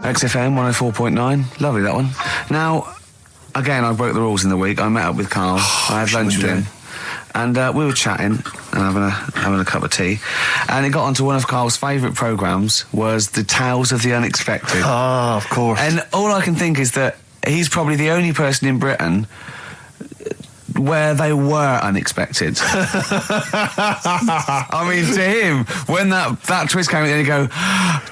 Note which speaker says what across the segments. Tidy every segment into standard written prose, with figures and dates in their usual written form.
Speaker 1: XFM 104.9. Lovely, that one. Now, again, I broke the rules in the week. I met up with Karl. I had lunch with him. And we were chatting and having a cup of tea. And it got onto one of Karl's favourite programmes was the Tales of the Unexpected.
Speaker 2: Ah, of course.
Speaker 1: And all I can think is that he's probably the only person in Britain where they were unexpected. I mean, to him, when that twist came in, he'd go,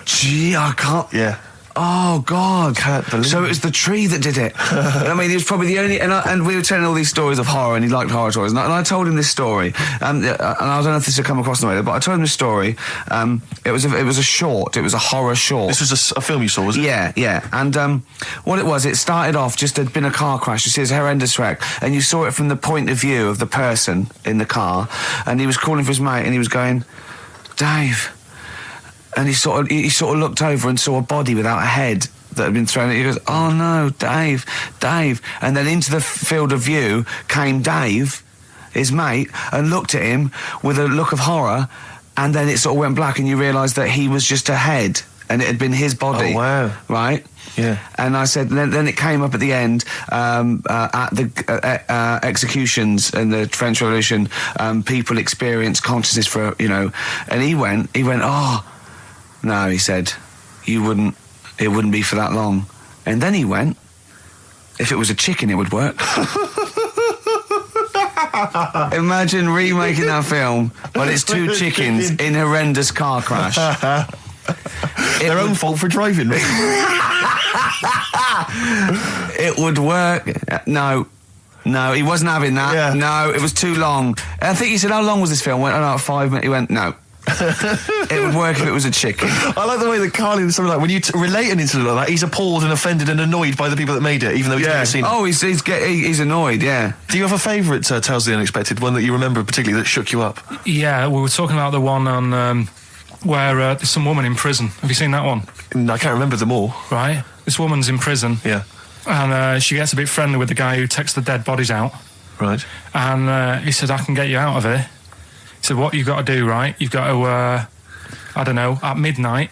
Speaker 1: gee, I can't...
Speaker 2: Yeah.
Speaker 1: Oh, God.
Speaker 2: Can't believe
Speaker 1: so it was the tree that did it. I mean, he was probably the only... And we were telling all these stories of horror, and he liked horror stories. And I told him this story. And I don't know if this had come across the way, but I told him this story. It was a short. It was a horror short.
Speaker 2: This was a film you saw, was it?
Speaker 1: Yeah. And what it was, it started off, just there'd been a car crash. You see, it's a horrendous wreck. And you saw it from the point of view of the person in the car. And he was calling for his mate, and he was going, Dave... And he sort of looked over and saw a body without a head that had been thrown at you. He goes, oh no, Dave. And then into the field of view came Dave, his mate, and looked at him with a look of horror, and then it sort of went black and you realised that he was just a head and it had been his body.
Speaker 2: Oh, wow.
Speaker 1: Right?
Speaker 2: Yeah.
Speaker 1: And I said, then it came up at the end, at the executions in the French Revolution, people experience consciousness for, and he went, oh, no, he said, it wouldn't be for that long. And then he went, if it was a chicken, it would work. Imagine remaking that film, but it's two chickens in horrendous car crash.
Speaker 2: Their own fault for driving.
Speaker 1: It would work. No, he wasn't having that.
Speaker 2: Yeah.
Speaker 1: No, it was too long. I think he said, how long was this film? I went, 5 minutes. He went, no. It would work if it was a chicken.
Speaker 2: I like the way that Carl is something like when you relate an incident like that, he's appalled and offended and annoyed by the people that made it, even though he's never seen it.
Speaker 1: Oh, he's annoyed. Yeah.
Speaker 2: Do you have a favourite Tales of the Unexpected, one that you remember particularly that shook you up?
Speaker 3: Yeah, we were talking about the one on where there's some woman in prison. Have you seen that one?
Speaker 2: I can't remember them all.
Speaker 3: Right. This woman's in prison.
Speaker 2: Yeah.
Speaker 3: And she gets a bit friendly with the guy who takes the dead bodies out.
Speaker 2: Right.
Speaker 3: And he said, I can get you out of here. He said, what you've got to do, right? You've got to, at midnight...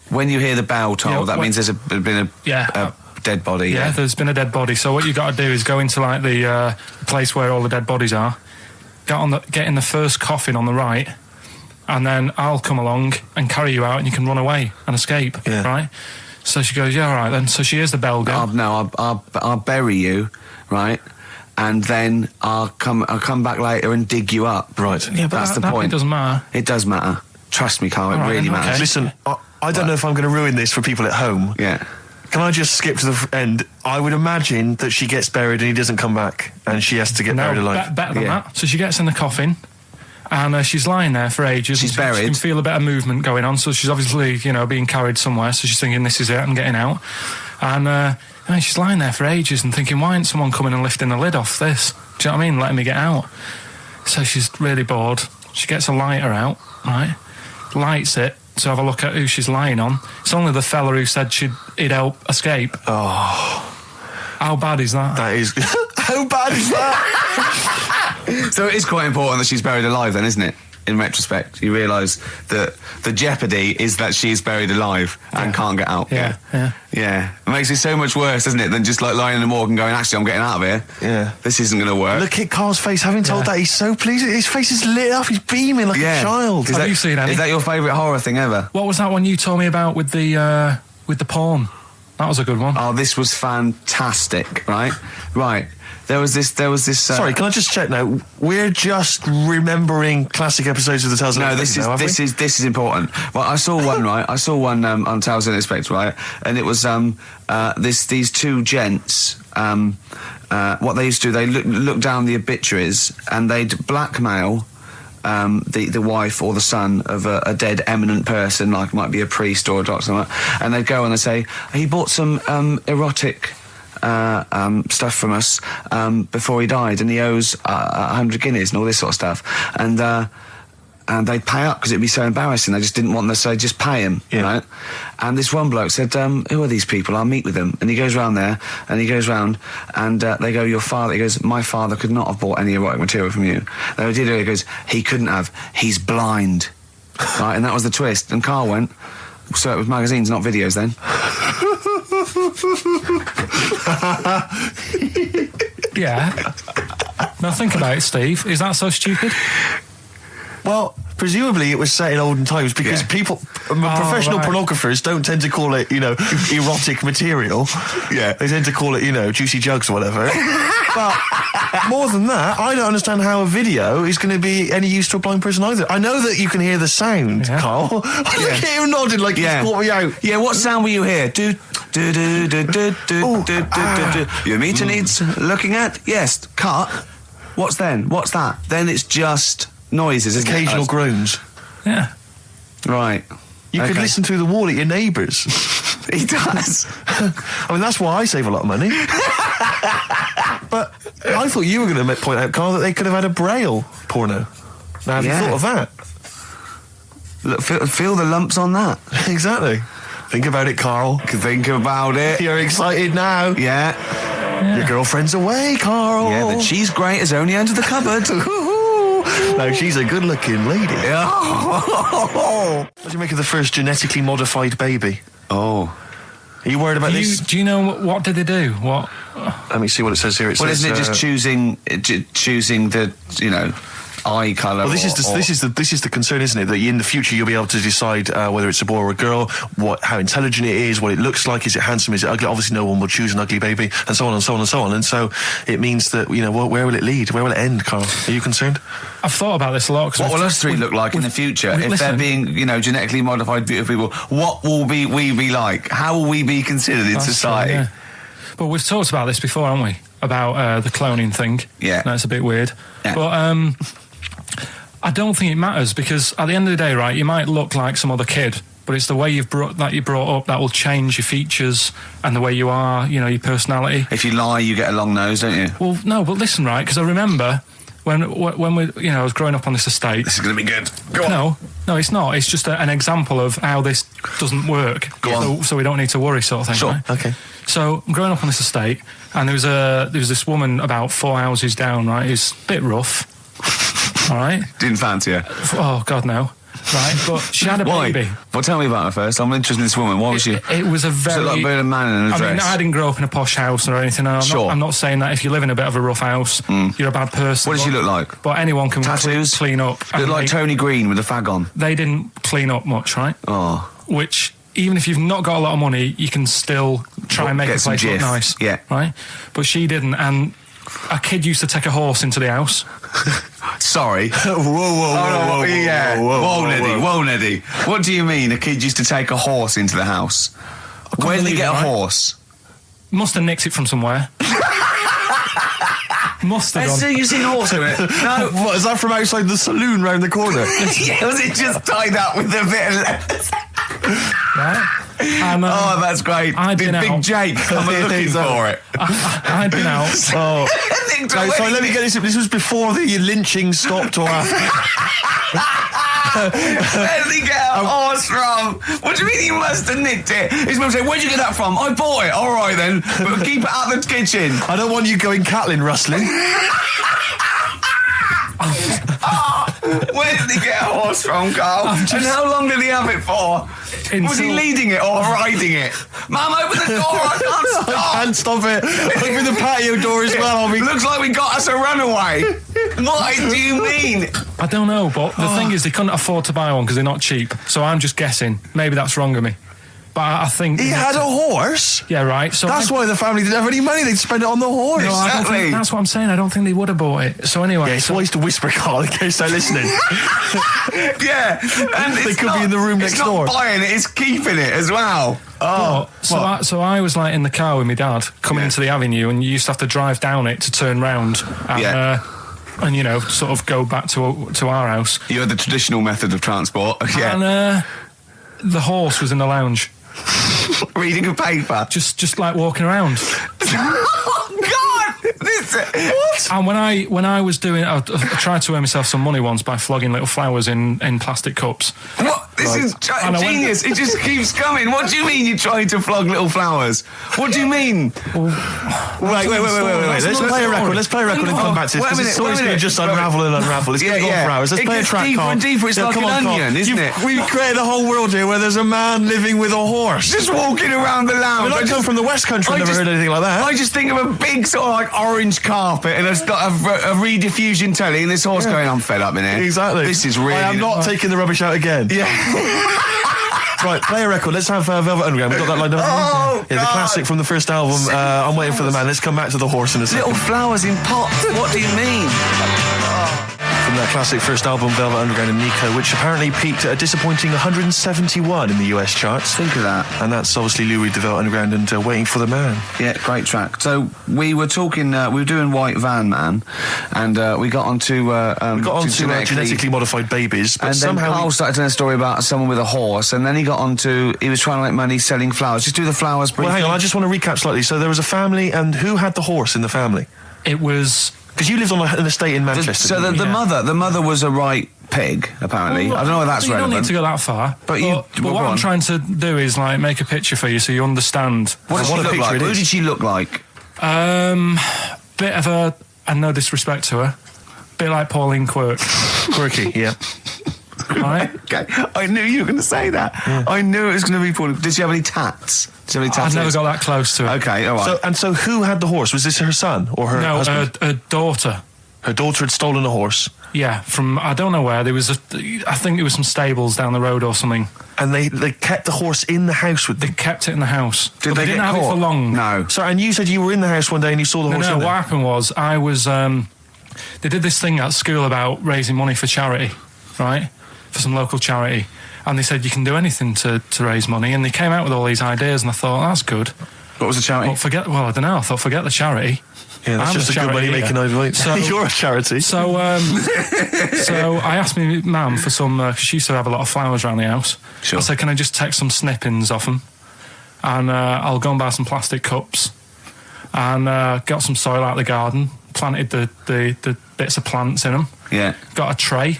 Speaker 1: When you hear the bell toll, that means there's been a dead body.
Speaker 3: Yeah, there's been a dead body. So what you've got to do is go into, like, the place where all the dead bodies are, get in the first coffin on the right, and then I'll come along and carry you out and you can run away and escape, right? So she goes, yeah, all right then. So she hears the bell go.
Speaker 1: I'll bury you, right? And then I'll come back later and dig you up.
Speaker 2: Right.
Speaker 3: Yeah, but
Speaker 1: that's the point.
Speaker 3: It doesn't matter.
Speaker 1: It does matter. Trust me, Karl, it really matters.
Speaker 3: Okay.
Speaker 2: Listen, I don't know if I'm going to ruin this for people at home.
Speaker 1: Yeah.
Speaker 2: Can I just skip to the end? I would imagine that she gets buried and he doesn't come back and she has to get buried alive.
Speaker 3: Better than that. So she gets in the coffin and she's lying there for ages.
Speaker 1: She's buried.
Speaker 3: She can feel a bit of movement going on, so she's obviously, being carried somewhere, so she's thinking, this is it, I'm getting out. And she's lying there for ages and thinking, why ain't someone coming and lifting the lid off this? Do you know what I mean? Letting me get out. So she's really bored. She gets a lighter out, right? Lights it to have a look at who she's lying on. It's only the fella who said he'd help escape.
Speaker 2: Oh.
Speaker 3: How bad is that?
Speaker 2: That is... How bad is that?
Speaker 1: So it is quite important that she's buried alive then, isn't it? In retrospect, you realise that the jeopardy is that she's buried alive and can't get out.
Speaker 3: Yeah.
Speaker 1: It makes it so much worse, doesn't it, than just like lying in the morgue and going, actually, I'm getting out of here.
Speaker 2: Yeah.
Speaker 1: This isn't going to work.
Speaker 2: Look at Carl's face. Having told that, he's so pleased. His face is lit up. He's beaming like a child.
Speaker 3: Have you seen any?
Speaker 1: Is that your favourite horror thing ever?
Speaker 3: What was that one you told me about with the porn? That was a good one.
Speaker 1: Oh, this was fantastic, right? Right. There was this...
Speaker 2: Sorry, can I just check now? We're just remembering classic episodes of the Tales of the Unexpected.
Speaker 1: This is important. Well, I saw one, right? I saw one on Tales of the Unexpected, right? And it was these two gents. What they used to do, they look down the obituaries and they'd blackmail the wife or the son of a dead eminent person, like might be a priest or a doctor, like that, and they'd go and they'd say, he bought some erotic stuff from us before he died, and he owes 100 guineas and all this sort of stuff, and they'd pay up because it'd be so embarrassing. They just didn't want them to say, just pay him, right? And this one bloke said, who are these people? I'll meet with them. And he goes round there, and he goes round, and they go, your father, he goes, my father could not have bought any erotic material from you. They did, he goes, he couldn't have, he's blind. Right, and that was the twist. And Karl went, So it was magazines, not videos, then?
Speaker 3: Yeah. Now think about it, Steve. Is that so stupid?
Speaker 2: Well, presumably it was set in olden times because professional pornographers don't tend to call it, erotic material.
Speaker 1: Yeah.
Speaker 2: They tend to call it, juicy jugs or whatever. But more than that, I don't understand how a video is going to be any use to a blind person either. I know that you can hear the sound, Carl. Look at him nodding like he's caught me out.
Speaker 1: Yeah, what sound will you hear? Do, do, do, do, do, do, do, do. Your meter needs looking at? Yes. Cut. What's then? What's that? Then it's just noises, isn't
Speaker 2: occasional
Speaker 1: it?
Speaker 2: groans.
Speaker 3: Yeah.
Speaker 1: Right.
Speaker 2: You could listen through the wall at your neighbours.
Speaker 1: He does.
Speaker 2: I mean, that's why I save a lot of money. But I thought you were going to point out, Carl, that they could have had a Braille porno. Now, have you thought of that?
Speaker 1: Look, feel the lumps on that.
Speaker 2: Exactly. Think about it, Carl.
Speaker 1: Think about it.
Speaker 2: You're excited now.
Speaker 1: Yeah.
Speaker 2: Your girlfriend's away, Carl.
Speaker 1: Yeah, the cheese grate is only under the cupboard.
Speaker 2: No, she's a good-looking lady. What do you make of the first genetically modified baby?
Speaker 1: Oh.
Speaker 2: Are you worried about this?
Speaker 3: Do you know what did they do? What?
Speaker 2: Let me see what it says here.
Speaker 1: Isn't it just choosing the eye colour?
Speaker 2: Well, this is the concern, isn't it? That in the future you'll be able to decide whether it's a boy or a girl, how intelligent it is, what it looks like, is it handsome, is it ugly? Obviously, no one will choose an ugly baby, and so on and so on and so on. And so it means that where will it lead? Where will it end, Carl? Are you concerned?
Speaker 3: I've thought about this a lot.
Speaker 1: What will us three look like in the future if they're being, genetically modified beautiful people? What will we be like? How will we be considered in society?
Speaker 3: True, yeah. But we've talked about this before, haven't we? About the cloning thing.
Speaker 1: Yeah,
Speaker 3: that's a bit weird.
Speaker 1: Yeah.
Speaker 3: But I don't think it matters because at the end of the day, right, you might look like some other kid, but it's the way you're brought up that will change your features and the way you are, your personality.
Speaker 1: If you lie, you get a long nose, don't you?
Speaker 3: Well, no, but listen, right, because I remember when we, I was growing up on this estate.
Speaker 1: This is going to be good. Go on.
Speaker 3: No, it's not. It's just an example of how this doesn't work.
Speaker 1: Go on.
Speaker 3: So we don't need to worry, sort of thing.
Speaker 1: Sure.
Speaker 3: Right?
Speaker 2: Okay.
Speaker 3: So I'm growing up on this estate, and there was this woman about 4 houses down, right, who's a bit rough. All right.
Speaker 1: Didn't fancy her.
Speaker 3: Oh God, no. Right, but she had a baby.
Speaker 1: Well, tell me about her first. I'm interested in this woman. Why was she?
Speaker 3: It was a very.
Speaker 1: Was it like a man in a dress?
Speaker 3: I mean, I didn't grow up in a posh house or anything. I'm not saying that if you live in a bit of a rough house, you're a bad person.
Speaker 1: What did she look like?
Speaker 3: But anyone can
Speaker 1: tattoos,
Speaker 3: clean up.
Speaker 1: Look like Tony Green with a fag on.
Speaker 3: They didn't clean up much, right?
Speaker 1: Oh.
Speaker 3: Which, even if you've not got a lot of money, you can still try and make a place look nice.
Speaker 1: Yeah.
Speaker 3: Right. But she didn't, and a kid used to take a horse into the house.
Speaker 1: Sorry. Whoa, Neddy. What do you mean a kid used to take a horse into the house? Where did they get a horse?
Speaker 3: Must have nicked it from somewhere. Must have done.
Speaker 1: You've seen a horse in it? No.
Speaker 2: What, is that from outside the saloon round the corner?
Speaker 1: Yeah, was it just tied up with a bit of leather?
Speaker 3: Right. And,
Speaker 1: that's great. Big Jake, I'm looking for it.
Speaker 3: I'd been out.
Speaker 2: So let me get this. This was before the lynching stopped or after.
Speaker 1: Where did he get a horse from? What do you mean he must have nicked it? His mum said, where'd you get that from? I bought it. All right then, but keep it out of the kitchen.
Speaker 2: I don't want you going cattling rustling.
Speaker 1: Where did he get a horse from, Carl? And how long did he have it for? Was he leading it or riding it? Mum, open the door, I can't stop.
Speaker 2: I can't stop it. Open the patio door as well.
Speaker 1: Looks like we got us a runaway. What do you mean?
Speaker 3: I don't know, but the thing is they couldn't afford to buy one because they're not cheap. So I'm just guessing. Maybe that's wrong of me. But I think...
Speaker 2: He had a horse?
Speaker 3: Yeah, right. So
Speaker 2: that's why the family didn't have any money. They'd spend it on the horse.
Speaker 3: No, I don't think, that's what I'm saying. I don't think they would have bought it. So anyway...
Speaker 2: Yeah, it's wise to whisper, Carl, in case they're listening.
Speaker 1: Yeah. And
Speaker 2: they could be in the room next door.
Speaker 1: It's not buying it, it's keeping it as well.
Speaker 3: Oh. So I was like in the car with my dad coming into the avenue, and you used to have to drive down it to turn round. And, and sort of go back to our house.
Speaker 1: You had the traditional method of transport. Yeah.
Speaker 3: And the horse was in the lounge.
Speaker 1: Reading a paper.
Speaker 3: Just like walking around.
Speaker 1: Oh, God!
Speaker 2: What?
Speaker 3: And when I was doing, I tried to earn myself some money once by flogging little flowers in plastic cups.
Speaker 1: What? This is genius. It just keeps coming. What do you mean you're trying to flog little flowers? What do you mean?
Speaker 2: Wait. Let's play a record. Let's play a record and come back to this. Because the story's going to just unravel and unravel. It's going to go on for hours. Let's play a track,
Speaker 1: deeper and deeper. It's like an onion, isn't it?
Speaker 2: We've created a whole world here where there's a man living with a horse.
Speaker 1: Just walking around the lounge.
Speaker 2: I come from the West Country. I've never heard anything like that.
Speaker 1: I just think of a big sort of like orange carpet and a rediffusion telly and this horse going, I'm fed up in here.
Speaker 2: Exactly.
Speaker 1: This is really...
Speaker 2: I am not taking the rubbish out again.
Speaker 1: Yeah.
Speaker 2: Right, play a record. Let's have Velvet Underground. We've got that lined up.
Speaker 1: Oh,
Speaker 2: yeah, the classic from the first album. I'm Waiting for the Man. Let's come back to the horse in a second.
Speaker 1: Little flowers in pots. What do you mean?
Speaker 2: From that classic first album, Velvet Underground and Nico, which apparently peaked at a disappointing 171 in the US charts.
Speaker 1: Think of that.
Speaker 2: And that's obviously Lou Reed, the Velvet Underground, and Waiting for the Man.
Speaker 1: Yeah, great track. So we were talking, we were doing White Van Man, and we got onto
Speaker 2: genetically modified babies, but
Speaker 1: and
Speaker 2: somehow
Speaker 1: then Carl started telling a story about someone with a horse, and then he got onto, he was trying to make money selling flowers. Just do the flowers briefly.
Speaker 2: Well, hang on, I just want to recap slightly. So there was a family, and who had the horse in the family?
Speaker 3: It was...
Speaker 2: Because you lived on an estate in Manchester.
Speaker 1: So the mother was a right pig, apparently.
Speaker 3: Well,
Speaker 1: I don't know if that's relevant.
Speaker 3: You don't need to go that far.
Speaker 1: But
Speaker 3: what I'm trying to do is like make a picture for you so you understand.
Speaker 1: What did she look like? Who did she look like?
Speaker 3: Bit of a, and no disrespect to her, bit like Pauline Quirk.
Speaker 2: Quirky, yeah.
Speaker 3: Right?
Speaker 1: Okay, I knew you were going to say that. Yeah. I knew it was going to be Pauline. Did she have any tats?
Speaker 3: I've never got that close to it.
Speaker 1: Okay, all right.
Speaker 2: So who had the horse? Was this her son or her husband?
Speaker 3: No, her daughter.
Speaker 2: Her daughter had stolen a horse.
Speaker 3: Yeah, from I don't know where. There was I think there was some stables down the road or something.
Speaker 2: And they kept the horse in the house with them.
Speaker 3: They kept it in the house.
Speaker 1: Did they
Speaker 3: didn't
Speaker 1: get
Speaker 3: have
Speaker 1: caught?
Speaker 3: it for long.
Speaker 1: No.
Speaker 2: Sorry, and you said you were in the house one day and you saw the horse.
Speaker 3: No, what happened was I was. They did this thing at school about raising money for charity, right? For some local charity. And they said you can do anything to raise money, and they came out with all these ideas, and I thought that's good.
Speaker 1: What was the charity?
Speaker 3: Well, I don't know. I thought forget the charity.
Speaker 2: Yeah, that's just a good money making idea. So you're a charity.
Speaker 3: So I asked my mum for some because she used to have a lot of flowers around the house.
Speaker 1: Sure.
Speaker 3: I said, can I just take some snippings off them, and I'll go and buy some plastic cups, and got some soil out of the garden, planted the bits of plants in them.
Speaker 1: Yeah.
Speaker 3: Got a tray.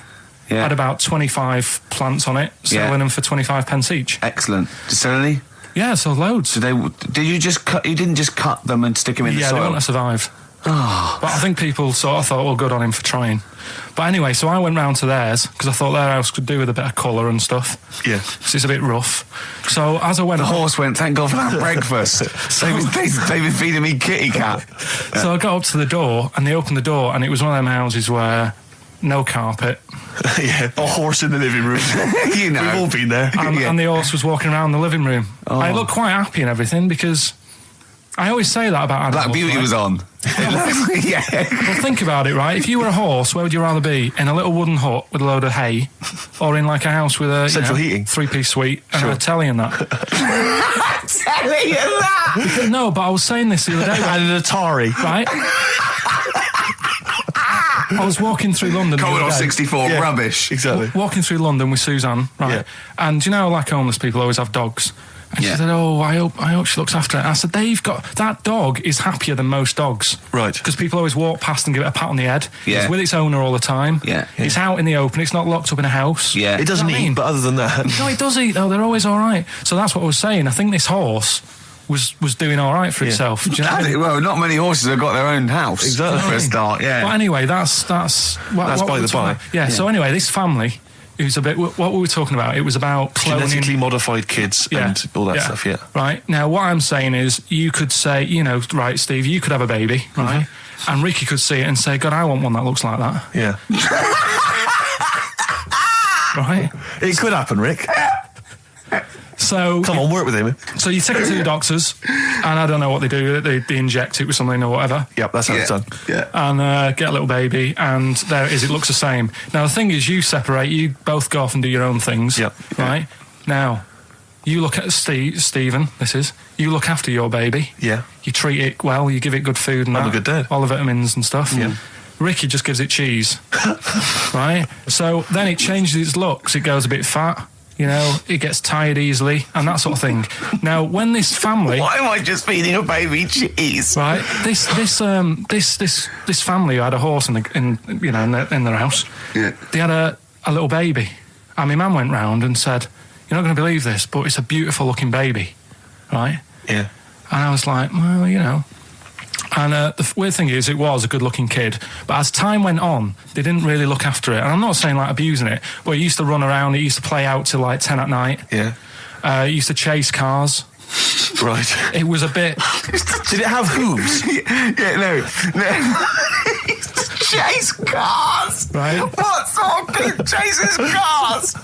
Speaker 1: Yeah.
Speaker 3: Had about 25 plants on it, selling them for 25 pence each.
Speaker 1: Excellent. Did you sell any?
Speaker 3: Yeah, so loads.
Speaker 1: Did you just cut? You didn't just cut them and stick them in the soil?
Speaker 3: Yeah, they wouldn't have survived.
Speaker 1: Oh.
Speaker 3: But I think people sort of thought, well, good on him for trying. But anyway, so I went round to theirs because I thought their house could do with a bit of colour and stuff.
Speaker 2: Yeah.
Speaker 3: Because it's a bit rough. So as I went...
Speaker 1: The horse went, thank God for that breakfast. They've been feeding me kitty cat.
Speaker 3: So I got up to the door and they opened the door and it was one of them houses where no carpet.
Speaker 2: Yeah, a horse in the living room.
Speaker 1: You know.
Speaker 2: We've all been there.
Speaker 3: And the horse was walking around the living room.
Speaker 1: Oh.
Speaker 3: I looked quite happy and everything because... I always say that about animals.
Speaker 1: Black Beauty was on. Yeah.
Speaker 3: Well, think about it, right? If you were a horse, where would you rather be? In a little wooden hut with a load of hay, or in like a house with a
Speaker 2: central heating,
Speaker 3: 3-piece suite, and a telly and that?
Speaker 1: Telly and that?
Speaker 3: No, but I was saying this the other day.
Speaker 2: And an Atari,
Speaker 3: right? I was walking through London.
Speaker 1: Commodore 64, rubbish.
Speaker 2: Exactly.
Speaker 3: Walking through London with Suzanne, right? Yeah. And you know, like homeless people always have dogs. And she said, "Oh, I hope she looks after it." And I said, "They've got that dog is happier than most dogs,
Speaker 2: right?
Speaker 3: Because people always walk past and give it a pat on the head.
Speaker 1: Yeah.
Speaker 3: It's with its owner all the time.
Speaker 1: Yeah.
Speaker 3: It's out in the open. It's not locked up in a house.
Speaker 1: Yeah,
Speaker 2: it doesn't eat, but other than that,
Speaker 3: no, it does eat though. They're always all right. So that's what I was saying. I think this horse was doing all right for itself. Do you know what I mean?
Speaker 1: Well, not many horses have got their own house.
Speaker 2: Exactly.
Speaker 1: For a start. Yeah.
Speaker 3: But anyway, that's
Speaker 2: by the by.
Speaker 3: Yeah. So anyway, this family. It was a bit. What we were talking about? It was about cloning,
Speaker 2: genetically modified kids and all that stuff. Yeah.
Speaker 3: Right now, what I'm saying is, you could say, you know, right, Steve, you could have a baby, right, and Ricky could see it and say, "God, I want one that looks like that."
Speaker 2: Yeah.
Speaker 3: Right.
Speaker 2: It could happen, Rick.
Speaker 3: So
Speaker 2: come on, work with him.
Speaker 3: So you take it to the doctors, and I don't know what they do. They inject it with something or whatever.
Speaker 2: Yep, that's how it's done.
Speaker 1: Yeah,
Speaker 3: and get a little baby, and there it is. It looks the same. Now the thing is, you separate. You both go off and do your own things.
Speaker 2: Yep.
Speaker 3: Right. Now, you look at Stephen. You look after your baby.
Speaker 2: Yeah.
Speaker 3: You treat it well. You give it good food and
Speaker 2: I'm a good dad.
Speaker 3: All the vitamins and stuff.
Speaker 2: Yeah.
Speaker 3: Ricky just gives it cheese. Right. So then it changes its looks. It goes a bit fat. You know, it gets tired easily and that sort of thing. Now, when this family,
Speaker 1: Why am I just feeding a baby cheese?
Speaker 3: right? This family who had a horse in their house.
Speaker 1: Yeah.
Speaker 3: They had a little baby, and my mum went round and said, "You're not going to believe this, but it's a beautiful looking baby, right?"
Speaker 2: Yeah.
Speaker 3: And I was like, "Well, you know." And the weird thing is, it was a good-looking kid, but as time went on, they didn't really look after it. And I'm not saying like abusing it, but it used to run around. It used to play out till like 10 at night.
Speaker 2: Yeah.
Speaker 3: It used to chase cars.
Speaker 2: Right.
Speaker 3: It was a bit.
Speaker 2: Did it have hooves?
Speaker 1: No. Chase cars.
Speaker 3: Right.
Speaker 1: What sort of kid chases cars?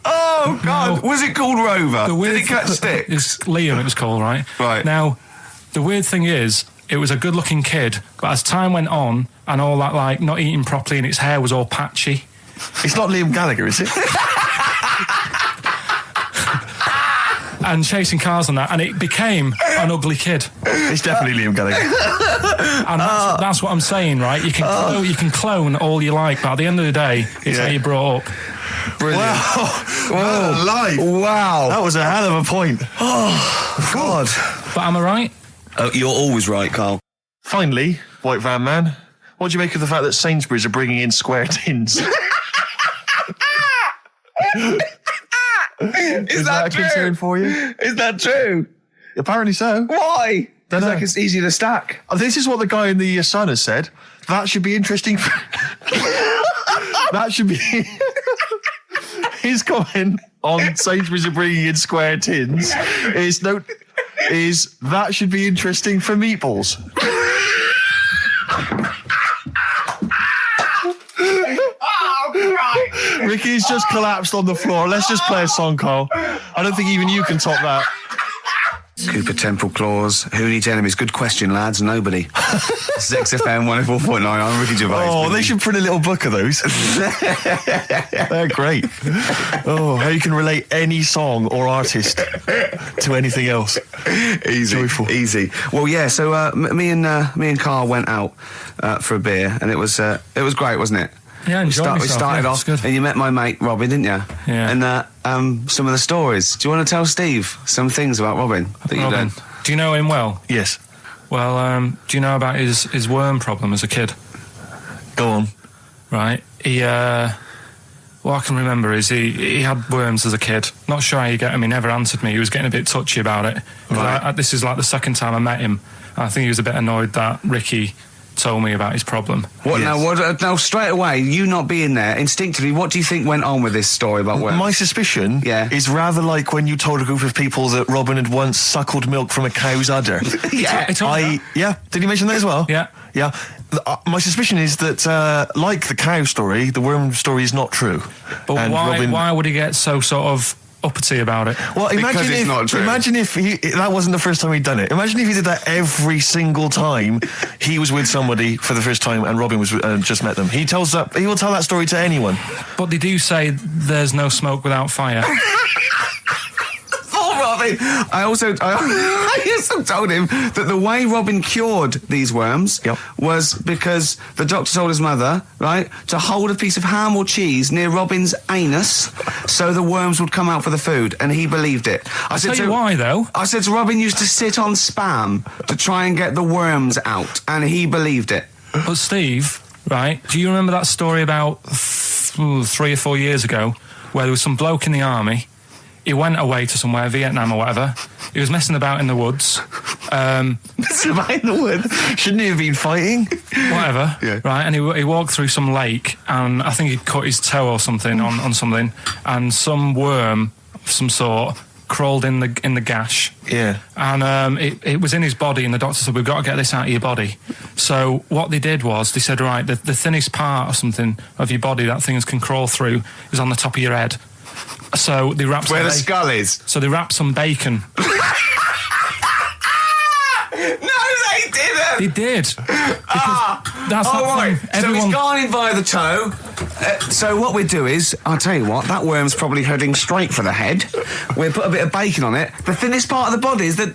Speaker 1: Oh God!
Speaker 3: No.
Speaker 1: Was it called Rover?
Speaker 3: The weird
Speaker 1: Did it catch sticks?
Speaker 3: It's Liam, it was called, right?
Speaker 1: Right.
Speaker 3: Now, the weird thing is, it was a good-looking kid, but as time went on, and all that, like, not eating properly and its hair was all patchy.
Speaker 2: It's not Liam Gallagher, is it?
Speaker 3: And chasing cars and that, and it became an ugly kid.
Speaker 2: It's definitely Liam Gallagher.
Speaker 3: And that's what I'm saying, right? You can clone all you like, but at the end of the day, it's how you brought up.
Speaker 1: Brilliant.
Speaker 2: Wow.
Speaker 1: Life. Wow.
Speaker 2: That was a hell of a point.
Speaker 1: Oh God.
Speaker 3: But am I right?
Speaker 1: Oh, you're always right, Carl.
Speaker 2: Finally, White Van Man, what do you make of the fact that Sainsbury's are bringing in square tins? Is that a concern for you?
Speaker 1: Is that true?
Speaker 2: Apparently so.
Speaker 1: Why?
Speaker 2: Don't know.
Speaker 1: Like it's easy to stack.
Speaker 2: This is what the guy in the Sun has said. That should be interesting. That should be his comment on Sainsbury's are bringing in square tins. Is that should be interesting for meatballs. Ricky's just collapsed on the floor. Let's just play a song, Carl. I don't think even you can top that.
Speaker 1: Cooper Temple Claws. Who needs enemies? Good question, lads. Nobody. This is XFM 104.9. I'm Ricky Gervais.
Speaker 2: Oh, they should print a little book of those. They're great. Oh, how you can relate any song or artist to anything else.
Speaker 1: Easy.
Speaker 2: Joyful.
Speaker 1: Easy. Well, yeah, so me and Carl went out for a beer, and it was great, wasn't it?
Speaker 3: Yeah,
Speaker 1: We started
Speaker 3: yeah,
Speaker 1: off,
Speaker 3: good.
Speaker 1: and you met my mate Robin, didn't you?
Speaker 3: Yeah.
Speaker 1: And some of the stories. Do you want to tell Steve some things about Robin that you've
Speaker 3: Robin,
Speaker 1: done?
Speaker 3: do you know him well?
Speaker 2: Yes.
Speaker 3: Well, do you know about his worm problem as a kid?
Speaker 2: Go on.
Speaker 3: Right. What I can remember is he had worms as a kid. Not sure how you get him. He never answered me. He was getting a bit touchy about it.
Speaker 1: Right.
Speaker 3: This is like the second time I met him. I think he was a bit annoyed that Ricky told me about his problem.
Speaker 1: What
Speaker 2: Yes.
Speaker 1: now? Straight away, you not being there, instinctively, what do you think went on with this story about worms?
Speaker 2: My suspicion is rather like when you told a group of people that Robin had once suckled milk from a cow's udder.
Speaker 1: Yeah.
Speaker 3: I told you that.
Speaker 2: Yeah. Did he mention that as well?
Speaker 3: Yeah.
Speaker 2: Yeah. My suspicion is that, like the cow story, the worm story is not true.
Speaker 3: But
Speaker 2: And
Speaker 3: why would he get so sort of uppity about it?
Speaker 2: Well,
Speaker 1: Because it's not true.
Speaker 2: Imagine if that wasn't the first time he'd done it. Imagine if he did that every single time he was with somebody for the first time and Robin was just met them. He will tell that story to anyone.
Speaker 3: But they do say there's no smoke without fire.
Speaker 1: Oh, Robin! I also told him that the way Robin cured these worms was because the doctor told his mother, right, to hold a piece of ham or cheese near Robin's anus so the worms would come out for the food, and he believed it.
Speaker 3: I'll tell you why, though.
Speaker 1: I said to Robin used to sit on spam to try and get the worms out, and he believed it.
Speaker 3: But Steve, right, do you remember that story about 3 or 4 years ago where there was some bloke in the army? He went away to somewhere, Vietnam or whatever. He was messing about in the woods.
Speaker 1: Messing about in the woods?
Speaker 2: Shouldn't he have been fighting?
Speaker 3: Whatever.
Speaker 1: Yeah.
Speaker 3: Right, and he walked through some lake, and I think he'd cut his toe or something on something, and some worm of some sort crawled in the gash.
Speaker 2: Yeah.
Speaker 3: And it was in his body, and the doctor said, we've got to get this out of your body. So what they did was, they said, right, the thinnest part or something of your body that things can crawl through is on the top of your head. So they wrapped
Speaker 1: Where the skull is.
Speaker 3: So they wrapped some bacon.
Speaker 1: No, they didn't!
Speaker 3: They did. Because that's
Speaker 1: Oh,
Speaker 3: that
Speaker 1: right.
Speaker 3: thing.
Speaker 1: So he's gone in via the toe. So what we do is, I'll tell you what, that worm's probably heading straight for the head. We'll put a bit of bacon on it. The thinnest part of the body is the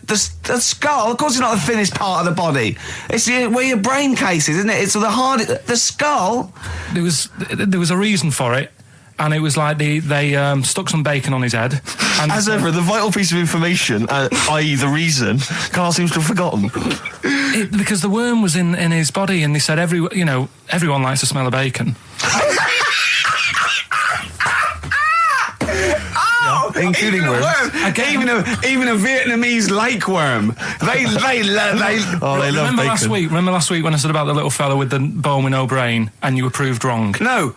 Speaker 1: skull. Of course it's not the thinnest part of the body. It's where your brain case is, isn't it? It's the skull.
Speaker 3: There was a reason for it. And it was like they stuck some bacon on his head. And
Speaker 2: As ever, the vital piece of information, i.e. the reason, Carl seems to have forgotten.
Speaker 3: Because the worm was in his body, and they said everyone likes the smell of bacon.
Speaker 2: Including worms.
Speaker 1: Even a Vietnamese lake worm. They love bacon.
Speaker 3: Remember last week when I said about the little fella with the bone with no brain, and you were proved wrong?
Speaker 1: No.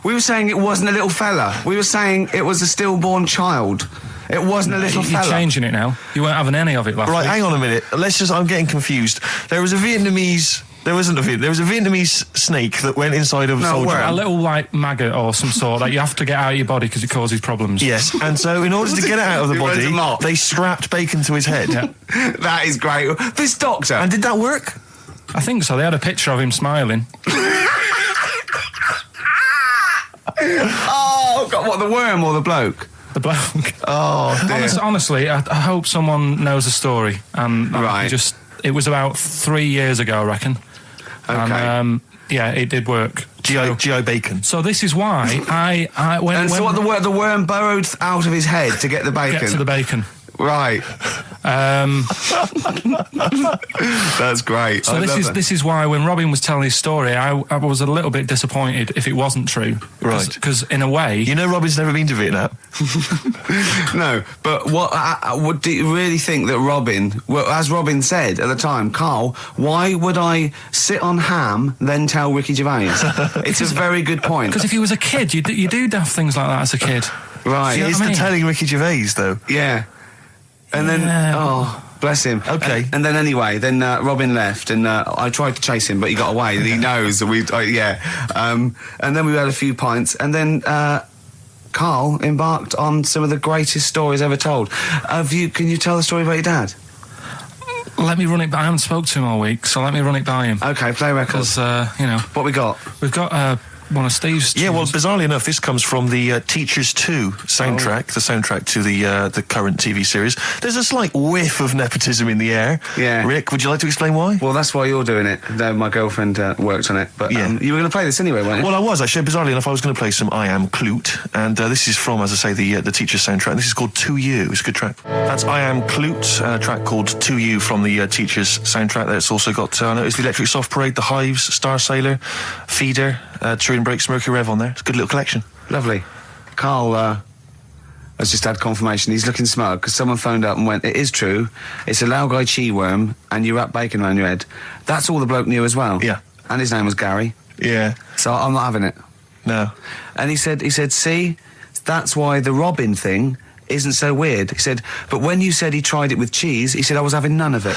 Speaker 1: We were saying it wasn't a little fella. We were saying it was a stillborn child. It wasn't a little fella.
Speaker 3: You're changing it now. You weren't having any of it last week.
Speaker 2: Right, hang on a minute. I'm getting confused. There was a Vietnamese snake that went inside of a soldier.
Speaker 3: A little, like, maggot or some sort that you have to get out of your body because it causes problems.
Speaker 2: Yes, and so in order to get it out of the body, they strapped bacon to his head.
Speaker 3: Yeah.
Speaker 1: That is great. This doctor.
Speaker 2: And did that work?
Speaker 3: I think so. They had a picture of him smiling.
Speaker 1: Oh, God, what, the worm or the bloke?
Speaker 3: The bloke.
Speaker 1: Oh, dear.
Speaker 3: Honestly, I hope someone knows the story.
Speaker 1: Right.
Speaker 3: It was about 3 years ago, I reckon.
Speaker 1: Okay.
Speaker 3: And, yeah, it did work.
Speaker 2: G.I. Bacon.
Speaker 3: So this is why
Speaker 1: the worm burrowed out of his head to get the bacon?
Speaker 3: Get to the bacon.
Speaker 1: Right. That's great.
Speaker 3: So this is why when Robin was telling his story, I was a little bit disappointed if it wasn't true.
Speaker 2: Right.
Speaker 3: Because in a way,
Speaker 2: Robin's never been to Vietnam.
Speaker 1: No, but what do you really think that Robin? Well, as Robin said at the time, Carl, why would I sit on ham then tell Ricky Gervais? It's a very good point.
Speaker 3: Because if he was a kid, you do daft things like that as a kid.
Speaker 1: Right.
Speaker 2: He is telling Ricky Gervais though.
Speaker 1: Yeah. And then, bless him.
Speaker 2: Okay.
Speaker 1: And then anyway, Robin left, and I tried to chase him, but he got away. He knows. And then we had a few pints, and then Carl embarked on some of the greatest stories ever told. Can you tell the story about your dad?
Speaker 3: Let me run it by. I haven't spoke to him all week, so let me run it by him.
Speaker 1: Okay, play records.
Speaker 3: Because
Speaker 1: what we got?
Speaker 3: We've got one of Steve's tunes.
Speaker 2: Yeah, well, bizarrely enough, this comes from the Teachers 2 soundtrack, the soundtrack to the current TV series. There's a slight whiff of nepotism in the air.
Speaker 1: Yeah.
Speaker 2: Rick, would you like to explain why?
Speaker 1: Well, that's why you're doing it. No, my girlfriend worked on it. But
Speaker 2: Yeah.
Speaker 1: you were going to play this anyway, weren't you?
Speaker 2: Well, I was, actually. Bizarrely enough, I was going to play some I Am Clute, and this is from, as I say, the Teachers soundtrack. This is called To You. It's a good track. That's I Am Clute, a track called To You from the Teachers soundtrack. That's also got, I noticed, the Electric Soft Parade, The Hives, Star Sailor, Feeder, Turin Breaks, Mercury Rev on there. It's a good little collection.
Speaker 1: Lovely. Carl has just had confirmation. He's looking smug because someone phoned up and went, it is true, it's a Laogai chi worm and you wrap bacon around your head. That's all the bloke knew as well.
Speaker 2: Yeah.
Speaker 1: And his name was Gary.
Speaker 2: Yeah.
Speaker 1: So I'm not having it.
Speaker 2: No.
Speaker 1: And he said, see, that's why the Robin thing isn't so weird. He said, but when you said he tried it with cheese, he said I was having none of it.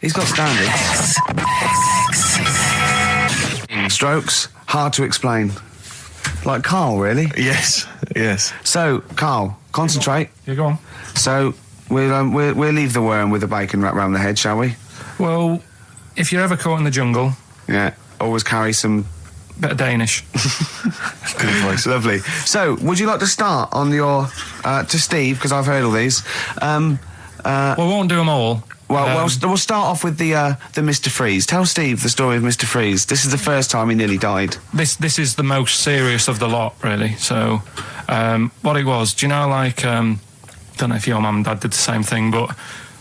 Speaker 1: He's got standards. Strokes, hard to explain. Like Carl, really?
Speaker 2: Yes.
Speaker 1: So, Carl, concentrate.
Speaker 3: Yeah, go on.
Speaker 1: So, we'll leave the worm with the bacon wrapped around the head, shall we?
Speaker 3: Well, if you're ever caught in the jungle,
Speaker 1: Yeah. Always carry some...
Speaker 3: bit of Danish.
Speaker 1: Good advice. Lovely. So, would you like to start on your... to Steve, because I've heard all these.
Speaker 3: Well, we won't do them all.
Speaker 1: Well, we'll start off with the Mr. Freeze. Tell Steve the story of Mr. Freeze. This is the first time he nearly died.
Speaker 3: This is the most serious of the lot, really. So, what it was, do you know, like, don't know if your mum and dad did the same thing, but,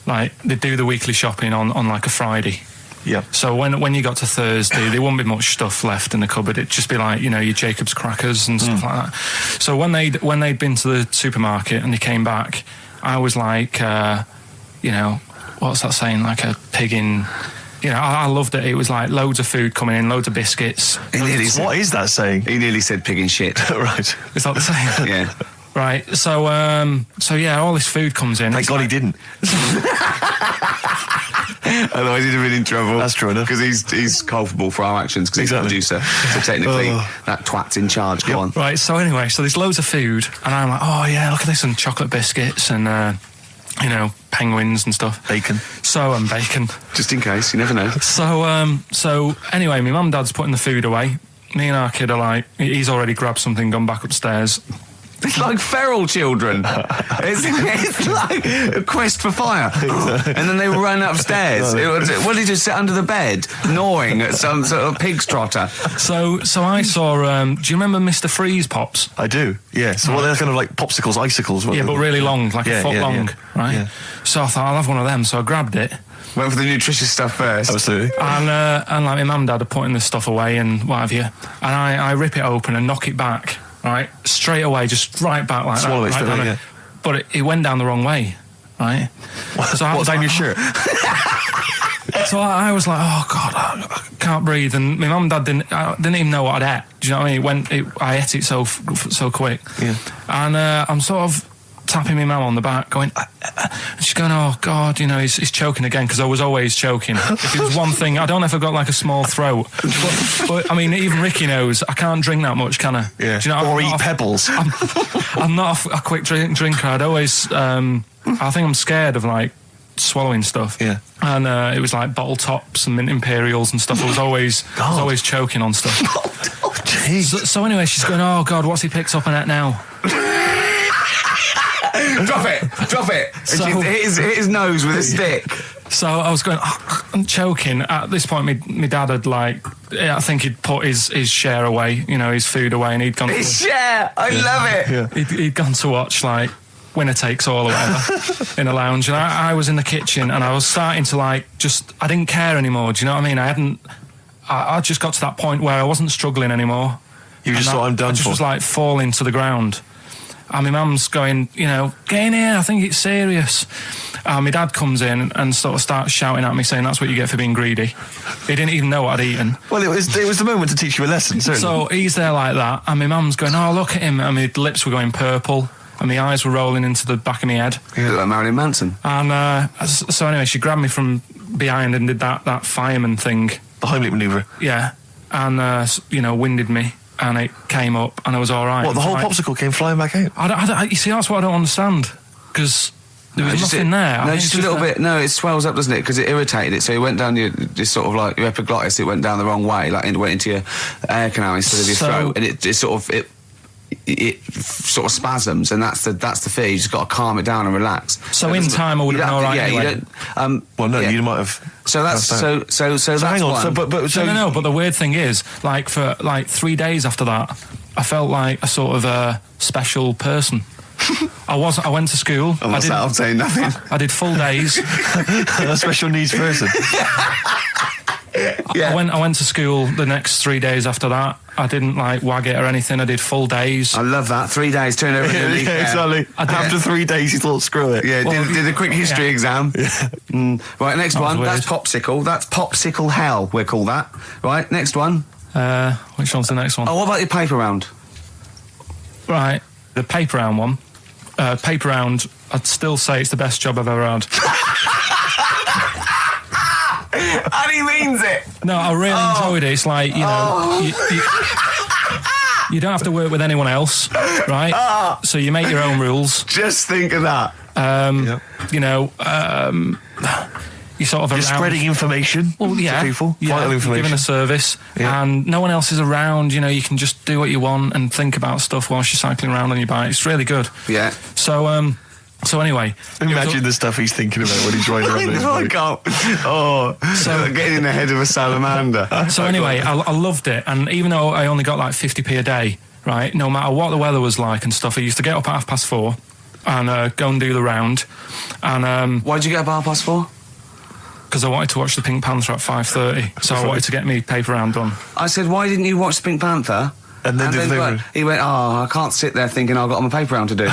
Speaker 3: like, they do the weekly shopping on like, a Friday.
Speaker 2: Yeah.
Speaker 3: So when you got to Thursday, there wouldn't be much stuff left in the cupboard. It'd just be like, your Jacob's crackers and stuff like that. So when they'd been to the supermarket and they came back, I was like, what's that saying? Like a pig in... I loved it. It was like loads of food coming in, loads of biscuits.
Speaker 2: What is that saying?
Speaker 1: He nearly said pig in shit.
Speaker 2: Right.
Speaker 3: Is that the saying?
Speaker 1: Yeah.
Speaker 3: Right. So yeah, all this food comes in.
Speaker 2: Thank God he didn't.
Speaker 1: Otherwise he'd have been in trouble.
Speaker 2: That's true enough.
Speaker 1: Because he's culpable for our actions because
Speaker 2: Exactly.
Speaker 1: he's the producer. So technically, that twat's in charge. Go on.
Speaker 3: Right. So anyway, there's loads of food, and I'm like, oh yeah, look at this, and chocolate biscuits, and penguins and stuff.
Speaker 2: Bacon.
Speaker 3: And bacon.
Speaker 1: Just in case, you never know.
Speaker 3: So anyway, my mum and dad's putting the food away. Me and our kid are like, he's already grabbed something, gone back upstairs.
Speaker 1: It's like feral children. It's like a quest for fire. And then they were running upstairs. What did you sit under the bed, gnawing at some sort of pig's trotter?
Speaker 3: So I saw. Do you remember Mr. Freeze Pops?
Speaker 2: I do. Yeah. So they're kind of like popsicles, icicles.
Speaker 3: Yeah, but really long, like a foot long, right? Yeah. So I thought I'll have one of them. So I grabbed it.
Speaker 1: Went for the nutritious stuff first.
Speaker 2: Absolutely.
Speaker 3: And like my mum and dad are putting this stuff away and what have you. And I rip it open and knock it back, right? Straight away, just right back like
Speaker 2: Swallow
Speaker 3: that.
Speaker 2: it,
Speaker 3: Right
Speaker 2: yeah.
Speaker 3: But it went down the wrong way, right? So
Speaker 2: What, down your shirt?
Speaker 3: So I was like, oh God, I can't breathe. And my mum and dad didn't even know what I'd ate. Do you know what I mean? I ate it so quick.
Speaker 2: Yeah.
Speaker 3: And I'm sort of tapping my mum on the back, going, and she's going, oh God, you know, he's choking again, because I was always choking. If it was one thing, I don't know if I've got like a small throat, but I mean, even Ricky knows I can't drink that much, can I?
Speaker 2: Yeah.
Speaker 3: Do you know,
Speaker 2: or eat pebbles.
Speaker 3: I'm not a quick drinker. I'd always, I think I'm scared of like swallowing stuff.
Speaker 2: Yeah.
Speaker 3: And it was like bottle tops and mint imperials and stuff. I was always choking on stuff.
Speaker 2: Oh, jeez.
Speaker 3: So anyway, she's going, oh God, what's he picked up on it now?
Speaker 1: Drop it.
Speaker 3: So-
Speaker 1: And she hit his nose with a stick.
Speaker 3: So I was going, I'm choking. At this point, my dad had I think he'd put his share away, you know, his food away, and he'd gone.
Speaker 1: His share. I love it.
Speaker 2: Yeah.
Speaker 3: He'd gone to watch like Winner Takes All or whatever in a lounge, and I was in the kitchen, and I was starting to I didn't care anymore. Do you know what I mean? I just got to that point where I wasn't struggling anymore.
Speaker 2: You just thought, I'm done
Speaker 3: I just
Speaker 2: for.
Speaker 3: was like falling to the ground. And my mum's going, you know, get in here, I think it's serious. My dad comes in and sort of starts shouting at me, saying that's what you get for being greedy. He didn't even know what I'd eaten.
Speaker 2: Well, it was the moment to teach you a lesson, certainly.
Speaker 3: So he's there like that, and my mum's going, oh, look at him. And my lips were going purple, and my eyes were rolling into the back of my head.
Speaker 1: You look like Marilyn Manson.
Speaker 3: And so anyway, she grabbed me from behind and did that fireman thing.
Speaker 2: The Heimlich manoeuvre.
Speaker 3: Yeah. And, you know, winded me. And it came up, and I was all right.
Speaker 2: What, the whole popsicle came flying back out?
Speaker 3: You see, that's what I don't understand, because there was nothing there.
Speaker 1: No, just a little bit. No, it swells up, doesn't it? Because it irritated it. So it went down your sort of like your epiglottis. It went down the wrong way, like it went into your air canal instead of your throat, and it sort of spasms, and that's the fear. You just got to calm it down and relax.
Speaker 3: So in time, I would have been all right.
Speaker 1: Yeah,
Speaker 3: anyway.
Speaker 1: you don't. Well, no,
Speaker 2: you might have.
Speaker 1: So that's so that's
Speaker 2: hang on.
Speaker 1: one.
Speaker 3: No. But the weird thing is, like for 3 days after that, I felt like a sort of a special person. I went to school.
Speaker 1: I'm saying nothing.
Speaker 3: I did full days.
Speaker 2: A special needs person.
Speaker 1: Yeah.
Speaker 3: I went to school the next 3 days after that. I didn't wag it or anything. I did full days.
Speaker 1: I love that. 3 days, turn over a new leaf.
Speaker 2: Yeah, exactly. After 3 days, you thought, screw it.
Speaker 1: Yeah, did a quick history exam. Yeah. Right, next one.
Speaker 3: weird.
Speaker 1: That's popsicle. That's popsicle hell, we'll call that. Right, next one.
Speaker 3: Which one's the next one?
Speaker 1: Oh, what about your paper round?
Speaker 3: Right, the paper round one. Paper round, I'd still say it's the best job I've ever had.
Speaker 1: And he means it.
Speaker 3: No, I really enjoyed it. It's like, you know, you don't have to work with anyone else, right? So you make your own rules.
Speaker 1: Just think of that.
Speaker 3: You know, you sort of
Speaker 2: You're spreading information to people, vital information.
Speaker 3: You're giving a service, and no one else is around. You know, you can just do what you want and think about stuff whilst you're cycling around on your bike. It's really good.
Speaker 1: Yeah.
Speaker 3: So anyway,
Speaker 2: imagine the stuff he's thinking about when he's riding around his bike.
Speaker 1: So getting in the head of a salamander.
Speaker 3: So anyway, I loved it, and even though I only got 50p a day, right? No matter what the weather was like and stuff, I used to get up at 4:30 and go and do the round. And
Speaker 1: why did you get up at 4:30?
Speaker 3: Because I wanted to watch the Pink Panther at 5:30, so I wanted to get me paper round done.
Speaker 1: I said, why didn't you watch the Pink Panther?
Speaker 2: And then
Speaker 1: he went, I can't sit there thinking I've got my paper round to do.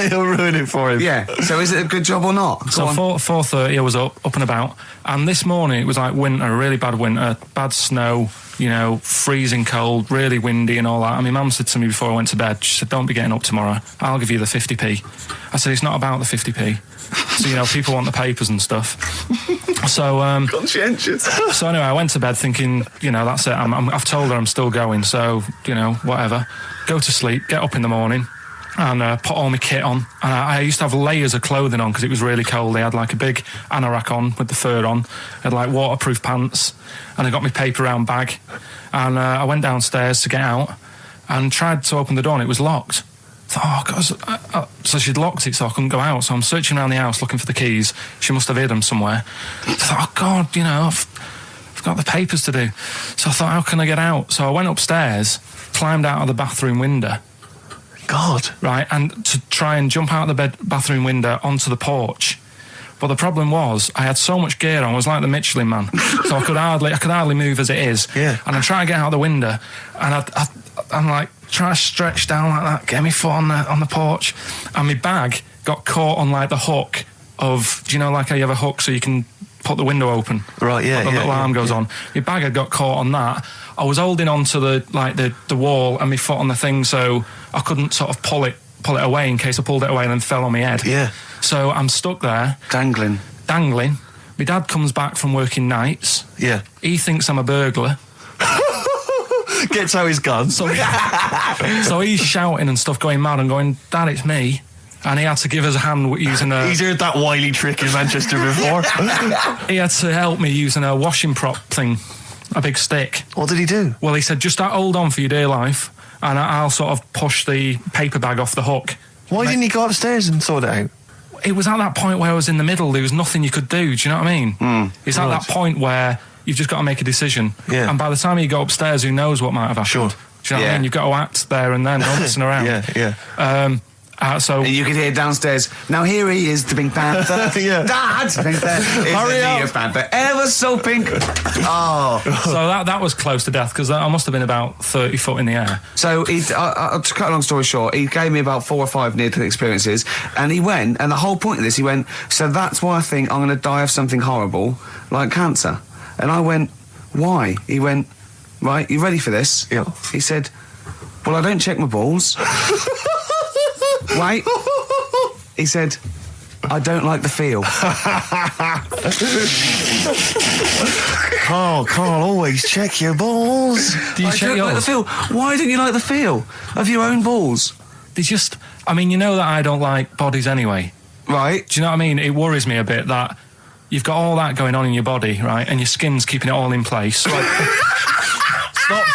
Speaker 2: He'll ruin it for him.
Speaker 1: Yeah. So is it a good job or not?
Speaker 3: So 4:30 I was up and about, and this morning it was like winter, really bad winter, bad snow, you know, freezing cold, really windy and all that. And my mum said to me before I went to bed, she said, don't be getting up tomorrow, I'll give you the 50p. I said, it's not about the 50p. So, you know, people want the papers and stuff. So,
Speaker 1: conscientious.
Speaker 3: So anyway, I went to bed thinking, you know, that's it. I've told her I'm still going, so, you know, whatever. Go to sleep, get up in the morning, and put all my kit on. And I used to have layers of clothing on because it was really cold. They had a big anorak on with the fur on. I had waterproof pants, and I got my paper round bag. And I went downstairs to get out and tried to open the door, and it was locked. Oh, God. So she'd locked it so I couldn't go out. So I'm searching around the house looking for the keys. She must have hid them somewhere. I thought, oh, God, you know, I've got the papers to do. So I thought, how can I get out? So I went upstairs, climbed out of the bathroom window.
Speaker 2: God.
Speaker 3: Right, and to try and jump out of the bathroom window onto the porch. But the problem was, I had so much gear on, I was like the Michelin Man. So I could hardly move as it is.
Speaker 2: Yeah.
Speaker 3: And I'm trying to get out the window, and I'm like, trying to stretch down like that, get my foot on the porch, and my bag got caught on like the hook of, do you know, like how you have a hook so you can put the window open?
Speaker 2: Right, yeah.
Speaker 3: The little arm goes on. My bag had got caught on that. I was holding on to the wall and my foot on the thing, so I couldn't sort of pull it away in case I pulled it away and then fell on my head.
Speaker 2: Yeah.
Speaker 3: So I'm stuck there.
Speaker 1: Dangling.
Speaker 3: My dad comes back from working nights.
Speaker 2: Yeah.
Speaker 3: He thinks I'm a burglar.
Speaker 2: Gets out his gun.
Speaker 3: So he's shouting and stuff, going mad and going, Dad, it's me. And he had to give us a hand using a...
Speaker 2: He's heard that wily trick in Manchester before.
Speaker 3: He had to help me using a washing prop thing, a big stick.
Speaker 2: What did he do?
Speaker 3: Well, he said, just hold on for your dear life and I'll sort of push the paper bag off the hook.
Speaker 2: Why didn't he go upstairs and sort it out?
Speaker 3: It was at that point where I was in the middle. There was nothing you could do. Do you know what I mean? It's at that point where you've just got to make a decision.
Speaker 2: Yeah.
Speaker 3: And by the time you go upstairs, who knows what might have happened?
Speaker 2: Sure.
Speaker 3: Do you know what I mean? You've got to act there and then, not messing around.
Speaker 2: Yeah.
Speaker 3: So
Speaker 1: And you could hear downstairs, now here he is, the Pink Panther.
Speaker 2: Yeah.
Speaker 1: Dad! Pink Panther.
Speaker 2: Hurry up.
Speaker 1: Pink Panther. Ever so pink. Oh.
Speaker 3: So that was close to death because I must have been about 30 foot in the air.
Speaker 1: So, to cut a long story short, he gave me about 4 or 5 near-death experiences, and he went, and the whole point of this, he went, so that's why I think I'm going to die of something horrible, like cancer. And I went, why? He went, right, you ready for this?
Speaker 2: Yeah.
Speaker 1: He said, well, I don't check my balls. Wait. He said, I don't like the feel.
Speaker 2: Carl, always check your balls.
Speaker 3: Do you
Speaker 1: I
Speaker 3: check
Speaker 1: don't like the
Speaker 3: yours?
Speaker 1: feel. Why don't you like the feel of your own balls?
Speaker 3: They just... I mean, you know that I don't like bodies anyway.
Speaker 1: Right.
Speaker 3: Do you know what I mean? It worries me a bit that you've got all that going on in your body, right? And your skin's keeping it all in place.
Speaker 2: Stop.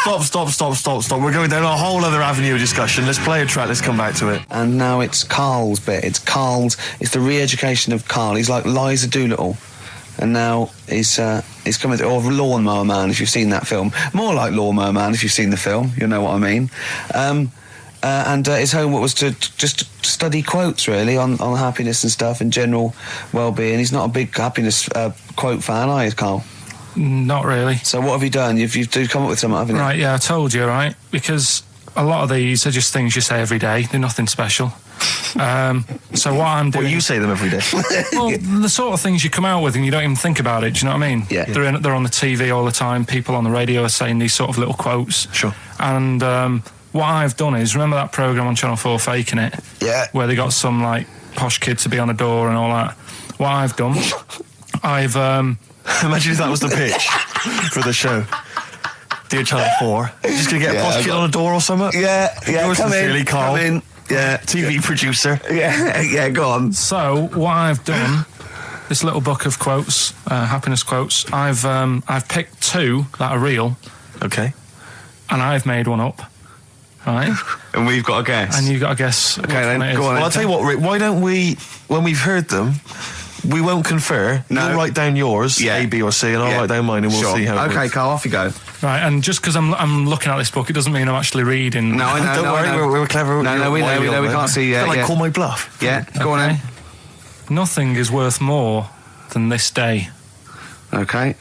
Speaker 2: We're going down a whole other avenue of discussion. Let's play a track, let's come back to it.
Speaker 1: And now it's Carl's bit. It's the re-education of Carl. He's like Liza Doolittle. And now he's coming to... Or Lawnmower Man, if you've seen that film. More like Lawnmower Man, if you've seen the film. You know what I mean. And his homework was to just study quotes, really, on happiness and stuff and general well-being. He's not a big happiness quote fan, are you, Carl?
Speaker 3: Not really.
Speaker 1: So what have you done? You've come up with something, haven't you?
Speaker 3: Right, yeah, I told you, right? Because a lot of these are just things you say every day. They're nothing special. So what I'm doing...
Speaker 2: Well, you say them every day.
Speaker 3: Well, the sort of things you come out with and you don't even think about it, do you know what I mean?
Speaker 1: Yeah.
Speaker 3: They're on the TV all the time. People on the radio are saying these sort of little quotes.
Speaker 2: Sure.
Speaker 3: And what I've done is, remember that programme on Channel 4, Faking It?
Speaker 1: Yeah.
Speaker 3: Where they got some, like, posh kid to be on a door and all that. What I've done, I've...
Speaker 2: Imagine if that was the pitch for the show. Dear Channel 4, just going to get a posh kid on a door or something?
Speaker 1: Yeah,
Speaker 2: Yours sincerely, Carl.
Speaker 1: Come in. Yeah.
Speaker 2: TV producer.
Speaker 1: Yeah, go on.
Speaker 3: So, what I've done, this little book of quotes, happiness quotes, I've picked 2 that are real.
Speaker 2: Okay.
Speaker 3: And I've made one up. Right?
Speaker 1: And we've got a guess.
Speaker 3: And you've got to guess.
Speaker 1: Okay, then, go on.
Speaker 2: Well, I'll tell you what, Rick, why don't we, when we've heard them, we won't confer.
Speaker 1: No.
Speaker 2: You'll write down yours, A, B or C, and I'll write down mine and we'll see how it
Speaker 1: Okay,
Speaker 2: works.
Speaker 1: Carl, off you go.
Speaker 3: Right, and just because I'm looking at this book, it doesn't mean I'm actually reading.
Speaker 1: No, I know.
Speaker 2: Don't worry, we're clever.
Speaker 1: No, we know. We can't see yet.
Speaker 2: Like, call my bluff.
Speaker 1: Yeah, go on then.
Speaker 3: Nothing is worth more than this day.
Speaker 1: Okay.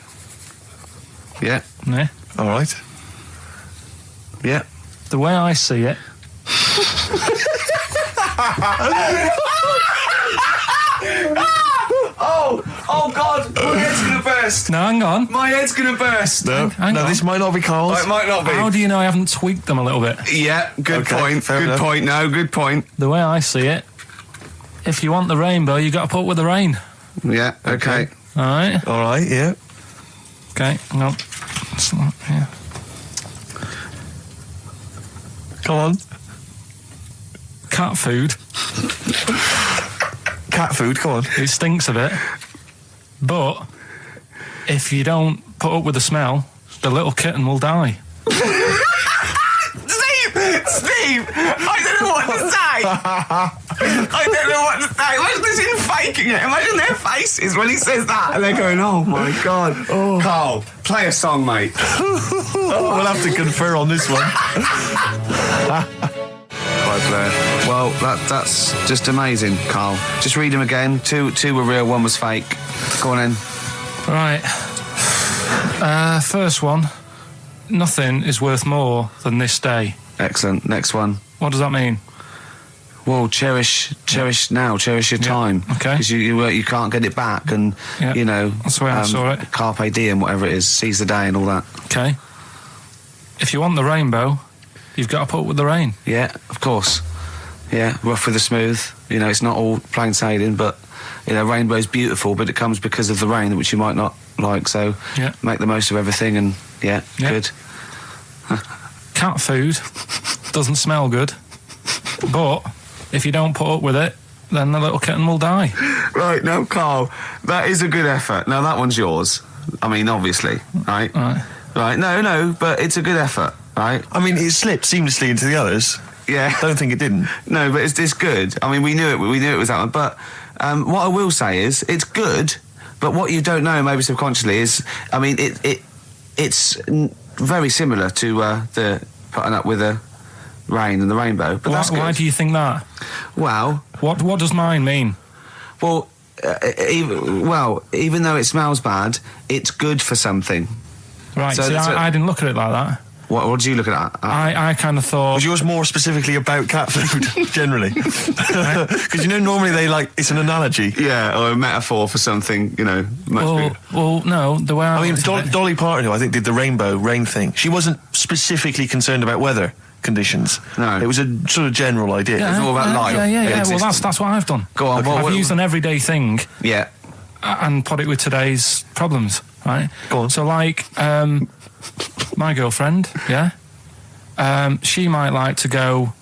Speaker 1: Yeah.
Speaker 3: Yeah?
Speaker 2: All right.
Speaker 1: Yeah.
Speaker 3: The way I see it...
Speaker 1: Oh God, my head's gonna burst.
Speaker 3: No, hang on.
Speaker 1: My head's gonna burst.
Speaker 2: No,
Speaker 3: Hang on.
Speaker 2: this might not be Carl's.
Speaker 1: Oh, it might not be.
Speaker 3: How do you know I haven't tweaked them a little bit?
Speaker 1: Yeah, good
Speaker 2: Okay,
Speaker 1: point.
Speaker 2: fair
Speaker 1: Good
Speaker 2: enough.
Speaker 1: point. No, good point.
Speaker 3: The way I see it, if you want the rainbow, you got to put with the rain.
Speaker 1: Yeah, okay.
Speaker 3: All right?
Speaker 2: All right, yeah.
Speaker 3: Okay, hang on. It's not here.
Speaker 2: Come on.
Speaker 3: Cat food,
Speaker 2: Cat food, come on.
Speaker 3: it stinks a bit. But if you don't put up with the smell, the little kitten will die.
Speaker 1: Steve! Steve, I don't know what to say. I don't know what to say. Imagine this in faking it. Imagine their faces when he says that, and they're going, "Oh my God, Carl, play a song, mate."
Speaker 2: We'll have to confer on this one.
Speaker 1: Right, Blair. Well, that's just amazing, Carl. Just read them again. Two were real, one was fake. Go on in.
Speaker 3: Right. First one. Nothing is worth more than this day.
Speaker 1: Excellent. Next one.
Speaker 3: What does that mean?
Speaker 1: Well, cherish now, cherish your time.
Speaker 3: Okay.
Speaker 1: Because you can't get it back, and you know
Speaker 3: that's the way I saw it.
Speaker 1: Carpe diem, whatever it is, seize the day and all that.
Speaker 3: Okay. If you want the rainbow, you've got to put up with the rain.
Speaker 1: Yeah, of course. Yeah, rough with the smooth. You know, it's not all plain sailing, but you know, rainbow's beautiful, but it comes because of the rain, which you might not like. So make the most of everything, and good.
Speaker 3: Cat food doesn't smell good, but if you don't put up with it, then the little kitten will die.
Speaker 1: Right, now, Carl, that is a good effort. Now, that one's yours. I mean, obviously, right? Right, no, but it's a good effort, right?
Speaker 2: I mean, it slipped seamlessly into the others.
Speaker 1: Yeah.
Speaker 2: Don't think it didn't.
Speaker 1: No, but it's good. I mean, we knew it was that one. But what I will say is, it's good, but what you don't know, maybe subconsciously, is, I mean, it's very similar to the putting up with the rain and the rainbow. But that's good.
Speaker 3: Why do you think that?
Speaker 1: Well...
Speaker 3: What does mine mean?
Speaker 1: Well, even though it smells bad, it's good for something.
Speaker 3: Right, so I didn't look at it like that.
Speaker 1: What did you look at that?
Speaker 3: I kind of thought...
Speaker 2: Was yours more specifically about cat food, generally? Because, normally it's an analogy.
Speaker 1: Yeah, or a metaphor for something, much bigger.
Speaker 3: Well, no, the way I mean,
Speaker 2: Dolly Parton, who I think did the rain thing, she wasn't specifically concerned about weather conditions.
Speaker 1: No.
Speaker 2: It was a sort of general idea.
Speaker 1: It's all about life.
Speaker 3: Yeah. Well, that's what I've done.
Speaker 1: Go on.
Speaker 3: I've used an everyday thing.
Speaker 1: Yeah.
Speaker 3: And put it with today's problems, right?
Speaker 2: Go on.
Speaker 3: So, my girlfriend, she might like to go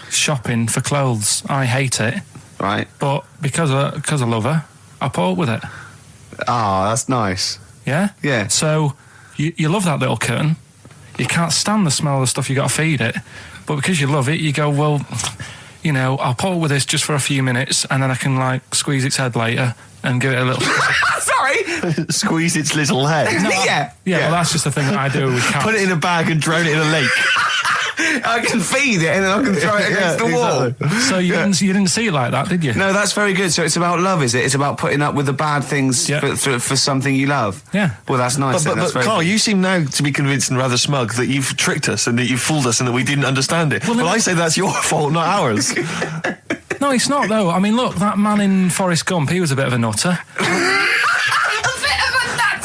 Speaker 3: shopping for clothes. I hate it.
Speaker 1: Right.
Speaker 3: But because I love her, I put up with it.
Speaker 1: Ah, that's nice.
Speaker 3: Yeah?
Speaker 1: Yeah.
Speaker 3: So, you love that little kitten. You can't stand the smell of the stuff you got to feed it. But because you love it, you go, well, I'll put up with this just for a few minutes, and then I can, squeeze its head later and give it a little...
Speaker 1: Sorry!
Speaker 2: Squeeze its little head.
Speaker 1: No,
Speaker 3: yeah, well, that's just the thing that I do with cats.
Speaker 2: Put it in a bag and drown it in a lake.
Speaker 1: I can feed it and then I can throw it against the wall.
Speaker 2: Exactly.
Speaker 3: So you didn't see it like that, did you?
Speaker 1: No, that's very good. So it's about love, is it? It's about putting up with the bad things for something you love.
Speaker 3: Yeah.
Speaker 1: Well, that's nice.
Speaker 2: But Carl, you seem now to be convinced and rather smug that you've tricked us and that you've fooled us and that we didn't understand it. Well, I say that's your fault, not ours.
Speaker 3: No, it's not, though. I mean, look, that man in Forrest Gump, he was a bit of a nutter.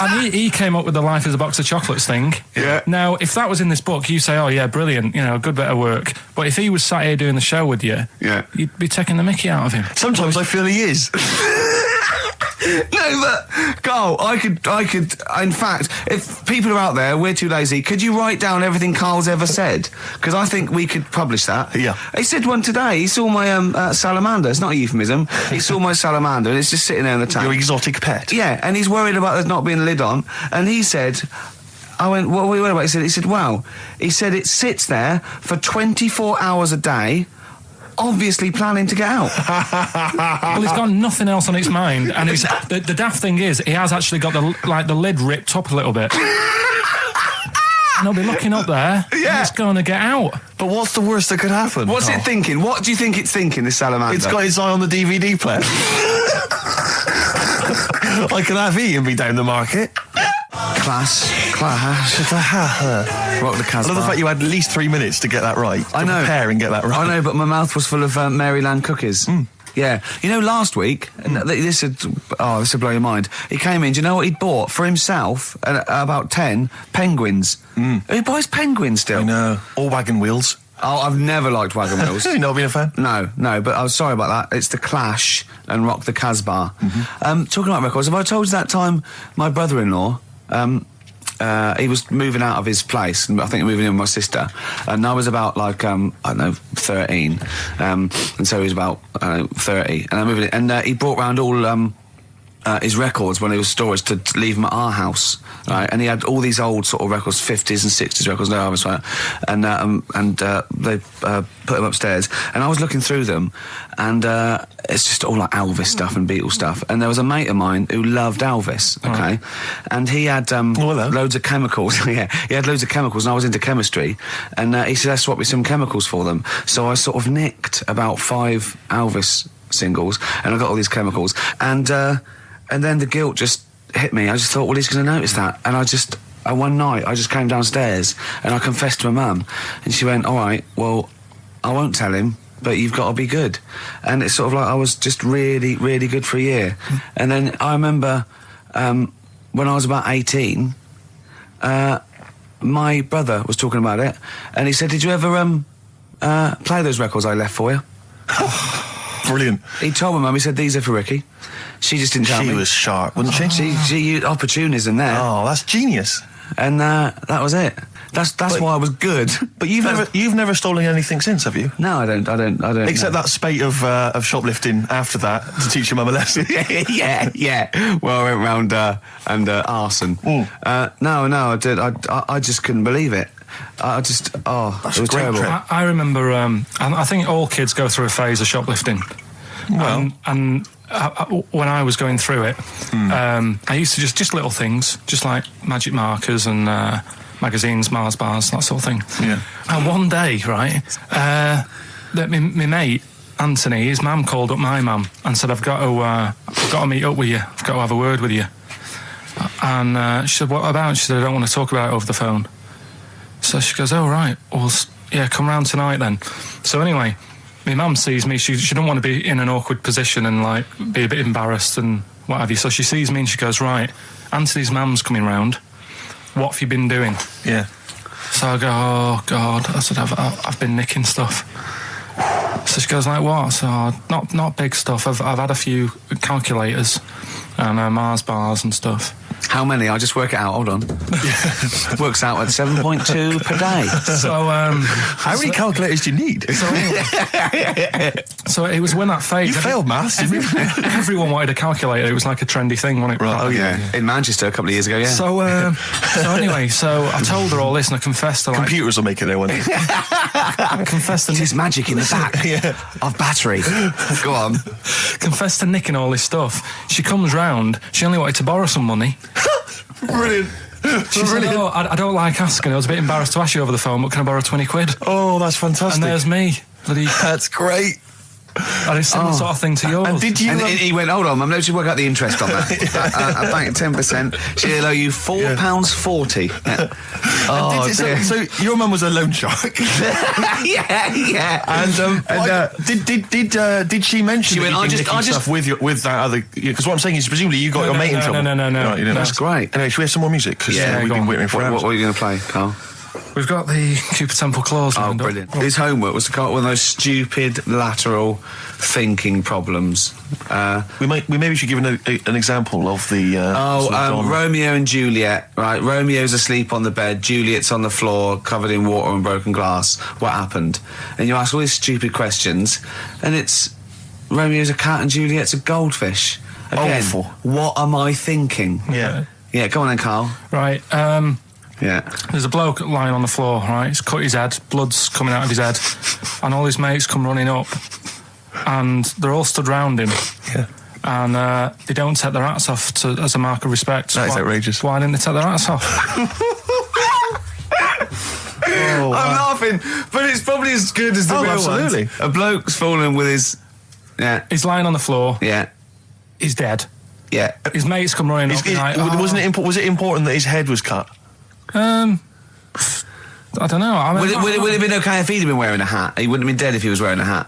Speaker 3: And he came up with the life as a box of chocolates thing.
Speaker 1: Yeah.
Speaker 3: Now, if that was in this book, you say, oh, yeah, brilliant, good bit of work. But if he was sat here doing the show with you, you'd be taking the mickey out of him.
Speaker 2: Sometimes I feel he is.
Speaker 1: No, but Carl, I could. In fact, if people are out there, we're too lazy. Could you write down everything Carl's ever said? Because I think we could publish that.
Speaker 2: Yeah.
Speaker 1: He said one today. He saw my salamander. It's not a euphemism. He saw my salamander, and it's just sitting there in the tank.
Speaker 2: Your exotic pet.
Speaker 1: Yeah, and he's worried about there not being a lid on. And he said, I went, what are we worried about? He said, wow. He said it sits there for 24 hours a day, obviously planning to get out.
Speaker 3: Well, it's got nothing else on its mind, and it's, the daft thing is, he has actually got the lid ripped up a little bit. And he'll be looking up there, and it's going to get out.
Speaker 2: But what's the worst that could happen?
Speaker 1: What's it thinking? What do you think it's thinking, this salamander?
Speaker 2: It's got its eye on the DVD player. I can have Ian be down the market.
Speaker 1: Class. Rock the Casbah.
Speaker 2: I love the fact you had at least 3 minutes to get that right.
Speaker 1: I know.
Speaker 2: Prepare and get that right.
Speaker 1: I know, but my mouth was full of Maryland cookies. Yeah. Last week, this would blow your mind. He came in, do you know what he'd bought for himself? About 10 penguins. Who buys penguins still?
Speaker 2: I know. Or wagon wheels.
Speaker 1: Oh, I've never liked wagon wheels.
Speaker 2: You've not been a fan?
Speaker 1: No, but I was sorry about that. It's The Clash and Rock the Casbah. Talking about records, have I told you that time my brother-in-law, he was moving out of his place, and I think moving in with my sister, and I was about 13, and so he was about 30, and I moved in, and he brought round all his records when he was storage to leave them at our house, right? And he had all these old sort of records, 50s and 60s records, no Elvis, right? And they put them upstairs, and I was looking through them, and it's just all like Elvis stuff and Beatles stuff. And there was a mate of mine who loved Elvis, okay, and he had loads of chemicals. Yeah, he had loads of chemicals, and I was into chemistry, and he said, "Let's swap me some chemicals for them." So I sort of nicked about 5 Elvis singles, and I got all these chemicals, and then the guilt just hit me. I just thought, well, he's going to notice that, and one night I just came downstairs and I confessed to my mum, and she went, "All right, well, I won't tell him, but you've got to be good." And it's sort of like I was just really, really good for a year. And then I remember when I was about 18, my brother was talking about it, and he said, "Did you ever play those records I left for you?"
Speaker 2: Brilliant.
Speaker 1: He told my mum, he said, "These are for Ricky." She just didn't tell me.
Speaker 2: She was sharp, wasn't she?
Speaker 1: She used opportunism there.
Speaker 2: Oh, that's genius.
Speaker 1: And that was it. That's why I was good.
Speaker 2: But you've never stolen anything since, have you?
Speaker 1: No, I don't.
Speaker 2: Except that spate of shoplifting after that to teach your mum a lesson.
Speaker 1: yeah. Well, I went round and arson. No, I did. I just couldn't believe it. It was terrible.
Speaker 3: I remember. I think all kids go through a phase of shoplifting.
Speaker 2: Well,
Speaker 3: and when I was going through it, I used to just little things, just like magic markers and magazines, Mars bars, that sort of thing.
Speaker 2: Yeah.
Speaker 3: And one day, right, my mate Anthony, his mum called up my mum and said, I've got to meet up with you. I've got to have a word with you." And she said, "What about?" She said, "I don't want to talk about it over the phone." So she goes, "Oh, right. Well, yeah, come round tonight then." So anyway, my mum sees me. She don't want to be in an awkward position and, like, be a bit embarrassed and what have you. So she sees me and she goes, "Right, Anthony's mum's coming round. What have you been doing?"
Speaker 2: Yeah.
Speaker 3: So I go, "Oh, God." I said, I've been nicking stuff." So she goes, "Like what?" So, not big stuff. I've had a few calculators and Mars bars and stuff.
Speaker 1: How many? I'll just work it out. Hold on. Works out at 7.2 per day.
Speaker 3: So,
Speaker 2: how many calculators do you need?
Speaker 3: So it was when that phase.
Speaker 2: You failed maths.
Speaker 3: Everyone wanted a calculator. It was like a trendy thing, wasn't it?
Speaker 1: Right. Oh yeah. In Manchester a couple of years ago. Yeah.
Speaker 3: So anyway, I told her all this, and I confessed to, like,
Speaker 2: computers will make it there one day.
Speaker 3: I confessed to
Speaker 1: There's magic in the back of battery. Go on.
Speaker 3: Confessed to nicking all this stuff. She comes round. She only wanted to borrow some money.
Speaker 2: Brilliant.
Speaker 3: She said, "Oh, I don't like asking. I was a bit embarrassed to ask you over the phone, but can I borrow 20 quid?
Speaker 2: Oh, that's fantastic.
Speaker 3: And there's me.
Speaker 2: That's great.
Speaker 3: And it's similar sort of thing to yours.
Speaker 2: And did you?
Speaker 1: And he went, "Hold on, Mum, let's work out the interest on that. I bank 10%. She'll owe you £4.40. Yeah. Oh, dear.
Speaker 2: So your mum was a loan shark.
Speaker 1: yeah.
Speaker 2: And did she mention?
Speaker 1: She went,
Speaker 2: "I just stuff with that other?" Because what I'm saying is, presumably you got your mate in trouble.
Speaker 3: No.
Speaker 2: Right, you didn't.
Speaker 1: That's great.
Speaker 2: Anyway, should we have some more music? Because we've been waiting for hours.
Speaker 1: What are you going to play, Carl?
Speaker 3: We've got the Cooper Temple Clause.
Speaker 1: Oh, brilliant. His homework was to come up with one of those stupid lateral thinking problems.
Speaker 2: We maybe should give an example of the...
Speaker 1: Romeo and Juliet, right? Romeo's asleep on the bed, Juliet's on the floor, covered in water and broken glass. What happened? And you ask all these stupid questions, and it's... Romeo's a cat and Juliet's a goldfish. Again,
Speaker 2: awful.
Speaker 1: What am I thinking?
Speaker 2: Yeah.
Speaker 1: Yeah, come on then, Carl.
Speaker 3: Right,
Speaker 1: Yeah.
Speaker 3: There's a bloke lying on the floor, right? He's cut his head, blood's coming out of his head, and all his mates come running up, and they're all stood round him.
Speaker 2: Yeah.
Speaker 3: And they don't take their hats off as a mark of respect.
Speaker 2: That is outrageous.
Speaker 3: Why didn't they take their hats off?
Speaker 1: I'm laughing, but it's probably as good as the real
Speaker 2: absolutely.
Speaker 1: ones. A bloke's fallen with his... Yeah.
Speaker 3: He's lying on the floor.
Speaker 1: Yeah.
Speaker 3: He's dead.
Speaker 1: Yeah.
Speaker 3: His mates come running up.
Speaker 2: Was it important that his head was cut?
Speaker 3: I don't know. I mean,
Speaker 1: Would it have been okay if he'd have been wearing a hat? He wouldn't have been dead if he was wearing a hat.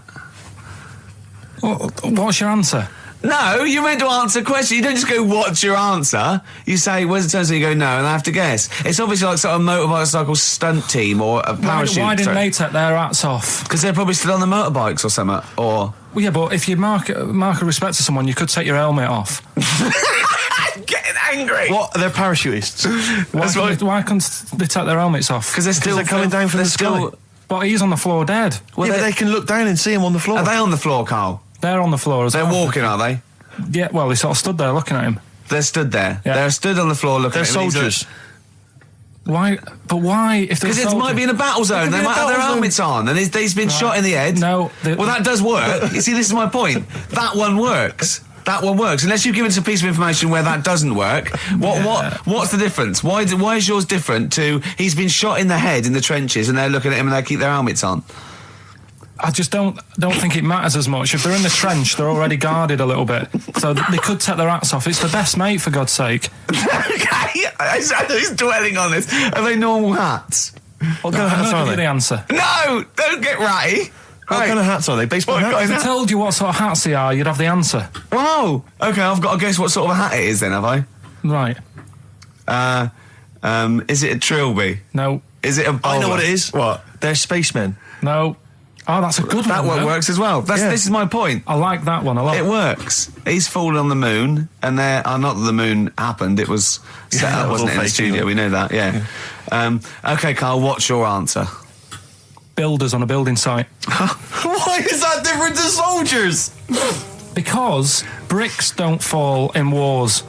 Speaker 3: What's your answer?
Speaker 1: No, you're meant to answer a question. You don't just go, "What's your answer?" You say, "Where's the turn?" So you go, "No," and I have to guess. It's obviously like sort of motorcycle stunt team or a parachute.
Speaker 3: Why didn't they take their hats off?
Speaker 1: Because they're probably still on the motorbikes or something. Or
Speaker 3: well, yeah, but if you mark a respect to someone, you could take your helmet off.
Speaker 1: I'm getting angry.
Speaker 2: What? They're parachutists.
Speaker 3: Why can't they take their helmets off?
Speaker 1: Because they're coming down from the sky.
Speaker 3: But he's on the floor dead.
Speaker 2: Well, yeah, but they can look down and see him on the floor.
Speaker 1: Are they on the floor, Carl?
Speaker 3: They're on the floor as well.
Speaker 1: They're walking, are they?
Speaker 3: Yeah, well, they sort of stood there looking at him.
Speaker 1: They're stood there.
Speaker 3: Yeah.
Speaker 1: They're stood on the floor looking
Speaker 2: They're
Speaker 1: at him. and he's
Speaker 2: soldiers.
Speaker 3: Why? But why? If
Speaker 1: Because it might be in a battle zone. They might have their helmets on, and he's been shot in the head.
Speaker 3: No.
Speaker 1: Well, that does work. You see, this is my point. That one works. That one works. Unless you give us a piece of information where that doesn't work. What's the difference? Why is yours different to he's been shot in the head in the trenches, and they're looking at him and they keep their helmets on?
Speaker 3: I just don't think it matters as much. If they're in the trench, they're already guarded a little bit, so they could take their hats off. It's the best mate, for God's sake.
Speaker 1: Okay, he's dwelling on this. Are they normal hats?
Speaker 2: What kind of hats
Speaker 3: I'll
Speaker 2: are
Speaker 3: give you the
Speaker 2: they?
Speaker 3: answer.
Speaker 1: No, don't get ratty.
Speaker 2: What kind of hats are they? Baseball hats?
Speaker 3: If I told you what sort of hats they are, you'd have the answer.
Speaker 1: Wow. Okay, I've got to guess what sort of a hat it is then, have I?
Speaker 3: Right.
Speaker 1: Is it a trilby?
Speaker 3: No.
Speaker 1: Is it a bowler?
Speaker 2: I know what it is.
Speaker 1: What?
Speaker 2: They're spacemen.
Speaker 3: No. Oh, that's a good
Speaker 1: That
Speaker 3: one.
Speaker 1: one works as well. This is my point.
Speaker 3: I like that one a lot.
Speaker 1: It works. He's fallen on the moon, and not that the moon happened. It was set up, wasn't it, in the studio? We know that. Yeah. Okay, Carl. What's your answer?
Speaker 3: Builders on a building site.
Speaker 2: Why is that different to soldiers?
Speaker 3: Because bricks don't fall in wars.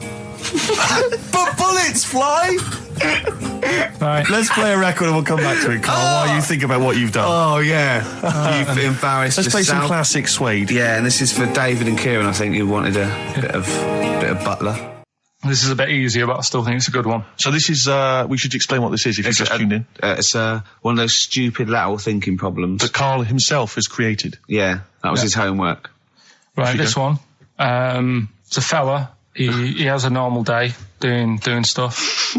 Speaker 2: But bullets fly.
Speaker 3: Right.
Speaker 2: Let's play a record and we'll come back to it, Carl, while you think about what you've done.
Speaker 1: Oh yeah, you've embarrassed.
Speaker 2: Let's play some
Speaker 1: yourself.
Speaker 2: classic Suede.
Speaker 1: Yeah, and this is for David and Kieran. I think you wanted a bit of Butler.
Speaker 3: This is a bit easier, but I still think it's a good one.
Speaker 2: So this is, we should explain what this is if you just tuned in.
Speaker 1: It's one of those stupid lateral thinking problems
Speaker 2: That Carl himself has created.
Speaker 1: Yeah, that was his homework.
Speaker 3: Right, this one. It's a fella. He has a normal day doing stuff.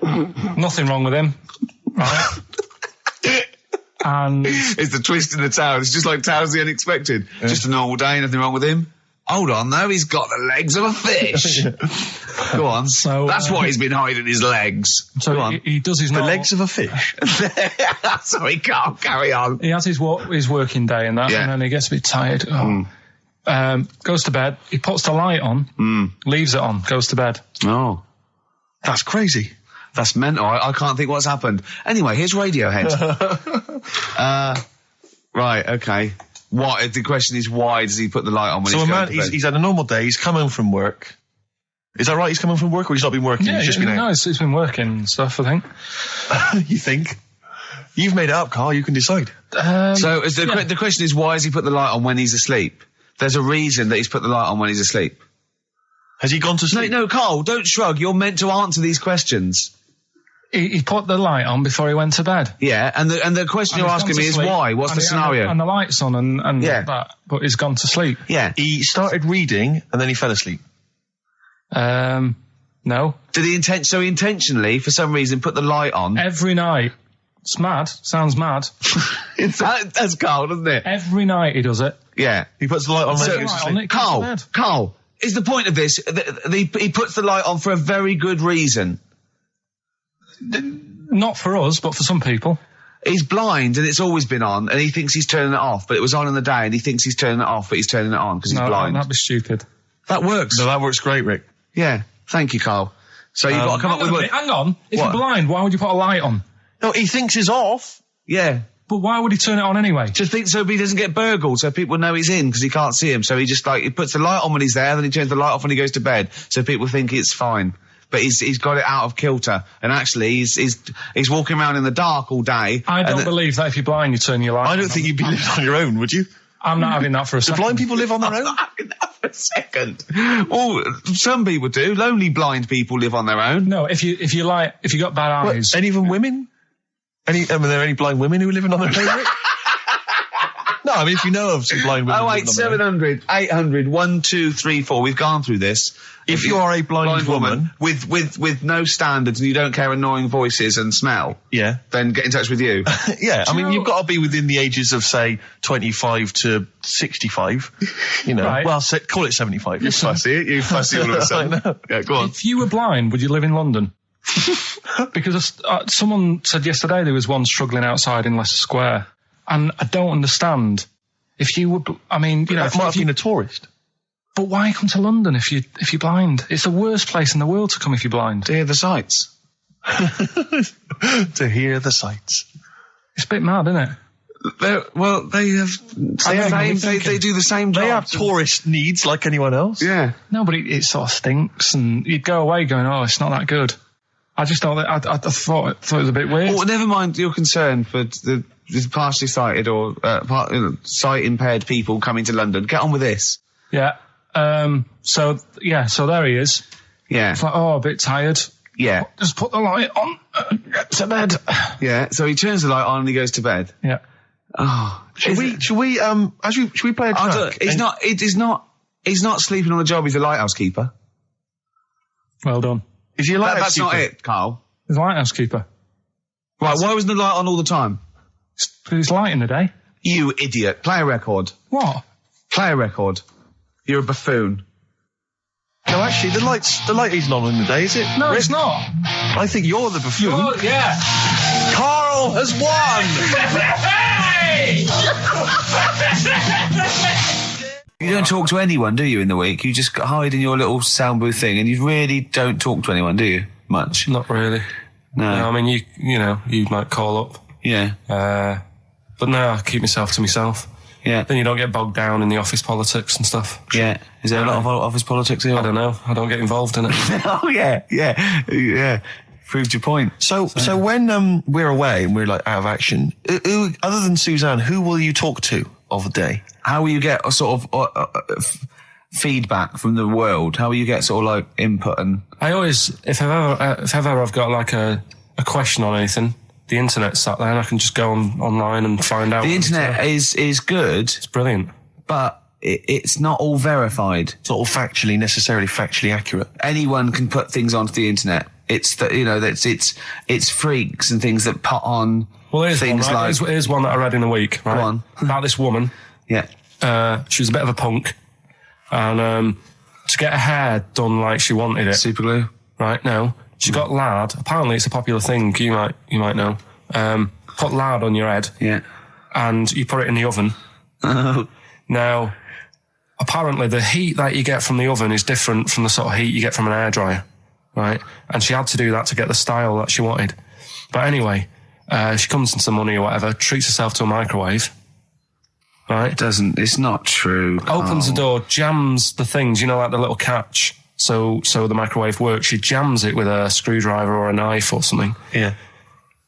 Speaker 3: Nothing wrong with him. Right. And
Speaker 1: It's the twist in the tale. It's just like Tales of the Unexpected. Yeah. Just a normal day, nothing wrong with him. Hold on, though, he's got the legs of a fish. Go on.
Speaker 3: So,
Speaker 1: that's why he's been hiding his legs.
Speaker 3: So
Speaker 1: Go on.
Speaker 3: He does his
Speaker 2: The
Speaker 3: normal,
Speaker 2: legs of a fish.
Speaker 1: Sorry, Carl, carry on.
Speaker 3: He has his working day and that,
Speaker 1: Yeah.
Speaker 3: and then he gets a bit tired. Goes to bed. He puts the light on, leaves it on, goes to bed.
Speaker 1: Oh.
Speaker 2: That's crazy.
Speaker 1: That's mental. I can't think what's happened. Anyway, here's Radiohead. Right, okay. What? The question is, why does he put the light on when
Speaker 2: So
Speaker 1: he's
Speaker 2: a
Speaker 1: going
Speaker 2: man,
Speaker 1: to bed?
Speaker 2: he's had a normal day, he's come home from work. Is that right? He's come home from work, or he's not been working?
Speaker 3: Yeah,
Speaker 2: he's just been out?
Speaker 3: no, it's been working and stuff, I think.
Speaker 2: You think? You've made it up, Carl. You can decide.
Speaker 1: So is the question is, why has he put the light on when he's asleep? There's a reason that he's put the light on when he's asleep.
Speaker 2: Has he gone to sleep?
Speaker 1: No, Carl, don't shrug. You're meant to answer these questions.
Speaker 3: He put the light on before he went to bed.
Speaker 1: Yeah, and the question you're asking me is why? What's the scenario?
Speaker 3: And the light's on and that, but he's gone to sleep.
Speaker 1: Yeah.
Speaker 2: He started reading and then he fell asleep.
Speaker 3: No.
Speaker 1: Did he intentionally, for some reason, put the light on?
Speaker 3: Every night. It's mad. Sounds mad.
Speaker 1: That's Carl, doesn't it?
Speaker 3: Every night he does it.
Speaker 1: Yeah.
Speaker 2: He puts the light on.
Speaker 3: So,
Speaker 2: when he goes to
Speaker 3: on
Speaker 2: sleep.
Speaker 3: it, goes to bed.
Speaker 1: Carl, is the point of this, he puts the light on for a very good reason.
Speaker 3: Not for us, but for some people.
Speaker 1: He's blind and it's always been on, and he thinks he's turning it off, but it was on in the day, and he thinks he's turning it off, but he's turning it on because he's blind.
Speaker 3: That'd be stupid.
Speaker 1: That works.
Speaker 2: No, that works great, Rick.
Speaker 1: Yeah. Thank you, Carl. So you've got to come up with...
Speaker 3: Hang on. If
Speaker 1: What?
Speaker 3: you're blind, why would you put a light on?
Speaker 2: No, he thinks it's off.
Speaker 1: Yeah.
Speaker 3: But why would he turn it on anyway?
Speaker 1: Just think so he doesn't get burgled, so people know he's in because he can't see him. So he just he puts the light on when he's there, then he turns the light off when he goes to bed, so people think it's fine. But he's got it out of kilter, and actually he's walking around in the dark all day.
Speaker 3: I don't believe that if you're blind, you turn your light on.
Speaker 2: I don't think you'd be living on your own, would you?
Speaker 3: I'm not having that for a
Speaker 2: Do
Speaker 3: second.
Speaker 2: blind people live on their own?
Speaker 1: For a second. Well, some people do. Lonely blind people live on their own.
Speaker 3: No, if you got bad eyes.
Speaker 2: What, any of them women? Are there any blind women who are living on their own, Rick? No, I mean, if you know of some blind women.
Speaker 1: 08700 800 1234. We've gone through this.
Speaker 2: If you are a blind woman
Speaker 1: with no standards and you don't care annoying voices and smell,
Speaker 2: yeah,
Speaker 1: then get in touch with you.
Speaker 2: yeah, I mean, you've got to be within the ages of, say, 25 to 65. You know,
Speaker 3: Right.
Speaker 2: well, call it 75.
Speaker 1: You fussy all of a sudden. Yeah, go on.
Speaker 3: If you were blind, would you live in London? Because someone said yesterday there was one struggling outside in Leicester Square, and I don't understand. If you were, I mean, you know,
Speaker 2: That might have been a tourist.
Speaker 3: but why come to London if you're blind? It's the worst place in the world to come if you're blind.
Speaker 1: To hear the sights.
Speaker 2: To hear the sights.
Speaker 3: It's a bit mad, isn't it?
Speaker 1: Well, they have. They do the same job.
Speaker 2: They have tourist needs like anyone else.
Speaker 1: Yeah.
Speaker 3: No, but it sort of stinks, and you'd go away going, "Oh, it's not that good." I just thought that I thought it was a bit weird.
Speaker 1: Well, never mind your concern for the partially sighted or sight impaired people coming to London. Get on with this.
Speaker 3: Yeah. So there he is.
Speaker 1: Yeah.
Speaker 3: It's like, oh, a bit tired.
Speaker 1: Yeah.
Speaker 3: Just put the light on. Get to bed.
Speaker 1: Yeah. So he turns the light on and he goes to bed.
Speaker 3: Yeah.
Speaker 1: Oh.
Speaker 2: Should we play a track?
Speaker 1: He's not sleeping on the job. He's a lighthouse keeper.
Speaker 3: Well done.
Speaker 2: Is he a lighthouse
Speaker 1: That's
Speaker 2: keeper?
Speaker 1: not it, Carl.
Speaker 3: He's a lighthouse keeper.
Speaker 1: Right. Why wasn't the light on all the time?
Speaker 3: Because it's light in the day.
Speaker 1: You idiot. Play a record.
Speaker 3: What?
Speaker 1: Play a record. You're a buffoon.
Speaker 2: No, actually, the light isn't on in the day, is it?
Speaker 3: No, it's not.
Speaker 2: I think you're the buffoon.
Speaker 3: Oh, yeah.
Speaker 2: Carl has won!
Speaker 1: You don't talk to anyone, do you, in the week? You just hide in your little sound booth thing and you really don't talk to anyone, do you? Much?
Speaker 3: Not really.
Speaker 1: No.
Speaker 3: I mean, you might call up.
Speaker 1: Yeah.
Speaker 3: But no, I keep myself to myself.
Speaker 1: Yeah.
Speaker 3: Then you don't get bogged down in the office politics and stuff.
Speaker 1: Yeah. Is there a lot of office politics here?
Speaker 3: I don't know. I don't get involved in it.
Speaker 1: Oh, yeah. Proved your point.
Speaker 2: So when we're away and we're like out of action, who, other than Suzanne, who will you talk to of the day?
Speaker 1: How will you get a sort of feedback from the world? How will you get sort of like input and...
Speaker 3: I always, if ever I've got like a question on anything, the internet's sat there and I can just go online and find out.
Speaker 1: The internet is good.
Speaker 3: It's brilliant.
Speaker 1: But it's not all verified.
Speaker 2: It's not all necessarily factually accurate.
Speaker 1: Anyone can put things onto the internet. It's it's freaks and things that put on things
Speaker 3: one, right?
Speaker 1: like...
Speaker 3: Here's one that I read in the week, right?
Speaker 1: Go on.
Speaker 3: About this woman.
Speaker 1: Yeah.
Speaker 3: She was a bit of a punk. And to get her hair done like she wanted it.
Speaker 1: Super glue?
Speaker 3: Right, no. She got lard. Apparently it's a popular thing, you might know. Put lard on your head.
Speaker 1: Yeah.
Speaker 3: And you put it in the oven. Now, apparently the heat that you get from the oven is different from the sort of heat you get from an hairdryer. Right? And she had to do that to get the style that she wanted. But anyway, she comes into some money or whatever, treats herself to a microwave. Right?
Speaker 1: It's not true.
Speaker 3: Opens the door, jams the things, like the little catch. So the microwave works. She jams it with a screwdriver or a knife or something.
Speaker 2: Yeah.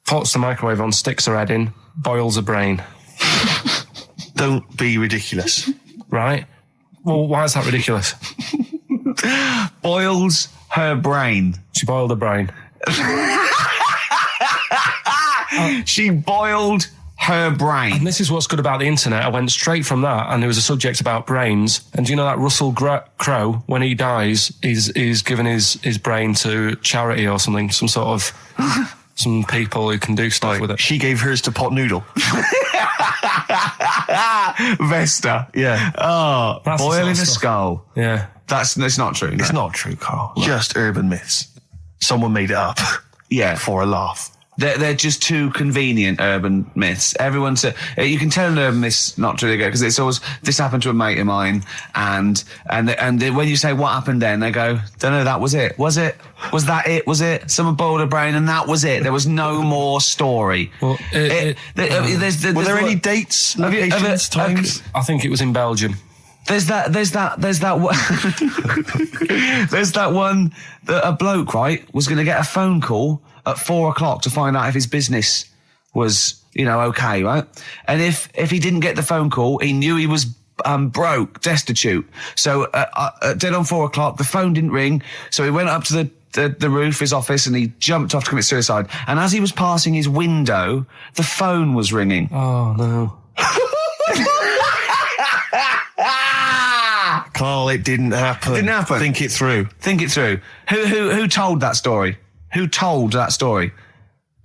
Speaker 3: Puts the microwave on, sticks her head in, boils her brain.
Speaker 2: Don't be ridiculous.
Speaker 3: Right? Well, why is that ridiculous?
Speaker 1: Boils her brain.
Speaker 3: She boiled her brain.
Speaker 1: She boiled her brain.
Speaker 3: And this is what's good about the internet. I went straight from that, and there was a subject about brains. And do you know that Russell Crowe, when he dies, he's given his brain to charity or something, some sort of some people who can do stuff with it.
Speaker 2: She gave hers to Pot Noodle.
Speaker 1: Vesta.
Speaker 2: Yeah.
Speaker 1: Oh,
Speaker 3: That's
Speaker 1: boiling
Speaker 3: the
Speaker 1: a
Speaker 3: sort of
Speaker 1: skull.
Speaker 3: Yeah.
Speaker 1: It's not true. No.
Speaker 2: It's not true, Carl. Just urban myths. Someone made it up.
Speaker 1: Yeah.
Speaker 2: For a laugh.
Speaker 1: They're just too convenient urban myths. Everyone said you can tell an urban myth's not true because it's always this happened to a mate of mine, and when you say what happened then, they go, don't know, that was it. Was it? Was that it? Was it? Someone boiled a brain and that was it. There was no more story.
Speaker 3: Well,
Speaker 2: were there any dates, locations, times?
Speaker 3: I think it was in Belgium.
Speaker 1: There's that one that a bloke, right, was going to get a phone call at 4:00 to find out if his business was, okay, right? And if he didn't get the phone call, he knew he was broke, destitute. So dead on 4:00, the phone didn't ring. So he went up to the roof, his office, and he jumped off to commit suicide. And as he was passing his window, the phone was ringing.
Speaker 3: Oh no.
Speaker 2: Carl, it didn't happen.
Speaker 1: Didn't happen.
Speaker 2: Think it through.
Speaker 1: Who told that story? Who told that story?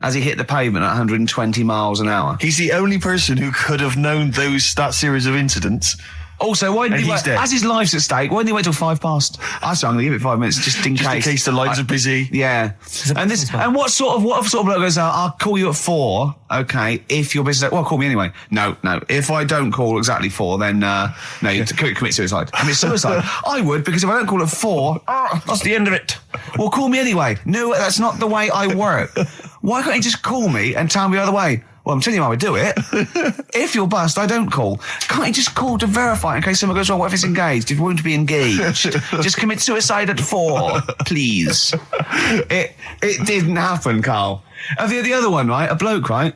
Speaker 1: As he hit the pavement at 120 miles an hour.
Speaker 2: He's the only person who could have known that series of incidents.
Speaker 1: Also, why didn't he wait? As his life's at stake, why didn't he wait till 5:00? I said I'm going to give it 5 minutes just in case.
Speaker 2: Just in case the lines are busy.
Speaker 1: Yeah. And what sort of bloke goes, I'll call you at 4, okay, if you're busy. Well, call me anyway. No. If I don't call exactly 4, then, no, you commit suicide. Commit suicide. I would, because if I don't call at 4, that's the end of it. Well, call me anyway. No, that's not the way I work. Why can't you just call me and tell me the other way? Well, I'm telling you how I do it. If you're bust, I don't call. Can't you just call to verify in case something goes wrong? What if it's engaged? It won't be engaged. Just commit suicide at 4, please. It didn't happen, Carl. The other one, right? A bloke, right?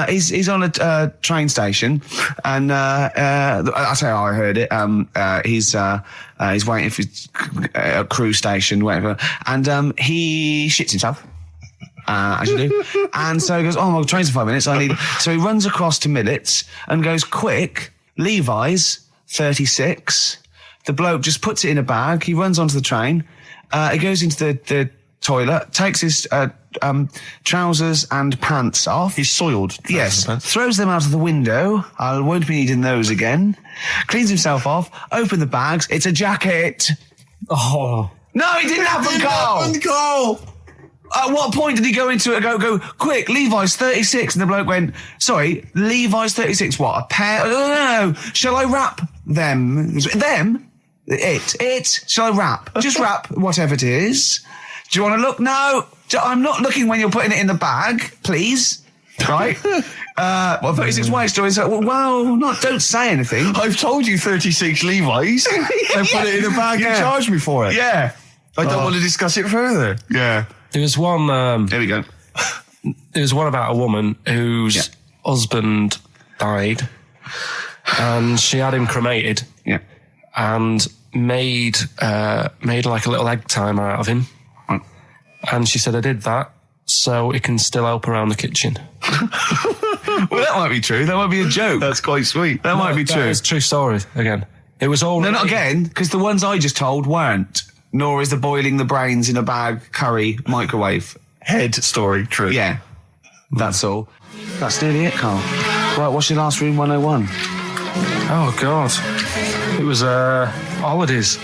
Speaker 1: He's on a train station, and I'll tell you how I heard it. He's waiting for a cruise station, whatever, and he shits himself. As you do. And so he goes, oh, my train's in 5 minutes. So he runs across to Millets and goes, quick, Levi's 36. The bloke just puts it in a bag. He runs onto the train. He goes into the toilet, takes his trousers and pants off.
Speaker 2: He's soiled.
Speaker 1: Yes. Throws them out of the window. I won't be needing those again. Cleans himself off. Open the bags. It's a jacket.
Speaker 3: Oh.
Speaker 1: No, it didn't happen, Carl. At what point did he go into it and go, quick, Levi's 36? And the bloke went, sorry, Levi's 36, what, a pair? No. Shall I wrap them? Them? It. Shall I wrap? Just wrap whatever it is. Do you want to look? No. I'm not looking when you're putting it in the bag, please. Right? 36 waist stories. Don't say anything.
Speaker 2: I've told you 36 Levi's. I put it in a bag and charged me for it.
Speaker 1: Yeah.
Speaker 2: I don't want to discuss it further.
Speaker 1: Yeah.
Speaker 3: There was one...
Speaker 1: There we go.
Speaker 3: There was one about a woman whose husband died, and she had him cremated.
Speaker 1: Yeah.
Speaker 3: And made like a little egg timer out of him.
Speaker 1: Right.
Speaker 3: And she said, I did that so it can still help around the kitchen.
Speaker 1: Well, that might be true. That might be a joke.
Speaker 2: That's quite sweet.
Speaker 1: That might be true.
Speaker 3: It's a true story, again. It was all...
Speaker 1: No, not again, because the ones I just told weren't. Nor is the boiling the brains in a bag curry microwave.
Speaker 2: Head story, true.
Speaker 1: Yeah. That's all. That's nearly it, Carl. Right, what's your last room 101?
Speaker 3: Oh, God. It was holidays.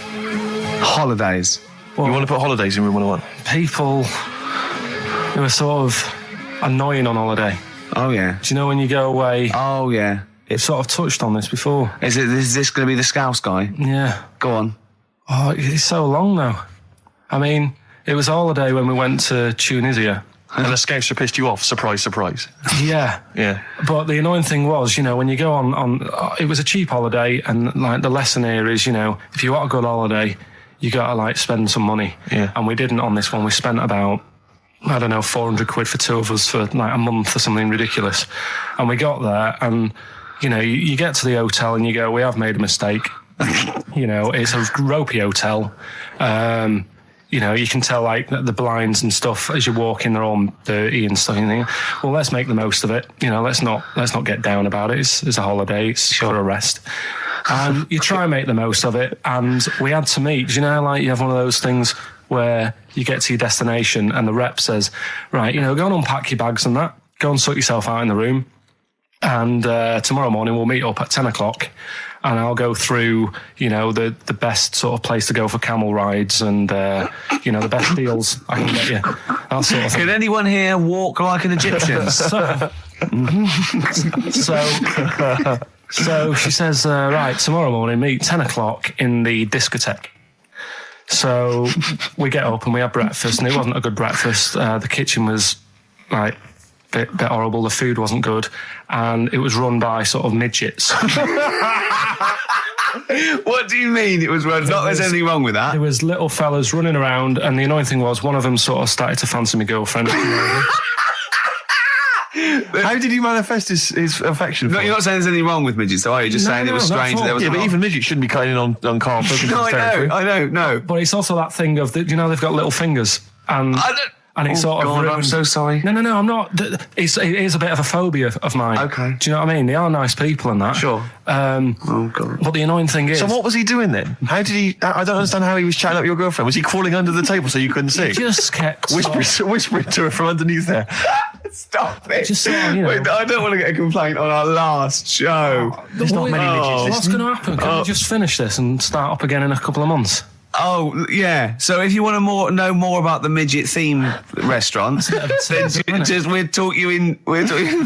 Speaker 1: Holidays.
Speaker 3: Well,
Speaker 2: You want to put holidays in room 101?
Speaker 3: people who are sort of annoying on holiday.
Speaker 1: Oh, yeah.
Speaker 3: Do you know when you go away?
Speaker 1: Oh, yeah.
Speaker 3: It's sort of touched on this before.
Speaker 1: Is this going to be the Scouse guy?
Speaker 3: Yeah.
Speaker 1: Go on.
Speaker 3: Oh, it's so long though. I mean, it was a holiday when we went to Tunisia.
Speaker 2: And the Scouser pissed you off. Surprise, surprise.
Speaker 3: Yeah.
Speaker 2: Yeah.
Speaker 3: But the annoying thing was, when you go on it was a cheap holiday, and like the lesson here is, if you want a good holiday, you got to like spend some money.
Speaker 2: Yeah.
Speaker 3: And we didn't on this one. We spent about, I don't know, 400 quid for 2 of us for like a month or something ridiculous. And we got there and, you get to the hotel and you go, we have made a mistake. It's a ropey hotel. You can tell like the blinds and stuff as you walk in, they're all dirty and stuff. And you think, well, let's make the most of it. Let's not get down about it. It's a holiday. It's for a rest. And you try and make the most of it. And we had to meet. Like you have one of those things where you get to your destination and the rep says, right, go and unpack your bags and that. Go and sort yourself out in the room. And tomorrow morning we'll meet up at 10 o'clock. And I'll go through, the best sort of place to go for camel rides and, the best deals I can get you. That sort of thing.
Speaker 1: Can anyone here walk like an Egyptian?
Speaker 3: So she says, right, tomorrow morning, meet 10 o'clock in the discotheque. So we get up and we have breakfast, and it wasn't a good breakfast. The kitchen was, like, bit horrible. The food wasn't good, and it was run by sort of midgets.
Speaker 1: What do you mean it was run? There's anything wrong with that.
Speaker 3: There was little fellas running around, and the annoying thing was one of them sort of started to fancy my girlfriend.
Speaker 2: How did he manifest his affection for
Speaker 1: No, you're not saying there's anything wrong with midgets, though, are you? Just saying it was strange. There was
Speaker 2: but even midgets shouldn't be cutting in on Karl Pilkington's territory.
Speaker 1: I know.
Speaker 3: But it's also that thing of, they've got little fingers, and it's sort of ruined.
Speaker 1: I'm so sorry.
Speaker 3: No, I'm not. It is a bit of a phobia of mine.
Speaker 1: Okay.
Speaker 3: Do you know what I mean? They are nice people and that.
Speaker 1: Sure.
Speaker 3: Oh, God. But the annoying thing is...
Speaker 2: So what was he doing then? How did he... I don't understand how he was chatting up your girlfriend. Was he crawling under the table so you couldn't see?
Speaker 3: Just kept...
Speaker 2: Whispering to her from underneath there.
Speaker 1: Stop it.
Speaker 3: Just sort of,
Speaker 1: Wait, I don't want to get a complaint on our last show.
Speaker 2: There's not many midgets.
Speaker 3: What's going to happen? Can we just finish this and start up again in a couple of months?
Speaker 1: Oh, yeah. So if you want to know more about the midget theme restaurants, then we'll talk you in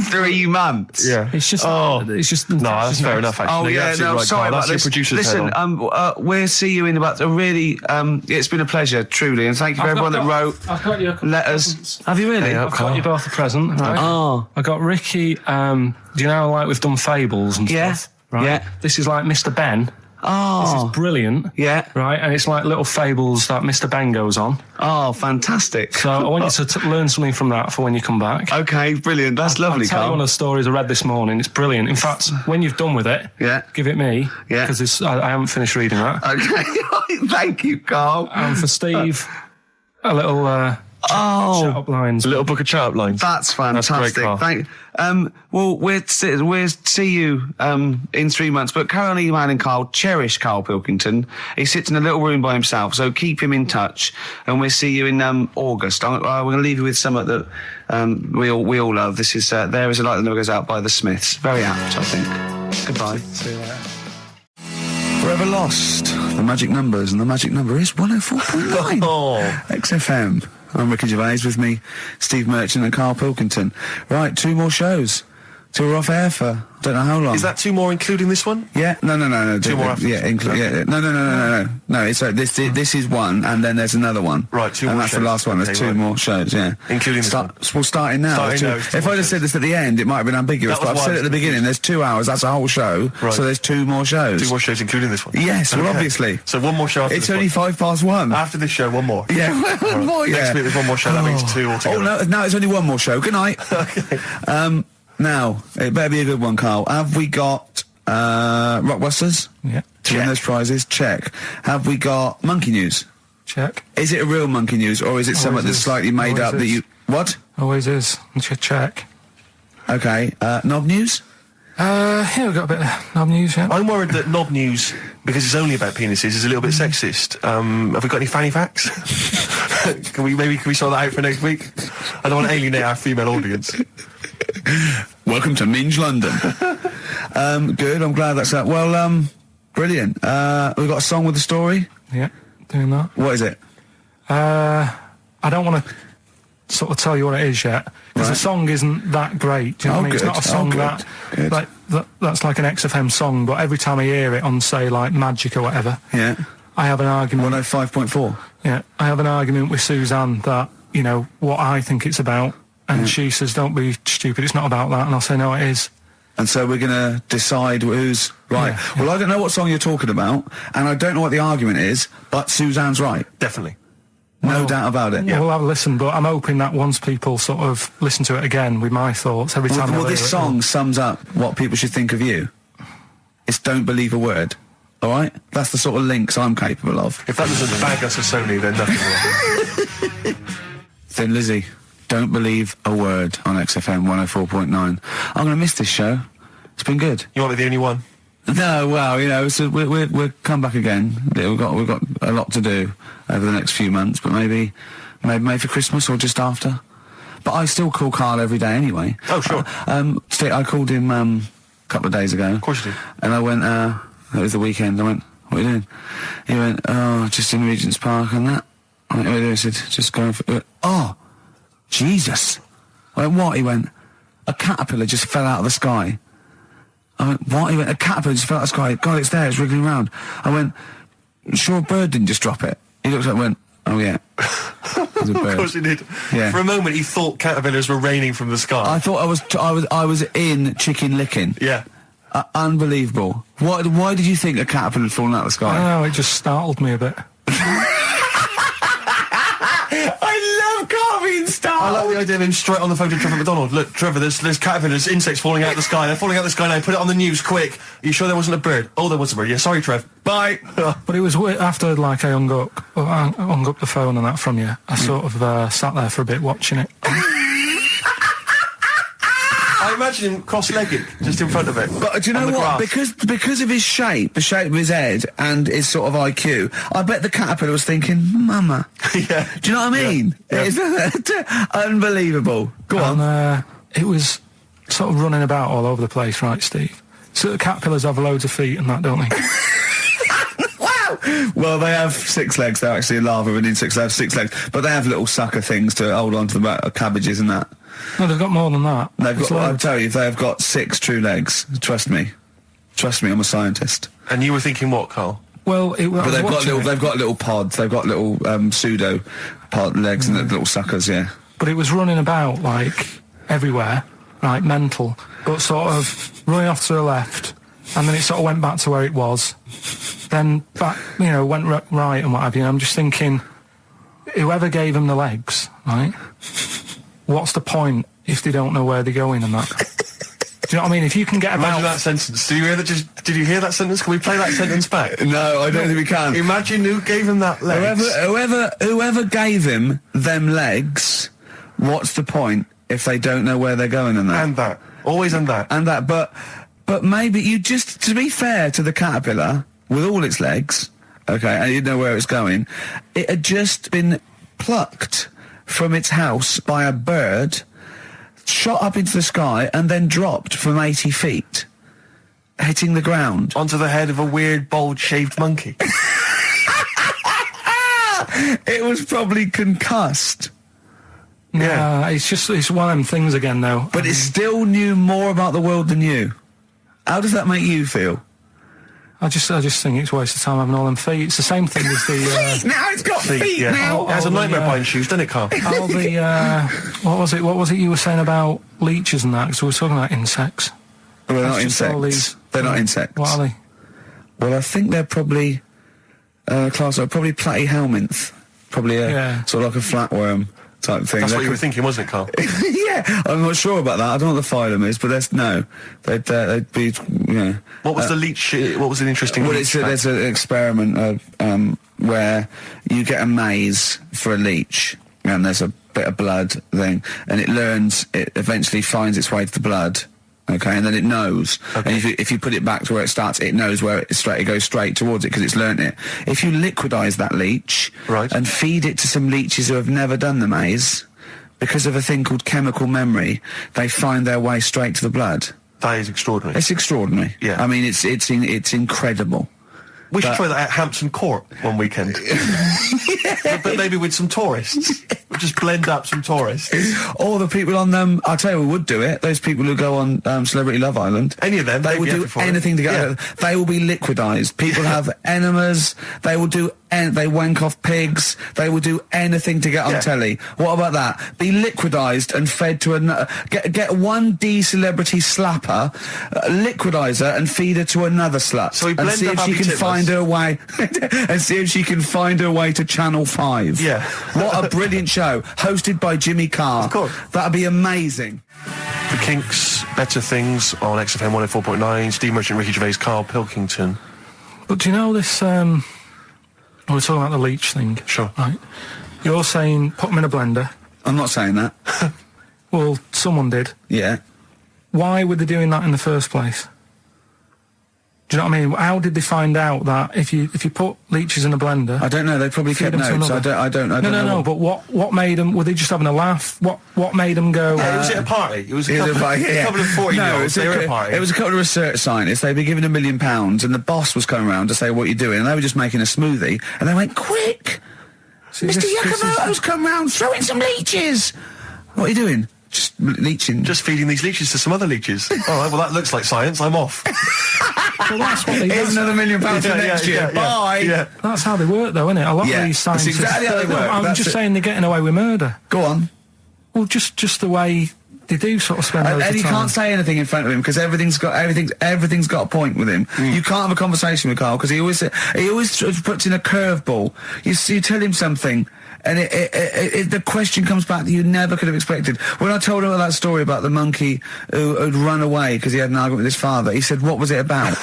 Speaker 1: 3 months.
Speaker 2: Yeah.
Speaker 3: It's just.
Speaker 2: Oh.
Speaker 3: It's just.
Speaker 2: No, that's fair enough, actually.
Speaker 1: Oh,
Speaker 2: You're
Speaker 1: yeah,
Speaker 2: absolutely
Speaker 1: no,
Speaker 2: right,
Speaker 1: sorry
Speaker 2: Carl.
Speaker 1: about
Speaker 2: That's
Speaker 1: this.
Speaker 2: your producer's
Speaker 1: Listen,
Speaker 2: head on.
Speaker 1: we'll see you in about a really, it's been a pleasure, truly, and thank you for everyone that wrote
Speaker 3: I've got your
Speaker 1: letters. Have you really?
Speaker 2: Yeah.
Speaker 3: I've got you both a present, right?
Speaker 1: Oh.
Speaker 3: I got Ricky, do you know, like we've done fables and
Speaker 1: Yeah.
Speaker 3: stuff? Right?
Speaker 1: Yeah.
Speaker 3: This is like Mr. Ben.
Speaker 1: Oh.
Speaker 3: This is brilliant.
Speaker 1: Yeah.
Speaker 3: Right, and it's like little fables that Mr. Ben goes on.
Speaker 1: Oh, fantastic.
Speaker 3: So I want you to learn something from that for when you come back.
Speaker 1: Okay, brilliant. That's lovely,
Speaker 3: I'll tell you
Speaker 1: Carl.
Speaker 3: one of the stories I read this morning. It's brilliant. In fact, when you've done with it,
Speaker 1: Yeah.
Speaker 3: give it me.
Speaker 1: Yeah.
Speaker 3: Because I haven't finished reading that.
Speaker 1: Okay, thank you, Carl.
Speaker 3: And for Steve, a little shout up lines.
Speaker 2: A little book of chat lines.
Speaker 1: That's fantastic.
Speaker 2: Carl.
Speaker 1: Well, we'll see you in 3 months. But carry on emailing Carl. Cherish Karl Pilkington. He sits in a little room by himself, so keep him in touch. And we'll see you in August. We're going to leave you with something that we all love. This is There Is a Light That Never Goes Out by the Smiths. Very apt, I think. Goodbye.
Speaker 3: See you later.
Speaker 1: Forever Lost. The magic numbers, and the magic number is 104.9.
Speaker 2: Oh.
Speaker 1: XFM. I'm Ricky Gervais, with me, Steve Merchant and Karl Pilkington. Right, 2 more shows. 2 are off air for don't know how long.
Speaker 2: Is that 2 more including this one?
Speaker 1: Yeah, no.
Speaker 2: 2 more after
Speaker 1: Yeah,
Speaker 2: this one.
Speaker 1: yeah. No. It's this is one, and then there's another one.
Speaker 2: Right, 2 more
Speaker 1: and that's
Speaker 2: shows.
Speaker 1: the last one. There's
Speaker 2: Okay,
Speaker 1: 2
Speaker 2: right.
Speaker 1: more shows. Yeah,
Speaker 2: Including this one.
Speaker 1: We're starting now.
Speaker 2: Starting now,
Speaker 1: If
Speaker 2: 2
Speaker 1: I'd
Speaker 2: more
Speaker 1: have said this at the end, it might have been ambiguous.
Speaker 2: That was
Speaker 1: But I've
Speaker 2: why
Speaker 1: said
Speaker 2: I
Speaker 1: it at the
Speaker 2: was
Speaker 1: beginning. There's 2 hours. That's a whole show.
Speaker 2: Right.
Speaker 1: So there's 2 more shows.
Speaker 2: 2 more shows including this one?
Speaker 1: Yes, well,
Speaker 2: Okay.
Speaker 1: obviously.
Speaker 2: So 1 more show after
Speaker 1: It's
Speaker 2: this
Speaker 1: only
Speaker 2: one.
Speaker 1: 1:05.
Speaker 2: After this show, 1 more.
Speaker 1: Yeah, one more. Yeah.
Speaker 2: Next week there's 1 more show. That means 2 altogether.
Speaker 1: Oh, no, now it's only 1 more show. Good night.
Speaker 2: Okay.
Speaker 1: Now, it better be a good one, Carl. Have we got Rockbusters?
Speaker 3: Yeah.
Speaker 1: To win those prizes? Check. Have we got Monkey News?
Speaker 3: Check.
Speaker 1: Is it a real Monkey News, or is it something that's
Speaker 3: is.
Speaker 1: slightly made
Speaker 3: Always
Speaker 1: up that
Speaker 3: is.
Speaker 1: you... What?
Speaker 3: Always is. Check.
Speaker 1: Okay. Knob News?
Speaker 3: Yeah, we've got a bit of knob news, yeah.
Speaker 2: I'm worried that Knob News, because it's only about penises, is a little bit sexist. Have we got any fanny facts? Can we sort that out for next week? I don't want to alienate our female audience.
Speaker 1: Welcome to Minge London. Good, I'm glad that's that. Well, brilliant. We've got a song with a story.
Speaker 3: Yeah, doing that.
Speaker 1: What is it?
Speaker 3: I don't want to sort of tell you what it is yet, because
Speaker 1: Right.
Speaker 3: the song isn't that great. Do you know what I mean?
Speaker 1: good.
Speaker 3: It's not a song
Speaker 1: Good.
Speaker 3: that's like an XFM song, but every time I hear it on, say, like Magic or whatever,
Speaker 1: Yeah.
Speaker 3: I have an argument.
Speaker 1: 105.4.
Speaker 3: Yeah, I have an argument with Suzanne that, you know, what I think it's about, and she says, don't be stupid, it's not about that, and I'll say, no, it is.
Speaker 1: And so we're going to decide who's right.
Speaker 3: Yeah.
Speaker 1: Well, I don't know what song you're talking about, and I don't know what the argument is, but Suzanne's right.
Speaker 2: Definitely.
Speaker 1: No doubt about it.
Speaker 3: We'll have a listen, but I'm hoping that once people sort of listen to it again with my thoughts, every time
Speaker 1: Well,
Speaker 3: they'll
Speaker 1: this
Speaker 3: hear it,
Speaker 1: song sums up what people should think of you. It's don't believe a word. All right? That's the sort of links I'm capable of.
Speaker 2: If that doesn't bag us as Sony, then nothing will.
Speaker 1: Thin Lizzy, don't believe a word on XFM 104.9. I'm going to miss this show. It's been good.
Speaker 2: You want to be the only one?
Speaker 1: No, well, you know, so we'll come back again. We've got a lot to do over the next few months, but maybe for Christmas or just after. But I still call Carl every day anyway.
Speaker 2: Oh, sure.
Speaker 1: I called him a couple of days ago.
Speaker 2: Of course you did.
Speaker 1: And I went, it was the weekend, I went, what are you doing? He went, oh, just in Regent's Park and that. I went, what are you doing? He said, just going for... Went, oh, Jesus. I went, what? He went, a caterpillar just fell out of the sky. I went, what? He went, a caterpillar just fell out of the sky. God, it's there, it's wriggling around. I went, sure a bird didn't just drop it? He looked up and went, oh yeah. It was a bird.
Speaker 2: Of course he did.
Speaker 1: Yeah.
Speaker 2: For a moment, he thought caterpillars were raining from the sky.
Speaker 1: I thought I was in Chicken Licking.
Speaker 2: Yeah.
Speaker 1: Unbelievable. Why did you think a caterpillar had fallen out of the
Speaker 3: I
Speaker 1: sky?
Speaker 3: don't know, it just startled me a bit.
Speaker 1: I love Carl being
Speaker 2: I
Speaker 1: startled.
Speaker 2: like the idea of him straight on the phone to Trevor McDonald. Look, Trevor, there's caterpillars, insects falling out of the sky. They're falling out of the sky now. Put it on the news, quick. Are you sure there wasn't a bird? Oh, there was a bird. Yeah, sorry, Trev. Bye.
Speaker 3: But it was after, like, I hung up the phone and that from you, I sort of sat there for a bit watching it.
Speaker 2: I imagine him cross-legged, just in front of it.
Speaker 1: But do you know
Speaker 2: on the
Speaker 1: what?
Speaker 2: grass.
Speaker 1: Because of his shape, the shape of his head, and his sort of IQ, I bet the caterpillar was thinking, Mama.
Speaker 2: Yeah.
Speaker 1: Do you know what I mean?
Speaker 2: Yeah.
Speaker 1: It's unbelievable. Go on.
Speaker 3: And it was sort of running about all over the place, right, Steve? So the caterpillars have loads of feet and that, don't they?
Speaker 1: Wow! Well, they have 6 legs. They're actually a larva within 6. They have 6 legs, but they have little sucker things to hold on to the back of cabbages and that.
Speaker 3: No, they've got more than that.
Speaker 1: I'll tell you, they have got 6 true legs. Trust me. Trust me, I'm a scientist.
Speaker 2: And you were thinking what, Carl?
Speaker 3: Well,
Speaker 1: but they've got little pods. They've got little pseudo pod legs and little suckers. Yeah.
Speaker 3: But it was running about like everywhere, right? Mental, but sort of running off to the left, and then it sort of went back to where it was. Then back, went right and what have you. I'm just thinking, whoever gave them the legs, right? What's the point if they don't know where they're going and that? Do you know what I mean? If you can get
Speaker 2: Imagine that sentence. Did you hear that? Did you hear that sentence? Can we play that sentence back?
Speaker 1: No, I don't think we can.
Speaker 2: Imagine who gave him that legs.
Speaker 1: Whoever gave him them legs, what's the point if they don't know where they're going and that?
Speaker 2: And that. Always and that.
Speaker 1: And that. But maybe you just, to be fair to the caterpillar, with all its legs, okay, and you didn't know where it was going, it had just been plucked from its house by a bird, shot up into the sky, and then dropped from 80 feet, hitting the ground.
Speaker 2: Onto the head of a weird, bold-shaved monkey.
Speaker 1: It was probably concussed.
Speaker 3: Yeah, it's one of them things again, though.
Speaker 1: But it still knew more about the world than you. How does that make you feel?
Speaker 3: I just think it's a waste of time having all them feet. It's the same thing as the...
Speaker 1: Now it's got feet now!
Speaker 2: It has a nightmare buying shoes, doesn't it, Carl?
Speaker 3: All the, what was it you were saying about leeches and that? Because we were talking about insects.
Speaker 1: Well, they're not insects. They're not insects.
Speaker 3: What are they?
Speaker 1: Well, I think they're probably, probably platyhelminths. Probably sort of like a flatworm type thing.
Speaker 2: That's what you were thinking, wasn't it, Carl?
Speaker 1: Yeah, I'm not sure about that. I don't know what the phylum is, but they'd be,
Speaker 2: What was the leech? What was an interesting?
Speaker 1: Well, there's an experiment where you get a maze for a leech, and there's a bit of blood thing, and it eventually finds its way to the blood. Okay, and then it knows. Okay. And if you put it back to where it starts, it knows where it goes straight towards it because it's learnt it. If you liquidise that leech and feed it to some leeches who have never done the maze, because of a thing called chemical memory, they find their way straight to the blood.
Speaker 2: That is extraordinary.
Speaker 1: It's extraordinary.
Speaker 2: Yeah.
Speaker 1: I mean, it's incredible.
Speaker 2: We should try that at Hampton Court one weekend. but maybe with some tourists. We'll just blend up some tourists.
Speaker 1: Or the people on them, I'll tell you who would do it, those people who go on Celebrity Love Island.
Speaker 2: Any of them.
Speaker 1: They will do anything to get out. They will be liquidised. People have enemas. They will do they wank off pigs. They will do anything to get on telly. What about that? Be liquidised and fed to another. Get one D-celebrity slapper, liquidise her and feed her to another slut.
Speaker 2: So we blend
Speaker 1: and see
Speaker 2: up
Speaker 1: if she can find her way. And see if she can find her way to Channel 5.
Speaker 2: Yeah.
Speaker 1: What a brilliant show. Hosted by Jimmy Carr.
Speaker 2: Of course.
Speaker 1: That'd be amazing.
Speaker 2: The Kinks, Better Things on XFM 104.9. Steve Merchant, Ricky Gervais, Karl Pilkington.
Speaker 3: But do you know this, we're talking about the leech thing.
Speaker 2: Sure.
Speaker 3: Right. You're saying put them in a blender.
Speaker 1: I'm not saying that.
Speaker 3: Well, someone did.
Speaker 1: Yeah.
Speaker 3: Why were they doing that in the first place? Do you know what I mean? How did they find out that if you put leeches in a blender?
Speaker 1: I don't know. They probably kept notes. I don't know.
Speaker 3: No. But what made them? Were they just having a laugh? What made them go?
Speaker 2: Was it a party? It was a couple of 40-year-olds. They were at a party.
Speaker 1: It was a couple of research scientists. They'd been given £1 million, and the boss was coming around to say what you're doing, and they were just making a smoothie, and they went, "Quick, Mr. Yakamoto's come round, throw in some leeches." What are you doing? Just leeching.
Speaker 2: Just feeding these leeches to some other leeches. All right, well, that looks like science. I'm off.
Speaker 3: Well, that's what they
Speaker 1: Here's another £1 million for next year. Bye.
Speaker 3: Yeah. That's how they work, though, isn't it? A lot of these scientists.
Speaker 1: That's exactly how they work.
Speaker 3: I'm just saying they're getting away with murder.
Speaker 1: Go on.
Speaker 3: Well, just the way they do sort of spend loads of time.
Speaker 1: And he can't say anything in front of him because everything's got a point with him. You can't have a conversation with Carl because he always sort of puts in a curveball. You tell him something, and the question comes back that you never could have expected. When I told him that story about the monkey who'd run away because he had an argument with his father, he said, "What was it about?"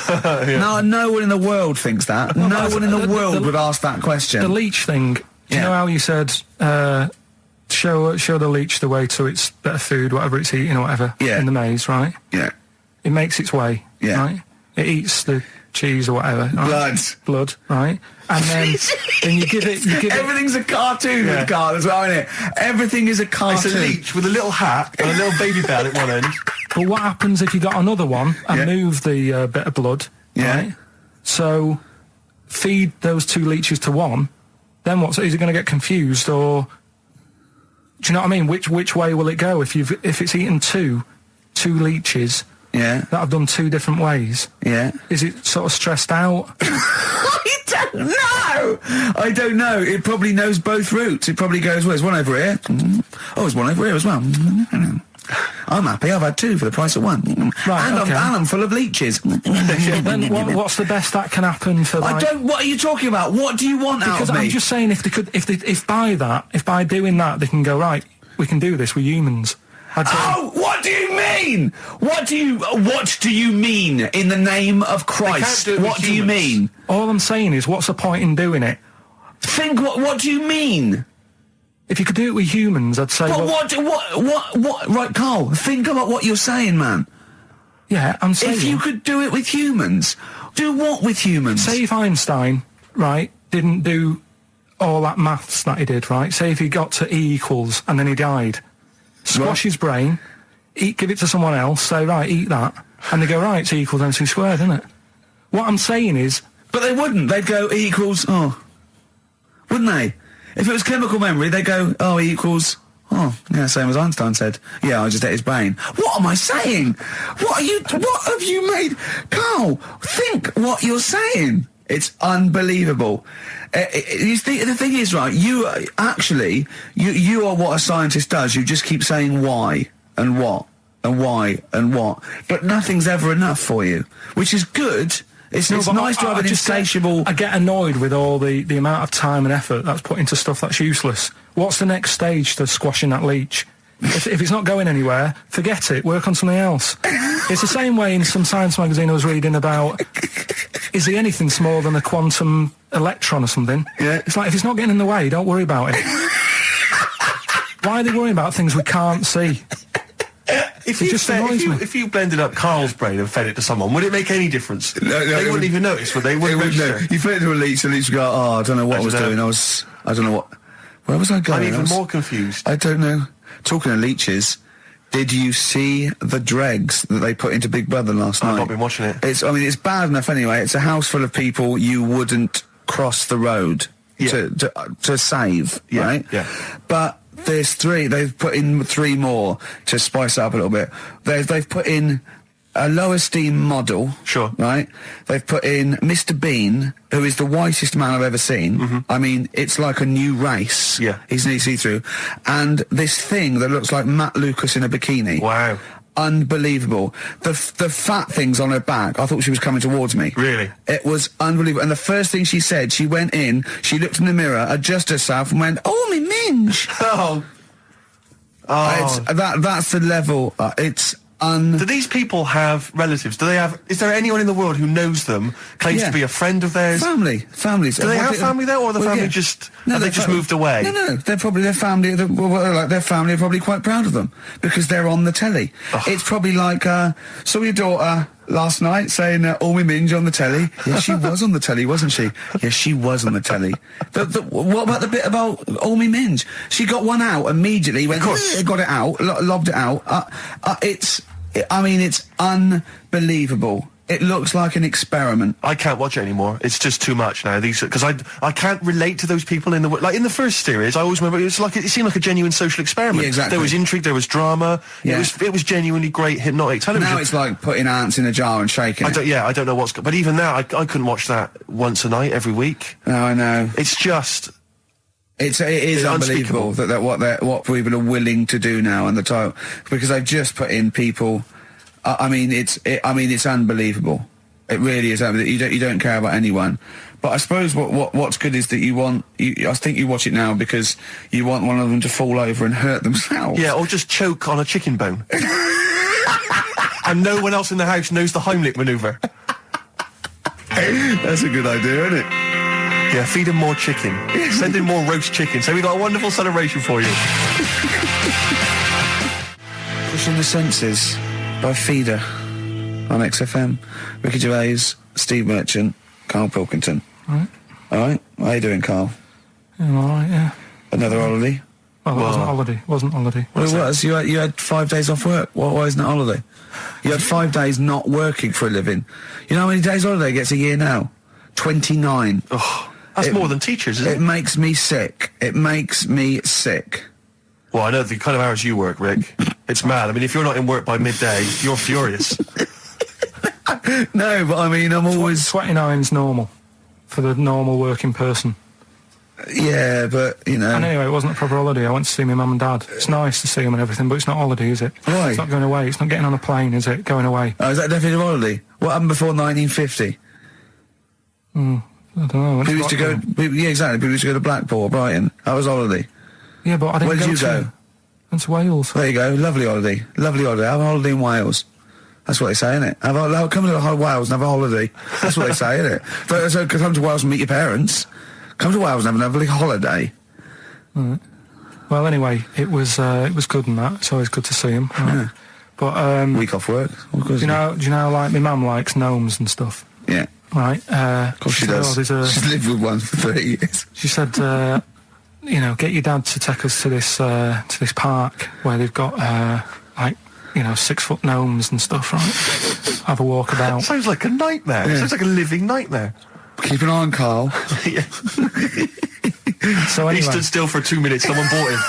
Speaker 1: No one in the world thinks that. No one in the world would ask that question.
Speaker 3: The leech thing. Do you know how you said? Show the leech the way to its better food, whatever it's eating or whatever, in the maze, right?
Speaker 1: Yeah.
Speaker 3: It makes its way, right? It eats the cheese or whatever. Right? Blood, right? And then you give it...
Speaker 1: Everything's a cartoon with Carl as well, isn't it? Everything is a cartoon.
Speaker 2: It's a leech with a little hat and a little baby bell at one end.
Speaker 3: But what happens if you got another one and move the bit of blood, right? So feed those 2 leeches to one, then what? So is it going to get confused, or do you know what I mean? Which way will it go if it's eaten two leeches?
Speaker 1: Yeah.
Speaker 3: That have done 2 different ways.
Speaker 1: Yeah.
Speaker 3: Is it sort of stressed out?
Speaker 1: I don't know. It probably knows both routes. It probably goes, well, there's one over here. Oh, there's one over here as well. I'm happy. I've had 2 for the price of 1.
Speaker 3: Right,
Speaker 1: and
Speaker 3: okay.
Speaker 1: I'm full of leeches.
Speaker 3: Then what's the best that can happen for? Like,
Speaker 1: What are you talking about? What do you want out
Speaker 3: because
Speaker 1: of me?
Speaker 3: I'm just saying, if by doing that they can go, right, we can do this with humans. I'd say,
Speaker 1: Oh, what do you mean? What do you mean in the name of Christ?
Speaker 2: do it with
Speaker 1: What do you
Speaker 2: humans.
Speaker 1: mean?
Speaker 3: all I'm saying is, what's the point in doing it?
Speaker 1: Think what do you mean?
Speaker 3: If you could do it with humans, I'd say.
Speaker 1: But
Speaker 3: well,
Speaker 1: what right, Carl, think about what you're saying, man.
Speaker 3: yeah, I'm saying.
Speaker 1: If you could do it with humans, do what with humans?
Speaker 3: Say if Einstein, right, didn't do all that maths that he did, right? Say if he got to E equals and then he died. Squash his brain, give it to someone else, say, right, eat that. And they go, right, it's E equals MC squared, isn't it? What I'm saying is...
Speaker 1: But they wouldn't. They'd go E equals, wouldn't they? If it was chemical memory, they'd go, E equals, yeah, same as Einstein said. Yeah, I just ate his brain. What am I saying? What have you made? Carl, think what you're saying. It's unbelievable. The thing is, right, you are what a scientist does. You just keep saying why and what and why and what. But nothing's ever enough for you, which is good. It's nice to have an insatiable...
Speaker 3: I get annoyed with all the amount of time and effort that's put into stuff that's useless. What's the next stage to squashing that leech? If it's not going anywhere, forget it. Work on something else. It's the same way in some science magazine I was reading about... Is there anything smaller than a quantum electron or something?
Speaker 1: Yeah.
Speaker 3: It's like, if it's not getting in the way, don't worry about it. Why are they worrying about things we can't see?
Speaker 2: If you blended up Carl's brain and fed it to someone, would it make any difference? They wouldn't even notice, would they? Wouldn't register.
Speaker 1: You fed it to a leech, and the leech would go, I don't know what I was doing. I don't know what... Where was I going?
Speaker 2: I'm even more confused.
Speaker 1: I don't know. Talking of leeches... Did you see the dregs that they put into Big Brother last night?
Speaker 2: I've not been watching it.
Speaker 1: It's bad enough anyway. It's a house full of people you wouldn't cross the road to save, right?
Speaker 2: Yeah.
Speaker 1: But there's 3. They've put in 3 more to spice it up a little bit. They've put in a low esteem model.
Speaker 2: Sure.
Speaker 1: Right? They've put in Mr. Bean, who is the whitest man I've ever seen.
Speaker 2: Mm-hmm.
Speaker 1: I mean, it's like a new race.
Speaker 2: Yeah.
Speaker 1: He's nearly see-through. And this thing that looks like Matt Lucas in a bikini.
Speaker 2: Wow.
Speaker 1: Unbelievable. The fat things on her back, I thought she was coming towards me.
Speaker 2: Really?
Speaker 1: It was unbelievable. And the first thing she said, she went in, she looked in the mirror, adjusted herself and went, "Oh, me minge." That's the level. Do
Speaker 2: these people have relatives? Is there anyone in the world who knows them, claims to be a friend of theirs?
Speaker 1: Families.
Speaker 2: Do they have family there, or the family just moved away?
Speaker 1: No. They're probably their family. Their family are probably quite proud of them because they're on the telly.
Speaker 2: Oh.
Speaker 1: It's probably like saw your daughter last night saying "all me minge" on the telly. Yeah, she was on the telly, wasn't she? Yeah, she was on the telly. What about the bit about "all me minge"? She got one out immediately. Went, got it out, lobbed it out. It's unbelievable. It looks like an experiment.
Speaker 2: I can't watch it anymore. It's just too much now. Because I can't relate to those people in the first series. I always remember it seemed like a genuine social experiment.
Speaker 1: Yeah, exactly.
Speaker 2: There was intrigue, there was drama.
Speaker 1: Yeah.
Speaker 2: It was genuinely great hypnotic television.
Speaker 1: Now it's like putting ants in a jar and shaking it.
Speaker 2: I don't know what's... But even now, I couldn't watch that once a night every week.
Speaker 1: No, I know.
Speaker 2: It's just...
Speaker 1: It is unbelievable that what people are willing to do now and the title, because they've just put in people. It's unbelievable. It really is. You don't care about anyone. But I suppose what's good is that I think you watch it now because you want one of them to fall over and hurt themselves.
Speaker 2: Yeah, or just choke on a chicken bone. And no one else in the house knows the Heimlich manoeuvre.
Speaker 1: That's a good idea, isn't it?
Speaker 2: Yeah, feed him more chicken. Send in more roast chicken. So we got a wonderful celebration for you.
Speaker 1: Pushing the Senses by Feeder on XFM. Ricky Gervais, Steve Merchant, Karl Pilkington.
Speaker 3: Right.
Speaker 1: All right. How you doing, Karl?
Speaker 3: Yeah, all right, yeah.
Speaker 1: Another holiday?
Speaker 3: Well, it wasn't holiday.
Speaker 1: Well, it was. You had 5 days off work. Why isn't it holiday? You had 5 days not working for a living. You know how many days holiday gets a year now? 29.
Speaker 2: Oh, that's more than teachers, isn't it?
Speaker 1: It makes me sick. It makes me sick.
Speaker 2: Well, I know the kind of hours you work, Rick. It's mad. I mean, if you're not in work by midday, you're furious.
Speaker 1: No, but I mean, I'm always...
Speaker 3: 29's normal for the normal working person.
Speaker 1: Yeah, but, you know...
Speaker 3: And anyway, it wasn't a proper holiday. I went to see my mum and dad. It's nice to see them and everything, but it's not holiday, is it?
Speaker 1: Why?
Speaker 3: It's not going away. It's not getting on a plane, is it? Going away.
Speaker 1: Oh, is that definitely a holiday? What happened before 1950?
Speaker 3: I don't know.
Speaker 1: People used to go... Yeah, exactly. People used to go to Blackpool or Brighton. That was holiday.
Speaker 3: Yeah, but I didn't
Speaker 1: Where did you
Speaker 3: to...
Speaker 1: go?
Speaker 3: Went to Wales.
Speaker 1: There you go. Lovely holiday. Lovely holiday. Have a holiday in Wales. That's what they say, innit? Come to Wales and have a holiday. That's what they say, innit? So come to Wales and meet your parents. Come to Wales and have a lovely holiday.
Speaker 3: Right. Well, anyway, it was good and that. It's always good to see him. Right?
Speaker 1: Yeah.
Speaker 3: But
Speaker 1: week off work.
Speaker 3: Do you know, like my mum likes gnomes and stuff.
Speaker 1: Yeah.
Speaker 3: Right.
Speaker 1: Of course she does. She's lived with one for 30 years.
Speaker 3: She said, get your dad to take us to this park where they've got 6-foot gnomes and stuff. Right. Have a walk about.
Speaker 2: Sounds like a nightmare.
Speaker 1: Yeah.
Speaker 2: Sounds like a living nightmare.
Speaker 1: Keep an eye on Carl.
Speaker 2: Yeah.
Speaker 3: So anyway,
Speaker 2: he stood still for 2 minutes. Someone bought him.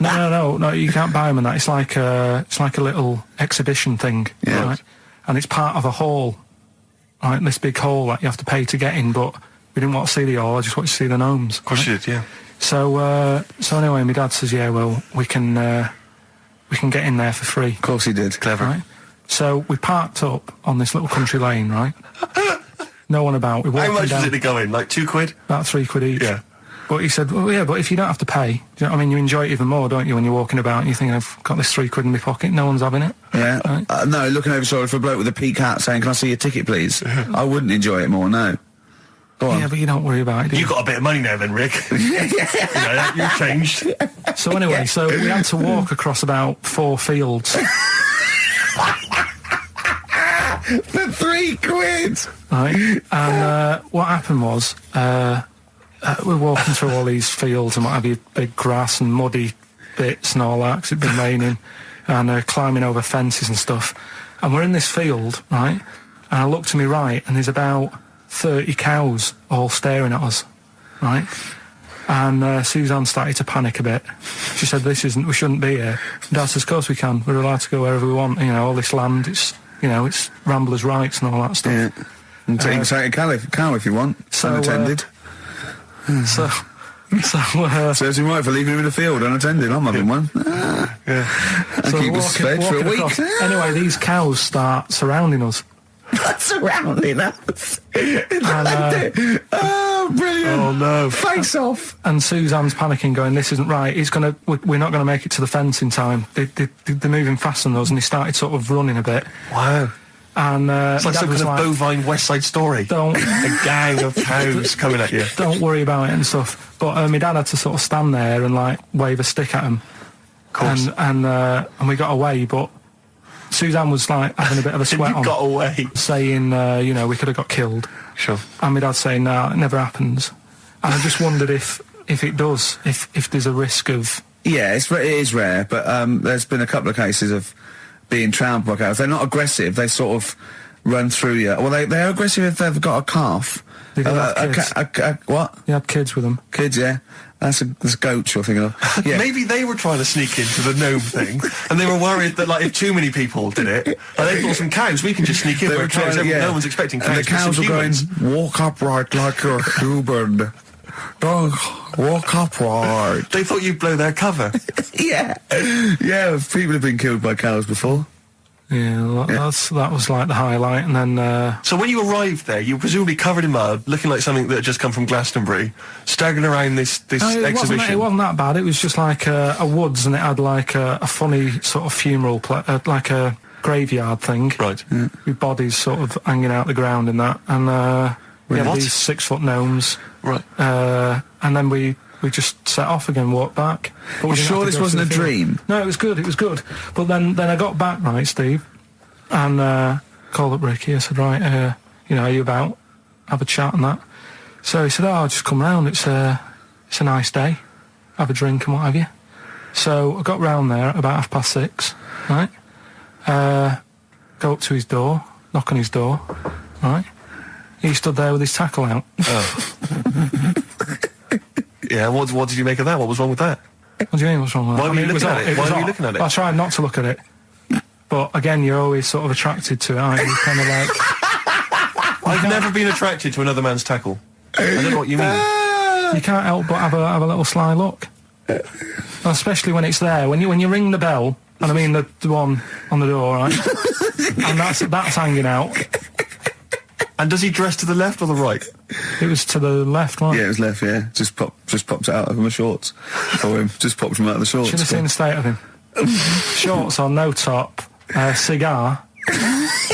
Speaker 3: No. You can't buy them and that. It's like a little exhibition thing,
Speaker 1: yeah.
Speaker 3: Right? And it's part of a hall, right? This big hall that you have to pay to get in. But we didn't want to see the hall. I just wanted to see the gnomes.
Speaker 2: Of course you did, yeah.
Speaker 3: So anyway, my dad says, yeah, well, we can get in there for free.
Speaker 1: Of course he did. Clever.
Speaker 3: Right? So we parked up on this little country lane, right? No one about. We walked
Speaker 2: How much
Speaker 3: down,
Speaker 2: was it to go in? Like £2?
Speaker 3: About £3 each.
Speaker 2: Yeah.
Speaker 3: But he said, well, yeah, but if you don't have to pay, do you know what I mean? You enjoy it even more, don't you, when you're walking about and you think, I've got this £3 in my pocket, no one's having it.
Speaker 1: Yeah.
Speaker 3: Right?
Speaker 1: No, looking over shoulder for a bloke with a peak hat saying, can I see your ticket, please? I wouldn't enjoy it more, no. Go on.
Speaker 3: Yeah, but you don't worry about it, do you?
Speaker 2: You got a bit of money now then, Rick. You've changed.
Speaker 3: So anyway, so we had to walk across about 4 fields.
Speaker 1: For £3.
Speaker 3: Right. And what happened was, we're walking through all these fields and what have you, big grass and muddy bits and all that, 'cause it'd been raining, and climbing over fences and stuff. And we're in this field, right? And I look to my right, and there's about 30 cows all staring at us, right? And Suzanne started to panic a bit. She said, we shouldn't be here. Dad says, of course we can. We're allowed to go wherever we want. You know, all this land, it's ramblers' rights and all that stuff.
Speaker 1: Yeah. And take a cow if you want.
Speaker 3: So,
Speaker 1: unattended. Serves him right for leaving him in the field unattended. I'm having one.
Speaker 2: Yeah.
Speaker 1: And
Speaker 3: So
Speaker 1: keep us fed for a week.
Speaker 3: across. Anyway, these cows start surrounding us.
Speaker 1: Surrounding us. Oh, brilliant.
Speaker 2: Oh, no.
Speaker 1: Face off.
Speaker 3: And Suzanne's panicking, going, this isn't right. We're not going to make it to the fence in time. They're moving faster than us, and they started sort of running a bit.
Speaker 2: Wow.
Speaker 3: And
Speaker 2: it's like some kind of bovine West Side Story. A gang of cows coming at you.
Speaker 3: Don't worry about it and stuff. But my dad had to sort of stand there and like wave a stick at him.
Speaker 2: Of course.
Speaker 3: And we got away, but Suzanne was like having a bit of a sweat on.
Speaker 2: You got away.
Speaker 3: Saying, we could have got killed.
Speaker 2: Sure.
Speaker 3: And my dad saying, no, it never happens. And I just wondered if it does, if there's a risk of...
Speaker 1: Yeah, it is rare, but there's been a couple of cases of being trampled by cows. They're not aggressive, they sort of run through you. Well, they're aggressive if they've got a calf.
Speaker 3: They did have kids.
Speaker 1: What?
Speaker 3: They had kids with them.
Speaker 1: Kids, yeah. That's goats you're thinking of. Yeah.
Speaker 2: Maybe they were trying to sneak into the gnome thing, and they were worried that, like, if too many people did it, they thought some cows, we can just sneak in where cows, no one's expecting cows.
Speaker 1: And the cows were going, walk upright like you're human. Don't walk upright.
Speaker 2: They thought you'd blow their cover.
Speaker 1: Yeah. Yeah, people have been killed by cows before.
Speaker 3: Yeah, that was like the highlight, and then...
Speaker 2: So when you arrived there, you were presumably covered in mud, looking like something that had just come from Glastonbury, staggering around this exhibition.
Speaker 3: It wasn't that bad. It was just like a woods, and it had like a funny sort of funeral, like a graveyard thing.
Speaker 2: Right.
Speaker 1: Yeah.
Speaker 3: With bodies sort of hanging out the ground and that, and we had these 6-foot gnomes.
Speaker 2: Right.
Speaker 3: And then we just set off again, walked back.
Speaker 1: But we're sure this wasn't a dream?
Speaker 3: No, it was good. But then I got back, right, Steve, and called up Ricky. I said, right, are you about? Have a chat and that. So he said, I'll just come round. It's a nice day. Have a drink and what have you. So I got round there at about 6:30, right? Go up to his door, knock on his door, right? He stood there with his tackle out.
Speaker 2: Oh. Yeah, what did you make of that? What was wrong with that?
Speaker 3: What do you mean, what's wrong with that?
Speaker 2: Why were you looking at it? Why were you looking at it?
Speaker 3: I tried not to look at it. But again, you're always sort of attracted to it, aren't you? Kind of like...
Speaker 2: I've never been attracted to another man's tackle. I don't know what you mean.
Speaker 3: You can't help but have a little sly look. Especially when it's there. When you ring the bell, and I mean the one on the door, right? And that's hanging out.
Speaker 2: And does he dress to the left or the right?
Speaker 3: It was to the left, right?
Speaker 1: Yeah, it was left, yeah. Just popped it out of my shorts for him. Just popped him out of the shorts.
Speaker 3: Should have seen the state of him. Shorts on, no top, cigar.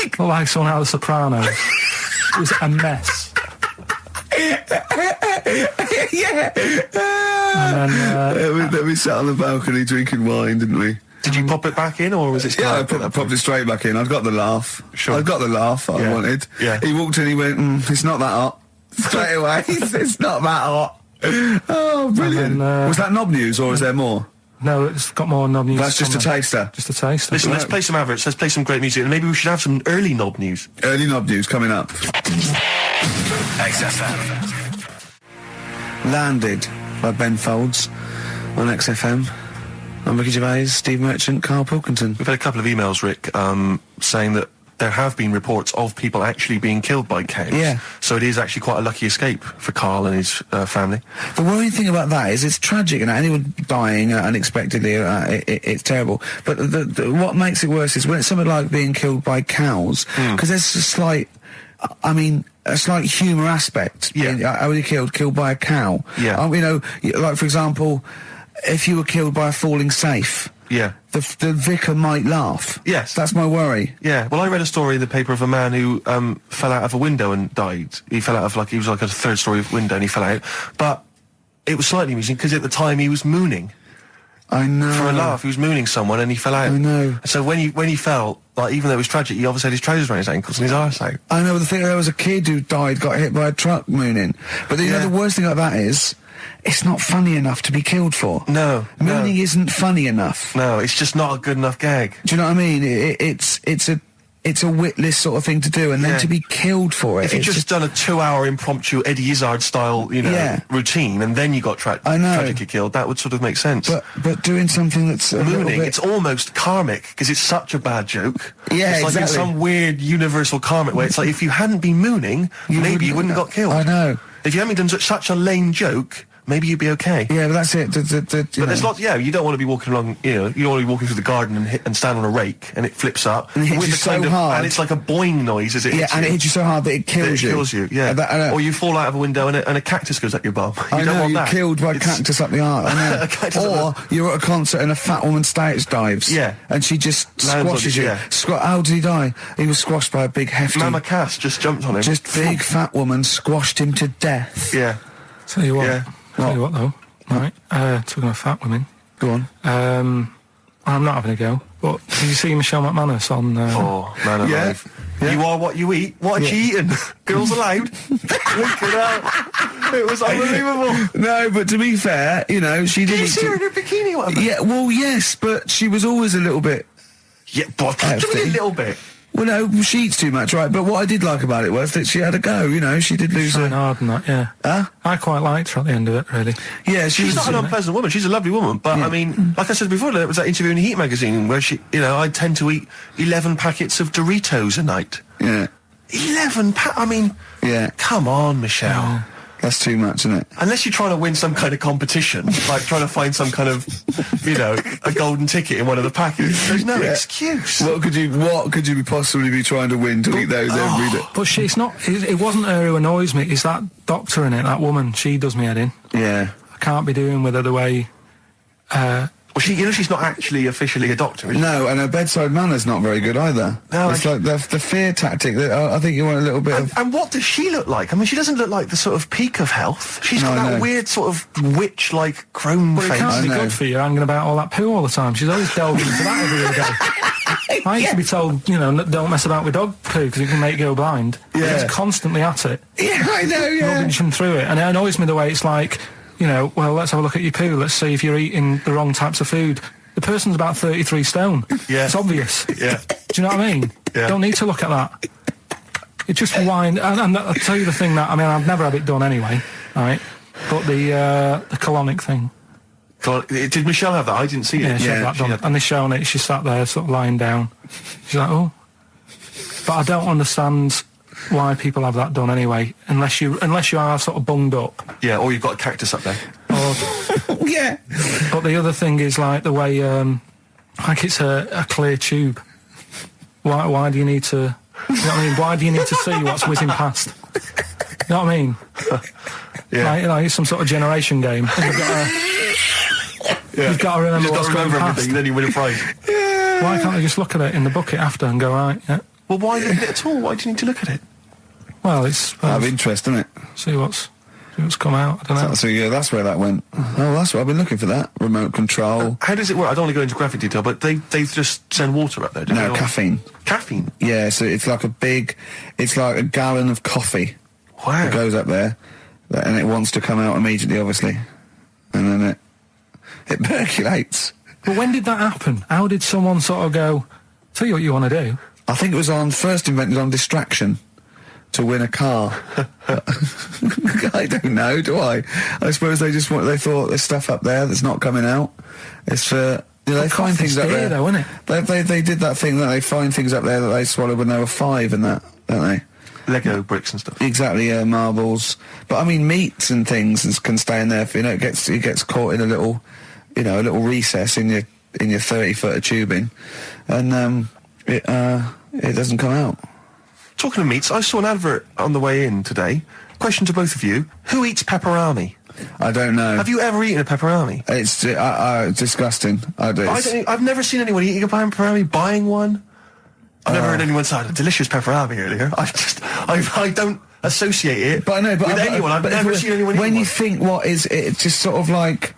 Speaker 3: Looked like someone out of The Sopranos. It was a mess.
Speaker 1: Yeah.
Speaker 3: And then...
Speaker 1: we sat on the balcony drinking wine, didn't we?
Speaker 2: Did you pop it back in, or was it still...
Speaker 1: Yeah, I popped it straight back in. I've got the laugh.
Speaker 2: Sure.
Speaker 1: I've got the laugh I wanted.
Speaker 2: Yeah.
Speaker 1: He walked in, he went, it's not that hot. Straight away, it's not that hot. Oh, brilliant.
Speaker 3: Then,
Speaker 1: was that knob news, or is there more?
Speaker 3: No, it's got more knob news.
Speaker 1: That's just a
Speaker 3: coming.
Speaker 1: taster.
Speaker 3: Just a taster.
Speaker 2: Listen, let's play some adverts, let's play some great music, and maybe we should have some early knob news.
Speaker 1: Early knob news coming up.
Speaker 4: XFM.
Speaker 1: Landed by Ben Folds on XFM. I'm Ricky Gervais, Steve Merchant, Karl Pilkington.
Speaker 2: We've had a couple of emails, Rick, saying that there have been reports of people actually being killed by cows.
Speaker 1: Yeah.
Speaker 2: So it is actually quite a lucky escape for Karl and his family.
Speaker 1: The worrying thing about that is it's tragic, and anyone dying unexpectedly, it's terrible. But what makes it worse is when it's something like being killed by cows, because there's a slight humour aspect.
Speaker 2: Yeah.
Speaker 1: How were you killed by a cow?
Speaker 2: Yeah.
Speaker 1: Like, for example, if you were killed by a falling safe,
Speaker 2: Yeah.
Speaker 1: the vicar might laugh.
Speaker 2: Yes.
Speaker 1: That's my worry.
Speaker 2: Yeah, well, I read a story in the paper of a man who fell out of a window and died. He fell out of, he was like a third-story window and he fell out. But it was slightly amusing because at the time he was mooning.
Speaker 1: I know.
Speaker 2: For a laugh, he was mooning someone and he fell out.
Speaker 1: I know.
Speaker 2: So when he fell, even though it was tragic, he obviously had his trousers around his ankles and his arse out.
Speaker 1: I know, the thing, there was a kid who died, got hit by a truck mooning. But you know, the worst thing about that is, it's not funny enough to be killed for.
Speaker 2: No.
Speaker 1: Mooning isn't funny enough.
Speaker 2: No, it's just not a good enough gag.
Speaker 1: Do you know what I mean? It's a witless sort of thing to do, and then to be killed for it.
Speaker 2: If you'd just done a 2-hour impromptu Eddie Izzard style, routine, and then you got tragically killed, that would sort of make sense.
Speaker 1: But doing something that's
Speaker 2: mooning, it's almost karmic because it's such a bad joke.
Speaker 1: Yeah,
Speaker 2: it's like in some weird universal karmic way. It's like if you hadn't been mooning, maybe you wouldn't have got killed.
Speaker 1: I know.
Speaker 2: If you hadn't done such a lame joke, maybe you'd be okay.
Speaker 1: Yeah, but that's it.
Speaker 2: But there's lots. Yeah, you don't want to be walking along. You don't want to be walking through the garden and stand on a rake and it flips up
Speaker 1: and it hits you so hard,
Speaker 2: and it's like a boing noise as it hits you.
Speaker 1: And it hits you so hard that it kills you.
Speaker 2: It kills you. Yeah. Or you fall out of a window and a cactus goes up your bum. You don't want that.
Speaker 1: You're killed by a cactus up the arse. I know. Or you're at a concert and a fat woman stage dives.
Speaker 2: Yeah.
Speaker 1: And she just squashes you. How did he die? He was squashed by a big hefty.
Speaker 2: Mama Cass just jumped on him.
Speaker 1: Just big fat woman squashed him to death.
Speaker 2: Yeah.
Speaker 3: Tell you what.
Speaker 2: Yeah.
Speaker 3: Tell you what though. Right, talking of fat women.
Speaker 1: Go on.
Speaker 2: I'm
Speaker 3: not having a go, but did you see Michelle McManus on...
Speaker 2: Man alive. Yeah. You are what you eat. What had she eaten? Girls allowed. Look at that. It was unbelievable.
Speaker 1: No, but to be fair, she did...
Speaker 2: Did you see her in her bikini or whatever?
Speaker 1: Yeah, well, yes, but she was always a little bit...
Speaker 2: Yeah, but just a little bit.
Speaker 1: Well, no, she eats too much, right? But what I did like about it was that she had a go, she did lose her...
Speaker 3: hard and that, yeah.
Speaker 1: Huh?
Speaker 3: I quite liked her at the end of it, really.
Speaker 1: Yeah,
Speaker 2: she's not an unpleasant woman. She's a lovely woman. But, I mean, like I said before, there was that interview in Heat magazine where she, I tend to eat 11 packets of Doritos a night.
Speaker 1: Yeah.
Speaker 2: 11 I mean...
Speaker 1: Yeah.
Speaker 2: Come on, Michelle.
Speaker 1: Yeah. That's too much, isn't it?
Speaker 2: Unless you're trying to win some kind of competition, like trying to find some kind of, a golden ticket in one of the packets. There's no excuse.
Speaker 1: What could you possibly be trying to win to eat those every day?
Speaker 3: But she's not. It wasn't her who annoys me. It's that doctor in it, that woman. She does me head in.
Speaker 1: Yeah.
Speaker 3: I can't be doing with her the way.
Speaker 2: Well, she's not actually officially a doctor, is she?
Speaker 1: No, and her bedside manner's not very good either. No, it's like the fear tactic that I think you want a little bit of...
Speaker 2: And what does she look like? I mean, she doesn't look like the sort of peak of health. She's got that weird sort of witch-like crone face.
Speaker 3: It can't be good for you hanging about all that poo all the time. She's always delving into that every day. I used to be told, don't mess about with dog poo because it can make you go blind.
Speaker 1: Yeah.
Speaker 3: She's constantly at it.
Speaker 1: Yeah, I know, yeah.
Speaker 3: Rubbing through it. And it annoys me the way it's like, well, let's have a look at your poo. Let's see if you're eating the wrong types of food. The person's about 33 stone.
Speaker 2: Yeah.
Speaker 3: It's obvious.
Speaker 2: Yeah.
Speaker 3: Do you know what I mean?
Speaker 2: Yeah.
Speaker 3: Don't need to look at that. It just wind, and I'll tell you the thing that, I mean, I've never had it done anyway, right? But the colonic thing.
Speaker 2: Did Michelle have that? I didn't see it.
Speaker 3: Yeah, she had that done. And they're showing it, she sat there sort of lying down. She's like, oh. But I don't understand why people have that done anyway, unless you are sort of bunged up.
Speaker 2: Yeah, or you've got a cactus up there.
Speaker 3: Or,
Speaker 1: Yeah.
Speaker 3: But the other thing is like the way, like it's a clear tube. Why do you need to, you know what I mean? Why do you need to see what's whizzing past? You know what I mean?
Speaker 2: Yeah.
Speaker 3: Like, it's some sort of generation game. You've got to remember what's going past.
Speaker 2: Everything, then you win a prize.
Speaker 3: Why can't they just look at it in the bucket after and go, right, yeah?
Speaker 2: Well, why look at it at all? Why do you need to look at it?
Speaker 3: Well, it's...
Speaker 1: Out of interest, isn't it?
Speaker 3: See what's come out, I don't know.
Speaker 1: So yeah, that's where that went. Oh, that's what I've been looking for, that. Remote control.
Speaker 2: How does it work? I don't want to go into graphic detail, but they just send water up there, don't they?
Speaker 1: No, caffeine.
Speaker 2: Caffeine?
Speaker 1: Yeah, so it's like it's like a gallon of coffee.
Speaker 2: Wow.
Speaker 1: It goes up there, and it wants to come out immediately, obviously. And then it percolates.
Speaker 3: But when did that happen? How did someone sort of go, tell you what you want to do?
Speaker 1: I think it was first invented on distraction to win a car. I don't know, do I? I suppose they thought there's stuff up there that's not coming out. It's for... they find things up there,
Speaker 3: though, isn't it?
Speaker 1: They did that thing that they find things up there that they swallowed when they were 5 and that, don't they?
Speaker 2: Lego bricks and stuff.
Speaker 1: Exactly, yeah, marbles. But I mean, meats and things can stay in there. It gets caught in a little recess in your 30-foot of tubing, and it doesn't come out.
Speaker 2: Talking of meats, I saw an advert on the way in today. Question to both of you: who eats pepperoni?
Speaker 1: I don't know.
Speaker 2: Have you ever eaten a pepperoni?
Speaker 1: It's disgusting.
Speaker 2: I've never seen anyone eating a pepperoni, buying one. I've never heard anyone say delicious pepperoni earlier. I don't associate it with anyone. I've never seen anyone eat
Speaker 1: when
Speaker 2: one.
Speaker 1: you think, what is it? Just sort of like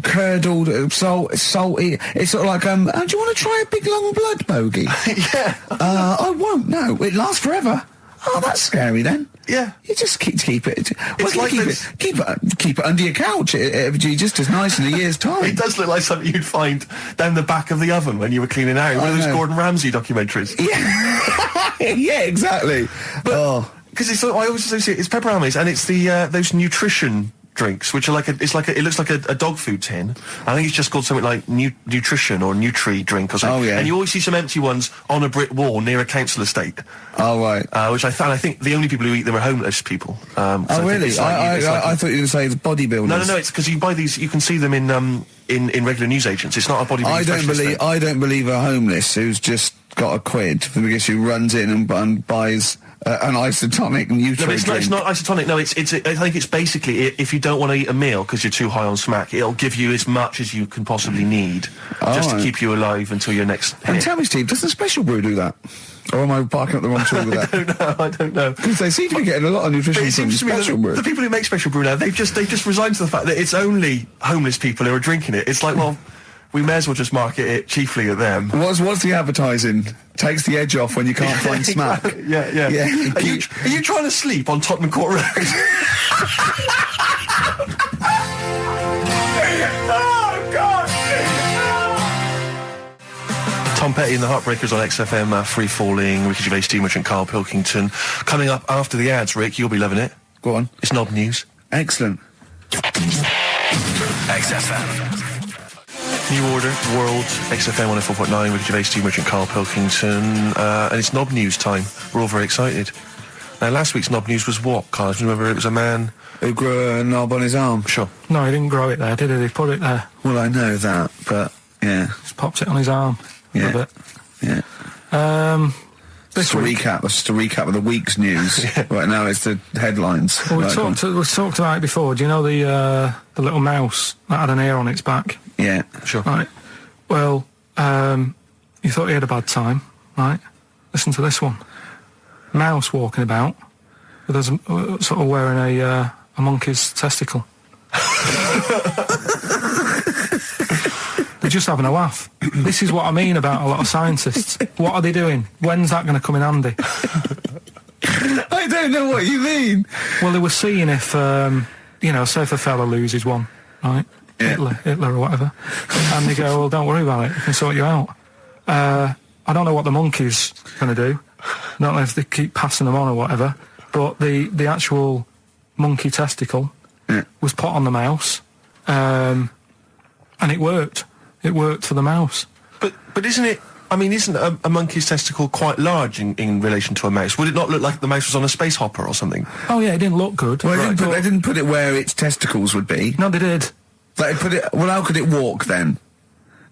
Speaker 1: curdled, salty. It's sort of like, do you want to try a big long blood bogey?
Speaker 2: Yeah.
Speaker 1: I won't. No, it lasts forever. Oh, that's scary then.
Speaker 2: Yeah.
Speaker 1: You just keep it.
Speaker 2: It's like
Speaker 1: keep it under your couch. It'll be just as nice in a year's time.
Speaker 2: It does look like something you'd find down the back of the oven when you were cleaning out. One of those Gordon Ramsay documentaries.
Speaker 1: Yeah. Yeah, exactly.
Speaker 2: Because I always associate it's pepperonis, and it's the those nutrition drinks, which are it looks like a dog food tin. I think it's just called something like nutrition or Nutri drink or something.
Speaker 1: Oh, yeah.
Speaker 2: And you always see some empty ones on a brick wall near a council estate.
Speaker 1: Oh, right.
Speaker 2: Which I think the only people who eat them are homeless people.
Speaker 1: Oh, really? I thought you were going to say the bodybuilders.
Speaker 2: No, it's because you buy these, you can see them in regular newsagents. It's not a bodybuilding
Speaker 1: I don't believe a homeless who's just got a quid because who runs in and buys an isotonic Nutri drink.
Speaker 2: It's not isotonic. No, I think it's basically if you don't want to eat a meal because you're too high on smack, it'll give you as much as you can possibly need to keep you alive until your next hit.
Speaker 1: And tell me, Steve, doesn't Special Brew do that? Or am I barking up the wrong tree with that?
Speaker 2: I don't know.
Speaker 1: Because they seem to be getting a lot of nutrition from Special Brew.
Speaker 2: The people who make Special Brew now, they've just resigned to the fact that it's only homeless people who are drinking it. It's like, well, we may as well just market it chiefly at them.
Speaker 1: What's the advertising? Takes the edge off when you can't find smack.
Speaker 2: Yeah. Are you trying to sleep on Tottenham Court Road? Oh, God! Tom Petty and the Heartbreakers on XFM, Free Falling, Ricky Gervais, Steve Merchant, Karl Pilkington. Coming up after the ads, Rick, you'll be loving it.
Speaker 1: Go on.
Speaker 2: It's Knob News.
Speaker 1: Excellent.
Speaker 4: XFM.
Speaker 2: New Order, World, XFM 104.9, Ricky Gervais, Steve Merchant, Karl Pilkington, and it's Knob News time. We're all very excited. Now, last week's Knob News was what, Karl? Do you remember? It was a man
Speaker 1: who grew a knob on his arm.
Speaker 2: Sure.
Speaker 3: No, he didn't grow it there, did he? He put it there.
Speaker 1: Well, I know that, but yeah.
Speaker 3: Just popped it on his arm.
Speaker 1: Yeah.
Speaker 3: A bit.
Speaker 1: Yeah. Just a recap of the week's news. Right now, it's the headlines.
Speaker 3: Well, we talked about it before. Do you know the little mouse that had an ear on its back?
Speaker 1: Yeah.
Speaker 2: Sure.
Speaker 3: Right. Well, you thought he had a bad time, right? Listen to this one. Mouse walking about with us, sort of wearing a monkey's testicle. They're just having a laugh. This is what I mean about a lot of scientists. What are they doing? When's that going to come in handy?
Speaker 1: I don't know what you mean.
Speaker 3: Well, they were seeing if, say if a fella loses one, right?
Speaker 1: Yeah.
Speaker 3: Hitler or whatever. And they go, well, don't worry about it. We can sort you out. I don't know what the monkey's going to do. I don't know if they keep passing them on or whatever, but the actual monkey testicle was put on the mouse, and it worked. It worked for the mouse.
Speaker 2: But isn't it? I mean, isn't a monkey's testicle quite large in relation to a mouse? Would it not look like the mouse was on a space hopper or something?
Speaker 3: Oh yeah, it didn't look good.
Speaker 1: Well, they didn't put it where its testicles would be.
Speaker 3: No, they did.
Speaker 1: They put it. Well, how could it walk then?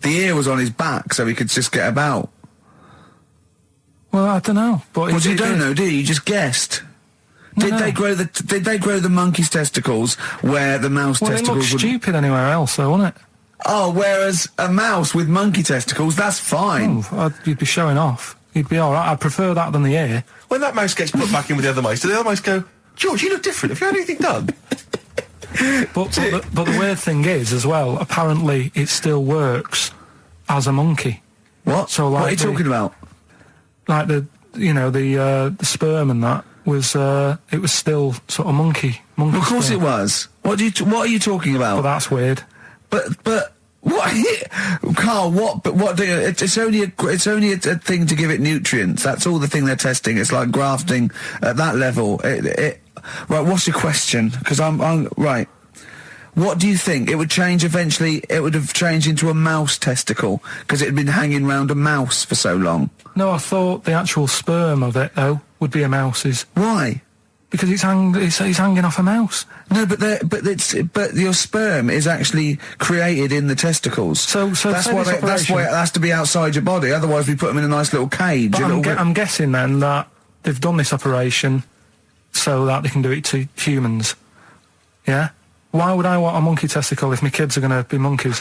Speaker 1: The ear was on his back, so he could just get about.
Speaker 3: Well, I don't know. But
Speaker 1: well, you don't know, do you? You just guessed. Did they grow the monkey's testicles where the mouse testicles
Speaker 3: it
Speaker 1: would...
Speaker 3: looked stupid anywhere else, though, wouldn't it?
Speaker 1: Oh, whereas a mouse with monkey testicles, that's fine.
Speaker 3: Oh, you'd be showing off. You'd be all right. I'd prefer that than the ear.
Speaker 2: When that mouse gets put back in with the other mice, do the other mice go, George, you look different. Have you had anything done?
Speaker 3: but the weird thing is, as well, apparently it still works as a monkey.
Speaker 1: What?
Speaker 3: So, like,
Speaker 1: what are you talking about?
Speaker 3: Like the sperm and that was it was still sort of monkey.
Speaker 1: Of course
Speaker 3: sperm.
Speaker 1: it was. What are you talking about?
Speaker 3: Well, that's weird.
Speaker 1: But what, Carl? What? But what? It's only a thing to give it nutrients. That's all the thing they're testing. It's like grafting at that level. Right. What's your question? Because I'm right. What do you think? It would change eventually. It would have changed into a mouse testicle because it had been hanging round a mouse for so long.
Speaker 3: No, I thought the actual sperm of it though would be a mouse's.
Speaker 1: Why?
Speaker 3: Because it's hanging off a mouse.
Speaker 1: No, but your sperm is actually created in the testicles.
Speaker 3: So
Speaker 1: that's why it has to be outside your body. Otherwise, we put them in a nice little cage.
Speaker 3: But I'm guessing then that they've done this operation so that they can do it to humans. Yeah. Why would I want a monkey testicle if my kids are going to be monkeys?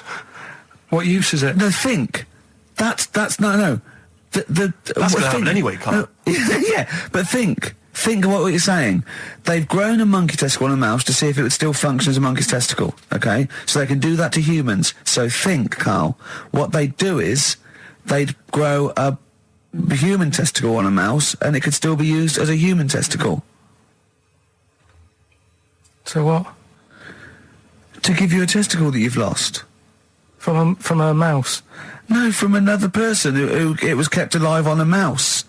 Speaker 3: What use is it?
Speaker 1: No, think. That's no.
Speaker 2: That's going to happen anyway, Carl.
Speaker 1: No, yeah, but think. Think of what you're saying. They've grown a monkey testicle on a mouse to see if it would still function as a monkey's testicle, okay? So they can do that to humans. So think, Carl, what they'd do is they'd grow a human testicle on a mouse and it could still be used as a human testicle.
Speaker 3: So what?
Speaker 1: To give you a testicle that you've lost.
Speaker 3: From a mouse?
Speaker 1: No, from another person who it was kept alive on a mouse.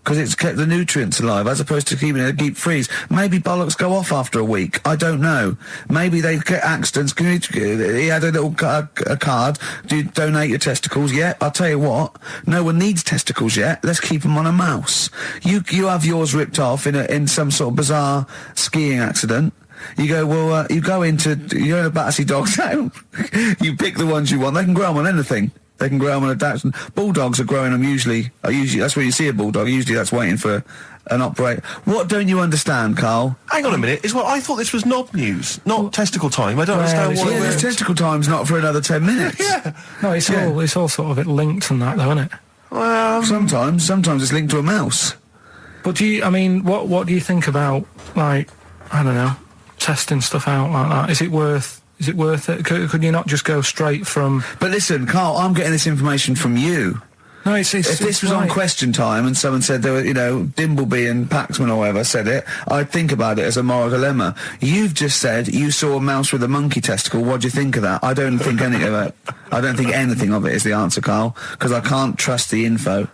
Speaker 1: Because it's kept the nutrients alive, as opposed to keeping it in a deep freeze. Maybe bollocks go off after a week. I don't know. Maybe they get accidents. He had a little a card. Do you donate your testicles? Yeah, I'll tell you what. No one needs testicles yet. Let's keep them on a mouse. You have yours ripped off in some sort of bizarre skiing accident. You go, well, you're in a Battersea Dog Town. You pick the ones you want. They can grow them on anything. They can grow them on a Dachshund. Bulldogs are growing them usually that's where you see a bulldog. Usually that's waiting for an operate. What don't you understand, Carl?
Speaker 2: Hang on a minute. I thought this was knob news, not testicle time. I don't understand what...
Speaker 1: Yeah, this testicle time's not for another 10 minutes.
Speaker 2: Yeah.
Speaker 3: No, it's all sort of linked and that, though, isn't it?
Speaker 1: Well, sometimes it's linked to a mouse.
Speaker 3: But what do you think about, like, I don't know, testing stuff out like that? Is it worth it? Could you not just go straight from...
Speaker 1: But listen, Carl, I'm getting this information from you.
Speaker 3: No,
Speaker 1: if this was on Question Time and someone said there were, Dimbleby and Paxman or whoever said it, I'd think about it as a moral dilemma. You've just said you saw a mouse with a monkey testicle. What do you think of that? I don't think anything of it. I don't think anything of it is the answer, Carl, because I can't trust the info.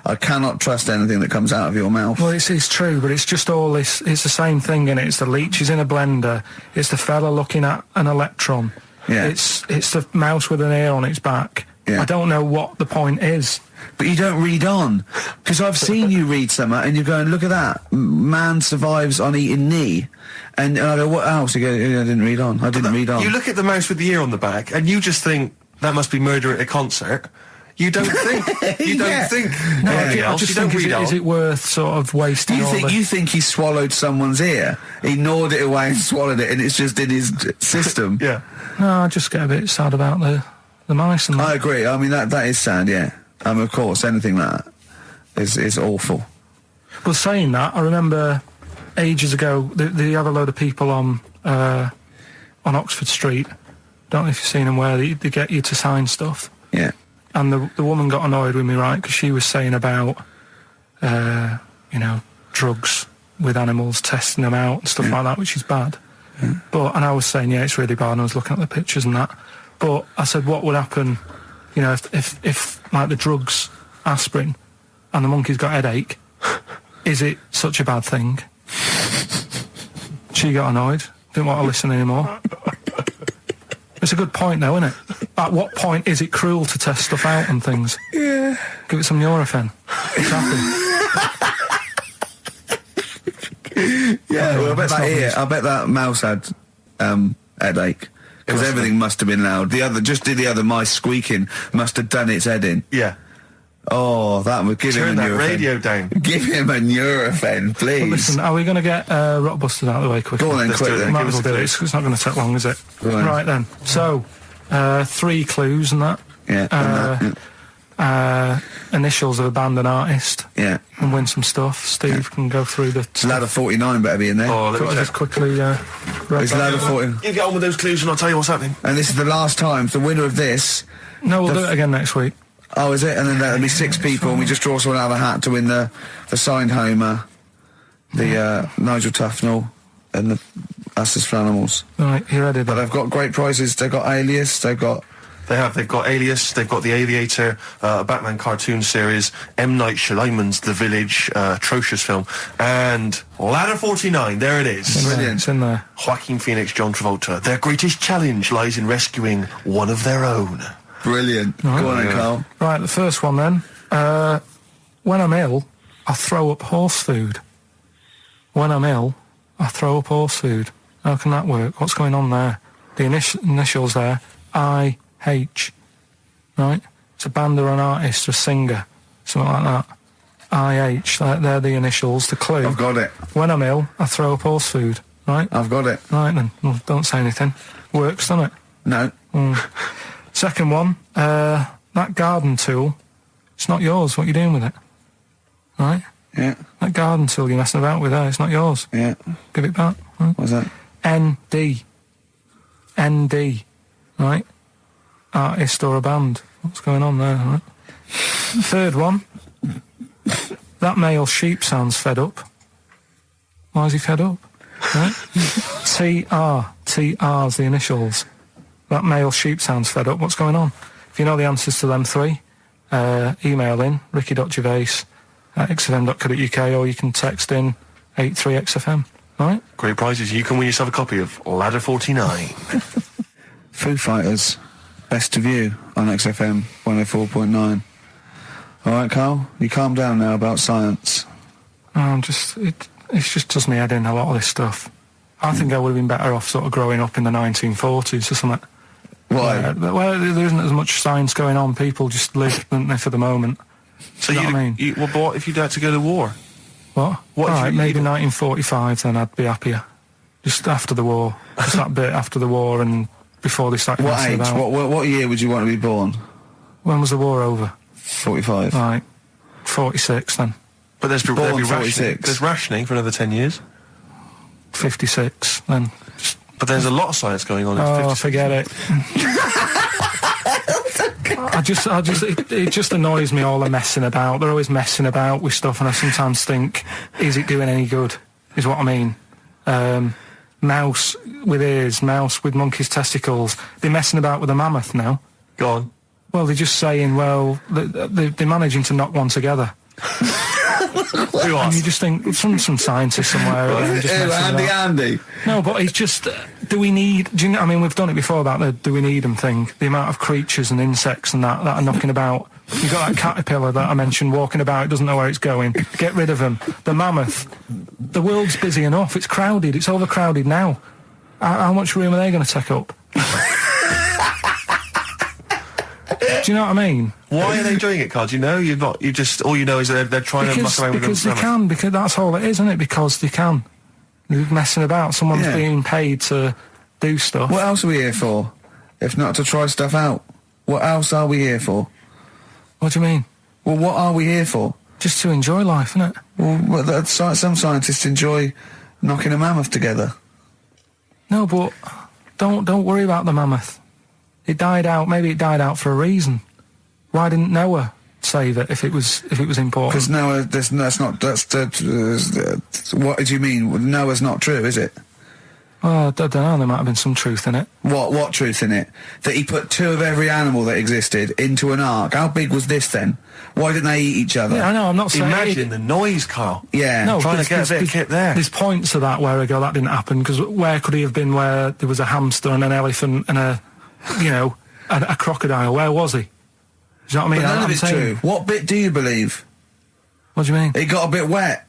Speaker 1: I cannot trust anything that comes out of your mouth.
Speaker 3: Well, it's true, but it's just all this. It's the same thing, innit? It's the leeches in a blender. It's the fella looking at an electron.
Speaker 1: Yeah.
Speaker 3: It's the mouse with an ear on its back. Yeah. I don't know what the point is.
Speaker 1: But you don't read on. Because I've seen you read something and you're going, look at that. Man survives on eating knee. And I go, what else? You go, I didn't read on. I didn't read on.
Speaker 2: You look at the mouse with the ear on the back and you just think, that must be murder at a concert. You don't think. You don't think.
Speaker 3: No, I just think, is it worth sort of wasting
Speaker 1: You think he swallowed someone's ear? He gnawed it away and swallowed it and it's just in his system?
Speaker 2: Yeah.
Speaker 3: No, I just get a bit sad about the mice and that.
Speaker 1: I agree. I mean, that is sad, yeah. Of course, anything like that is awful.
Speaker 3: But saying that, I remember ages ago, they have a load of people on Oxford Street. Don't know if you've seen them, where they get you to sign stuff.
Speaker 1: Yeah.
Speaker 3: And the woman got annoyed with me, right, because she was saying about, drugs with animals, testing them out and stuff like that, which is bad. Yeah. And I was saying, yeah, it's really bad, and I was looking at the pictures and that. But I said, what would happen, if like the drugs, aspirin, and the monkey's got headache, is it such a bad thing? She got annoyed. Didn't want to listen anymore. It's a good point, though, isn't it? At what point is it cruel to test stuff out and things?
Speaker 1: Yeah.
Speaker 3: Give it some Nurofen. It's happy.
Speaker 1: Yeah, well, I bet
Speaker 3: that's not nice.
Speaker 1: I bet that mouse had headache. Because everything must have been loud. The other mice squeaking must have done its head in.
Speaker 2: Yeah.
Speaker 1: Oh, that would give
Speaker 2: Turn
Speaker 1: him a
Speaker 2: that
Speaker 1: Nurofen.
Speaker 2: radio down.
Speaker 1: Give him a Nurofen, please.
Speaker 3: But listen, are we going to get Rockbusters out of the way quickly?
Speaker 1: Go on then,
Speaker 2: Let's do
Speaker 1: quickly.
Speaker 2: it.
Speaker 3: Might
Speaker 2: Give
Speaker 3: as
Speaker 2: us
Speaker 3: well
Speaker 2: a
Speaker 3: do it.
Speaker 2: clue.
Speaker 3: It's not going to take long, is it?
Speaker 1: Go on.
Speaker 3: Right then. So, 3 clues and that.
Speaker 1: Yeah.
Speaker 3: Initials of a band and artist.
Speaker 1: Yeah.
Speaker 3: And win some stuff. Steve can go through the stuff.
Speaker 1: Ladder 49 better be in there.
Speaker 2: Oh, let me
Speaker 3: Got to
Speaker 2: check.
Speaker 3: just quickly.
Speaker 1: It's ladder 40.
Speaker 2: You get on with those clues and I'll tell you what's happening.
Speaker 1: And this is the last time. The winner of this.
Speaker 3: No, we'll do it again next week.
Speaker 1: Oh, is it? And then there'll be 6 people, and we just draw someone out of a hat to win the signed Homer, the Nigel Tufnell, and the Us as Flanimals.
Speaker 3: Right, you ready
Speaker 1: But
Speaker 3: then?
Speaker 1: they've got great prizes. They've got Alias. They've got
Speaker 2: They've got Alias, they've got The Aviator, a Batman cartoon series, M. Night Shyamalan's The Village, atrocious film, and Ladder 49, there it is.
Speaker 1: Brilliant.
Speaker 3: It's in there.
Speaker 2: Joaquin Phoenix, John Travolta. Their greatest challenge lies in rescuing one of their own.
Speaker 1: brilliant. Go on then, Carl.
Speaker 3: Right, the first one then. When I'm ill, I throw up horse food. When I'm ill, I throw up horse food. How can that work? What's going on there? The initials there, I-H. Right? It's a band or an artist or a singer. Something like that. I-H. They're the initials, the clue.
Speaker 1: I've got it.
Speaker 3: When I'm ill, I throw up horse food. Right?
Speaker 1: I've got it.
Speaker 3: Right then. Well, don't say anything. Works, doesn't it?
Speaker 1: No.
Speaker 3: Second one, that garden tool, it's not yours. What are you doing with it? Right?
Speaker 1: Yeah.
Speaker 3: That garden tool you're messing about with there, it's not yours.
Speaker 1: Yeah.
Speaker 3: Give it back. Right?
Speaker 1: What's that?
Speaker 3: ND. ND. Right? Artist or a band. What's going on there? Right? Third one, that male sheep sounds fed up. Why is he fed up? Right? TR. TR's the initials. That male sheep sounds fed up. What's going on? If you know the answers to them 3, email in ricky.gervais@xfm.co.uk, or you can text in 83XFM. Right?
Speaker 2: Great prizes. You can win yourself a copy of Ladder 49.
Speaker 1: Foo Fighters. Best of You on XFM 104.9. All right, Carl. You calm down now about science.
Speaker 3: It just does me head in, a lot of this stuff. I think I would have been better off sort of growing up in the 1940s or something.
Speaker 1: Why?
Speaker 3: Where there isn't as much science going on. People just live, don't they, for the moment.
Speaker 2: So
Speaker 3: You know what I mean?
Speaker 2: well, but what if you'd had to go to war?
Speaker 3: What?
Speaker 2: What if
Speaker 3: All right,
Speaker 2: you-
Speaker 3: maybe 1945, then I'd be happier. Just after the war. Just that bit after the war and before they started
Speaker 1: What
Speaker 3: messing
Speaker 1: age?
Speaker 3: about.
Speaker 1: What year would you want to be born?
Speaker 3: When was the war over?
Speaker 1: 45.
Speaker 3: Right. 46 then.
Speaker 2: But there'd be
Speaker 1: Born
Speaker 2: rationing.
Speaker 1: 46.
Speaker 2: There's rationing for another 10 years.
Speaker 3: 56 then.
Speaker 2: But there's a lot of science going on.
Speaker 3: Oh, forget it. It just annoys me, all the messing about. They're always messing about with stuff, and I sometimes think, is it doing any good? Is what I mean. Mouse with ears, mouse with monkey's testicles. They're messing about with a mammoth now.
Speaker 2: Go on.
Speaker 3: Well, they're just saying, well, they're managing to knock one together.
Speaker 2: Who
Speaker 3: And you
Speaker 2: asked?
Speaker 3: just think, some scientist somewhere. just messing about.
Speaker 1: Andy.
Speaker 3: No, but it's just, do you know, I mean, we've done it before about the do we need them thing. The amount of creatures and insects and that are knocking about. You've got that caterpillar that I mentioned walking about, it doesn't know where it's going. Get rid of them. The mammoth. The world's busy enough. It's crowded. It's overcrowded now. How much room are they going to take up? Do you know what I mean?
Speaker 2: Why are they doing it, Carl? Do you know? All you know is that they're trying to muck around with them.
Speaker 3: Because they can. Because that's all it is, isn't it? Because they can. They're messing about. Someone's
Speaker 1: Yeah.
Speaker 3: being paid to do stuff.
Speaker 1: What else are we here for? If not to try stuff out. What else are we here for?
Speaker 3: What do you mean?
Speaker 1: Well, what are we here for?
Speaker 3: Just to enjoy life, isn't it?
Speaker 1: Well, some scientists enjoy knocking a mammoth together.
Speaker 3: No, but don't worry about the mammoth. It died out. Maybe it died out for a reason. Why didn't Noah save it if it was important?
Speaker 1: Because Noah, what do you mean? Noah's not true, is it?
Speaker 3: Oh, I don't know, there might have been some truth in it.
Speaker 1: What truth in it? That he put 2 of every animal that existed into an ark. How big was this then? Why didn't they eat each other?
Speaker 3: Yeah, I know, I'm not saying...
Speaker 2: Imagine the noise, Carl.
Speaker 1: Yeah.
Speaker 3: No,
Speaker 2: Trying to get a bit of kit there.
Speaker 3: There's points to that where I go, that didn't happen, because where could he have been where there was a hamster and an elephant and a crocodile? Where was he? Do you know what I mean?
Speaker 1: But none of
Speaker 3: I'm
Speaker 1: it's
Speaker 3: saying,
Speaker 1: true. What bit do you believe?
Speaker 3: What do you mean?
Speaker 1: It got a bit wet.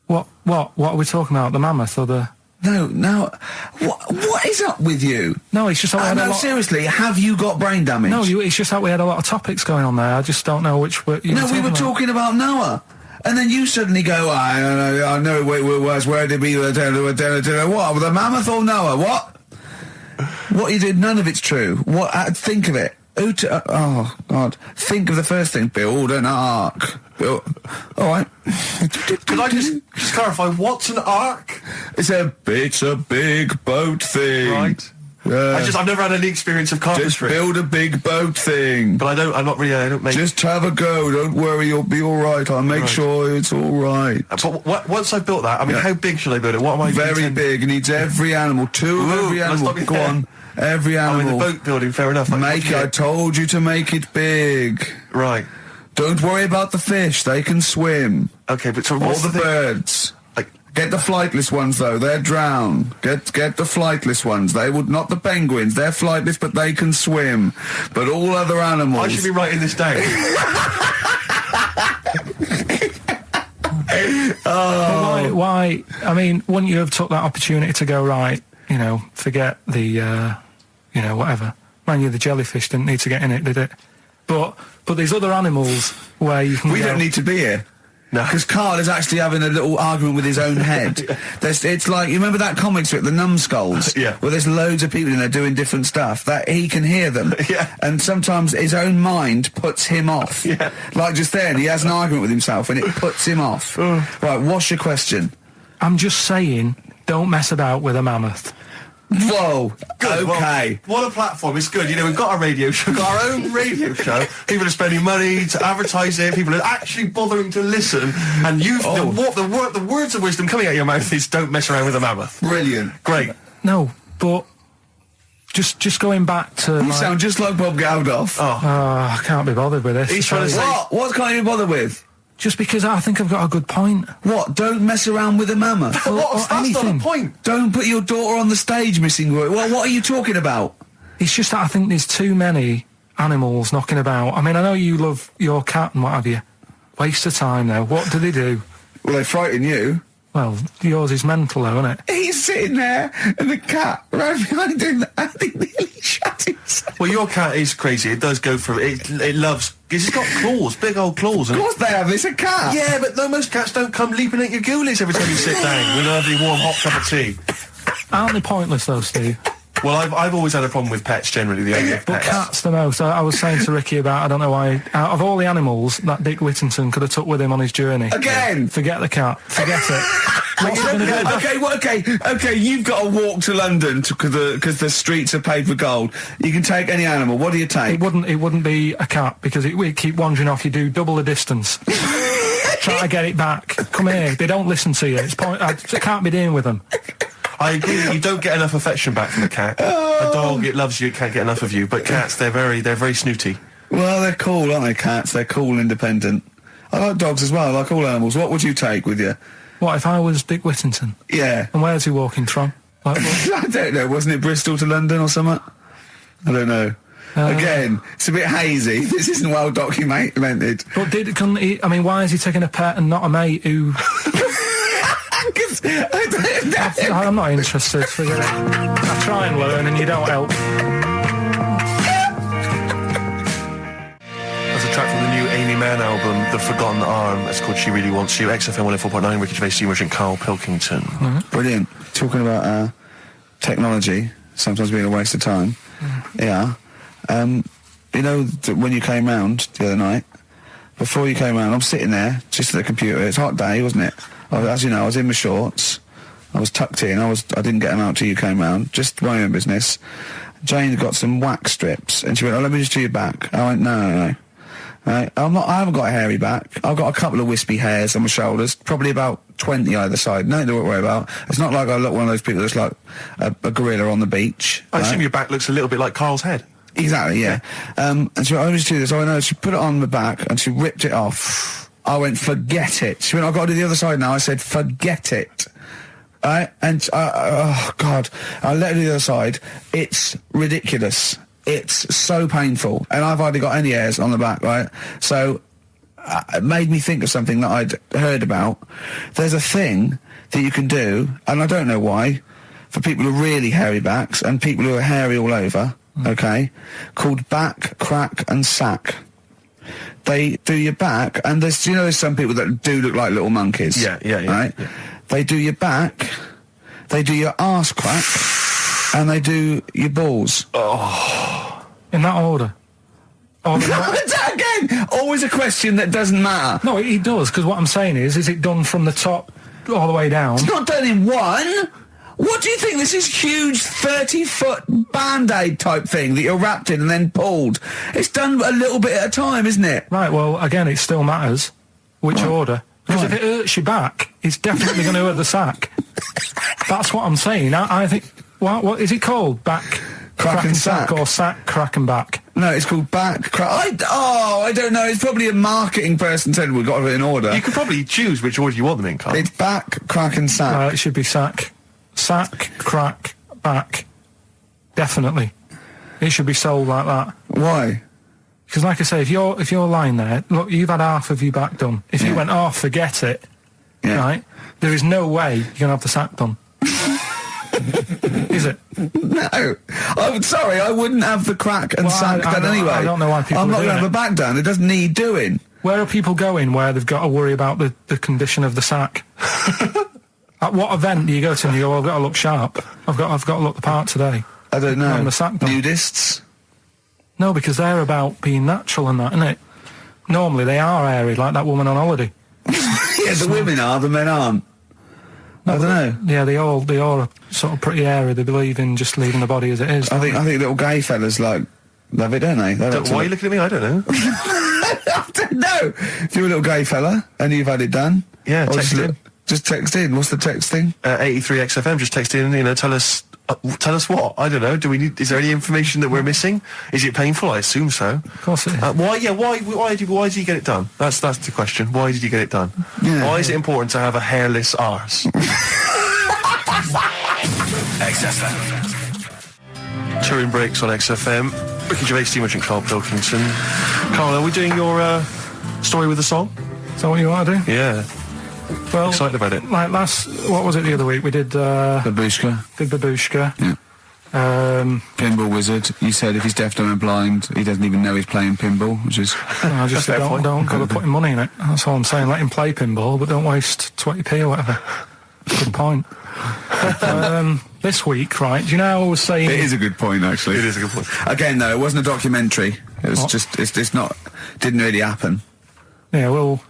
Speaker 3: What are we talking about? The mammoth or the...
Speaker 1: No. What is up with you?
Speaker 3: No, it's just that we had a lot...
Speaker 1: seriously, have you got brain damage?
Speaker 3: No, it's just that we had a lot of topics going on there. I just don't know which...
Speaker 1: We were talking about Noah. And then you suddenly go, I know where did we... What? The mammoth or Noah? What? What you did, none of it's true. What? Think of it. Oh, God. Think of the first thing. Build an ark. All right.
Speaker 2: Can I just clarify, what's an ark?
Speaker 1: It's a big boat thing.
Speaker 2: Right. I've never had any experience of carpentry.
Speaker 1: Just build a big boat thing.
Speaker 2: But I don't make...
Speaker 1: Just have a go. Don't worry, you'll be all right. I'll make sure it's all right.
Speaker 2: But once I've built that, how big should I build it? What am I...
Speaker 1: Very big. It needs every animal. 2 of every animal. Go on. Every animal.
Speaker 2: In the boat building, fair enough.
Speaker 1: I told you to make it big.
Speaker 2: Right.
Speaker 1: Don't worry about the fish. They can swim.
Speaker 2: Okay, but so
Speaker 1: all
Speaker 2: what's
Speaker 1: the birds. Get the flightless ones though. They're drowned. Get the flightless ones. They would not the penguins. They're flightless, but they can swim. But all other animals.
Speaker 2: I should be writing this down.
Speaker 3: Why? I mean, wouldn't you have took that opportunity to go, right, forget the, whatever. Man, the jellyfish didn't need to get in it, did it? But there's other animals where you can...
Speaker 1: We don't need to be here.
Speaker 2: No.
Speaker 1: Because Carl is actually having a little argument with his own head. It's like, you remember that comic strip, The Numbskulls?
Speaker 2: Yeah.
Speaker 1: Where there's loads of people in there doing different stuff, that he can hear them.
Speaker 2: Yeah.
Speaker 1: And sometimes his own mind puts him off.
Speaker 2: Yeah.
Speaker 1: Like just then, he has an argument with himself and it puts him off. Right, what's your question?
Speaker 3: I'm just saying, don't mess about with a mammoth.
Speaker 1: Whoa.
Speaker 2: Good.
Speaker 1: Okay.
Speaker 2: Well, what a platform. It's good. We've got a radio show, got our own radio show. People are spending money to advertise it. People are actually bothering to listen. And the words of wisdom coming out of your mouth is don't mess around with a mammoth.
Speaker 1: Brilliant.
Speaker 2: Great.
Speaker 3: No, but just going back to...
Speaker 1: You sound just like Bob Geldof.
Speaker 3: I can't be bothered with this.
Speaker 2: He's trying to say...
Speaker 1: What can't you be bothered with?
Speaker 3: Just because I think I've got a good point.
Speaker 1: What? Don't mess around with a mammoth?
Speaker 2: That's not a point.
Speaker 1: Don't put your daughter on the stage, missing word. What are you talking about?
Speaker 3: It's just that I think there's too many animals knocking about. I mean, I know you love your cat and what have you. Waste of time, though. What do they do?
Speaker 1: Well, they frighten you.
Speaker 3: Well, yours is mental, though, isn't it?
Speaker 1: He's sitting there, and the cat right behind him, and he nearly shut himself.
Speaker 2: Well, your cat is crazy. It does go for it. It loves... It's got claws, big old claws.
Speaker 1: Of course they have. It's a cat.
Speaker 2: Yeah, but no, most cats don't come leaping at your ghoulies every time you sit down with a lovely warm hot cup of tea.
Speaker 3: Aren't they pointless, though, Steve?
Speaker 2: Well, I've always had a problem with pets, generally, the idea of
Speaker 3: But
Speaker 2: pets.
Speaker 3: cats the most. I was saying to Ricky about, I don't know why, out of all the animals that Dick Whittington could have took with him on his journey.
Speaker 1: Again?
Speaker 3: Forget the cat. Forget it. What's he gonna do?
Speaker 1: Okay, you've got to walk to London because the streets are paved with gold. You can take any animal. What do you take?
Speaker 3: It wouldn't be a cat, because it keep wandering off. You do double the distance. Try to get it back. Come here. They don't listen to you. I can't be dealing with them.
Speaker 2: I agree. You don't get enough affection back from a cat. A dog, it loves you, it can't get enough of you. But cats, they're very snooty.
Speaker 1: Well, they're cool, aren't they, cats? They're cool, independent. I like dogs as well. I like all animals. What would you take with you?
Speaker 3: What, if I was Dick Whittington?
Speaker 1: Yeah.
Speaker 3: And where's he walking from? Like,
Speaker 1: I don't know. Wasn't it Bristol to London or something? I don't know. Again, it's a bit hazy. This isn't well documented.
Speaker 3: But couldn't he? I mean, why is he taking a pet and not a mate who... I'm not interested. I try and learn and you don't help.
Speaker 2: That's a track from the new Amy Mann album, The Forgotten Arm. It's called She Really Wants You. XFM 104.9, Ricky Gervais, Steve and Karl Pilkington.
Speaker 1: Brilliant. Talking about technology sometimes being a waste of time. Yeah. You know, when you came round the other night, before you came round, I'm sitting there, just at the computer. It's a hot day, wasn't it? As you know, I was in my shorts. I was tucked in. I didn't get them out till you came round. Just my own business. Jane got some wax strips, and she went, "Oh, let me just do your back." I went, "No." Right? I haven't got a hairy back. I've got a couple of wispy hairs on my shoulders, probably about 20 either side. Nothing to worry about. It's not like I look one of those people that's like a gorilla on the beach.
Speaker 2: I
Speaker 1: right?
Speaker 2: assume your back looks a little bit like Carl's head.
Speaker 1: Exactly, yeah. And so I always do this. I know she put it on the back and she ripped it off. I went, forget it. She went, I've got to do the other side now. I said, forget it. Right? And, oh, God. I let her do the other side. It's ridiculous. It's so painful. And I've hardly got any hairs on the back, right? So it made me think of something that I'd heard about. There's a thing that you can do, and I don't know why, for people with really hairy backs and people who are hairy all over, okay, called back, crack and sack. They do your back, and there's some people that do look like little monkeys.
Speaker 2: Yeah.
Speaker 1: Right? Yeah. They do your back, they do your arse crack, and they do your balls.
Speaker 3: Oh. In that order?
Speaker 1: Again, always a question that doesn't matter.
Speaker 3: No, it does, because what I'm saying is it done from the top all the way down?
Speaker 1: It's not done in one. What do you think? This is huge 30-foot Band-Aid type thing that you're wrapped in and then pulled. It's done a little bit at a time, isn't it?
Speaker 3: Right, well, again, it still matters which order. Because if it hurts your back, it's definitely going to hurt the sack. That's what I'm saying. I think... What is it called? Back...
Speaker 1: Crack and sack.
Speaker 3: Or sack, crack and back?
Speaker 1: No, it's called back, crack... I don't know. It's probably a marketing person said we've got it in order.
Speaker 2: You could probably choose which order you want them in, Carl.
Speaker 1: It's back, crack and sack.
Speaker 3: It should be sack. Sack, crack, back. Definitely. It should be sold like that.
Speaker 1: Why?
Speaker 3: Because like I say, if you're lying there, look, you've had half of your back done. If you went, oh, forget it, right, there is no way you're going to have the sack done. Is it?
Speaker 1: No. I'm sorry, I wouldn't have the crack and sack done anyway.
Speaker 3: I don't know why people
Speaker 1: I'm not
Speaker 3: going to
Speaker 1: have the back done. It doesn't need doing.
Speaker 3: Where are people going where they've got to worry about the condition of the sack? At what event do you go to and you go, well, I've got to look sharp. I've got to look the part today.
Speaker 1: I don't know.
Speaker 3: The sack done.
Speaker 1: Nudists?
Speaker 3: No, because they're about being natural and that, isn't it? Normally they are airy, like that woman on holiday.
Speaker 1: Yeah, the women are, the men aren't. I don't know.
Speaker 3: Yeah, they all are sort of pretty airy. They believe in just leaving the body as it is.
Speaker 1: I think little gay fellas love it, don't they?
Speaker 2: Why are you looking at me? I don't know.
Speaker 1: I don't know. If you're a little gay fella and you've had it done,
Speaker 2: text in.
Speaker 1: Just text in. What's the text thing?
Speaker 2: 83 XFM. Just text in. Tell us what. I don't know. Is there any information that we're missing? Is it painful? I assume so.
Speaker 3: Of course it is.
Speaker 2: Why did you get it done? That's the question. Why did you get it done? Yeah. Why is it important to have a hairless arse? XFM. Touring breaks on XFM. Ricky Gervais, Steve Merchant, Karl Pilkington. Karl, are we doing your story with a song?
Speaker 3: Is that what you want to do?
Speaker 2: Yeah.
Speaker 3: Well,
Speaker 2: excited about it.
Speaker 3: Like what was it the other week? We did
Speaker 1: Babushka.
Speaker 3: Did Babushka.
Speaker 1: Yeah. Pinball Wizard. You said if he's deaf, dumb and blind, he doesn't even know he's playing pinball, which is...
Speaker 3: I just don't got to put him money in it. That's all I'm saying. Let him play pinball, but don't waste 20p or whatever. Good point. This week, right, do you know how I was saying...
Speaker 1: It is a good point, actually.
Speaker 2: It is a good point.
Speaker 1: Again, though, it wasn't a documentary. It was it's not... Didn't really happen.
Speaker 3: Yeah, well...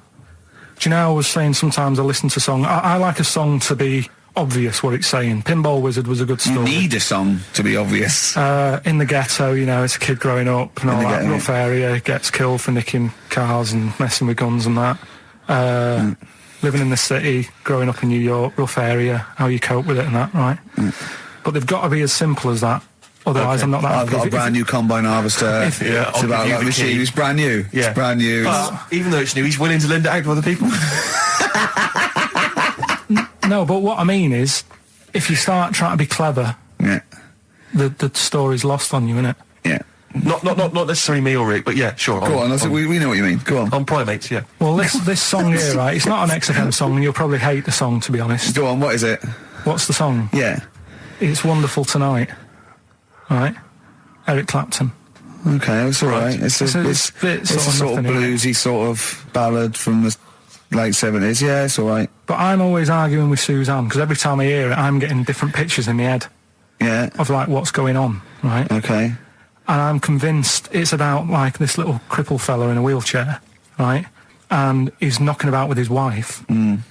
Speaker 3: Do you know I was saying sometimes I listen to song... I like a song to be obvious what it's saying. Pinball Wizard was a good story.
Speaker 1: You need a song to be obvious.
Speaker 3: In the ghetto, it's a kid growing up and all that rough area, gets killed for nicking cars and messing with guns and that. Living in the city, growing up in New York, rough area, how you cope with it and that, right? But they've got to be as simple as that. Otherwise, I'm not that
Speaker 1: I've got a brand new combine harvester. It's about like machine. It's brand new.
Speaker 2: Yeah.
Speaker 1: It's brand new.
Speaker 2: But even though it's new, he's willing to lend it out to other people.
Speaker 3: No, but what I mean is, if you start trying to be clever, the story's lost on you, innit?
Speaker 1: Yeah.
Speaker 2: Not necessarily me or Rick, but yeah, sure.
Speaker 1: Go on. We know what you mean. Go on.
Speaker 2: On Primates, yeah.
Speaker 3: Well, this song here, right? It's not an XFM song, and you'll probably hate the song, to be honest.
Speaker 1: Go on. What is it?
Speaker 3: What's the song?
Speaker 1: Yeah.
Speaker 3: It's Wonderful Tonight. Right? Eric Clapton.
Speaker 1: Okay, it's all right. It's a sort of bluesy sort of ballad from the late 70s. Yeah, it's all right.
Speaker 3: But I'm always arguing with Suzanne, because every time I hear it, I'm getting different pictures in my head.
Speaker 1: Yeah.
Speaker 3: Of, like, what's going on, right?
Speaker 1: Okay.
Speaker 3: And I'm convinced it's about, like, this little cripple fella in a wheelchair, right? And he's knocking about with his wife. And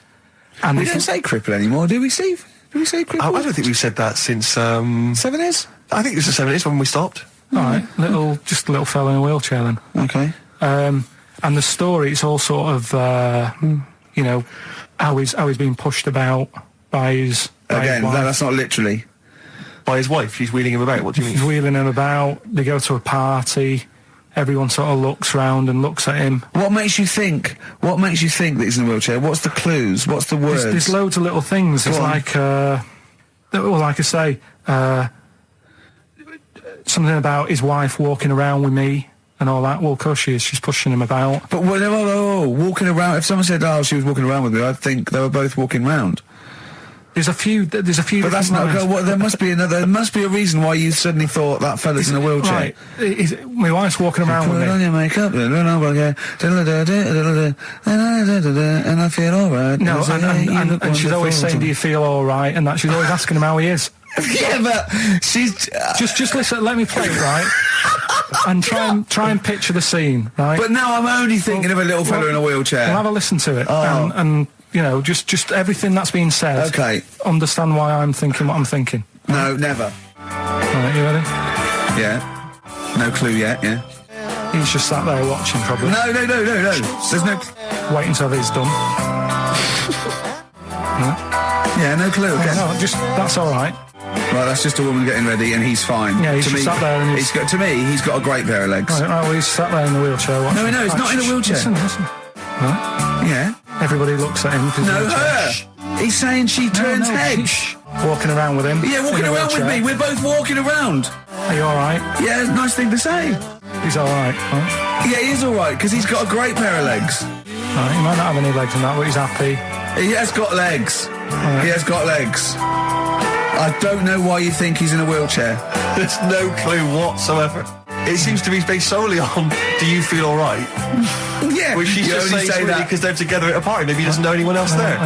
Speaker 1: we don't say cripple anymore, do we, Steve? Do we say cripple?
Speaker 2: I don't think we've said that since...
Speaker 1: 70s?
Speaker 2: I think it was the 70s when we stopped.
Speaker 3: All right, just a little fella in a wheelchair then.
Speaker 1: Okay.
Speaker 3: And and the story, it's all sort of, you know, how he's being pushed about by his
Speaker 1: Again,
Speaker 3: wife.
Speaker 1: that's not literally.
Speaker 2: By his wife, she's wheeling him about. What do you mean?
Speaker 3: He's wheeling him about. They go to a party. Everyone sort of looks round and looks at him.
Speaker 1: What makes you think that he's in a wheelchair? What's the clues? What's the words?
Speaker 3: There's loads of little things. There's like, well, like I say, something about his wife walking around with me and all that. Well, of course she is. She's pushing him about.
Speaker 1: But walking around. If someone said, "Oh, she was walking around with me," I'd think they were both walking around.
Speaker 3: There's a few. But
Speaker 1: that's not. There must be another. There must be a reason why you suddenly thought that fella's in a wheelchair.
Speaker 3: Right. My wife's walking around with me.
Speaker 1: Put on your makeup, and I feel alright.
Speaker 3: No, and she's always saying, "Do you feel all right?" And that she's always asking him how he is.
Speaker 1: Yeah, but she's
Speaker 3: just listen. Let me play it, right? And try and picture the scene, right?
Speaker 1: But now I'm only thinking of a little fella in a wheelchair.
Speaker 3: Well, have a listen to it, and you know, just everything that's being said.
Speaker 1: Okay.
Speaker 3: Understand why I'm thinking what I'm thinking.
Speaker 1: No, never.
Speaker 3: Right, you ready?
Speaker 1: Yeah. No clue yet. Yeah.
Speaker 3: He's just sat there watching, probably.
Speaker 1: No. There's no.
Speaker 3: Wait until he's done.
Speaker 1: Yeah, no clue. Okay.
Speaker 3: No, that's all right.
Speaker 1: Right, that's just a woman getting ready, and he's fine.
Speaker 3: Yeah, he's just sat there, and he's
Speaker 1: got a great pair of legs.
Speaker 3: Right, well, he's sat there in the wheelchair. Watching.
Speaker 1: No, he's not in a wheelchair.
Speaker 3: Listen. Right.
Speaker 1: Yeah.
Speaker 3: Everybody looks at him.
Speaker 1: No, her. He's saying she turns heads.
Speaker 3: Walking around with him.
Speaker 1: Yeah, walking around with me. We're both walking around.
Speaker 3: Are you all right?
Speaker 1: Yeah, it's a nice thing to say.
Speaker 3: He's all right. Huh?
Speaker 1: Yeah, he is all right because he's got a great pair of legs.
Speaker 3: Right, he might not have any legs and that, but he's happy.
Speaker 1: He has got legs.
Speaker 3: Right.
Speaker 1: He has got legs. I don't know why you think he's in a wheelchair.
Speaker 2: There's no clue whatsoever. It seems to be based solely on, do you feel all right?
Speaker 1: Yeah.
Speaker 2: Which she's just saying really
Speaker 1: that
Speaker 2: because they're together at a party. Maybe he doesn't know anyone else there.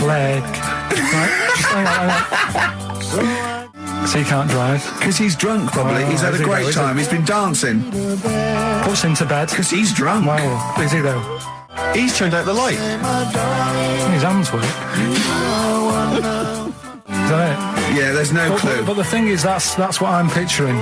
Speaker 3: Leg. Right. So he can't drive.
Speaker 1: Because he's drunk, probably. He's had a great time. He's been dancing.
Speaker 3: Puts him to bed.
Speaker 1: Because he's drunk.
Speaker 3: Well, is he though?
Speaker 2: He's turned out the light.
Speaker 3: His hands work. Is that it?
Speaker 1: Yeah, there's no clue.
Speaker 3: But the thing is, that's what I'm picturing.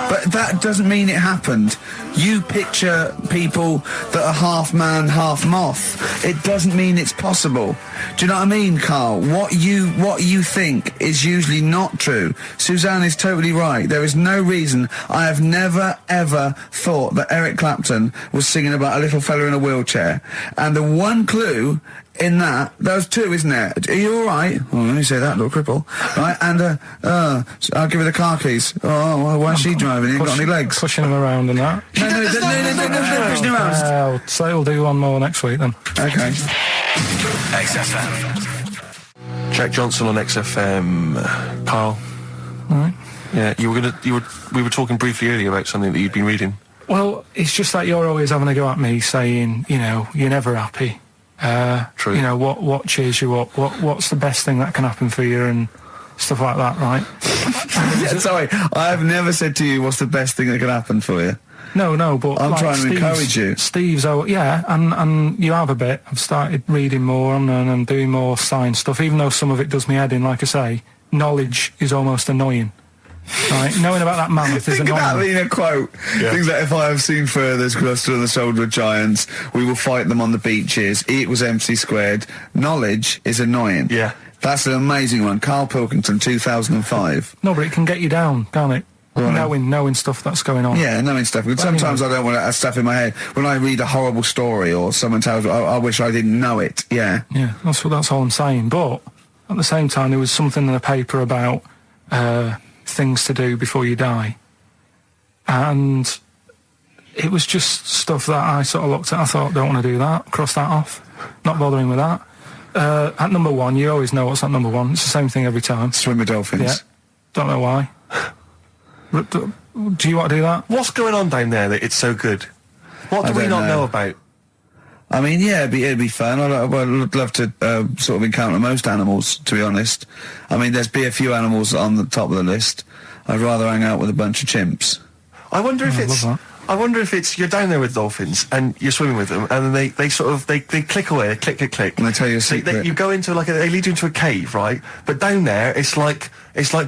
Speaker 1: But that doesn't mean it happened. You picture people that are half man, half moth. It doesn't mean it's possible. Do you know what I mean, Carl? What you think is usually not true. Suzanne is totally right. There is no reason. I have never, ever thought that Eric Clapton was singing about a little fella in a wheelchair. And the one clue in that, there's two, isn't there? Are you all right? Oh, let me say that, little cripple. Right, and I'll give her the car keys. Oh, why is she driving? He ain't got any legs.
Speaker 3: Pushing him around and that.
Speaker 1: No, pushing him around.
Speaker 3: So we'll do one more next week then.
Speaker 1: Okay.
Speaker 4: XFM.
Speaker 2: Jack Johnson on XFM. Carl.
Speaker 3: All right.
Speaker 2: Yeah, we were talking briefly earlier about something that you'd been reading.
Speaker 3: Well, it's just that you're always having a go at me, saying, you know, you're never happy.
Speaker 2: True.
Speaker 3: You know, what cheers you up? What's the best thing that can happen for you and stuff like that, right?
Speaker 1: Yeah, sorry, I've never said to you what's the best thing that can happen for you.
Speaker 3: No, but
Speaker 1: I'm trying to encourage you.
Speaker 3: Steve's, and you have a bit. I've started reading more and I'm doing more science stuff, even though some of it does me head in. Like I say, knowledge is almost annoying. Right, knowing about that mammoth is
Speaker 1: Think
Speaker 3: annoying.
Speaker 1: about being a quote.
Speaker 2: Yeah.
Speaker 1: Things like, if I have seen furthers cluster on the shoulder of giants, we will fight them on the beaches. E equals MC squared. Knowledge is annoying.
Speaker 2: Yeah.
Speaker 1: That's an amazing one. Karl Pilkington, 2005.
Speaker 3: No, but it can get you down, can't it?
Speaker 1: Right.
Speaker 3: Knowing stuff that's going on.
Speaker 1: Yeah, knowing stuff. But sometimes I don't want to have stuff in my head. When I read a horrible story or someone tells me, I wish I didn't know it. Yeah.
Speaker 3: Yeah, that's all I'm saying. But at the same time, there was something in the paper about things to do before you die. And it was just stuff that I sort of looked at. I thought, don't want to do that. Cross that off. Not bothering with that. At number one, you always know what's at number one. It's the same thing every time.
Speaker 1: Swim with dolphins.
Speaker 3: Yeah. Don't know why. Do you want to do that?
Speaker 2: What's going on down there that it's so good? What do we not know about?
Speaker 1: I mean, yeah, it'd be fun. I'd love to sort of encounter most animals, to be honest. I mean, there's be a few animals on the top of the list. I'd rather hang out with a bunch of chimps.
Speaker 2: I wonder if
Speaker 3: I love that.
Speaker 2: I wonder if it's you're down there with dolphins and you're swimming with them and then they click away, click.
Speaker 1: And they tell you a secret.
Speaker 2: You go into they lead you into a cave, right? But down there it's like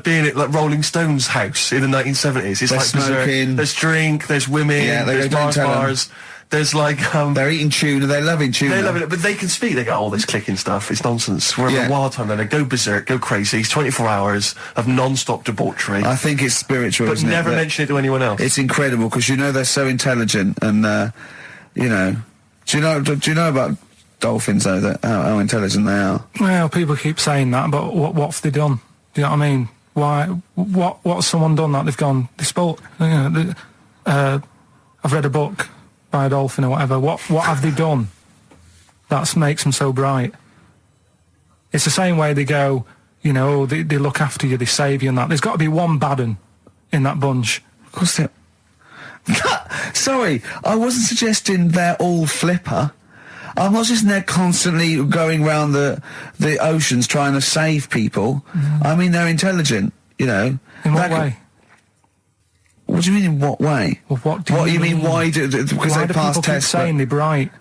Speaker 2: being at like Rolling Stones' house in the 1970s. It's
Speaker 1: They're
Speaker 2: like berserk.
Speaker 1: smoking.
Speaker 2: There's drink, there's women,
Speaker 1: Yeah,
Speaker 2: there's
Speaker 1: don't tell 'em.
Speaker 2: bars. There's like
Speaker 1: they're eating tuna. They're loving tuna.
Speaker 2: They love it, but they can speak. They go, "Oh, this clicking stuff, it's nonsense." We're having a wild time. Then they go berserk, go crazy. It's 24 hours of non-stop debauchery.
Speaker 1: I think it's spiritual,
Speaker 2: but
Speaker 1: isn't it?
Speaker 2: never mention it to anyone else.
Speaker 1: It's incredible because they're so intelligent, and you know, do you know about dolphins though? That how intelligent they are.
Speaker 3: Well, people keep saying that, but what have they done? Do you know what I mean? Why? What's someone done that they've gone? They spoke. I've read a book by a dolphin or whatever. What have they done that makes them so bright? It's the same way they go, they look after you, they save you and that. There's got to be one bad un in that bunch.
Speaker 1: Of course there... Sorry, I wasn't suggesting they're all flipper. I'm not just they're constantly going around the oceans trying to save people. I mean, they're intelligent, In
Speaker 3: what way?
Speaker 1: What do you mean in what way?
Speaker 3: Well, what do you mean?
Speaker 1: Why do because
Speaker 3: why
Speaker 1: they pass
Speaker 3: people
Speaker 1: tests?
Speaker 3: Keep saying they're bright?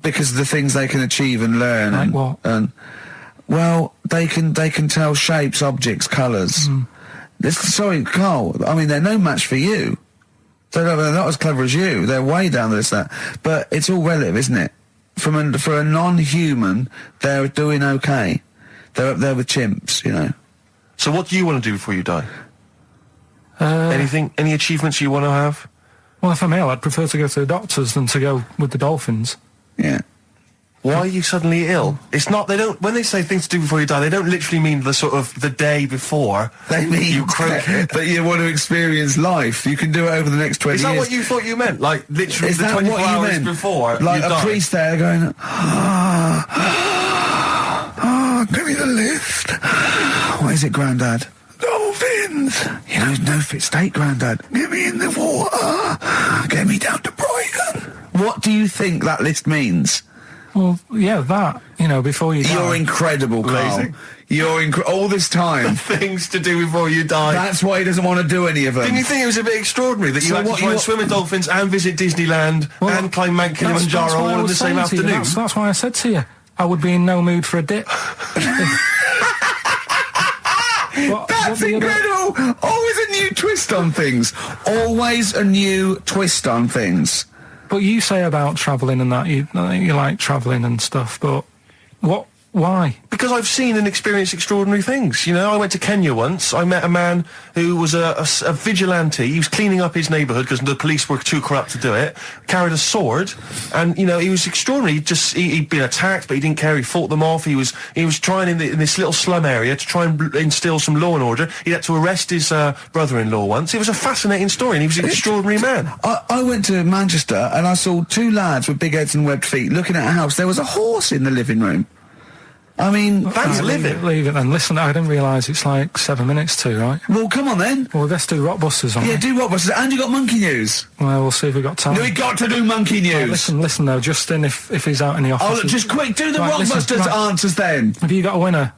Speaker 1: Because of the things they can achieve and learn.
Speaker 3: Like what?
Speaker 1: Well, they can tell shapes, objects, colours. Sorry, Carl. I mean, they're no match for you. They're not as clever as you. They're way down the list. But it's all relative, isn't it? For a non-human, they're doing okay. They're up there with chimps,
Speaker 2: So what do you want to do before you die? Anything? Any achievements you want to have?
Speaker 3: Well, if I'm ill, I'd prefer to go to the doctors than to go with the dolphins.
Speaker 1: Yeah.
Speaker 2: Why are you suddenly ill? It's not, when they say things to do before you die, they don't literally mean the day before.
Speaker 1: They mean
Speaker 2: you croak
Speaker 1: that you want to experience life. You can do it over the next 20 years.
Speaker 2: Is that what you thought you meant? Like, literally
Speaker 1: Is
Speaker 2: the
Speaker 1: that
Speaker 2: 24
Speaker 1: what you
Speaker 2: hours
Speaker 1: meant?
Speaker 2: before
Speaker 1: like
Speaker 2: you
Speaker 1: a
Speaker 2: die?
Speaker 1: priest there going, give me the list. What is it, Grandad? Dolphins. No fit state, Grandad. Get me in the water. Get me down to Brighton. What do you think that list means?
Speaker 3: Well, yeah, that, before you die.
Speaker 1: You're incredible, Carl.
Speaker 2: Amazing.
Speaker 1: You're all this time.
Speaker 2: Things to do before you die.
Speaker 1: That's why he doesn't want to do any of them.
Speaker 2: Didn't you think it was a bit extraordinary that you
Speaker 1: So
Speaker 2: had to
Speaker 1: what
Speaker 2: try and
Speaker 1: you-
Speaker 2: swim with dolphins and visit Disneyland and climb Mount Kilimanjaro
Speaker 3: That's what I
Speaker 2: all in the
Speaker 3: was
Speaker 2: same
Speaker 3: saying to you.
Speaker 2: afternoon?
Speaker 3: That's why I said to you, I would be in no mood for a dip.
Speaker 1: That's incredible! Always a new twist on things. Always a new twist on things.
Speaker 3: But you say about travelling and that, you like travelling and stuff, but why?
Speaker 2: Because I've seen and experienced extraordinary things. I went to Kenya once. I met a man who was a vigilante. He was cleaning up his neighbourhood because the police were too corrupt to do it. Carried a sword, and he was extraordinary. He'd been attacked, but he didn't care. He fought them off. He was trying in this little slum area to try and instill some law and order. He had to arrest his brother-in-law once. It was a fascinating story, and he was an extraordinary man.
Speaker 1: I went to Manchester and I saw two lads with big heads and webbed feet looking at a house. There was a horse in the living room. I mean,
Speaker 2: That's living.
Speaker 3: Leave it then. Listen, I didn't realise it's like 7 minutes to, right?
Speaker 1: Well, come on then.
Speaker 3: Well, let's do Rockbusters on
Speaker 1: Yeah, do Rockbusters. And you got Monkey News.
Speaker 3: Well, we'll see if we've got time.
Speaker 1: No, we got to do Monkey News.
Speaker 3: Listen though, Justin, if he's out in the office...
Speaker 1: Oh, look, just quick, do the
Speaker 3: Right, listen,
Speaker 1: Rockbusters
Speaker 3: right.
Speaker 1: answers then.
Speaker 3: Have you got a winner?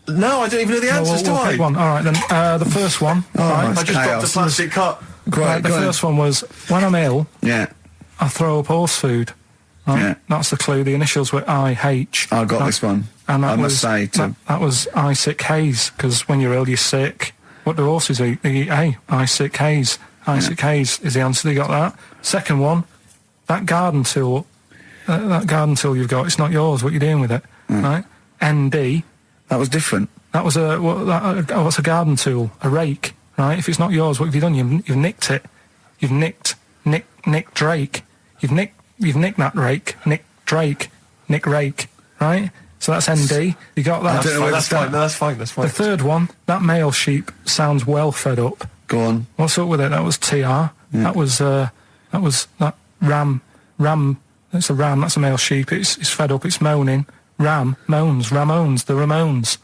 Speaker 2: No, I don't even know the answers,
Speaker 3: we'll
Speaker 2: do I?
Speaker 3: pick one. All right, then. The first one. right.
Speaker 1: that's
Speaker 2: I just dropped
Speaker 1: chaos.
Speaker 2: a plastic cup.
Speaker 3: Right, the first one was, when I'm ill,
Speaker 1: Yeah.
Speaker 3: I throw up horse food. Right?
Speaker 1: Yeah.
Speaker 3: That's the clue. The initials were IH.
Speaker 1: I got this one.
Speaker 3: And that
Speaker 1: I must
Speaker 3: was,
Speaker 1: say, Tim.
Speaker 3: that was I sick haze, because when you're ill, you're sick. What do horses eat? They eat hay. I sick haze. I sick haze is the answer. You got that. Second one, that garden tool. That garden tool you've got, it's not yours. What you doing with it? Right? ND.
Speaker 1: That was different.
Speaker 3: That was what's a garden tool? A rake. Right? If it's not yours, what have you done? You've nicked it. You've nicked Drake. You've nicked that rake. Nick Drake. Nick Rake. Right? So that's ND. You got that?
Speaker 2: That's fine. No, that's fine. That's fine.
Speaker 3: The third one, that male sheep sounds well fed up.
Speaker 1: Go on.
Speaker 3: What's up with it? That was TR.
Speaker 1: Yeah.
Speaker 3: That was that ram. That's a ram. That's a male sheep. It's fed up. It's moaning. Ram moans. Ramones. The Ramones.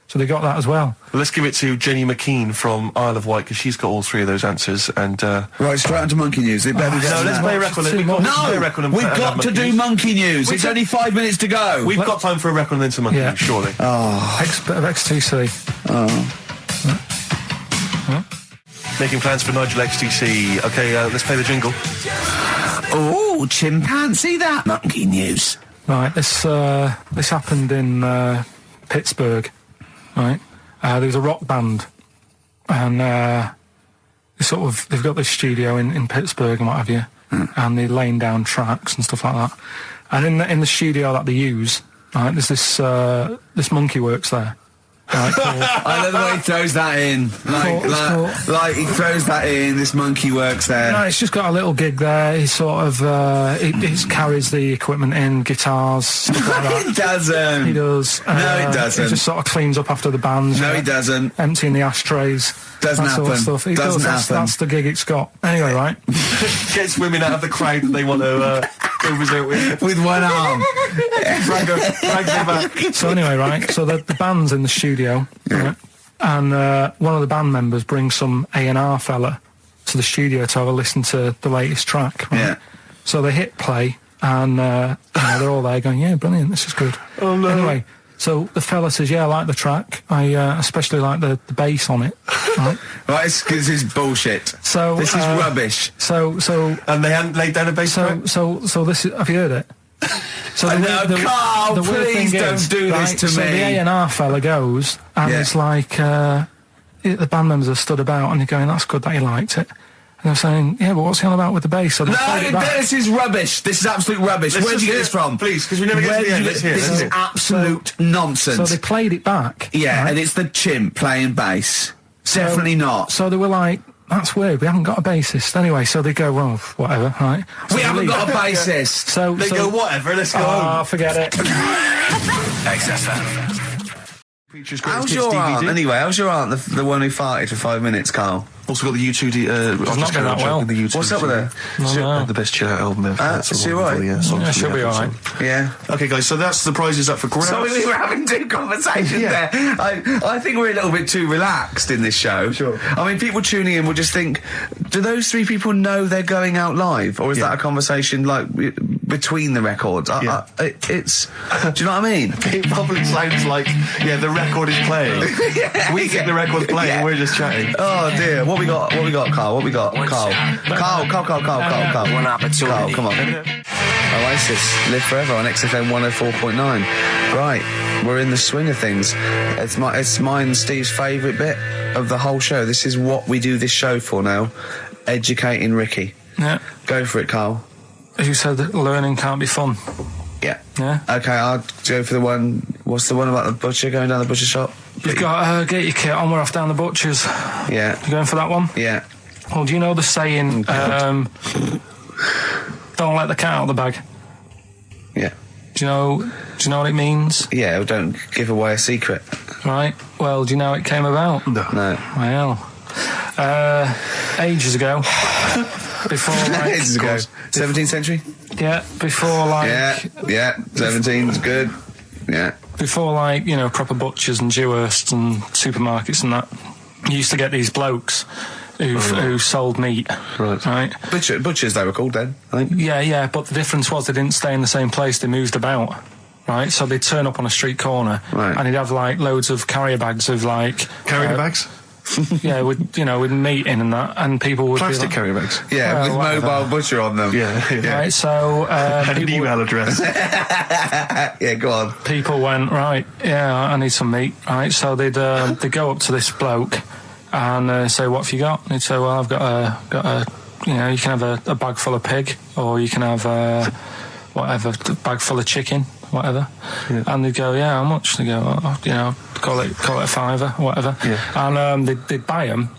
Speaker 3: So they got that as well.
Speaker 2: Well, let's give it to Jenny McKean from Isle of Wight, because she's got all three of those answers. And
Speaker 1: Right, straight on to Monkey News. It better be better
Speaker 2: no,
Speaker 1: than
Speaker 2: let's
Speaker 1: that.
Speaker 2: play a record.
Speaker 3: Two
Speaker 2: We've
Speaker 3: more.
Speaker 2: got, let's play a record and
Speaker 1: We've
Speaker 2: and
Speaker 1: got
Speaker 2: have
Speaker 1: to
Speaker 2: Monkey
Speaker 1: do
Speaker 2: News.
Speaker 1: Monkey News.
Speaker 2: We've
Speaker 1: It's
Speaker 2: got-
Speaker 1: only 5 minutes to go.
Speaker 2: We've got time for a record and then some Monkey
Speaker 3: Yeah.
Speaker 2: News, surely.
Speaker 3: Bit of XTC.
Speaker 2: Making plans for Nigel XTC. Okay, let's play the jingle.
Speaker 1: Oh, chimpanzee that. Monkey News.
Speaker 3: Right. This happened in Pittsburgh. Right. There was a rock band, and they've got this studio in Pittsburgh and what have you. and they're laying down tracks and stuff like that. And in the studio that they use, right, there's this monkey works there. Right,
Speaker 1: I love the way he throws that in. Like he throws that in. This monkey works there.
Speaker 3: No, it's just got a little gig there. He sort of he carries the equipment in, guitars, stuff like that.
Speaker 1: He doesn't.
Speaker 3: He does.
Speaker 1: No, he doesn't.
Speaker 3: He just sort of cleans up after the bands.
Speaker 1: No, he doesn't.
Speaker 3: Emptying the ashtrays.
Speaker 1: Doesn't
Speaker 3: that sort
Speaker 1: happen.
Speaker 3: of stuff. He
Speaker 1: Doesn't
Speaker 3: does.
Speaker 1: happen.
Speaker 3: That's the gig it's got. Anyway, right.
Speaker 2: Gets women out of the crowd that they want to go visit with.
Speaker 1: With one arm.
Speaker 2: Drags them back.
Speaker 3: So anyway, right. So the band's in the studio, right? And one of the band members brings some A&R fella to the studio to have a listen to the latest track. Right?
Speaker 1: Yeah.
Speaker 3: So they hit play, and they're all there going, "Yeah, brilliant, this is good."
Speaker 2: Oh no.
Speaker 3: Anyway, so the fella says, "Yeah, I like the track. I especially like the bass on it." Right.
Speaker 1: Right, this is bullshit.
Speaker 3: So
Speaker 1: this is rubbish.
Speaker 3: So
Speaker 2: And they hadn't laid down a bass track?
Speaker 3: so this is, have you heard it? So
Speaker 1: Carl,
Speaker 3: the weird
Speaker 1: please
Speaker 3: thing
Speaker 1: don't
Speaker 3: is,
Speaker 1: do
Speaker 3: right,
Speaker 1: this to
Speaker 3: so
Speaker 1: me.
Speaker 3: the A&R fella goes, and it's like the band members have stood about, and they're going, "That's good that you liked it." And they're saying, "Yeah, but what's he on about with the bass?" So they played it back.
Speaker 1: This is rubbish. This is absolute rubbish.
Speaker 2: Let's
Speaker 1: Where did you get
Speaker 2: just
Speaker 1: this
Speaker 2: hear it,
Speaker 1: from?
Speaker 2: please, 'cause we never get to the end. Let's hear it,
Speaker 1: This
Speaker 2: let's
Speaker 1: is
Speaker 2: hear it.
Speaker 1: absolute nonsense.
Speaker 3: So they played it back.
Speaker 1: Yeah,
Speaker 3: right?
Speaker 1: and it's the chimp playing bass. Definitely not.
Speaker 3: So they were like, "That's weird. We haven't got a bassist." Anyway, so they go, "Well, whatever." Right? So
Speaker 1: We
Speaker 3: they
Speaker 1: haven't
Speaker 3: leave.
Speaker 1: got a bassist.
Speaker 3: So
Speaker 2: They go, whatever, let's go home.
Speaker 3: forget it.
Speaker 4: XFM.
Speaker 1: How's your aunt? Anyway, how's your aunt? The one who farted for 5 minutes, Carl.
Speaker 2: Also got the U2
Speaker 3: not been that well.
Speaker 1: What's up with her?
Speaker 2: The best chill out album ever.
Speaker 1: Is she alright?
Speaker 2: Yeah,
Speaker 3: she'll be alright.
Speaker 1: Yeah.
Speaker 2: Okay, guys, so that's the prizes up for grabs.
Speaker 1: Sorry, we were having two conversations there. I think we're a little bit too relaxed in this show.
Speaker 2: Sure.
Speaker 1: I mean, people tuning in will just think, do those three people know they're going out live? Or is that a conversation, like, between the records? It's... Do you know what I mean?
Speaker 2: It probably sounds like, the record is playing. We think the record's playing and we're just chatting.
Speaker 1: Oh, dear. What we got, Carl? What we got? Carl. Carl.
Speaker 4: One opportunity.
Speaker 1: Carl, come on. Oasis, Live Forever on XFM 104.9. Right, we're in the swing of things. It's mine and Steve's favourite bit of the whole show. This is what we do this show for now. Educating Ricky.
Speaker 3: Yeah.
Speaker 1: Go for it, Carl.
Speaker 3: As you said, that learning can't be fun.
Speaker 1: Yeah.
Speaker 3: Yeah.
Speaker 1: Okay, I'll go for the one. What's the one about the butcher going down the butcher shop?
Speaker 3: You've got get your kit on. We're off down the butcher's.
Speaker 1: Yeah.
Speaker 3: You going for that one?
Speaker 1: Yeah.
Speaker 3: Well, do you know the saying? Don't let the cat out of the bag.
Speaker 1: Yeah.
Speaker 3: Do you know what it means?
Speaker 1: Yeah. Don't give away a secret.
Speaker 3: Right. Well, do you know how it came about?
Speaker 1: No.
Speaker 3: Well, ages ago. Before, like,
Speaker 1: Ages ago. 17th century.
Speaker 3: Yeah. Before, like.
Speaker 1: Yeah. 17's good. Yeah.
Speaker 3: Before, like, proper butchers and Dewhursts and supermarkets and that, you used to get these blokes who sold meat. Right.
Speaker 1: Butchers, they were called then, I think.
Speaker 3: Yeah, but the difference was they didn't stay in the same place, they moved about. Right, so they'd turn up on a street corner, and he'd have like loads of carrier bags of like
Speaker 2: Carrier bags?
Speaker 3: Yeah, with meat in and that, and people would
Speaker 2: Plastic
Speaker 3: be like,
Speaker 2: carrier bags.
Speaker 1: Yeah, with
Speaker 3: whatever.
Speaker 1: mobile butcher on them.
Speaker 2: Yeah.
Speaker 3: Right, so
Speaker 2: And an email address.
Speaker 1: Yeah, go on.
Speaker 3: people went, right, yeah, I need some meat. Right, so they'd go up to this bloke and say, what have you got? And he'd say, well, I've got a you can have a bag full of pig, or you can have a bag full of chicken, whatever.
Speaker 2: Yeah.
Speaker 3: And they'd go, yeah, how much? They go, call it a fiver, whatever.
Speaker 2: Yeah.
Speaker 3: And they'd buy them,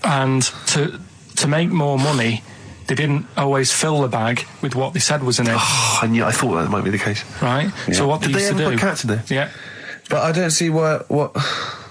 Speaker 3: and to make more money, they didn't always fill the bag with what they said was in it.
Speaker 2: I thought that might be the case.
Speaker 3: Right?
Speaker 1: Yeah.
Speaker 3: So what
Speaker 2: Did
Speaker 3: they
Speaker 2: they
Speaker 3: used
Speaker 2: ever
Speaker 3: to do...
Speaker 2: put cats in there?
Speaker 3: Yeah.
Speaker 1: But I don't see what...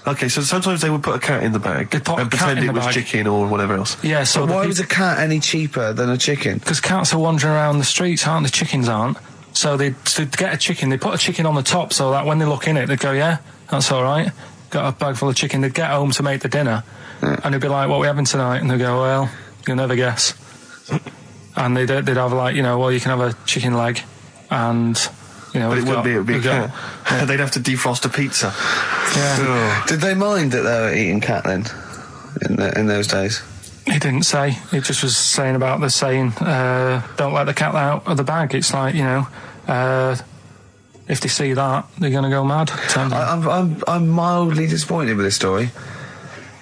Speaker 2: Okay, so sometimes they would put a cat in the bag
Speaker 3: They'd put
Speaker 2: and
Speaker 3: a cat
Speaker 2: pretend
Speaker 3: in
Speaker 2: it
Speaker 3: the
Speaker 2: was
Speaker 3: bag.
Speaker 2: chicken or whatever else.
Speaker 3: Yeah, so...
Speaker 1: But why was a cat any cheaper than a chicken?
Speaker 3: Because cats are wandering around the streets, aren't they? Chickens aren't. So to get a chicken, they put a chicken on the top so that when they look in it, they'd go, yeah, that's all right. Got a bag full of chicken. They'd get home to make the dinner, and they'd be like, what are we having tonight? And they'd go, well, you'll never guess. And they'd have like, well, you can have a chicken leg, and...
Speaker 2: But it wouldn't be, it would be a cat.
Speaker 3: Yeah.
Speaker 2: They'd have to defrost a pizza.
Speaker 3: Yeah.
Speaker 1: Did they mind that they were eating cat then, in those days?
Speaker 3: He didn't say. He just was saying about the saying, don't let the cat out of the bag. It's like, if they see that, they're going to go mad.
Speaker 1: I'm mildly disappointed with this story.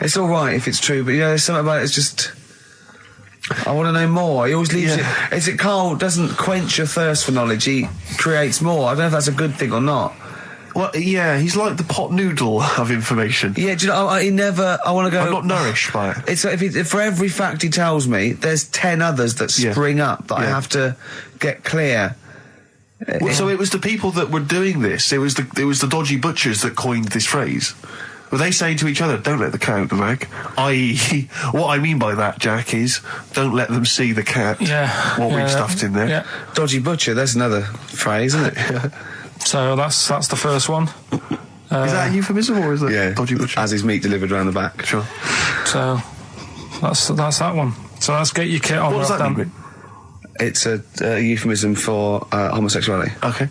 Speaker 1: It's all right if it's true, but there's something about it. It's just... I want to know more. He always leaves it. Is it Karl doesn't quench your thirst for knowledge? He creates more. I don't know if that's a good thing or not.
Speaker 2: Well, yeah, he's like the pot noodle of information.
Speaker 1: Yeah, do you know? He never. I want to go.
Speaker 2: I'm not nourished by it.
Speaker 1: It's if for every fact he tells me, there's 10 others that spring up that I have to get clear.
Speaker 2: Well, so it was the people that were doing this. It was the dodgy butchers that coined this phrase. Were they saying to each other, "Don't let the cat out the bag"? I.e., what I mean by that, Jack, is don't let them see the cat.
Speaker 3: Yeah.
Speaker 2: What we've stuffed in there.
Speaker 3: Yeah.
Speaker 1: Dodgy butcher. There's another phrase, isn't it?
Speaker 3: So that's the first one.
Speaker 2: Is that a euphemism or is it dodgy butcher?
Speaker 1: As his meat delivered around the back.
Speaker 2: Sure.
Speaker 3: So that's that one. So let's get your kit on.
Speaker 2: What does that mean?
Speaker 1: It's a euphemism for homosexuality.
Speaker 2: Okay.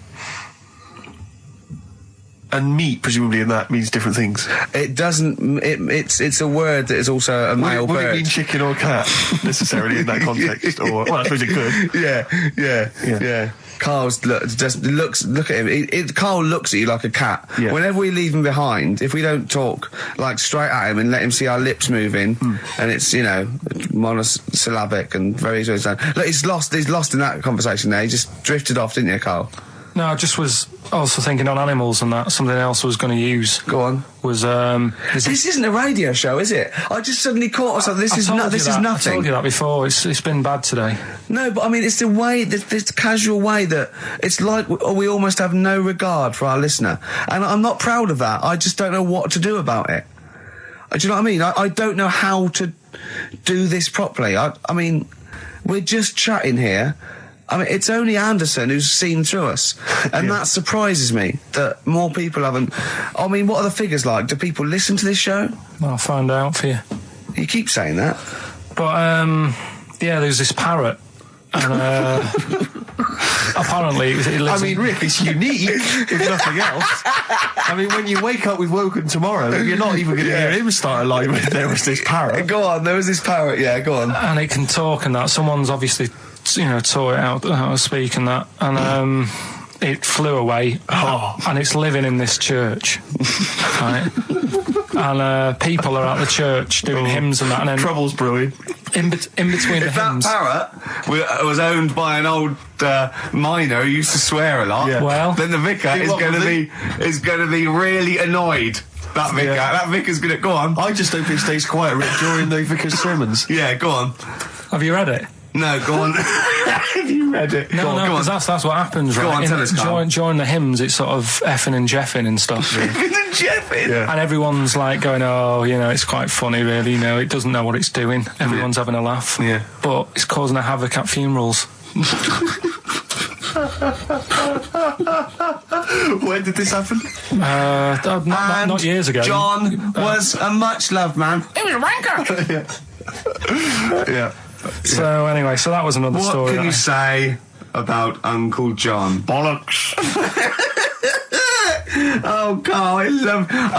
Speaker 2: And meat, presumably, in that means different things.
Speaker 1: It doesn't. It's a word that is also a male bird.
Speaker 2: Would it mean chicken or cat necessarily in that context? Or well, I suppose it could.
Speaker 1: Yeah. Karl's look at him. Karl looks at you like a cat.
Speaker 2: Yeah.
Speaker 1: Whenever we leave him behind, if we don't talk like straight at him and let him see our lips moving, and it's monosyllabic and very look, he's lost in that conversation there. He just drifted off, didn't you, Karl?
Speaker 3: No, I just was also thinking on animals and that. Something else I was going to use.
Speaker 1: Go on.
Speaker 3: Was
Speaker 1: this isn't a radio show, is it? I just suddenly caught myself. This is nothing.
Speaker 3: I told you that before. It's been bad today.
Speaker 1: No, but I mean, it's the way, this casual way that it's like we almost have no regard for our listener, and I'm not proud of that. I just don't know what to do about it. Do you know what I mean? I don't know how to do this properly. I mean, we're just chatting here. I mean, it's only Anderson who's seen through us, and that surprises me that more people haven't. I mean, what are the figures like? Do people listen to this show?
Speaker 3: I'll find out for you.
Speaker 1: You keep saying that.
Speaker 3: But, there's this parrot, and apparently it lives.
Speaker 2: I mean, Rick, it's unique, if nothing else. I mean, when you wake up with Woken tomorrow, you're not even going to hear him start a line with "there was this parrot."
Speaker 1: Go on, there was this parrot. Yeah, go on.
Speaker 3: And it can talk and that. Someone's obviously, taught it how to speak and that, and it flew away, and it's living in this church, right? And people are at the church doing hymns and that, and then
Speaker 2: Trouble's brewing.
Speaker 3: In between the hymns.
Speaker 1: That parrot was owned by an old miner who used to swear a lot.
Speaker 2: Yeah.
Speaker 3: Well,
Speaker 1: then the vicar is going to be really annoyed. That vicar, that vicar's going to go on.
Speaker 2: I just hope it stays quiet, Rick, during the vicar's sermons.
Speaker 1: Yeah, go on.
Speaker 3: Have you read it?
Speaker 1: No, go on. Have you read it?
Speaker 3: No, because that's what happens, right?
Speaker 1: Go on, tell us, Karl.
Speaker 3: During the hymns, it's sort of effing and jeffing and stuff.
Speaker 1: Effing and jeffing?
Speaker 2: Yeah.
Speaker 3: And everyone's like going, it's quite funny, really, it doesn't know what it's doing. Everyone's having a laugh.
Speaker 1: Yeah.
Speaker 3: But it's causing a havoc at funerals.
Speaker 2: When did this happen?
Speaker 3: Not years ago.
Speaker 1: John was a much-loved man. He was a wanker!
Speaker 2: Yeah.
Speaker 3: So anyway, that was another story.
Speaker 1: What can you say about Uncle John?
Speaker 2: Bollocks.
Speaker 1: Oh, Karl, I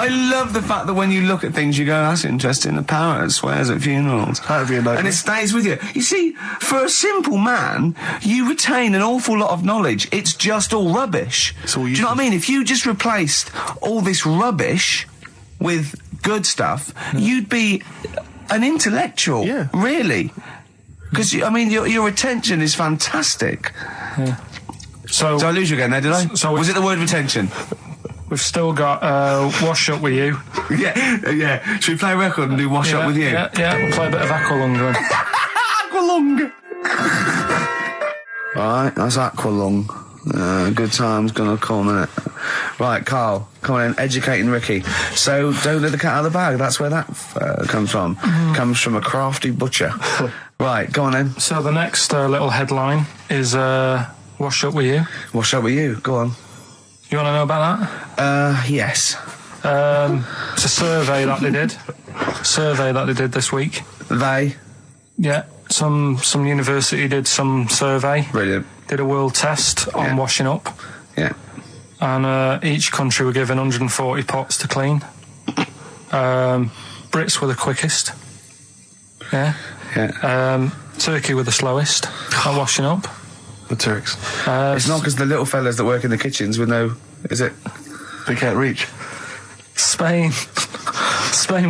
Speaker 1: love the fact that when you look at things, you go, that's interesting. The parrot swears at funerals.
Speaker 2: That'd be a nightmare.
Speaker 1: And it stays with you. You see, for a simple man, you retain an awful lot of knowledge. It's just all rubbish. Do you know what I mean? If you just replaced all this rubbish with good stuff, you'd be an intellectual.
Speaker 2: Yeah.
Speaker 1: Really. Because, your retention is fantastic.
Speaker 3: Yeah. So
Speaker 1: Did I lose you again there, did I?
Speaker 3: So
Speaker 1: was it the word retention?
Speaker 3: We've still got Wash Up With You.
Speaker 1: Yeah. Should we play a record and do Wash Up With You?
Speaker 3: Yeah, we'll play a bit of Aqualung then.
Speaker 1: Aqualung! Right, that's Aqualung. Good time's gonna come, innit? Right, Karl, come on in, educating Ricky. So, don't let the cat out of the bag, that's where that comes from. Comes from a crafty butcher. Right, go on then.
Speaker 3: So the next little headline is Wash Up With You.
Speaker 1: Wash Up With You, go on.
Speaker 3: You want to know about that?
Speaker 1: Yes.
Speaker 3: It's a survey that they did this week.
Speaker 1: They?
Speaker 3: Yeah, some university did some survey.
Speaker 1: Brilliant.
Speaker 3: Did a world test on washing up.
Speaker 1: Yeah.
Speaker 3: And each country were given 140 pots to clean. Brits were the quickest. Yeah. Turkey were the slowest at washing up.
Speaker 2: The Turks.
Speaker 1: It's not because the little fellas that work in the kitchens with no... Is it?
Speaker 2: They can't reach.
Speaker 3: Spain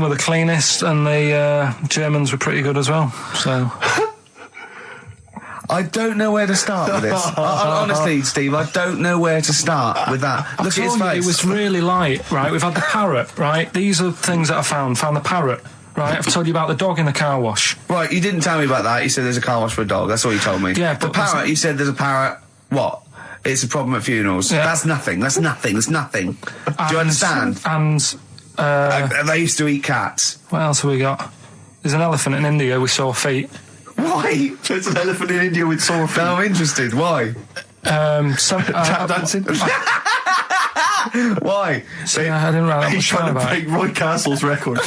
Speaker 3: were the cleanest, and the Germans were pretty good as well. So
Speaker 1: I don't know where to start with this. Honestly, Steve, I don't know where to start with that. Look at his face.
Speaker 3: It was really light, right? We've had the parrot, right? These are things that I found. Found the parrot, right? I've told you about the dog in the car wash.
Speaker 1: Right, you didn't tell me about that. You said there's a car wash for a dog. That's all you told me.
Speaker 3: Yeah,
Speaker 1: the
Speaker 3: but
Speaker 1: parrot, you said there's a parrot. What? It's a problem at funerals.
Speaker 3: Yeah.
Speaker 1: That's nothing. That's nothing. That's nothing. Do you understand?
Speaker 3: And
Speaker 1: They used to eat cats.
Speaker 3: what else have we got? There's an elephant in India with sore feet.
Speaker 1: Why?
Speaker 2: There's an elephant in India with sore feet.
Speaker 1: I'm interested. Why?
Speaker 2: Tap dancing.
Speaker 1: Why?
Speaker 3: I didn't write that
Speaker 2: He's
Speaker 3: much
Speaker 2: trying
Speaker 3: down
Speaker 2: to
Speaker 3: about
Speaker 2: break
Speaker 3: it.
Speaker 2: Roy Castle's record.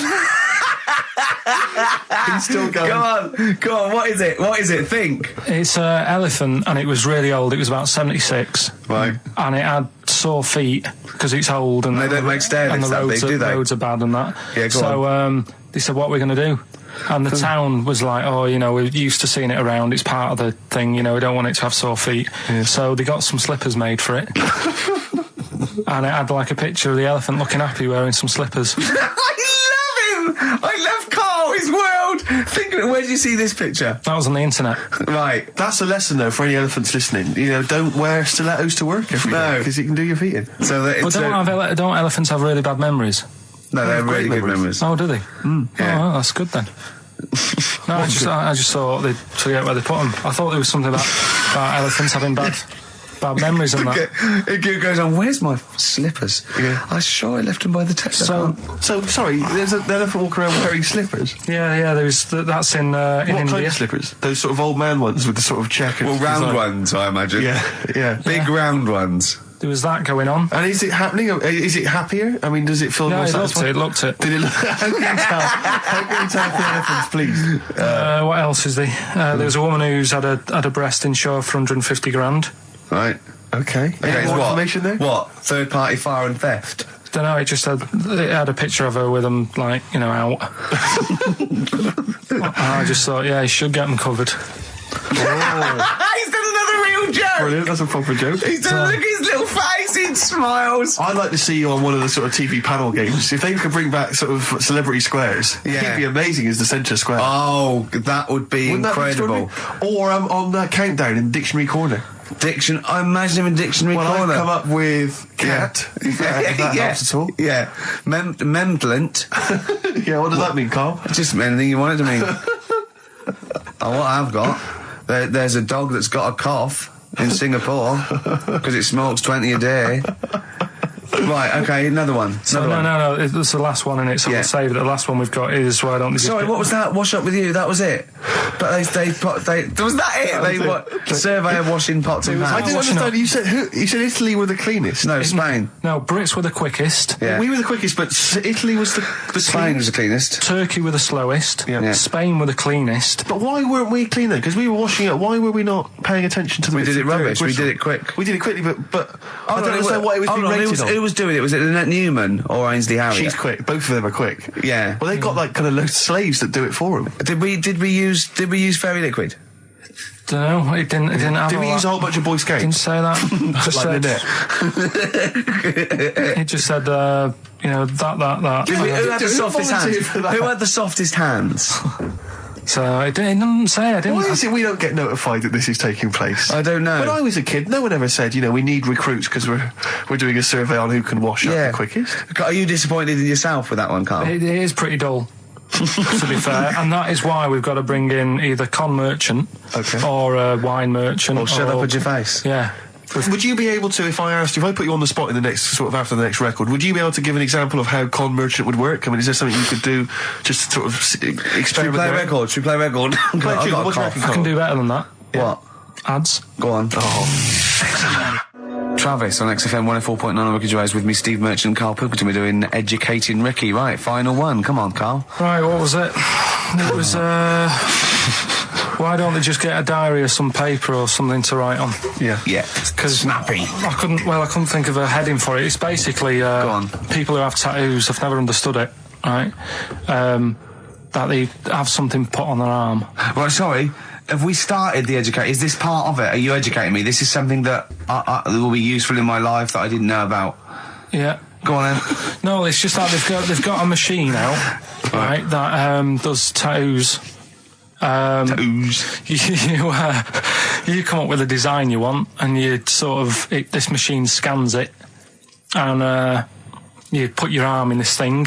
Speaker 2: He's still going.
Speaker 1: Go on. What is it? What is it? Think.
Speaker 3: It's an elephant, and it was really old. It was about 76.
Speaker 1: Right.
Speaker 3: And it had sore feet because it's old, and
Speaker 1: They don't make stair
Speaker 3: and
Speaker 1: lifts
Speaker 3: the
Speaker 1: that
Speaker 3: roads,
Speaker 1: big, do they?
Speaker 3: roads are bad and that.
Speaker 1: Yeah, go
Speaker 3: so they said, "What are we going to do?" And the town was like, "Oh, you know, we're used to seeing it around. It's part of the thing. You know, we don't want it to have sore feet."
Speaker 2: Yeah.
Speaker 3: So they got some slippers made for it, and it had like a picture of the elephant looking happy wearing some slippers.
Speaker 1: I love him. I love Carl. His world. Think of it. Where did you see this picture?
Speaker 3: That was on the internet.
Speaker 1: Right.
Speaker 2: That's a lesson, though, for any elephants listening. You know, don't wear stilettos to work every day,
Speaker 1: No.
Speaker 2: because it can do your feet in.
Speaker 1: So that
Speaker 3: Well,
Speaker 1: it's
Speaker 3: don't elephants have really bad memories?
Speaker 1: no, they're
Speaker 2: great
Speaker 1: really good
Speaker 2: memories.
Speaker 1: memories.
Speaker 3: Oh, do they?
Speaker 1: Yeah.
Speaker 3: Oh, well, that's good then. No, I just thought they'd forget where they put them. I thought there was something about elephants having bad memories and that.
Speaker 1: It goes on. Where's my slippers?
Speaker 2: Yeah.
Speaker 1: I'm sure I left them by the taxi.
Speaker 2: So, sorry, there's an elephant walking around wearing slippers.
Speaker 3: Yeah. That's in
Speaker 2: What
Speaker 3: India.
Speaker 2: kind of slippers? Those sort of old man ones with the sort of checkered
Speaker 1: well, round
Speaker 2: design.
Speaker 1: ones, I imagine.
Speaker 2: Yeah.
Speaker 1: Big round ones.
Speaker 3: There was that going on.
Speaker 2: And is it happening? Is it happier? I mean, does it feel
Speaker 3: No,
Speaker 2: more
Speaker 3: it
Speaker 2: satisfying?
Speaker 3: looked it.
Speaker 2: Did it look? How can you tell? How can you tell for elephants, please?
Speaker 3: What else is there? There was a woman who's had a breast insured for 150 grand.
Speaker 1: Right.
Speaker 2: Okay.
Speaker 1: Okay,
Speaker 2: Any more
Speaker 1: what?
Speaker 2: information there?
Speaker 1: What? Third party fire and theft?
Speaker 3: Don't know. It had a picture of her with them, like, you know, out. I just thought, yeah, you should get them covered.
Speaker 1: He's done another real joke.
Speaker 2: Brilliant. That's a proper joke.
Speaker 1: He's done. Look at his little face. He smiles.
Speaker 2: I'd like to see you on one of the sort of TV panel games. If they could bring back sort of celebrity squares,
Speaker 1: Yeah.
Speaker 2: he'd be amazing as the centre square.
Speaker 1: Oh, that would be
Speaker 2: Wouldn't that be
Speaker 1: incredible.
Speaker 2: extraordinary? Or on the countdown in Dictionary Corner.
Speaker 1: I imagine him in Dictionary
Speaker 2: Well,
Speaker 1: Corner.
Speaker 2: I've come up with cat. If that helps at all.
Speaker 1: Yeah. Memblent.
Speaker 2: Yeah, what does that mean, Carl?
Speaker 1: Just anything you want it to mean. What I've got, there's a dog that's got a cough in Singapore because it smokes 20 a day. Right, okay, another one.
Speaker 3: No, it's the last one in it, so
Speaker 1: Yeah.
Speaker 3: we'll save it. The last one we've got is why don't they just
Speaker 1: Sorry,
Speaker 3: get-
Speaker 1: what was that? Wash up with you? That was it. But was that it? Surveyor washing pots and
Speaker 2: I
Speaker 1: pans.
Speaker 2: didn't understand. You said Italy were the cleanest.
Speaker 1: No, Spain.
Speaker 3: No, Brits were the quickest.
Speaker 1: Yeah.
Speaker 2: We were the quickest, but Italy was the
Speaker 1: Spain was
Speaker 2: cleanest.
Speaker 1: the cleanest.
Speaker 3: Turkey were the slowest.
Speaker 2: Yeah.
Speaker 3: Spain were the cleanest.
Speaker 2: But why weren't we cleaner? Because we were washing up. Why were we not paying attention to the
Speaker 1: We
Speaker 2: bits
Speaker 1: did it
Speaker 2: of dirt
Speaker 1: rubbish. We
Speaker 2: whistle?
Speaker 1: did it quick.
Speaker 2: We did it quickly, but I don't understand why it was being rated on.
Speaker 1: Who was doing it? Was it Annette Newman or Ainsley Harriott?
Speaker 2: She's quick. Both of them are quick.
Speaker 1: Yeah.
Speaker 2: Well, they've got like kind of loads of slaves that do it for them.
Speaker 1: Did we use fairy liquid?
Speaker 3: Don't know. It didn't have.
Speaker 2: Did we use a whole bunch of Boy
Speaker 3: Didn't
Speaker 2: Scouts?
Speaker 3: say that. It just
Speaker 2: Like
Speaker 3: said, it just said, you know, that.
Speaker 1: Who had the softest
Speaker 2: volunteered
Speaker 1: hands?
Speaker 2: for that?
Speaker 1: Who had the softest hands?
Speaker 3: So it didn't say. I didn't.
Speaker 2: Why is it we don't get notified that this is taking place?
Speaker 1: I don't know.
Speaker 2: When I was a kid, no one ever said, you know, we need recruits because we're doing a survey on who can wash up
Speaker 1: Yeah.
Speaker 2: the quickest.
Speaker 1: Are you disappointed in yourself with that one, Carl?
Speaker 3: It is pretty dull, to be fair, and that is why we've got to bring in either con merchant
Speaker 2: Okay.
Speaker 3: or a wine merchant.
Speaker 1: Or shut up at your face.
Speaker 3: Yeah.
Speaker 2: Would you be able to, if I put you on the spot in the next, sort of after the next record, would you be able to give an example of how con merchant would work? I mean, is there something you could do just to sort of
Speaker 1: Should we
Speaker 2: experiment?
Speaker 1: play a
Speaker 2: there?
Speaker 1: record? Should we play a record?
Speaker 2: Play a
Speaker 1: I've
Speaker 2: tune.
Speaker 1: got a
Speaker 2: What do you
Speaker 1: cough.
Speaker 2: reckon,
Speaker 3: I can do better than that.
Speaker 1: What?
Speaker 3: Ads.
Speaker 1: Go on. Travis on XFM 104.9 on Ricky Gervais with me, Steve Merchant and Karl Pilkington. We're doing Educating Ricky. Right, final one. Come on, Carl.
Speaker 3: Right, what was it? It was, why don't they just get a diary or some paper or something to write on?
Speaker 2: Yeah.
Speaker 1: Yeah.
Speaker 3: Because
Speaker 1: Snappy.
Speaker 3: I couldn't think of a heading for it. It's basically
Speaker 1: Go on.
Speaker 3: people who have tattoos. I've never understood it. Right, that they have something put on their arm.
Speaker 1: Right, sorry. Have we started the educate? Is this part of it? Are you educating me? This is something that will be useful in my life that I didn't know about.
Speaker 3: Yeah.
Speaker 1: Go on then.
Speaker 3: No, it's just that they've got a machine out, right, that does tattoos.
Speaker 1: Tattoos.
Speaker 3: You come up with a design you want, and you this machine scans it, and you put your arm in this thing,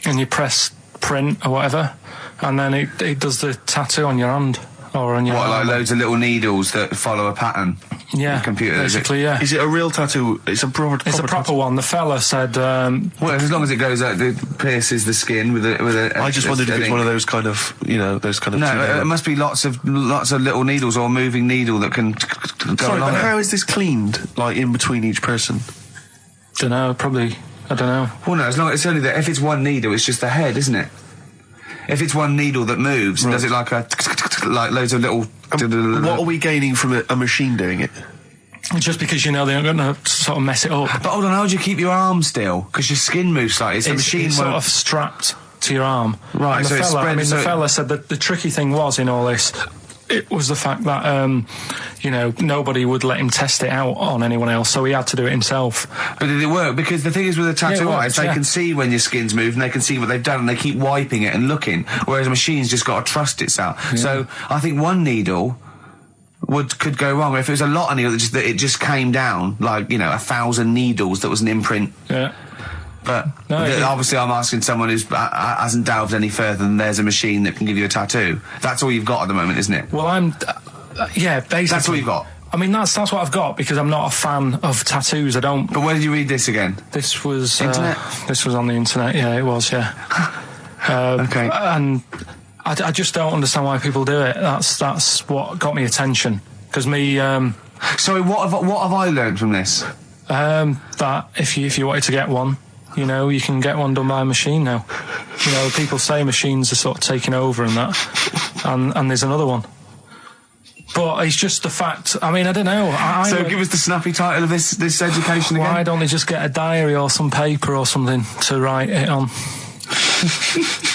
Speaker 3: and you press print or whatever, and then it does the tattoo on your hand or on your arm.
Speaker 1: Like loads of little needles that follow a pattern?
Speaker 3: Yeah,
Speaker 1: the computer,
Speaker 3: basically, yeah.
Speaker 2: Is it a real tattoo? It's a proper
Speaker 3: proper one. The fella said...
Speaker 1: well, as long as it goes out, it pierces the skin with a
Speaker 2: I just wondered if it's one of those kind of, those kind of...
Speaker 1: No, it must be lots of little needles or a moving needle that can go
Speaker 2: Sorry,
Speaker 1: along
Speaker 2: but
Speaker 1: it.
Speaker 2: how is this cleaned, like, in between each person?
Speaker 3: Don't know, probably... I don't know.
Speaker 1: Well, no, it's only that if it's one needle, it's just the head, isn't it? If it's one needle that moves, and does it like like loads of little...
Speaker 2: What are we gaining from a machine doing it?
Speaker 3: Just because they're not going to sort of mess it up.
Speaker 1: But hold on, how do you keep your arm still? Because your skin moves slightly. So the machine
Speaker 3: it's
Speaker 1: won't...
Speaker 3: sort of strapped to your arm.
Speaker 1: Right,
Speaker 3: and
Speaker 1: so it's spread...
Speaker 3: the fella said that the tricky thing was in all this... It was the fact that, nobody would let him test it out on anyone else, so he had to do it himself.
Speaker 1: But did it work? Because the thing is with a tattoo artist, they can see when your skin's moved and they can see what they've done and they keep wiping it and looking, whereas a machine's just got to trust itself. Yeah. So I think one needle could go wrong. If it was a lot of needles, that it just came down, like, 1,000 needles that was an imprint.
Speaker 3: Yeah.
Speaker 1: But obviously I'm asking someone who hasn't delved any further than there's a machine that can give you a tattoo. That's all you've got at the moment, isn't it?
Speaker 3: Well, basically... That's
Speaker 1: all you've got?
Speaker 3: I mean, that's what I've got, because I'm not a fan of tattoos. I don't...
Speaker 1: But where did you read this again?
Speaker 3: This was...
Speaker 1: Internet?
Speaker 3: This was on the internet, yeah, it was, yeah.
Speaker 1: Okay.
Speaker 3: And I just don't understand why people do it. That's what got me attention. Because me...
Speaker 1: Sorry, what have I learned from this?
Speaker 3: That if you wanted to get one... you can get one done by a machine now. People say machines are sort of taking over and that, and there's another one. But it's just the fact. I mean, I don't know.
Speaker 1: So give us the snappy title of this education again.
Speaker 3: Why don't they just get a diary or some paper or something to write it on?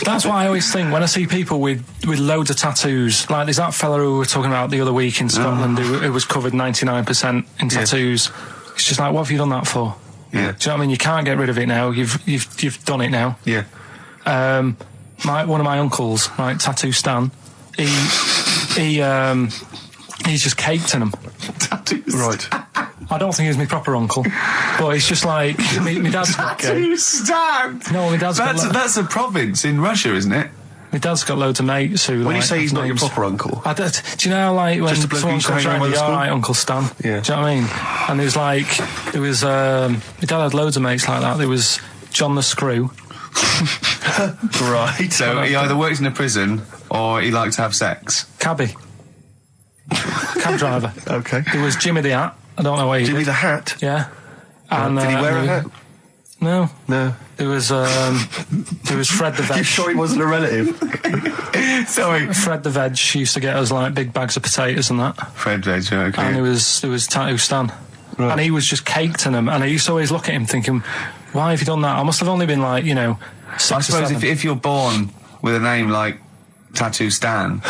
Speaker 3: That's why I always think when I see people with loads of tattoos, like there's that fella who we were talking about the other week in Scotland who was covered 99% in tattoos. It's just like, what have you done that for?
Speaker 1: Yeah.
Speaker 3: Do you know what I mean? You can't get rid of it now. You've done it now.
Speaker 1: Yeah.
Speaker 3: One of my uncles, like Tattoo Stan, he's just caked in them.
Speaker 1: Tattoos.
Speaker 2: Right.
Speaker 3: I don't think he's my proper uncle, but it's just like my dad's got
Speaker 1: Tattoo Stan.
Speaker 3: No, my dad's
Speaker 1: that's a province in Russia, isn't it?
Speaker 3: My dad's got loads of mates who.
Speaker 2: When you say he's not your proper uncle,
Speaker 3: do you know, like when someone comes around, you're all right, Uncle Stan.
Speaker 2: Yeah.
Speaker 3: Do you know what I mean? And my dad had loads of mates like that. There was John the Screw.
Speaker 1: Right. So he either works in a prison or he likes to have sex.
Speaker 3: Cabbie. Cab driver.
Speaker 2: Okay.
Speaker 3: There was Jimmy the Hat. I don't know where he
Speaker 2: Jimmy
Speaker 3: did.
Speaker 2: the Hat?
Speaker 3: Yeah. And,
Speaker 2: did he wear a hat?
Speaker 3: No.
Speaker 2: No.
Speaker 3: There was Fred the Veg.
Speaker 2: You sure he wasn't a relative?
Speaker 1: Sorry.
Speaker 3: Fred the Veg used to get us like big bags of potatoes and that.
Speaker 1: Fred Veg, okay.
Speaker 3: And there was Tattoo Stan.
Speaker 2: Right.
Speaker 3: And he was just caked in them. And I used to always look at him thinking, why have you done that? I must have only been like, 6
Speaker 1: I
Speaker 3: or
Speaker 1: suppose
Speaker 3: 7.
Speaker 1: if you're born with a name like Tattoo Stan,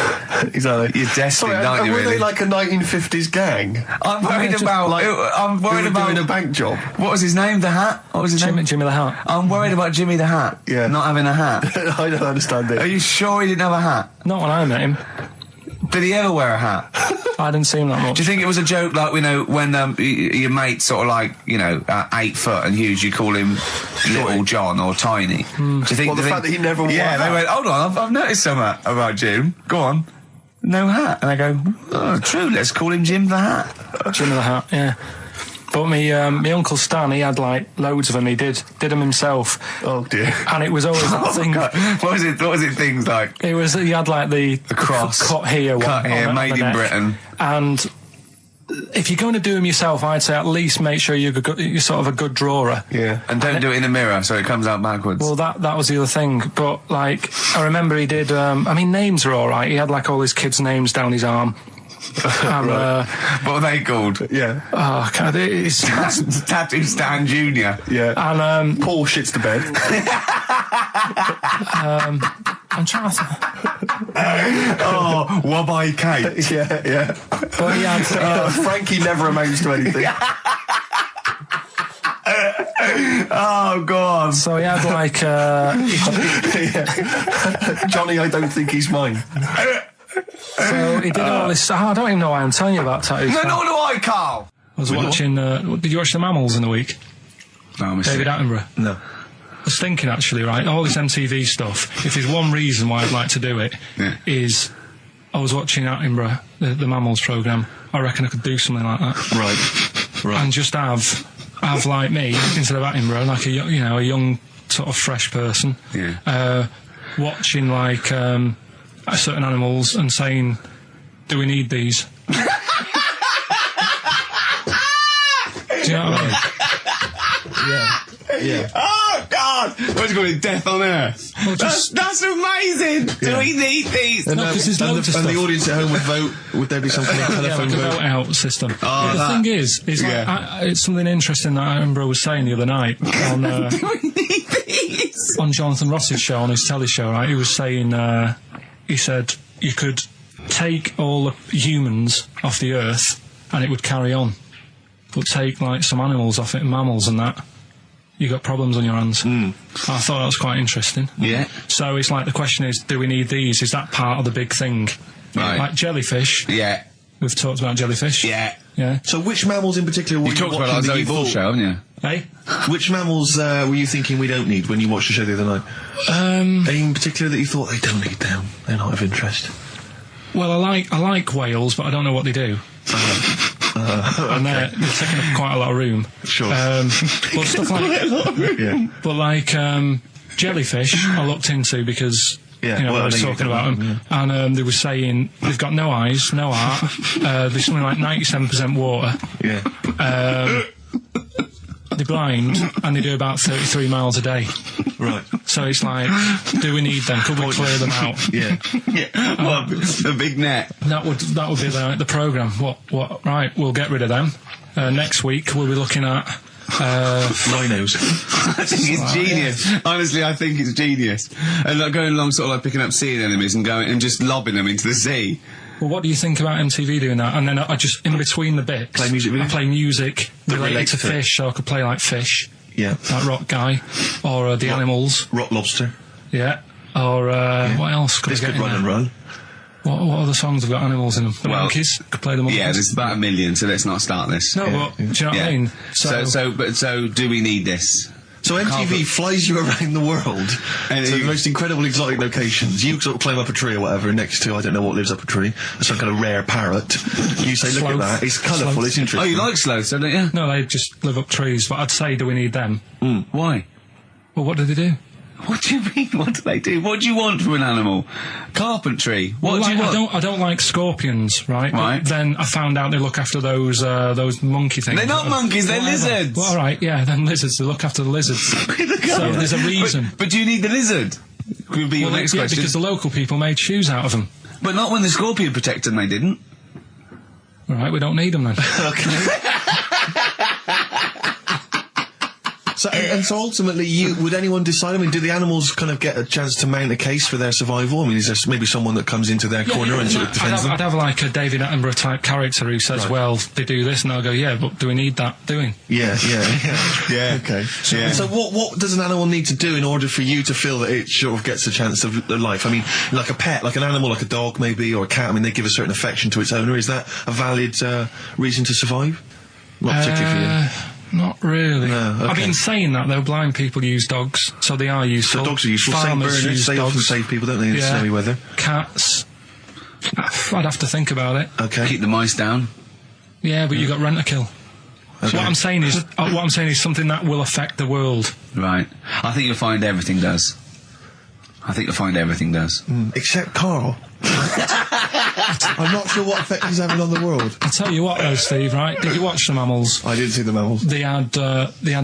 Speaker 2: exactly.
Speaker 1: You're destined, aren't you?
Speaker 2: Were
Speaker 1: Really?
Speaker 2: they like a 1950s gang?
Speaker 1: I'm worried about. I'm worried about
Speaker 2: doing a bank job.
Speaker 1: What was his name? The Hat. What was his name?
Speaker 3: Jimmy the Hat.
Speaker 1: I'm worried about Jimmy the Hat.
Speaker 2: Yeah.
Speaker 1: Not having a hat.
Speaker 2: I don't understand it.
Speaker 1: Are you sure he didn't have a hat?
Speaker 3: Not when I met him.
Speaker 1: Did he ever wear a hat?
Speaker 3: I didn't see him that much.
Speaker 1: Do you think it was a joke, like, when your mate's sort of like, 8 foot and huge, you call him Little John or Tiny? Do you think?
Speaker 2: Well, the fact that he never wore a hat.
Speaker 1: They went, hold on, I've noticed something about Jim. Go on. No hat. And I go, oh, true, let's call him Jim the Hat.
Speaker 3: Jimmy the Hat, yeah. But my Uncle Stan, he had like loads of them. He did them himself.
Speaker 2: Oh dear!
Speaker 3: And it was always that thing.
Speaker 1: God. What was it? Things like
Speaker 3: he had like the
Speaker 1: cross
Speaker 3: cut here,
Speaker 1: made in Britain.
Speaker 3: And if you're going to do them yourself, I'd say at least make sure you're sort of a good drawer.
Speaker 2: Yeah,
Speaker 1: and don't do it in a mirror so it comes out backwards.
Speaker 3: Well, that was the other thing. But like, I remember he did. Names are all right. He had like all his kids' names down his arm. And,
Speaker 1: what are they called?
Speaker 2: Yeah.
Speaker 3: Oh, God, it's
Speaker 1: Tattoo Stan Jr.
Speaker 2: Yeah.
Speaker 3: And
Speaker 2: Paul shits the bed.
Speaker 3: I'm trying to.
Speaker 1: Wabbai Kate.
Speaker 2: Yeah.
Speaker 3: But he had
Speaker 2: Frankie never amounts to anything.
Speaker 1: Oh God!
Speaker 3: So he had like
Speaker 2: Johnny, I don't think he's mine.
Speaker 3: So he did all this. I don't even know why I'm telling you about tattoos.
Speaker 1: No, nor do I, Carl.
Speaker 3: I was watching. Did you watch The Mammals in the week?
Speaker 1: No,
Speaker 3: David Attenborough.
Speaker 2: No.
Speaker 3: I was thinking actually, right, all this MTV stuff. If there's one reason why I'd like to do it, is I was watching Attenborough, the Mammals programme. I reckon I could do something like that.
Speaker 2: Right.
Speaker 3: And just have like me instead of Attenborough, like a young sort of fresh person.
Speaker 1: Yeah.
Speaker 3: Watching like certain animals and saying, "Do we need these?" Do you know what I mean?
Speaker 2: Yeah.
Speaker 1: Oh, God! What's going to be Death on Earth?
Speaker 3: Well,
Speaker 1: That's amazing! Do we need these?
Speaker 2: And,
Speaker 3: No, 'cause there's loads of
Speaker 2: and the
Speaker 3: stuff.
Speaker 2: audience at home would vote. Would there be some kind of telephone
Speaker 3: like a
Speaker 2: vote?
Speaker 3: vote out system.
Speaker 1: Oh,
Speaker 3: But the thing is like, it's something interesting that Attenborough was saying the other night on
Speaker 1: Do we need these?
Speaker 3: on Jonathan Ross's show, on his telly show, right? He was saying, he said you could take all the humans off the earth and it would carry on, but take like some animals off it, mammals and that, you got problems on your hands. I thought that was quite interesting.
Speaker 1: Yeah.
Speaker 3: So it's like the question is, do we need these? Is that part of the big thing?
Speaker 1: Right.
Speaker 3: Like jellyfish.
Speaker 1: Yeah.
Speaker 3: We've talked about jellyfish.
Speaker 1: Yeah.
Speaker 3: Yeah.
Speaker 2: So which mammals in particular were
Speaker 1: You talked about
Speaker 2: watching
Speaker 1: our
Speaker 2: that
Speaker 1: Zoe
Speaker 2: you
Speaker 1: Ball
Speaker 2: thought-
Speaker 1: show, haven't you?
Speaker 3: Hey?
Speaker 2: Which mammals were you thinking we don't need when you watched the show the other night? Any in particular that you thought they don't need them? They're not of interest.
Speaker 3: Well, I like whales, but I don't know what they do. And they're taking up quite a lot of room.
Speaker 2: Sure.
Speaker 3: But stuff like,
Speaker 2: Yeah.
Speaker 3: but like jellyfish, I looked into because
Speaker 2: Yeah,
Speaker 3: I
Speaker 2: well,
Speaker 3: was
Speaker 2: they
Speaker 3: talking
Speaker 2: don't
Speaker 3: about
Speaker 2: have
Speaker 3: them, and they were saying they've got no eyes, no heart. There's something like 97% water.
Speaker 2: Yeah.
Speaker 1: Uh,
Speaker 3: They're blind, and they do about 33 miles a day.
Speaker 2: Right.
Speaker 3: So it's like, do we need them? Could we clear them out?
Speaker 2: Yeah.
Speaker 1: Well, the big net.
Speaker 3: That would be the programme. What? Right, we'll get rid of them. Next week we'll be looking at
Speaker 2: Rhinos.
Speaker 1: I think it's genius. Honestly, I think it's genius. And like going along sort of like picking up sea anemones and going and just lobbing them into the sea.
Speaker 3: Well, what do you think about MTV doing that? And then I just, in between the bits,
Speaker 2: Play music
Speaker 3: I
Speaker 2: videos?
Speaker 3: play music related
Speaker 2: relate
Speaker 3: to
Speaker 2: to it.
Speaker 3: fish, so I could play like Fish,
Speaker 2: Yeah.
Speaker 3: that rock guy, or the animals,
Speaker 2: Rock lobster.
Speaker 3: yeah, or what else could
Speaker 2: This
Speaker 3: I get
Speaker 2: could
Speaker 3: in
Speaker 2: run and
Speaker 3: there?
Speaker 2: run.
Speaker 3: What other songs have got animals in them? The
Speaker 1: Well,
Speaker 3: monkeys, could play the monkeys.
Speaker 1: Yeah, there's about 1 million, so let's not start this.
Speaker 3: No, but do you know what I mean?
Speaker 1: So do we need this?
Speaker 2: So MTV flies you around the world
Speaker 1: And
Speaker 2: to
Speaker 1: you-
Speaker 2: the most incredible exotic locations. You sort of climb up a tree or whatever, and next to, I don't know what lives up a tree, some kind of rare parrot. You say, look at
Speaker 3: Sloth.
Speaker 2: that, it's colourful,
Speaker 3: Sloth.
Speaker 2: it's
Speaker 1: Oh,
Speaker 2: interesting.
Speaker 1: you like sloths, don't you?
Speaker 3: No, they just live up trees, but I'd say, do we need them?
Speaker 1: Why?
Speaker 3: Well, what do they do?
Speaker 1: What do you mean? What do they do? What do you want from an animal? Carpentry. What
Speaker 3: Well,
Speaker 1: do you
Speaker 3: like,
Speaker 1: want?
Speaker 3: I don't like scorpions, right?
Speaker 1: Right.
Speaker 3: But then I found out they look after those monkey things.
Speaker 1: They're not monkeys, they're
Speaker 3: Whatever.
Speaker 1: lizards.
Speaker 3: Well, all right, yeah, then lizards. They look after the lizards. So there's a reason.
Speaker 1: But do you need the lizard? Could be your
Speaker 3: Well,
Speaker 1: next
Speaker 3: yeah,
Speaker 1: question.
Speaker 3: because the local people made shoes out of them.
Speaker 1: But not when the scorpion protected them, they didn't.
Speaker 3: All right, we don't need them then.
Speaker 2: So ultimately, would anyone decide? I mean, do the animals kind of get a chance to mount a case for their survival? I mean, is there maybe someone that comes into their corner and sort of defends them?
Speaker 3: I'd have like a David Attenborough type character who says,
Speaker 2: Right.
Speaker 3: well, they do this, and I'll go, yeah, but do we need that doing?
Speaker 2: Yeah.
Speaker 1: Yeah.
Speaker 2: Okay.
Speaker 1: Yeah.
Speaker 2: So what does an animal need to do in order for you to feel that it sort of gets a chance of life? I mean, like a pet, like an animal, like a dog maybe, or a cat. I mean, they give a certain affection to its owner. Is that a valid reason to survive? Not particularly for you.
Speaker 3: Not really.
Speaker 2: No, okay.
Speaker 3: I mean, saying that though, blind people use dogs, so they are useful.
Speaker 2: So dogs are useful. St.
Speaker 3: Farmers
Speaker 2: Bernards,
Speaker 3: use
Speaker 2: they often
Speaker 3: dogs.
Speaker 2: save people, don't they, in
Speaker 3: Yeah.
Speaker 2: snowy weather?
Speaker 3: Cats. I'd have to think about it.
Speaker 2: Okay.
Speaker 1: Keep the mice down.
Speaker 3: Yeah, but you got rent to kill.
Speaker 2: Okay.
Speaker 3: So what I'm saying is something that will affect the world.
Speaker 1: Right. I think you'll find everything does.
Speaker 2: Except Carl. I'm not sure what effect he's having on the world.
Speaker 3: I'll tell you what though, Steve, right? Did you watch The Mammals?
Speaker 2: I didn't see the mammals.
Speaker 3: They had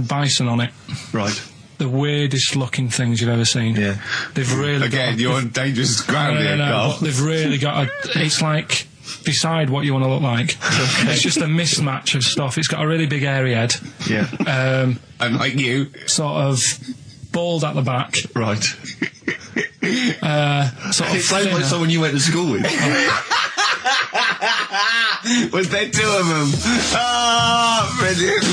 Speaker 3: bison on it.
Speaker 2: Right.
Speaker 3: The weirdest looking things you've ever seen.
Speaker 2: Yeah.
Speaker 3: They've really
Speaker 1: Again, you're on dangerous ground here, Carl.
Speaker 3: but they've really got it's like, decide what you want to look like. It's just a mismatch of stuff. It's got a really big airy head.
Speaker 2: Yeah.
Speaker 1: Unlike you.
Speaker 3: Sort of bald at the back.
Speaker 2: Right.
Speaker 3: Sort of
Speaker 2: It sounds like
Speaker 3: thinner.
Speaker 2: someone you went to school with.
Speaker 1: Was there two of them? Ah, brilliant.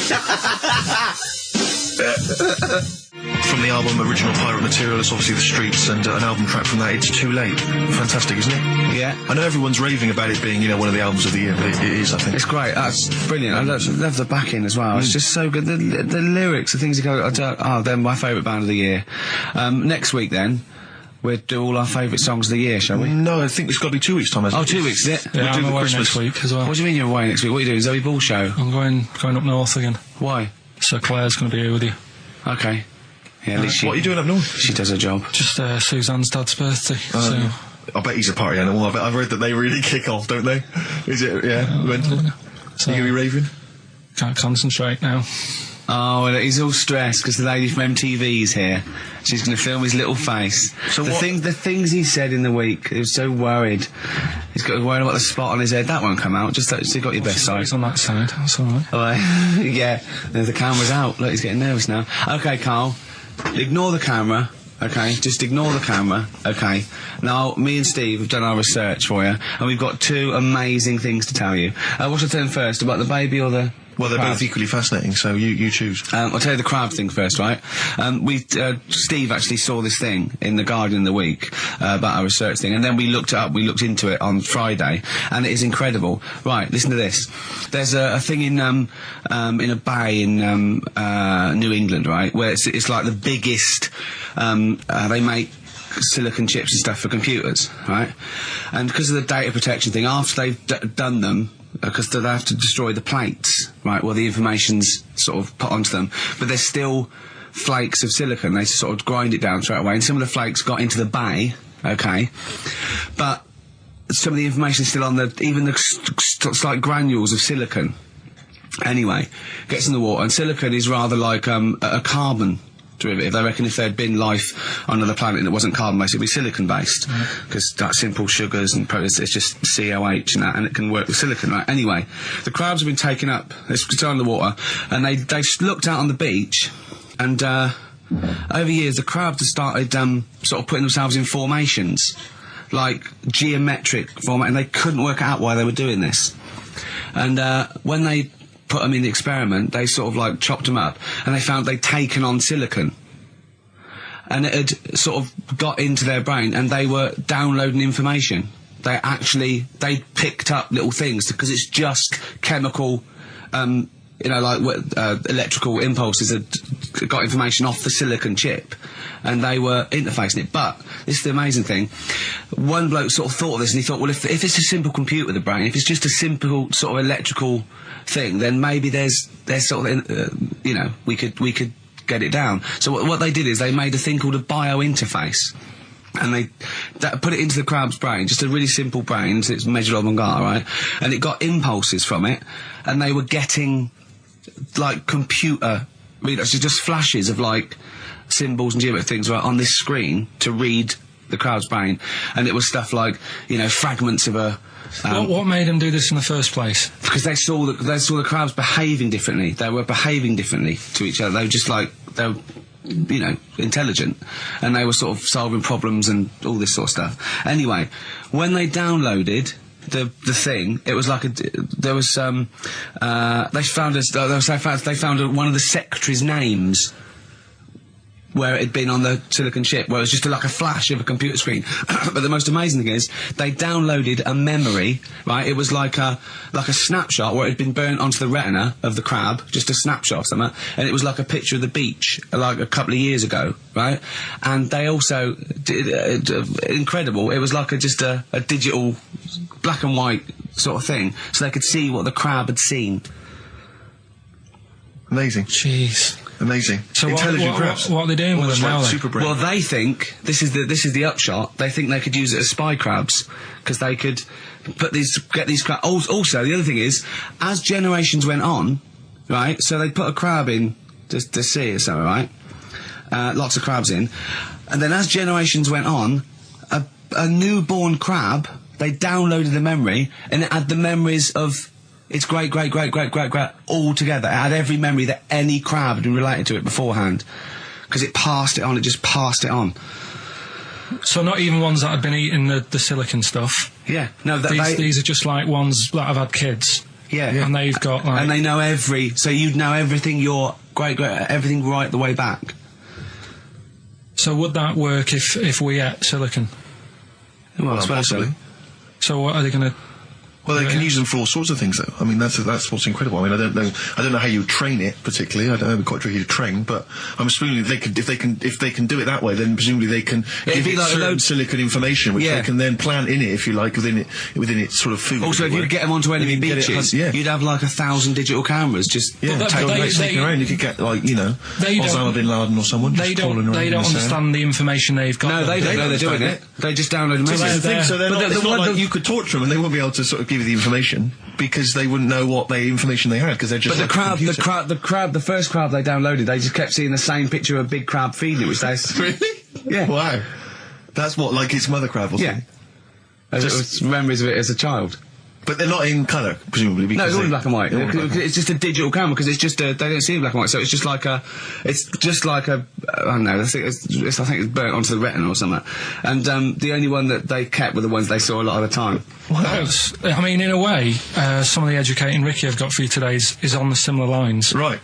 Speaker 2: from the album Original Pirate Material. It's obviously The Streets, and an album track from that, It's Too Late. Fantastic, isn't it?
Speaker 1: Yeah.
Speaker 2: I know everyone's raving about it being, one of the albums of the year, but it is, I think.
Speaker 1: It's great. That's brilliant. I love the backing as well. It's just so good. The lyrics, the things that go, they're my favourite band of the year. Next week then, we'll do all our favourite songs of the year, shall we?
Speaker 2: No, I think it's got to be 2 weeks' time, hasn't it?
Speaker 1: 2 weeks, is it?
Speaker 3: Yeah,
Speaker 2: We'll do
Speaker 3: I'm
Speaker 2: the
Speaker 3: away
Speaker 2: Christmas
Speaker 3: next week as well.
Speaker 1: What do you mean you're away next week? What are you doing? Zoe Ball show?
Speaker 3: I'm going up north again.
Speaker 1: Why?
Speaker 3: So Claire's going to be here with you.
Speaker 1: Okay. Yeah, at least
Speaker 2: What are you doing up north?
Speaker 1: she does her job.
Speaker 3: Just Suzanne's dad's birthday. So
Speaker 2: I bet he's a party animal. I've read that they really kick off, don't they? Is it? Yeah.
Speaker 3: so
Speaker 2: Are you gonna be raving?
Speaker 3: can't concentrate now.
Speaker 1: Oh, well, he's all stressed because the lady from MTV's here. She's going to film his little face.
Speaker 2: So
Speaker 1: the
Speaker 2: what-
Speaker 1: things he said in the week, he was so worried. He's got worried about the spot on his head. That won't come out. Just you got your best side.
Speaker 3: He's on that side. That's all right.
Speaker 1: Oh, yeah, the camera's out. Look, he's getting nervous now. Okay, Carl, ignore the camera. Okay, just ignore the camera. Okay. Now, me and Steve have done our research for you, and we've got 2 amazing things to tell you. What should I tell them first, about the baby or the...
Speaker 2: Well, they're both equally fascinating, so you choose.
Speaker 1: I'll tell you the crab thing first, right? Steve actually saw this thing in The Guardian in the week about our research thing, and then we looked it up, we looked into it on Friday, and it is incredible. Right, listen to this. There's a thing in a bay in New England, right, where it's like the biggest, they make silicon chips and stuff for computers, right? And because of the data protection thing, after they've done them, because they have to destroy the plates, right, well, the information's sort of put onto them, but there's still flakes of silicon. They sort of grind it down straight away, and some of the flakes got into the bay, okay, but some of the information's still on even the slight granules of silicon. Anyway, gets in the water, and silicon is rather like a carbon derivative. They reckon if there'd been life on another planet that wasn't carbon-based, it'd be silicon-based, because like simple sugars and proteins, it's just COH and that, and it can work with silicon, right? Anyway, the crabs have been taken up, they're still in the water, and they looked out on the beach, and over years the crabs have started sort of putting themselves in formations, like geometric format, and they couldn't work out why they were doing this. And when they put them in the experiment, they sort of like chopped them up, and they found they'd taken on silicon, and it had sort of got into their brain, and they were downloading information. They picked up little things, because it's just chemical, electrical impulses that got information off the silicon chip, and they were interfacing it. But this is the amazing thing. One bloke sort of thought of this, and he thought, well, if it's a simple computer, the brain, if it's just a simple sort of electrical thing, then maybe there's sort of, we could get it down. So what they did is they made a thing called a biointerface, and they put it into the crab's brain, just a really simple brain, so it's measured on Mongar, right? And it got impulses from it, and they were getting like computer, just flashes of like symbols and geometric things right on this screen to read the crab's brain, and it was stuff like fragments of a.
Speaker 3: What made them do this in the first place?
Speaker 1: Because they saw the crabs behaving differently. They were behaving differently to each other. They were just like intelligent, and they were sort of solving problems and all this sort of stuff. Anyway, when they downloaded the thing, it was like they found one of the secretary's names where it had been on the silicon chip, where it was just like a flash of a computer screen. But the most amazing thing is, they downloaded a memory, right? It was like a snapshot where it had been burnt onto the retina of the crab, just a snapshot of something, and it was like a picture of the beach, like a couple of years ago, right? And they also did, incredible, it was like just a digital black and white sort of thing, so they could see what the crab had seen.
Speaker 2: Amazing.
Speaker 3: Jeez.
Speaker 2: Amazing.
Speaker 3: So
Speaker 2: intelligent crabs.
Speaker 3: What are they doing with them now?
Speaker 2: Super brain.
Speaker 1: Well, they think this is the upshot. They think they could use it as spy crabs, because they could get these crabs. Also, the other thing is, as generations went on, right? So they put a crab in the sea or something, right? Lots of crabs in, and then as generations went on, a newborn crab, they downloaded the memory, and it had the memories of its great all together. It had every memory that any crab had been related to it beforehand, because it passed it on. It just passed it on.
Speaker 3: So not even ones that had been eating the silicon stuff.
Speaker 1: Yeah, no,
Speaker 3: these are just like ones that have had kids.
Speaker 1: Yeah,
Speaker 3: and they've got like,
Speaker 1: and they know so you'd know everything. Your great everything right the way back.
Speaker 3: So would that work if we ate silicon?
Speaker 1: Well, I suppose so.
Speaker 2: possibly.
Speaker 3: So what are they going to...
Speaker 2: Well, they can use them for all sorts of things, though. I mean, that's what's incredible. I mean, I don't know how you train it particularly. I don't know, it'd be quite tricky to train, but I'm assuming if they can do it that way, then presumably they can give it certain silicon information, which they can then plant in it, if you like, within its sort of food.
Speaker 1: Also, if you get them onto enemy beaches, you'd have like 1,000 digital cameras just
Speaker 2: taking around. You could get Osama bin Laden or someone.
Speaker 3: They don't understand the information they've got.
Speaker 1: No, they don't know they're doing it. They just download them.
Speaker 2: So they're not, you could torture them and they won't be able to sort of give you the information because they wouldn't know what information they had because they're just.
Speaker 1: But the first crab they downloaded, they just kept seeing the same picture of a big crab feeding it, which they
Speaker 2: really.
Speaker 1: Yeah.
Speaker 2: Wow. That's what, like its mother crab or something.
Speaker 1: Yeah. Just memories of it as a child.
Speaker 2: But they're not in colour, presumably. Because
Speaker 1: no, it's all in black and white. It's just a digital camera because it's just they don't see in black and white, so it's just like a I don't know. I think it's burnt onto the retina or something. And the only one that they kept were the ones they saw a lot of the time.
Speaker 3: Well, I mean, in a way, some of the educating Ricky I've got for you today is on the similar lines.
Speaker 2: Right.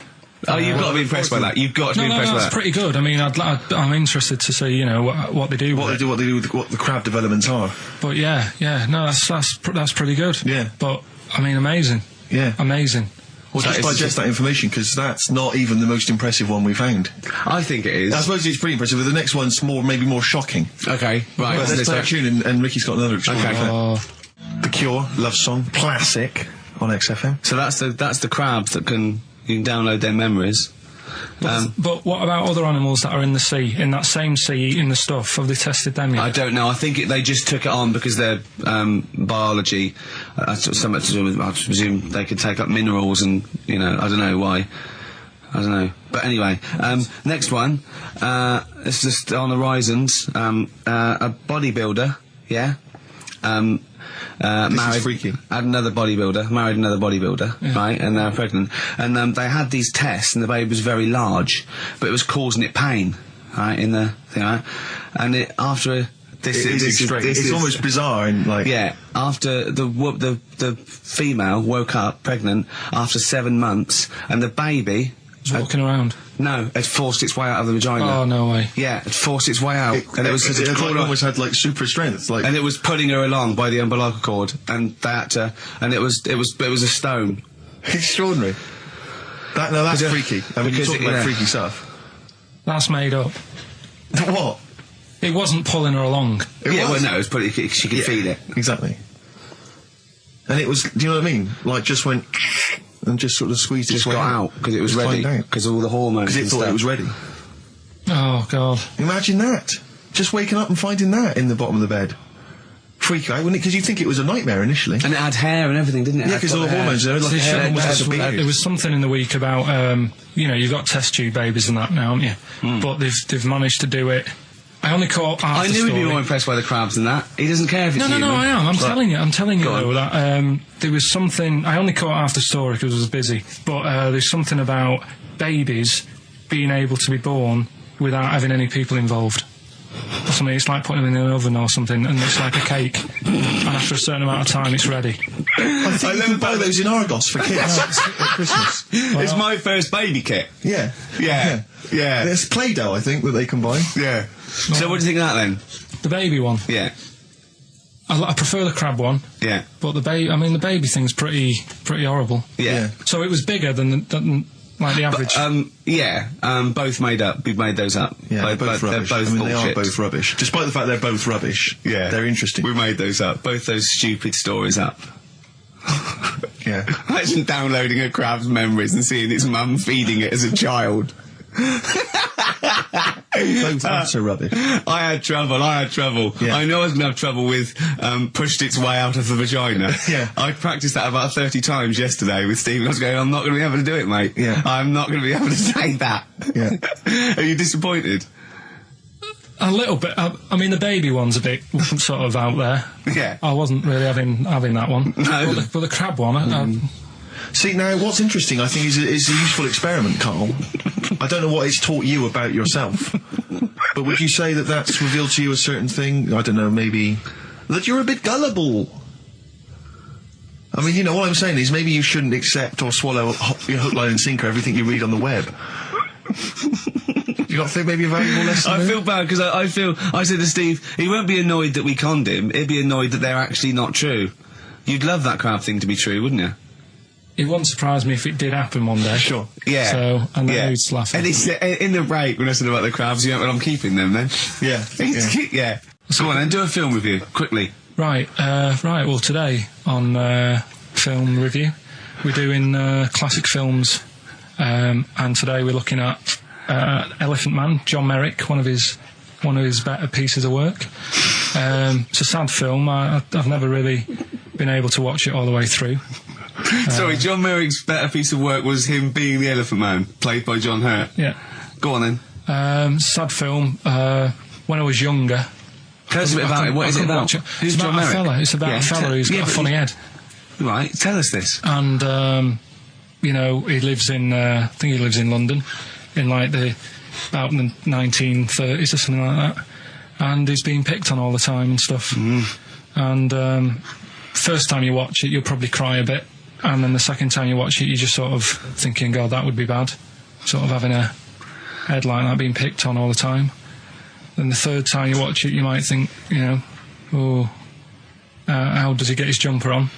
Speaker 1: Oh, you've got to be impressed by that. You've got to be impressed by that.
Speaker 3: That's pretty good. I mean, I'm interested to see, what they do.
Speaker 2: What they do with what the crab developments are.
Speaker 3: But that's pretty good.
Speaker 2: Yeah.
Speaker 3: But I mean, amazing.
Speaker 2: Yeah.
Speaker 3: Amazing.
Speaker 2: Well, just digest that information because that's not even the most impressive one we found.
Speaker 1: I think it is.
Speaker 2: I suppose it's pretty impressive, but the next one's maybe more shocking.
Speaker 1: Okay, right.
Speaker 2: But let's play a tune and Ricky's got another extraordinary
Speaker 1: Okay.
Speaker 2: The Cure, Love Song, classic on XFM.
Speaker 1: So that's the crab that you can download their memories.
Speaker 3: But what about other animals that are in the sea, in that same sea, eating the stuff? Have they tested them yet?
Speaker 1: I don't know. I think they just took it on because their biology, something to do with, I presume they could take up minerals and, I don't know why. I don't know. But anyway, next one, it's just on the horizons, a bodybuilder, yeah?
Speaker 2: Married, freaky.
Speaker 1: Married another bodybuilder, right, and they're pregnant. And they had these tests, and the baby was very large, but it was causing it pain, right, in the thing, right? And
Speaker 2: it's almost bizarre, and like
Speaker 1: after the female woke up pregnant after 7 months, and the baby
Speaker 3: was walking around.
Speaker 1: No, it forced its way out of the vagina.
Speaker 3: Oh, no way.
Speaker 1: Yeah, it forced its way out.
Speaker 2: It almost had, like, super strength. Like,
Speaker 1: and it was pulling her along by the umbilical cord, and they had to... And it was a stone.
Speaker 2: Extraordinary. That's freaky. I mean, you're talking about freaky stuff.
Speaker 3: That's made up.
Speaker 2: What?
Speaker 3: It wasn't pulling her along.
Speaker 1: Well, no, it was she could feed it.
Speaker 2: Exactly. And it was... Do you know what I mean? Like, just went... and just sort of squeezed its way out
Speaker 1: because it was ready, because all the hormones.
Speaker 2: Because it thought it was ready.
Speaker 3: Oh God!
Speaker 2: Imagine that. Just waking up and finding that in the bottom of the bed. Freak out, wouldn't it? Because you'd think it was a nightmare initially.
Speaker 1: And it had hair and everything, didn't it?
Speaker 2: Yeah, because all the hormones there. Like
Speaker 3: there was something in the week about you've got test tube babies and that now, haven't you? But they've managed to do it. I only caught half the story.
Speaker 1: I knew he'd be more impressed by the crabs than that. He doesn't care if it's human.
Speaker 3: No, I am. I'm telling you though that there was something. I only caught half the story because I was busy. But there's something about babies being able to be born without having any people involved. Or something. It's like putting them in an oven or something, and it's like a cake. And after a certain amount of time, it's ready.
Speaker 2: I think you can buy those in Argos for kids at Christmas.
Speaker 1: It's my first baby kit.
Speaker 2: Yeah. There's Play-Doh, I think, that they can buy.
Speaker 1: Yeah. So what do you think of that then?
Speaker 3: The baby one.
Speaker 1: Yeah.
Speaker 3: I prefer the crab one.
Speaker 1: Yeah.
Speaker 3: But the baby thing's pretty horrible.
Speaker 1: Yeah.
Speaker 3: So it was bigger than like the average.
Speaker 1: Both made up. We've made those up.
Speaker 2: Yeah, they're both rubbish. They are both rubbish. Despite the fact they're both rubbish.
Speaker 1: Yeah.
Speaker 2: They're interesting.
Speaker 1: We made those up. Both those stupid stories up.
Speaker 2: Yeah.
Speaker 1: Imagine downloading a crab's memories and seeing its mum feeding it as a child.
Speaker 2: Both utter rubbish.
Speaker 1: I had trouble.
Speaker 2: Yeah.
Speaker 1: I know I was going to have trouble with pushed its way out of the vagina.
Speaker 2: Yeah.
Speaker 1: I practiced that about 30 times yesterday with Stephen. I was going, I'm not going to be able to do it, mate.
Speaker 2: Yeah.
Speaker 1: I'm not going to be able to say that.
Speaker 2: Yeah.
Speaker 1: Are you disappointed?
Speaker 3: A little bit. I mean, the baby one's a bit sort of out there.
Speaker 1: Yeah.
Speaker 3: I wasn't really having that one.
Speaker 1: No.
Speaker 3: But the crab one,
Speaker 2: See, now, what's interesting, I think, is a useful experiment, Carl. I don't know what it's taught you about yourself, but would you say that that's revealed to you a certain thing? I don't know, maybe that you're a bit gullible. I mean, what I'm saying is maybe you shouldn't accept or swallow hook, line and sinker everything you read on the web. You got to think maybe a valuable lesson?
Speaker 1: I feel bad because I said to Steve, he won't be annoyed that we conned him. He'd be annoyed that they're actually not true. You'd love that crab thing to be true, wouldn't you?
Speaker 3: It wouldn't surprise me if it did happen one day.
Speaker 2: Sure.
Speaker 1: Yeah.
Speaker 3: So, and then he's laughing.
Speaker 1: And he said, in the break, when I said about the crabs, you know, well, I'm keeping them then.
Speaker 2: Yeah.
Speaker 1: Yeah. Go on then, do a film review, quickly.
Speaker 3: Right. Well, today on film review, we're doing classic films, and today we're looking at Elephant Man, John Merrick, one of his better pieces of work. It's a sad film. I've never really been able to watch it all the way through.
Speaker 1: Sorry, John Merrick's better piece of work was him being the Elephant Man, played by John Hurt.
Speaker 3: Yeah.
Speaker 1: Go on then.
Speaker 3: Sad film. When I was younger.
Speaker 1: Tell us a bit about it. What is it about? Who's John Merrick?
Speaker 3: It's about a fella who's got a funny head.
Speaker 1: Right, tell us this.
Speaker 3: And, you know, he lives in, I think he lives in London, in like about the 1930s or something like that. And he's being picked on all the time and stuff. And first time you watch it, you'll probably cry a bit. And then the second time you watch it, you're just sort of thinking, God, that would be bad. Sort of having a head like that being picked on all the time. Then the third time you watch it, you might think, you know, oh, how does he get his jumper on?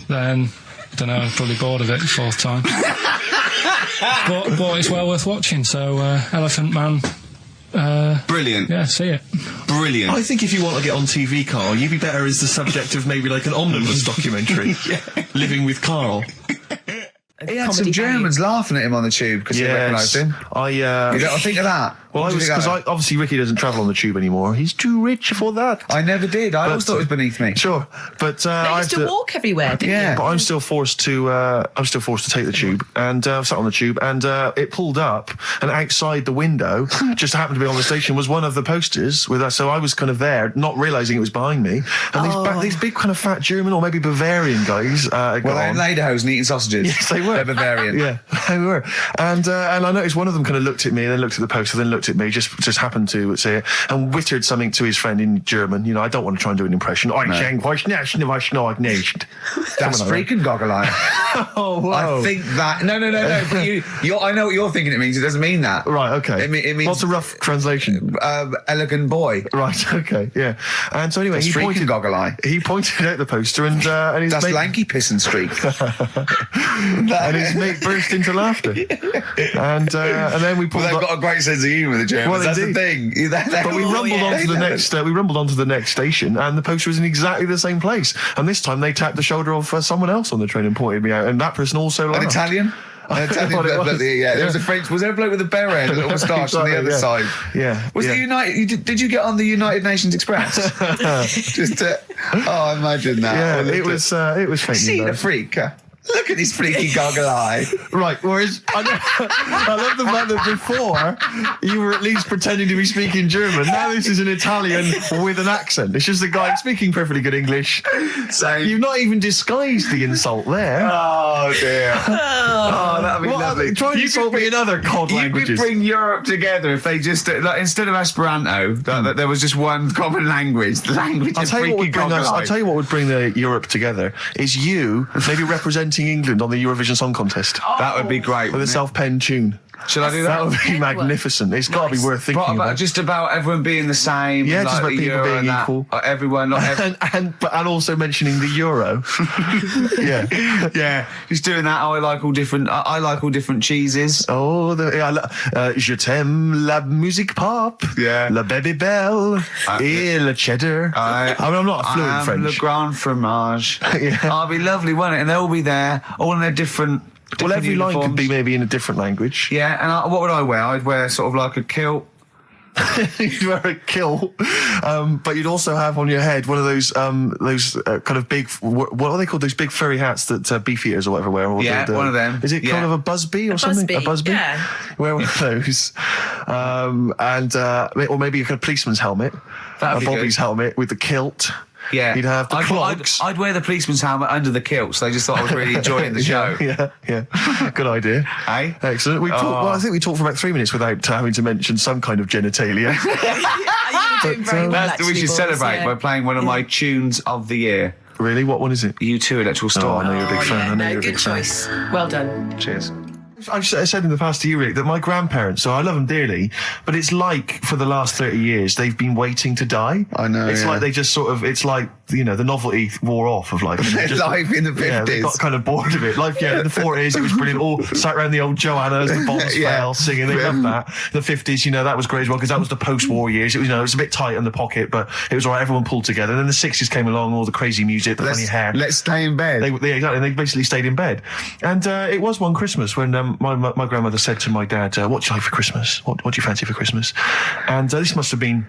Speaker 3: Then, I don't know, I'm probably bored of it the fourth time. but it's well worth watching, so Elephant Man.
Speaker 1: Brilliant.
Speaker 3: Yeah, see it.
Speaker 1: Brilliant.
Speaker 2: I think if you want to get on TV, Carl, you'd be better as the subject of maybe like an omnibus documentary. Living with Carl.
Speaker 5: He had some Germans laughing at him on the tube because they recognised him. You don't think of that?
Speaker 2: Well, because obviously Ricky doesn't travel on the tube anymore. He's too rich for that.
Speaker 5: I never did. I always thought it was beneath me.
Speaker 2: Sure, but
Speaker 6: I used to walk everywhere, didn't you?
Speaker 2: But I'm still forced to take the tube, and sat on the tube, and it pulled up, and outside the window, just happened to be on the station, was one of the posters with us. So I was kind of there, not realising it was behind me, and these big kind of fat German or maybe Bavarian guys.
Speaker 5: Well, they're in Lederhosen eating sausages.
Speaker 2: Yes, they were.
Speaker 5: They're Bavarian.
Speaker 2: Yeah, they were. And I noticed one of them kind of looked at me, and then looked at the poster, then looked at me, just happened to say it, and wittered something to his friend in German. You know, I don't want to try and do an impression.
Speaker 5: That's freaking goggle-eye.
Speaker 2: Oh, wow.
Speaker 5: I think that... No. But I know what you're thinking it means. It doesn't mean that.
Speaker 2: Right, okay.
Speaker 5: It means...
Speaker 2: What's a rough translation?
Speaker 5: Elegant boy.
Speaker 2: Right, okay, yeah. And so anyway,
Speaker 5: He pointed
Speaker 2: out the poster, and his
Speaker 5: That's
Speaker 2: mate...
Speaker 5: lanky piss and streak.
Speaker 2: and his mate burst into laughter. And then we pulled
Speaker 5: they've got a great sense of humour, the Germans.
Speaker 2: Well,
Speaker 5: that's
Speaker 2: indeed.
Speaker 5: the thing.
Speaker 2: But we rumbled onto the next station, and the poster was in exactly the same place. And this time they tapped the shoulder of someone else on the train and pointed me out, and that person also laughed.
Speaker 5: An Italian? There was a French. Was there a bloke with a beret and a little moustache on the other side?
Speaker 2: Yeah.
Speaker 5: Was it United? Did you get on the United Nations Express? Imagine that.
Speaker 2: Yeah, it was fake.
Speaker 5: See the freak. Look at this freaky goggle eye.
Speaker 2: Right, whereas I love the fact that before you were at least pretending to be speaking German. Now this is an Italian with an accent. It's just a guy speaking perfectly good English. So you've not even disguised the insult there.
Speaker 5: Oh dear. That'd be lovely.
Speaker 2: Try and insult me in other cod languages.
Speaker 1: You could bring Europe together if they just instead of Esperanto, that there was just one common language. The language of freaky goggle-eye.
Speaker 2: I'll tell you what would bring the Europe together is you maybe representing England on the Eurovision Song Contest.
Speaker 1: That would be great.
Speaker 2: With a self-penned tune.
Speaker 1: Should I do that?
Speaker 2: That would be magnificent. It's got to be worth thinking about.
Speaker 1: Just about everyone being the same.
Speaker 2: Yeah, just about
Speaker 1: the
Speaker 2: people
Speaker 1: Euro
Speaker 2: being
Speaker 1: and
Speaker 2: equal.
Speaker 1: Everyone, not
Speaker 2: and also mentioning the Euro.
Speaker 1: Yeah. Just doing that. I like all different cheeses.
Speaker 2: Oh, je t'aime la musique pop.
Speaker 1: Yeah.
Speaker 2: La baby belle. Et le cheddar. I'm not a fluent French.
Speaker 1: Le grand fromage.
Speaker 2: Yeah.
Speaker 1: Oh, it'd be lovely, wouldn't it? And they'll all be there, all in their different.
Speaker 2: Well, every
Speaker 1: uniforms.
Speaker 2: line could be maybe in a different language.
Speaker 1: Yeah, and what would I wear? I'd wear sort of like a kilt.
Speaker 2: You'd wear a kilt, but you'd also have on your head one of those kind of big, what are they called? Those big furry hats that beefeaters or whatever wear. Or
Speaker 1: one of them.
Speaker 2: Is it kind of a busby or something? A busby.
Speaker 6: Yeah.
Speaker 2: Wear one of those, or maybe a kind of policeman's helmet,
Speaker 1: That'd be
Speaker 2: Bobby's
Speaker 1: good.
Speaker 2: helmet with the kilt.
Speaker 1: Yeah,
Speaker 2: you'd have the clogs.
Speaker 1: I'd wear the policeman's helmet under the kilt, so they just thought I was really enjoying the show.
Speaker 2: Yeah. Good idea.
Speaker 1: Hey?
Speaker 2: Excellent. I think we talked for about 3 minutes without having to mention some kind of genitalia.
Speaker 1: We should celebrate by playing one of my tunes of the year.
Speaker 2: Really? What one is it?
Speaker 1: U2 Electrical Storm.
Speaker 2: Oh, I know you're a big fan. I know you're a
Speaker 6: good
Speaker 2: big fan.
Speaker 6: choice. Well done.
Speaker 1: Cheers.
Speaker 2: I've said in the past to you, Rick, that my grandparents, so I love them dearly, but it's like for the last 30 years, they've been waiting to die.
Speaker 5: I know.
Speaker 2: It's like they just sort of, it's like, the novelty wore off of life.
Speaker 5: Life in the 50s.
Speaker 2: Yeah, they got kind of bored of it. Life, in the 40s, it was brilliant. All sat around the old Joanna's, the bombs fell, singing. They loved that. The 50s, that was great as well, because that was the post-war years. It was, it was a bit tight in the pocket, but it was all right. Everyone pulled together. And then the 60s came along, all the crazy music, the funny hair.
Speaker 5: Let's stay in bed.
Speaker 2: Exactly. They basically stayed in bed. And it was one Christmas when my grandmother said to my dad, what do you like for Christmas? What do you fancy for Christmas? And this must have been,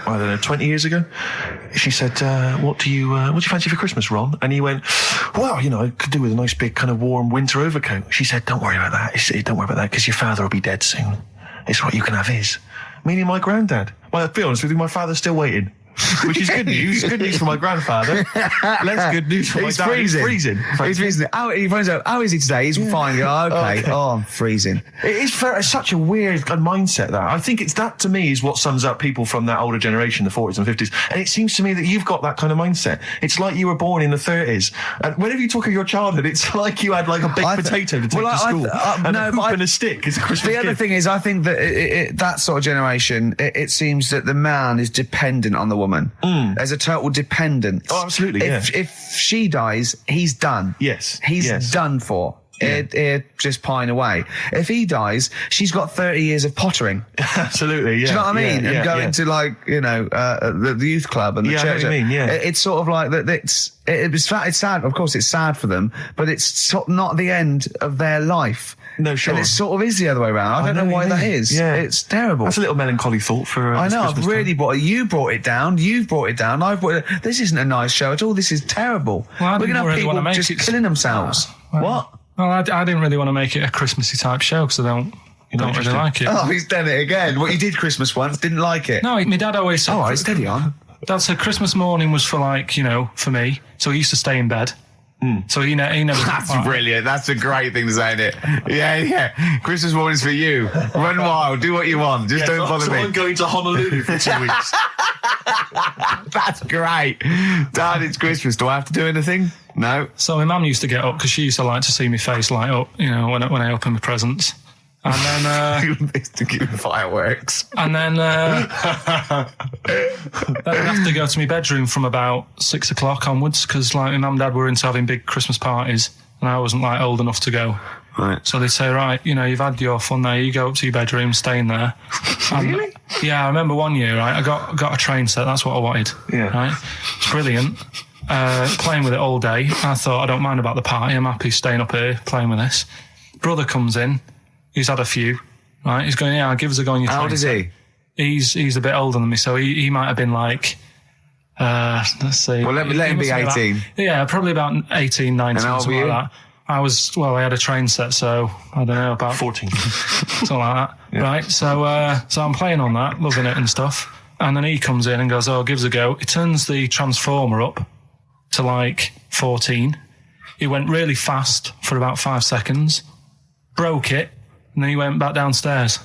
Speaker 2: I don't know, 20 years ago. She said, what do you fancy for Christmas, Ron? And he went, well, I could do with a nice big kind of warm winter overcoat. She said, don't worry about that. Don't worry about that, because your father will be dead soon. It's what you can have his. Meaning my granddad. Well, to be honest with you, my father's still waiting. Which is good news. Good news for my grandfather. Less good news for my dad.
Speaker 5: Freezing. He's freezing. He finds out, how is he today? He's fine. Okay. Oh, I'm freezing.
Speaker 2: It's such a weird mindset, that. I think that, to me, is what sums up people from that older generation, the 40s and 50s. And it seems to me that you've got that kind of mindset. It's like you were born in the 30s. And whenever you talk of your childhood, it's like you had like a baked potato to take to school. And a hoop and a stick is a Christmas gift.
Speaker 5: The other thing is, I think that that sort of generation, it seems that the man is dependent on the woman. There's a total dependence.
Speaker 2: Oh, absolutely.
Speaker 5: If she dies, he's done.
Speaker 2: Yes.
Speaker 5: He's done for. Yeah. Just pine away. If he dies, she's got 30 years of pottering.
Speaker 2: Absolutely, yeah.
Speaker 5: Do you know what I mean? And going to the youth club and the church.
Speaker 2: I know what you mean, yeah.
Speaker 5: It's sort of like that. It's sad. Of course, it's sad for them, but it's not the end of their life.
Speaker 2: No, sure.
Speaker 5: And it sort of is the other way around. I don't know why that is.
Speaker 2: Yeah.
Speaker 5: It's terrible.
Speaker 2: That's a little melancholy thought for
Speaker 5: I know,
Speaker 2: Christmas
Speaker 5: I've really
Speaker 2: time.
Speaker 5: you brought it down, you've brought it down, I've brought it. This isn't a nice show at all, this is terrible.
Speaker 3: Well,
Speaker 5: we're going to have people just killing themselves. What?
Speaker 3: Well, I didn't really want to make it a Christmassy type show, because I don't really like it.
Speaker 5: Oh, he's done it again. What, you did Christmas once, didn't like it?
Speaker 3: No, my dad always said...
Speaker 5: All right, steady on.
Speaker 3: Dad said Christmas morning was for for me, so he used to stay in bed. So he never...
Speaker 5: That's brilliant. That's a great thing to say, isn't it? Yeah. Christmas morning's for you. Run wild. Do what you want. Just don't bother me.
Speaker 2: I'm going to Honolulu for 2 weeks.
Speaker 5: That's great. Dad, it's Christmas. Do I have to do anything? No.
Speaker 3: So my mum used to get up, because she used to like to see my face light up, when I open my presents. And then...
Speaker 5: to give fireworks.
Speaker 3: And then I'd have to go to my bedroom from about 6 o'clock onwards, because my mum and dad were into having big Christmas parties, and I wasn't old enough to go.
Speaker 5: Right.
Speaker 3: So they'd say, right, you've had your fun there, you go up to your bedroom, stay in there.
Speaker 5: Really?
Speaker 3: Yeah, I remember one year, right, I got a train set, that's what I wanted.
Speaker 2: Yeah.
Speaker 3: Right? It's brilliant. Playing with it all day. I thought, I don't mind about the party, I'm happy staying up here playing with this. Brother comes in, he's had a few, right? He's going, give us a go on your train.
Speaker 5: How old is he?
Speaker 3: He's a bit older than me, so he might have been let's see.
Speaker 5: Well, let him be 18.
Speaker 3: Probably about 18, 19, something like that. I had a train set, so I don't know, about
Speaker 2: 14.
Speaker 3: Something like that. Yeah. Right, so I'm playing on that, loving it and stuff. And then he comes in and goes, give us a go. He turns the transformer up to 14. He went really fast for about 5 seconds, broke it, and then he went back downstairs.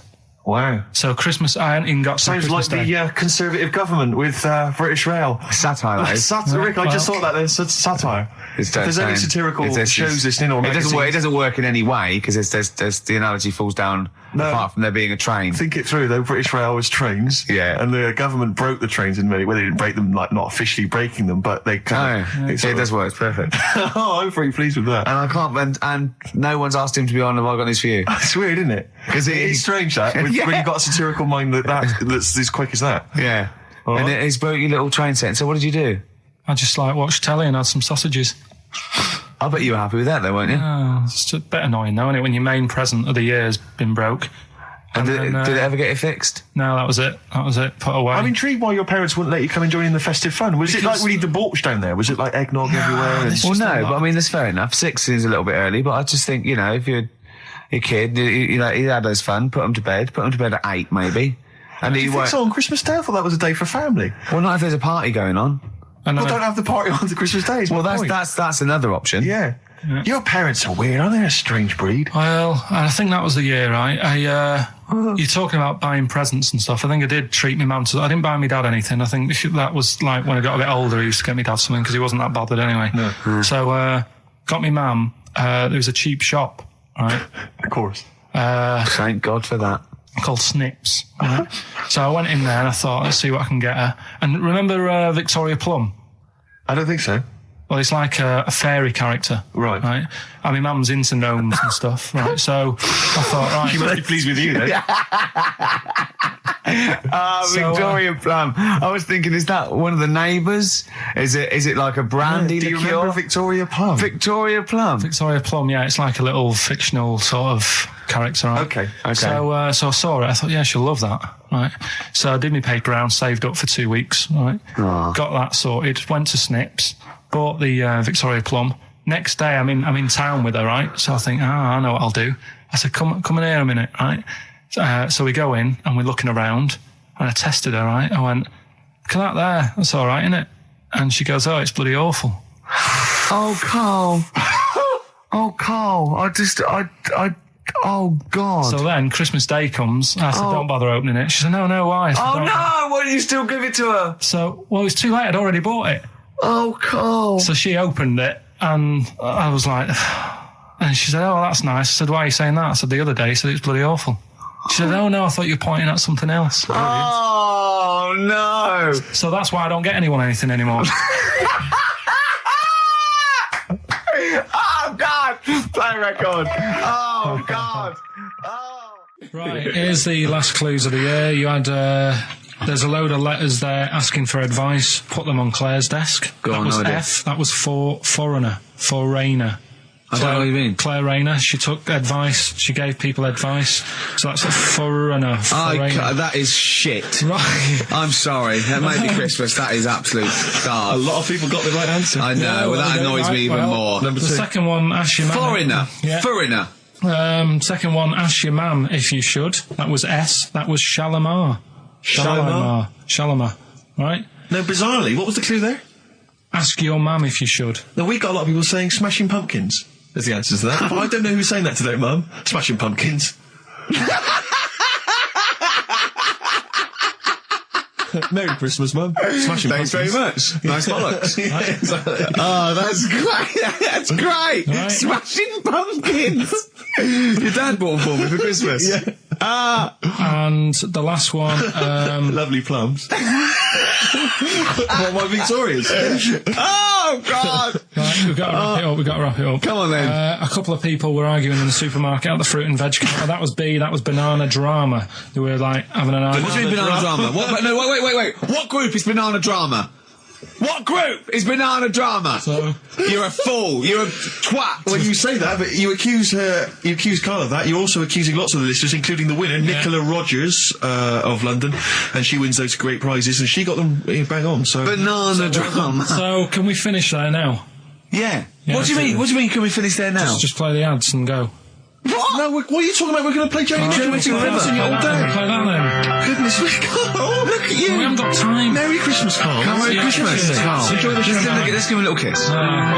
Speaker 2: Wow.
Speaker 3: So Christmas, I hadn't even got to
Speaker 2: Sounds
Speaker 3: Christmas
Speaker 2: like
Speaker 3: Day.
Speaker 2: the Conservative government with British Rail.
Speaker 5: Satire, though.
Speaker 2: Satire, Rick, I just thought that there's satire. If there's any satirical shows listening or magazines.
Speaker 5: It doesn't work in any way, because there's the analogy falls down apart from there being a train.
Speaker 2: Think it through, though. British Rail was trains.
Speaker 5: Yeah.
Speaker 2: And the government broke the trains in many ways. They didn't break them, not officially breaking them, but they kind of...
Speaker 5: It does work. It's perfect.
Speaker 2: Oh, I'm pretty pleased with that.
Speaker 5: And I can't... And no one's asked him to be on Have I Got News For You.
Speaker 2: It's weird, isn't it? Because it's strange, that, when you've got a satirical mind that's as quick as that.
Speaker 5: Yeah.
Speaker 2: All right.
Speaker 5: And he's broke your little train set. So what did you do?
Speaker 3: I just watched telly and had some sausages.
Speaker 5: I bet you were happy with that, though, weren't you?
Speaker 3: Oh, it's a bit annoying, though, isn't it, when your main present of the year has been broke.
Speaker 5: And did it ever get it fixed?
Speaker 3: No, that was it. Put away.
Speaker 2: I'm intrigued why your parents wouldn't let you come and join in the festive fun. Was it really debauched down there? Was it eggnog everywhere?
Speaker 5: Well, no, but I mean, that's fair enough. 6 is a little bit early, but I just think, if you're a kid, he had his fun, put him to bed at 8, maybe. And
Speaker 2: Do you think so on Christmas Day? I thought that was a day for family.
Speaker 5: Well, not if there's a party going on.
Speaker 2: Well, don't have the party on the Christmas Day.
Speaker 5: Well, that's another option.
Speaker 2: Yeah. Your parents are weird, aren't they? A strange breed.
Speaker 3: Well, I think that was the year, right? You're talking about buying presents and stuff. I think I did treat my mum to... I didn't buy my dad anything. I think that was when I got a bit older, he used to get me dad something because he wasn't that bothered anyway. No. So, got me mum, there was a cheap shop, right?
Speaker 2: Of course.
Speaker 1: Thank God for that.
Speaker 3: Called Snips. Right? So I went in there and I thought, let's see what I can get her. And remember Victoria Plum?
Speaker 2: I don't think so.
Speaker 3: Well, it's like a fairy character.
Speaker 2: Right.
Speaker 3: Right. I mean, Mum's into gnomes and stuff. Right. So I thought, right.
Speaker 2: She must be pleased with you, then.
Speaker 1: Victoria Plum. I was thinking, is that one of the neighbours? Is it like a brandy
Speaker 2: Do you
Speaker 1: liqueur?
Speaker 2: remember Victoria Plum?
Speaker 1: Victoria Plum.
Speaker 3: Victoria Plum, yeah, it's like a little fictional sort of character, right?
Speaker 1: Okay.
Speaker 3: So I saw it, I thought, yeah, she'll love that, right? So I did my paper round, saved up for 2 weeks, right?
Speaker 1: Aww.
Speaker 3: Got that sorted, went to Snips, bought the Victoria Plum. Next day, I'm in town with her, right? So I think, I know what I'll do. I said, come in here a minute, right? So we go in and we're looking around and I tested her, right? I went, look at that there, that's all right, innit? And she goes, oh, it's bloody awful.
Speaker 1: Oh, Carl. Oh, Carl. Oh, God.
Speaker 3: So then Christmas Day comes. I said, don't bother opening it. She said, no, why? I said,
Speaker 1: Oh,
Speaker 3: "Don't."
Speaker 1: no. Why did you still give it to her?
Speaker 3: So, well, it's too late. I'd already bought it.
Speaker 1: Oh, Carl.
Speaker 3: So she opened it and I was like, and she said, oh, that's nice. I said, why are you saying that? I said, the other day, she said, it's bloody awful. She said, oh, no, I thought you were pointing at something else.
Speaker 1: Oh, no.
Speaker 3: So that's why I don't get anyone anything anymore.
Speaker 1: Oh, God. Play record. Oh, God. Oh.
Speaker 3: Right, here's the last clues of the year. You had, there's a load of letters there asking for advice. Put them on Claire's desk.
Speaker 1: Go on,
Speaker 3: that was
Speaker 1: no idea.
Speaker 3: F. That was for foreigner.
Speaker 1: I don't know what you mean.
Speaker 3: Claire Rayner, she took advice, she gave people advice, so that's a foreigner.
Speaker 1: That is shit.
Speaker 3: Right.
Speaker 1: I'm sorry. It may be Christmas. That is absolute
Speaker 2: A
Speaker 1: garbage.
Speaker 2: lot of people got the right answer.
Speaker 1: I know. Well, that annoys me even more.
Speaker 2: Number
Speaker 3: The
Speaker 2: 2.
Speaker 3: second one, ask your mum.
Speaker 1: Foreigner.
Speaker 3: Yeah.
Speaker 1: Foreigner.
Speaker 3: Second one, ask your mum if you should. That was S. That was Shalimar. Shalimar. Right?
Speaker 2: No, bizarrely, what was the clue there?
Speaker 3: Ask your mum if you should.
Speaker 2: No, we got a lot of people saying Smashing Pumpkins as the answer to that. But I don't know who's saying that today, Mum. Smashing Pumpkins. Merry Christmas, Mum. Smashing
Speaker 1: Thanks
Speaker 2: Pumpkins.
Speaker 1: very much. Nice bollocks.
Speaker 2: Yeah, exactly.
Speaker 1: Oh, that's great. That's great.
Speaker 3: Right.
Speaker 1: Smashing Pumpkins. Your dad bought them for me for Christmas.
Speaker 2: Yeah.
Speaker 3: And the last one,
Speaker 2: Lovely plums. What, my Victorias?
Speaker 1: Oh, God.
Speaker 3: right, we've got to wrap it up.
Speaker 1: Come on, then.
Speaker 3: A couple of people were arguing in the supermarket at the fruit and veg counter. That was B, that was banana drama. They were like having an argument.
Speaker 1: What do you mean banana drama? What, no, wait. What group is banana drama? What group is banana drama?
Speaker 3: So,
Speaker 1: You're a fool. You're a twat.
Speaker 2: Well, you say that, but you accuse Carl of that. You're also accusing lots of the listeners, including the winner, Nicola Rogers of London, and she wins those great prizes, and she got them bang on. So
Speaker 1: Banana drama.
Speaker 3: so can we finish there now?
Speaker 1: Yeah.
Speaker 3: Yeah,
Speaker 1: What do you mean?
Speaker 3: absolutely.
Speaker 1: What do you mean? Can we finish there now?
Speaker 3: Just play the ads and go.
Speaker 1: What?
Speaker 2: no, what are you talking about? We're going to play Johnny Mitchell into the River all
Speaker 3: Play
Speaker 2: day.
Speaker 3: that then.
Speaker 2: Goodness me, Carl! Look at you.
Speaker 3: We haven't got time.
Speaker 2: Merry Christmas, Carl.
Speaker 1: Merry
Speaker 3: Yeah,
Speaker 1: Christmas.
Speaker 3: yeah.
Speaker 1: Carl.
Speaker 3: Enjoy the show.
Speaker 1: Let's give him a little kiss.
Speaker 2: Oh, a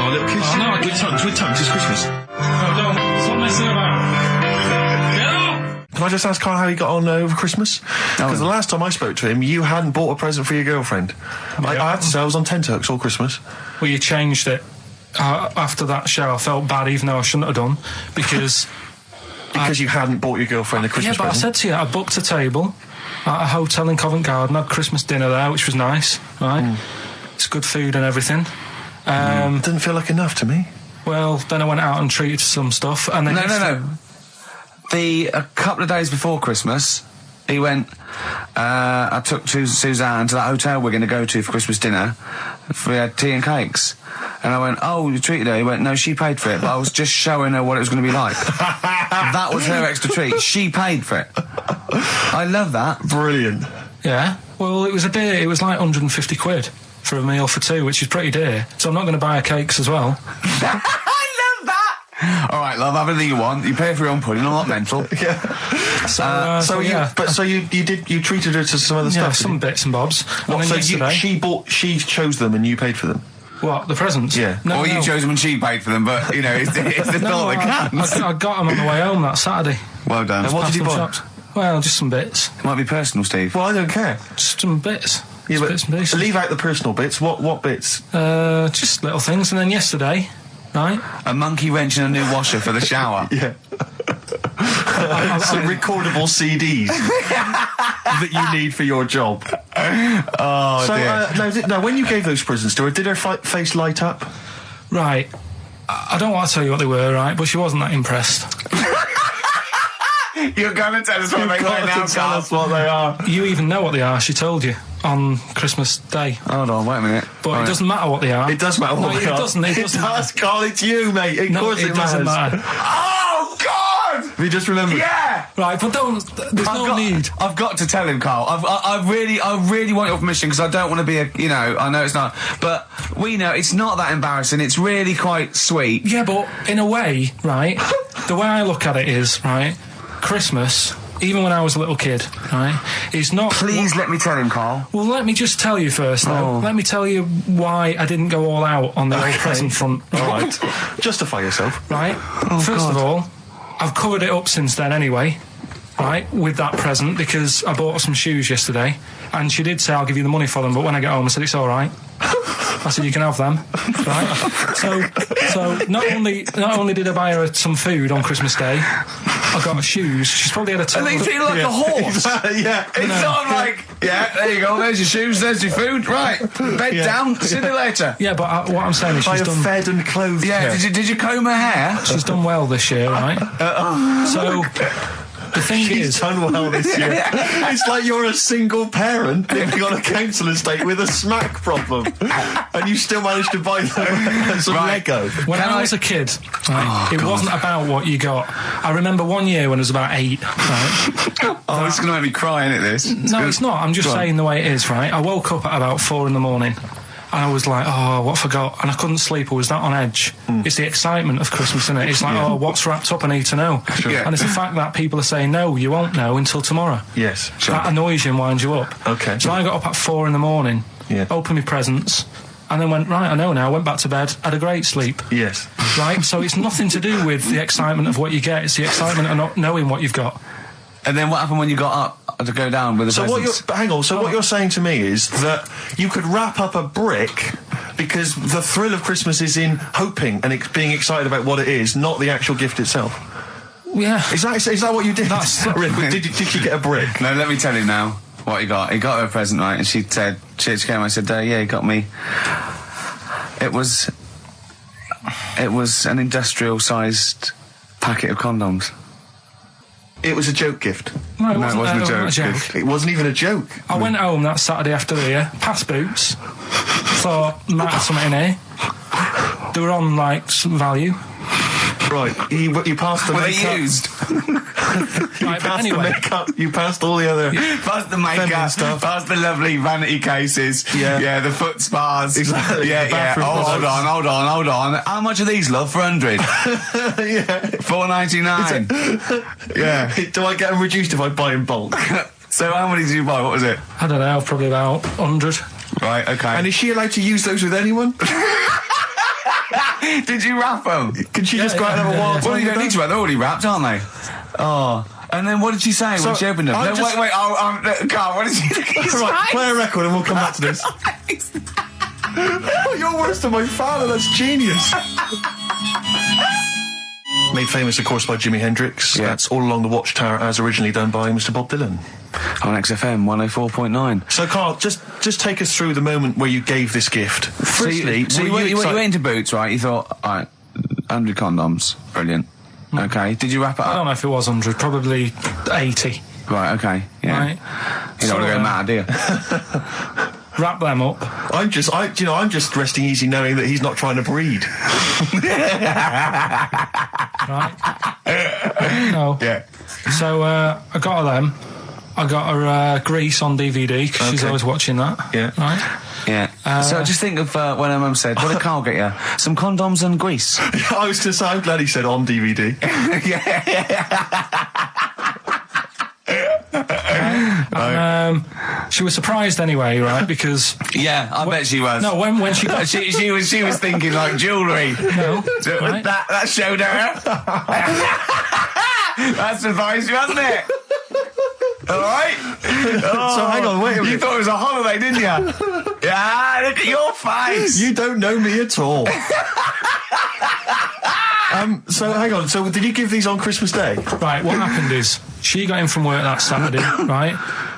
Speaker 2: little kiss.
Speaker 3: Oh, no,
Speaker 2: with tongues, it's Christmas.
Speaker 3: Don't. Stop messing about. Get up!
Speaker 2: Can I just ask Carl how he got on over Christmas? Because the last time I spoke to him, you hadn't bought a present for your girlfriend. I had to say I was on tenterhooks all Christmas.
Speaker 3: Well, you changed it. After that show, I felt bad, even though I shouldn't have done, because...
Speaker 2: Because you hadn't bought your girlfriend a Christmas
Speaker 3: Yeah, but I
Speaker 2: present.
Speaker 3: said to you, I booked a table at a hotel in Covent Garden, had Christmas dinner there, which was nice, right? It's good food and everything.
Speaker 2: Didn't feel like enough to me.
Speaker 3: Well, then I went out and treated some stuff, and then...
Speaker 1: No. A couple of days before Christmas, he went, I took Suzanne to that hotel we're going to go to for Christmas dinner. We had tea and cakes. And I went, oh, you treated her? He went, no, she paid for it, but I was just showing her what it was going to be like. That was her extra treat. She paid for it. I love that.
Speaker 2: Brilliant.
Speaker 3: Yeah. Well, it was a dear. It was like 150 quid for a meal for two, which is pretty dear. So I'm not going to buy her cakes as well.
Speaker 1: I love that. All right, love, have anything you want. You pay for your own pudding. I'm not mental.
Speaker 3: So
Speaker 2: you treated her to some other
Speaker 3: Yeah,
Speaker 2: stuff.
Speaker 3: some bits and bobs. And then
Speaker 2: So
Speaker 3: yesterday,
Speaker 2: she chose them and you paid for them.
Speaker 3: what, the presents?
Speaker 2: Yeah.
Speaker 3: No,
Speaker 1: Or
Speaker 3: no.
Speaker 1: you chose them and she paid for them, but, you know, it's the
Speaker 3: No,
Speaker 1: thought that counts.
Speaker 3: I got them on the way home that Saturday.
Speaker 1: Well done.
Speaker 2: And what did you
Speaker 3: Past
Speaker 2: buy?
Speaker 3: them shops. Well, just some bits.
Speaker 1: It might be personal, Steve.
Speaker 2: Well, I don't care.
Speaker 3: Just some bits.
Speaker 2: Yeah,
Speaker 3: Just
Speaker 2: but
Speaker 3: bits and pieces.
Speaker 2: leave out the personal bits. What bits?
Speaker 3: Just little things. And then yesterday, right?
Speaker 1: A monkey wrench and a new washer for the shower.
Speaker 2: Yeah. Some recordable CDs that you need for your job.
Speaker 1: Oh,
Speaker 2: So,
Speaker 1: dear.
Speaker 2: now, when you gave those presents to her, did her face light up?
Speaker 3: Right. I don't want to tell you what they were, right? But she wasn't that impressed.
Speaker 1: You're going to tell us what they were now,
Speaker 2: Tell
Speaker 1: Carl.
Speaker 2: us what they are.
Speaker 3: You even know what they are. She told you on Christmas Day.
Speaker 1: Hold on, wait a minute.
Speaker 3: But it doesn't matter what they are.
Speaker 2: It does matter what
Speaker 3: No,
Speaker 2: they
Speaker 3: it
Speaker 2: are.
Speaker 3: doesn't. It
Speaker 2: It
Speaker 3: doesn't.
Speaker 2: does, Carl. It's you, mate. Of
Speaker 3: No,
Speaker 2: course it
Speaker 3: doesn't
Speaker 2: matters.
Speaker 3: matter.
Speaker 1: Oh, God!
Speaker 2: Have you just remembered?
Speaker 1: Yeah!
Speaker 3: Right, but don't. There's no need.
Speaker 1: I've got to tell him, Carl. I really want your permission because I don't want to be I know it's not, but we know it's not that embarrassing. It's really quite sweet.
Speaker 3: Yeah, but in a way, right? The way I look at it is, right? Christmas, even when I was a little kid, right? Is not.
Speaker 1: Please let me tell him, Carl.
Speaker 3: Well, let me just tell you first, though.
Speaker 1: Oh.
Speaker 3: Let me tell you why I didn't go all out on the old present front.
Speaker 2: All right. Justify yourself.
Speaker 3: Right? First of all, I've covered it up since then anyway, right, with that present, because I bought her some shoes yesterday, and she did say, I'll give you the money for them, but when I get home, I said, it's all right. I said, you can have them, right? So not only did I buy her some food on Christmas Day, I got her shoes. She's probably had a
Speaker 1: And they feel like a horse.
Speaker 2: Yeah.
Speaker 1: It's not like, yeah, there you go, there's your shoes, there's your food, right, bed down, see you later.
Speaker 3: Yeah, but what I'm saying is
Speaker 2: I
Speaker 3: she's
Speaker 2: have
Speaker 3: done.
Speaker 2: fed and clothed
Speaker 1: Yeah,
Speaker 2: her.
Speaker 1: did you comb her hair?
Speaker 3: She's done well this year, right? So the thing
Speaker 2: She's
Speaker 3: is,
Speaker 2: done well this year. It's like you're a single parent living on a council estate with a smack problem, and you still managed to buy them some
Speaker 1: Right.
Speaker 2: Lego.
Speaker 3: when I was a kid, right, it wasn't about what you got. I remember one year when I was about 8, right?
Speaker 1: Oh, this is going to make me cry, isn't it, this?
Speaker 3: No, it's not. I'm just
Speaker 1: Go on.
Speaker 3: saying the way it is, right? I woke up at about 4 in the morning. And I was like, oh, what I forgot? And I couldn't sleep. I was that on edge. It's the excitement of Christmas, isn't it? It's like, oh, what's wrapped up? I need to know.
Speaker 1: Yeah.
Speaker 3: And it's the fact that people are saying, no, you won't know until tomorrow.
Speaker 2: Yes.
Speaker 3: That annoys you and winds you up.
Speaker 2: Okay.
Speaker 3: So I got up at 4 in the morning,
Speaker 2: Yeah.
Speaker 3: opened my presents, and then went, right, I know now. Went back to bed, had a great sleep.
Speaker 2: Yes.
Speaker 3: Right? So it's nothing to do with the excitement of what you get. It's the excitement of not knowing what you've got.
Speaker 1: And then what happened when you got up to go down with the
Speaker 2: So
Speaker 1: presents?
Speaker 2: hang on. So what you're saying to me is that you could wrap up a brick because the thrill of Christmas is in hoping and being excited about what it is, not the actual gift itself.
Speaker 3: Yeah.
Speaker 2: Is that what you did?
Speaker 3: That's-
Speaker 2: did you get a brick?
Speaker 1: No, let me tell you now what he got. He got her a present, right? And she said, she came and I said, yeah, he got me. It was an industrial-sized packet of condoms.
Speaker 2: It was a joke gift.
Speaker 3: No, it
Speaker 1: No, it wasn't a
Speaker 3: wasn't
Speaker 1: joke.
Speaker 2: It wasn't even a joke.
Speaker 3: I went home that Saturday after the year, past Boots, thought, might have something in here. They were on, like, some value.
Speaker 2: Right. You passed the
Speaker 1: Were they
Speaker 2: makeup.
Speaker 1: used?
Speaker 3: Right, but
Speaker 2: Passed
Speaker 3: anyway,
Speaker 2: the makeup. You passed all the other.
Speaker 1: Past the
Speaker 2: Feminine
Speaker 1: makeup,
Speaker 2: stuff.
Speaker 1: past the lovely vanity cases.
Speaker 2: Yeah.
Speaker 1: the foot spas.
Speaker 2: Exactly,
Speaker 1: Yeah,
Speaker 2: the
Speaker 1: yeah.
Speaker 2: bathroom
Speaker 1: Oh, hold
Speaker 2: products.
Speaker 1: on. How much are these, love? For 100?
Speaker 2: Yeah.
Speaker 1: $4.99. Yeah.
Speaker 2: Do I get them reduced if I buy in bulk?
Speaker 1: So how many did you buy? What was it?
Speaker 3: I don't know, probably about 100.
Speaker 1: Right, okay.
Speaker 2: And is she allowed to use those with anyone?
Speaker 1: Did you wrap them?
Speaker 2: Can she just go out and have a wild
Speaker 1: Well,
Speaker 2: time
Speaker 1: you don't
Speaker 2: with
Speaker 1: need to
Speaker 2: them?
Speaker 1: wrap. They're already wrapped, aren't they? Oh. And then what did she say when she opened them?
Speaker 2: I'm
Speaker 1: No,
Speaker 2: just-
Speaker 1: wait. Carl, what did she
Speaker 2: Right, play a record and we'll come back to this. You're worse than my father, that's genius. Made famous, of course, by Jimi Hendrix.
Speaker 1: Yeah.
Speaker 2: That's All Along the Watchtower, as originally done by Mr. Bob Dylan.
Speaker 1: On XFM 104.9.
Speaker 2: So, Carl, just take us through the moment where you gave this gift. Firstly,
Speaker 1: So you
Speaker 2: were
Speaker 1: went
Speaker 2: excited-
Speaker 1: into Boots, right? You thought, all right, 100 condoms. Brilliant. Okay. Did you wrap it
Speaker 3: I don't
Speaker 1: up?
Speaker 3: know if it was 100, probably 80.
Speaker 1: Right, okay. Yeah.
Speaker 3: Right.
Speaker 1: You don't want to
Speaker 3: So,
Speaker 1: go mad, do you?
Speaker 3: Wrap them up.
Speaker 2: I'm just resting easy knowing that he's not trying to breed.
Speaker 3: Right? No.
Speaker 1: Yeah.
Speaker 3: So I got her them. I got her Grease on DVD because she's
Speaker 2: Okay.
Speaker 3: always watching that.
Speaker 2: Yeah.
Speaker 3: Right?
Speaker 1: Yeah. So just think of when her mum said, what did Carl get you? Some condoms and grease.
Speaker 2: I was going to say, I'm glad he said on DVD.
Speaker 3: She was surprised anyway, right? Because
Speaker 1: Yeah, I bet she was.
Speaker 3: no, when she got
Speaker 1: she was thinking like jewellery.
Speaker 3: no,
Speaker 1: So
Speaker 3: right?
Speaker 1: that showed her. That surprised you, hasn't it? All right.
Speaker 2: So hang on, wait a
Speaker 1: You
Speaker 2: minute.
Speaker 1: thought it was a holiday, didn't you? Yeah. Look at your face.
Speaker 2: You don't know me at all. So hang on. So did you give these on Christmas Day?
Speaker 3: Right, what happened is, she got in from work that Saturday, right?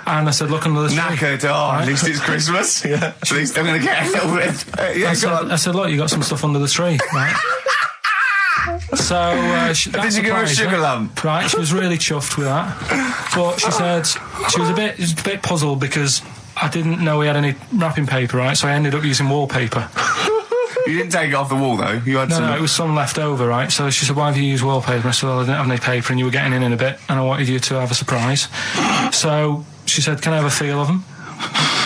Speaker 3: And I said, look under the tree.
Speaker 1: Knackered. Oh,
Speaker 3: Right?
Speaker 1: at least it's Christmas. Yeah. At least I'm going to get a little bit.
Speaker 3: I said, look, you got some stuff under the tree, right? So
Speaker 1: Did you give her a sugar lump?
Speaker 3: Right, she was really chuffed with that. But she said she was a bit puzzled because I didn't know we had any wrapping paper, right? So I ended up using wallpaper.
Speaker 1: You didn't take it off the wall, though. You had some.
Speaker 3: No, it was some left over, right? So she said, why have you used wallpaper? I said, well, I didn't have any paper and you were getting in a bit and I wanted you to have a surprise. So she said, can I have a feel of them?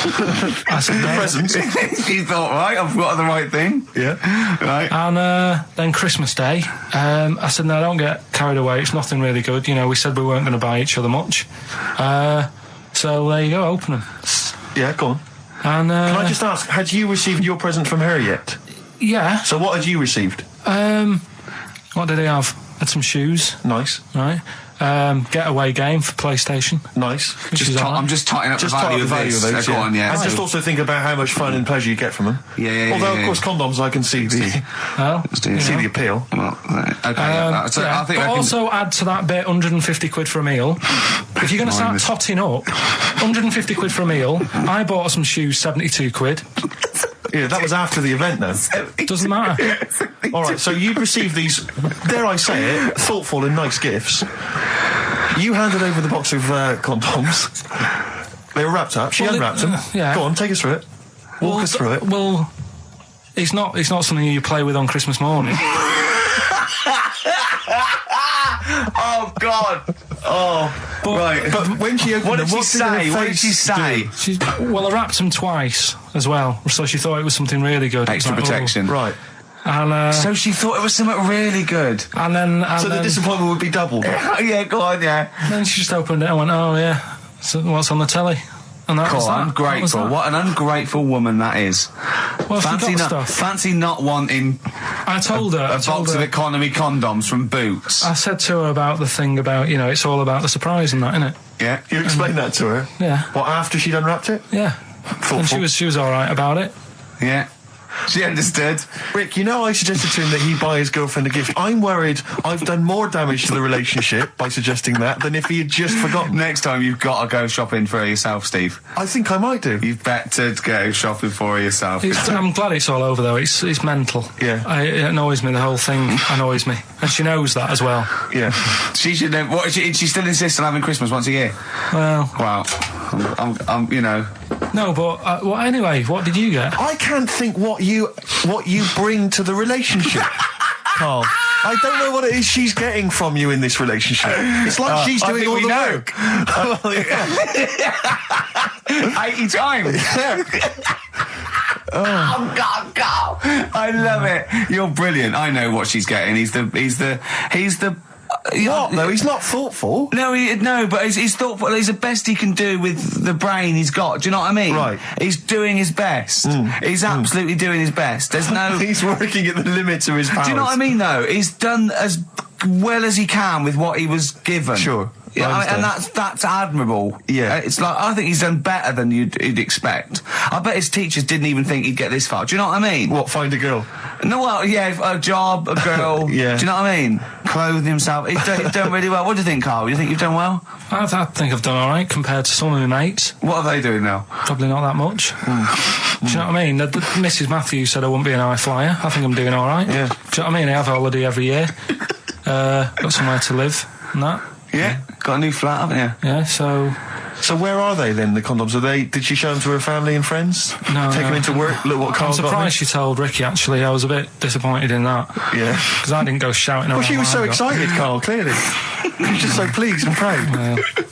Speaker 3: I said, no.
Speaker 2: Presents.
Speaker 1: You thought, right, I've got the right thing.
Speaker 2: Yeah.
Speaker 1: Right.
Speaker 3: And then Christmas Day, I said, no, don't get carried away. It's nothing really good. You know, we said we weren't going to buy each other much. So there you go, open them.
Speaker 2: Yeah, go on.
Speaker 3: And
Speaker 2: Can I just ask, had you received your present from her yet?
Speaker 3: yeah.
Speaker 2: So what had you received?
Speaker 3: What did he have? Had some shoes,
Speaker 2: Nice.
Speaker 3: right? Getaway game for PlayStation.
Speaker 2: Nice.
Speaker 3: Which is all right.
Speaker 1: I'm just totting up
Speaker 2: Just
Speaker 1: the value of
Speaker 2: value
Speaker 1: this.
Speaker 2: of those,
Speaker 1: Go on, yeah.
Speaker 2: And
Speaker 1: So-
Speaker 2: just also think about how much fun and pleasure you get from them.
Speaker 1: Yeah.
Speaker 2: Although, of course, condoms, I can see the
Speaker 3: Well,
Speaker 1: do it.
Speaker 2: see the appeal.
Speaker 1: Well, right, okay. So
Speaker 3: yeah,
Speaker 1: I think
Speaker 3: but
Speaker 1: I can.
Speaker 3: also add to that bit 150 quid for a meal. If you're going to start
Speaker 1: Mindless.
Speaker 3: totting up, 150 quid for a meal. I bought her some shoes, 72 quid.
Speaker 2: Yeah, that was after the event, then.
Speaker 3: Doesn't matter.
Speaker 2: All right, so you've received these, dare I say it, thoughtful and nice gifts. You handed over the box of condoms. They were wrapped up. She
Speaker 3: Well,
Speaker 2: unwrapped them.
Speaker 3: yeah.
Speaker 2: Go on, take us through it. Walk us through it.
Speaker 3: Well, it's not something you play with on Christmas morning.
Speaker 1: Oh God! Oh,
Speaker 3: But,
Speaker 1: right.
Speaker 2: But when she opened
Speaker 1: What
Speaker 2: them,
Speaker 1: did she
Speaker 2: her
Speaker 1: say? What did
Speaker 2: face
Speaker 1: she say?
Speaker 3: well, I wrapped them twice as well, so she thought it was something really good. It was
Speaker 1: Extra
Speaker 3: like, oh.
Speaker 1: protection.
Speaker 2: Right.
Speaker 3: And
Speaker 1: So she thought it was something really good.
Speaker 3: and then
Speaker 2: So the disappointment would be doubled.
Speaker 1: Yeah, go on, yeah.
Speaker 3: then she just opened it and went, oh yeah, so what's on the telly? And that was
Speaker 1: Cool,
Speaker 3: that.
Speaker 1: ungrateful.
Speaker 3: That was
Speaker 1: What an ungrateful woman that is.
Speaker 3: that. Well, she got stuff.
Speaker 1: Fancy not wanting
Speaker 3: I told her.
Speaker 1: a
Speaker 3: I told
Speaker 1: box of
Speaker 3: her.
Speaker 1: economy condoms from Boots.
Speaker 3: I said to her about the thing about, you know, it's all about the surprise and that, innit?
Speaker 1: Yeah.
Speaker 2: You explained that to her?
Speaker 3: Yeah.
Speaker 2: What, after she'd unwrapped it?
Speaker 3: Yeah.
Speaker 2: Thoughtful.
Speaker 3: And she was all right about it.
Speaker 1: Yeah. She understood.
Speaker 2: Rick, you know I suggested to him that he buy his girlfriend a gift. I'm worried I've done more damage to the relationship by suggesting that than if he had just forgotten.
Speaker 1: Next time you've got to go shopping for her yourself, Steve.
Speaker 2: I think I might do.
Speaker 1: You've better go shopping for her yourself.
Speaker 3: I'm glad it's all over though. It's mental.
Speaker 2: Yeah.
Speaker 3: It annoys me. The whole thing annoys me, and she knows that as well.
Speaker 2: Yeah.
Speaker 1: She should know. What, she still insists on having Christmas once a year.
Speaker 3: Well,
Speaker 1: Wow. I'm you know.
Speaker 3: no, but well, anyway, what did you get?
Speaker 2: I can't think what you bring to the relationship, Carl. I don't know what it is she's getting from you in this relationship. It's like she's
Speaker 1: I
Speaker 2: doing
Speaker 1: think
Speaker 2: all
Speaker 1: we
Speaker 2: the
Speaker 1: know.
Speaker 2: work. Well, yeah.
Speaker 1: 80 times. Oh God, God! I love it. You're brilliant. I know what she's getting. He's the.
Speaker 2: What though? He's not thoughtful.
Speaker 1: No, but he's thoughtful. He's the best he can do with the brain he's got. Do you know what I mean?
Speaker 2: Right.
Speaker 1: He's doing his best. He's absolutely doing his best. There's no.
Speaker 2: He's working at the limits of his powers.
Speaker 1: Do you know what I mean? Though he's done as well as he can with what he was given.
Speaker 2: Sure.
Speaker 1: Yeah,
Speaker 2: I
Speaker 1: and
Speaker 2: understand.
Speaker 1: that's admirable.
Speaker 2: Yeah.
Speaker 1: It's like I think he's done better than you'd expect. I bet his teachers didn't even think he'd get this far. Do you know what I mean?
Speaker 2: What? Find a girl.
Speaker 1: No, well, yeah, a job, a girl.
Speaker 2: Yeah.
Speaker 1: Do you know what I mean? Clothe himself. He's done really well. What do you think, Carl? You think you've done well?
Speaker 3: I think I've done all right compared to some of my mates.
Speaker 1: What are they doing now?
Speaker 3: Probably not that much. Do you know what I mean? Mrs. Matthews said I wouldn't be an high flyer. I think I'm doing all right.
Speaker 2: Yeah.
Speaker 3: Do you know what I mean? I have a holiday every year. Got somewhere to live and that.
Speaker 1: Yeah. Got a new flat, haven't you?
Speaker 3: Yeah, so
Speaker 2: So where are they then? The condoms? Are they? Did she show them to her family and friends?
Speaker 3: No,
Speaker 2: Take
Speaker 3: no.
Speaker 2: them into work. Look what
Speaker 3: I'm
Speaker 2: Carl's got.
Speaker 3: surprised she told Ricky, actually. I was a bit disappointed in that.
Speaker 2: Yeah.
Speaker 3: Because I didn't go shouting around.
Speaker 2: Well, she was
Speaker 3: what
Speaker 2: so
Speaker 3: I got.
Speaker 2: excited, Carl. Clearly, she was just so pleased and proud.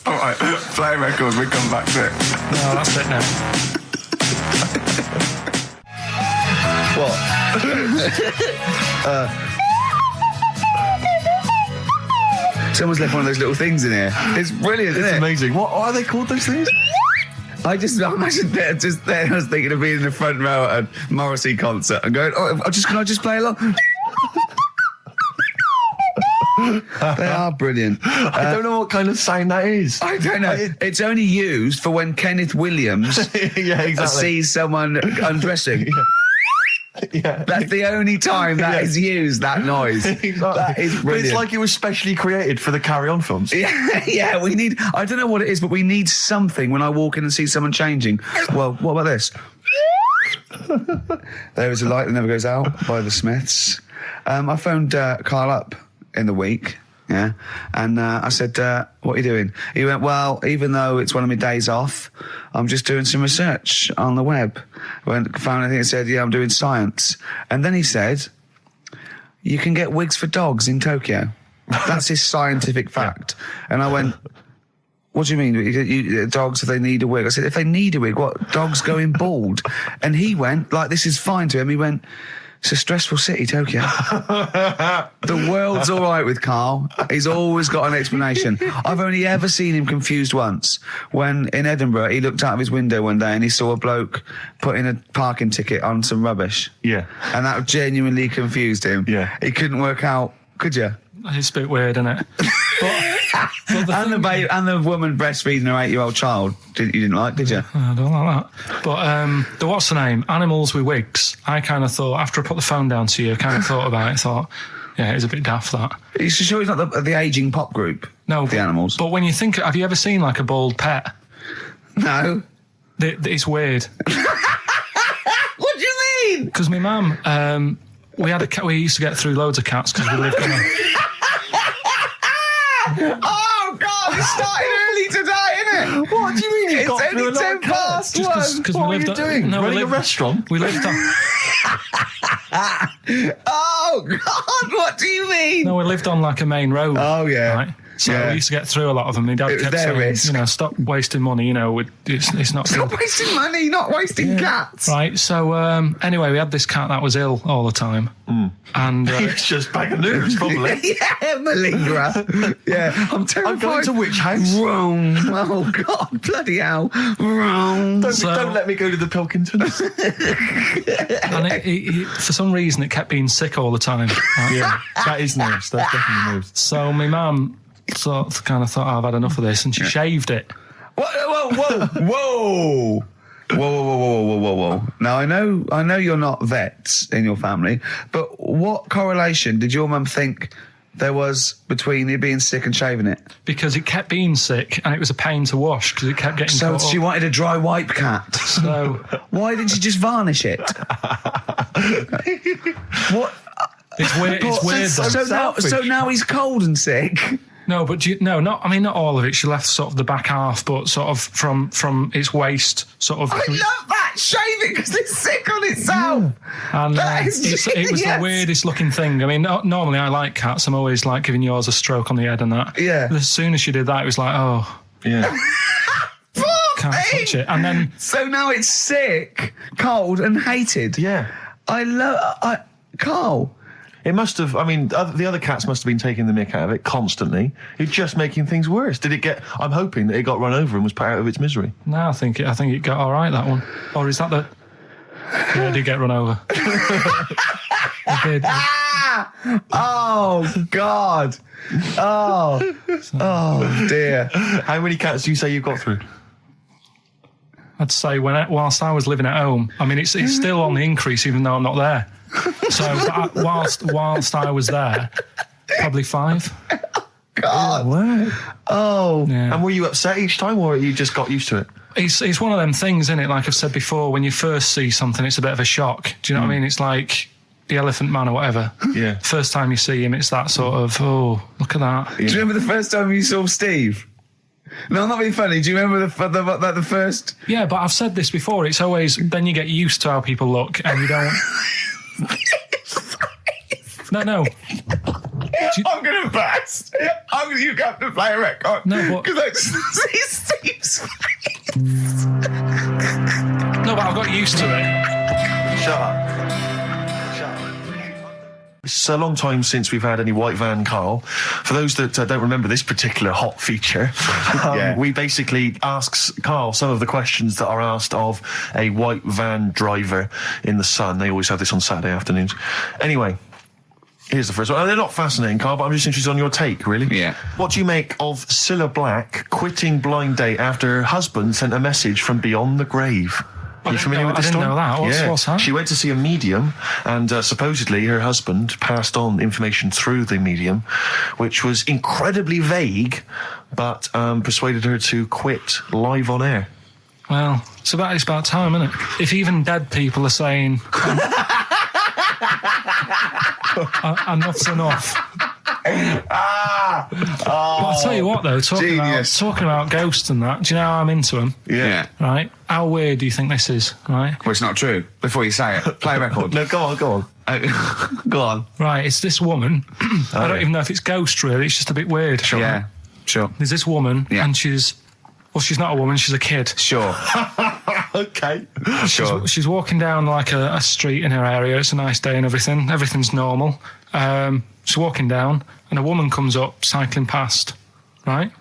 Speaker 1: All right. Play a record. We come back to it.
Speaker 3: No, that's it now.
Speaker 1: Someone's left one of those little things in here. It's brilliant, isn't it?
Speaker 2: Amazing. What are they called? Those things?
Speaker 1: I imagine just there. I was thinking of being in the front row at a Morrissey concert and going, can I just play along? They are brilliant.
Speaker 2: I don't know what kind of sound that is.
Speaker 1: I don't know. It's only used for when Kenneth Williams
Speaker 2: Yeah, exactly.
Speaker 1: sees someone undressing.
Speaker 2: Yeah.
Speaker 1: That's the only time that is used, that noise.
Speaker 2: Exactly.
Speaker 1: That is
Speaker 2: But
Speaker 1: brilliant.
Speaker 2: it's like it was specially created for the Carry On films.
Speaker 1: Yeah, we need, I don't know what it is, but we need something when I walk in and see someone changing. Well, what about this? There is a light that never goes out by the Smiths. I phoned Karl up in the week, yeah, and I said, what are you doing? He went, well, even though it's one of my days off, I'm just doing some research on the web. Found anything that said, yeah, I'm doing science. And then he said, you can get wigs for dogs in Tokyo. That's his scientific fact. And I went, what do you mean? Dogs, if they need a wig? I said, if they need a wig, what? Dogs going bald? And he went, like, this is fine to him. He went, it's a stressful city, Tokyo. The world's all right with Karl. He's always got an explanation. I've only ever seen him confused once. When in Edinburgh, he looked out of his window one day and he saw a bloke putting a parking ticket on some rubbish.
Speaker 2: Yeah.
Speaker 1: And that genuinely confused him.
Speaker 2: Yeah.
Speaker 1: He couldn't work out, could you?
Speaker 3: It's a bit weird, isn't it?
Speaker 1: And the woman breastfeeding her 8-year-old child, you didn't like, did you?
Speaker 3: I don't like that. But the what's the name? Animals with wigs. I kind of thought, after I put the phone down to you, I kind of thought about it, thought, yeah, it's a bit daft, that.
Speaker 1: You sure he's not the ageing pop group?
Speaker 3: No.
Speaker 1: The Animals?
Speaker 3: But when you think, have you ever seen like a bald pet?
Speaker 1: No.
Speaker 3: It's weird.
Speaker 1: What do you mean?
Speaker 3: Because my mum, we had a cat, we used to get through loads of cats because we lived on a...
Speaker 1: Oh, God, it started early today, innit?
Speaker 2: What do you mean?
Speaker 1: It's only 10 past
Speaker 3: Just
Speaker 1: one.
Speaker 3: because
Speaker 2: What
Speaker 3: we
Speaker 2: are
Speaker 3: lived
Speaker 2: you doing?
Speaker 3: No, we
Speaker 2: Running a
Speaker 3: lived,
Speaker 2: restaurant?
Speaker 3: we lived on...
Speaker 1: Oh, God, what do you mean?
Speaker 3: No, we lived on like a main road.
Speaker 1: Oh, yeah.
Speaker 3: Right? So
Speaker 1: Yeah.
Speaker 3: we used to get through a lot of them. My dad
Speaker 1: It was
Speaker 3: kept
Speaker 1: their
Speaker 3: saying,
Speaker 1: risk.
Speaker 3: you know, stop wasting money, you know, it's not
Speaker 1: Stop
Speaker 3: good.
Speaker 1: wasting money, not wasting cats.
Speaker 3: Right, so anyway, we had this cat that was ill all the time. And
Speaker 2: It's just bag of nerves, probably.
Speaker 1: Yeah, malingerer. Yeah, I'm terrified.
Speaker 2: I'm going to which house?
Speaker 1: Rome. Oh, God, bloody hell. Rome.
Speaker 2: Don't let me go to the Pilkingtons.
Speaker 3: and it, for some reason, it kept being sick all the time. Right?
Speaker 2: Yeah, that is nerves. That's definitely nerves.
Speaker 3: So my mum kind of thought, I've had enough of this, and she shaved it.
Speaker 1: Whoa, whoa, whoa. Whoa. Now, I know you're not vets in your family, but what correlation did your mum think there was between it being sick and shaving it?
Speaker 3: Because it kept being sick, and it was a pain to wash, because it kept getting
Speaker 1: So
Speaker 3: caught
Speaker 1: she
Speaker 3: up.
Speaker 1: wanted a dry wipe cat.
Speaker 3: So
Speaker 1: Why didn't she just varnish it? What?
Speaker 3: it's weird. It's weird. Though.
Speaker 1: So now he's cold and sick.
Speaker 3: No, but not all of it. She left sort of the back half, but sort of from its waist, sort of.
Speaker 1: I love that. Shave it because it's sick on itself.
Speaker 3: And
Speaker 1: That is
Speaker 3: it was the
Speaker 1: genius.
Speaker 3: weirdest looking thing. I mean, normally I like cats. I'm always like giving yours a stroke on the head and that.
Speaker 1: Yeah.
Speaker 3: As soon as she did that, it was like, oh,
Speaker 2: Yeah.
Speaker 1: Poor
Speaker 3: can't
Speaker 1: thing.
Speaker 3: touch it. And then
Speaker 1: So now it's sick, cold, and hated.
Speaker 2: Yeah.
Speaker 1: Carl.
Speaker 2: It must have, I mean, the other cats must have been taking the mick out of it constantly. It's just making things worse. I'm hoping that it got run over and was put out of its misery.
Speaker 3: no, I think it got all right, that one. Or is that the? Yeah, it did get run over. It did.
Speaker 1: Oh, God. Oh, dear.
Speaker 2: How many cats do you say you've got through?
Speaker 3: I'd say whilst I was living at home, I mean, it's still on the increase even though I'm not there. So whilst I was there, probably 5.
Speaker 1: God.
Speaker 2: Wow.
Speaker 1: Oh.
Speaker 3: Yeah.
Speaker 2: And were you upset each time, or you just got used to it?
Speaker 3: It's one of them things, isn't it? Like I've said before, when you first see something, it's a bit of a shock. Do you know what I mean? It's like the Elephant Man or whatever.
Speaker 2: Yeah.
Speaker 3: First time you see him, it's that sort of, oh, look at that.
Speaker 1: Do you remember the first time you saw Steve? No, I'm not being funny. Do you remember the first?
Speaker 3: Yeah, but I've said this before. It's always, then you get used to how people look and you don't... No.
Speaker 1: I'm going to burst. You have to play a record.
Speaker 3: No, but-
Speaker 1: Because I just see Steve's face.
Speaker 3: No, but I've got used to it.
Speaker 2: Shut up. It's a long time since we've had any white van Karl. For those that don't remember this particular hot feature, we basically ask Karl some of the questions that are asked of a white van driver in the Sun. They always have this on Saturday afternoons. Anyway, here's the first one. They're not fascinating, Karl, but I'm just interested on your take, really.
Speaker 1: Yeah.
Speaker 2: What do you make of Cilla Black quitting Blind Date after her husband sent a message from beyond the grave? Are you familiar with this
Speaker 3: I didn't
Speaker 2: story?
Speaker 3: know that. What's that?
Speaker 2: She went to see a medium, and supposedly her husband passed on information through the medium, which was incredibly vague, but persuaded her to quit live on air.
Speaker 3: Well, it's about time, isn't it? If even dead people are saying enough's enough. But I'll tell you what, though, talking about ghosts and that, do you know how I'm into them?
Speaker 1: Yeah.
Speaker 3: Right? How weird do you think this is, right?
Speaker 1: Well, it's not true. Before you say it, play a record.
Speaker 2: No, go on.
Speaker 1: Go on.
Speaker 3: Right, it's this woman. I don't even know if it's ghost, really. It's just a bit weird.
Speaker 1: Sure. Yeah, sure.
Speaker 3: There's this woman,
Speaker 1: Yeah.
Speaker 3: and she's not a woman, she's a kid.
Speaker 1: Sure.
Speaker 2: Okay.
Speaker 1: Sure.
Speaker 3: She's walking down like a street in her area. It's a nice day and everything. Everything's normal. She's walking down, and a woman comes up cycling past, right?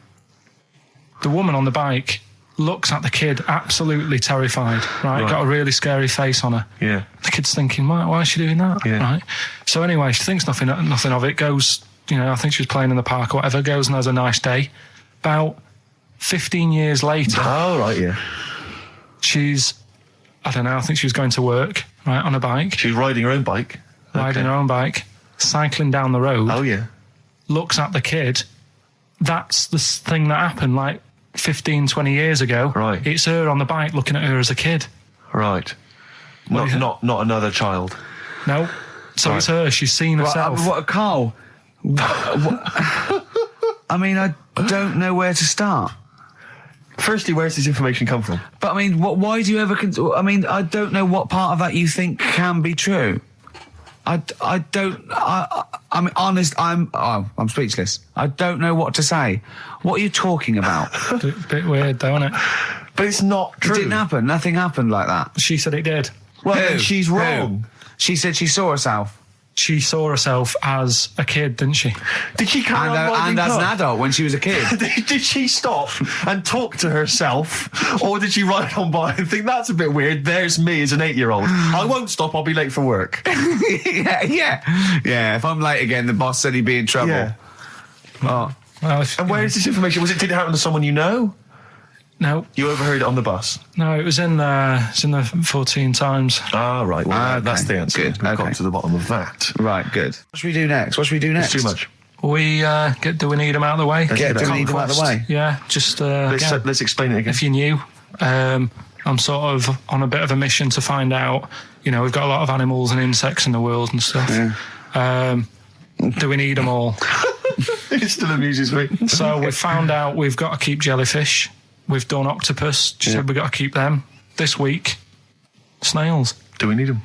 Speaker 3: The woman on the bike looks at the kid absolutely terrified, right? Got a really scary face on her.
Speaker 2: Yeah.
Speaker 3: The kid's thinking, why is she doing that?
Speaker 2: Yeah.
Speaker 3: Right? So anyway, she thinks nothing of it, goes, I think she was playing in the park or whatever, goes and has a nice day. About 15 years later,
Speaker 2: Oh, right, yeah.
Speaker 3: she's, I don't know, I think she was going to work, right, on a bike,
Speaker 2: She's riding her own bike.
Speaker 3: riding her own bike, cycling down the road,
Speaker 2: Oh, yeah.
Speaker 3: looks at the kid. That's the thing that happened like 15, 20 years ago.
Speaker 2: Right.
Speaker 3: It's her on the bike looking at her as a kid.
Speaker 2: Right.
Speaker 3: do you think?
Speaker 2: Not another child.
Speaker 3: No. So it's her. She's seen herself.
Speaker 1: What, Carl? I mean, I don't know where to start.
Speaker 2: Firstly, where's this information come from?
Speaker 1: But I mean, why do you ever? I mean, I don't know what part of that you think can be true. I don't. I'm honest. I'm speechless. I don't know what to say. What are you talking about?
Speaker 3: Bit weird, though, isn't it?
Speaker 2: But it's not true.
Speaker 1: It didn't happen. Nothing happened like that.
Speaker 3: She said it did.
Speaker 2: Well,
Speaker 1: Who?
Speaker 2: then she's
Speaker 1: Who?
Speaker 2: wrong.
Speaker 1: She said she saw herself.
Speaker 3: She saw herself as a kid, didn't she?
Speaker 2: Did she carry on riding
Speaker 1: And as an
Speaker 2: cars?
Speaker 1: adult when she was a kid.
Speaker 2: Did she stop and talk to herself, or did she ride on by and think that's a bit weird? There's me as an 8-year-old. I won't stop. I'll be late for work.
Speaker 1: yeah. If I'm late again, the boss said he'd be in trouble.
Speaker 2: Yeah.
Speaker 1: Oh.
Speaker 3: Well,
Speaker 2: And where is this information? Did it happen to someone you know?
Speaker 3: No,
Speaker 2: You overheard it on the bus.
Speaker 3: it was in the 14 Times.
Speaker 2: Ah, right. Well,
Speaker 1: Okay.
Speaker 2: that's the answer.
Speaker 1: Good.
Speaker 2: We've
Speaker 1: Okay.
Speaker 2: got to the bottom of that.
Speaker 1: Right, good. What should we do next?
Speaker 2: It's too much.
Speaker 3: We do we need them out of the way?
Speaker 2: Let's
Speaker 1: Get
Speaker 2: do
Speaker 1: do
Speaker 2: that.
Speaker 1: we need them out of the way?
Speaker 3: Yeah, just again,
Speaker 2: Let's explain it again.
Speaker 3: if you're new, I'm sort of on a bit of a mission to find out. We've got a lot of animals and insects in the world and stuff.
Speaker 1: Yeah.
Speaker 3: Do we need them all?
Speaker 2: It still amuses me.
Speaker 3: So we found out we've got to keep jellyfish. We've done octopus. She said we've got to keep them. This week, snails.
Speaker 2: Do we need them?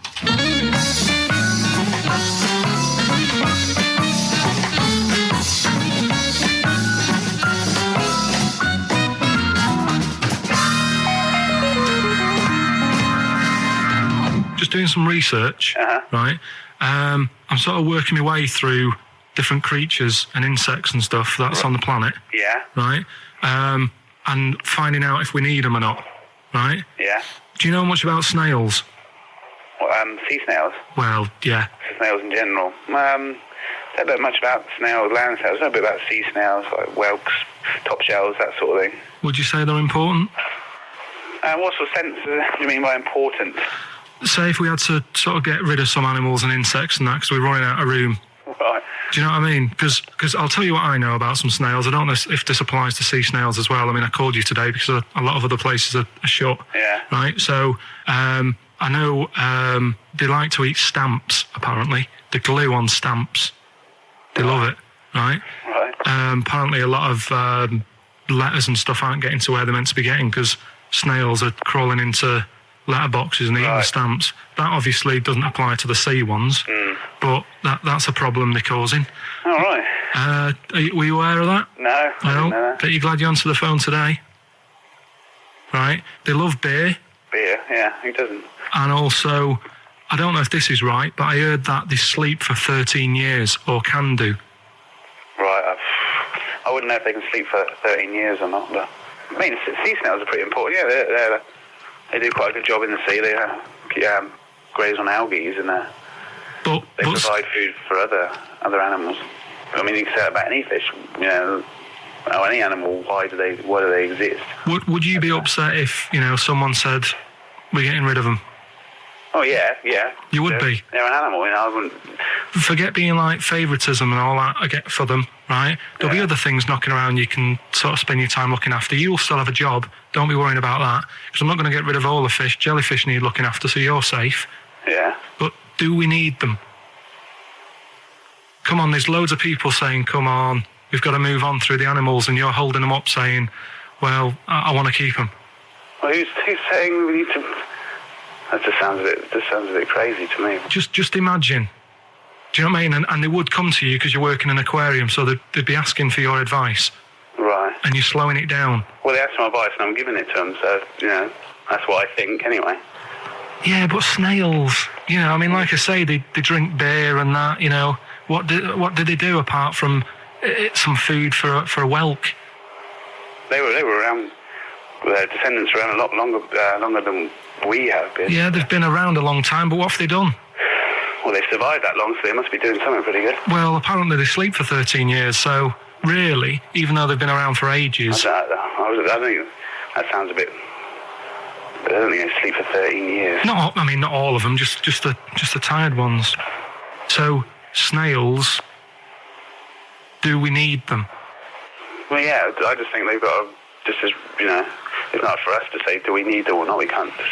Speaker 3: Just doing some research, right? I'm sort of working my way through different creatures and insects and stuff that's on the planet.
Speaker 7: Yeah,
Speaker 3: Right? And finding out if we need them or not. Right?
Speaker 7: yeah.
Speaker 3: Do you know much about snails?
Speaker 7: Well, sea snails,
Speaker 3: Well, yeah.
Speaker 7: snails in general. Don't know much about snails, land snails. I know a bit about sea snails, like whelks, top shells, that sort of thing.
Speaker 3: Would you say they're important?
Speaker 7: What sort of sense do you mean by important?
Speaker 3: Say if we had to sort of get rid of some animals and insects and that because we're running out of room.
Speaker 7: Right.
Speaker 3: Do you know what I mean? Because I'll tell you what I know about some snails. I don't know if this applies to sea snails as well. I mean, I called you today because a lot of other places are shut.
Speaker 7: Yeah.
Speaker 3: Right? So I know they like to eat stamps, apparently. The glue on stamps. They love it, right?
Speaker 7: Right.
Speaker 3: Apparently a lot of letters and stuff aren't getting to where they're meant to be getting because snails are crawling into letterboxes and eating the
Speaker 7: Right.
Speaker 3: stamps. That obviously doesn't apply to the sea ones, but that's a problem they're causing.
Speaker 7: All right.
Speaker 3: Were you aware of that?
Speaker 7: No, I didn't know that.
Speaker 3: Bet you're glad you answered the phone today. Right? They love beer,
Speaker 7: Beer, yeah, who doesn't?
Speaker 3: and also, I don't know if this is right, but I heard that they sleep for 13 years, or can do.
Speaker 7: Right. I wouldn't know if they can sleep for 13 years or not, but I mean, sea snails are pretty important. Yeah, they do quite a good job in the sea. They graze on algae and
Speaker 3: But
Speaker 7: they provide food for other animals. I mean, you can say that about any fish, or any animal. Why do they exist?
Speaker 3: would you be upset if someone said we're getting rid of them.
Speaker 7: Oh, yeah.
Speaker 3: You would be.
Speaker 7: They're an animal, I wouldn't...
Speaker 3: Forget being like favouritism and all that I get for them, right? There'll be other things knocking around you can sort of spend your time looking after. You'll still have a job. Don't be worrying about that. Because I'm not going to get rid of all the fish. Jellyfish need looking after, so you're safe.
Speaker 7: Yeah.
Speaker 3: But do we need them? Come on, there's loads of people saying, come on, we've got to move on through the animals, and you're holding them up saying, well, I want to keep them.
Speaker 7: Well, who's saying we need to... That just sounds a bit crazy to me.
Speaker 3: Just imagine. Do you know what I mean? And they would come to you because you're working in an aquarium, so they'd be asking for your advice.
Speaker 7: Right.
Speaker 3: And you're slowing it down.
Speaker 7: Well, they asked for my advice and I'm giving it to them, so, that's what I think anyway.
Speaker 3: Yeah, but snails, I mean, like I say, they drink beer and that, What did they do apart from some food for a whelk?
Speaker 7: They were around, their descendants were around a lot longer than we have been.
Speaker 3: Yeah, they've been around a long time, but what have they done?
Speaker 7: Well, they've survived that long, so they must be doing something pretty good.
Speaker 3: Well, apparently they sleep for 13 years, so really, even though they've been around for ages...
Speaker 7: I think that sounds a bit... I don't think they sleep for 13 years.
Speaker 3: Not all of them, just the tired ones. So, snails, do we need them?
Speaker 7: Well, yeah, I just think they've got to, just as, it's not for us to say, do we need them or not, we can't just...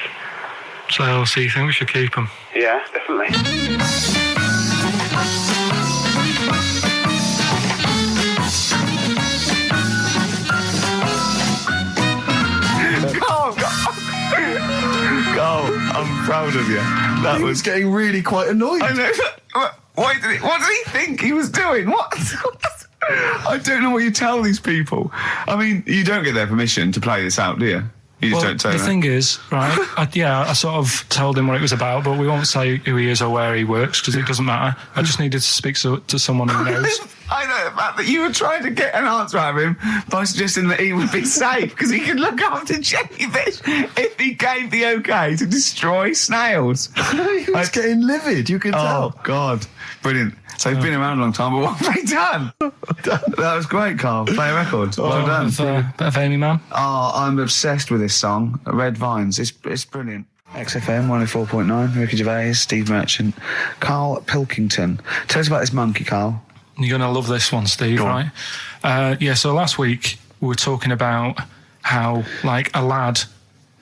Speaker 3: So you think we should keep them?
Speaker 7: Yeah, definitely.
Speaker 1: Carl, I'm proud of you. That was
Speaker 2: getting really quite annoyed.
Speaker 1: I know. What did he think he was doing? What? I don't know what you tell these people. I mean, you don't get their permission to play this out, do you? You just don't tell them.
Speaker 3: The thing is, right, I sort of told him what it was about, but we won't say who he is or where he works, because it doesn't matter. I just needed to speak to someone who knows.
Speaker 1: I know the fact that you were trying to get an answer out of him by suggesting that he would be safe, because he could look after jellyfish if he gave the okay to destroy snails.
Speaker 2: He was getting livid, you could tell.
Speaker 1: Oh, God. Brilliant. So he's been around a long time, but what have they done? That was great, Carl. Play a record. Well done.
Speaker 3: Bit of Amy Man.
Speaker 1: Oh, I'm obsessed with this song, Red Vines. It's brilliant. XFM 104.9, Ricky Gervais, Steve Merchant, Karl Pilkington. Tell us about this monkey, Carl.
Speaker 3: You're going to love this one, Steve, right? So last week we were talking about how, like, a lad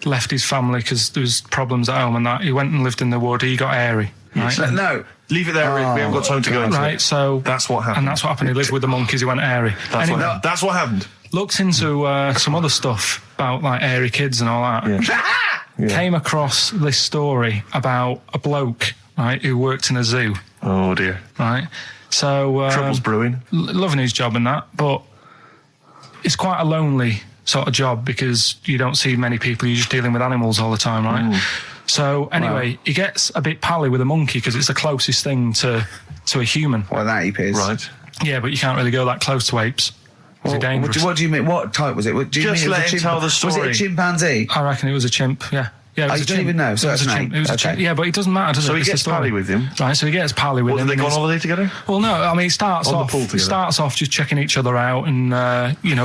Speaker 3: left his family because there was problems at home and that. He went and lived in the wood. He got airy, right?
Speaker 1: No.
Speaker 2: Leave it there, Rick. We haven't got time to go into it.
Speaker 3: Right, so...
Speaker 2: That's what happened.
Speaker 3: And that's what happened. He lived with the monkeys. He went airy.
Speaker 2: That's what happened.
Speaker 3: Looked into some other stuff about, like, airy kids and all that.
Speaker 2: Yeah.
Speaker 3: Came across this story about a bloke, right, who worked in a zoo.
Speaker 2: Oh, dear.
Speaker 3: Right? So...
Speaker 2: Trouble's brewing.
Speaker 3: Loving his job and that, but it's quite a lonely sort of job because you don't see many people. You're just dealing with animals all the time, right? Ooh. So anyway, he gets a bit pally with a monkey because it's the closest thing to a human.
Speaker 1: Well, that ape is.
Speaker 2: Right.
Speaker 3: Yeah, but you can't really go that close to apes. It's dangerous.
Speaker 1: What do you mean? What type was it? Do you
Speaker 2: Just
Speaker 1: mean
Speaker 2: let him tell the story.
Speaker 1: Was it a chimpanzee?
Speaker 3: I reckon it was a chimp, yeah. Yeah,
Speaker 1: You don't even know, so that's an ape.
Speaker 3: It was a chimp. Yeah, but it doesn't matter, does it?
Speaker 2: So he gets pally with him?
Speaker 3: Right, so he gets pally with him.
Speaker 2: Did they go on holiday together?
Speaker 3: Well, no, I mean, it starts
Speaker 2: On the pool together?
Speaker 3: starts off just checking each other out and,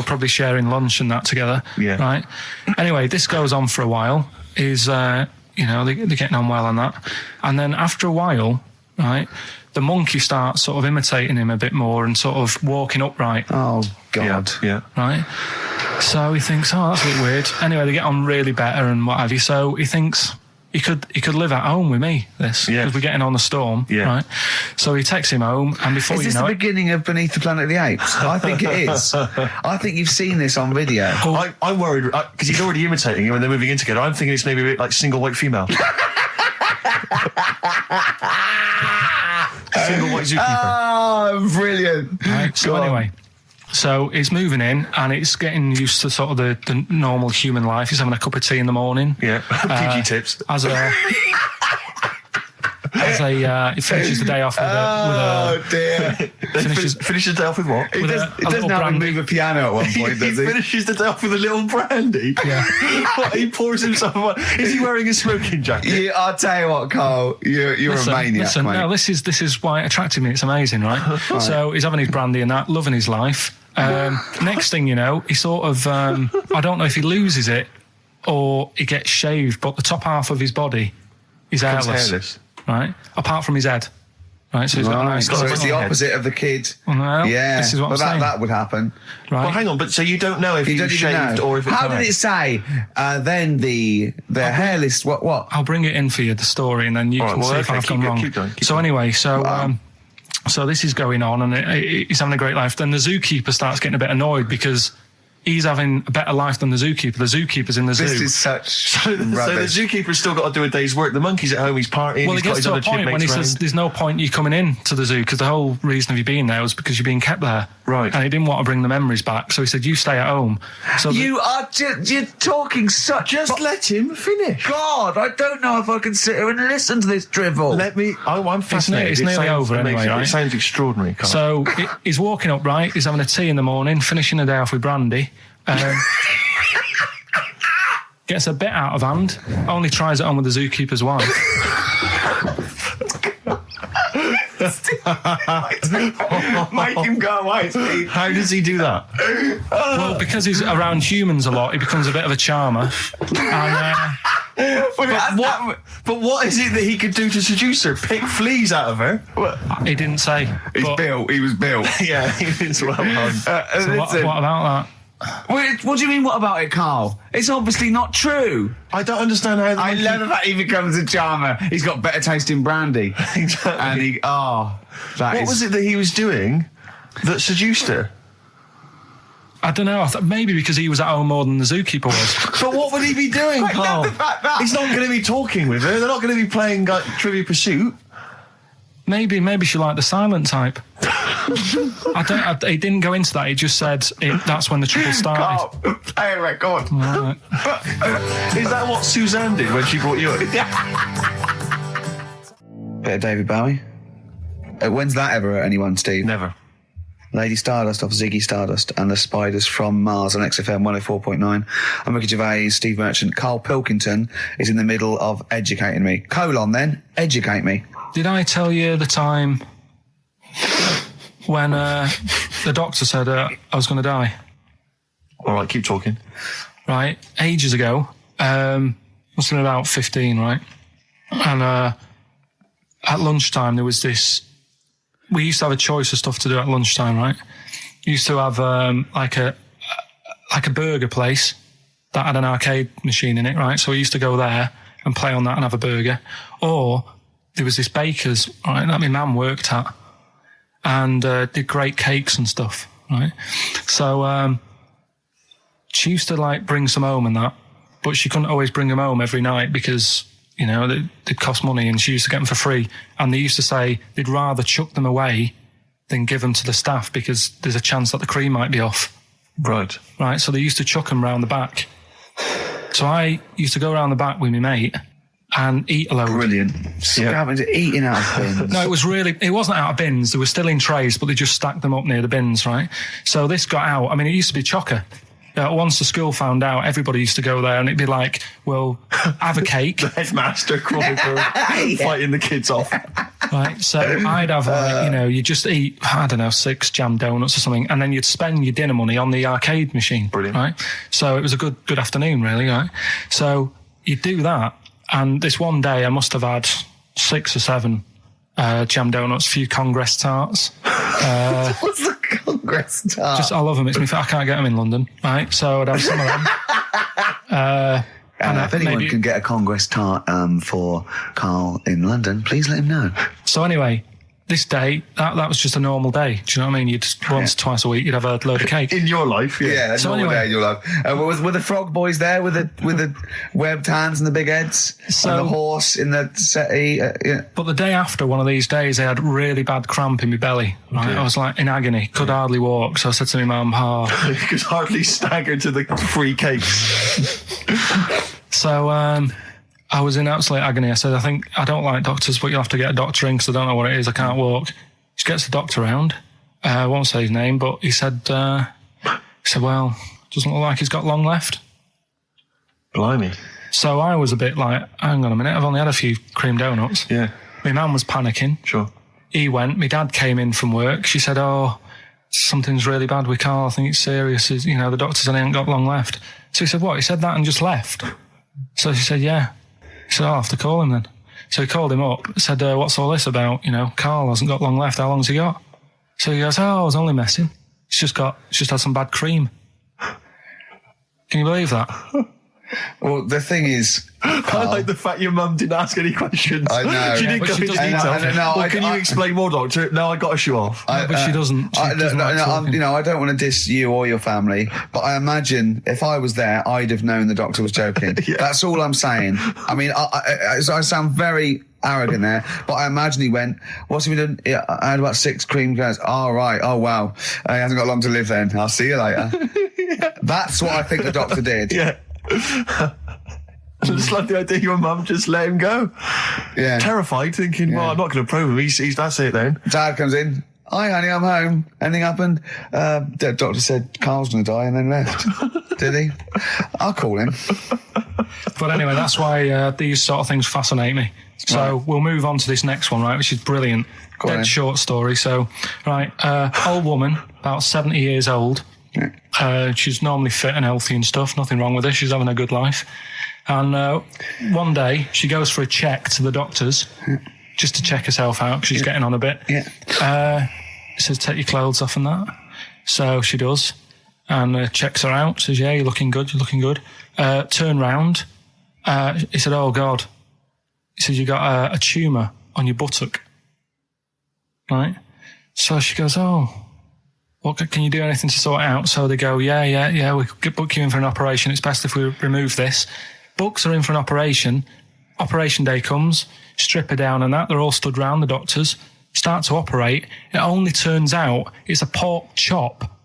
Speaker 3: probably sharing lunch and that together.
Speaker 2: Yeah.
Speaker 3: Right? Anyway, this goes on for a while. They're getting on well on that. And then after a while, right, the monkey starts sort of imitating him a bit more and sort of walking upright.
Speaker 1: Oh, God.
Speaker 2: Yeah.
Speaker 3: Right? So he thinks, oh, that's a bit weird. Anyway, they get on really better and what have you. So he thinks he could live at home with me, because we're getting on the storm. Yeah. Right? So he takes him home, and before
Speaker 1: Is this the beginning of Beneath the Planet of the Apes? I think it is. I think you've seen this on video.
Speaker 2: I'm worried, because he's already imitating him and they're moving in together. I'm thinking it's maybe a bit like Single White Female. Single White Zookeeper.
Speaker 1: Oh, brilliant.
Speaker 3: Right, so anyway, so it's moving in and it's getting used to sort of the normal human life. He's having a cup of tea in the morning.
Speaker 2: Yeah, PG tips.
Speaker 3: He finishes the day off with a...
Speaker 1: Oh, dear.
Speaker 2: Finishes the day off with what?
Speaker 1: He doesn't have to move a piano at one point, does he?
Speaker 2: He finishes the day off with a little brandy?
Speaker 3: Yeah.
Speaker 2: He pours himself one. Is he wearing a smoking jacket?
Speaker 1: Yeah, I'll tell you what, Carl, you're a maniac, mate.
Speaker 3: No, this is why it attracted me. It's amazing, right? So he's having his brandy and that, loving his life. Next thing you know, he sort of... I don't know if he loses it or he gets shaved, but the top half of his body is hairless. Right? Apart from his head. Right, so he's got a nice...
Speaker 1: So it's the opposite of the kid.
Speaker 3: Well,
Speaker 1: yeah,
Speaker 3: this is what I'm saying.
Speaker 1: That would happen.
Speaker 3: Right.
Speaker 2: Well, hang on, but so you don't know if he was shaved or if it's
Speaker 1: How did it say? Then the hairless... What?
Speaker 3: I'll bring it in for you, the story, and then you can see if I've gone wrong.
Speaker 2: Keep going.
Speaker 3: So anyway, so this is going on, and he's having a great life. Then the zookeeper starts getting a bit annoyed because he's having a better life than the zookeeper. The zookeeper's in the zoo.
Speaker 1: This is such
Speaker 2: So the
Speaker 1: rubbish.
Speaker 2: zookeeper's still got to do a day's work. The monkey's at home, he's partying,
Speaker 3: Well,
Speaker 2: he's
Speaker 3: it
Speaker 2: got
Speaker 3: gets
Speaker 2: his
Speaker 3: to a
Speaker 2: other
Speaker 3: point when he
Speaker 2: chipmates
Speaker 3: says
Speaker 2: round.
Speaker 3: there's no point you coming in to the zoo because the whole reason of you being there was because you're being kept there.
Speaker 2: Right.
Speaker 3: And he didn't want to bring the memories back, so he said, you stay at home. So
Speaker 1: You're talking such...
Speaker 2: Just let him finish.
Speaker 1: God, I don't know if I can sit here and listen to this drivel.
Speaker 2: I'm fascinated.
Speaker 3: It's nearly over anyway, right?
Speaker 2: It sounds extraordinary, Carl.
Speaker 3: So he's walking up, right? He's having a tea in the morning, finishing the day off with brandy. Gets a bit out of hand, only tries it on with the zookeeper's wife.
Speaker 1: Make him go away, Steve.
Speaker 2: How does he do that?
Speaker 3: Well, because he's around humans a lot, he becomes a bit of a charmer. And,
Speaker 2: But what is it that he could do to seduce her? Pick fleas out of her?
Speaker 3: he didn't say.
Speaker 1: He was built.
Speaker 2: Yeah, he's well done.
Speaker 3: So what about that?
Speaker 1: What do you mean, what about it, Carl? It's obviously not true.
Speaker 2: I don't understand how...
Speaker 1: I love the fact he becomes a charmer. He's got better taste in brandy.
Speaker 2: Exactly.
Speaker 1: And
Speaker 2: What was it that he was doing that seduced her?
Speaker 3: I don't know. I thought maybe because he was at home more than the zookeeper was.
Speaker 2: But what would he be doing, Carl? He's not going to be talking with her. They're not going to be playing Trivia Pursuit.
Speaker 3: Maybe she liked the silent type. He didn't go into that. He just said that's when the trouble started.
Speaker 1: Carl, play a record.
Speaker 3: Right.
Speaker 2: Is that what Suzanne did when she brought you in?
Speaker 1: Bit of David Bowie. When's that ever hurt anyone, Steve?
Speaker 2: Never.
Speaker 1: Lady Stardust off Ziggy Stardust and the Spiders from Mars on XFM 104.9. I'm Ricky Gervais, Steve Merchant. Karl Pilkington is in the middle of educating me. Then, educate me.
Speaker 3: Did I tell you the time when the doctor said I was going to die?
Speaker 2: All right, keep talking.
Speaker 3: Right, ages ago. Must have been about 15, right? And at lunchtime there was this... We used to have a choice of stuff to do at lunchtime, right? Used to have like a burger place that had an arcade machine in it, right? So we used to go there and play on that and have a burger. Or there was this baker's, right, that my mum worked at, and did great cakes and stuff, right? So she used to like bring some home and that, but she couldn't always bring them home every night because, you know, they'd cost money, and she used to get them for free. And they used to say they'd rather chuck them away than give them to the staff because there's a chance that the cream might be off.
Speaker 2: Right.
Speaker 3: Right, so they used to chuck them round the back. So I used to go around the back with my mate and eat a load.
Speaker 1: Brilliant. Eating out of bins.
Speaker 3: No, it wasn't out of bins. They were still in trays, but they just stacked them up near the bins, right? So this got out. I mean, it used to be chocker. Once the school found out, everybody used to go there, and it'd be like, well, have a cake.
Speaker 2: The headmaster chronicle fighting the kids off.
Speaker 3: Right, so I'd have, you just eat, 6 jam donuts or something, and then you'd spend your dinner money on the arcade machine.
Speaker 2: Brilliant.
Speaker 3: Right? So it was a good afternoon, really, right? So you'd do that, and this one day I must have had 6 or 7 jam donuts, a few Congress tarts.
Speaker 1: What's the Congress tart?
Speaker 3: I love them. I can't get them in London, right? So I'd have some of them.
Speaker 1: If anyone can get a Congress tart for Karl in London, please let him know.
Speaker 3: So anyway, this day, that was just a normal day. Do you know what I mean? You'd twice a week, you'd have a load of cake.
Speaker 2: In your life, yeah.
Speaker 3: So
Speaker 1: normal
Speaker 3: anyway,
Speaker 1: day you'll have. Were the frog boys there with the webbed hands and the big heads? And the horse in the settee?
Speaker 3: But the day after one of these days, I had really bad cramp in my belly. Right? Okay. I was like in agony, could hardly walk. So I said to my mum,
Speaker 2: you could hardly stagger to the free cakes.
Speaker 3: So I was in absolute agony. I said, I don't like doctors, but you'll have to get a doctor in because I don't know what it is. I can't walk. She gets the doctor round. I won't say his name, but he said, well, doesn't look like he's got long left.
Speaker 2: Blimey.
Speaker 3: So I was a bit like, hang on a minute, I've only had a few cream donuts.
Speaker 2: Yeah.
Speaker 3: My mum was panicking.
Speaker 2: Sure.
Speaker 3: He went. My dad came in from work. She said, something's really bad with Karl. I think it's serious. You know, the doctor said he ain't got long left. So he said, what? He said that and just left? So she said, yeah. He said, I'll have to call him then. So he called him up, said, what's all this about? You know, Karl hasn't got long left. How long's he got? So he goes, I was only messing. It's just had some bad cream. Can you believe that?
Speaker 1: Well, the thing is,
Speaker 2: I like the fact your mum didn't ask any questions.
Speaker 1: I know.
Speaker 2: She didn't go into detail. Can you explain more, doctor? No, I got to show off.
Speaker 3: But she doesn't.
Speaker 1: I don't want to diss you or your family, but I imagine if I was there, I'd have known the doctor was joking.
Speaker 2: Yeah.
Speaker 1: That's all I'm saying. I mean, I sound very arrogant there, but I imagine he went, what's he been doing? Yeah, I had about 6 cream cans. Oh, right. Oh, wow. He hasn't got long to live then. I'll see you later. Yeah. That's what I think the doctor did.
Speaker 2: Yeah. I just like the idea your mum just let him go.
Speaker 1: Yeah.
Speaker 2: Terrified, thinking, well, I'm not going to probe him. He's that's it then.
Speaker 1: Dad comes in. Hi, honey, I'm home. Anything happened? The doctor said Karl's going to die and then left. Did he? I'll call him.
Speaker 3: But anyway, that's why these sort of things fascinate me. So we'll move on to this next one, right, which is brilliant. Dead short story. So, right, old woman, about 70 years old. Yeah. She's normally fit and healthy and stuff. Nothing wrong with her. She's having a good life. And one day, she goes for a check to the doctor's just to check herself out because she's getting on a bit. Yeah. He says, take your clothes off and that. So she does. And checks her out. Says, yeah, you're looking good. You're looking good. Turn round. He said, oh, God. He said, you got a tumour on your buttock. Right? So she goes, oh, well, can you do anything to sort it out? So they go, yeah, we could book you in for an operation. It's best if we remove this. Books are in for an operation. Operation day comes, strip her down and that. They're all stood round, the doctors. Start to operate. It only turns out it's a pork chop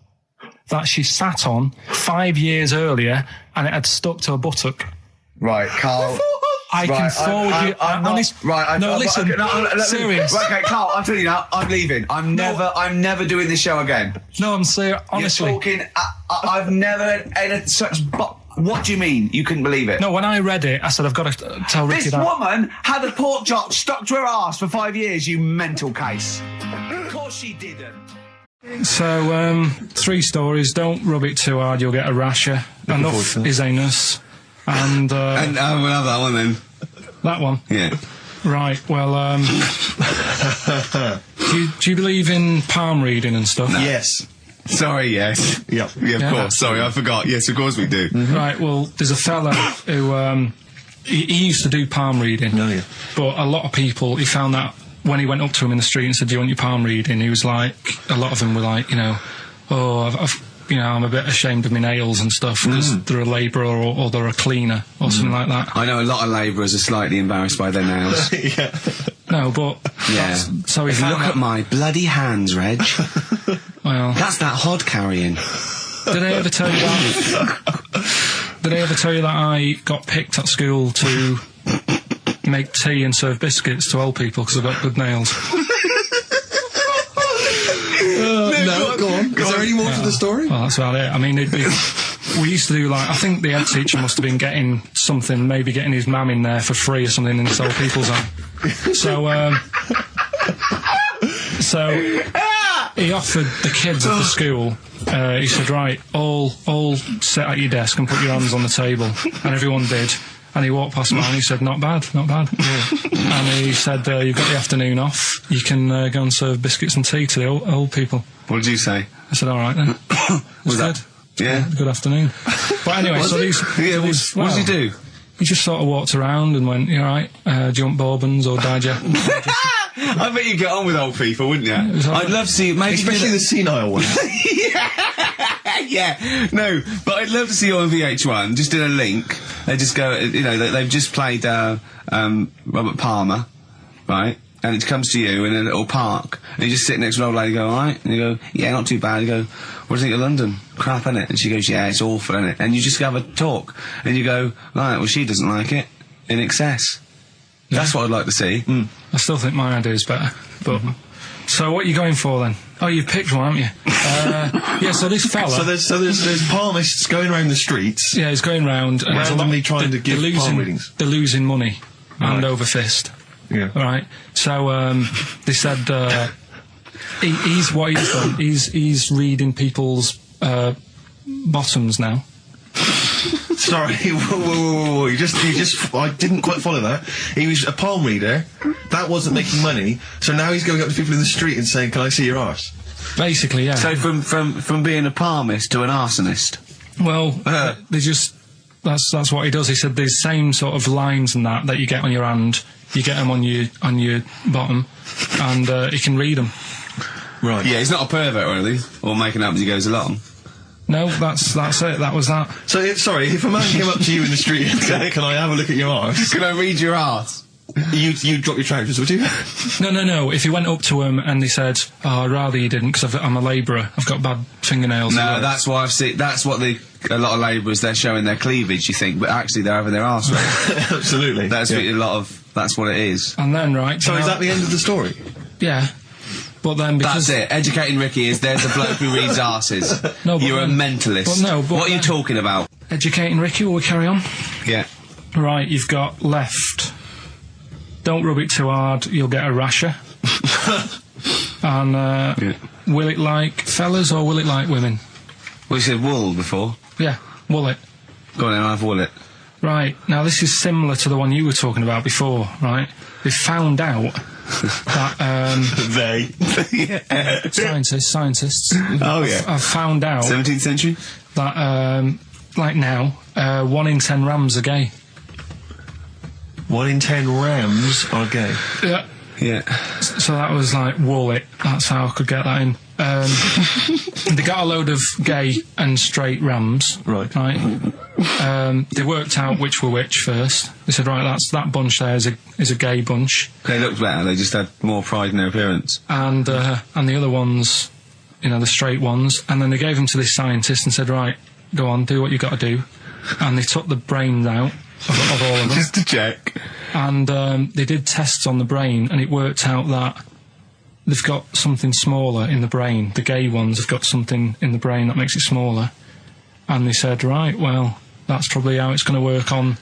Speaker 3: that she sat on 5 years earlier and it had stuck to her buttock.
Speaker 1: Right, Karl.
Speaker 3: I can forward you. Serious.
Speaker 1: Right, okay, Karl, I'm telling you now, I'm leaving. I'm never doing this show again.
Speaker 3: No, I'm serious. Honestly,
Speaker 1: you're talking. I've never had such. What do you mean? You couldn't believe it?
Speaker 3: No, when I read it, I said I've got to tell Ricky that.
Speaker 1: This woman had a pork chop stuck to her arse for 5 years. You mental case. Of course she didn't.
Speaker 3: So 3 stories. Don't rub it too hard. You'll get a rasher. Enough is anus. And
Speaker 1: we'll have that one then.
Speaker 3: That one?
Speaker 1: Yeah.
Speaker 3: Right, well, do you believe in palm reading and stuff?
Speaker 2: No. Yes.
Speaker 1: Sorry, yes.
Speaker 2: Yep.
Speaker 1: Yeah, of course. Sorry, I forgot. Yes, of course we do.
Speaker 3: Mm-hmm. Right, well, there's a fella who, he used to do palm reading.
Speaker 2: Oh, yeah.
Speaker 3: But a lot of people, he found that when he went up to him in the street and said, do you want your palm reading? He was like, a lot of them were like, I'm a bit ashamed of my nails and stuff because they're a labourer or they're a cleaner or something like that.
Speaker 1: I know a lot of labourers are slightly embarrassed by their nails.
Speaker 3: Yeah. No, but...
Speaker 1: Yeah.
Speaker 3: So if
Speaker 1: look at my bloody hands, Reg.
Speaker 3: Well...
Speaker 1: That's that hod carrying.
Speaker 3: Did I ever tell you that? Did I ever tell you that I got picked at school to make tea and serve biscuits to old people because I've got good nails?
Speaker 2: No, go on. Is there any more to the story?
Speaker 3: Well, that's about it. I mean, we used to do like, I think the head teacher must have been getting something, maybe getting his mum in there for free or something in this old people's home. So he offered the kids at the school, he said, right, all sit at your desk and put your hands on the table. And everyone did. And he walked past me and he said, not bad. And he said, you've got the afternoon off. You can go and serve biscuits and tea to the old people.
Speaker 1: What did you say?
Speaker 3: I said, all right then.
Speaker 1: Was that? Yeah.
Speaker 3: Good afternoon. But anyway,
Speaker 1: what did he do?
Speaker 3: He just sort of walked around and went, you all right? Do you want bourbons or digest?
Speaker 1: I bet you get on with old people, wouldn't you? I'd love to see, maybe
Speaker 2: especially the senile ones.
Speaker 1: Yeah, no, but I'd love to see you on VH1, just in a link. They just go, they've just played Robert Palmer, right? And it comes to you in a little park, and you just sit next to an old lady, go, all right? And you go, yeah, not too bad. You go, what do you think of London? Crap, innit? And she goes, yeah, it's awful, innit? And you just have a talk, and you go, right, well, she doesn't like it, in excess. Yeah. That's what I'd like to see.
Speaker 3: I still think my idea is better, but... So what are you going for then? Oh, you've picked one, haven't you? Yeah, so this fella...
Speaker 2: So there's palmists going around the streets...
Speaker 3: Yeah, he's going round... and
Speaker 2: randomly trying to give palm readings.
Speaker 3: They're losing money, hand over fist.
Speaker 2: Yeah.
Speaker 3: Right? So, they said, He's what he's done. He's reading people's bottoms now.
Speaker 2: Sorry, whoa. You just, I didn't quite follow that. He was a palm reader. That wasn't making money. So now he's going up to people in the street and saying, "Can I see your arse?"
Speaker 3: Basically, yeah.
Speaker 1: So from being a palmist to an arsonist.
Speaker 3: Well, they just that's what he does. He said the same sort of lines and that you get on your hand, you get them on your bottom, and he can read them.
Speaker 1: Right. Yeah, he's not a pervert or anything, or making up as he goes along.
Speaker 3: No, that's it. That was that.
Speaker 2: So, if a man came up to you in the street and said, "Can I have a look at your arse?"
Speaker 1: Can I read your arse?
Speaker 2: You'd drop your trousers, would you?
Speaker 3: No. If he went up to him and he said, "Oh, I'd rather you didn't, because I'm a labourer. I've got bad fingernails."
Speaker 1: No, that's why I've seen. That's what a lot of labourers, they're showing their cleavage. You think, but actually they're having their arse read.
Speaker 2: Absolutely.
Speaker 1: That's that's what it is.
Speaker 3: And then
Speaker 2: So is that the end of the story?
Speaker 3: Yeah. But then because...
Speaker 1: That's it. Educating Ricky is there's a bloke who reads arses.
Speaker 3: No,
Speaker 1: You're a mentalist. What are you talking about?
Speaker 3: Educating Ricky, will we carry on?
Speaker 1: Yeah.
Speaker 3: Right, you've got left. Don't rub it too hard, you'll get a rasher. And will it like fellas or will it like women?
Speaker 1: Well, you said wool before.
Speaker 3: Yeah, will it.
Speaker 1: Go on then, I'll have wool it.
Speaker 3: Right, now this is similar to the one you were talking about before, right? They found out that scientists.
Speaker 1: Oh yeah.
Speaker 3: I've found out
Speaker 1: 17th century
Speaker 3: that like now 1 in 10 rams are gay.
Speaker 2: 1 in 10 rams are gay.
Speaker 1: Yeah.
Speaker 3: So that was like wool it. That's how I could get that in. They got a load of gay and straight rams.
Speaker 2: Right.
Speaker 3: They worked out which were which first. They said, right, that bunch there is a gay bunch.
Speaker 1: They looked better. They just had more pride in their appearance.
Speaker 3: And the other ones, the straight ones. And then they gave them to this scientist and said, right, go on, do what you got to do. And they took the brains out of all of them.
Speaker 1: Just to check.
Speaker 3: And they did tests on the brain, and it worked out that they've got something smaller in the brain. The gay ones have got something in the brain that makes it smaller. And they said, right, well, that's probably how it's going to work on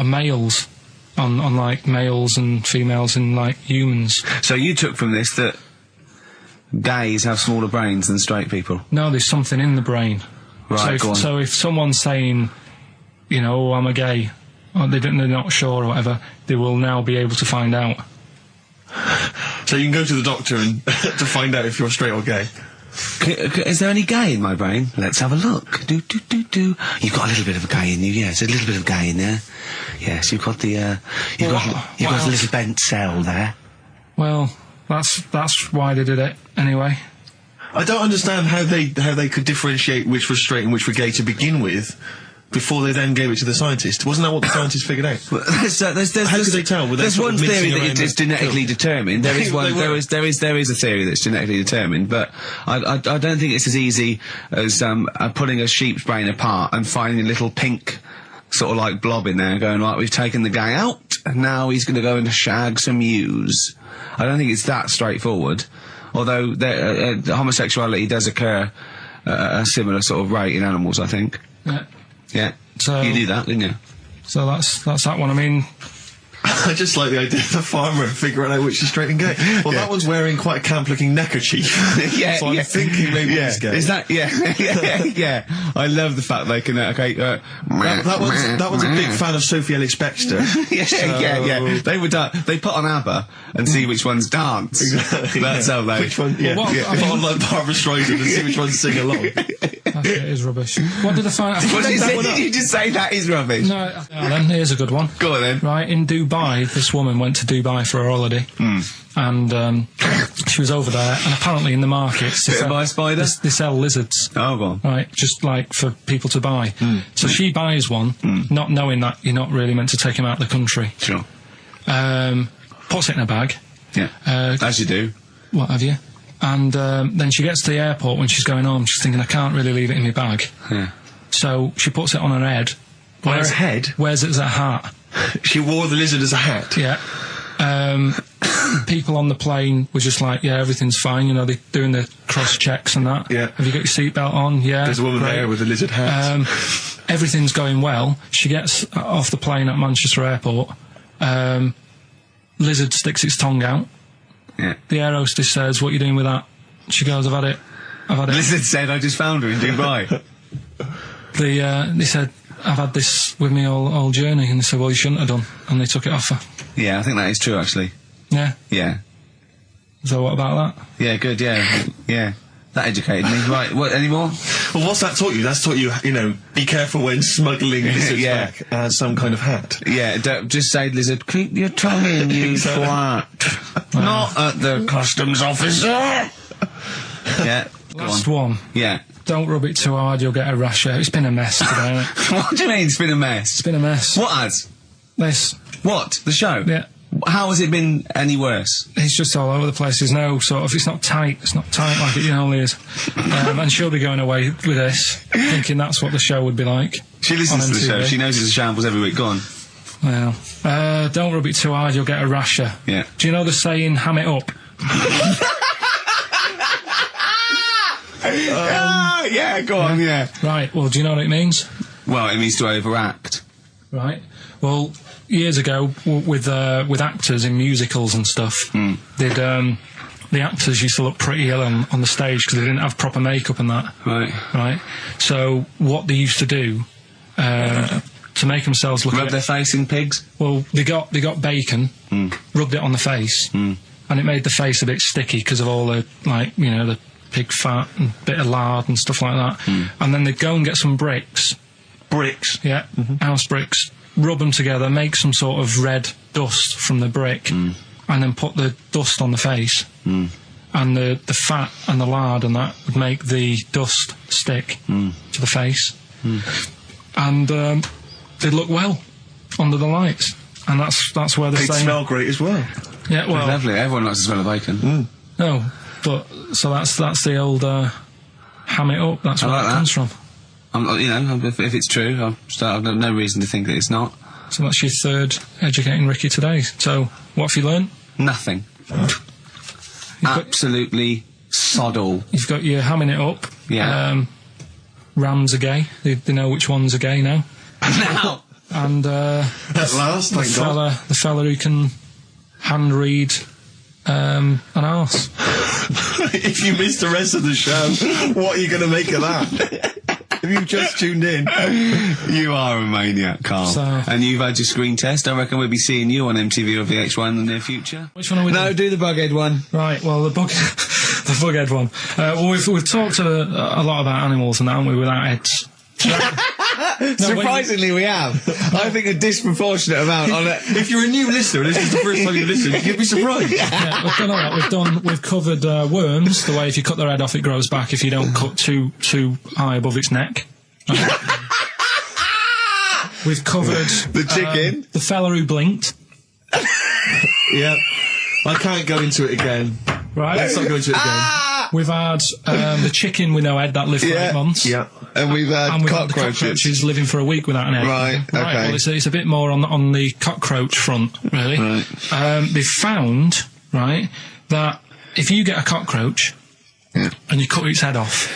Speaker 3: males, on like males and females and like humans.
Speaker 1: So you took from this that gays have smaller brains than straight people?
Speaker 3: No, there's something in the brain.
Speaker 1: Right, go on.
Speaker 3: So if someone's saying, oh, I'm a gay, or they're not sure or whatever, they will now be able to find out.
Speaker 2: So you can go to the doctor and to find out if you're straight or gay.
Speaker 1: Is there any gay in my brain? Let's have a look. Do. You've got a little bit of a gay in you, yes. A little bit of gay in there. Yes, you've got the you've got a little bent cell there.
Speaker 3: Well, that's why they did it anyway.
Speaker 2: I don't understand how they could differentiate which was straight and which were gay to begin with, before they then gave it to the scientist. Wasn't that what the scientists figured out? How could they tell?
Speaker 1: There's one theory that it's genetically determined. There is one. There is a theory that's genetically determined, but I don't think it's as easy as pulling a sheep's brain apart and finding a little pink sort of like blob in there and going, right, we've taken the guy out and now he's going to go and shag some ewes. I don't think it's that straightforward. Although homosexuality does occur at a similar sort of rate in animals, I think.
Speaker 3: Yeah.
Speaker 1: Yeah.
Speaker 3: So
Speaker 1: you knew that, didn't you?
Speaker 3: So that's that one. I mean,
Speaker 2: I just like the idea of the farmer figuring out which is straight and gay. Well, that one's wearing quite a camp-looking neckerchief. So I'm thinking maybe he's gay.
Speaker 1: Is that? Yeah. I love the fact they can.
Speaker 2: That one's a big fan of Sophie Ellis-Bextor.
Speaker 1: Yeah. They would. They put on ABBA and see which ones dance.
Speaker 2: Exactly.
Speaker 1: That's how they.
Speaker 2: Which one? Yeah. Put on like Barbara Streisand and see which ones sing along.
Speaker 3: It is rubbish. What did I find?
Speaker 1: Did you just say that is rubbish?
Speaker 3: No. Then here's a good one.
Speaker 1: Go on then.
Speaker 3: Right, in Dubai, this woman went to Dubai for a holiday, and she was over there, and apparently in the markets they sell lizards.
Speaker 1: Oh, go on.
Speaker 3: Right, just like for people to buy. So she buys one, not knowing that you're not really meant to take him out of the country.
Speaker 1: Sure.
Speaker 3: Puts it in a bag.
Speaker 1: Yeah. As you do.
Speaker 3: What have you? And then she gets to the airport when she's going home. She's thinking, I can't really leave it in my bag.
Speaker 1: Yeah.
Speaker 3: So she puts it on her head.
Speaker 2: On her head?
Speaker 3: Wears it as a hat.
Speaker 2: She wore the lizard as a hat?
Speaker 3: Yeah. People on the plane were just like, yeah, everything's fine. They're doing the cross checks and that.
Speaker 2: Yeah.
Speaker 3: Have you got your seatbelt on? Yeah.
Speaker 2: There's a woman there with a lizard hat.
Speaker 3: Everything's going well. She gets off the plane at Manchester Airport. Lizard sticks its tongue out.
Speaker 1: Yeah.
Speaker 3: The air hostess says, what are you doing with that? She goes, I've had it.
Speaker 1: Lizard said, I just found her in Dubai.
Speaker 3: They said, I've had this with me all journey, and they said, well, you shouldn't have done, and they took it off her.
Speaker 1: Yeah, I think that is true, actually.
Speaker 3: Yeah.
Speaker 1: Yeah.
Speaker 3: So what about that?
Speaker 1: Yeah, good, yeah. Yeah. That educated me. Right, what, any more?
Speaker 2: Well, what's that taught you? That's taught you, be careful when smuggling lizards
Speaker 1: Yeah.
Speaker 2: back as some kind of hat.
Speaker 1: Yeah, don't, just say, Lizard, keep your tongue in, you twat. Not at the customs officer. Yeah. Go
Speaker 3: Last
Speaker 1: on.
Speaker 3: one.
Speaker 1: Yeah.
Speaker 3: Don't rub it too hard, you'll get a rash out. It's been a mess today, hasn't it?
Speaker 1: What do you mean it's been a mess?
Speaker 3: It's been a mess.
Speaker 1: What has?
Speaker 3: This.
Speaker 1: What? The show?
Speaker 3: Yeah.
Speaker 1: How has it been any worse?
Speaker 3: It's just all over the place. There's no sort of, it's not tight like it normally is. And she'll be going away with this, thinking that's what the show would be like.
Speaker 1: She listens to the show. She knows it's a shambles every week. Go on.
Speaker 3: Well, don't rub it too hard, you'll get a rasher.
Speaker 1: Yeah.
Speaker 3: Do you know the saying, ham it up?
Speaker 1: Yeah, go on, yeah.
Speaker 3: Right, well, do you know what it means?
Speaker 1: Well, it means to overact.
Speaker 3: Right. Well, years ago, with actors in musicals and stuff, they'd, the actors used to look pretty ill on the stage because they didn't have proper makeup and that.
Speaker 1: Right.
Speaker 3: Right. So what they used to do, to make themselves look
Speaker 1: Rub their face in pigs?
Speaker 3: well, they got bacon, rubbed it on the face, and it made the face a bit sticky because of all the, the pig fat and bit of lard and stuff like that. And then they'd go and get some bricks.
Speaker 2: Bricks?
Speaker 3: Yeah, house bricks. Rub them together, make some sort of red dust from the brick, and then put the dust on the face. And the fat and the lard and that would make the dust stick to the face. And they'd look well under the lights. And that's where they're
Speaker 2: They'd
Speaker 3: saying...
Speaker 2: smell great as well.
Speaker 3: Yeah, well...
Speaker 1: Lovely. Everyone likes the smell of bacon.
Speaker 3: No, but... So that's the old... ham it up. That's where
Speaker 1: like
Speaker 3: it
Speaker 1: that.
Speaker 3: comes from.
Speaker 1: If it's true, I've no reason to think that it's not.
Speaker 3: So that's your third educating Ricky today. So, what have you learned?
Speaker 1: Nothing. Absolutely sod all.
Speaker 3: You've got your hamming it up.
Speaker 1: Yeah.
Speaker 3: Rams are gay. They know which ones are gay now.
Speaker 1: Now!
Speaker 3: And
Speaker 2: At last, thank God.
Speaker 3: the fella who can hand read an arse.
Speaker 2: If you missed the rest of the show, what are you going to make of that? If you've just tuned in.
Speaker 1: You are a maniac, Carl.
Speaker 3: So-
Speaker 1: And you've had your screen test. I reckon we'll be seeing you on MTV or VH1 in the near future.
Speaker 3: Which one are we
Speaker 1: No,
Speaker 3: doing?
Speaker 1: do the Bughead one.
Speaker 3: Right, well, the bughead one. Well, we've talked a lot about animals and that, haven't we, without heads.
Speaker 1: Surprisingly, we have. I think a disproportionate amount on it.
Speaker 2: If you're a new listener, and this is the first time you've listened, you'd be surprised.
Speaker 3: Yeah, we've done all that. We've covered worms, the way if you cut their head off it grows back if you don't cut too high above its neck. We've covered
Speaker 1: The chicken.
Speaker 3: the fella who blinked.
Speaker 2: Yeah. I can't go into it again.
Speaker 3: Right.
Speaker 2: Let's not go into it again.
Speaker 3: We've had the chicken with no head that lived for 8 months.
Speaker 2: Yeah.
Speaker 1: And we've had
Speaker 3: And we've had the
Speaker 1: cockroaches.
Speaker 3: cockroaches living for a week without an egg.
Speaker 1: Right, okay.
Speaker 3: Well, it's a bit more on the cockroach front, really.
Speaker 1: Right.
Speaker 3: They've found, right, that if you get a cockroach and you cut its head off,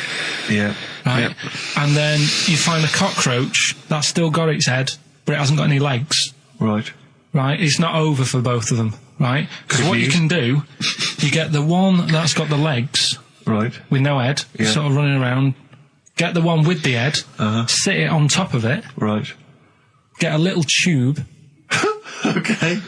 Speaker 2: Yeah.
Speaker 3: right, and then you find a cockroach that's still got its head, but it hasn't got any legs,
Speaker 2: Right.
Speaker 3: right, it's not over for both of them, right? Because what you can do, you get the one that's got the legs
Speaker 2: Right.
Speaker 3: with no head,
Speaker 2: Yeah.
Speaker 3: sort of running around, get the one with the head, sit it on top of it,
Speaker 2: Right.
Speaker 3: get a little tube
Speaker 2: Okay.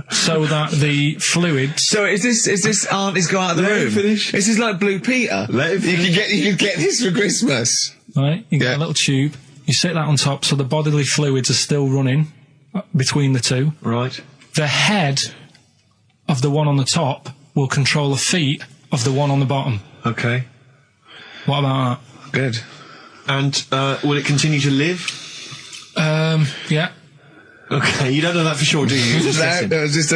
Speaker 3: so that the fluids...
Speaker 1: So is this aunt is go out of the
Speaker 2: Let him
Speaker 1: room?
Speaker 2: finish.
Speaker 1: This is like Blue Peter.
Speaker 2: Let him
Speaker 1: You can get this for Christmas.
Speaker 3: Right, you get
Speaker 1: Yeah.
Speaker 3: a little tube, you sit that on top so the bodily fluids are still running between the two.
Speaker 2: Right.
Speaker 3: The head of the one on the top will control the feet of the one on the bottom.
Speaker 2: Okay.
Speaker 3: What about
Speaker 1: Good.
Speaker 2: And will it continue to live?
Speaker 3: that? Yeah.
Speaker 2: Okay, you don't know that for sure, do you? You're just guessing.
Speaker 1: That was just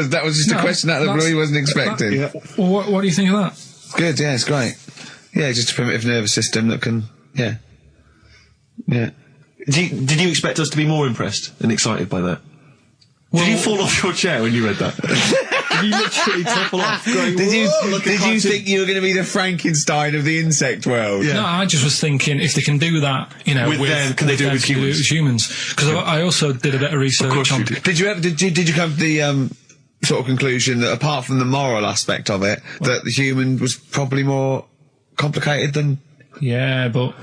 Speaker 1: a
Speaker 3: No,
Speaker 1: question out of the blue he wasn't expecting.
Speaker 2: Yeah.
Speaker 3: Well, what do you think of that?
Speaker 1: Good, yeah, it's great. Yeah, just a primitive nervous system that can, yeah.
Speaker 2: Did you expect us to be more impressed and excited by that? Did you fall off your chair when you read that? Did you literally topple off? Going,
Speaker 1: Did you
Speaker 2: "Whoa, like a cartoon."
Speaker 1: think you were going to be the Frankenstein of the insect world?
Speaker 2: Yeah.
Speaker 3: No, I just was thinking if they can do that,
Speaker 2: With them, can they do it with
Speaker 3: them, humans? Because I also did a bit of research
Speaker 2: course
Speaker 3: on...
Speaker 2: you did.
Speaker 1: Did you come to the sort of conclusion that apart from the moral aspect of it, that the human was probably more complicated than...
Speaker 3: Yeah, but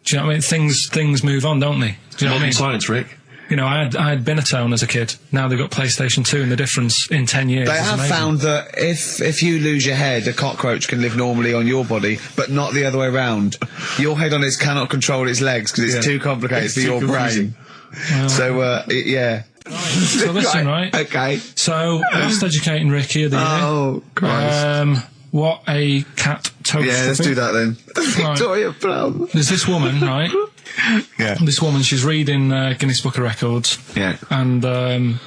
Speaker 3: do you know what I mean? Things move on, don't they? Do you know what I mean?
Speaker 2: Science, Rick.
Speaker 3: You know, I had Binatone as a kid. Now they've got PlayStation 2, and the difference in 10 years
Speaker 1: They
Speaker 3: is
Speaker 1: have
Speaker 3: amazing.
Speaker 1: found that if you lose your head, a cockroach can live normally on your body, but not the other way around. Your head on it cannot control its legs because it's too complicated
Speaker 2: It's
Speaker 1: for
Speaker 2: too
Speaker 1: your
Speaker 2: confusing.
Speaker 1: brain. So, yeah.
Speaker 3: So listen, right?
Speaker 1: Okay.
Speaker 3: So, last educating Ricky of the year.
Speaker 1: Oh, Christ.
Speaker 3: What a cat toast.
Speaker 1: Yeah, let's do that then.
Speaker 3: Right.
Speaker 1: Victoria Plum.
Speaker 3: There's this woman, right?
Speaker 1: Yeah.
Speaker 3: This woman, she's reading Guinness Book of Records.
Speaker 1: Yeah.
Speaker 3: And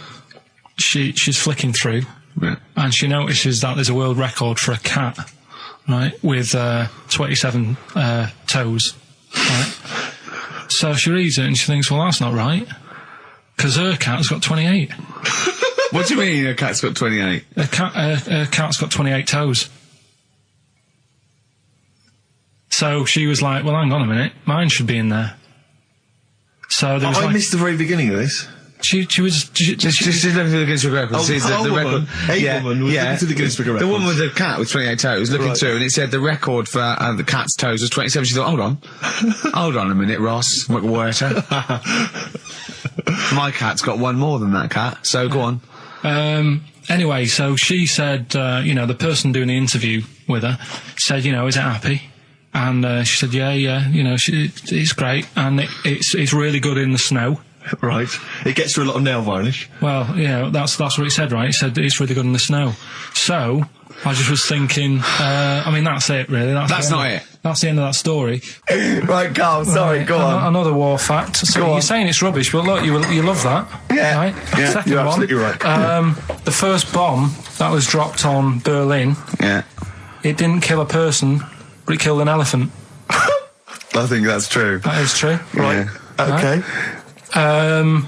Speaker 3: she's flicking through.
Speaker 1: Yeah.
Speaker 3: And she notices that there's a world record for a cat, right, with 27 toes, right? So she reads it and she thinks, well, that's not right, because her cat's got 28.
Speaker 1: What do you mean a cat's got 28?
Speaker 3: A cat's got 28 toes. So she was like, well, hang on a minute, mine should be in there. So there was
Speaker 2: I missed the very beginning of this.
Speaker 3: She's looking
Speaker 1: She's looking through the Guinness Book of Records.
Speaker 2: Oh,
Speaker 1: Sees
Speaker 2: a woman was looking through the Guinness Book of
Speaker 1: The
Speaker 2: Records.
Speaker 1: woman with the cat with 28 toes looking
Speaker 2: Right.
Speaker 1: through, and it said the record for the cat's toes was 27. She thought, hold on a minute, Ross McWhirter. My cat's got one more than that cat, so go on.
Speaker 3: Anyway, so she said, the person doing the interview with her said, is it happy? And she said, yeah, it's great, and it's really good in the snow.
Speaker 2: Right. It gets through a lot of nail varnish.
Speaker 3: Well, that's what it said, right? It said it's really good in the snow. So I just was thinking, that's it, really.
Speaker 1: That's not it.
Speaker 3: That's the end of that story.
Speaker 1: Right, Carl, sorry, go on.
Speaker 3: Another war fact. So
Speaker 1: Go
Speaker 3: you're
Speaker 1: on.
Speaker 3: saying it's rubbish, but look, you love that.
Speaker 1: Yeah.
Speaker 3: Right?
Speaker 1: Yeah,
Speaker 3: Second
Speaker 2: you're
Speaker 3: one.
Speaker 2: absolutely right.
Speaker 3: The first bomb that was dropped on Berlin,
Speaker 1: Yeah,
Speaker 3: it didn't kill a person, but it killed an elephant.
Speaker 1: I think that's true.
Speaker 3: That is true.
Speaker 2: Right.
Speaker 1: Yeah.
Speaker 2: Okay.
Speaker 3: And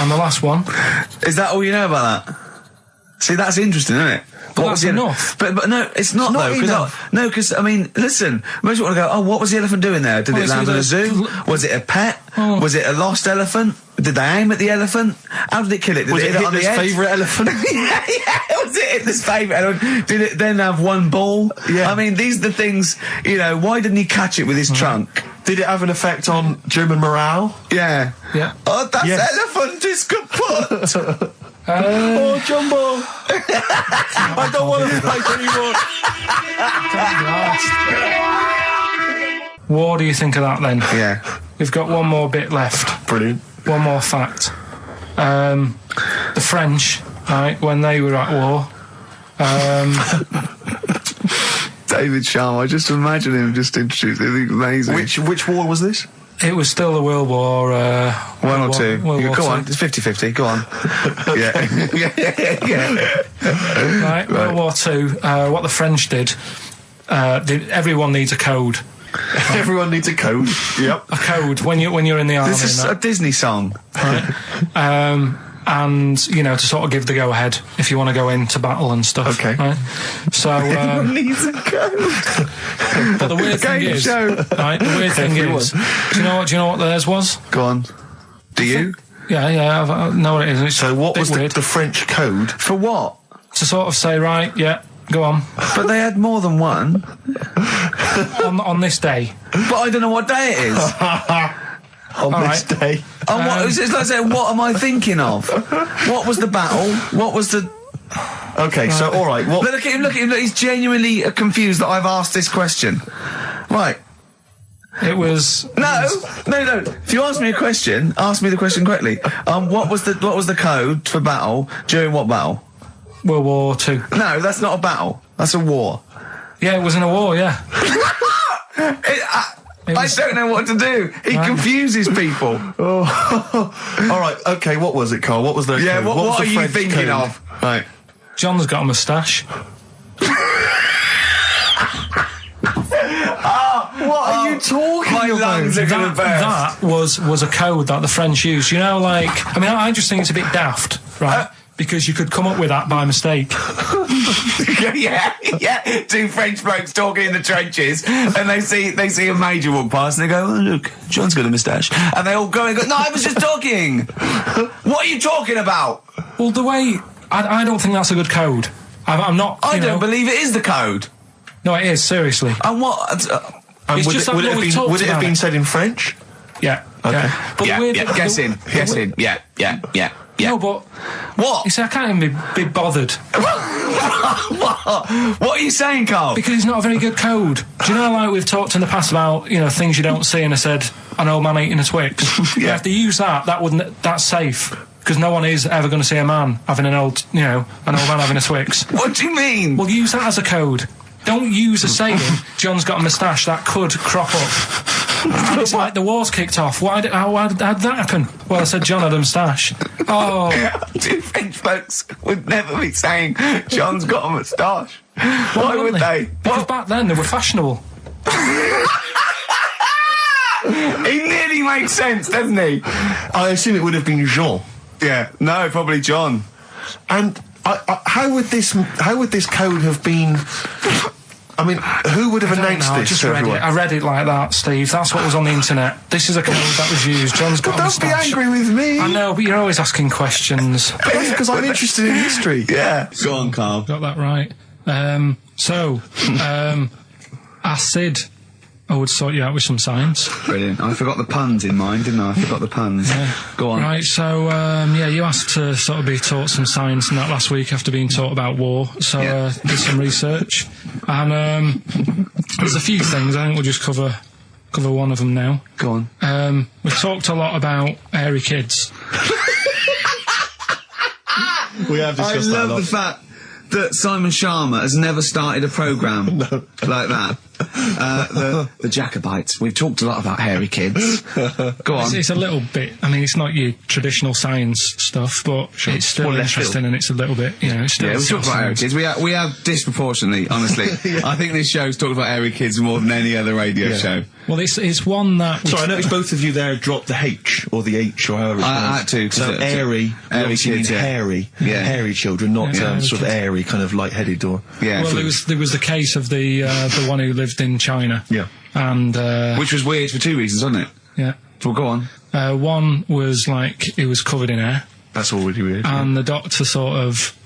Speaker 3: the last one.
Speaker 1: Is that all you know about that? See, that's interesting, isn't it?
Speaker 3: But that's enough.
Speaker 1: But no, it's not though. Because I mean, listen, most people want to go, oh, what was the elephant doing there? Did it
Speaker 3: it's
Speaker 1: land in
Speaker 3: either-
Speaker 1: a zoo? Was it a pet?
Speaker 3: Oh.
Speaker 1: Was it a lost elephant? Did they aim at the elephant? How did it kill it? Did
Speaker 2: Was
Speaker 1: it
Speaker 2: it
Speaker 1: hit it on the
Speaker 2: Hitler's
Speaker 1: head?
Speaker 2: favourite elephant?
Speaker 1: yeah. Was it Hitler's favourite elephant? Did it then have one ball?
Speaker 2: Yeah.
Speaker 1: I mean, these are the things, why didn't he catch it with his trunk?
Speaker 2: Did it have an effect on German morale?
Speaker 1: Yeah.
Speaker 3: Yeah.
Speaker 1: Oh, that
Speaker 2: Yes.
Speaker 1: elephant is kaput!
Speaker 2: Oh, Jumbo! I don't want to fight anymore.
Speaker 3: What do you think of that then?
Speaker 1: Yeah.
Speaker 3: We've got one more bit left.
Speaker 2: Brilliant.
Speaker 3: One more fact. The French, right, when they were at war,
Speaker 1: David Sharma, I just imagine him just introduced it. It's amazing.
Speaker 2: Which war was this?
Speaker 3: it was still the World War...
Speaker 1: One or two.
Speaker 3: World War
Speaker 1: Go
Speaker 3: II.
Speaker 1: on, it's 50-50, go on. yeah.
Speaker 3: Right, World War II, what the French did, everyone needs a code.
Speaker 2: Everyone needs a code. Yep.
Speaker 3: A code when you're in the army.
Speaker 1: This is
Speaker 3: and
Speaker 1: a
Speaker 3: that.
Speaker 1: Disney song.
Speaker 3: Right? And to sort of give the go ahead if you want to go into battle and stuff.
Speaker 2: Okay.
Speaker 3: Right? So,
Speaker 1: Needs a code.
Speaker 3: but the weird thing
Speaker 1: Game
Speaker 3: is,
Speaker 1: show.
Speaker 3: right? The weird thing is, do you know what theirs was?
Speaker 1: Go on. Do you?
Speaker 3: Yeah, I know what it is. It's
Speaker 2: So what
Speaker 3: a bit
Speaker 2: was
Speaker 3: weird.
Speaker 2: the French code?
Speaker 1: For what?
Speaker 3: To sort of say, right, yeah, go on
Speaker 1: But they had more than one.
Speaker 3: on this day.
Speaker 1: But I don't know what day it is.
Speaker 2: On
Speaker 3: All
Speaker 2: this
Speaker 3: right.
Speaker 2: day.
Speaker 1: Oh, it's like saying, what am I thinking of? What was the battle? What was the...
Speaker 2: Okay, so all right. What?
Speaker 1: Look at him, look, he's genuinely confused that I've asked this question. Right.
Speaker 3: It was
Speaker 1: No. If you ask me a question, ask me the question correctly. What was the code for battle during what battle?
Speaker 3: World War II.
Speaker 1: No, that's not a battle. That's a war.
Speaker 3: Yeah, it was in a war. Yeah.
Speaker 1: I don't know what to do. He confuses people.
Speaker 2: All right. Okay. What was it, Carl? What was the?
Speaker 1: Yeah.
Speaker 2: code?
Speaker 1: What
Speaker 2: was
Speaker 1: are
Speaker 2: the
Speaker 1: you
Speaker 2: French
Speaker 1: thinking
Speaker 2: code?
Speaker 1: of? Right.
Speaker 3: John's got a moustache.
Speaker 2: What are you talking
Speaker 1: My
Speaker 2: about?
Speaker 1: lungs are gonna burst.
Speaker 3: That was a code that the French used. I just think it's a bit daft, right? Because you could come up with that by mistake.
Speaker 1: yeah. Two French blokes talking in the trenches, and they see a major walk past, and they go, "Oh, look, John's got a moustache," and they all go and go, "No, I was just talking. What are you talking about?"
Speaker 3: Well, the way I don't think that's a good code. I'm not.
Speaker 1: I don't believe it is the code.
Speaker 3: No, it is, seriously.
Speaker 1: And what?
Speaker 2: And
Speaker 3: It's
Speaker 2: would
Speaker 3: just
Speaker 2: it,
Speaker 3: that
Speaker 2: would it
Speaker 3: no,
Speaker 2: have
Speaker 3: we've
Speaker 2: been,
Speaker 3: talked
Speaker 2: would it have
Speaker 3: about
Speaker 2: been
Speaker 3: it.
Speaker 2: said in French?
Speaker 3: Yeah.
Speaker 2: Okay.
Speaker 3: Yeah. But the weird thing-
Speaker 1: Guessing. Yeah.
Speaker 3: No, but
Speaker 1: What?
Speaker 3: you see, I can't even be bothered
Speaker 1: What are you saying, Carl?
Speaker 3: because it's not a very good code. Do you know, like we've talked in the past about, you know, things you don't see, and I said an old man eating a Twix. You have to use that. That's safe because no one is ever going to see a man having an old man having a Twix.
Speaker 1: What do you mean?
Speaker 3: Well, use that as a code. Don't use a saying, John's got a moustache, that could crop up. It's like the war's kicked off. How did that happen? Well, I said John had a moustache. Oh.
Speaker 1: Two French folks would never be saying John's got a moustache. Why would they?
Speaker 3: Because back then they were fashionable.
Speaker 1: He nearly makes sense, doesn't he?
Speaker 2: I assume it would have been Jean.
Speaker 1: Yeah. No, probably John.
Speaker 2: And how would this code have been? I mean, who would have announced
Speaker 3: I
Speaker 2: this
Speaker 3: just
Speaker 2: to
Speaker 3: read
Speaker 2: everyone?
Speaker 3: it. I read it like that, Steve. That's what was on the internet. This is a code that was used. John's got a
Speaker 2: Don't be
Speaker 3: moustache.
Speaker 2: angry with me.
Speaker 3: I know, but you're always asking questions.
Speaker 2: That's because I'm interested in history.
Speaker 1: Yeah. Go on, Carl.
Speaker 3: Got that right. Acid. I would sort you out with some science.
Speaker 1: Brilliant. I forgot the puns in mine, didn't I? I forgot the puns. Go on.
Speaker 3: Right, so, you asked to sort of be taught some science and that last week after being taught about war, so did some research. And there's a few things, I think we'll just cover one of them now.
Speaker 1: Go on.
Speaker 3: We've talked a lot about hairy kids.
Speaker 2: We have
Speaker 1: I
Speaker 2: discussed that a
Speaker 1: love
Speaker 2: lot.
Speaker 1: the fact that Simon Sharma has never started a programme like that. The Jacobites. We've talked a lot about hairy kids. Go on.
Speaker 3: It's a little bit, I mean, it's not your traditional science stuff, but it's still
Speaker 2: More left
Speaker 3: interesting and it's a little bit, it's still...
Speaker 1: Yeah, we talked about hairy kids. We have disproportionately, honestly. I think this show's talked about hairy kids more than any other radio show.
Speaker 3: Well, it's one that...
Speaker 2: Sorry, I noticed both of you there dropped the H, or the H, or however it's
Speaker 1: I had to, 'cause
Speaker 2: So
Speaker 1: it's-
Speaker 2: airy
Speaker 1: kids,
Speaker 2: means
Speaker 1: yeah.
Speaker 2: hairy.
Speaker 1: Yeah.
Speaker 2: Hairy children, not
Speaker 3: Yeah,
Speaker 2: sort of
Speaker 3: kids.
Speaker 2: airy, kind of light-headed or...
Speaker 1: Yeah.
Speaker 3: Well, there was the case of the one who lived in China.
Speaker 2: Yeah.
Speaker 3: And,
Speaker 1: Which was weird for two reasons, wasn't it?
Speaker 3: yeah.
Speaker 1: Well, go on.
Speaker 3: One was like, he was covered in hair.
Speaker 2: That's already weird.
Speaker 3: And the doctor sort of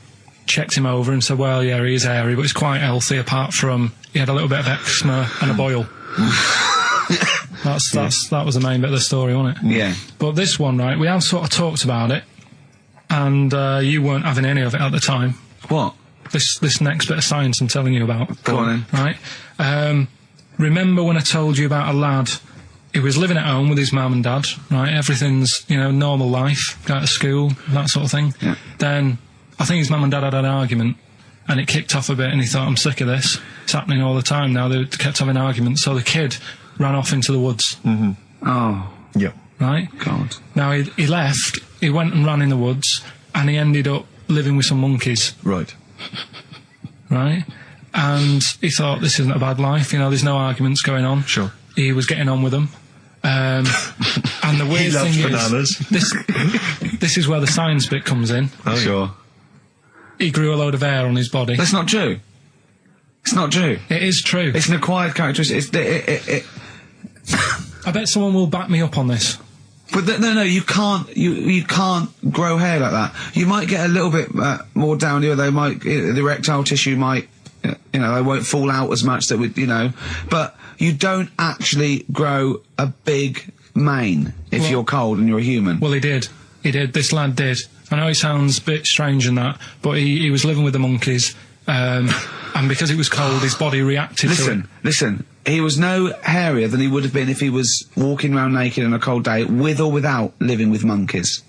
Speaker 3: checked him over and said, well, yeah, he is hairy, but he's quite healthy apart from he had a little bit of eczema and a boil. That was the main bit of the story, wasn't it?
Speaker 1: Yeah.
Speaker 3: But this one, right, we have sort of talked about it, and you weren't having any of it at the time.
Speaker 1: What?
Speaker 3: This next bit of science I'm telling you about.
Speaker 1: Go on then.
Speaker 3: Right? Remember when I told you about a lad? He was living at home with his mum and dad, right? Everything's, normal life, go to school, that sort of thing.
Speaker 1: Yeah.
Speaker 3: Then, I think his mum and dad had an argument, and it kicked off a bit, and he thought, I'm sick of this. It's happening all the time now. They kept having arguments, so the kid ran off into the woods.
Speaker 1: Mm-hmm. Oh.
Speaker 2: Yeah.
Speaker 3: Right?
Speaker 1: God.
Speaker 3: Now, he left, he went and ran in the woods, and he ended up living with some monkeys.
Speaker 2: Right.
Speaker 3: Right? And he thought, this isn't a bad life, there's no arguments going on.
Speaker 2: Sure.
Speaker 3: He was getting on with them. And the weird
Speaker 2: loves
Speaker 3: thing
Speaker 2: bananas.
Speaker 3: is, this is where the science bit comes in.
Speaker 1: Oh, sure.
Speaker 3: He grew a load of hair on his body.
Speaker 1: That's not true. It's not true.
Speaker 3: It is true.
Speaker 1: It's an acquired characteristic.
Speaker 3: I bet someone will back me up on this.
Speaker 1: But no, you can't. You can't grow hair like that. You might get a little bit more down here. They might, the erectile tissue might, they won't fall out as much. That would, but you don't actually grow a big mane if you're cold and you're a human.
Speaker 3: Well, he did. This lad did. I know it sounds a bit strange and that, but he was living with the monkeys, and because it was cold, his body reacted to it.
Speaker 1: Listen. He was no hairier than he would have been if he was walking around naked on a cold day, with or without living with monkeys.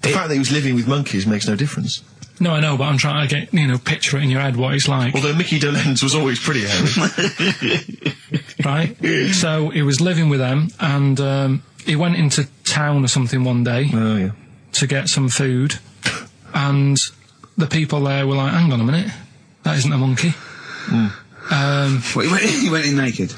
Speaker 2: The fact that he was living with monkeys makes no difference.
Speaker 3: No, I know, but I'm trying to get, picture it in your head what it's like.
Speaker 2: Although Mickey Dolenz was always pretty hairy.
Speaker 3: Right? So he was living with them, and he went into town or something one day
Speaker 2: Oh, yeah.
Speaker 3: to get some food, and the people there were like, hang on a minute, that isn't a monkey.
Speaker 1: Well, he went in naked.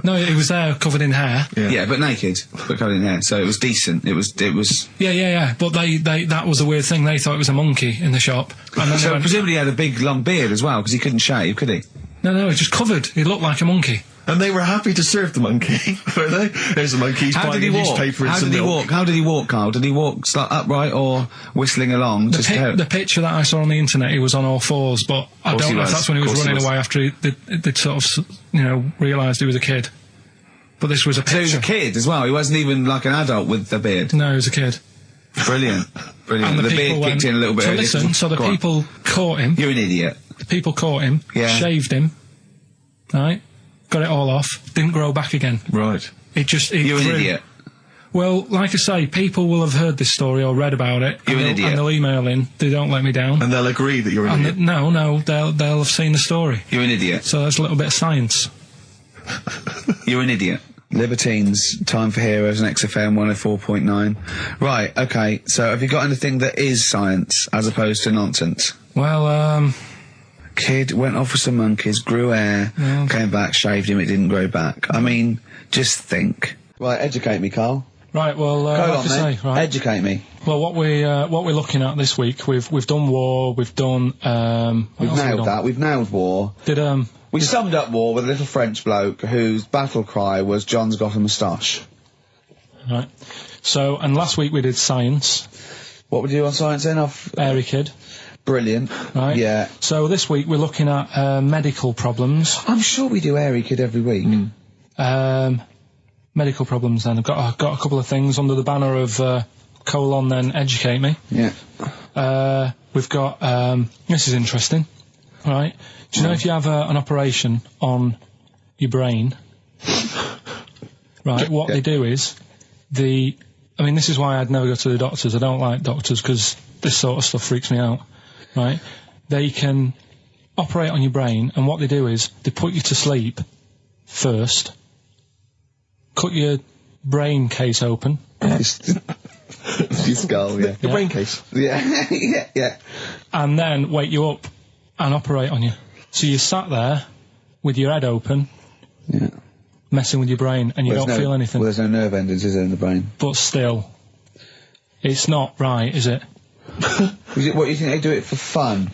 Speaker 3: No, he was there covered in hair.
Speaker 1: Yeah, but naked, but covered in hair. So it was decent. It was.
Speaker 3: Yeah. But they that was the weird thing. They thought it was a monkey in the shop. And then
Speaker 1: So presumably he had a big long beard as well, because he couldn't shave, could he?
Speaker 3: No, he was just covered. He looked like a monkey.
Speaker 2: And they were happy to serve the monkey, were they? There's the monkey.
Speaker 1: How did he walk? How did he walk? How did he walk, Carl? Did he walk upright or whistling along?
Speaker 3: The picture that I saw on the internet, he was on all fours, but I don't know if that's when he was running away after they'd sort of, realised he was a kid. But this was a picture.
Speaker 1: So he was a kid as well. He wasn't even like an adult with the beard.
Speaker 3: No, he was a kid.
Speaker 1: Brilliant.
Speaker 3: And
Speaker 1: the beard kicked in a little bit.
Speaker 3: So listen, so the people caught him.
Speaker 1: You're an idiot.
Speaker 3: The people caught him, shaved him, right? Got it all off, didn't grow back again.
Speaker 2: Right.
Speaker 1: You're an idiot.
Speaker 3: Well, like I say, people will have heard this story or read about it.
Speaker 1: You're an idiot.
Speaker 3: And they'll email in. They don't let me down.
Speaker 2: And they'll agree that you're an idiot.
Speaker 3: No, they'll have seen the story.
Speaker 1: You're an idiot.
Speaker 3: So that's a little bit of science.
Speaker 1: You're an idiot. Libertines, Time for Heroes and XFM 104.9. Right, okay, so have you got anything that is science as opposed to nonsense?
Speaker 3: Well,
Speaker 1: Kid went off with some monkeys, grew hair, came back, shaved him, it didn't grow back. I mean, just think. Right, educate me, Carl.
Speaker 3: Right, well,
Speaker 1: educate me.
Speaker 3: Well, what we're looking at this week, we've done war, we've done,
Speaker 1: we've nailed war. We summed up war with a little French bloke whose battle cry was, John's got a moustache.
Speaker 3: Right. So, and last week we did science.
Speaker 1: What would you do on science then?
Speaker 3: Airy Kid.
Speaker 1: Brilliant.
Speaker 3: Right.
Speaker 1: Yeah.
Speaker 3: So this week we're looking at medical problems.
Speaker 1: I'm sure we do Airy Kid every week.
Speaker 3: Medical problems then. I've got a couple of things under the banner of then educate me.
Speaker 1: Yeah.
Speaker 3: We've got, this is interesting. Right. Do you know if you have an operation on your brain, right, what they do is, this is why I'd never go to the doctors. I don't like doctors because this sort of stuff freaks me out, right? They can operate on your brain, and what they do is, they put you to sleep first, cut your brain case open.
Speaker 1: Your skull, yeah.
Speaker 2: Your brain case?
Speaker 1: Yeah, yeah.
Speaker 3: And then wake you up and operate on you. So you sat there with your head open, messing with your brain, and you don't feel anything.
Speaker 1: Well, there's no nerve endings, is there, in the brain?
Speaker 3: But still, it's not right, is it?
Speaker 1: What do you think they do it for fun?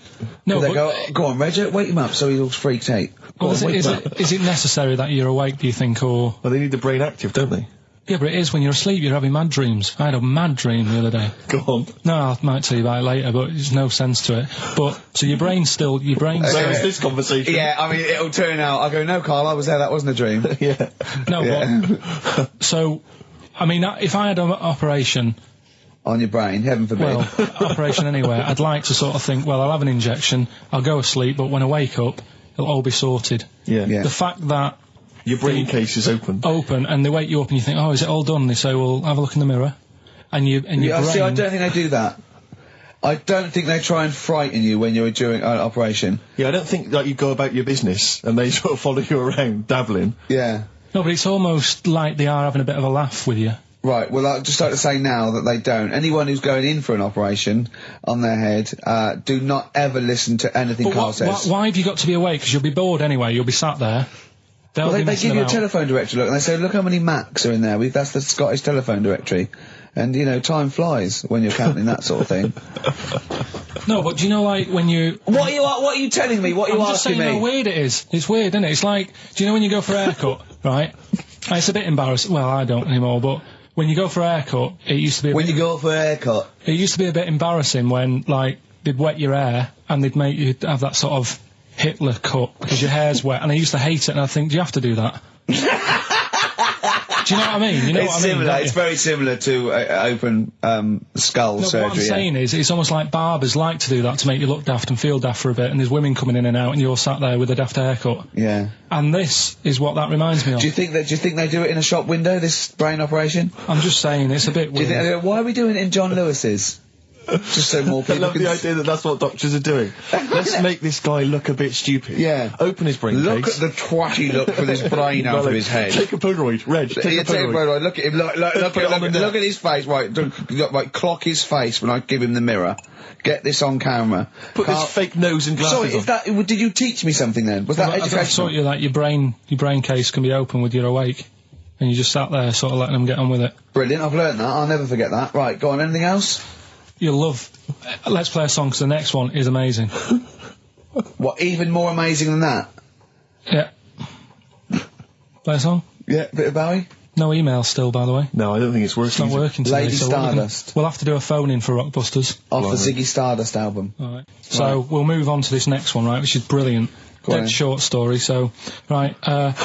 Speaker 3: No,
Speaker 1: they go on, Reg, wake him up so he looks freaked out.
Speaker 3: Is it necessary that you're awake, do you think, or...?
Speaker 2: Well, they need the brain active, don't they?
Speaker 3: Yeah, but it is when you're asleep, you're having mad dreams. I had a mad dream the other day.
Speaker 2: Go on.
Speaker 3: No, I might tell you about it later, but there's no sense to it. But, so your brain's still...
Speaker 2: Where is this conversation?
Speaker 1: Yeah, I mean, it'll turn out, I go, no, Carl, I was there, that wasn't a dream.
Speaker 2: Yeah.
Speaker 3: No, but... So, I mean, if I had an operation...
Speaker 1: On your brain, heaven forbid.
Speaker 3: Well, operation anywhere, I'd like to sort of think, well, I'll have an injection, I'll go asleep, but when I wake up, it'll all be sorted.
Speaker 2: Yeah.
Speaker 3: The fact that...
Speaker 2: Your brain case is open.
Speaker 3: Open, and they wake you up and you think, oh, is it all done? And they say, well, have a look in the mirror. And your brain...
Speaker 1: See, I don't think they do that. I don't think they try and frighten you when you're doing an operation.
Speaker 2: Yeah, I don't think that you go about your business and they sort of follow you around, dabbling.
Speaker 1: Yeah.
Speaker 3: No, but it's almost like they are having a bit of a laugh with you.
Speaker 1: Right, well, I'd just like to say now that they don't. Anyone who's going in for an operation on their head, do not ever listen to anything Carl says.
Speaker 3: Why have you got to be awake? Because you'll be bored anyway, you'll be sat there.
Speaker 1: They give you a telephone directory, look, and they say, look how many Macs are in there. That's the Scottish telephone directory. And, time flies when you're counting that sort of thing.
Speaker 3: No, but do you know, like, when you...
Speaker 1: What are you telling me? What are you
Speaker 3: I'm
Speaker 1: asking me?
Speaker 3: just saying how weird it is. It's weird, isn't it? It's like, do you know when you go for a haircut, right? It's a bit embarrassing. Well, I don't anymore, but when you go for a haircut, it used to be...
Speaker 1: When you go for a haircut?
Speaker 3: It used to be a bit embarrassing when, like, they'd wet your hair and they'd make you have that sort of Hitler cut because your hair's wet, and I used to hate it, and I think, do you have to do that? Do you know what I mean? You know what I mean?
Speaker 1: Similar. It's very similar to open skull surgery.
Speaker 3: What I'm saying is, it's almost like barbers like to do that to make you look daft and feel daft for a bit, and there's women coming in and out, and you're sat there with a daft haircut.
Speaker 1: Yeah.
Speaker 3: And this is what that reminds me of.
Speaker 1: Do you think they do it in a shop window, this brain operation?
Speaker 3: I'm just saying, it's a bit weird.
Speaker 1: Why are we doing it in John Lewis's? Just so more people
Speaker 2: I love the idea that that's what doctors are doing. Let's make this guy look a bit stupid.
Speaker 1: Yeah.
Speaker 2: Open his brain
Speaker 1: Look
Speaker 2: case.
Speaker 1: at the twatty look with his brain out of his head.
Speaker 2: Take a Polaroid. Reg, take a Polaroid.
Speaker 1: Look at him. Look at his face. Right, clock his face when I give him the mirror. Get this on camera.
Speaker 2: Put this fake nose and glasses
Speaker 1: Sorry, did you teach me something then? Was that educational?
Speaker 3: I taught you that your brain case can be open with your awake. And you just sat there sort of letting them get on with it.
Speaker 1: Brilliant, I've learnt that. I'll never forget that. Right, go on, anything else?
Speaker 3: You'll love... Let's play a song, because the next one is amazing.
Speaker 1: What, even more amazing than that?
Speaker 3: Yeah. Play a song?
Speaker 1: Yeah, bit of Bowie.
Speaker 3: No email still, by the way.
Speaker 2: No, I don't think it's working.
Speaker 3: It's not working today.
Speaker 1: Lady
Speaker 3: so
Speaker 1: Stardust.
Speaker 3: we'll have to do a phone-in for Rockbusters.
Speaker 1: Off the Ziggy Stardust album.
Speaker 3: Right. So we'll move on to this next one, right, which is brilliant.
Speaker 1: Go on
Speaker 3: Dead
Speaker 1: then.
Speaker 3: short story. So, right,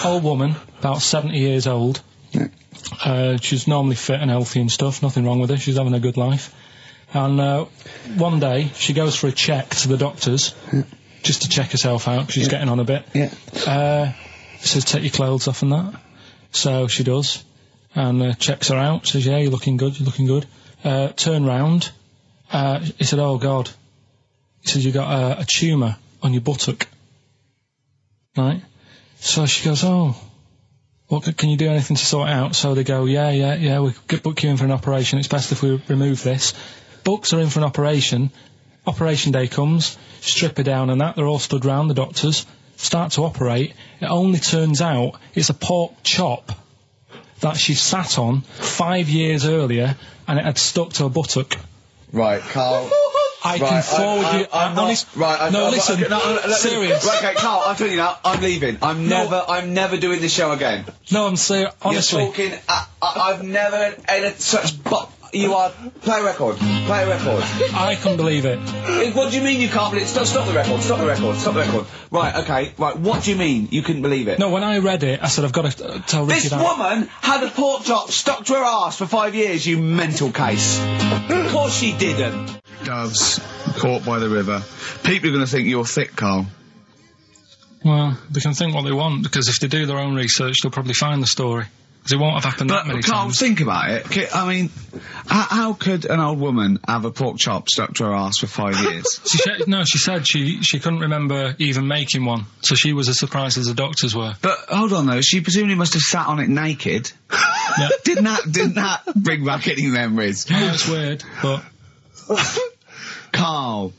Speaker 3: old woman, about 70 years old.
Speaker 1: Yeah.
Speaker 3: She's normally fit and healthy and stuff. Nothing wrong with her. She's having a good life. And one day she goes for a check to the doctors, just to check herself out. 'Cause she's getting on a bit.
Speaker 1: Yeah.
Speaker 3: Says take your clothes off and that. So she does, and checks her out. Says, yeah, you're looking good. You're looking good. Turn round. He said, oh God. He said, you got a tumour on your buttock. Right. So she goes, oh. Well, can you do anything to sort it out? So they go, yeah, we could book you in for an operation. It's best if we remove this. Books are in for an operation. Operation day comes, strip her down and that. They're all stood round, the doctors. Start to operate. It only turns out it's a pork chop that she sat on 5 years earlier, and it had stuck to her buttock.
Speaker 1: Right, Carl.
Speaker 3: I can forward you.
Speaker 1: I'm not,
Speaker 3: honest.
Speaker 1: right,
Speaker 3: No, listen. Serious.
Speaker 1: Right, okay, Carl, I'm telling you now, I'm leaving. I'm never doing this show again.
Speaker 3: No, I'm serious. Honestly.
Speaker 1: You're talking, I've never had such you are, play a record. Play a record.
Speaker 3: I couldn't believe it.
Speaker 1: What do you mean you can't believe it? Stop the record, stop the record, stop the record. Right, okay, right, what do you mean you couldn't believe it?
Speaker 3: No, when I read it, I said, I've got to tell Ricky
Speaker 1: This
Speaker 3: that.
Speaker 1: woman had a pork chop stuck to her arse for 5 years, you mental case. Of course she didn't. Doves, caught by the river. People are going to think you're thick, Carl.
Speaker 3: Well, they can think what they want, because if they do their own research, they'll probably find the story. Because it won't have happened that many
Speaker 1: Carl,
Speaker 3: times.
Speaker 1: think about it. I mean, how could an old woman have a pork chop stuck to her arse for 5 years?
Speaker 3: She said she couldn't remember even making one, so she was as surprised as the doctors were.
Speaker 1: But hold on though, she presumably must have sat on it naked.
Speaker 3: Yeah.
Speaker 1: Didn't that bring back any memories?
Speaker 3: No, it's weird, but...
Speaker 1: Carl.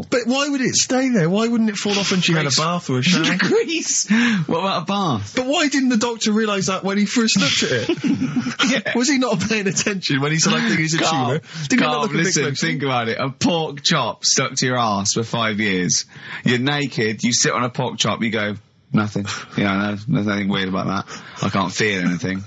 Speaker 2: But why would it stay there? Why wouldn't it fall off when she had a bath or a shower?
Speaker 1: Grease. What about a bath?
Speaker 2: But why didn't the doctor realise that when he first looked at it?
Speaker 1: Yeah.
Speaker 2: Was he not paying attention when he said, I think it's a tumour? Didn't he not look a bit
Speaker 1: listen,
Speaker 2: closer?
Speaker 1: think about it. A pork chop stuck to your arse for 5 years. You're naked, you sit on a pork chop, you go, nothing. Yeah, no, there's nothing weird about that. I can't feel anything.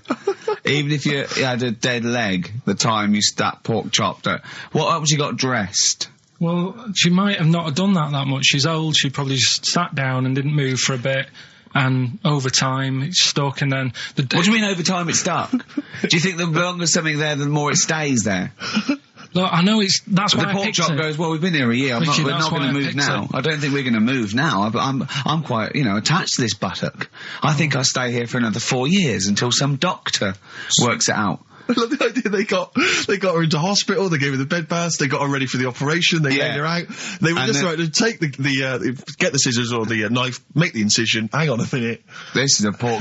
Speaker 1: Even if you had a dead leg, the time you that pork chop, what else you got dressed?
Speaker 3: Well, she might have not done that much. She's old, she probably just sat down and didn't move for a bit, and over time it's stuck, and then...
Speaker 1: What do you mean over time it's stuck? Do you think the longer something there, the more it stays there?
Speaker 3: Look, I know that's why
Speaker 1: the
Speaker 3: I
Speaker 1: pork
Speaker 3: picked
Speaker 1: chop
Speaker 3: it.
Speaker 1: goes, well, we've been here a year,
Speaker 3: Ricky,
Speaker 1: we're not going to move now. I don't think we're going to move now. I'm quite, attached to this buttock. I think I'll stay here for another 4 years until some doctor works it out.
Speaker 2: I love the idea they got her into hospital, they gave her the bed baths, they got her ready for the operation, they laid her out. They were just right to take get the scissors or the knife, make the incision. Hang on a minute.
Speaker 1: This is a pork.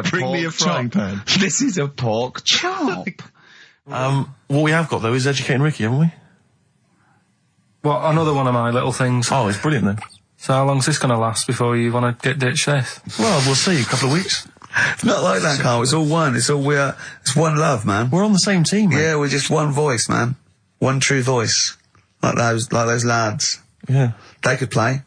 Speaker 2: Bring me a frying pan.
Speaker 1: This is a pork chop.
Speaker 2: What we have got though is Educating Ricky, haven't we?
Speaker 3: Well, another one of my little things.
Speaker 2: Oh, it's brilliant then.
Speaker 3: So how long's this going to last before you want to get ditched this?
Speaker 2: Well, we'll see. A couple of weeks.
Speaker 1: It's not like that, Carl. It's all one. It's one love, man.
Speaker 2: We're on the same team, man.
Speaker 1: Yeah, we're just one voice, man. One true voice. Like those lads.
Speaker 2: Yeah.
Speaker 1: They could play.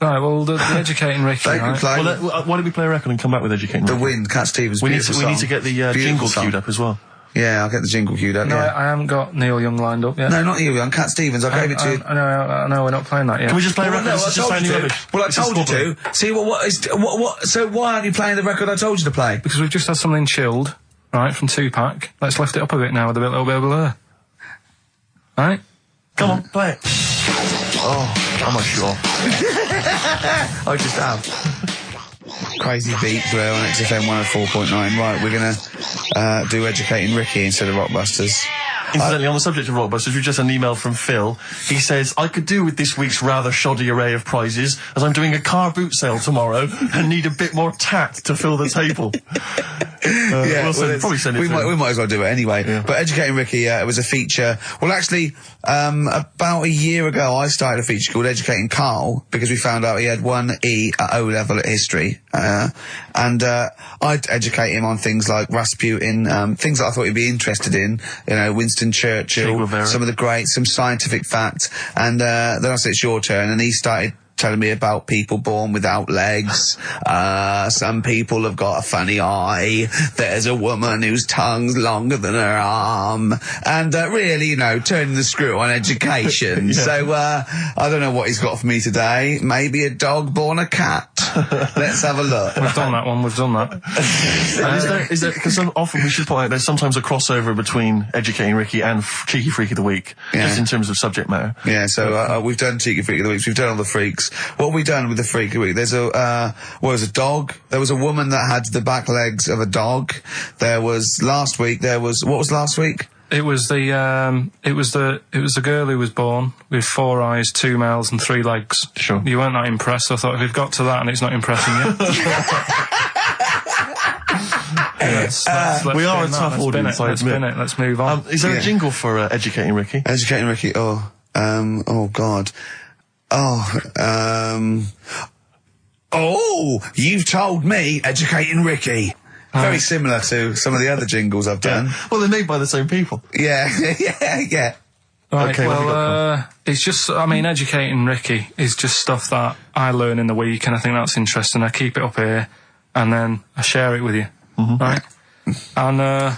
Speaker 3: Right, well, the Educating Ricky,
Speaker 1: They could play.
Speaker 2: Well, why don't we play a record and come back with Educating
Speaker 1: The
Speaker 2: Ricky?
Speaker 1: Wind, Cat Stevens.
Speaker 2: We need to get the jingle queued up as well.
Speaker 1: Yeah, I'll get the jingle queued up.
Speaker 3: No,
Speaker 1: yeah.
Speaker 3: I haven't got Neil Young lined up yet.
Speaker 1: No, not you, young Cat Stevens. I gave it to you.
Speaker 3: I know, we're not playing that yet.
Speaker 2: Can we just play a record?
Speaker 1: No,
Speaker 2: This is just sounding rubbish.
Speaker 1: Well, I
Speaker 2: This is
Speaker 1: told you
Speaker 2: proper.
Speaker 1: to. See, so why aren't you playing the record I told you to play?
Speaker 3: Because we've just had something chilled, right, from Tupac. Let's lift it up a bit now with a little bit of blur. Right?
Speaker 2: Come on, play it. Oh, I'm not sure.
Speaker 1: I just have. Crazy beat there on XFM 104.9. Right, we're going to do Educating Ricky instead of Rockbusters.
Speaker 2: Incidentally, on the subject of Rockbusters, we've just had an email from Phil. He says, I could do with this week's rather shoddy array of prizes, as I'm doing a car boot sale tomorrow and need a bit more tact to fill the table. Probably send it
Speaker 1: we
Speaker 2: through.
Speaker 1: might as well do it anyway.
Speaker 2: Yeah.
Speaker 1: But Educating Ricky, it was a feature. Well, actually, about a year ago, I started a feature called Educating Carl, because we found out he had 1 E at O level at history. And I'd educate him on things like Rasputin, things that I thought he'd be interested in, Winston Churchill, some of the greats, some scientific facts, and then I said, it's your turn, and he started telling me about people born without legs. Some people have got a funny eye. There's a woman whose tongue's longer than her arm. And really, you know, turning the screw on education. So I don't know what he's got for me today. Maybe a dog born a cat. Let's have a look.
Speaker 3: We've done that one. We've done that.
Speaker 2: Is there, because often we should point out there's sometimes a crossover between Educating Ricky and Cheeky Freak of the Week, just in terms of subject matter.
Speaker 1: Yeah, so we've done Cheeky Freak of the Week. We've done all the freaks. What have we done with the Freak of the Week? There's a dog. There was a woman that had the back legs of a dog. What was last week?
Speaker 3: It was the girl who was born with 4 eyes, 2 mouths, and 3 legs.
Speaker 2: Sure.
Speaker 3: You weren't that impressed, so I thought if we've got to that and it's not impressing you.
Speaker 2: We are a tough audience, I admit.
Speaker 3: Let's move on.
Speaker 2: Is there a jingle for Educating Ricky?
Speaker 1: Educating Ricky. Oh God. You've told me Educating Ricky. Very similar to some of the other jingles I've done.
Speaker 2: Well, they're made by the same people.
Speaker 1: Yeah.
Speaker 3: Right,
Speaker 2: Okay,
Speaker 3: well, it's just, I mean, Educating Ricky is just stuff that I learn in the week, and I think that's interesting. I keep it up here, and then I share it with you, right? And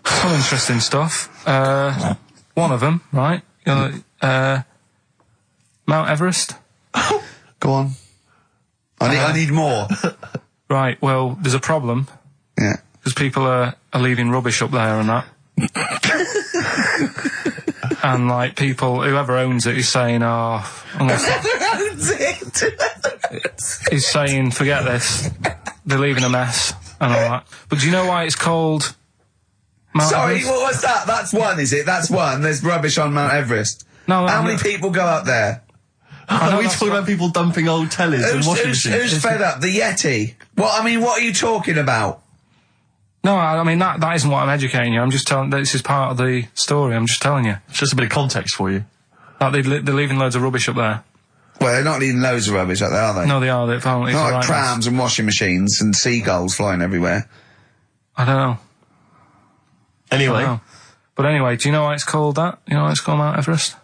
Speaker 3: some interesting stuff. One of them, right? Mount Everest.
Speaker 1: Go on. I need more.
Speaker 3: Right, well, there's a problem.
Speaker 1: Yeah.
Speaker 3: Because people are leaving rubbish up there and that. And, like, people, whoever owns it is saying, he's saying, forget this. They're leaving a mess and all that. But do you know why it's called Mount Everest?
Speaker 1: What was that? That's one, is it? That's one. There's rubbish on Mount Everest.
Speaker 3: No,
Speaker 1: How many people go up there?
Speaker 2: Are we talking about people dumping old tellies and washing machines?
Speaker 1: Who's fed up? The Yeti? What are you talking about?
Speaker 3: No, I mean, that isn't what I'm educating you. I'm just telling, this is part of the story. I'm just telling you.
Speaker 2: It's just a bit of context for you.
Speaker 3: Like, they're leaving loads of rubbish up there.
Speaker 1: Well, they're not leaving loads of rubbish up there, are they?
Speaker 3: No, they are. They're apparently
Speaker 1: not like
Speaker 3: right
Speaker 1: prams and washing machines and seagulls flying everywhere.
Speaker 3: I don't know.
Speaker 2: Anyway.
Speaker 3: But anyway, do you know why it's called that? You know why it's called Mount Everest?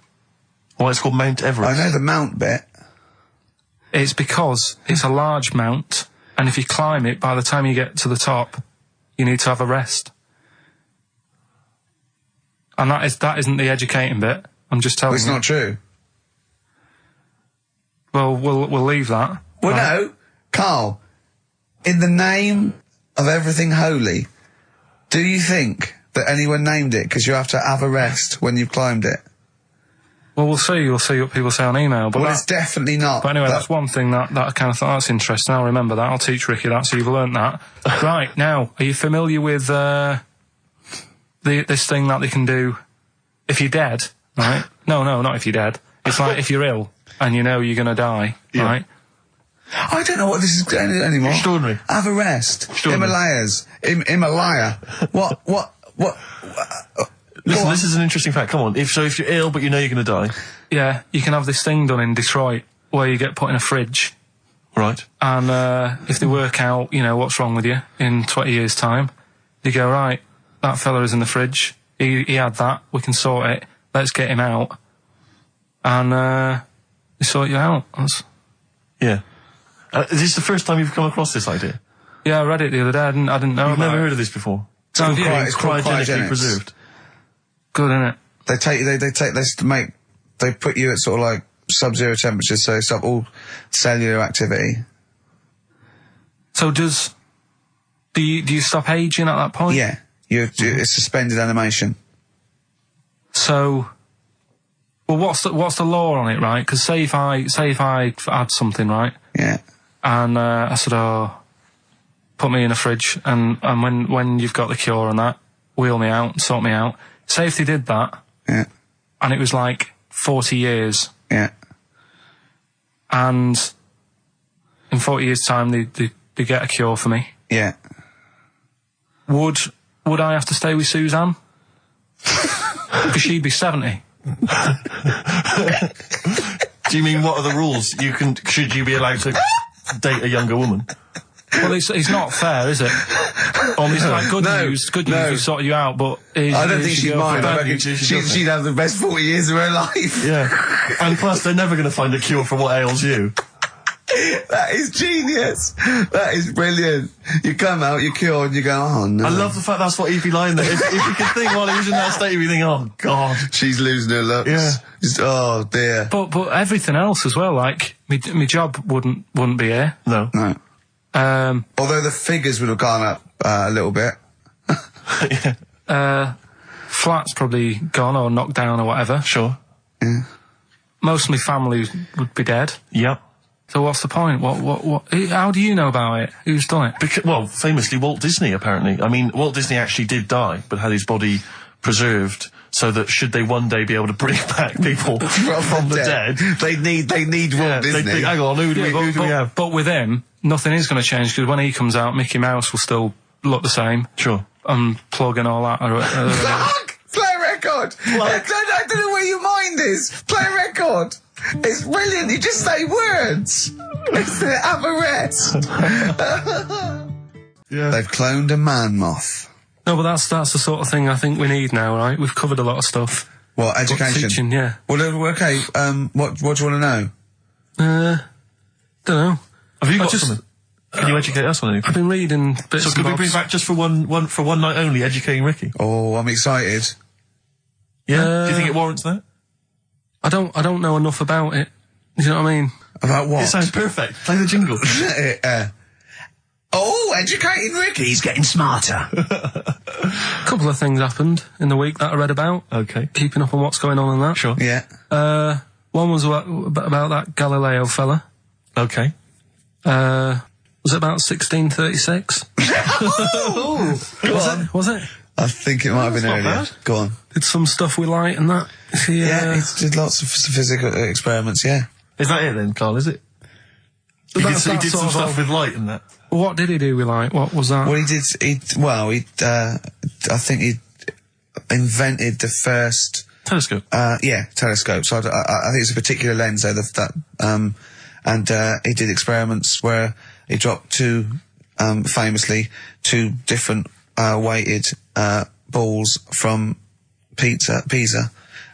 Speaker 2: Why it's called Mount Everest?
Speaker 1: I know the mount bit.
Speaker 3: It's because it's a large mount, and if you climb it, by the time you get to the top, you need to have a rest. And that isn't the educating bit. I'm just telling you.
Speaker 1: It's not true.
Speaker 3: Well, we'll leave that.
Speaker 1: Well, no, Carl. In the name of everything holy, do you think that anyone named it because you have to have a rest when you've climbed it?
Speaker 3: Well, we'll see. You'll see what people say on email. But
Speaker 1: it's definitely not.
Speaker 3: But anyway, that's one thing that I kind of thought, that's interesting. I'll remember that. I'll teach Ricky that, so you've learnt that. Right, now, are you familiar with this thing that they can do if you're dead, right? No, not if you're dead. It's like if you're ill and you know you're going to die, right?
Speaker 1: I don't know what this is anymore.
Speaker 2: Extraordinary.
Speaker 1: Have a rest. Himalayas. Himalaya. What?
Speaker 2: Listen, this is an interesting fact. Come on. If you're ill but you know you're going to die.
Speaker 3: Yeah, you can have this thing done in Detroit where you get put in a fridge.
Speaker 2: Right.
Speaker 3: And if they work out, you know, what's wrong with you in 20 years' time, they go, right, that fella is in the fridge. He had that. We can sort it. Let's get him out. And they sort you out.
Speaker 2: Yeah. Is this the first time you've come across this idea?
Speaker 3: Yeah, I read it the other day. I didn't know
Speaker 2: You've
Speaker 3: about
Speaker 2: never
Speaker 3: it.
Speaker 2: heard of this before?
Speaker 1: It's called
Speaker 2: cryogenically preserved.
Speaker 3: Good, isn't it?
Speaker 1: They take this to make. They put you at sort of like sub-zero temperatures, so stop all cellular activity.
Speaker 3: So do you stop aging at that point?
Speaker 1: Yeah, it's suspended animation.
Speaker 3: So, well, what's the law on it, right? Because say if I had something, right?
Speaker 1: Yeah.
Speaker 3: And I said, put me in a fridge, and when you've got the cure and that, wheel me out, sort me out. Say if they did that,
Speaker 1: yeah,
Speaker 3: and it was like 40 years,
Speaker 1: yeah,
Speaker 3: and in 40 years' time they get a cure for me.
Speaker 1: Yeah.
Speaker 3: Would I have to stay with Suzanne? Because she'd be 70.
Speaker 2: Do you mean what are the rules? Should you be allowed to date a younger woman?
Speaker 3: Well, it's not fair, is it? It's like good news. Good news, we sorted you out, but
Speaker 1: I don't think she'd mind. I reckon
Speaker 2: She'd
Speaker 1: she'd have the best 40 years of her life.
Speaker 2: Yeah. And plus, they're never going to find a cure for what ails you.
Speaker 1: That is genius. That is brilliant. You come out, you're cured, and you go, oh no.
Speaker 2: I love the fact that's what he'd be lying there. If you could think while he was in that state, you'd be thinking, oh god.
Speaker 1: She's losing her looks.
Speaker 2: Yeah.
Speaker 1: Just, oh dear.
Speaker 3: But everything else as well, like, my job wouldn't be here.
Speaker 2: No.
Speaker 1: Although the figures would have gone up a little bit.
Speaker 3: Flat's probably gone or knocked down or whatever.
Speaker 2: Sure.
Speaker 1: Yeah.
Speaker 3: Most of my family would be dead.
Speaker 2: Yep.
Speaker 3: So what's the point? What? How do you know about it? Who's done it?
Speaker 2: Well, famously, Walt Disney, apparently. I mean, Walt Disney actually did die, but had his body preserved so that should they one day be able to bring back people from the dead,
Speaker 1: they need Walt Disney.
Speaker 2: Hang on, who do we have?
Speaker 3: But with him, nothing is going to change, because when he comes out, Mickey Mouse will still look the same.
Speaker 2: Sure.
Speaker 3: Unplug and all that.
Speaker 1: Play a record! I don't know where your mind is. Play a record! It's brilliant, you just say words! It's the Amoret!
Speaker 2: Yeah.
Speaker 1: They've cloned a man moth.
Speaker 3: No, but that's the sort of thing I think we need now, right? We've covered a lot of stuff.
Speaker 1: What, education?
Speaker 3: Teaching, yeah.
Speaker 1: Well, okay, what do you want to know?
Speaker 3: Don't know.
Speaker 2: Have you got something? Can you educate us on anything?
Speaker 3: I've been reading bits.
Speaker 2: So could we bring back just for one night only, educating Ricky?
Speaker 1: Oh, I'm excited.
Speaker 2: Yeah? Do you think it warrants that?
Speaker 3: I don't know enough about it. Do you know what I mean?
Speaker 1: About what?
Speaker 2: It sounds perfect. Play the jingle.
Speaker 1: Educating Ricky. He's getting smarter.
Speaker 3: A couple of things happened in the week that I read about.
Speaker 2: Okay.
Speaker 3: Keeping up on what's going on in that.
Speaker 2: Sure.
Speaker 1: Yeah.
Speaker 3: One was about that Galileo fella.
Speaker 2: Okay.
Speaker 3: Was it about 1636? Was it?
Speaker 1: I think it might have been
Speaker 2: not
Speaker 1: earlier.
Speaker 2: bad.
Speaker 1: Go on.
Speaker 3: Did some stuff with light and that. He
Speaker 1: did lots of physical experiments, yeah.
Speaker 2: Is that it then, Carl, is it? He did some stuff with light and that.
Speaker 3: What did he do with light? What was that?
Speaker 1: Well, I think he invented the first...
Speaker 2: Telescope.
Speaker 1: Telescope. So I think it's a particular lens, though, and he did experiments where he dropped famously two different weighted balls from Pisa,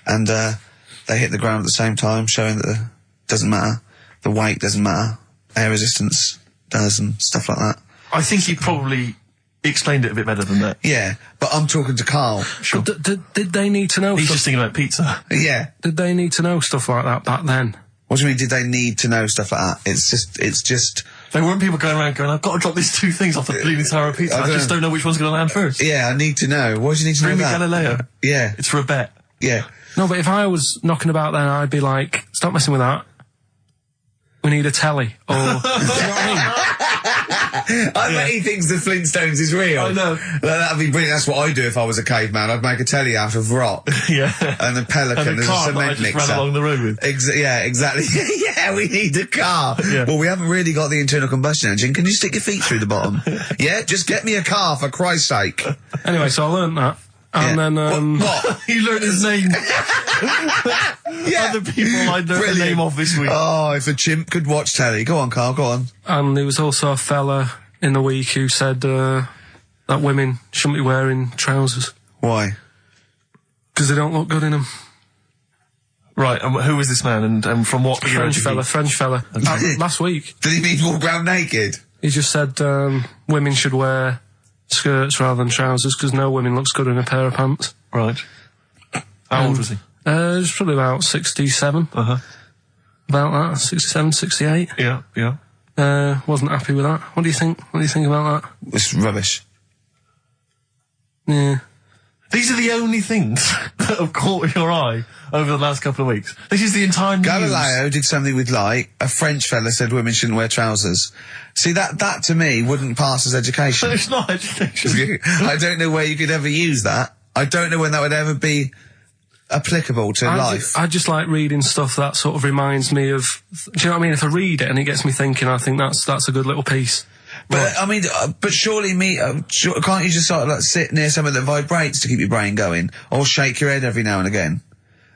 Speaker 1: and they hit the ground at the same time, showing that it doesn't matter, the weight doesn't matter, air resistance does, and stuff like that.
Speaker 2: I think he probably explained it a bit better than that.
Speaker 1: Yeah, but I'm talking to Carl.
Speaker 3: Sure. Did they need to know?
Speaker 2: He's just thinking about pizza.
Speaker 1: Yeah.
Speaker 3: Did they need to know stuff like that back then?
Speaker 1: What do you mean, did they need to know stuff like that? It's just...
Speaker 2: There weren't people going around going, I've got to drop these two things off the bleeding tower of pizza. I just don't know which one's going to land first.
Speaker 1: Yeah, I need to know. What do you need to know about?
Speaker 2: Bring me Galileo.
Speaker 1: Yeah.
Speaker 2: It's for a bet.
Speaker 1: Yeah.
Speaker 3: No, but if I was knocking about then, I'd be like, stop messing with that. We need a telly. Or, do you know what I mean?
Speaker 1: I bet he thinks the Flintstones is real.
Speaker 2: I know.
Speaker 1: That'd be brilliant. That's what I'd do if I was a caveman. I'd make a telly out of rock.
Speaker 2: Yeah.
Speaker 1: And a pelican
Speaker 2: and
Speaker 1: and a
Speaker 2: car
Speaker 1: cement
Speaker 2: that I just
Speaker 1: mixer.
Speaker 2: ran along the road with.
Speaker 1: Yeah, exactly. Yeah, we need a car.
Speaker 2: Yeah.
Speaker 1: Well, we haven't really got the internal combustion engine. Can you stick your feet through the bottom? Yeah, just get me a car, for Christ's sake.
Speaker 3: Anyway, so I learned that. And then,
Speaker 1: What?
Speaker 2: You learned his name.
Speaker 1: Yeah.
Speaker 2: Other people I learned the name of this week.
Speaker 1: Oh, if a chimp could watch telly. Go on, Carl, go on.
Speaker 3: And there was also a fella in the week who said that women shouldn't be wearing trousers.
Speaker 1: Why?
Speaker 3: Because they don't look good in them.
Speaker 2: Right, and who was this man, and from what era did he-
Speaker 3: French fella. Last week.
Speaker 1: Did he mean walk around naked?
Speaker 3: He just said women should wear skirts rather than trousers because no woman looks good in a pair of pants.
Speaker 2: Right. How old was he?
Speaker 3: He was probably about 67.
Speaker 2: Uh-huh.
Speaker 3: About that, 67, 68.
Speaker 2: Yeah.
Speaker 3: Wasn't happy with that. What do you think? What do you think about that?
Speaker 1: It's rubbish.
Speaker 3: Yeah.
Speaker 2: These are the only things that have caught your eye over the last couple of weeks. This is the entire news.
Speaker 1: Galileo did something with light. A French fella said women shouldn't wear trousers. See, that to me wouldn't pass as education.
Speaker 2: It's not education.
Speaker 1: I don't know where you could ever use that. I don't know when that would ever be applicable to life.
Speaker 3: I just like reading stuff that sort of reminds me of... Do you know what I mean? If I read it and it gets me thinking, I think that's a good little piece.
Speaker 1: But, I mean, but surely can't you just sort of like sit near something that vibrates to keep your brain going? Or shake your head every now and again?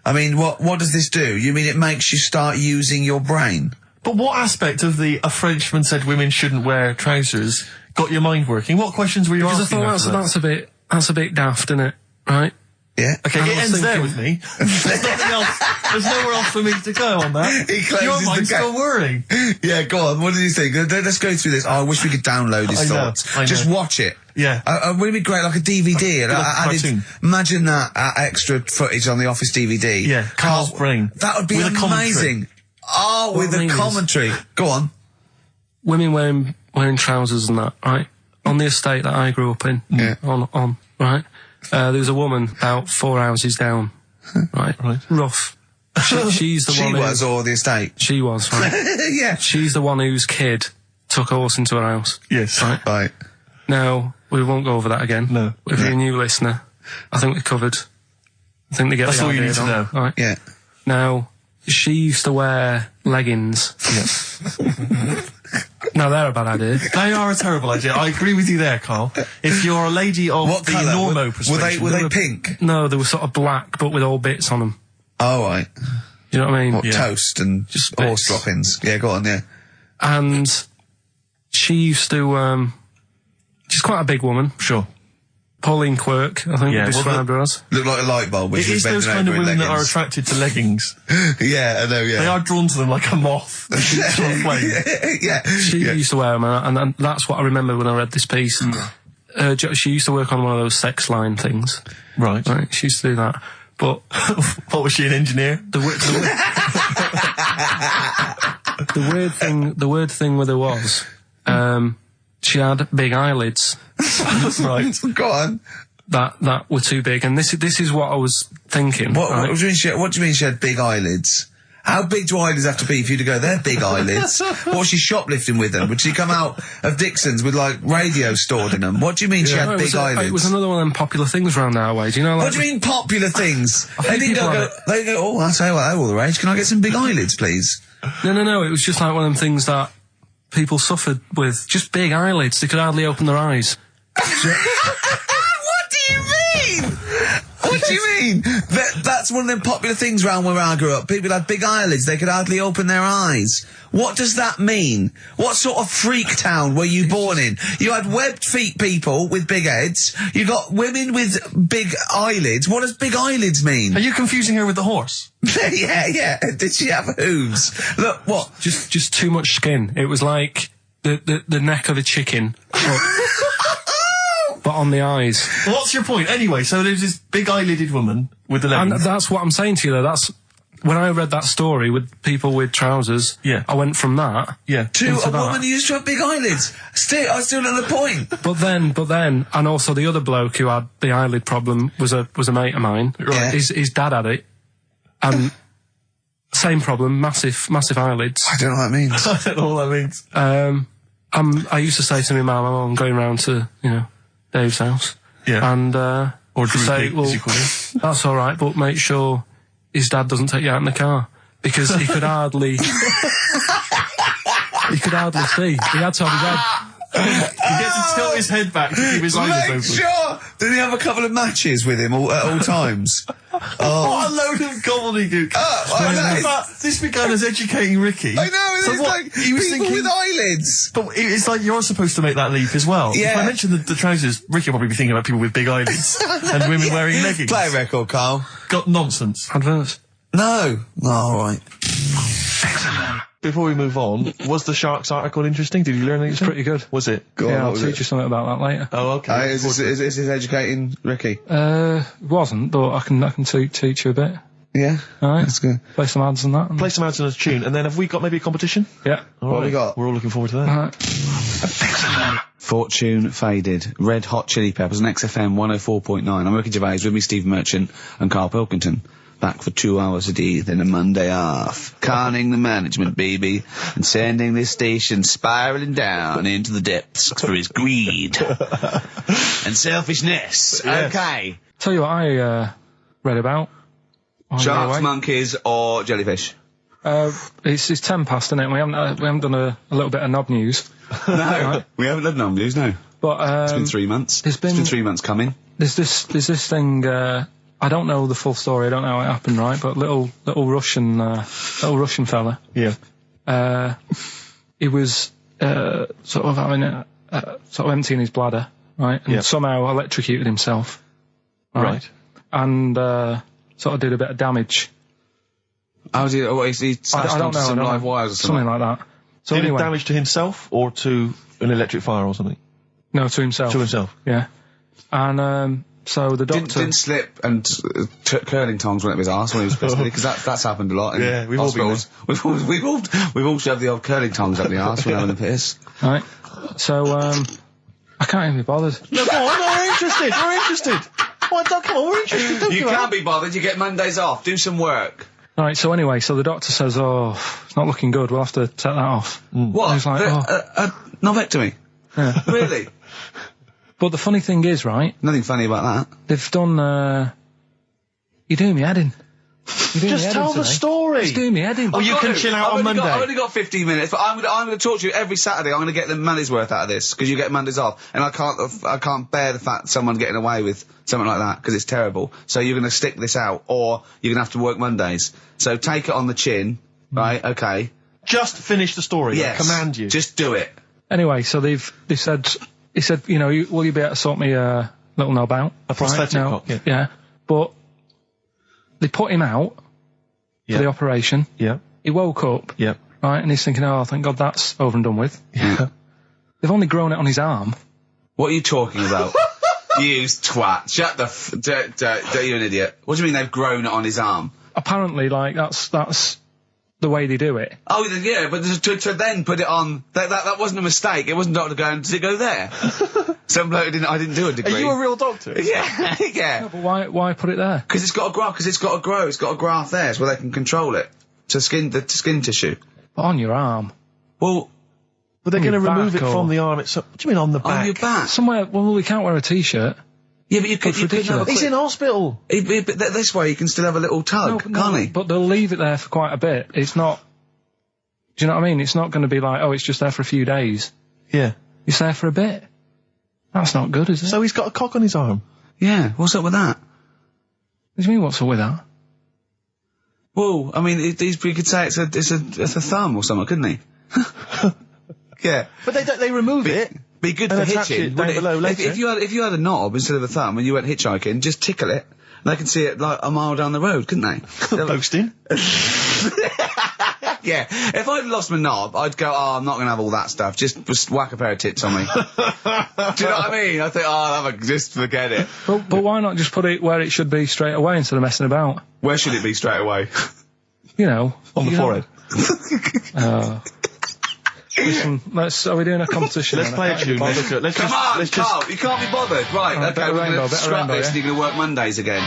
Speaker 1: I mean, what does this do? You mean it makes you start using your brain?
Speaker 2: But what aspect of a Frenchman said women shouldn't wear trousers got your mind working? What questions were you
Speaker 3: Because I
Speaker 2: asking?
Speaker 3: thought that's a bit daft, isn't it? Right?
Speaker 1: Yeah.
Speaker 2: Okay,
Speaker 3: And
Speaker 2: it
Speaker 3: I was
Speaker 2: ends there
Speaker 3: thinking-
Speaker 2: with me. There's nothing else. There's nowhere else for me to go on that.
Speaker 1: He closes
Speaker 2: Your
Speaker 1: the
Speaker 2: mind's
Speaker 1: gap.
Speaker 2: still whirring.
Speaker 1: Yeah, go on. What did you think? Let's go through this. Oh, I wish we could download his
Speaker 2: I know,
Speaker 1: thoughts.
Speaker 2: I know.
Speaker 1: Just watch it.
Speaker 2: Yeah.
Speaker 1: Wouldn't it be great, like a DVD? And
Speaker 2: Like a
Speaker 1: added-
Speaker 2: cartoon.
Speaker 1: imagine that extra footage on the Office DVD.
Speaker 2: Yeah, Carl's
Speaker 1: Oh,
Speaker 2: brain.
Speaker 1: That would be
Speaker 2: With a commentary.
Speaker 1: amazing. Oh, with
Speaker 3: What I
Speaker 1: a
Speaker 3: mean is-
Speaker 1: commentary. Go on.
Speaker 3: Women wearing trousers and that, right? On the estate that I grew up in,
Speaker 1: Yeah.
Speaker 3: on right? There was a woman about 4 houses down, right?
Speaker 2: Right.
Speaker 3: Rough. She's the
Speaker 1: She
Speaker 3: one.
Speaker 1: was, or the estate.
Speaker 3: She was, right?
Speaker 1: Yeah.
Speaker 3: She's the one whose kid took a horse into her house.
Speaker 2: Yes.
Speaker 3: Right.
Speaker 1: Right.
Speaker 3: Now, we won't go over that again.
Speaker 2: No.
Speaker 3: If you're a new listener, I think we're covered. I think they get
Speaker 2: That's
Speaker 3: the
Speaker 2: all you
Speaker 3: idea
Speaker 2: need to
Speaker 3: on,
Speaker 2: know.
Speaker 3: Right.
Speaker 1: Yeah.
Speaker 3: Now, she used to wear leggings.
Speaker 2: Yeah.
Speaker 3: Now, they're a bad idea.
Speaker 2: They are a terrible idea. I agree with you there, Carl. If you're a lady of
Speaker 1: What
Speaker 2: the
Speaker 1: colour?
Speaker 2: normo
Speaker 1: Were
Speaker 2: persuasion...
Speaker 1: they pink?
Speaker 3: No, they were sort of black, but with all bits on them.
Speaker 1: Oh, right.
Speaker 3: Do you know what I mean?
Speaker 1: What,
Speaker 2: Yeah.
Speaker 1: toast and
Speaker 3: Just
Speaker 1: horse
Speaker 3: bits.
Speaker 1: droppings. Yeah, go on, yeah.
Speaker 3: And she used to, she's quite a big woman.
Speaker 2: Sure.
Speaker 3: Pauline Quirk, I think
Speaker 2: Yeah,
Speaker 3: we described her as.
Speaker 1: Look like a light bulb, which
Speaker 2: It
Speaker 1: was
Speaker 2: is those
Speaker 1: bending
Speaker 2: kind of
Speaker 1: over in
Speaker 2: women that are
Speaker 1: leggings.
Speaker 2: attracted to leggings.
Speaker 1: Yeah, I know, yeah.
Speaker 2: They are drawn to them like a moth. to a flame.
Speaker 1: Yeah.
Speaker 3: She
Speaker 1: yeah.
Speaker 3: used to wear them, and that's what I remember when I read this piece. She used to work on one of those sex line things.
Speaker 2: Right.
Speaker 3: Right, she used to do that. But
Speaker 2: What, was she, an engineer?
Speaker 3: the weird thing with her was, she had big eyelids
Speaker 2: Right.
Speaker 1: Go on.
Speaker 3: that were too big, and this is what I was thinking.
Speaker 1: What,
Speaker 3: right?
Speaker 1: what do you mean she had big eyelids? How big do eyelids have to be for you to go, they're big eyelids? What was she shoplifting with them? Would she come out of Dixon's with, like, radio stored in them? What do you mean she
Speaker 3: No,
Speaker 1: had big eyelids?
Speaker 3: it was another one of them popular things around our way. Do you know, like,
Speaker 1: What do you mean popular things? They
Speaker 3: think
Speaker 1: didn't
Speaker 3: people
Speaker 1: go,
Speaker 3: have
Speaker 1: they go, oh, I say, well, they're all the rage. Can I get some big eyelids, please?
Speaker 3: No. It was just like one of them things that people suffered with. Just big eyelids. They could hardly open their eyes.
Speaker 1: What do you mean? What do you mean? That's one of them popular things around where I grew up. People had big eyelids. They could hardly open their eyes. What does that mean? What sort of freak town were you born in? You had webbed feet people with big heads. You got women with big eyelids. What does big eyelids mean?
Speaker 2: Are you confusing her with the horse?
Speaker 1: yeah. Did she have hooves? Look, what?
Speaker 3: Just too much skin. It was like the neck of a chicken, but on the eyes.
Speaker 2: Well, what's your point? Anyway, so there's this big eyelided woman with the
Speaker 3: And
Speaker 2: leggings.
Speaker 3: that's what I'm saying to you, though. That's when I read that story with people with trousers.
Speaker 2: Yeah.
Speaker 3: I went from that.
Speaker 2: Yeah.
Speaker 1: To
Speaker 3: into
Speaker 1: a
Speaker 3: that.
Speaker 1: woman who used to have big eyelids. I still at the point.
Speaker 3: But then, and also the other bloke who had the eyelid problem was a mate of mine.
Speaker 1: Yeah.
Speaker 3: His dad had it, and same problem, massive eyelids.
Speaker 1: I don't know what that means.
Speaker 2: I don't know what that means.
Speaker 3: I used to say to my mum, I'm going round to Dave's house,
Speaker 2: Yeah.
Speaker 3: and
Speaker 2: Or
Speaker 3: she'd say,
Speaker 2: Droopy,
Speaker 3: well,
Speaker 2: as you call it.
Speaker 3: that's all right, but make sure his dad doesn't take you out in the car because he could hardly see. He had to have his head.
Speaker 2: He gets to tilt his head back to keep his eyes
Speaker 1: Make
Speaker 2: open.
Speaker 1: sure! Did he have a couple of matches with him at all times? Oh.
Speaker 2: What a load of gobbledygook.
Speaker 1: I know.
Speaker 2: But this began as educating Ricky.
Speaker 1: I know,
Speaker 2: So
Speaker 1: it's
Speaker 2: what,
Speaker 1: like
Speaker 2: he was
Speaker 1: people
Speaker 2: thinking,
Speaker 1: with eyelids.
Speaker 2: But it's like you're supposed to make that leap as well.
Speaker 1: Yeah.
Speaker 2: If I mentioned the trousers, Ricky will probably be thinking about people with big eyelids and women wearing leggings.
Speaker 1: Play a record, Carl.
Speaker 2: Got nonsense.
Speaker 3: Adverts.
Speaker 1: No. Oh, all right.
Speaker 2: Before we move on, was the Sharks article interesting? Did you learn anything?
Speaker 3: It's pretty good.
Speaker 2: Was it?
Speaker 1: Go on,
Speaker 3: Yeah,
Speaker 1: what
Speaker 3: I'll
Speaker 1: was
Speaker 3: teach
Speaker 1: it?
Speaker 3: you something about that later.
Speaker 2: Oh, okay.
Speaker 1: Is this educating Ricky?
Speaker 3: Wasn't, but I can teach you a bit.
Speaker 1: Yeah.
Speaker 3: All right.
Speaker 1: That's good.
Speaker 3: Play some ads and that.
Speaker 2: Play some ads on a tune, and then have we got maybe a competition?
Speaker 3: Yeah.
Speaker 1: What have we got?
Speaker 2: We're all looking forward to that.
Speaker 3: All right.
Speaker 1: Fortune Faded. Red Hot Chili Peppers on XFM 104.9. I'm Ricky Gervais, with me Steve Merchant and Karl Pilkington. Back for 2 hours a day, then a Monday off. Conning the management, baby, and sending this station spiraling down into the depths for his greed and selfishness.
Speaker 2: Yes.
Speaker 1: Okay.
Speaker 3: Tell you what I read about. on the
Speaker 1: Sharks,
Speaker 3: way.
Speaker 1: monkeys, or jellyfish?
Speaker 3: It's 10 past, isn't it? We haven't done a little bit of knob news.
Speaker 1: No, we haven't done no news, no.
Speaker 3: But
Speaker 1: It's been 3 months.
Speaker 3: It's been
Speaker 1: 3 months coming.
Speaker 3: There's this thing. I don't know the full story. I don't know how it happened, right? But little Russian fella.
Speaker 2: Yeah.
Speaker 3: he was sort of having sort of emptying his bladder, right, and somehow electrocuted himself, right. And sort of did a bit of damage.
Speaker 1: How did he smashed onto some live wires or something?
Speaker 3: Something like that. So
Speaker 2: Did
Speaker 3: anyway,
Speaker 2: it damage to himself or to an electric fire or something?
Speaker 3: no, to himself.
Speaker 2: To himself.
Speaker 3: Yeah. And so the doctor
Speaker 1: Didn't slip and took curling tongs went up his arse when he was pissed, because that's happened a lot in
Speaker 2: Yeah, we've all been
Speaker 1: hospitals. We've all shoved the old curling tongs up the arse when having a piss.
Speaker 3: right. So I can't even be bothered.
Speaker 2: No, go on, no, we're interested. Come on, we're interested. Don't
Speaker 1: You
Speaker 2: give up.
Speaker 1: can't be bothered. You get Mondays off. Do some work.
Speaker 3: Right. So anyway, so the doctor says, "Oh, it's not looking good. We'll have to take that off."
Speaker 1: What?
Speaker 3: I was like,
Speaker 1: Novectomy?
Speaker 3: Yeah.
Speaker 1: Really?
Speaker 3: But the funny thing is, right?
Speaker 1: Nothing funny about that.
Speaker 3: They've done. You're doing me head in.
Speaker 2: Just tell the story.
Speaker 3: Just doing me head in.
Speaker 2: Oh, you can chill out on Monday.
Speaker 1: I've only got 15 minutes, but I'm going to talk to you every Saturday. I'm going to get the money's worth out of this, because you get Mondays off, and I can't bear the fact someone getting away with something like that, because it's terrible. So you're going to stick this out, or you're going to have to work Mondays. So take it on the chin, right? Okay.
Speaker 2: Just finish the story.
Speaker 1: Yes.
Speaker 2: I command you.
Speaker 1: Just do it.
Speaker 3: Anyway, so they said, he said, you know, will you be able to sort me a little knob out?
Speaker 2: A prosthetic
Speaker 3: No,
Speaker 2: cock, yeah.
Speaker 3: Yeah. But they put him out for the operation.
Speaker 2: Yeah.
Speaker 3: He woke up.
Speaker 2: Yeah.
Speaker 3: Right, and he's thinking, oh, thank God that's over and done with.
Speaker 2: Yeah.
Speaker 3: They've only grown it on his arm.
Speaker 1: What are you talking about? You twat. Shut the you're an idiot. What do you mean they've grown it on his arm?
Speaker 3: Apparently, like, that's the way they do it.
Speaker 1: Oh, yeah, but to then put it on, that wasn't a mistake. It wasn't doctor going, did it go there? Some bloke I didn't do a degree.
Speaker 2: Are you a real doctor?
Speaker 1: Yeah, yeah.
Speaker 3: But why put it there?
Speaker 1: Because it's got to grow, it's got a graft there, so they can control it. To skin tissue.
Speaker 3: But on your arm.
Speaker 1: Well,
Speaker 2: But they're going to
Speaker 3: your
Speaker 2: remove it
Speaker 3: back or-
Speaker 2: from the arm itself. What do you mean on the back?
Speaker 1: on your back.
Speaker 3: Somewhere, well, we can't wear a t-shirt.
Speaker 1: Yeah, but you could have a
Speaker 3: ridiculous.
Speaker 2: He's in hospital.
Speaker 1: But this way you can still have a little tug, can't he?
Speaker 3: But they'll leave it there for quite a bit. It's not... Do you know what I mean? It's not going to be like, oh, it's just there for a few days.
Speaker 2: Yeah.
Speaker 3: It's there for a bit. That's not good, is it?
Speaker 2: So he's got a cock on his arm.
Speaker 1: Yeah, what's up with that?
Speaker 3: What do you mean, what's up with that?
Speaker 1: Well, I mean, you could say it's a thumb or something, couldn't he? Yeah.
Speaker 2: But they remove it.
Speaker 1: Be good
Speaker 2: And
Speaker 1: for
Speaker 2: attach
Speaker 1: hitching.
Speaker 2: it down below later.
Speaker 1: If you had a knob instead of a thumb and you went hitchhiking, just tickle it. And they can see it like a mile down the road, couldn't they?
Speaker 2: Posting.
Speaker 1: Yeah. If I'd lost my knob, I'd go, oh, I'm not going to have all that stuff. Just whack a pair of tits on me. Do you know what I mean? I think, oh, just forget it.
Speaker 3: But why not just put it where it should be straight away instead of messing about?
Speaker 1: Where should it be straight away?
Speaker 3: You know.
Speaker 2: On the forehead.
Speaker 3: Listen, are we doing a competition?
Speaker 2: Let's play a tune.
Speaker 1: Come on, Carl, you can't be bothered. Right,
Speaker 3: Alright,
Speaker 1: okay,
Speaker 3: bit of
Speaker 1: we're
Speaker 3: rainbow,
Speaker 1: going to
Speaker 3: bit of
Speaker 1: scrap
Speaker 3: rainbow,
Speaker 1: this
Speaker 3: yeah?
Speaker 1: and you're going to work Mondays again.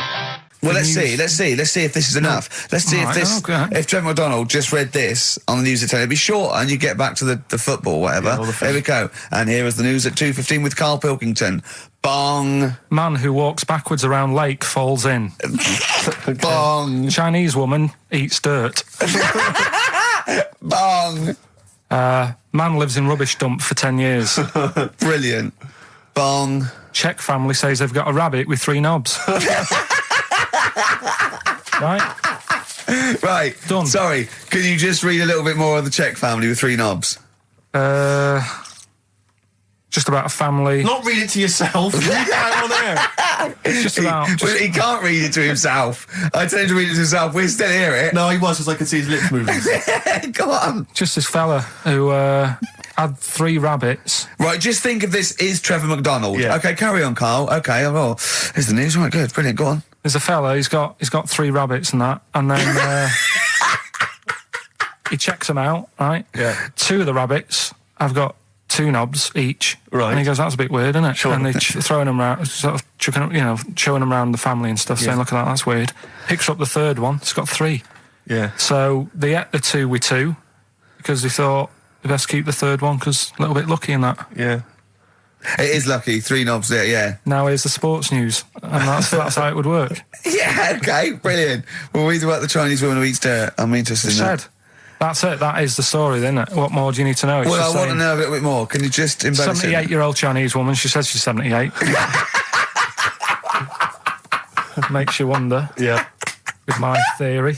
Speaker 1: Well, let's see if this is enough. Let's see
Speaker 3: Alright, okay.
Speaker 1: if Trevor McDonald just read this on the news at 10, it'd be short and you get back to the football, whatever.
Speaker 2: Yeah, all the
Speaker 1: Here we go. And here is the news at 2:15 with Karl Pilkington. Bong.
Speaker 3: Man who walks backwards around lake falls in.
Speaker 1: Bong.
Speaker 3: Chinese woman eats dirt.
Speaker 1: Bong.
Speaker 3: Man lives in rubbish dump for 10 years.
Speaker 1: Brilliant. Bong.
Speaker 3: Czech family says they've got a rabbit with 3 knobs. Right?
Speaker 1: Right.
Speaker 3: Done.
Speaker 1: Sorry, can you just read a little bit more of the Czech family with 3 knobs?
Speaker 3: Just about a family.
Speaker 2: Not read it to yourself. Read it out on air.
Speaker 3: It's just about...
Speaker 1: Well, he can't read it to himself. I tell him to read it to himself. We still hear it.
Speaker 2: No, he was, because I could see his lips moving.
Speaker 1: Go on.
Speaker 3: Just this fella who had 3 rabbits.
Speaker 1: Right, just think of this is Trevor McDonald.
Speaker 2: Yeah.
Speaker 1: Okay, carry on, Carl. Okay, well, here's the news. Right, good, brilliant. Go on.
Speaker 3: There's a fella, he's got 3 rabbits and that, and then he checks them out, right?
Speaker 2: Yeah.
Speaker 3: 2 of the rabbits have got 2 knobs each.
Speaker 2: Right.
Speaker 3: And he goes, that's a bit weird, isn't it?
Speaker 2: Sure.
Speaker 3: And they're throwing them around, sort of chucking, showing them around the family and stuff, saying, look at that, that's weird. Picks up the 3rd one, it's got 3.
Speaker 2: Yeah.
Speaker 3: So they ate the 2 with 2, because they thought they best keep the 3rd one, because a little bit lucky in that.
Speaker 2: Yeah.
Speaker 1: It is lucky. 3 knobs there, yeah.
Speaker 3: Now here's the sports news, and that's how it would work.
Speaker 1: Yeah, okay, brilliant. Well, we do about the Chinese woman who eats dirt. I'm interested in that.
Speaker 3: Said. That's it. That is the story, isn't it? What more do you need to know? It's
Speaker 1: Well,
Speaker 3: just
Speaker 1: I want to
Speaker 3: saying,
Speaker 1: know a little bit more. Can you just embellish it?
Speaker 3: 78-year-old Chinese woman. She says she's 78. Makes you wonder.
Speaker 2: Yeah.
Speaker 3: With my theory.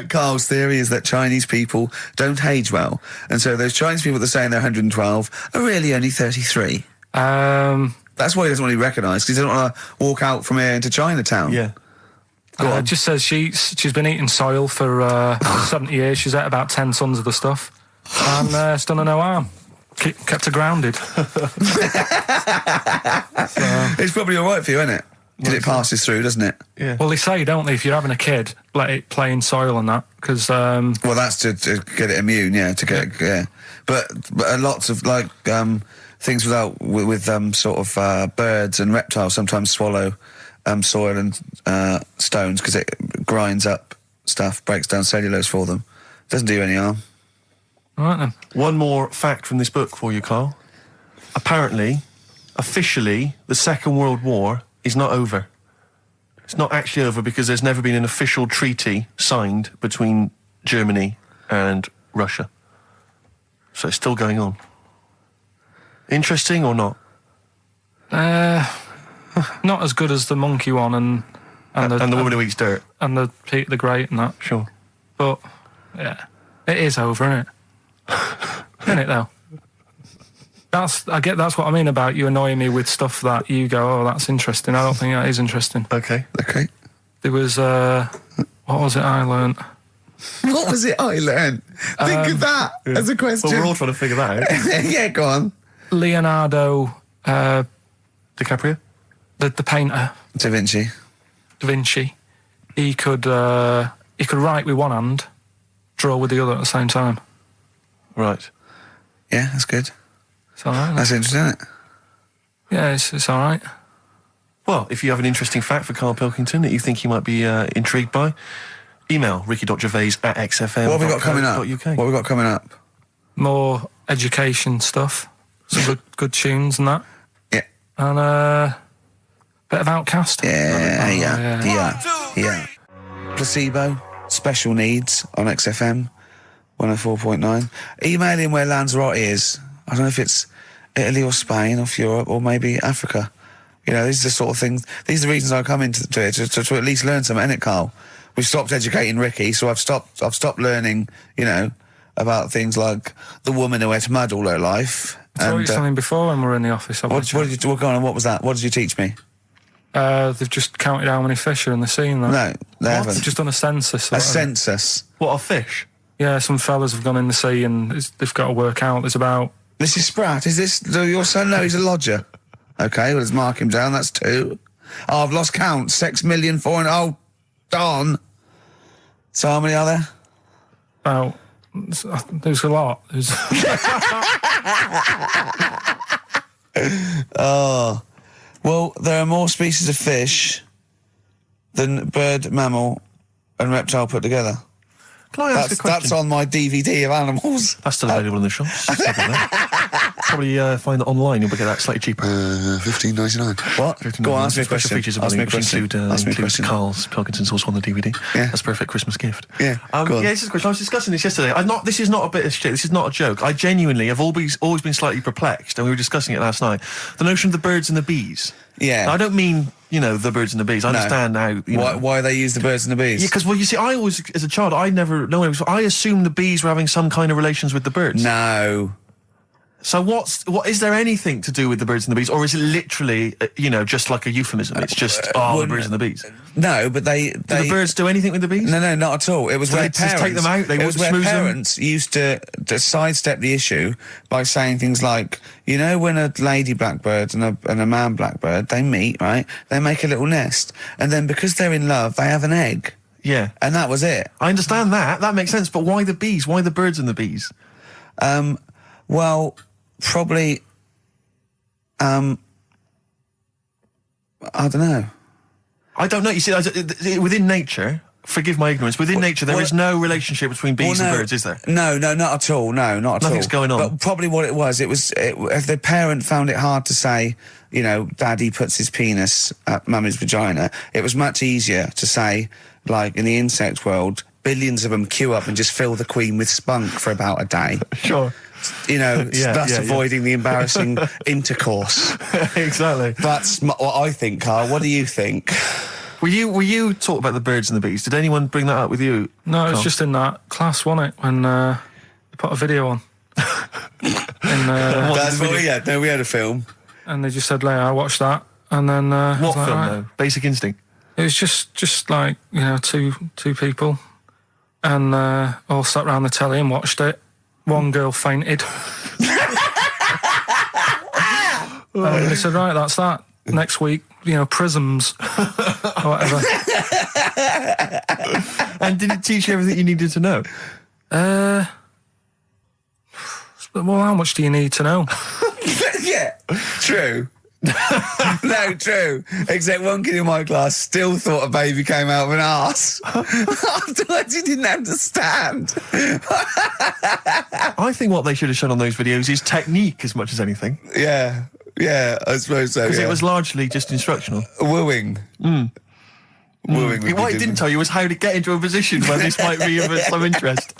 Speaker 1: Carl's theory is that Chinese people don't age well, and so those Chinese people that are saying they're 112 are really only 33. That's why he doesn't want to be recognised, because he doesn't want to walk out from here into Chinatown.
Speaker 2: Yeah.
Speaker 3: It just says she's been eating soil for 70 years. She's ate about 10 tons of the stuff, and it's done her no harm. Kept her grounded.
Speaker 1: It's probably all right for you, isn't it? Because it passes through, doesn't it?
Speaker 2: Yeah.
Speaker 3: Well, they say, don't they, if you're having a kid, let it play in soil and that, because...
Speaker 1: Well, that's to get it immune, yeah, to get yeah. But lots of, like, things with sort of birds and reptiles sometimes swallow soil and stones because it grinds up stuff, breaks down cellulose for them. Doesn't do any harm.
Speaker 3: All right, then.
Speaker 2: One more fact from this book for you, Carl. Apparently, officially, the Second World War is not over. It's not actually over because there's never been an official treaty signed between Germany and Russia. So it's still going on. Interesting or not?
Speaker 3: Not as good as the monkey one and
Speaker 2: the woman who eats dirt.
Speaker 3: And the Peter the Great and that.
Speaker 2: Sure.
Speaker 3: But, yeah, it is over, isn't it? Isn't it, though? That's what I mean about you annoying me with stuff that you go, oh, that's interesting. I don't think that is interesting.
Speaker 2: Okay.
Speaker 3: There was, what was it I learnt?
Speaker 1: What was it I learned? Think of that as a question.
Speaker 2: Well, we're all trying to figure that out.
Speaker 1: Yeah, go on.
Speaker 3: Leonardo...
Speaker 2: DiCaprio?
Speaker 3: The painter.
Speaker 1: Da Vinci.
Speaker 3: He could write with one hand, draw with the other at the same time.
Speaker 2: Right.
Speaker 1: Yeah, that's good.
Speaker 3: It's all right.
Speaker 1: That's interesting, isn't it?
Speaker 3: Yeah, it's all right.
Speaker 2: Well, if you have an interesting fact for Karl Pilkington that you think he might be intrigued by, email ricky.gervais@xfm.
Speaker 1: What have we got coming up? What have we got coming up?
Speaker 3: More education stuff. Some good tunes and that.
Speaker 1: Yeah.
Speaker 3: And a bit of Outcast.
Speaker 1: Yeah. Placebo, special needs on XFM 104.9. Email in where Lanzarote is. I don't know if it's Italy or Spain or Europe or maybe Africa. You know, these are the sort of things, these are the reasons I come into it, to at least learn something, innit, Carl? We've stopped educating Ricky, so I've stopped learning, you know, about things like the woman who ate mud all her life.
Speaker 3: I told you something before when we were in the office.
Speaker 1: Go on, what was that? What did you teach me?
Speaker 3: They've just counted how many fish are in the sea. And that.
Speaker 1: No, they haven't.
Speaker 3: They've just done a census.
Speaker 1: A census?
Speaker 2: What, of fish?
Speaker 3: Yeah, some fellas have gone in the sea and they've got to work out. There's about...
Speaker 1: Mrs. Spratt, is this your son? No, he's a lodger. Okay, well, let's mark him down. That's 2. Oh, I've lost count. 6 million, 4 and... Oh, darn. So how many are there?
Speaker 3: About... There's a lot.
Speaker 1: Oh. Well, there are more species of fish than bird, mammal and reptile put together.
Speaker 2: Can I ask a question?
Speaker 1: That's on my DVD of animals.
Speaker 2: That's still available in the shops. Probably find that online. You'll get that slightly cheaper.
Speaker 1: $15.99. What?
Speaker 2: $15.99.
Speaker 1: Go on, ask me a
Speaker 2: Special
Speaker 1: question.
Speaker 2: features of
Speaker 1: Ask me a
Speaker 2: which
Speaker 1: question.
Speaker 2: include Karl Pilkington's also on the DVD.
Speaker 1: Yeah.
Speaker 2: That's a perfect Christmas gift.
Speaker 1: Yeah, go on.
Speaker 2: Yeah, this is a question. I was discussing this yesterday. This is not a bit of shit. This is not a joke. I genuinely have always been slightly perplexed, and we were discussing it last night. The notion of the birds and the bees.
Speaker 1: Yeah.
Speaker 2: Now, I don't mean, you know, the birds and the bees. I understand now.
Speaker 1: Why they use the birds and the bees?
Speaker 2: Yeah, because, well, you see, I always, as a child, I never know. I assumed the bees were having some kind of relations with the birds.
Speaker 1: No.
Speaker 2: So what is there anything to do with the birds and the bees, or is it literally, just like a euphemism? It's just, the birds and the bees.
Speaker 1: No, but they...
Speaker 2: Do the birds do anything with the bees?
Speaker 1: No, not at all. It was where
Speaker 2: they just take them out?
Speaker 1: It was where parents used to sidestep the issue by saying things like, you know, when a lady blackbird and a man blackbird, they meet, right? They make a little nest. And then because they're in love, they have an egg.
Speaker 2: Yeah.
Speaker 1: And that was it.
Speaker 2: I understand that. That makes sense. But why the bees? Why the birds and the bees?
Speaker 1: Well, probably... I don't know.
Speaker 2: I don't know. You see, within nature, forgive my ignorance, within nature there is no relationship between bees and birds, is there?
Speaker 1: No, not at all. No, not at all.
Speaker 2: Nothing's going on.
Speaker 1: But probably what it was, the parent found it hard to say, you know, Daddy puts his penis at Mummy's vagina. It was much easier to say, like, in the insect world, billions of them queue up and just fill the queen with spunk for about a day.
Speaker 2: Sure.
Speaker 1: You know, thus avoiding the embarrassing intercourse.
Speaker 2: Exactly.
Speaker 1: That's what I think, Carl. What do you think?
Speaker 2: Were you taught about the birds and the bees? Did anyone bring that up with you?
Speaker 3: No, it was
Speaker 2: Carl?
Speaker 3: just in that class, wasn't it? When they put a video on.
Speaker 1: That's what we had. No, we had a film.
Speaker 3: And they just said, I watched that. And then... I was
Speaker 2: What
Speaker 3: like,
Speaker 2: film,
Speaker 3: right.
Speaker 2: though? Basic Instinct?
Speaker 3: It was just like, two people. And all sat round the telly and watched it. One girl fainted. And they said, right, that's that. Next week, prisms. Or whatever.
Speaker 2: And did it teach you everything you needed to know?
Speaker 3: Well, how much do you need to know?
Speaker 1: Yeah, true. No, true. Except one kid in my class still thought a baby came out of an arse. Afterwards, he didn't understand.
Speaker 2: I think what they should have shown on those videos is technique as much as anything.
Speaker 1: Yeah, I suppose so.
Speaker 2: Because
Speaker 1: yeah.
Speaker 2: it was largely just instructional.
Speaker 1: Wooing. Wooing. would be
Speaker 2: What it didn't
Speaker 1: different.
Speaker 2: tell you was how to get into a position where this might be of some interest.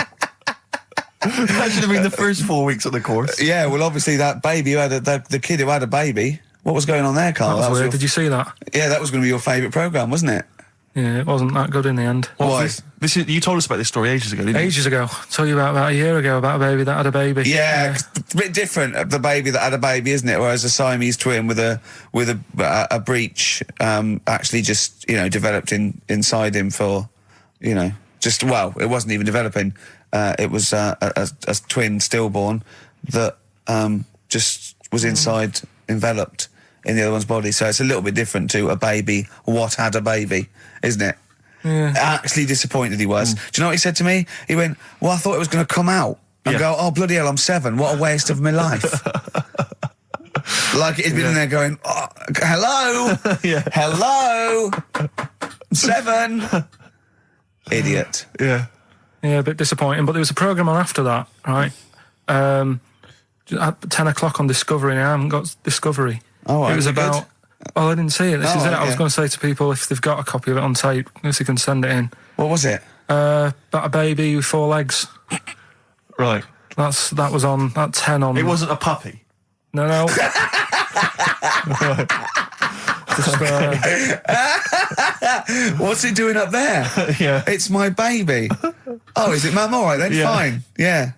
Speaker 2: That should have been the first 4 weeks of the course.
Speaker 1: Yeah, well, obviously that baby who had the kid who had a baby. What was going on there, Carl?
Speaker 3: That was weird.
Speaker 1: your-
Speaker 3: Did you see that?
Speaker 1: Yeah, that was going to be your favourite programme, wasn't it?
Speaker 3: Yeah, it wasn't that good in the end.
Speaker 1: Why?
Speaker 2: You told us about this story ages ago, didn't you?
Speaker 3: Ages ago. Told you about a year ago about a baby that had a baby.
Speaker 1: Yeah, it's a bit different. The baby that had a baby, isn't it? Whereas a Siamese twin with a breech actually just developed inside him for it wasn't even developing. It was a twin stillborn that just was enveloped in the other one's body. So it's a little bit different to a baby. What had a baby, isn't it?
Speaker 3: Yeah.
Speaker 1: Actually disappointed he was. Do you know what he said to me? He went, well, I thought it was going to come out. And go, oh, bloody hell, I'm 7. What a waste of my life. Like he'd been in there going, oh, hello?
Speaker 2: Yeah.
Speaker 1: Hello? 7. Idiot.
Speaker 2: Yeah.
Speaker 3: Yeah, a bit disappointing. But there was a programme on after that, right? At 10 o'clock on Discovery, and I haven't got Discovery.
Speaker 1: Oh, right,
Speaker 3: it was
Speaker 1: was it
Speaker 3: about...
Speaker 1: good?
Speaker 3: Oh, I didn't see it. This is it. I was
Speaker 1: yeah.
Speaker 3: going to say to people, if they've got a copy of it on tape, if they can send it in.
Speaker 1: What was it?
Speaker 3: About a baby with 4 legs.
Speaker 2: Right.
Speaker 3: That was on at 10 on...
Speaker 2: It wasn't a puppy.
Speaker 3: No. Just,
Speaker 1: What's it doing up there?
Speaker 2: Yeah.
Speaker 1: It's my baby. Oh, is it, Mum? All right, then,
Speaker 2: Yeah.
Speaker 1: fine. Yeah.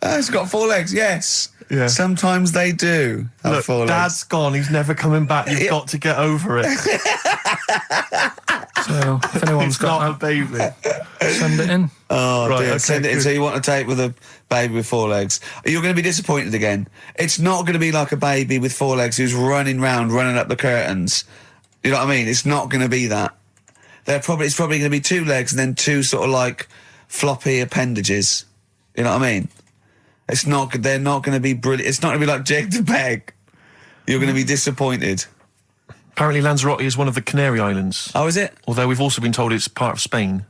Speaker 1: It's got 4 legs, yes.
Speaker 2: Yeah.
Speaker 1: Sometimes they do have
Speaker 2: Look,
Speaker 1: 4 legs.
Speaker 2: Dad's gone. He's never coming back. You've got to get over it.
Speaker 3: so, if anyone's
Speaker 2: It's not a
Speaker 3: got
Speaker 2: baby.
Speaker 3: that, send it in.
Speaker 1: Oh,
Speaker 2: Right,
Speaker 1: dear.
Speaker 2: okay,
Speaker 1: Send it in.
Speaker 2: good.
Speaker 1: So you want to tape with a baby with 4 legs. You're going to be disappointed again. It's not going to be like a baby with 4 legs who's running up the curtains. You know what I mean? It's not going to be that. It's probably going to be 2 legs and then 2 sort of like floppy appendages. You know what I mean? They're not going to be brilliant. It's not going to be like Jake the Peg. You're going to be disappointed.
Speaker 2: Apparently Lanzarote is one of the Canary Islands.
Speaker 1: Oh, is it?
Speaker 2: Although we've also been told it's part of Spain.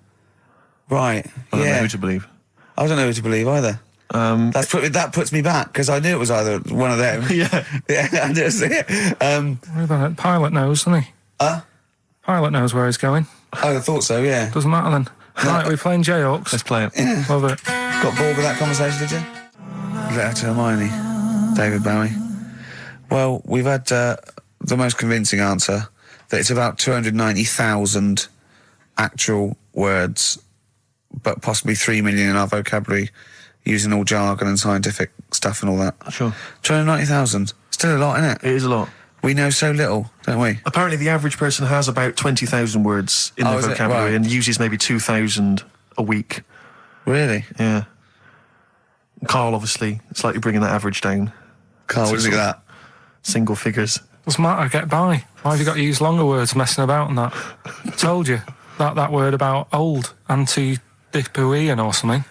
Speaker 1: Right.
Speaker 2: I don't know
Speaker 1: Yeah.
Speaker 2: who to believe.
Speaker 1: I don't know who to believe either. That puts me back because I knew it was either one of them.
Speaker 2: Yeah.
Speaker 1: Yeah, I knew it was it.
Speaker 3: What about it? Pilot knows, doesn't he? Pilot knows where he's going.
Speaker 1: I thought so, yeah.
Speaker 3: Doesn't matter then. Right, we're playing J-Hawks.
Speaker 2: Let's play it.
Speaker 3: Love it.
Speaker 1: Got bored with that conversation, did you? Letter to Hermione, David Bowie. Well, we've had the most convincing answer that it's about 290,000 actual words, but possibly 3 million in our vocabulary, using all jargon and scientific stuff and all that.
Speaker 2: Sure.
Speaker 1: 290,000. Still a lot, isn't it?
Speaker 2: It is a lot.
Speaker 1: We know so little, don't we?
Speaker 2: Apparently the average person has about 20,000 words in their
Speaker 1: is it?
Speaker 2: vocabulary
Speaker 1: Right.
Speaker 2: and uses maybe 2,000 a week.
Speaker 1: Really?
Speaker 2: Yeah. Carl, obviously, slightly bringing that average down.
Speaker 1: Carl, what do you think of that?
Speaker 2: Single figures.
Speaker 3: Doesn't matter, get by. Why have you got to use longer words messing about and that? Told you. That word about old, anti-dipuian or something.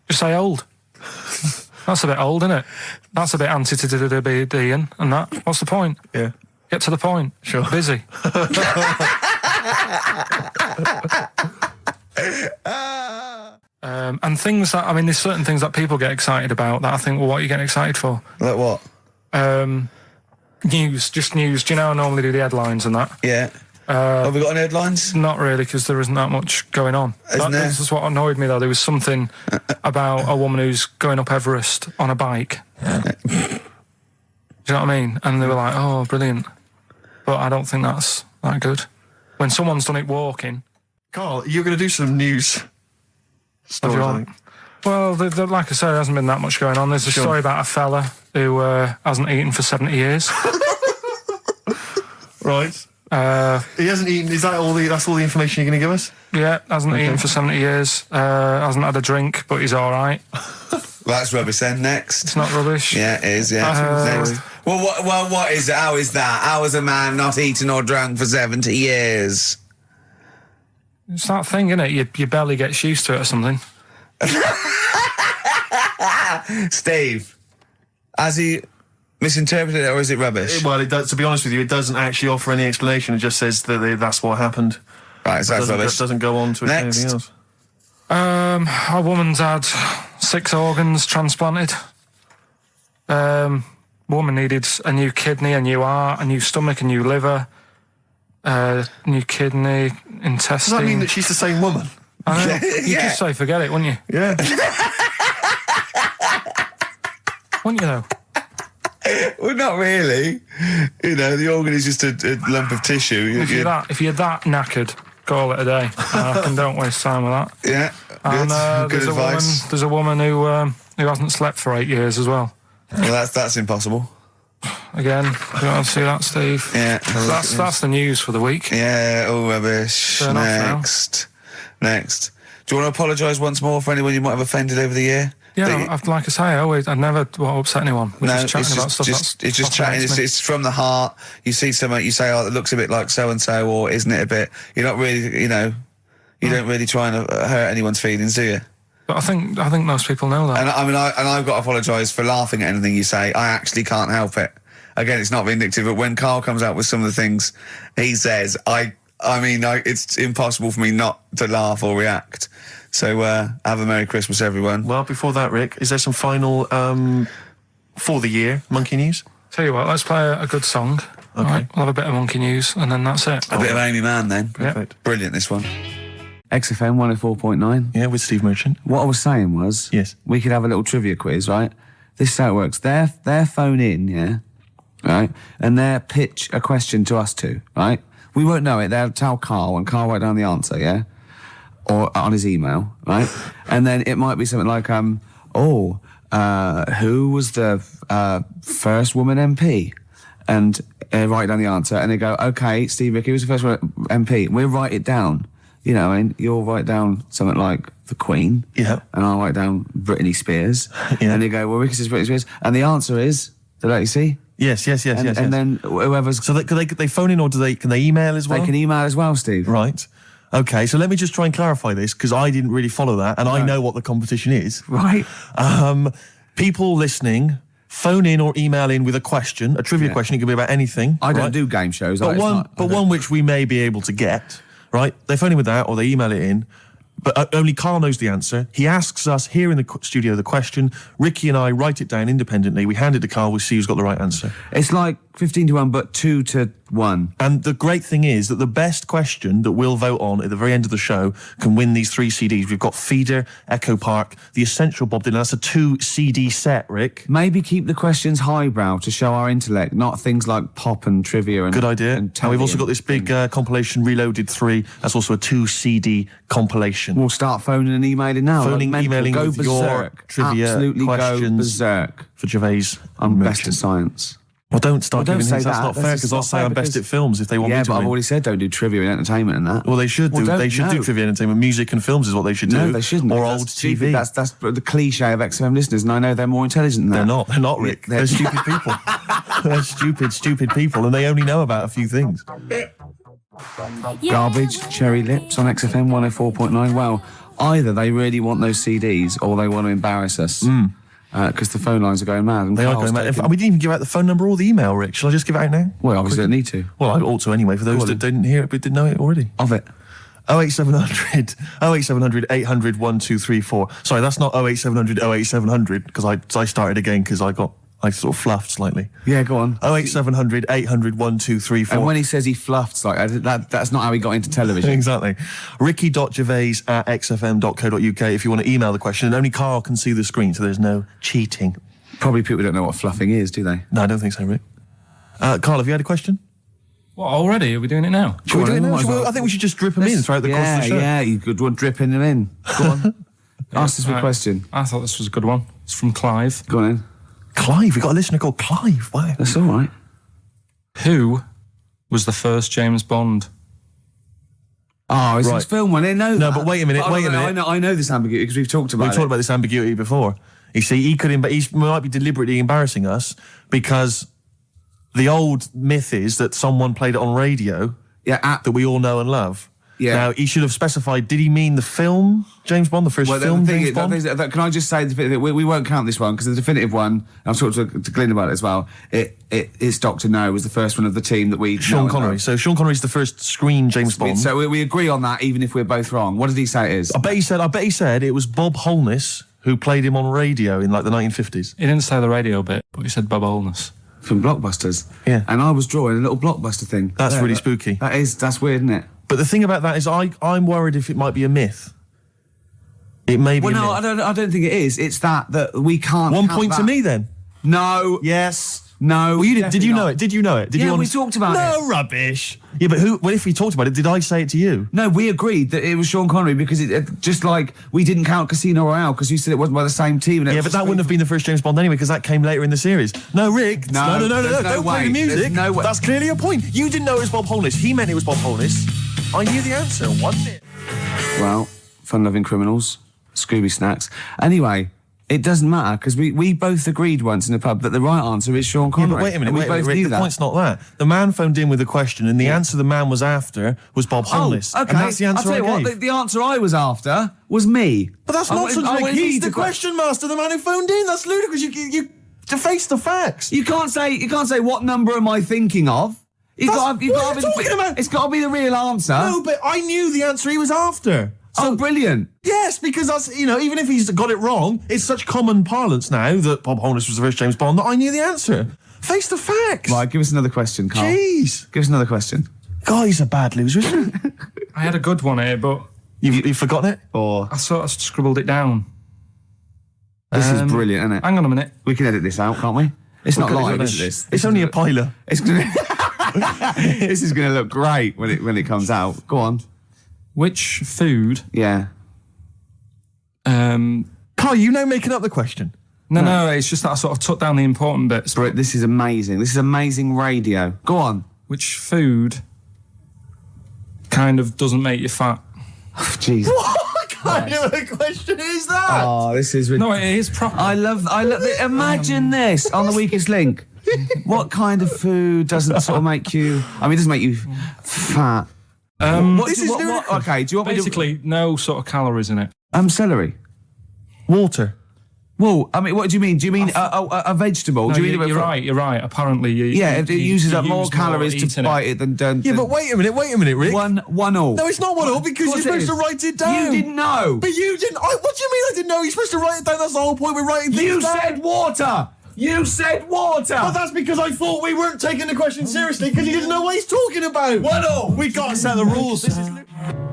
Speaker 3: Just say old. That's a bit old, isn't it? That's a bit anti-dipuian and that. What's the point?
Speaker 2: Yeah.
Speaker 3: Get to the point.
Speaker 2: Sure.
Speaker 3: Busy. And things that, there's certain things that people get excited about that I think, well, what are you getting excited for?
Speaker 1: Like what?
Speaker 3: News, just news. Do you know how I normally do the headlines and that?
Speaker 1: Yeah. Have we got any headlines?
Speaker 3: Not really, because there isn't that much going on.
Speaker 1: Isn't there?
Speaker 3: This is what annoyed me, though. There was something about a woman who's going up Everest on a bike. Do you know what I mean? And they were like, oh, brilliant. But I don't think that's that good. when someone's done it walking.
Speaker 2: Carl, you're going to do some news stories, I think.
Speaker 3: Well, like I said, there hasn't been that much going on. There's a story about a fella who hasn't eaten for 70 years.
Speaker 2: Right. He hasn't eaten. Is that all that's all the information you're going to give us?
Speaker 3: Yeah, hasn't eaten for 70 years. Hasn't had a drink, but he's all right.
Speaker 1: That's rubbish then. Next.
Speaker 3: It's not rubbish.
Speaker 1: Yeah, it is, yeah. Next. Well, what is it? How is that? How is a man not eaten or drunk for 70 years?
Speaker 3: It's that thing, isn't it? Your belly gets used to it or something.
Speaker 1: Steve, has he misinterpreted it or is it rubbish?
Speaker 2: Well, it does, to be honest with you, it doesn't actually offer any explanation. It just says that that's what happened.
Speaker 1: Right, so that's rubbish.
Speaker 2: It doesn't go on to
Speaker 1: Next.
Speaker 2: anything else.
Speaker 3: A woman's had 6 organs transplanted. Woman needed a new kidney, a new heart, a new stomach, a new liver, new kidney, intestine.
Speaker 2: Does that mean that she's the same woman?
Speaker 3: I know. You'd just say forget it, wouldn't you?
Speaker 2: Yeah.
Speaker 3: Wouldn't you, though?
Speaker 1: Well, not really. You know, the organ is just a lump of tissue.
Speaker 3: If you're that knackered, call it a day. Don't waste time with that.
Speaker 1: Yeah,
Speaker 3: And
Speaker 1: good advice.
Speaker 3: there's a woman who hasn't slept for 8 years as well.
Speaker 1: Well, that's impossible.
Speaker 3: Again, you want to see that, Steve?
Speaker 1: Yeah.
Speaker 3: That's the news for the week.
Speaker 1: Yeah, all rubbish.
Speaker 3: Turn off now.
Speaker 1: Next. Do you want to apologise once more for anyone you might have offended over the year?
Speaker 3: Yeah, like I say, I'd never want to upset anyone. We're just chatting about stuff.
Speaker 1: It's just chatting. It's from the heart. You see something, you say, "Oh, it looks a bit like so and so," or "Isn't it a bit?" You're not really, you don't really try and hurt anyone's feelings, do you?
Speaker 3: But I think most people know that.
Speaker 1: And I've got to apologise for laughing at anything you say. I actually can't help it. Again, it's not vindictive, but when Karl comes out with some of the things he says, it's impossible for me not to laugh or react. So have a Merry Christmas, everyone.
Speaker 2: Well, before that, Rick, is there some final for the year monkey news?
Speaker 3: Tell you what, let's play a good song.
Speaker 2: Okay.
Speaker 3: Right, we'll have a bit of monkey news, and then that's it.
Speaker 1: A bit of Amy Mann, then.
Speaker 2: Perfect.
Speaker 1: Brilliant, this one.
Speaker 5: XFM 104.9.
Speaker 2: Yeah, with Steve Merchant.
Speaker 5: What I was saying was,
Speaker 2: Yes.
Speaker 5: we could have a little trivia quiz, right? This is how it works. Their phone in, yeah, right, and they'll pitch a question to us two, right? We won't know it. They'll tell Karl, and Karl write down the answer, yeah, or on his email, right? And then it might be something like, who was the first woman MP? And write down the answer, and they go, okay, Steve Ricky was the first woman MP. We'll write it down. You know, and you'll write down something like the Queen,
Speaker 2: yeah,
Speaker 5: and I'll write down Britney Spears,
Speaker 2: yeah.
Speaker 5: And they go, well, Ricky says Britney Spears, and the answer is, did you see?
Speaker 2: Yes.
Speaker 5: And then whoever's
Speaker 2: so they phone in, or can they email as well?
Speaker 5: They can email as well, Steve.
Speaker 2: Right. Okay, so let me just try and clarify this, because I didn't really follow that, and I know what the competition is.
Speaker 5: Right.
Speaker 2: People listening, phone in or email in with a question, a trivia question. It can be about anything.
Speaker 5: I don't do game shows,
Speaker 2: but one which we may be able to get. Right, they phone in with that, or they email it in, but only Karl knows the answer. He asks us here in the studio the question. Ricky and I write it down independently. We hand it to Karl. We see who's got the right answer.
Speaker 5: It's like 15-1, but 2-1.
Speaker 2: And the great thing is that the best question that we'll vote on at the very end of the show can win these 3 CDs. We've got Feeder, Echo Park, The Essential Bob Dylan. That's a 2 CD set, Rick.
Speaker 5: Maybe keep the questions highbrow to show our intellect, not things like pop and trivia. And
Speaker 2: good idea.
Speaker 5: And
Speaker 2: we've also got this big compilation, Reloaded 3. That's also a 2 CD compilation.
Speaker 5: We'll start phoning and emailing now.
Speaker 2: Emailing
Speaker 5: go
Speaker 2: with
Speaker 5: berserk.
Speaker 2: your trivia
Speaker 5: Absolutely
Speaker 2: questions
Speaker 5: go berserk.
Speaker 2: For Gervais.
Speaker 5: I'm best at science.
Speaker 2: Well, don't start giving hints. That's not fair, because I'll say I'm best at films if they want me to.
Speaker 5: Yeah, but I've
Speaker 2: win.
Speaker 5: already said don't do trivia and entertainment and that.
Speaker 2: Well, they should do. They should do trivia and entertainment. Music and films is what they should do.
Speaker 5: No, they shouldn't.
Speaker 2: Or
Speaker 5: That's
Speaker 2: old
Speaker 5: stupid.
Speaker 2: TV.
Speaker 5: That's the cliche of XFM listeners, and I know they're more intelligent than that.
Speaker 2: They're not. They're not, Rick. They're stupid people. They're stupid people, and they only know about a few things.
Speaker 5: Garbage, Cherry Lips on XFM 104.9. Well, either they really want those CDs or they want to embarrass us. Because the phone lines are going mad. And
Speaker 2: they are going mad. We didn't even give out the phone number or the email, Rick. Shall I just give it out now?
Speaker 5: Well, obviously don't need to.
Speaker 2: Well, I ought to anyway, for those that didn't hear it but didn't know it already.
Speaker 5: Of it.
Speaker 2: 08700 800 1234. Sorry, that's not 08700 08700, because I started again because I sort of fluffed slightly.
Speaker 5: Yeah, go on.
Speaker 2: 08700 800 1234.
Speaker 5: And when he says he fluffed, like that's not how he got into television.
Speaker 2: Exactly. Ricky.gervais@xfm.co.uk if you want to email the question, and only Karl can see the screen, so there's no cheating.
Speaker 5: Probably people don't know what fluffing is, do they?
Speaker 2: No, I don't think so, Rick. Karl, have you had a question?
Speaker 3: What, already? Are we doing it now?
Speaker 2: Should we do it now?
Speaker 5: might as well.
Speaker 2: I think we should just drip them in throughout the course of the show.
Speaker 5: Yeah, you could one dripping them in. Go on. Ask this a question.
Speaker 3: I thought this was a good one. It's from Clive.
Speaker 5: Go on in.
Speaker 2: Clive, we got a listener called Clive. Wow.
Speaker 5: That's all right.
Speaker 3: Who was the first James Bond?
Speaker 5: Oh, it's this film one. I know
Speaker 2: No,
Speaker 5: that.
Speaker 2: but wait a minute, wait a minute.
Speaker 5: I know this ambiguity because we've talked about
Speaker 2: We've talked about this ambiguity before. You see, he might be deliberately embarrassing us because the old myth is that someone played it on radio that we all know and love.
Speaker 5: Yeah.
Speaker 2: Now, he should have specified, did he mean the film James Bond, the first film James Bond?
Speaker 5: Can I just say, we won't count this one because the definitive one, I've talked to Glyn about it as well, it's Dr. No was the first one of the team that we
Speaker 2: Sean
Speaker 5: know
Speaker 2: Connery.
Speaker 5: and
Speaker 2: So Sean Connery's the first screen James Bond.
Speaker 5: So we agree on that even if we're both wrong. What did he say it is?
Speaker 2: I bet he said it was Bob Holness who played him on radio in like the 1950s.
Speaker 3: He didn't say the radio bit, but he said Bob Holness.
Speaker 5: From Blockbusters.
Speaker 2: Yeah.
Speaker 5: And I was drawing a little Blockbuster thing.
Speaker 2: That's really spooky.
Speaker 5: That's weird, isn't it?
Speaker 2: But the thing about that is I'm worried if it might be a myth. It may be a myth.
Speaker 5: I don't think it is. It's that we can't.
Speaker 2: 1
Speaker 5: count
Speaker 2: point to
Speaker 5: that.
Speaker 2: me then.
Speaker 5: No.
Speaker 2: Yes.
Speaker 5: No.
Speaker 2: Well, did you
Speaker 5: definitely
Speaker 2: know
Speaker 5: not.
Speaker 2: it? Did you know it? Did
Speaker 5: Yeah,
Speaker 2: you
Speaker 5: we talked about it.
Speaker 2: No rubbish. Yeah, but well, if we talked about it, did I say it to you?
Speaker 5: No, we agreed that it was Sean Connery because it just like we didn't count Casino Royale because you said it wasn't by the same team. And
Speaker 2: Yeah, but that wouldn't have been the first James Bond anyway because that came later in the series. No, Rick.
Speaker 5: No,
Speaker 2: No.
Speaker 5: there's no
Speaker 2: Don't play
Speaker 5: way.
Speaker 2: the music.
Speaker 5: There's no way.
Speaker 2: That's clearly a point. You didn't know it was Bob Holness. He meant it was Bob Holness. I knew the answer, wasn't it?
Speaker 5: Well, fun-loving criminals, Scooby snacks. Anyway, it doesn't matter because we both agreed once in a pub that the right answer is Sean Connery.
Speaker 2: Yeah, but wait a minute.
Speaker 5: And we
Speaker 2: Wait a
Speaker 5: both
Speaker 2: minute, Rick,
Speaker 5: knew
Speaker 2: the
Speaker 5: that.
Speaker 2: point's not that. The man phoned in with a question, and the answer the man was after was Bob Holness.
Speaker 5: Oh, okay.
Speaker 2: And that's the answer
Speaker 5: I'll tell you
Speaker 2: I gave.
Speaker 5: what, the answer I was after was me.
Speaker 2: But that's
Speaker 5: I
Speaker 2: nonsense,
Speaker 5: wanted- I
Speaker 2: Rick.
Speaker 5: wanted
Speaker 2: He's
Speaker 5: me
Speaker 2: the
Speaker 5: to
Speaker 2: question master, the man who phoned in. That's ludicrous. You to face the facts.
Speaker 5: You can't say what number am I thinking of.
Speaker 2: What are you talking about?
Speaker 5: It's got to be the real answer.
Speaker 2: No, but I knew the answer he was after.
Speaker 5: Oh, brilliant.
Speaker 2: Yes, because that's, even if he's got it wrong, it's such common parlance now that Bob Holness was the first James Bond that I knew the answer. Face the facts.
Speaker 5: Right, give us another question, Carl.
Speaker 2: Jeez.
Speaker 5: Give us another question.
Speaker 2: God, he's a bad loser, isn't he?
Speaker 3: I had a good one here, but
Speaker 2: You've forgotten it?
Speaker 5: Or
Speaker 3: I sort of scribbled it down.
Speaker 5: this is brilliant, isn't it?
Speaker 3: Hang on a minute.
Speaker 5: We can edit this out, can't we? It's not live, is this?
Speaker 2: It's only a piler.
Speaker 5: It's gonna. This is going to look great when it comes out. Go on.
Speaker 3: Which food?
Speaker 5: Yeah.
Speaker 2: Carl, you know making up the question.
Speaker 3: No, it's just that I sort of took down the important bits.
Speaker 5: But this is amazing. This is amazing radio. Go on.
Speaker 3: Which food kind of doesn't make you fat?
Speaker 5: Jeez.
Speaker 2: What kind of a question is that?
Speaker 5: Oh, this is
Speaker 3: No,
Speaker 5: ridiculous.
Speaker 3: it is proper.
Speaker 5: I love it. Imagine this on the weakest link. What kind of food doesn't sort of make you? I mean, it doesn't make you fat. Okay, do you want
Speaker 3: Basically, no sort of calories in it.
Speaker 5: celery?
Speaker 2: Water.
Speaker 5: Well, I mean, what do you mean? Do you mean a vegetable?
Speaker 3: No,
Speaker 5: do you mean
Speaker 3: you're right. You're right. Apparently,
Speaker 5: it uses up more
Speaker 3: use
Speaker 5: calories to
Speaker 3: eating
Speaker 5: bite it than.
Speaker 2: Yeah, but wait a minute, Rick.
Speaker 5: One all.
Speaker 2: No, it's not one all because
Speaker 5: Of
Speaker 2: you're
Speaker 5: course it
Speaker 2: supposed to
Speaker 5: is.
Speaker 2: write it down.
Speaker 5: You didn't know.
Speaker 2: But you didn't. What do you mean I didn't know? You're supposed to write it down. That's the whole point. We're writing things
Speaker 5: You
Speaker 2: down.
Speaker 5: said water. You said water.
Speaker 2: But that's because I thought we weren't taking the question seriously because he didn't know what he's talking about.
Speaker 5: One all.
Speaker 2: We got to set the rules. This is.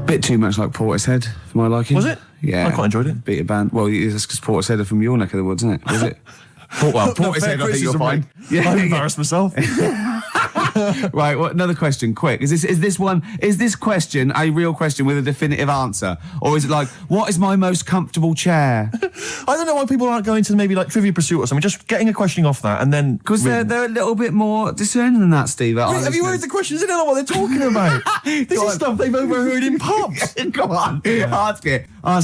Speaker 5: Bit too much like Portishead for my liking.
Speaker 2: Was it?
Speaker 5: Yeah.
Speaker 2: I quite enjoyed it.
Speaker 5: Bit of band. Well, it's because Portishead are from your neck of the woods, isn't it? Was it? Well, Portishead, I think you're fine.
Speaker 2: Yeah, I'm embarrassed myself.
Speaker 5: Right, well, another question, quick. Is this question a real question with a definitive answer? Or is it like, what is my most comfortable chair?
Speaker 2: I don't know why people aren't going to maybe like Trivia Pursuit or something, just getting a question off that and then...
Speaker 5: Because they're a little bit more discerning than that, Steve.
Speaker 2: Have you heard the questions? They don't know what they're talking about. This is stuff they've overheard in pubs.
Speaker 5: Go on, ask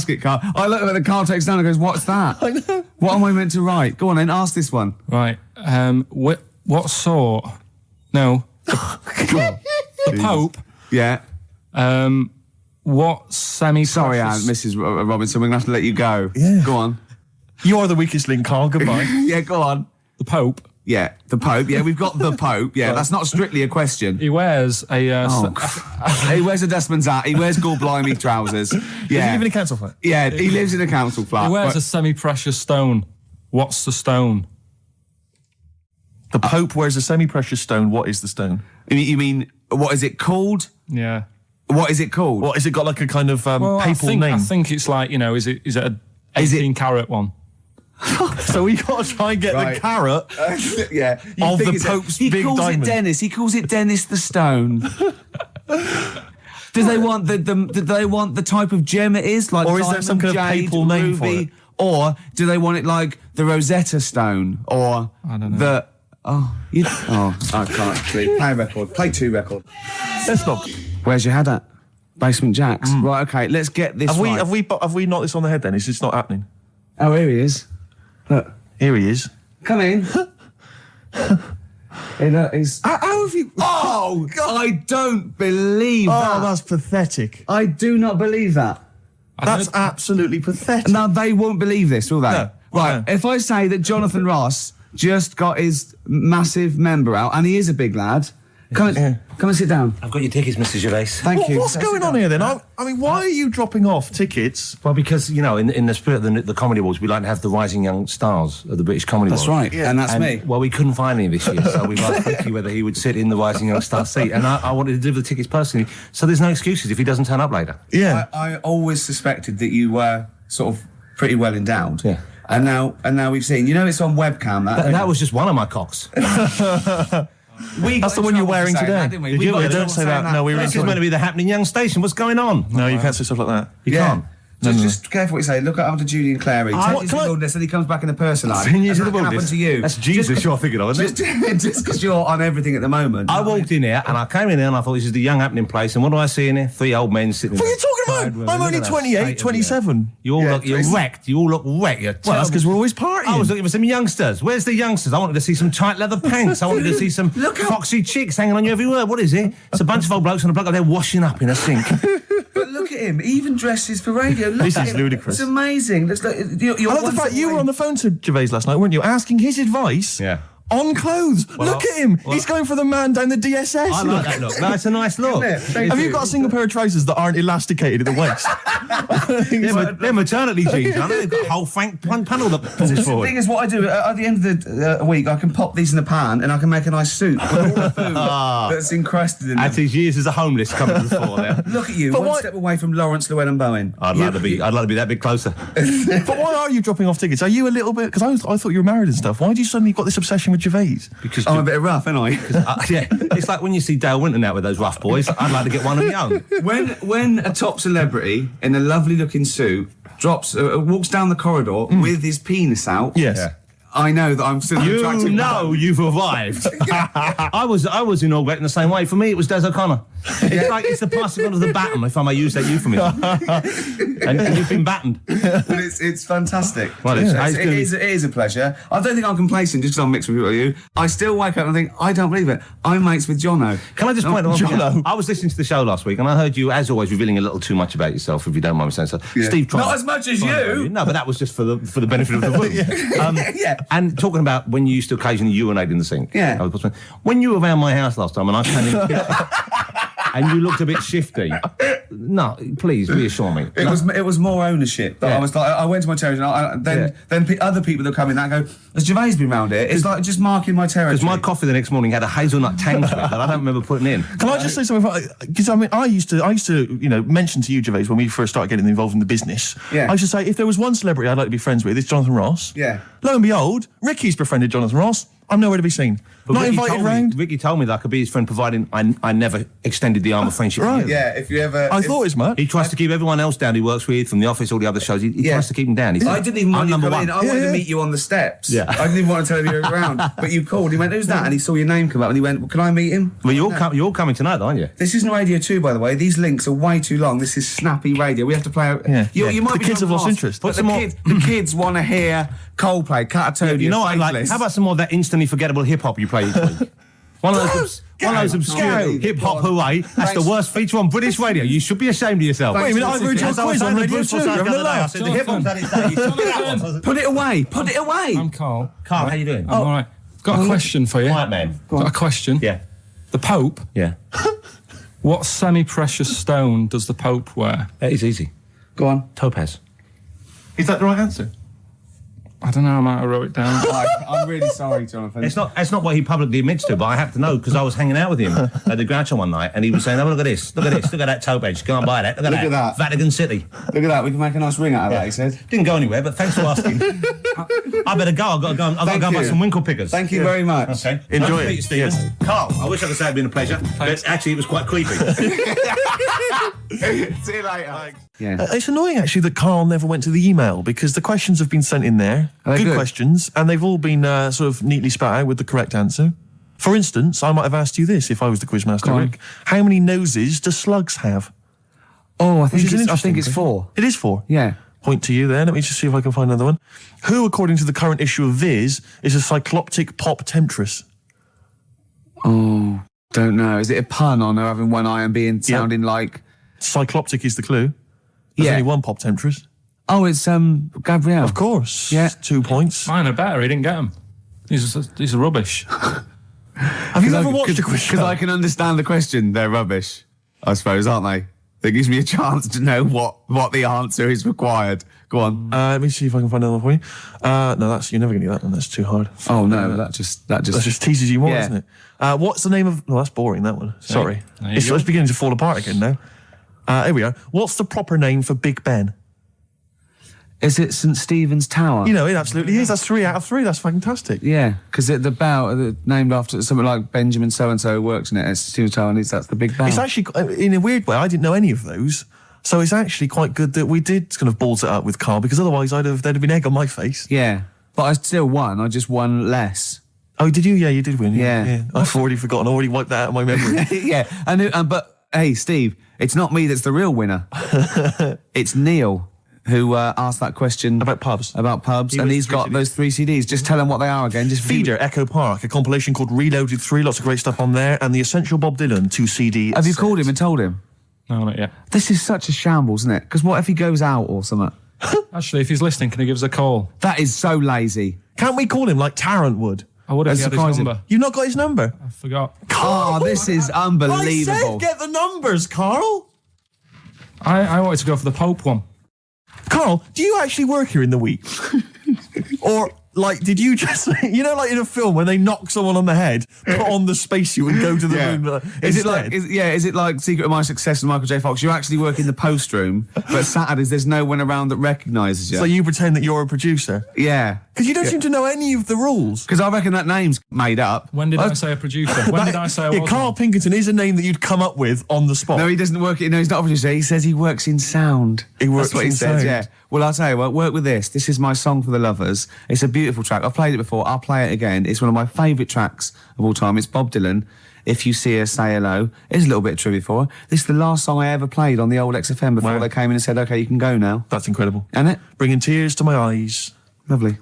Speaker 5: it, Carl. I look at the Carl takes down and goes, what's that?
Speaker 2: I know.
Speaker 5: What am I meant to write? Go on then, ask this one.
Speaker 3: Right. What sort? No. The Pope.
Speaker 5: Yeah.
Speaker 3: What semi?
Speaker 5: Sorry, Anne, Mrs. Robinson, we're going to have to let you go.
Speaker 2: Yeah.
Speaker 5: Go on.
Speaker 2: You are the weakest link, Carl. Goodbye.
Speaker 5: Yeah, go on.
Speaker 3: The Pope.
Speaker 5: Yeah, the Pope. Yeah, we've got the Pope. Yeah, that's not strictly a question.
Speaker 3: He wears a.
Speaker 5: He wears a dustman's hat. He wears gold-blimey trousers.
Speaker 2: Does he
Speaker 5: Yeah.
Speaker 2: live in a council flat?
Speaker 5: Yeah, he lives in a council flat.
Speaker 3: He wears
Speaker 5: but-
Speaker 3: a semi-precious stone. What's the stone?
Speaker 2: The Pope wears a semi-precious stone. What is the stone?
Speaker 5: You mean, what is it called?
Speaker 3: Yeah.
Speaker 5: What is it called?
Speaker 2: What, has it got like a kind of papal name?
Speaker 3: I think it's like, is it a 18 carat one?
Speaker 2: So we got to try and get
Speaker 5: Right.
Speaker 2: the carrot.
Speaker 5: Yeah.
Speaker 2: Of the Pope's
Speaker 5: he
Speaker 2: big
Speaker 5: calls
Speaker 2: diamond.
Speaker 5: it Dennis. He calls it Dennis the Stone. Do they want do they want the type of gem it is, like
Speaker 2: Or is there
Speaker 5: diamond,
Speaker 2: some kind of
Speaker 5: jade,
Speaker 2: papal name for
Speaker 5: ruby,
Speaker 2: it?
Speaker 5: or do they want it like the Rosetta Stone, or
Speaker 3: I don't know.
Speaker 5: the I can't play a record, play 2 record.
Speaker 2: Let's not.
Speaker 5: Where's your head at? Basement Jacks. Right, okay, let's get this.
Speaker 2: Have
Speaker 5: right.
Speaker 2: we knocked this on the head then? It's just not happening.
Speaker 5: Oh, here he is. Look,
Speaker 2: Here he is.
Speaker 5: come in. He's.
Speaker 2: How have you?
Speaker 5: Oh, I don't believe that.
Speaker 2: Oh, that's pathetic.
Speaker 5: I do not believe that.
Speaker 2: That's absolutely pathetic.
Speaker 5: Now, they won't believe this, will they?
Speaker 2: No.
Speaker 5: Right,
Speaker 2: No.
Speaker 5: if I say that Jonathan Ross just got his massive member out, and he is a big lad, come and sit down.
Speaker 8: I've got your tickets, Mr. Gervais.
Speaker 5: Thank you.
Speaker 2: What's going on here then? I mean, why are you dropping off tickets?
Speaker 8: Well, because, you know, in the spirit of the Comedy Awards, we like to have the rising young stars of the British Comedy
Speaker 5: That's
Speaker 8: Awards.
Speaker 5: right, and that's me.
Speaker 8: Well, we couldn't find any this year, so we've asked Ricky whether he would sit in the rising young star seat, and I wanted to deliver the tickets personally, so there's no excuses if he doesn't turn up later.
Speaker 2: Yeah.
Speaker 5: I always suspected that you were sort of pretty well endowed.
Speaker 8: Yeah.
Speaker 5: And now we've seen. You know, it's on webcam.
Speaker 8: That was just one of my cocks.
Speaker 2: That's the one you're wearing today.
Speaker 5: Didn't we?
Speaker 8: Did
Speaker 5: We
Speaker 8: you?
Speaker 5: got in
Speaker 8: Don't
Speaker 5: trouble
Speaker 2: say
Speaker 5: saying
Speaker 2: that. No, we were
Speaker 8: This is meant to be the happening young station. What's going on?
Speaker 2: No, you can't say stuff like that.
Speaker 8: You
Speaker 5: Yeah.
Speaker 8: can't.
Speaker 5: Just careful what you say. Look after Julian Clary. 10 years in the wilderness, and he comes back in a person line.
Speaker 8: 10 years
Speaker 5: And
Speaker 8: in the
Speaker 5: that can
Speaker 8: wilderness.
Speaker 5: happen to you.
Speaker 8: That's Jesus you're thinking of, isn't it?
Speaker 5: Just because you're on everything at the moment.
Speaker 8: I walked in here and I came in here and I thought this is the young happening place. And what do I see in here? 3 old men sitting.
Speaker 2: What are you
Speaker 8: in a
Speaker 2: talking
Speaker 8: tired room.
Speaker 2: about? I'm
Speaker 8: Look
Speaker 2: only
Speaker 8: at that
Speaker 2: 28,
Speaker 8: state of
Speaker 2: 27.
Speaker 8: You all
Speaker 2: Yeah,
Speaker 8: look, you're
Speaker 2: it's-
Speaker 8: wrecked. You all look wrecked. You're
Speaker 2: Well, that's because we're always partying.
Speaker 8: I was looking for some youngsters. Where's the youngsters? I wanted to see some tight leather pants. I wanted to see some foxy chicks hanging on you every word. What is it? It's a bunch of old blokes and a bloke up there washing up in a sink.
Speaker 5: But look at him. He even dresses for radio. Look
Speaker 2: This
Speaker 5: at
Speaker 2: is
Speaker 5: him.
Speaker 2: ludicrous.
Speaker 5: It's amazing. You're
Speaker 2: I love the fact you were on the phone to Gervais last night, weren't you? Asking his advice
Speaker 8: Yeah.
Speaker 2: on clothes. Look at him.
Speaker 8: well-
Speaker 2: He's going for the man down the DSS.
Speaker 8: I like that look. That's a nice look.
Speaker 2: Have you got a single pair of trousers that aren't elasticated at the waist?
Speaker 8: They're maternity jeans, aren't they? They've got a whole frank panel that pulls
Speaker 5: The
Speaker 8: forward.
Speaker 5: thing is, what I do at the end of the week, I can pop these in a pan and I can make a nice soup with all the food that's encrusted in
Speaker 8: At
Speaker 5: them.
Speaker 8: his years as a homeless coming to the fore there.
Speaker 5: Look at you,
Speaker 2: But
Speaker 5: one
Speaker 2: why-
Speaker 5: step away from Lawrence Llewellyn Bowen.
Speaker 8: I'd like to be that bit closer.
Speaker 2: But why are you dropping off tickets? Are you a little bit... Because I thought you were married and stuff. Why do you suddenly got this obsession with Gervais?
Speaker 8: Because
Speaker 5: I'm a bit rough, ain't I?
Speaker 8: yeah, it's like when you see Dale Winton out with those rough boys. I'd like to get one of my own.
Speaker 5: when a top celebrity in a lovely looking suit walks down the corridor with his penis out,
Speaker 2: Yes.
Speaker 8: Yeah.
Speaker 5: I know that I'm still an
Speaker 8: You
Speaker 5: attractive
Speaker 8: know
Speaker 5: man.
Speaker 8: you've arrived. I was inaugurated the same way. For me, it was Des O'Connor. It's like it's the passing on of the baton, if I may use that euphemism. and you've been battened.
Speaker 5: But it's fantastic.
Speaker 8: Well,
Speaker 5: It is a pleasure. I don't think I'm complacent just because I'm mixed with you. I still wake up and think, I don't believe it. I'm mates with Jono.
Speaker 8: Can I just point out?
Speaker 2: Jono.
Speaker 8: I was listening to the show last week, and I heard you, as always, revealing a little too much about yourself, if you don't mind me saying so.
Speaker 5: Yeah.
Speaker 8: Steve, tried
Speaker 5: Not as much as you.
Speaker 8: No, but that was just for the benefit of the room.
Speaker 5: Yeah.
Speaker 8: And talking about when you used to occasionally urinate in the sink.
Speaker 5: Yeah.
Speaker 8: When you were around my house last time, and I came in the kitchen, and you looked a bit shifty. No, please reassure me.
Speaker 5: It was more ownership. That
Speaker 8: Yeah.
Speaker 5: I was like, I went to my territory, and then other people that come in that go, has Gervais been round here? It's like just marking my territory.
Speaker 8: Because my coffee the next morning had a hazelnut tang to it that I don't remember putting in.
Speaker 2: Can I just say something? Because I mean, I used to, mention to you, Gervais, when we first started getting involved in the business.
Speaker 5: Yeah.
Speaker 2: I used to say, if there was one celebrity I'd like to be friends with, it's Jonathan Ross.
Speaker 5: Yeah.
Speaker 2: Lo and behold, Ricky's befriended Jonathan Ross. I'm nowhere to be seen.
Speaker 8: But
Speaker 2: Not
Speaker 8: Ricky
Speaker 2: invited
Speaker 8: told me-
Speaker 2: round.
Speaker 8: Ricky told me that I could be his friend, providing I never extended the arm of friendship.
Speaker 2: Right.
Speaker 8: to you.
Speaker 5: Yeah, if you ever...
Speaker 2: I thought as much.
Speaker 8: He tries to keep everyone else down he works with, from the office, all the other shows. He tries to keep them down. He said,
Speaker 5: I didn't even
Speaker 8: I'm
Speaker 5: want you to
Speaker 8: number
Speaker 5: come
Speaker 8: one.
Speaker 5: in. I wanted
Speaker 2: Yeah.
Speaker 5: to meet you on the steps.
Speaker 8: Yeah.
Speaker 5: I didn't even want to tell him you were around. But you called. He went, who's that? And he saw your name come up and he went, well, can I meet him?
Speaker 8: Well, you're all coming tonight, aren't you?
Speaker 5: This isn't Radio 2, by the way. These links are way too long. This is snappy radio. We have to play out...
Speaker 2: Yeah.
Speaker 5: You might
Speaker 2: The
Speaker 5: be
Speaker 2: kids
Speaker 5: on
Speaker 2: have lost
Speaker 5: fast,
Speaker 2: interest.
Speaker 5: But
Speaker 8: Put
Speaker 5: the
Speaker 8: some more-
Speaker 5: kids want to hear Coldplay, Catatonia,
Speaker 8: You know what I like?
Speaker 5: Faithless.
Speaker 8: How about some more of that instantly forgettable hip hop you play each week? One of those obscure hip hop hooray. That's the worst feature on British radio. You should be ashamed of yourself.
Speaker 2: Wait a minute, I've heard your
Speaker 8: As I was
Speaker 2: quiz on
Speaker 8: saying to
Speaker 2: Radio
Speaker 8: Bruce
Speaker 2: 2.
Speaker 8: Forsyth
Speaker 2: You're
Speaker 8: the
Speaker 2: having a
Speaker 8: other day, I
Speaker 2: laugh.
Speaker 8: said the hip hop's had its day. You should be that one.
Speaker 5: Put it away. Put it away.
Speaker 3: I'm Carl.
Speaker 8: Carl, how you doing?
Speaker 3: I'm all right. Got a question for you.
Speaker 8: Quiet man.
Speaker 3: Got a question.
Speaker 8: Yeah.
Speaker 3: The Pope.
Speaker 8: Yeah.
Speaker 3: What semi-precious stone does the Pope wear?
Speaker 8: That is easy.
Speaker 5: Go on.
Speaker 8: Topaz.
Speaker 2: Is that the right answer?
Speaker 3: I don't know, I might have wrote it down.
Speaker 5: I'm really sorry, Jonathan.
Speaker 8: It's not what he publicly admits to, but I have to know because I was hanging out with him at the Groucho one night, and he was saying, "Oh, look at this, look at that toe bench. Go and buy that. Look at that. Vatican City.
Speaker 5: Look at that. We can make a nice ring out of that," he said.
Speaker 8: Didn't go anywhere, but thanks for asking. I better go. I've got to go and buy some winkle pickers.
Speaker 5: Thank you very much.
Speaker 8: Okay.
Speaker 2: Enjoy
Speaker 8: Nice to meet you,
Speaker 2: it.
Speaker 8: Stephen.
Speaker 2: Yes.
Speaker 8: Carl, I wish I could say it'd been a pleasure, but actually it was quite creepy.
Speaker 5: See you later. Yeah.
Speaker 2: It's annoying, actually, that Carl never went to the email because the questions have been sent in there.
Speaker 5: Are they
Speaker 2: Good
Speaker 5: good?
Speaker 2: questions, and they've all been sort of neatly spat out with the correct answer. For instance, I might have asked you this if I was the quizmaster,
Speaker 5: Go on.
Speaker 2: Rick. How many noses do slugs have?
Speaker 5: Oh, I
Speaker 2: Which
Speaker 5: think
Speaker 2: is an
Speaker 5: it's
Speaker 2: interesting
Speaker 5: 4.
Speaker 2: It is 4.
Speaker 5: Yeah.
Speaker 2: Point to you there. Let me just see if I can find another one. Who, according to the current issue of Viz, is a cycloptic pop temptress?
Speaker 5: Oh, don't know. Is it a pun on her having one eye and sounding like?
Speaker 2: Cycloptic is the clue. There's
Speaker 5: Yeah.
Speaker 2: only one pop temptress.
Speaker 5: Oh, it's Gabrielle.
Speaker 2: Of course.
Speaker 5: Yeah.
Speaker 2: 2 points.
Speaker 3: Mine are better, he didn't get them. These are rubbish.
Speaker 2: Have you ever watched a quiz show?
Speaker 5: Because I can understand the question. They're rubbish, I suppose, aren't they? That gives me a chance to know what the answer is required. Go on.
Speaker 2: Let me see if I can find another one for you. No, you're never going to get that one. That's too hard.
Speaker 5: Oh no, that just
Speaker 2: That just teases you more,
Speaker 5: Yeah.
Speaker 2: doesn't it? What's the name of... Well, that's boring, that one. Sorry.
Speaker 3: there you
Speaker 2: It's
Speaker 3: go.
Speaker 2: beginning to fall apart again now. Here we are. What's the proper name for Big Ben?
Speaker 5: Is it St Stephen's Tower?
Speaker 2: You know, it absolutely is. That's 3 out of 3. That's fantastic.
Speaker 5: Yeah, because the bell named after something like Benjamin so and so works in it. It's Stephen's Tower, and that's the big bell.
Speaker 2: It's actually, in a weird way, I didn't know any of those. So it's actually quite good that we did kind of balls it up with Carl, because otherwise there'd have been egg on my face.
Speaker 5: Yeah, but I still won. I just won less.
Speaker 2: Oh, did you? Yeah, you did win.
Speaker 5: Yeah.
Speaker 2: I've already forgotten. I already wiped that out of my memory.
Speaker 5: Yeah, but hey, Steve, it's not me that's the real winner. It's Neil who asked that question
Speaker 2: About pubs.
Speaker 5: and he's got those 3 CDs. Just tell him what they are again. Just
Speaker 2: Feeder, Echo Park, a compilation called Reloaded 3, lots of great stuff on there, and the Essential Bob Dylan 2 CD.
Speaker 5: Have you
Speaker 2: set.
Speaker 5: called him and told him?
Speaker 3: No, not yet.
Speaker 5: This is such a shambles, isn't it? Because what if he goes out or something?
Speaker 3: Actually, if he's listening, can he give us a call?
Speaker 5: That is so lazy.
Speaker 2: Can't we call him like Tarrant would?
Speaker 3: I would have
Speaker 5: That's
Speaker 3: had his
Speaker 5: surprising.
Speaker 3: number.
Speaker 2: You've not got his number?
Speaker 3: I forgot.
Speaker 5: Oh, this is unbelievable.
Speaker 2: I said get the numbers, Carl.
Speaker 3: I wanted to go for the Pope one.
Speaker 2: Carl, do you actually work here in the week? Or, like, did you just, you know, like in a film when they knock someone on the head, put on the spacesuit and go to the moon?
Speaker 5: Is it like Secret of My Success and Michael J. Fox? You actually work in the post room, but Saturdays there's no one around that recognises you.
Speaker 2: So you pretend that you're a producer?
Speaker 5: Yeah.
Speaker 2: Because you don't seem to know any of the rules.
Speaker 5: Because I reckon that name's made up.
Speaker 3: When did I say a producer? When did I say I was?
Speaker 2: Carl Pilkington is a name that you'd come up with on the spot.
Speaker 5: No, he doesn't work. No, he's not a producer. He says he works in sound.
Speaker 2: He works
Speaker 5: That's what he
Speaker 2: in
Speaker 5: says.
Speaker 2: sound.
Speaker 5: Yeah. Well, I'll tell you what. Work with this. This is my song for the lovers. It's a beautiful track. I've played it before. I'll play it again. It's one of my favourite tracks of all time. It's Bob Dylan. If You See Her, Say Hello. Here's a little bit of trivia for her. This is the last song I ever played on the old XFM before
Speaker 2: Wow.
Speaker 5: they came in and said, "Okay, you can go now."
Speaker 2: That's incredible.
Speaker 5: Isn't it?
Speaker 2: Bringing tears to my eyes.
Speaker 5: Lovely.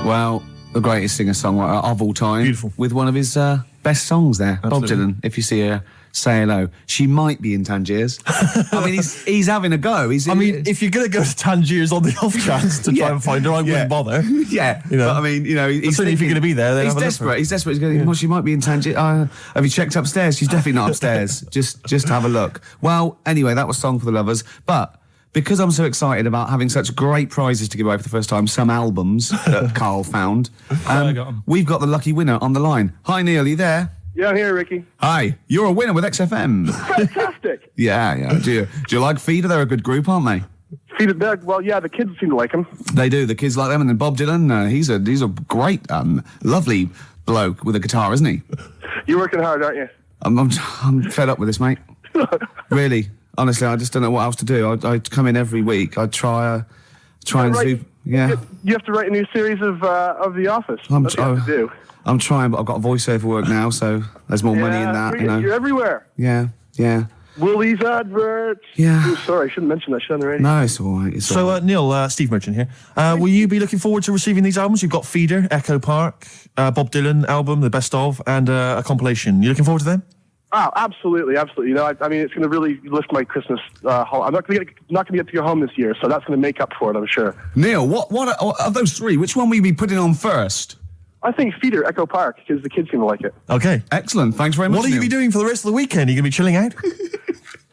Speaker 5: Well, the greatest singer-songwriter of all time.
Speaker 2: Beautiful.
Speaker 5: With one of his best songs there.
Speaker 2: Absolutely.
Speaker 5: Bob Dylan, If You See Her, Say Hello. She might be in Tangiers. I mean, he's having a go.
Speaker 2: I mean, if you're going to go to Tangiers on the off chance to try and find her, I wouldn't bother.
Speaker 5: Yeah,
Speaker 2: You know.
Speaker 5: but I mean, you know, he's
Speaker 2: certainly if you're
Speaker 5: thinking-
Speaker 2: gonna be there, then
Speaker 5: he's
Speaker 2: have a look for
Speaker 5: desperate.
Speaker 2: her.
Speaker 5: He's desperate. He's going. Well, she might be in Tangiers. Have you checked upstairs? She's definitely not upstairs. just have a look. Well, anyway, that was Song for the Lovers. But because I'm so excited about having such great prizes to give away for the first time, some albums that Carl found,
Speaker 3: I got 'em.
Speaker 5: we've got the lucky winner on the line. Hi, Neil. Are you there?
Speaker 9: Yeah, I'm here, Ricky.
Speaker 5: Hi. You're a winner with XFM.
Speaker 9: Fantastic.
Speaker 5: Yeah. Do you like Feeder? They're a good group, aren't they?
Speaker 9: Feed it back. Well, yeah, the kids seem to like him.
Speaker 5: They do. The kids like them, and then Bob Dylan. He's a great, lovely bloke with a guitar, isn't he?
Speaker 9: You're working hard, aren't you?
Speaker 5: I'm fed up with this, mate. Really, honestly, I just don't know what else to do. I come in every week. I try and
Speaker 9: Right.
Speaker 5: do. Yeah,
Speaker 9: You have to write a new series of The Office. That's what you have to do.
Speaker 5: I'm trying, but I've got voiceover work now, so there's more money in that. You know.
Speaker 9: You're everywhere.
Speaker 5: Yeah.
Speaker 9: Willie's adverts.
Speaker 5: Yeah.
Speaker 9: Oh, sorry, I shouldn't mention that shit on the radio.
Speaker 5: No, it's all right. It's all
Speaker 2: So,
Speaker 5: right.
Speaker 2: Neil, Steve Merchant here. Will you be looking forward to receiving these albums? You've got Feeder, Echo Park, Bob Dylan album, the best of, and a compilation. You looking forward to them?
Speaker 9: Oh, absolutely. You know, I mean, it's going to really lift my Christmas haul. I'm not going to get to go home this year, so that's going to make up for it, I'm sure.
Speaker 5: Neil, what of those three? Which one will you be putting on first?
Speaker 9: I think Feeder, Echo Park, because the kids seem to like it.
Speaker 2: Okay.
Speaker 5: Excellent. Thanks very much.
Speaker 2: What will you be
Speaker 5: Neil.
Speaker 2: doing for the rest of the weekend? Are you going to be chilling out?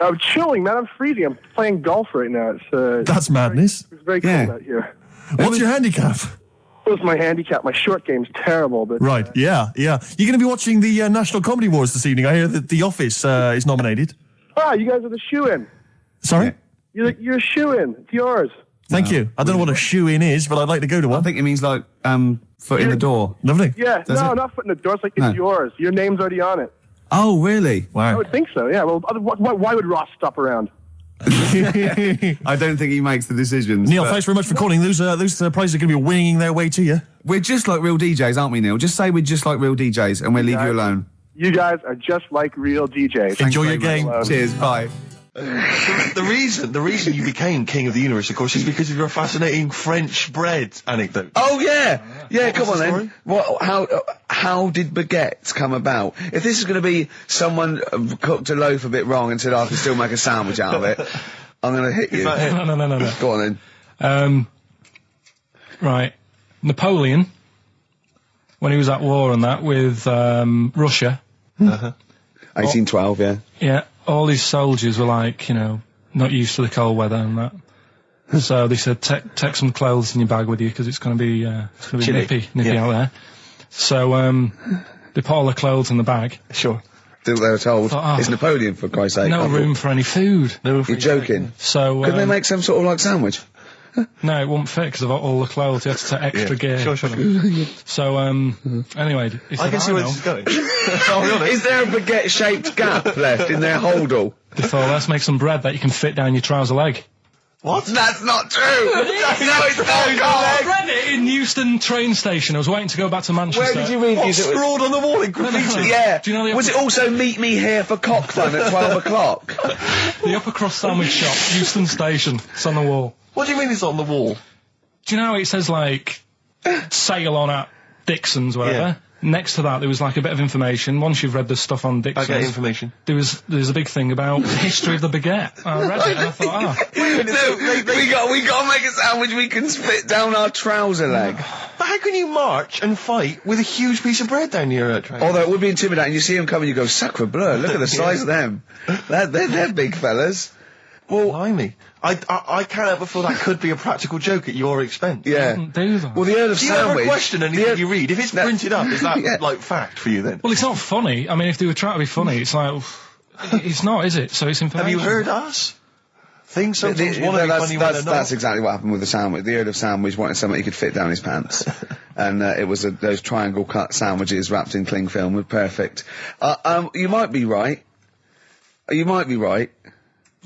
Speaker 9: I'm chilling, man. I'm freezing. I'm playing golf right now. It's
Speaker 2: That's madness.
Speaker 9: It's very
Speaker 5: Yeah.
Speaker 9: cold out here.
Speaker 2: What's your handicap?
Speaker 9: was my handicap. My short game's terrible, but
Speaker 2: Right, yeah. You're going to be watching the National Comedy Awards this evening. I hear that The Office is nominated.
Speaker 9: you guys are the shoe-in.
Speaker 2: Sorry?
Speaker 9: You're a shoe-in. It's yours.
Speaker 2: Thank you. I don't know what a shoe-in is, but I'd like to go to one.
Speaker 5: I think it means like foot in the door.
Speaker 2: Lovely.
Speaker 9: Yeah,
Speaker 5: Does it?
Speaker 9: not foot in the door. It's like it's yours. Your name's already on it.
Speaker 5: Oh, really?
Speaker 9: I
Speaker 2: Wow.
Speaker 9: would think so. Yeah. Well, why would Ross stop around?
Speaker 5: I don't think he makes the decisions.
Speaker 2: Neil,
Speaker 5: but
Speaker 2: thanks very much for calling. Those prizes are going to be winging their way to you.
Speaker 5: we're just like real DJs, aren't we, Neil? Just say we're just like real DJs, and we'll leave you alone.
Speaker 9: You guys are just like real DJs.
Speaker 2: Enjoy your game.
Speaker 5: Cheers. Bye.
Speaker 2: The reason you became king of the universe, of course, is because of your fascinating French bread anecdote.
Speaker 1: Oh yeah, come
Speaker 2: What's
Speaker 1: on
Speaker 2: the
Speaker 1: then. How did baguettes come about? If this is going to be someone cooked a loaf a bit wrong and said I can still make a sandwich out of it, I'm going to hit you.
Speaker 3: No.
Speaker 1: Go on then.
Speaker 3: Right. Napoleon, when he was at war and that with Russia,
Speaker 1: 1812, yeah.
Speaker 3: yeah, all his soldiers were like, not used to the cold weather and that. So they said, take some clothes in your bag with you because it's going to be
Speaker 1: Chilly.
Speaker 3: nippy out there. So they put all the clothes in the bag.
Speaker 2: Sure.
Speaker 1: They were told
Speaker 3: Oh.
Speaker 1: it's Napoleon, for Christ's sake.
Speaker 3: No room for any food.
Speaker 1: You're joking.
Speaker 3: So
Speaker 1: Couldn't they make some sort of like sandwich?
Speaker 3: no, it wouldn't fit because of all the clothes. You had to take extra gear.
Speaker 2: Sure.
Speaker 3: So anyway, he said,
Speaker 2: I can see where
Speaker 3: know.
Speaker 2: this is going. I'll be honest.
Speaker 1: Is there a baguette-shaped gap left in their holdall?
Speaker 3: They thought, let's make some bread that you can fit down your trouser leg.
Speaker 2: What?
Speaker 1: That's not true! No, it's not,
Speaker 3: I
Speaker 1: Carl!
Speaker 3: read it in Euston train station. I was waiting to go back to Manchester.
Speaker 1: Where did you read
Speaker 2: What's
Speaker 1: this?
Speaker 2: scrawled on the wall in graffiti?
Speaker 1: Yeah.
Speaker 3: Do you know the
Speaker 1: Was it also meet me here for cock fun at 12 o'clock?
Speaker 3: The upper crust sandwich shop, Euston station. It's on the wall.
Speaker 2: What do you mean it's on the wall?
Speaker 3: Do you know it says like sail on at Dixon's, whatever?
Speaker 2: Yeah.
Speaker 3: Next to that, there was like a bit of information. Once you've read the stuff on
Speaker 2: I
Speaker 3: Dixon's,
Speaker 2: get information.
Speaker 3: there's a big thing about the history of the baguette. I read it and I thought,
Speaker 1: No, we got to make a sandwich we can split down our trouser leg.
Speaker 2: But how can you march and fight with a huge piece of bread down your train?
Speaker 1: Although it would be intimidating. You see them coming, you go, sacre bleu, look at the size of them. They're big fellas. Well,
Speaker 2: Blimey. I can't help but feel that could be a practical joke at your expense.
Speaker 1: yeah.
Speaker 3: do that.
Speaker 1: Well, the Earl of
Speaker 2: Do you ever
Speaker 1: Sandwich...
Speaker 2: question anything you read? If it's
Speaker 1: No.
Speaker 2: printed up, is that,
Speaker 1: Yeah.
Speaker 2: like, fact for you then?
Speaker 3: Well, it's not funny. I mean, if they were trying to be funny, it's like, it's not, is it? So it's information.
Speaker 2: Have you heard us? Things sometimes want to be funny when they're not.
Speaker 1: That's exactly what happened with the sandwich. The Earl of Sandwich wanted something he could fit down his pants. And it was those triangle cut sandwiches wrapped in cling film were perfect. You might be right. You might be right.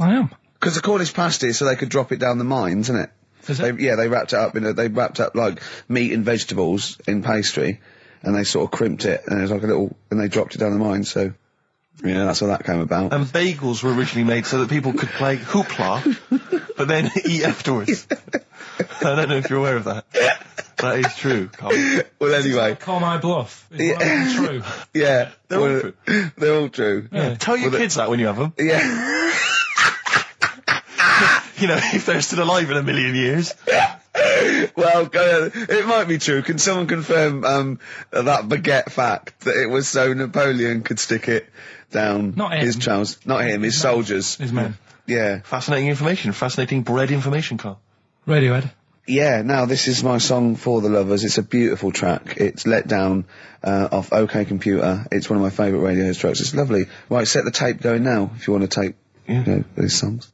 Speaker 3: I am.
Speaker 1: Because the Cornish pasty, so they could drop it down the mines, isn't it?
Speaker 3: Is it?
Speaker 1: They wrapped it up they wrapped up like meat and vegetables in pastry, and they sort of crimped it, and it was like and they dropped it down the mine, so, yeah, that's how that came about.
Speaker 2: And bagels were originally made so that people could play hoopla, but then eat afterwards. I don't know if you're aware of that. That is true, Carl.
Speaker 1: Well, anyway.
Speaker 3: Call my bluff. Is one of them true?
Speaker 1: Yeah.
Speaker 2: They're all true.
Speaker 1: They're all true.
Speaker 3: Yeah.
Speaker 2: Tell your kids that when you have them.
Speaker 1: Yeah.
Speaker 2: You know, if they're still alive in a million years.
Speaker 1: Well, it might be true. Can someone confirm that baguette fact that it was so Napoleon could stick it down
Speaker 3: Not
Speaker 1: his
Speaker 3: him.
Speaker 1: trousers? Not him, his soldiers.
Speaker 3: His men.
Speaker 1: Yeah.
Speaker 2: Fascinating information. Fascinating bread information, Carl.
Speaker 3: Radiohead.
Speaker 1: Yeah, now this is my song for the lovers. It's a beautiful track. It's Let Down off OK Computer. It's one of my favourite Radiohead tracks. It's lovely. Right, set the tape going now if you want to tape these songs.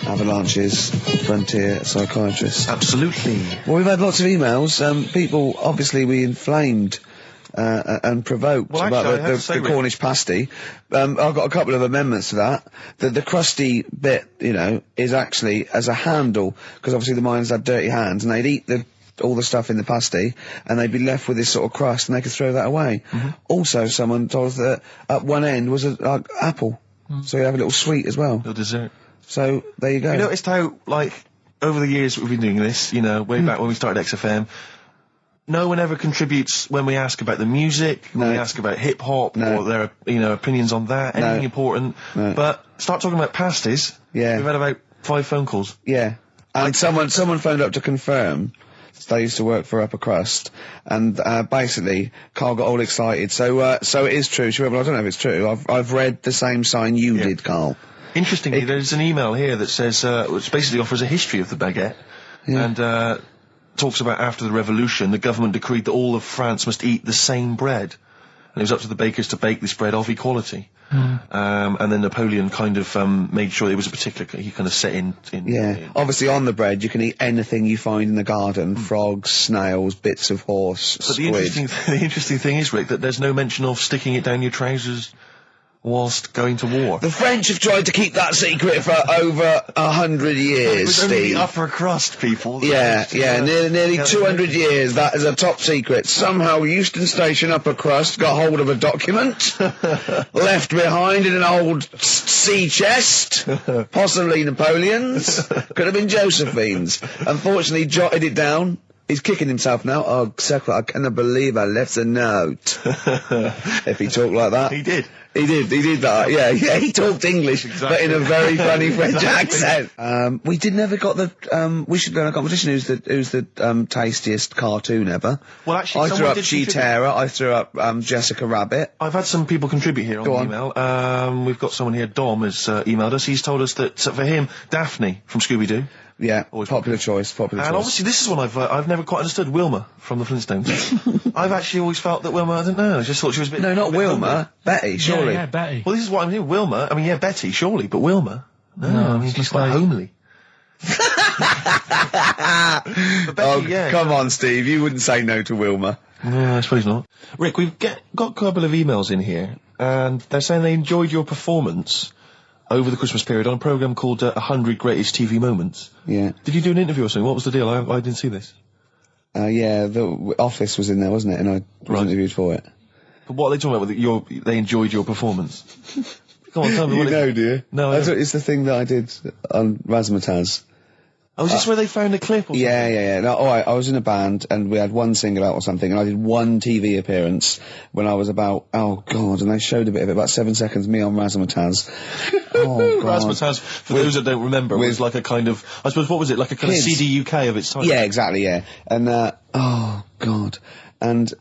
Speaker 1: Avalanches, Frontier, Psychiatrist.
Speaker 2: Absolutely.
Speaker 1: Well, we've had lots of emails. People, obviously, we inflamed and provoked
Speaker 2: Well,
Speaker 1: about
Speaker 2: actually, I have to
Speaker 1: the
Speaker 2: say, Rick-
Speaker 1: Cornish pasty. I've got a couple of amendments to that. The crusty bit, is actually as a handle, because obviously the miners had dirty hands, and they'd eat all the stuff in the pasty, and they'd be left with this sort of crust, and they could throw that away.
Speaker 2: Mm-hmm.
Speaker 1: Also, someone told us that at one end was an apple, so you have a little sweet as well.
Speaker 2: The dessert.
Speaker 1: So, there you go.
Speaker 2: You noticed how, like, over the years we've been doing this, way back when we started XFM, no one ever contributes when we ask about the music, when we ask about hip-hop,
Speaker 1: No.
Speaker 2: or their, opinions on that, anything important.
Speaker 1: No.
Speaker 2: But start talking about pasties.
Speaker 1: Yeah.
Speaker 2: We've had about 5 phone calls.
Speaker 1: Yeah. And someone phoned up to confirm. They used to work for Upper Crust, and basically, Carl got all excited. So it is true. She went, well, I don't know if it's true. I've read the same sign you did, Carl.
Speaker 2: Interestingly, there's an email here that says, which basically offers a history of the baguette.
Speaker 1: Yeah.
Speaker 2: And, talks about after the revolution, the government decreed that all of France must eat the same bread. And it was up to the bakers to bake this bread of equality. And then Napoleon kind of made sure it was a particular, he kind of set in.
Speaker 5: Obviously on the bread you can eat anything you find in the garden, frogs, snails, bits of horse,
Speaker 2: But
Speaker 5: squid.
Speaker 2: the interesting thing is, Rick, that there's no mention of sticking it down your trousers whilst going to war.
Speaker 5: The French have tried to keep that secret for over 100 years,
Speaker 2: It was only
Speaker 5: Steve.
Speaker 2: the upper crust people.
Speaker 5: Nearly 200 years, that is a top secret. Somehow Euston Station upper crust got hold of a document, left behind in an old sea chest, possibly Napoleon's, could have been Josephine's. Unfortunately, jotted it down. He's kicking himself now. Oh, Secretary, I cannot believe I left a note. If he talked like that.
Speaker 2: He did.
Speaker 5: He did that, yeah, he talked English, but in a very funny French accent. We never got the, we should go in a competition who's the tastiest cartoon ever.
Speaker 2: Well, actually,
Speaker 5: I threw up Cheetara, I threw up, Jessica Rabbit.
Speaker 2: I've had some people contribute here on the email. We've got someone here, Dom, has emailed us. He's told us that, for him, Daphne from Scooby-Doo.
Speaker 5: Yeah, popular choice.
Speaker 2: And obviously this is one I've never quite understood. Wilma from the Flintstones. I've actually always felt that Wilma, I don't know, I just thought she was a bit...
Speaker 5: No, not Wilma. Betty, surely.
Speaker 3: Yeah, Betty.
Speaker 2: Well, this is what I'm saying. Wilma, I mean, yeah, Betty, surely, but Wilma? No, I mean, she's quite homely. But Betty, yeah.
Speaker 5: Come on, Steve, you wouldn't say no to Wilma.
Speaker 2: No, I suppose not. Rick, we've got a couple of emails in here, and they're saying they enjoyed your performance over the Christmas period on a programme called 100 Greatest TV Moments.
Speaker 5: Yeah.
Speaker 2: Did you do an interview or something? What was the deal? I didn't see this.
Speaker 5: Yeah, the Office was in there, wasn't it? And I was interviewed for it.
Speaker 2: But what are they talking about? They enjoyed your performance. Come on, tell me what
Speaker 5: do you?
Speaker 2: No, I don't.
Speaker 5: It's the thing that I did on Razzmatazz.
Speaker 2: Oh, is this where they found a clip or something?
Speaker 5: Yeah. No, I was in a band and we had one single out or something, and I did one TV appearance when I was about, oh God, and they showed a bit of it, about 7 seconds, me on Razzmatazz. Oh God.
Speaker 2: Razzmatazz, for those that don't remember, was like a kind of, I suppose, what was it, like a kind of CD UK of its time?
Speaker 5: Yeah, exactly, yeah. And, oh God. And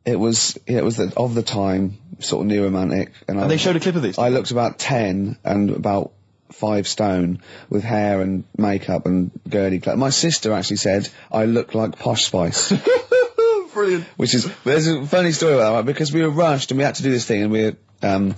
Speaker 5: it was of the time, sort of new romantic. And
Speaker 2: they showed a clip of this?
Speaker 5: I looked about 10 and about 5 stone with hair and makeup and girly clothes. My sister actually said I look like Posh Spice.
Speaker 2: Brilliant.
Speaker 5: There's a funny story about that, right? Because we were rushed and we had to do this thing, and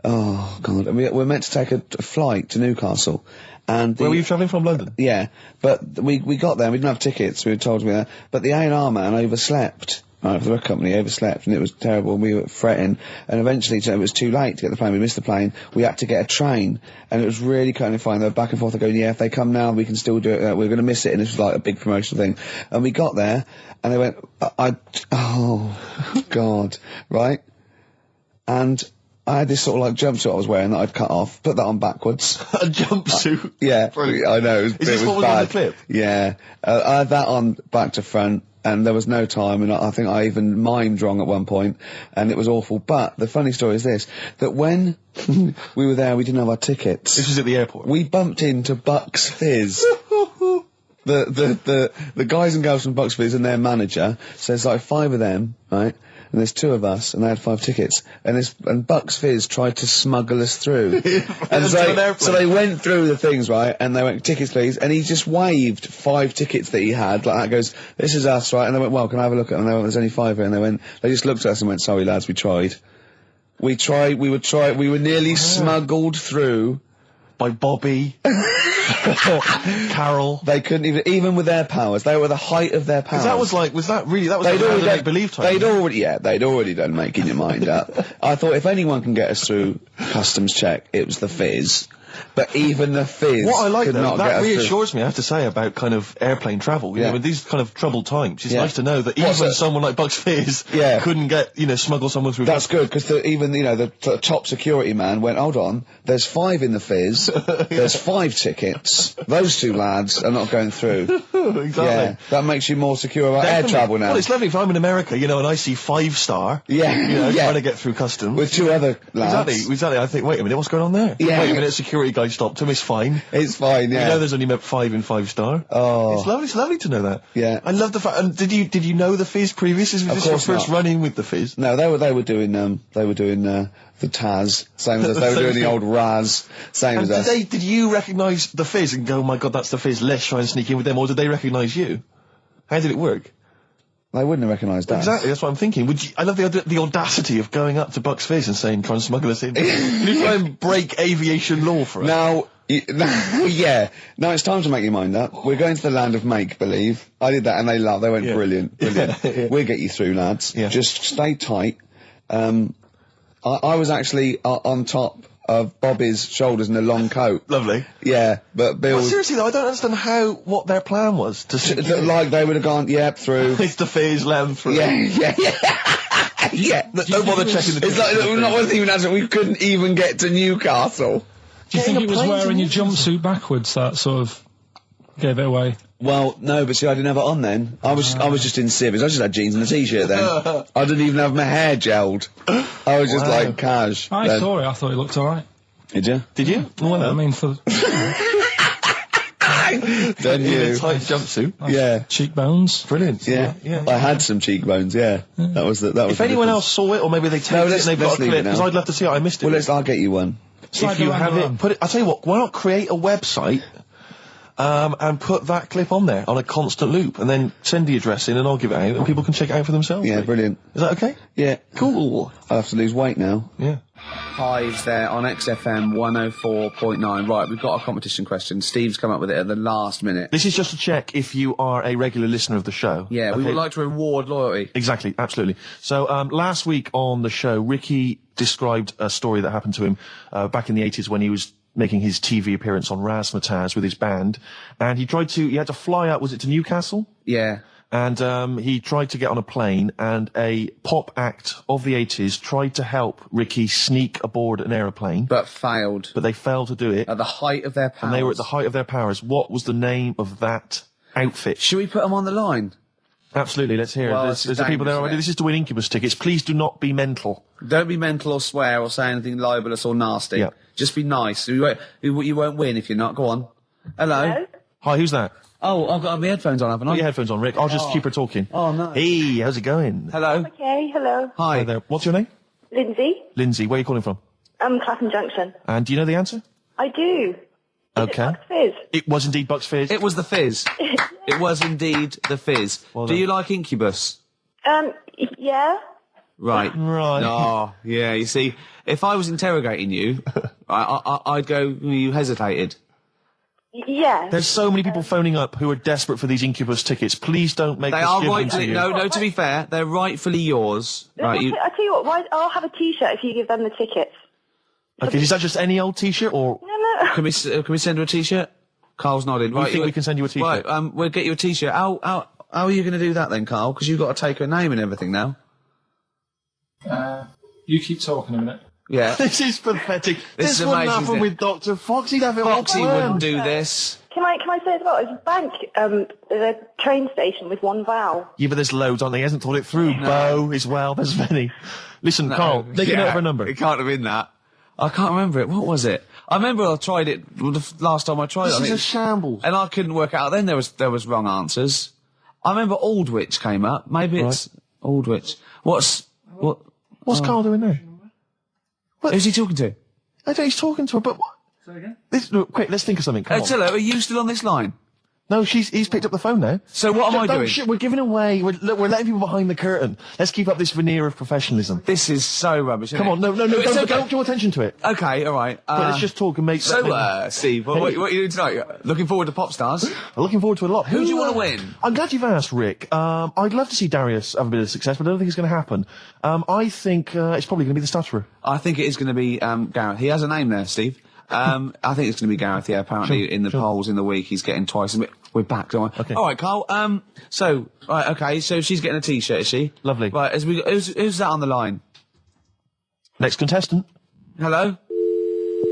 Speaker 5: oh God, and we were meant to take a flight to Newcastle. And
Speaker 2: where were you travelling from? London?
Speaker 5: Yeah, but we got there and we didn't have tickets, we were told to be there, but the A&R man overslept. Right, for the record company, overslept, and it was terrible, and we were fretting, and eventually it was too late to get the plane, we missed the plane, we had to get a train, and it was really kind of fine, they were back and forth, they're going, yeah, if they come now, we can still do it, we're going to miss it, and this was like a big promotional thing, and we got there, and they went, oh, God, right, and I had this sort of like jumpsuit I was wearing that I'd cut off, put that on backwards.
Speaker 2: A jumpsuit?
Speaker 5: Yeah,
Speaker 2: brilliant.
Speaker 5: I know,
Speaker 2: Is this what was
Speaker 5: bad.
Speaker 2: on the clip?
Speaker 5: Yeah, I had that on back to front, and there was no time, and I think I even mimed wrong at one point, and it was awful. But the funny story is this, that when we were there, we didn't have our tickets.
Speaker 2: This was at the airport?
Speaker 5: We bumped into Bucks Fizz. The guys and girls from Bucks Fizz and their manager, so there's like 5 of them, right? And there's 2 of us, and they had 5 tickets, and Bucks Fizz tried to smuggle us through. And so they went through the things, right, and they went, tickets please, and he just waved 5 tickets that he had, like that, goes, this is us, right, and they went, well, can I have a look at them? And they went, there's only 5 here, and they just looked at us and went, sorry lads, we tried. We were nearly smuggled through.
Speaker 2: By Bobby. Carol.
Speaker 5: They couldn't even with their powers, they were the height of their powers.
Speaker 2: That was like make-believe time.
Speaker 5: They'd already done making your mind up. I thought if anyone can get us through customs check, it was the Fizz. But even the Fizz
Speaker 2: what I like
Speaker 5: could not get
Speaker 2: that
Speaker 5: us
Speaker 2: reassures me, I have to say, about kind of airplane travel. You know, in these kind of troubled times, it's nice to know that even someone like Bucks Fizz couldn't get, smuggle someone through.
Speaker 5: That's good, because even, the top security man went, hold on, there's 5 in the Fizz, there's 5 tickets, those 2 lads are not going through.
Speaker 2: Exactly.
Speaker 5: Yeah, that makes you more secure about air travel now.
Speaker 2: Well, it's lovely if I'm in America, and I see 5-star, trying to get through customs.
Speaker 5: With 2 other lads.
Speaker 2: Exactly, I think, wait a minute, what's going on there?
Speaker 5: Yeah.
Speaker 2: Wait a minute, security guy stopped him, it's fine.
Speaker 5: It's fine, yeah.
Speaker 2: There's only 5 in 5-star.
Speaker 5: Oh.
Speaker 2: It's lovely to know that.
Speaker 5: Yeah.
Speaker 2: I love the fact, and did you know the Fizz previous? Was this your first run-in with the Fizz?
Speaker 5: No, they were doing the Taz, same as us. They were doing the old Raz, same as us.
Speaker 2: Did you recognise the Fizz and go, oh my God, that's the Fizz, let's try and sneak in with them, or did they recognise you? How did it work?
Speaker 5: They wouldn't have recognised us.
Speaker 2: Exactly, that's what I'm thinking. I love the audacity of going up to Bucks Fizz and saying, try and smuggle us in. Can you try and break aviation law for us?
Speaker 5: Now, yeah. Now it's time to make your mind up. We're going to the land of make-believe. I did that and they laughed. They went, brilliant.
Speaker 2: Yeah.
Speaker 5: We'll get you through, lads.
Speaker 2: Yeah.
Speaker 5: Just stay tight. I was actually on top of Bobby's shoulders in a long coat.
Speaker 2: Lovely.
Speaker 5: Yeah, but Bill...
Speaker 2: Well, seriously though, I don't understand what their plan was.
Speaker 5: Like they would have gone, through.
Speaker 2: It's the Fizz, let them through.
Speaker 5: Yeah.
Speaker 2: Don't bother checking the
Speaker 5: It's like, not one thing even answer, we couldn't even get to Newcastle.
Speaker 3: Do you think it was wearing your jumpsuit backwards that sort of gave it away?
Speaker 5: Well, no, but see, I didn't have it on then. I was just in civvies. I just had jeans and a t-shirt then. I didn't even have my hair gelled. I was just like cash.
Speaker 3: I saw it. I thought it looked all right.
Speaker 5: Did you?
Speaker 2: Did you?
Speaker 3: Well, I mean, for
Speaker 5: Then you.
Speaker 2: In a tight jumpsuit.
Speaker 5: Yeah.
Speaker 3: cheekbones.
Speaker 2: Brilliant.
Speaker 5: Yeah. I had some cheekbones. Yeah. That was the.
Speaker 2: If anyone else saw it, or maybe they taped it and they've got a clip, because I'd love to see it. I missed it.
Speaker 5: Well, I'll get you one.
Speaker 2: If you have it, put it. I'll tell you what. Why not create a website? And put that clip on there on a constant loop, and then send the address in, and I'll give it out, and people can check it out for themselves.
Speaker 5: Yeah, brilliant.
Speaker 2: Is that okay?
Speaker 5: Yeah.
Speaker 2: Cool.
Speaker 5: I'll have to lose weight now.
Speaker 2: Yeah.
Speaker 5: Hives there on XFM 104.9. Right, we've got a competition question. Steve's come up with it at the last minute.
Speaker 2: This is just to check if you are a regular listener of the show.
Speaker 5: Yeah, we would like to reward loyalty.
Speaker 2: Exactly, absolutely. So, last week on the show, Ricky described a story that happened to him back in the 80s when he was making his TV appearance on Razzmatazz with his band, and he had to fly out, was it to Newcastle?
Speaker 5: Yeah.
Speaker 2: And he tried to get on a plane, and a pop act of the 80s tried to help Ricky sneak aboard an aeroplane.
Speaker 5: But failed.
Speaker 2: But they failed to do it.
Speaker 5: At the height of their powers.
Speaker 2: And they were at the height of their powers. What was the name of that outfit?
Speaker 5: Should we put them on the line?
Speaker 2: Absolutely, let's hear
Speaker 5: Well,
Speaker 2: it.
Speaker 5: it's
Speaker 2: There's the people there already.
Speaker 5: dangerous,
Speaker 2: This is to win Incubus tickets. Please do not be mental.
Speaker 5: Don't be mental or swear or say anything libelous or nasty.
Speaker 2: Yeah.
Speaker 5: Just be nice. You won't win if you're not. Go on. Hello?
Speaker 2: Hi, who's that?
Speaker 5: Oh, I've got my headphones on, haven't I?
Speaker 2: Put your headphones on, Rick. I'll just keep her talking.
Speaker 5: Oh, no.
Speaker 2: Hey, how's it going?
Speaker 5: Hello?
Speaker 6: Okay, hello.
Speaker 5: Hi.
Speaker 2: There. What's your name?
Speaker 6: Lindsay.
Speaker 2: Lindsay. Where are you calling from?
Speaker 6: Clapham Junction.
Speaker 2: And do you know the answer?
Speaker 6: I do.
Speaker 2: Okay.
Speaker 6: Bucks Fizz?
Speaker 2: It was indeed Bucks Fizz.
Speaker 5: It was the Fizz. It was indeed the Fizz.
Speaker 2: Well
Speaker 5: Do
Speaker 2: done.
Speaker 5: you like Incubus?
Speaker 6: Yeah.
Speaker 5: Right.
Speaker 2: Right.
Speaker 5: Oh, yeah, you see, if I was interrogating you, I'd go, you hesitated.
Speaker 6: Yeah.
Speaker 2: There's so many people phoning up who are desperate for these Incubus tickets. Please don't make
Speaker 5: They
Speaker 2: us
Speaker 5: are
Speaker 2: give them to
Speaker 5: rightfully,
Speaker 2: you.
Speaker 5: no, to be fair, they're rightfully yours. Right,
Speaker 6: I tell you what, I'll have a T-shirt if you give them the tickets.
Speaker 2: Okay, is that just any old T-shirt, or
Speaker 6: No.
Speaker 5: Can we send her a T-shirt? Carl's nodding.
Speaker 2: you think we can send you a T-shirt?
Speaker 5: Right, we'll get you a T-shirt. How are you going to do that then, Carl? Because you've got to take her name and everything now.
Speaker 3: You keep talking a minute.
Speaker 5: Yeah.
Speaker 2: This is pathetic.
Speaker 5: This is
Speaker 2: wouldn't
Speaker 5: amazing,
Speaker 2: happen
Speaker 5: isn't it?
Speaker 2: with Dr. Fox. He'd have it all
Speaker 5: Foxy
Speaker 2: planned.
Speaker 5: wouldn't do this.
Speaker 6: Can I say as well, it's a bank, there's a train station with one vowel.
Speaker 2: Yeah, but there's loads, aren't there? He hasn't thought it through. Bo as well, there's many. Listen, Carl, take a note of her number.
Speaker 5: It can't have been that. I can't remember it. What was it? I remember I tried it the last time I tried it.
Speaker 2: This is a shambles.
Speaker 5: And I couldn't work out. Then there was wrong answers. I remember Aldwych came up. Maybe it's Aldwych. What's
Speaker 2: Carl doing there?
Speaker 5: Who's he talking to?
Speaker 2: I don't know, he's talking to her, but what?
Speaker 3: Say again?
Speaker 2: Look, quick, let's think of something. Come on.
Speaker 5: Hello, are you still on this line?
Speaker 2: No, he's picked up the phone now.
Speaker 5: So what am I doing?
Speaker 2: We're giving away. We're letting people behind the curtain. Let's keep up this veneer of professionalism.
Speaker 5: This is so rubbish.
Speaker 2: Come on, no, don't draw attention to it.
Speaker 5: Okay, all right.
Speaker 2: But let's just talk and make.
Speaker 5: Steve, what are you doing tonight? Looking forward to Pop Stars?
Speaker 2: I'm looking forward to a lot.
Speaker 5: Who do you want to win?
Speaker 2: I'm glad you've asked, Rick. I'd love to see Darius have a bit of success, but I don't think it's going to happen. I think it's probably going to be the stutterer.
Speaker 5: I think it is going to be Gareth. He has a name there, Steve. I think it's going to be Gareth. Yeah, apparently in the polls in the week he's getting twice. We're back, don't we?
Speaker 2: Okay.
Speaker 5: All right, Carl. So she's getting a T-shirt, is she?
Speaker 2: Lovely.
Speaker 5: Right, who's that on the line?
Speaker 2: Next contestant.
Speaker 5: Hello.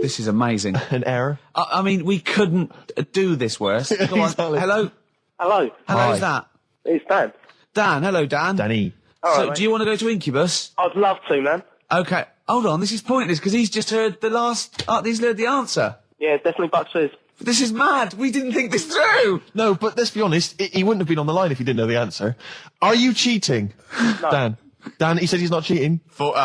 Speaker 5: This is amazing.
Speaker 2: An error.
Speaker 5: I mean, we couldn't do this worse. Go on.
Speaker 2: Exactly.
Speaker 5: Hello.
Speaker 9: Hello.
Speaker 5: Who's that?
Speaker 9: It's Dan.
Speaker 5: Dan. Hello, Dan.
Speaker 2: Danny.
Speaker 5: So,
Speaker 9: right,
Speaker 5: do you want to go to Incubus?
Speaker 9: I'd love to, man.
Speaker 5: Okay. Hold on. This is pointless because he's just heard the last. He's heard the answer.
Speaker 9: Yeah, definitely Bucks Fizz.
Speaker 5: This is mad. We didn't think this through.
Speaker 2: No, but let's be honest. He wouldn't have been on the line if he didn't know the answer. Are you cheating,
Speaker 9: No.
Speaker 2: Dan, he said he's not cheating.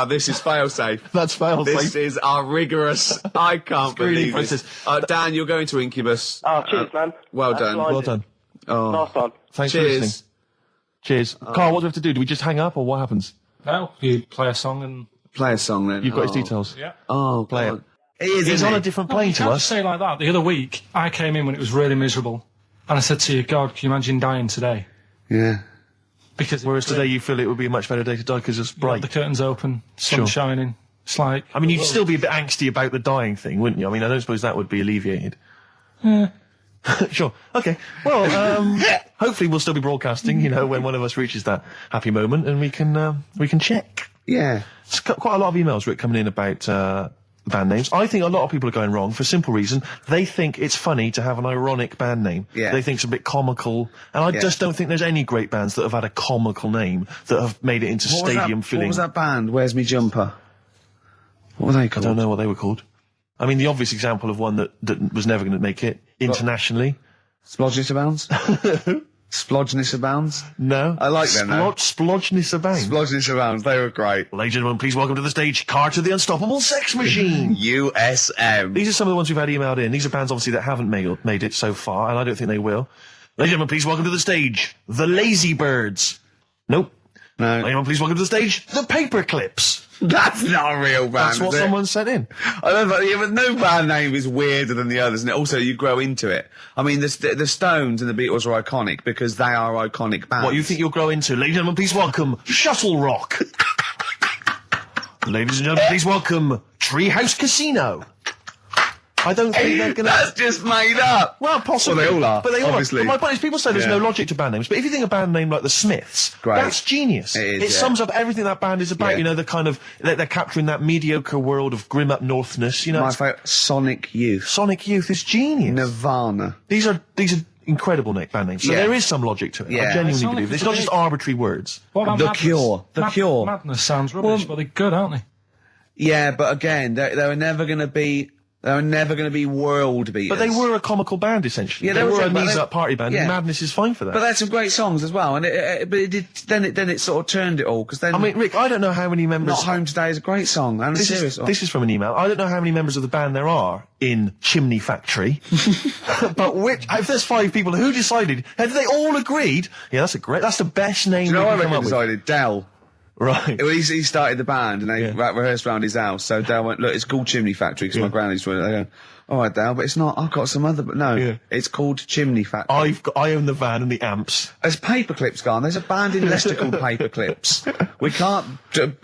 Speaker 5: This is fail-safe.
Speaker 2: That's fail
Speaker 5: This
Speaker 2: safe.
Speaker 5: is our rigorous. I can't
Speaker 2: Screening
Speaker 5: believe this. Dan, you're going to Incubus.
Speaker 9: Oh, cheers, man.
Speaker 5: Well
Speaker 9: That's
Speaker 5: done.
Speaker 9: blinded.
Speaker 2: Well done.
Speaker 5: Oh,
Speaker 9: Nice one.
Speaker 2: Thanks for
Speaker 5: cheers.
Speaker 2: listening. Cheers. Carl, what do we have to do? Do we just hang up or what happens?
Speaker 3: No, you play a song and...
Speaker 1: Play a song then.
Speaker 2: You've got his details.
Speaker 3: Yeah.
Speaker 1: Oh,
Speaker 2: Play
Speaker 1: God.
Speaker 2: it.
Speaker 1: He is,
Speaker 2: He's
Speaker 1: isn't
Speaker 2: on
Speaker 1: he?
Speaker 2: a different
Speaker 3: No,
Speaker 2: plane
Speaker 3: you
Speaker 2: to
Speaker 3: can't
Speaker 2: us.
Speaker 3: just say like that. The other week, I came in when it was really miserable. And I said to you, God, can you imagine dying today?
Speaker 1: Yeah.
Speaker 3: Because
Speaker 2: Whereas today you feel it would be a much better day to die because it's bright.
Speaker 3: the curtains open, sun
Speaker 2: Sure.
Speaker 3: shining. It's like...
Speaker 2: I mean, you'd still be a bit angsty about the dying thing, wouldn't you? I mean, I don't suppose that would be alleviated. Sure. Okay. Well, hopefully we'll still be broadcasting, when one of us reaches that happy moment and we can check.
Speaker 1: Yeah.
Speaker 2: It's quite a lot of emails, Rick, coming in about band names. I think a lot of people are going wrong for a simple reason. They think it's funny to have an ironic band name.
Speaker 1: Yeah.
Speaker 2: They think it's a bit comical. And I just don't think there's any great bands that have had a comical name that have made it into stadium
Speaker 1: What
Speaker 2: filling.
Speaker 1: was that band? Where's Me Jumper? What were they
Speaker 2: I
Speaker 1: called?
Speaker 2: don't know what they were called. I mean, the obvious example of one that was never going to make it internationally.
Speaker 1: Splodgeness Abounds? Splodgeness Abounds?
Speaker 2: No.
Speaker 1: I like them, though.
Speaker 2: Splodgeness Abounds.
Speaker 1: Splodgeness Abounds, they were great.
Speaker 2: Ladies and gentlemen, please welcome to the stage Carter the Unstoppable Sex Machine.
Speaker 1: USM.
Speaker 2: These are some of the ones we've had emailed in. These are bands, obviously, that haven't made it so far, and I don't think they will. Ladies and gentlemen, please welcome to the stage The Lazy Birds. Nope.
Speaker 1: No.
Speaker 2: Ladies and gentlemen, please welcome to the stage The Paperclips.
Speaker 1: That's not a real band,
Speaker 2: That's what
Speaker 1: is it?
Speaker 2: someone sent in.
Speaker 1: I don't know, yeah, but no band name is weirder than the others, and also you grow into it. I mean, the Stones and the Beatles are iconic because they are iconic bands.
Speaker 2: What you think you'll grow into? Ladies and gentlemen, please welcome Shuttle Rock. Ladies and gentlemen, please welcome Treehouse Casino. I don't think they're gonna...
Speaker 1: That's just made up!
Speaker 2: Well, possibly.
Speaker 1: Well, they all are,
Speaker 2: But they all
Speaker 1: obviously.
Speaker 2: are. But my point is, people say there's
Speaker 1: Yeah.
Speaker 2: no logic to band names, but if you think a band name like the Smiths,
Speaker 1: Great.
Speaker 2: that's genius.
Speaker 1: It is,
Speaker 2: It
Speaker 1: yeah.
Speaker 2: sums up everything that band is about,
Speaker 1: Yeah.
Speaker 2: the kind of... They're capturing that mediocre world of grim up northness,
Speaker 1: My
Speaker 2: it's-
Speaker 1: favourite, Sonic Youth.
Speaker 2: Sonic Youth is genius.
Speaker 1: Nirvana.
Speaker 2: These are incredible band names. So
Speaker 1: Yeah.
Speaker 2: there is some logic to it.
Speaker 1: Yeah.
Speaker 2: I genuinely
Speaker 3: Sonic
Speaker 2: believe.
Speaker 3: is
Speaker 2: It's not just
Speaker 3: great.
Speaker 2: arbitrary words.
Speaker 3: What about
Speaker 1: The
Speaker 3: Madness?
Speaker 1: Cure. The Cure.
Speaker 3: Madness sounds rubbish, but they're good, aren't they?
Speaker 1: Yeah, but again, they were never going to be... They were never going to be world beaters.
Speaker 2: But they were a comical band, essentially.
Speaker 1: Yeah,
Speaker 2: they
Speaker 1: they
Speaker 2: were
Speaker 1: were,
Speaker 2: a
Speaker 1: but
Speaker 2: knees
Speaker 1: they-
Speaker 2: up party band,
Speaker 1: yeah.
Speaker 2: and Madness is fine for that.
Speaker 1: But they had some great songs as well, and but it did. Then it sort of turned it all because then.
Speaker 2: I mean, Rick, I don't know how many members...
Speaker 1: Not Home Today is a great song. And
Speaker 2: This is from an email. I don't know how many members of the band there are in Chimney Factory, but if there's 5 people, who decided? Have they all agreed? Yeah, that's the best name.
Speaker 1: Do you know
Speaker 2: we
Speaker 1: what
Speaker 2: can
Speaker 1: I
Speaker 2: come up with.
Speaker 1: decided? Dell.
Speaker 2: Right.
Speaker 1: Well, he started the band and they
Speaker 2: Yeah.
Speaker 1: rehearsed around his house. So Dale went, look, it's called Chimney Factory because my granny's doing it. They go, all right, Dale, but it's not. I've got some other. But no,
Speaker 2: Yeah.
Speaker 1: it's called Chimney Factory.
Speaker 2: I own the van and the amps.
Speaker 1: There's Paperclips gone. There's a band in Leicester called Paperclips. We can't,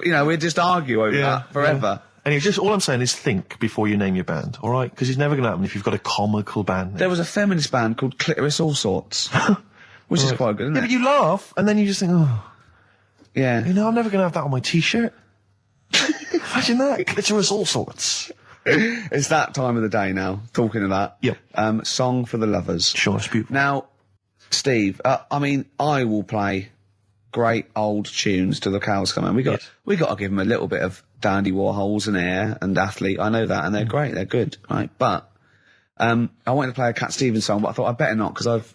Speaker 1: we'll just argue over that forever.
Speaker 2: And just all I'm saying is think before you name your band, all right? Because it's never going to happen if you've got a comical band name.
Speaker 1: There was a feminist band called Clitoris All Sorts, which is quite good, isn't
Speaker 2: Yeah,
Speaker 1: it?
Speaker 2: but you laugh and then you just think, oh,
Speaker 1: Yeah.
Speaker 2: I'm never going to have that on my T-shirt. Imagine that. Clitoris all sorts.
Speaker 1: It's that time of the day now, talking of that.
Speaker 2: Yep.
Speaker 1: Song for the Lovers.
Speaker 2: Sure, it's beautiful.
Speaker 1: Now, Steve, I will play great old tunes till the cows come home. We got to give them a little bit of Dandy Warhols and Air and Athlete. I know that, and they're great. They're good, right? But I wanted to play a Cat Stevens song, but I thought I'd better not because I've,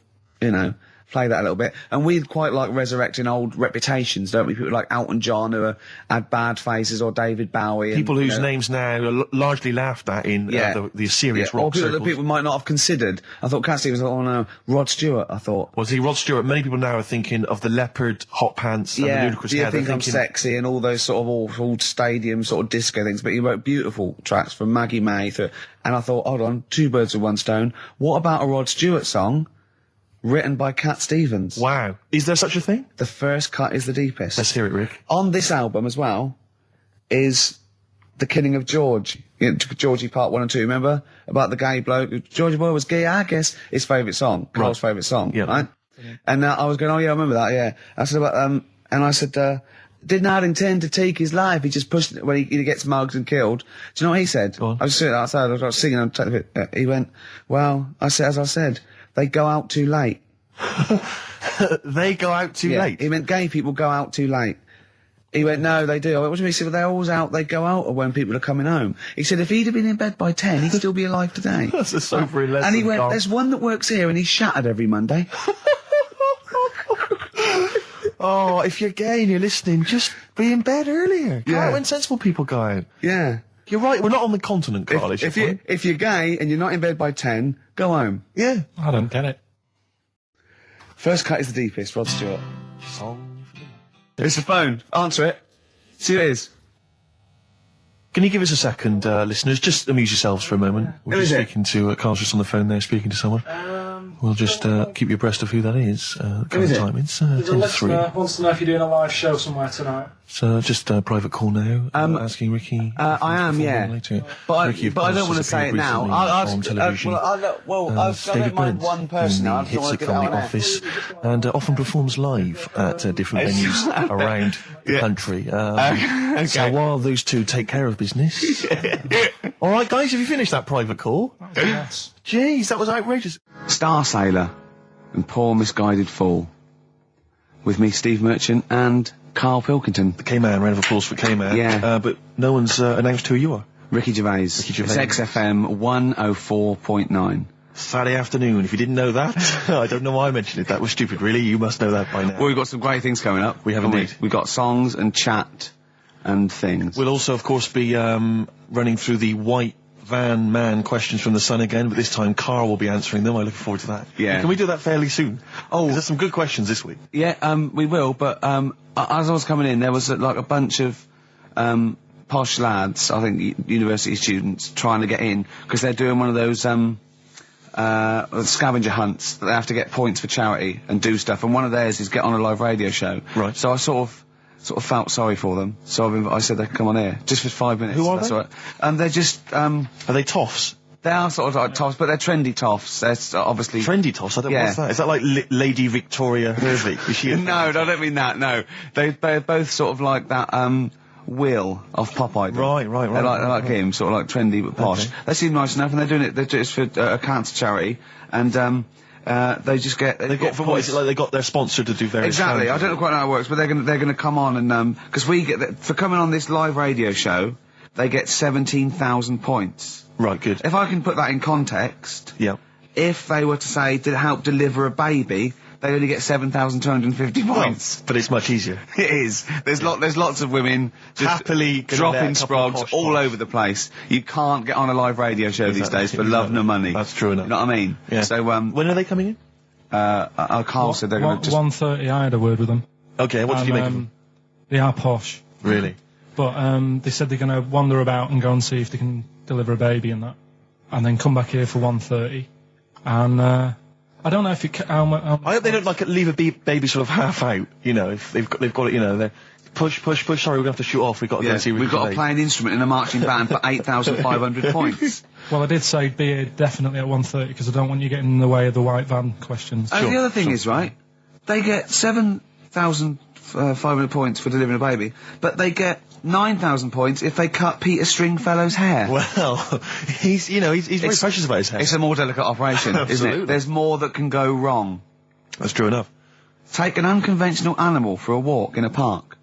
Speaker 1: play that a little bit. And we quite like resurrecting old reputations, don't we? People like Elton John who had bad faces, or David Bowie.
Speaker 2: People whose names now are largely laughed at in the serious
Speaker 1: or
Speaker 2: rock
Speaker 1: people
Speaker 2: circles.
Speaker 1: that people might not have considered. I thought Cat Stevens, oh no, Rod Stewart, I thought.
Speaker 2: Was he Rod Stewart? Many people now are thinking of the leopard hot pants and the ludicrous
Speaker 1: Do you
Speaker 2: hair. They're
Speaker 1: think I'm
Speaker 2: thinking-
Speaker 1: sexy and all those sort of old stadium sort of disco things, but he wrote beautiful tracks from Maggie May and I thought, hold on, 2 birds with 1 stone. What about a Rod Stewart song written by Cat Stevens?
Speaker 2: Wow. Is there such a thing?
Speaker 1: The first cut is the deepest.
Speaker 2: Let's hear it, Rick.
Speaker 1: On this album as well is The Killing of George. Georgie Part 1 and 2, remember? About the gay bloke. Georgie Boy was gay, I guess. His favourite song. Carl's favourite song.
Speaker 2: Yeah.
Speaker 1: Right? And I was going, oh yeah, I remember that, yeah. I said about, and I said, did not intend to take his life. He just pushed it when he gets mugged and killed. Do you know what he said?
Speaker 2: Go on.
Speaker 1: I was sitting outside, I was singing, he went, well, as I said, they go out too late.
Speaker 2: They go out too
Speaker 1: Yeah,
Speaker 2: late.
Speaker 1: He meant gay people go out too late. He went, no, they do. I went, what do you mean? He said, well, they're always out, they go out when people are coming home. He said, if he'd have been in bed by 10, he'd still be alive today.
Speaker 2: That's a sobering lesson.
Speaker 1: And he went,
Speaker 2: Carl.
Speaker 1: there's one that works here and he's shattered every Monday.
Speaker 2: Oh, if you're gay and you're listening, just be in bed earlier. Go
Speaker 1: Yeah.
Speaker 2: out when sensible people go out.
Speaker 1: Yeah.
Speaker 2: You're right, we're not on the continent, Carl. is your point?
Speaker 1: If you're gay and you're not in bed by 10, go home.
Speaker 2: Yeah.
Speaker 3: I don't get it.
Speaker 1: First cut is the deepest, Rod Stewart. It's the phone. Answer it. See who it is.
Speaker 2: Can you give us a second, listeners? Just amuse yourselves for a moment. We're
Speaker 1: Who
Speaker 2: just
Speaker 1: is it?
Speaker 2: speaking to Carl's just on the phone there, speaking to someone. We'll just keep you abreast of who that is.
Speaker 1: is it?
Speaker 2: Time. It's 10 to 3.
Speaker 3: Wants to know if you're doing a live show somewhere tonight.
Speaker 2: So just a private call now. Asking Ricky.
Speaker 1: I am, yeah.
Speaker 2: Later.
Speaker 1: But
Speaker 2: Ricky,
Speaker 1: I
Speaker 2: of
Speaker 1: don't
Speaker 2: course,
Speaker 1: want to
Speaker 2: has
Speaker 1: say it
Speaker 2: appeared
Speaker 1: now.
Speaker 2: recently on television.
Speaker 1: I don't mind one person. I
Speaker 2: He
Speaker 1: don't
Speaker 2: hits
Speaker 1: want
Speaker 2: the
Speaker 1: to get it
Speaker 2: comedy
Speaker 1: on air.
Speaker 2: office and often performs live at different venues around the country.
Speaker 1: Okay.
Speaker 2: So while those two take care of business. All right, guys, have you finished that private call?
Speaker 3: Yes.
Speaker 2: Jeez, that was outrageous.
Speaker 1: Star Sailor and Poor Misguided Fool. With me, Steve Merchant, and Karl Pilkington.
Speaker 2: The K-Man, round of applause for K-Man.
Speaker 1: Yeah.
Speaker 2: But no one's announced who you are.
Speaker 1: Ricky Gervais.
Speaker 2: Ricky Gervais.
Speaker 1: It's XFM 104.9.
Speaker 2: Saturday afternoon. If you didn't know that, I don't know why I mentioned it. That was stupid, really. You must know that by now.
Speaker 1: Well, we've got some great things coming up.
Speaker 2: We have
Speaker 1: haven't
Speaker 2: indeed.
Speaker 1: We've got songs and chat and things.
Speaker 2: We'll also, of course, be running through the white van man questions from the Sun again, but this time Carl will be answering them. I look forward to that.
Speaker 1: Yeah.
Speaker 2: Can we do that fairly soon? Oh, there's some good questions this week.
Speaker 1: Yeah, we will, but as I was coming in, there was like a bunch of posh lads, I think university students, trying to get in, because they're doing one of those scavenger hunts that they have to get points for charity and do stuff, and one of theirs is get on a live radio show.
Speaker 2: Right.
Speaker 1: So I sort of felt sorry for them, so I said they could come on here, just for 5 minutes.
Speaker 2: Who are
Speaker 1: that's
Speaker 2: they?
Speaker 1: all right. They're just,
Speaker 2: Are they toffs?
Speaker 1: they are sort of like toffs, but they're trendy toffs. They're obviously...
Speaker 2: Trendy toffs? I don't know
Speaker 1: Yeah.
Speaker 2: what's that. Is that like Lady Victoria Hervey? Is she a
Speaker 1: No, I don't mean that, no. They're both sort of like that, Will of Pop Idol.
Speaker 2: Right.
Speaker 1: They're like him, sort of like trendy but posh.
Speaker 2: Okay.
Speaker 1: They seem nice enough, and they're doing it for a cancer charity, and they just get...
Speaker 2: They've got, for what is it, like they got their sponsor to do various
Speaker 1: Exactly, I
Speaker 2: challenges?
Speaker 1: don't know quite how it works, but they're gonna come on and, because we get, for coming on this live radio show, they get 17,000 points.
Speaker 2: Right, good.
Speaker 1: If I can put that in context,
Speaker 2: Yeah.
Speaker 1: if they were to say to help deliver a baby, they only get 7,250 points.
Speaker 2: But it's much easier.
Speaker 1: It is. There's lots of women just
Speaker 2: Happily gonna let
Speaker 1: dropping
Speaker 2: a couple of
Speaker 1: sprogs
Speaker 2: posh
Speaker 1: all
Speaker 2: ones.
Speaker 1: over the place. You can't get on a live radio show these
Speaker 2: Exactly,
Speaker 1: days for love nor money.
Speaker 2: That's true enough.
Speaker 1: You know what I mean?
Speaker 2: Yeah.
Speaker 1: So
Speaker 2: When are they coming in?
Speaker 1: Carl said they're going to just...
Speaker 3: 1:30. I had a word with them.
Speaker 2: Okay, what did you make of
Speaker 3: And,
Speaker 2: them?
Speaker 3: They are posh,
Speaker 2: Really?
Speaker 3: but they said they're going to wander about and go and see if they can deliver a baby and that, and then come back here for 1:30. And I don't know if it.
Speaker 2: I hope they don't leave a baby sort of half out. You know, if they've got it. You know, they're push. Sorry, we're gonna have to shoot off. We've got to go
Speaker 1: Yeah,
Speaker 2: and see.
Speaker 1: we've got to play an instrument in a marching band for 8,500 points.
Speaker 3: Well, I did say be here definitely at 1:30 because I don't want you getting in the way of the white van questions.
Speaker 1: And the other thing is, right, they get 7,500 points for delivering a baby, but they get 9,000 points if they cut Peter Stringfellow's hair.
Speaker 2: Well, he's very precious about his hair.
Speaker 1: It's a more delicate operation, isn't
Speaker 2: Absolutely.
Speaker 1: it? There's more that can go wrong.
Speaker 2: That's true enough.
Speaker 1: Take an unconventional animal for a walk in a park.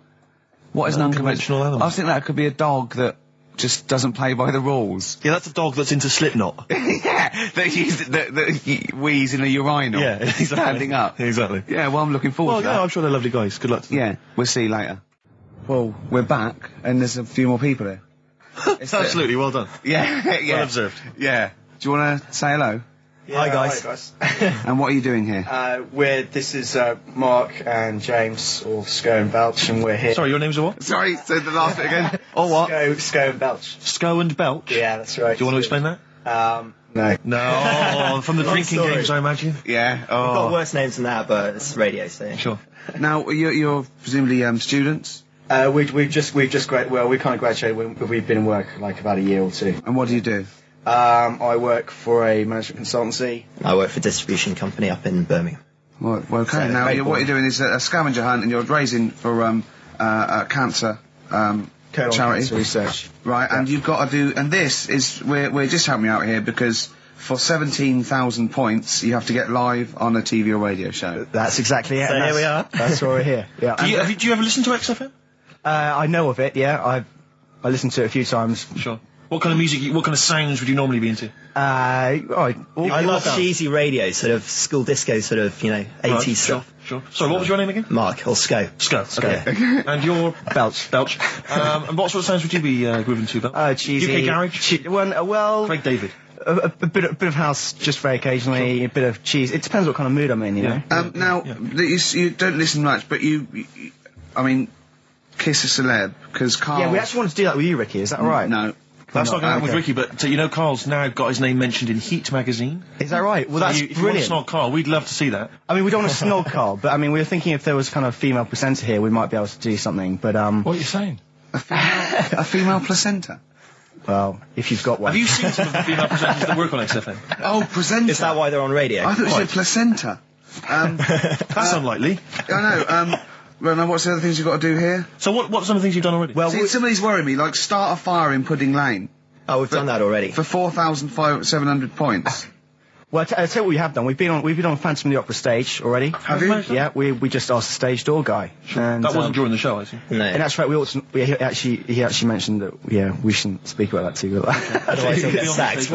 Speaker 1: What is an
Speaker 2: Unconventional animal?
Speaker 1: I think that could be a dog that just doesn't play by the rules.
Speaker 2: Yeah, that's a dog that's into Slipknot.
Speaker 1: Yeah, that wheeze in a urinal.
Speaker 2: Yeah, exactly.
Speaker 1: Standing up.
Speaker 2: Exactly.
Speaker 1: Yeah, well, I'm looking forward
Speaker 2: Well,
Speaker 1: to
Speaker 2: yeah,
Speaker 1: that.
Speaker 2: I'm sure they're lovely guys. Good luck to them.
Speaker 1: Yeah, we'll see you later. Well, we're back, and there's a few more people here.
Speaker 2: Absolutely, well done.
Speaker 1: Yeah, yeah.
Speaker 2: Well observed.
Speaker 1: Yeah. Do you want to say hello?
Speaker 10: Hi guys.
Speaker 1: And what are you doing here?
Speaker 10: This is Mark and James, or Sco and Belch, and we're here.
Speaker 2: Sorry, your name's what?
Speaker 1: Sorry, say the last bit again. Or what?
Speaker 10: Sco and Belch.
Speaker 2: Sco and Belch?
Speaker 10: Yeah, that's right.
Speaker 2: Do you want to explain that?
Speaker 10: No.
Speaker 2: No, from the drinking
Speaker 10: story.
Speaker 2: games, I imagine.
Speaker 1: Yeah.
Speaker 10: We've got
Speaker 1: Oh.
Speaker 10: worse names than that, but it's radio, so.
Speaker 2: Sure.
Speaker 1: Now, you're presumably students?
Speaker 10: We've just well, we kind of graduated. We've been in work like about a year or two.
Speaker 1: And what do you do?
Speaker 10: I work for a management consultancy. I work for a distribution company up in Birmingham.
Speaker 1: Well, okay.
Speaker 10: So,
Speaker 1: Now,
Speaker 10: very
Speaker 1: what you're doing is a scavenger hunt, and you're raising for a cancer
Speaker 10: Colon
Speaker 1: charity.
Speaker 10: cancer research.
Speaker 1: Right, and you've got to do, and this is, we're just helping you out here because for 17,000 points, you have to get live on a TV or radio show.
Speaker 10: That's exactly it.
Speaker 11: So
Speaker 10: and
Speaker 11: here we are.
Speaker 10: That's why we're here. Yeah.
Speaker 2: Do you ever listen to XFM?
Speaker 10: I know of it. Yeah. I listened to it a few times.
Speaker 2: Sure. What kind of music, what kind of sounds would you normally be into?
Speaker 11: I love cheesy radio, sort of school disco, sort of, 80s stuff.
Speaker 2: Sure. Sorry, what was your name again?
Speaker 11: Mark, or Sco.
Speaker 2: Sco. Okay. And you're
Speaker 10: Belch.
Speaker 2: And what sort of sounds would you be grooving to, Belch?
Speaker 10: Cheesy.
Speaker 2: UK garage?
Speaker 10: Well,
Speaker 2: Craig David.
Speaker 11: A bit of house just very occasionally, a bit of cheese. It depends what kind of mood I'm in, you know.
Speaker 5: Now, you don't listen much, but I mean, kiss a celeb, because Karl...
Speaker 11: Yeah, we actually want to do that with you, Ricky, is that all right?
Speaker 5: No.
Speaker 2: That's not going to happen with Ricky, but you know Karl's now got his name mentioned in Heat magazine.
Speaker 11: Is that right? Well, that's
Speaker 2: if you want to
Speaker 11: brilliant.
Speaker 2: snog Karl, we'd love to see that.
Speaker 11: I mean, we don't want to snog Karl, but I mean, we were thinking if there was kind of a female presenter here, we might be able to do something, but
Speaker 3: What are you saying?
Speaker 5: A female placenta?
Speaker 11: Well, if you've got one.
Speaker 2: Have you seen some of the female presenters that work on XFM?
Speaker 5: Oh, placenta.
Speaker 11: Is that why they're on radio?
Speaker 5: I thought you said placenta.
Speaker 2: That's unlikely.
Speaker 5: I know, well, now what's the other things you've got to do here?
Speaker 2: So what are some of the things you've done already?
Speaker 11: Well,
Speaker 5: See, some of these worry me, like start a fire in Pudding Lane.
Speaker 11: Oh, we've done that already.
Speaker 5: For 4,700 points.
Speaker 11: Well, I'll tell you what we have done. We've been on Phantom of the Opera stage already.
Speaker 5: Have you?
Speaker 11: Yeah, we just asked the stage door guy. And,
Speaker 2: that wasn't during the show, I see.
Speaker 11: No. And that's right. He actually mentioned that. We shouldn't speak about that too.
Speaker 10: Otherwise he'll get sacked.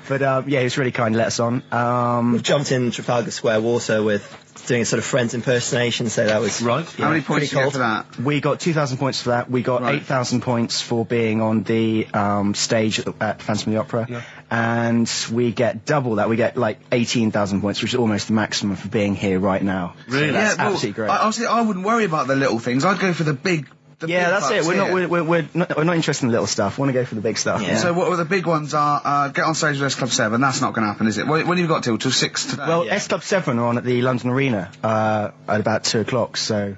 Speaker 11: But he was really kind to let us on.
Speaker 10: We've jumped in Trafalgar Square Water with doing a sort of Friends impersonation, so that was
Speaker 2: right.
Speaker 5: How many points did you get for that?
Speaker 11: We got 2,000 points for that. We got 8,000 points for being on the stage at Phantom of the Opera, and we get double that. We get like 18,000 points, which is almost the maximum for being here right now.
Speaker 2: Really?
Speaker 11: So that's absolutely great.
Speaker 5: I wouldn't worry about the little things. I'd go for the big.
Speaker 11: That's it. We're not interested in the little stuff. We want to go for the big stuff.
Speaker 10: Yeah.
Speaker 5: So what the big ones are? Get on stage with S Club 7. That's not going to happen, is it? When have you got till 6 today?
Speaker 11: Well, S Club 7 are on at the London Arena at about 2 o'clock. So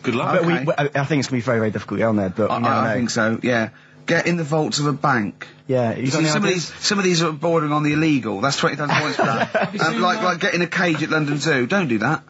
Speaker 2: good luck.
Speaker 11: But I think it's going to be very, very difficult to get on there. But
Speaker 5: I think so. Yeah. Get in the vaults of a bank.
Speaker 11: Yeah,
Speaker 5: you see, some of these are bordering on the illegal. That's 20,000 points for that. Like getting a cage at London Zoo. Don't do that.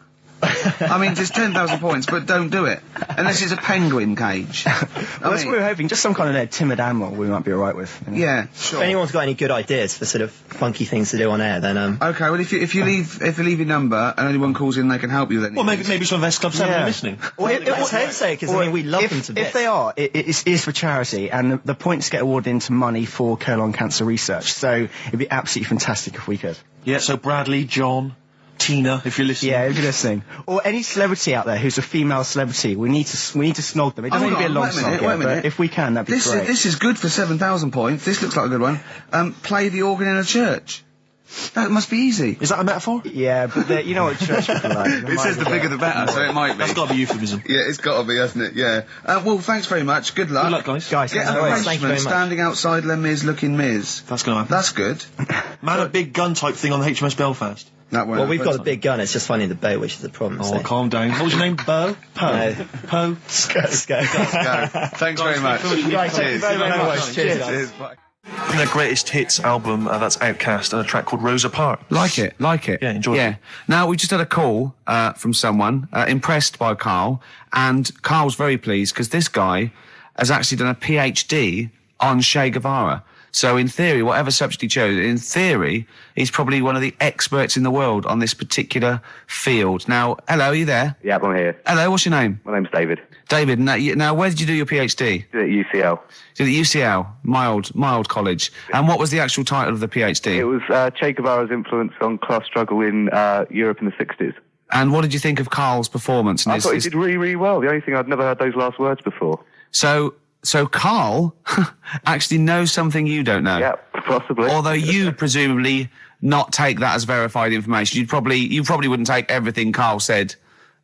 Speaker 5: I mean, it's 10,000 points, but don't do it. Unless it's a penguin cage.
Speaker 11: Well, that's what we were hoping. Just some kind of timid animal we might be alright with. You know?
Speaker 5: Yeah, sure.
Speaker 10: If anyone's got any good ideas for sort of funky things to do on air, then
Speaker 5: Okay, well, if you leave your number and anyone calls in, they can help you then.
Speaker 2: Well, maybe some of S Club 7 are listening.
Speaker 10: Well, let's hope so, because I mean, we love them to bits.
Speaker 11: If they are, it is for charity, and the points get awarded into money for colon cancer research. So it'd be absolutely fantastic if we could.
Speaker 2: Yeah, so Bradley, John, Tina, if you're listening.
Speaker 11: Yeah, if you're listening. Or any celebrity out there who's a female celebrity, we need to snog them. It doesn't need to be a long snog, but if we can, that'd be great.
Speaker 5: This is good for 7,000 points. This looks like a good one. Play the organ in a church. That must be easy.
Speaker 2: Is that a metaphor?
Speaker 11: Yeah, but you know what church people are like.
Speaker 5: It says the bigger the better, so it might be.
Speaker 2: That's got to be euphemism.
Speaker 5: Yeah, it's got to be, hasn't it? Yeah. Well, thanks very much. Good luck.
Speaker 2: Good luck, guys.
Speaker 5: Get an arrangement standing outside Les Mis looking Mis.
Speaker 2: That's going to happen.
Speaker 5: That's good.
Speaker 2: Man, a big gun type thing on the HMS Belfast.
Speaker 10: Well, we've got a big gun, it's just finding the boat, which is the problem.
Speaker 2: Oh, calm down. What was your name? Bo? Poe?
Speaker 10: No.
Speaker 2: Poe?
Speaker 10: Go.
Speaker 5: Thanks very much.
Speaker 11: Guys, thank you very much.
Speaker 5: Cheers. Bye.
Speaker 2: From their greatest hits album, that's Outcast, and a track called Rosa Parks.
Speaker 5: Like it.
Speaker 2: Yeah, enjoy it.
Speaker 5: Now, we just had a call from someone impressed by Karl, and Karl's very pleased because this guy has actually done a PhD on Che Guevara. So in theory, whatever subject he chose, in theory, he's probably one of the experts in the world on this particular field. Now, hello, are you there?
Speaker 12: Yeah, I'm here.
Speaker 5: Hello, what's your name?
Speaker 12: My name's David.
Speaker 5: David, now where did you do your PhD?
Speaker 12: At UCL.
Speaker 5: Did at UCL, mild college. And what was the actual title of the PhD?
Speaker 12: It was Che Guevara's influence on class struggle in Europe in the 60s.
Speaker 5: And what did you think of Karl's performance?
Speaker 12: I thought he did really, really well. The only thing, I'd never heard those last words before.
Speaker 5: So Karl actually knows something you don't know.
Speaker 12: Yeah, possibly.
Speaker 5: Although you presumably not take that as verified information. You probably wouldn't take everything Karl said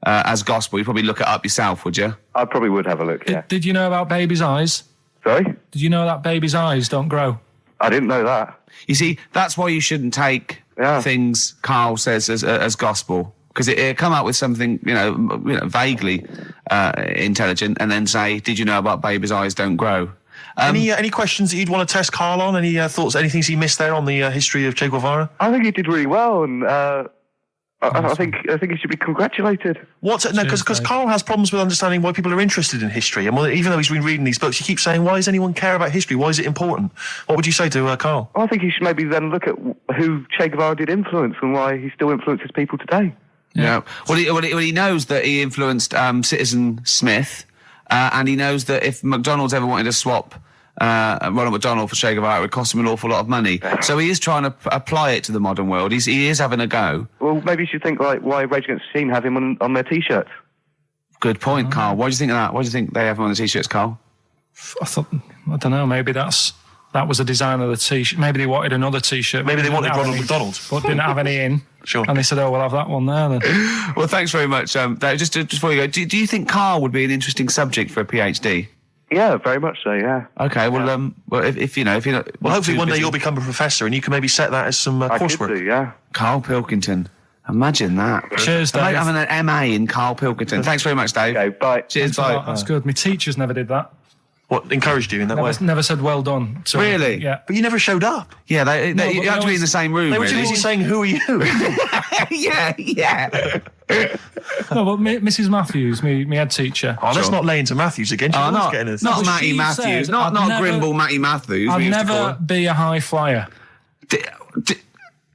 Speaker 5: as gospel. You'd probably look it up yourself, would you?
Speaker 12: I probably would have a look, yeah.
Speaker 3: Did you know about babies' eyes?
Speaker 12: Sorry?
Speaker 3: Did you know that babies' eyes don't grow?
Speaker 12: I didn't know that.
Speaker 5: You see, that's why you shouldn't take things Karl says as gospel. Because it come out with something, vaguely intelligent, and then say, "Did you know about babies' eyes don't grow?"
Speaker 2: Any questions that you'd want to test Karl on? Any thoughts? Any things he missed there on the history of Che Guevara?
Speaker 12: I think he did really well, and I think he should be congratulated.
Speaker 2: Because Karl has problems with understanding why people are interested in history, and even though he's been reading these books, he keeps saying, "Why does anyone care about history? Why is it important?" What would you say to Karl?
Speaker 12: I think he should maybe then look at who Che Guevara did influence and why he still influences people today.
Speaker 5: Yeah. Well, he knows that he influenced Citizen Smith, and he knows that if McDonald's ever wanted to swap Ronald McDonald for Che Guevara, it would cost him an awful lot of money. So he is trying to apply it to the modern world. He is having a go.
Speaker 12: Well, maybe you should think like why Rage Against the Machine have him on their T-shirts.
Speaker 5: Good point, Karl. Why do you think of that? Why do you think they have him on the T-shirts, Karl?
Speaker 3: I don't know. Maybe that's that was a design of the T-shirt. Maybe they wanted another T-shirt.
Speaker 2: Maybe they
Speaker 3: didn't
Speaker 2: wanted
Speaker 3: have
Speaker 2: Ronald
Speaker 3: any,
Speaker 2: McDonald.
Speaker 3: but didn't have any in.
Speaker 2: Sure.
Speaker 3: And they said, "Oh, we'll have that one there then."
Speaker 1: Well, thanks very much. Just before you go, do you think Karl would be an interesting subject for a PhD?
Speaker 12: Yeah, very much so. Yeah.
Speaker 1: Okay. Well, well, if you're not,
Speaker 2: Well, hopefully one day you'll become a professor and you can maybe set that as some
Speaker 12: I
Speaker 2: coursework.
Speaker 12: could do, yeah.
Speaker 1: Karl Pilkington. Imagine that.
Speaker 3: Cheers, Dave.
Speaker 1: Having an MA in Karl Pilkington. Thanks very much, Dave.
Speaker 12: Okay, bye.
Speaker 1: Cheers,
Speaker 3: Oh,
Speaker 1: bye.
Speaker 3: that's good. My teachers never did that.
Speaker 2: What encouraged you in that way?
Speaker 3: Never said well done. So,
Speaker 1: Really?
Speaker 3: Yeah.
Speaker 2: But you never showed up.
Speaker 1: Yeah, you
Speaker 3: but
Speaker 1: had to be in the same room.
Speaker 2: They were too
Speaker 1: really.
Speaker 2: busy saying, "Who are you?"
Speaker 1: yeah.
Speaker 3: No, but Mrs. Matthews, me head teacher.
Speaker 2: Oh, let's not lay into Matthews again. She's
Speaker 1: Oh,
Speaker 2: always
Speaker 1: not
Speaker 2: getting us.
Speaker 1: not
Speaker 3: Well,
Speaker 1: Matty
Speaker 3: she
Speaker 1: Matthews,
Speaker 3: said
Speaker 1: not
Speaker 3: I'd never-
Speaker 1: Grimble Matty Matthews.
Speaker 3: I'd
Speaker 1: we used to call
Speaker 3: never
Speaker 1: her.
Speaker 3: be a high flyer.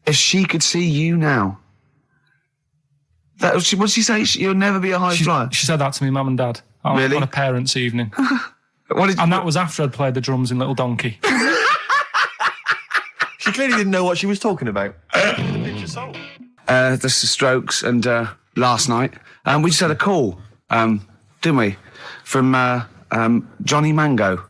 Speaker 1: If she could see you now, what did she say? You'll never be a high flyer.
Speaker 3: She said that to me, mum and dad.
Speaker 1: Really?
Speaker 3: On a parents' evening.
Speaker 1: And
Speaker 3: that was after I'd played the drums in Little Donkey.
Speaker 2: She clearly didn't know what she was talking about.
Speaker 1: the Strokes, and last night we just had a call, didn't we, from Johnny Mango.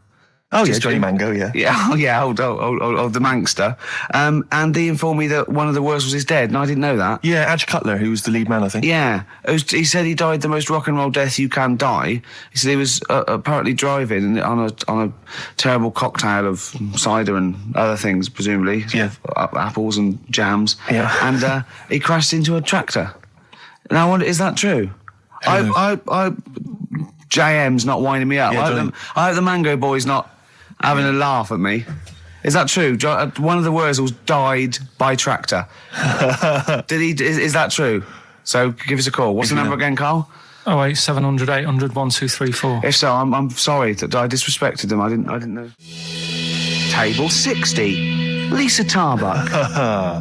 Speaker 2: Oh, yeah, Johnny Mango, yeah.
Speaker 1: Yeah, old the Mankster. And he informed me that one of the Wurzels is dead, and I didn't know that.
Speaker 2: Yeah, Adge Cutler, who was the lead man, I think.
Speaker 1: Yeah. He said he died the most rock and roll death you can die. He said he was apparently driving on a terrible cocktail of cider and other things, presumably.
Speaker 2: Yeah.
Speaker 1: Apples and jams.
Speaker 2: Yeah.
Speaker 1: And he crashed into a tractor. And I wonder, is that true? JM's not winding me up.
Speaker 2: Yeah,
Speaker 1: I hope the Mango Boy's not having a laugh at me. Is that true? One of the Wurzels died by tractor. Did he? Is that true? So give us a call. What's the number again, Karl?
Speaker 3: 08700 800 1234.
Speaker 1: If so, I'm sorry that I disrespected them. I didn't know. Table 60. Lisa Tarbuck.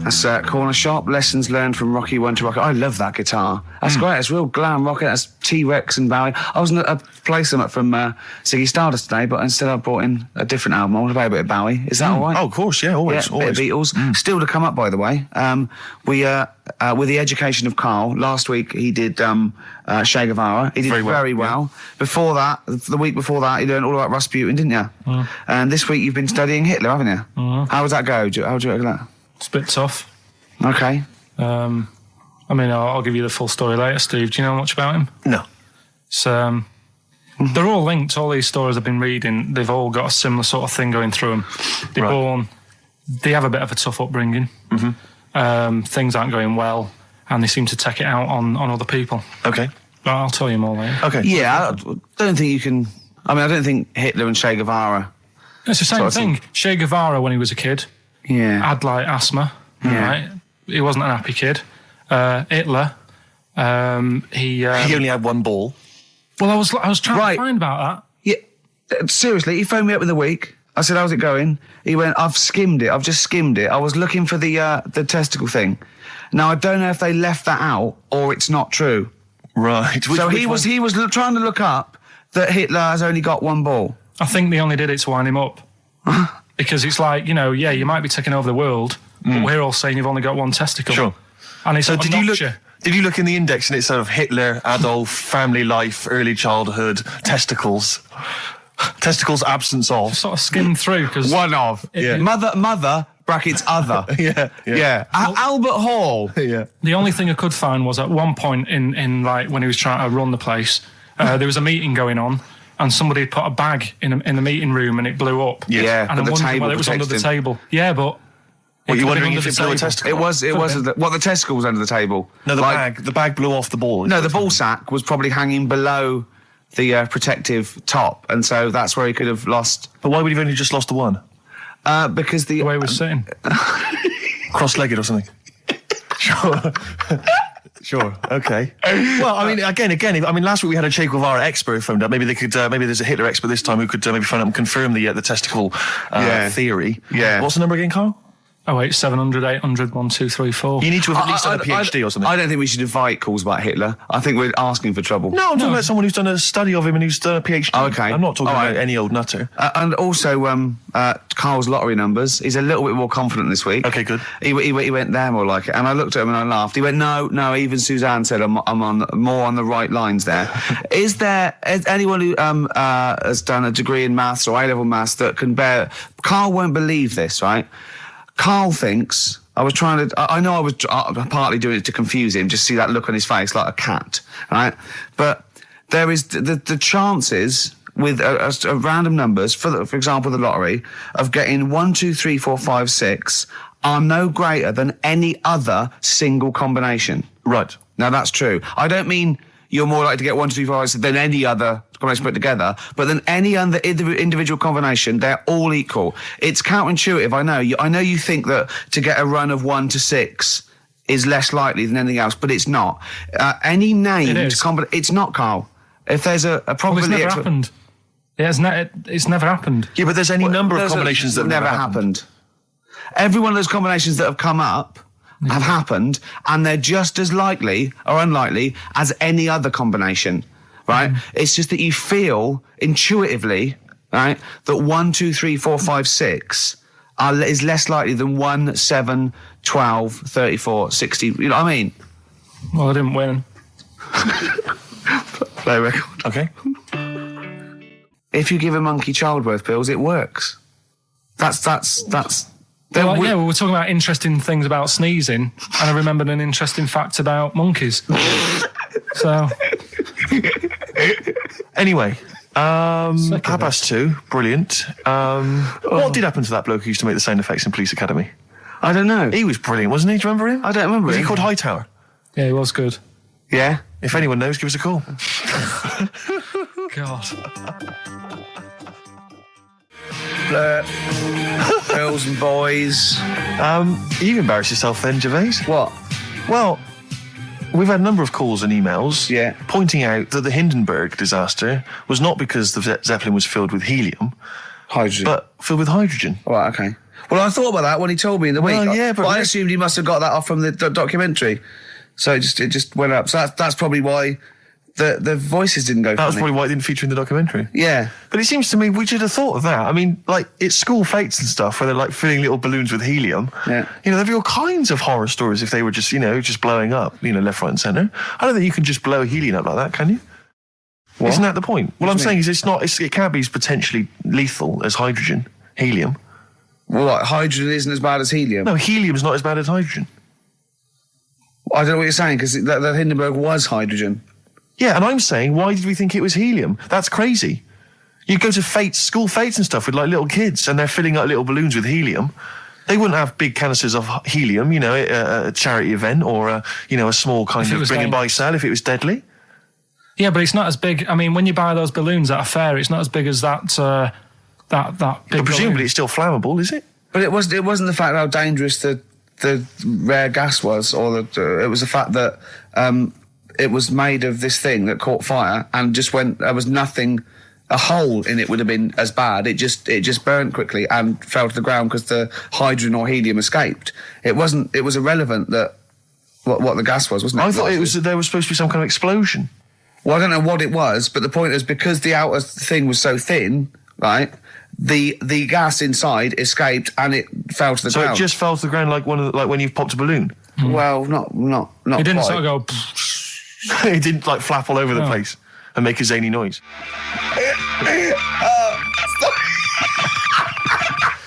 Speaker 1: That's Corner Shop. Lessons learned from Rocky 1 to Rocky. I love that guitar. That's great. It's real glam rock. That's T-Rex and Bowie. I was going to play some from Ziggy Stardust today, but instead I brought in a different album. I want to play a bit of Bowie. Is that all right?
Speaker 2: Oh, of course, yeah, always.
Speaker 1: Yeah, bit of Beatles. Still to come up, by the way. We with the education of Karl, last week he did Che Guevara. He did very well. Yeah. Before that, the week before that, he learned all about Rasputin, didn't you? And this week you've been studying Hitler, haven't you? How does that go? How do you reckon that?
Speaker 3: It's a bit tough.
Speaker 1: Okay.
Speaker 3: I mean, I'll give you the full story later, Steve. Do you know much about him?
Speaker 2: No.
Speaker 3: So, they're all linked. All these stories I've been reading, they've all got a similar sort of thing going through them. They're born, they have a bit of a tough upbringing. Things aren't going well, and they seem to take it out on other people.
Speaker 2: Okay.
Speaker 3: But I'll tell you more later.
Speaker 2: Okay.
Speaker 1: Yeah, I don't think you can... I mean, I don't think Hitler and Che Guevara...
Speaker 3: It's the same thing. Che Guevara, when he was a kid, had, like, asthma, right? He wasn't an happy kid. Hitler, he
Speaker 2: only had one ball.
Speaker 3: Well, I was trying to find about that.
Speaker 1: Yeah, seriously, he phoned me up in the week. I said, how's it going? He went, I've skimmed it. I've just skimmed it. I was looking for the testicle thing. Now, I don't know if they left that out or it's not true.
Speaker 2: Right.
Speaker 1: He was trying to look up that Hitler has only got one ball.
Speaker 3: I think they only did it to wind him up. Because it's like, you might be taking over the world, but we're all saying you've only got one testicle.
Speaker 2: Sure.
Speaker 3: And it's
Speaker 2: so did you look in the index and it's sort of Hitler, Adolf, family life, early childhood, testicles, absence of?
Speaker 3: Sort of skimmed through because
Speaker 1: one of mother brackets other. Yeah. Albert Hall.
Speaker 2: Yeah.
Speaker 3: The only thing I could find was at one point in like when he was trying to run the place, there was a meeting going on. And somebody had put a bag in the meeting room and it blew up.
Speaker 1: Yeah,
Speaker 3: and I'm wondering whether it was under the table. Yeah, but...
Speaker 2: What, you're wondering if it blew a testicle?
Speaker 1: It was the testicle was under the table.
Speaker 2: No, the bag blew off the ball.
Speaker 1: No, the ball sack was probably hanging below the protective top, and so that's where he could have lost...
Speaker 2: But why would he have only just lost the one?
Speaker 1: Because the
Speaker 3: way he was sitting.
Speaker 2: Cross-legged or something. Sure. Sure. Okay. Well, I mean, again. Last week we had a Che Guevara expert phoned up. Maybe they could. Maybe there's a Hitler expert this time who could maybe phone up and confirm the testicle theory.
Speaker 1: Yeah.
Speaker 2: What's the number again, Karl?
Speaker 3: 08700 800 1234.
Speaker 2: You need to have at least done a PhD or something.
Speaker 1: I don't think we should invite calls about Hitler. I think we're asking for trouble.
Speaker 2: No, I'm talking about someone who's done a study of him and who's done a PhD.
Speaker 1: Oh, okay.
Speaker 2: I'm not talking about any old nutter.
Speaker 1: And also, Carl's lottery numbers. He's a little bit more confident this week.
Speaker 2: Okay, good.
Speaker 1: He went, they're more like it. And I looked at him and I laughed. He went, no, even Suzanne said I'm on more on the right lines there. Is anyone who has done a degree in maths or A-level maths that can bear... Carl won't believe this, right? Carl thinks... I know I was partly doing it to confuse him, just see that look on his face like a cat, right? But there is the chances with a random numbers, for example, the lottery, of getting 1, 2, 3, 4, 5, 6 are no greater than any other single combination.
Speaker 2: Right.
Speaker 1: Now, that's true. I don't mean you're more likely to get 1, 2, 3, 4, 5, 6 than any other combination put together, but than any other individual combination, they're all equal. It's counterintuitive, I know. I know you think that to get a run of 1 to 6 is less likely than anything else, but it's not. Any named combination... It's not, Carl. If there's a probability...
Speaker 3: Well, it's never happened. It's never happened.
Speaker 2: Yeah, but there's any number of combinations that
Speaker 1: never happened. Every one of those combinations that have come up have happened, and they're just as likely or unlikely as any other combination, right? It's just that you feel intuitively, right, that 1, 2, 3, 4, 5, 6 is less likely than 1, 7, 12, 34, 60. You know what I mean?
Speaker 3: Well, I didn't win.
Speaker 1: Play record.
Speaker 2: Okay.
Speaker 1: If you give a monkey childbirth pills, it works. That's.
Speaker 3: Well, we were talking about interesting things about sneezing, and I remembered an interesting fact about monkeys. So,
Speaker 2: anyway, half past 2, brilliant. What did happen to that bloke who used to make the sound effects in Police Academy?
Speaker 1: I don't know.
Speaker 2: He was brilliant, wasn't he? Do you remember him?
Speaker 1: I don't remember.
Speaker 2: Was
Speaker 1: him.
Speaker 2: he called Hightower?
Speaker 3: Yeah, he was good.
Speaker 1: Yeah.
Speaker 2: If anyone knows, give us a call.
Speaker 3: God.
Speaker 1: Girls and boys.
Speaker 2: You've embarrassed yourself then, Gervais.
Speaker 1: What?
Speaker 2: Well, we've had a number of calls and emails pointing out that the Hindenburg disaster was not because the Zeppelin was filled with helium.
Speaker 1: Hydrogen.
Speaker 2: But filled with hydrogen.
Speaker 1: Oh, right, okay. Well, I thought about that when he told me in the week.
Speaker 2: Yeah, but
Speaker 1: I assumed he must have got that off from the documentary. So it just went up. So that's probably why the voices didn't go.
Speaker 2: That was probably why it didn't feature in the documentary.
Speaker 1: Yeah.
Speaker 2: But it seems to me we should have thought of that. I mean, like, it's school fates and stuff where they're like filling little balloons with helium.
Speaker 1: Yeah.
Speaker 2: You know, there'd be all kinds of horror stories if they were just, just blowing up, left, right and centre. I don't think you can just blow helium up like that, can you? What? Isn't that the point? What I'm saying is it can't be as potentially lethal as hydrogen, helium.
Speaker 1: Well, like, hydrogen isn't as bad as helium?
Speaker 2: No, helium's not as bad as hydrogen.
Speaker 1: I don't know what you're saying, because the Hindenburg was hydrogen.
Speaker 2: Yeah, and I'm saying, why did we think it was helium? That's crazy. You go to school fates and stuff with, like, little kids, and they're filling up little balloons with helium. They wouldn't have big canisters of helium, a charity event, or, a small kind of bring and buy sale if it was deadly.
Speaker 3: Yeah, but it's not as big. I mean, when you buy those balloons at a fair, it's not as big as that big
Speaker 2: But presumably
Speaker 3: balloon.
Speaker 2: it's still flammable, is it?
Speaker 1: But it wasn't the fact how dangerous the rare gas was, or it was the fact that it was made of this thing that caught fire and just went. There was nothing. A hole in it would have been as bad. It just burnt quickly and fell to the ground because the hydrogen or helium escaped. It wasn't. It was irrelevant that what the gas was, wasn't it?
Speaker 2: I thought there was supposed to be some kind of explosion.
Speaker 1: Well, I don't know what it was, but the point is because the outer thing was so thin, right? The gas inside escaped and it fell to the ground.
Speaker 2: So it just fell to the ground like when you've popped a balloon.
Speaker 1: Well, not.
Speaker 3: It didn't
Speaker 1: quite.
Speaker 3: sort of go.
Speaker 2: It didn't like flap all over the place and make a zany noise.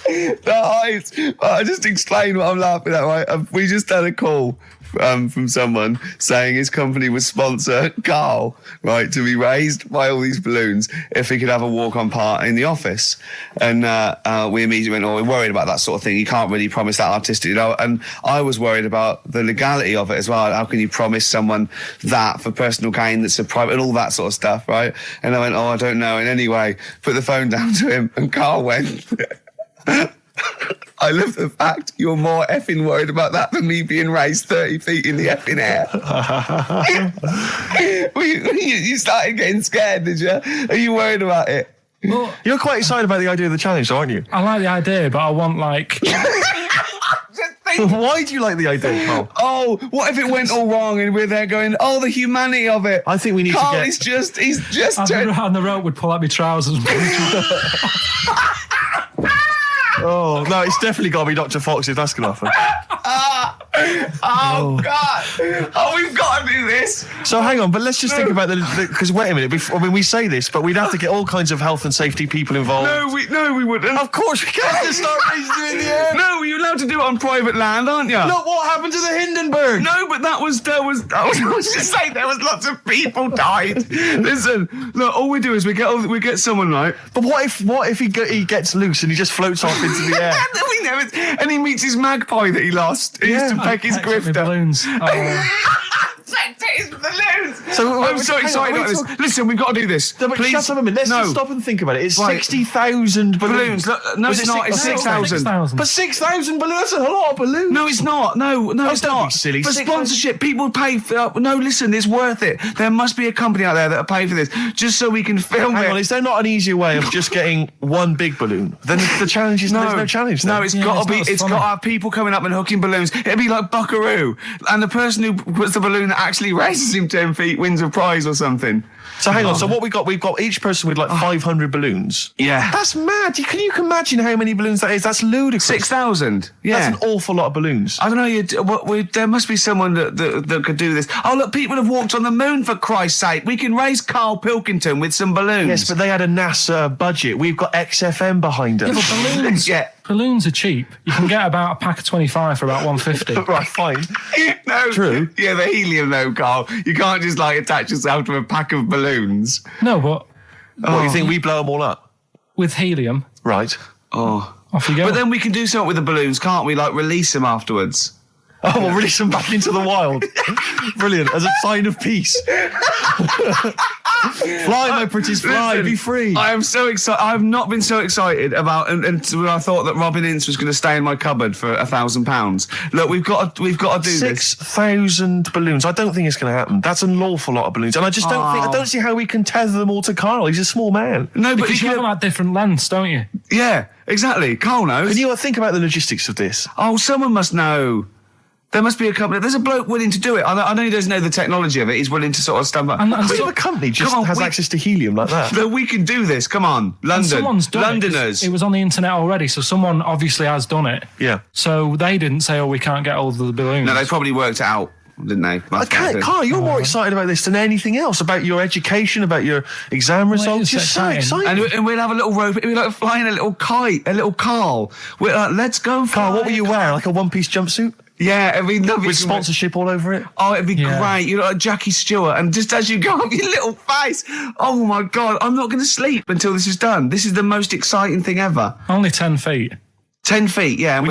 Speaker 1: The height. I just explain what I'm laughing at, right? We just had a call from someone saying his company would sponsor Karl, right, to be raised by all these balloons if he could have a walk-on part in the office. And we immediately went, we're worried about that sort of thing. You can't really promise that artistic, And I was worried about the legality of it as well. How can you promise someone that for personal gain that's a private and all that sort of stuff, right? And I went, I don't know. And anyway, put the phone down to him and Karl went... I love the fact you're more effing worried about that than me being raised 30 feet in the effing air. You started getting scared, did you? Are you worried about it?
Speaker 2: Well, you're quite excited about the idea of the challenge, aren't you?
Speaker 3: I like the idea, but I want, like...
Speaker 2: Why do you like the idea, Carl?
Speaker 5: Oh, what if it went all wrong and we're there going, oh, the humanity of it.
Speaker 2: I think we need
Speaker 5: Carl,
Speaker 2: to get...
Speaker 5: he's just...
Speaker 3: And the rope would pull out my trousers and
Speaker 2: Oh, no, it's definitely got to be Dr. Fox if that's going to happen.
Speaker 5: Oh, God. Oh, we've got to do this.
Speaker 2: So hang on, but let's just think about because wait a minute, we say this, but we'd have to get all kinds of health and safety people involved.
Speaker 5: No, we wouldn't.
Speaker 2: Of course we can't just start raising it in the air.
Speaker 5: No, you're allowed to do it on private land, aren't you?
Speaker 2: Look what happened to the Hindenburg.
Speaker 5: No, but I was just saying there was lots of people died. Listen, look, all we do is we get someone, right?
Speaker 2: But what if he gets loose and he just floats off into the air?
Speaker 5: And he meets his magpie that he lost. He used to peck his grifter.
Speaker 3: Balloons.
Speaker 5: So I'm so excited about this. Listen, we've got to do this.
Speaker 2: No, but
Speaker 5: please.
Speaker 2: Shut up a minute. Let's just stop and think about it. It's 60,000 balloons.
Speaker 5: Look, no, it's not. It's 6,000.
Speaker 2: But 6,000 balloons. That's a lot of balloons.
Speaker 5: No, it's not. No, it's
Speaker 2: don't
Speaker 5: not.
Speaker 2: be silly.
Speaker 5: For sponsorship, people pay for... no, listen, it's worth it. There must be a company out there that'll pay for this, just so we can film
Speaker 2: Hang
Speaker 5: it.
Speaker 2: on, is there not an easier way of just getting one big balloon? Then the challenge is there's no challenge then.
Speaker 5: No, it's got to have people coming up and hooking balloons. It'd be like Buckaroo. And the person who puts the balloon that actually raises him 10 feet wins a prize or something.
Speaker 2: So hang on, so what we've got each person with like 500 balloons.
Speaker 5: Yeah.
Speaker 2: That's mad. Can you imagine how many balloons that is? That's ludicrous.
Speaker 5: 6,000. Yeah.
Speaker 2: That's an awful lot of balloons.
Speaker 5: I don't know, there must be someone that could do this. Oh, look, people have walked on the moon, for Christ's sake. We can raise Karl Pilkington with some balloons.
Speaker 2: Yes, but they had a NASA budget. We've got XFM behind us.
Speaker 3: Yeah, but balloons, balloons are cheap. You can get about a pack of 25 for about 150.
Speaker 2: Right, fine.
Speaker 5: No,
Speaker 2: true.
Speaker 5: Yeah, the helium though, Carl. You can't just attach yourself to a pack of balloons.
Speaker 3: No, but...
Speaker 2: What, you think we blow them all up?
Speaker 3: With helium.
Speaker 2: Right.
Speaker 5: Oh.
Speaker 3: Off you go.
Speaker 5: But then we can do something with the balloons, can't we? Release them afterwards.
Speaker 2: Oh, we'll release them back into the wild. Brilliant. As a sign of peace. Fly, my pretties, fly. Listen, be free.
Speaker 5: I am so excited. I've not been so excited about until I thought that Robin Ince was going to stay in my cupboard for £1,000. Look, we've got to do this.
Speaker 2: 6,000 balloons. I don't think it's going to happen. That's an awful lot of balloons, and I just don't see how we can tether them all to Karl. He's a small man.
Speaker 5: No,
Speaker 3: because you have them at different lengths, don't you?
Speaker 5: Yeah, exactly. Karl knows.
Speaker 2: Can you think about the logistics of this?
Speaker 5: Oh, someone must know. There must be a company. There's a bloke willing to do it. I know he doesn't know the technology of it. He's willing to sort of stump up.
Speaker 2: And so a company just has access to helium like that.
Speaker 5: No, we can do this. Come on, London.
Speaker 3: Someone's done
Speaker 5: Londoners.
Speaker 3: It was on the internet already, so someone obviously has done it.
Speaker 2: Yeah.
Speaker 3: So they didn't say, "Oh, we can't get all of the balloons."
Speaker 5: No, they probably worked it out, didn't they?
Speaker 2: Karl, you're more excited about this than anything else. About your education, about your exam results. You're so excited.
Speaker 5: And we'll have a little rope. It'll be like flying a little kite, a little Karl. Let's go,
Speaker 2: Karl. What will you wear? Like a one-piece jumpsuit?
Speaker 5: Yeah, it'd be lovely.
Speaker 2: With sponsorship all over it?
Speaker 5: Oh, it'd be great. You're like Jackie Stewart, and just as you go up your little face, oh my God, I'm not going to sleep until this is done. This is the most exciting thing ever.
Speaker 3: Only 10 feet.
Speaker 5: 10 feet, yeah.
Speaker 2: We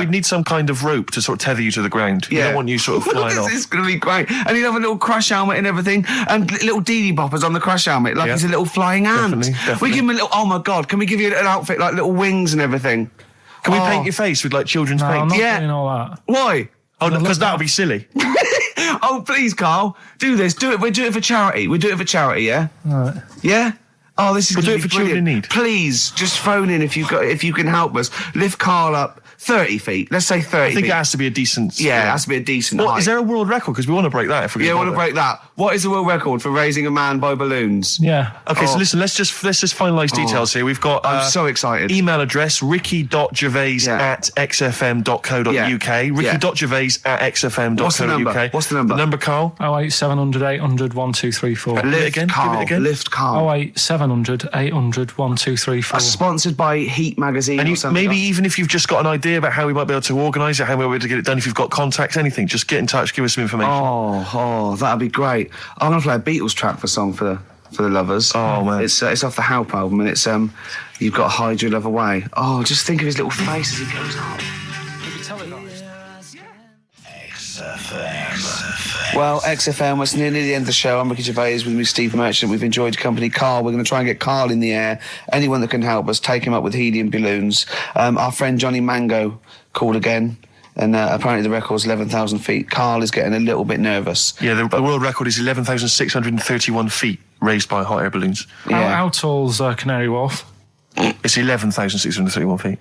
Speaker 2: need some kind of rope to sort of tether you to the ground. Yeah. We don't want you sort of flying off.
Speaker 5: This is going to be great. And he'll have a little crash helmet and everything, and little Dee Dee boppers on the crash helmet, like he's a little flying ant.
Speaker 2: Definitely.
Speaker 5: We give him a little, oh my God, can we give you an outfit like little wings and everything?
Speaker 2: Can we paint your face with like children's paint?
Speaker 3: I'm not doing all that.
Speaker 5: Why?
Speaker 2: Oh, because that would be silly.
Speaker 5: Oh, please, Karl, do this. Do it. We'll do it for charity. Yeah?
Speaker 3: Right.
Speaker 5: Yeah? Oh, this is
Speaker 2: We'll do it
Speaker 5: be
Speaker 2: for children in need.
Speaker 5: Please, just phone in if you can help us. Lift Karl up 30 feet. Let's say 30 feet.
Speaker 2: I think it has to be a decent...
Speaker 5: Yeah, it has to be a decent height.
Speaker 2: Is there a world record? Because we want to break that if we're going to
Speaker 5: want to break that. What is the world record for raising a man by balloons?
Speaker 3: Yeah.
Speaker 2: Okay, so listen, let's just finalise details here. We've got...
Speaker 5: I'm so excited.
Speaker 2: Email address, ricky.gervais@xfm.co.uk. Ricky.gervais@xfm.co.uk.
Speaker 5: What's the number?
Speaker 2: The number, Karl?
Speaker 3: 08700 800 1234.
Speaker 2: Give it again.
Speaker 5: Lift Karl.
Speaker 3: 08700 800 1234.
Speaker 5: Sponsored by Heat Magazine or something.
Speaker 2: Maybe even if you've just got an idea about how we might be able to organise it, how we might be able to get it done, if you've got contacts, anything, just get in touch, give us some information.
Speaker 5: Oh, that'd be great. I'm going to play a Beatles track for the lovers.
Speaker 2: Oh, man.
Speaker 5: It's off the Help album, and it's You've Got to Hide Your Love Away. Oh, just think of his little face as he goes up. Well, XFM, it's nearly the end of the show. I'm Ricky Gervais with me, Steve Merchant. We've enjoyed company. Karl, we're going to try and get Karl in the air. Anyone that can help us, take him up with helium balloons. Our friend Johnny Mango called again, and apparently the record's 11,000 feet. Karl is getting a little bit nervous.
Speaker 2: Yeah, the world record is 11,631 feet raised by hot air balloons.
Speaker 5: Yeah.
Speaker 3: How tall's Canary Wharf?
Speaker 2: It's 11,631 feet.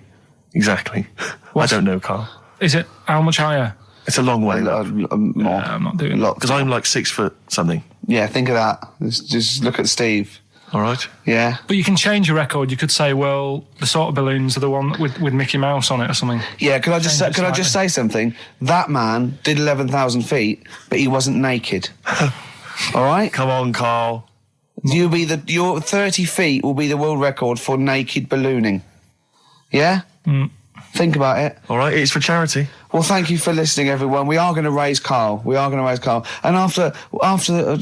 Speaker 2: Exactly. I don't know, Karl.
Speaker 3: Is it how much higher?
Speaker 2: It's a long way.
Speaker 1: More.
Speaker 3: I'm not doing that.
Speaker 2: Because I'm like 6 foot something.
Speaker 1: Yeah, think of that. Just look at Steve.
Speaker 2: All right.
Speaker 1: Yeah.
Speaker 3: But you can change your record. You could say, well, the sort of balloons are the one with Mickey Mouse on it or something.
Speaker 1: Yeah, could I just say something? That man did 11,000 feet, but he wasn't naked. All right?
Speaker 2: Come on, Carl.
Speaker 1: Your 30 feet will be the world record for naked ballooning. Yeah? Think about it.
Speaker 2: All right, it's for charity.
Speaker 1: Well, thank you for listening, everyone. We are going to raise Carl. And after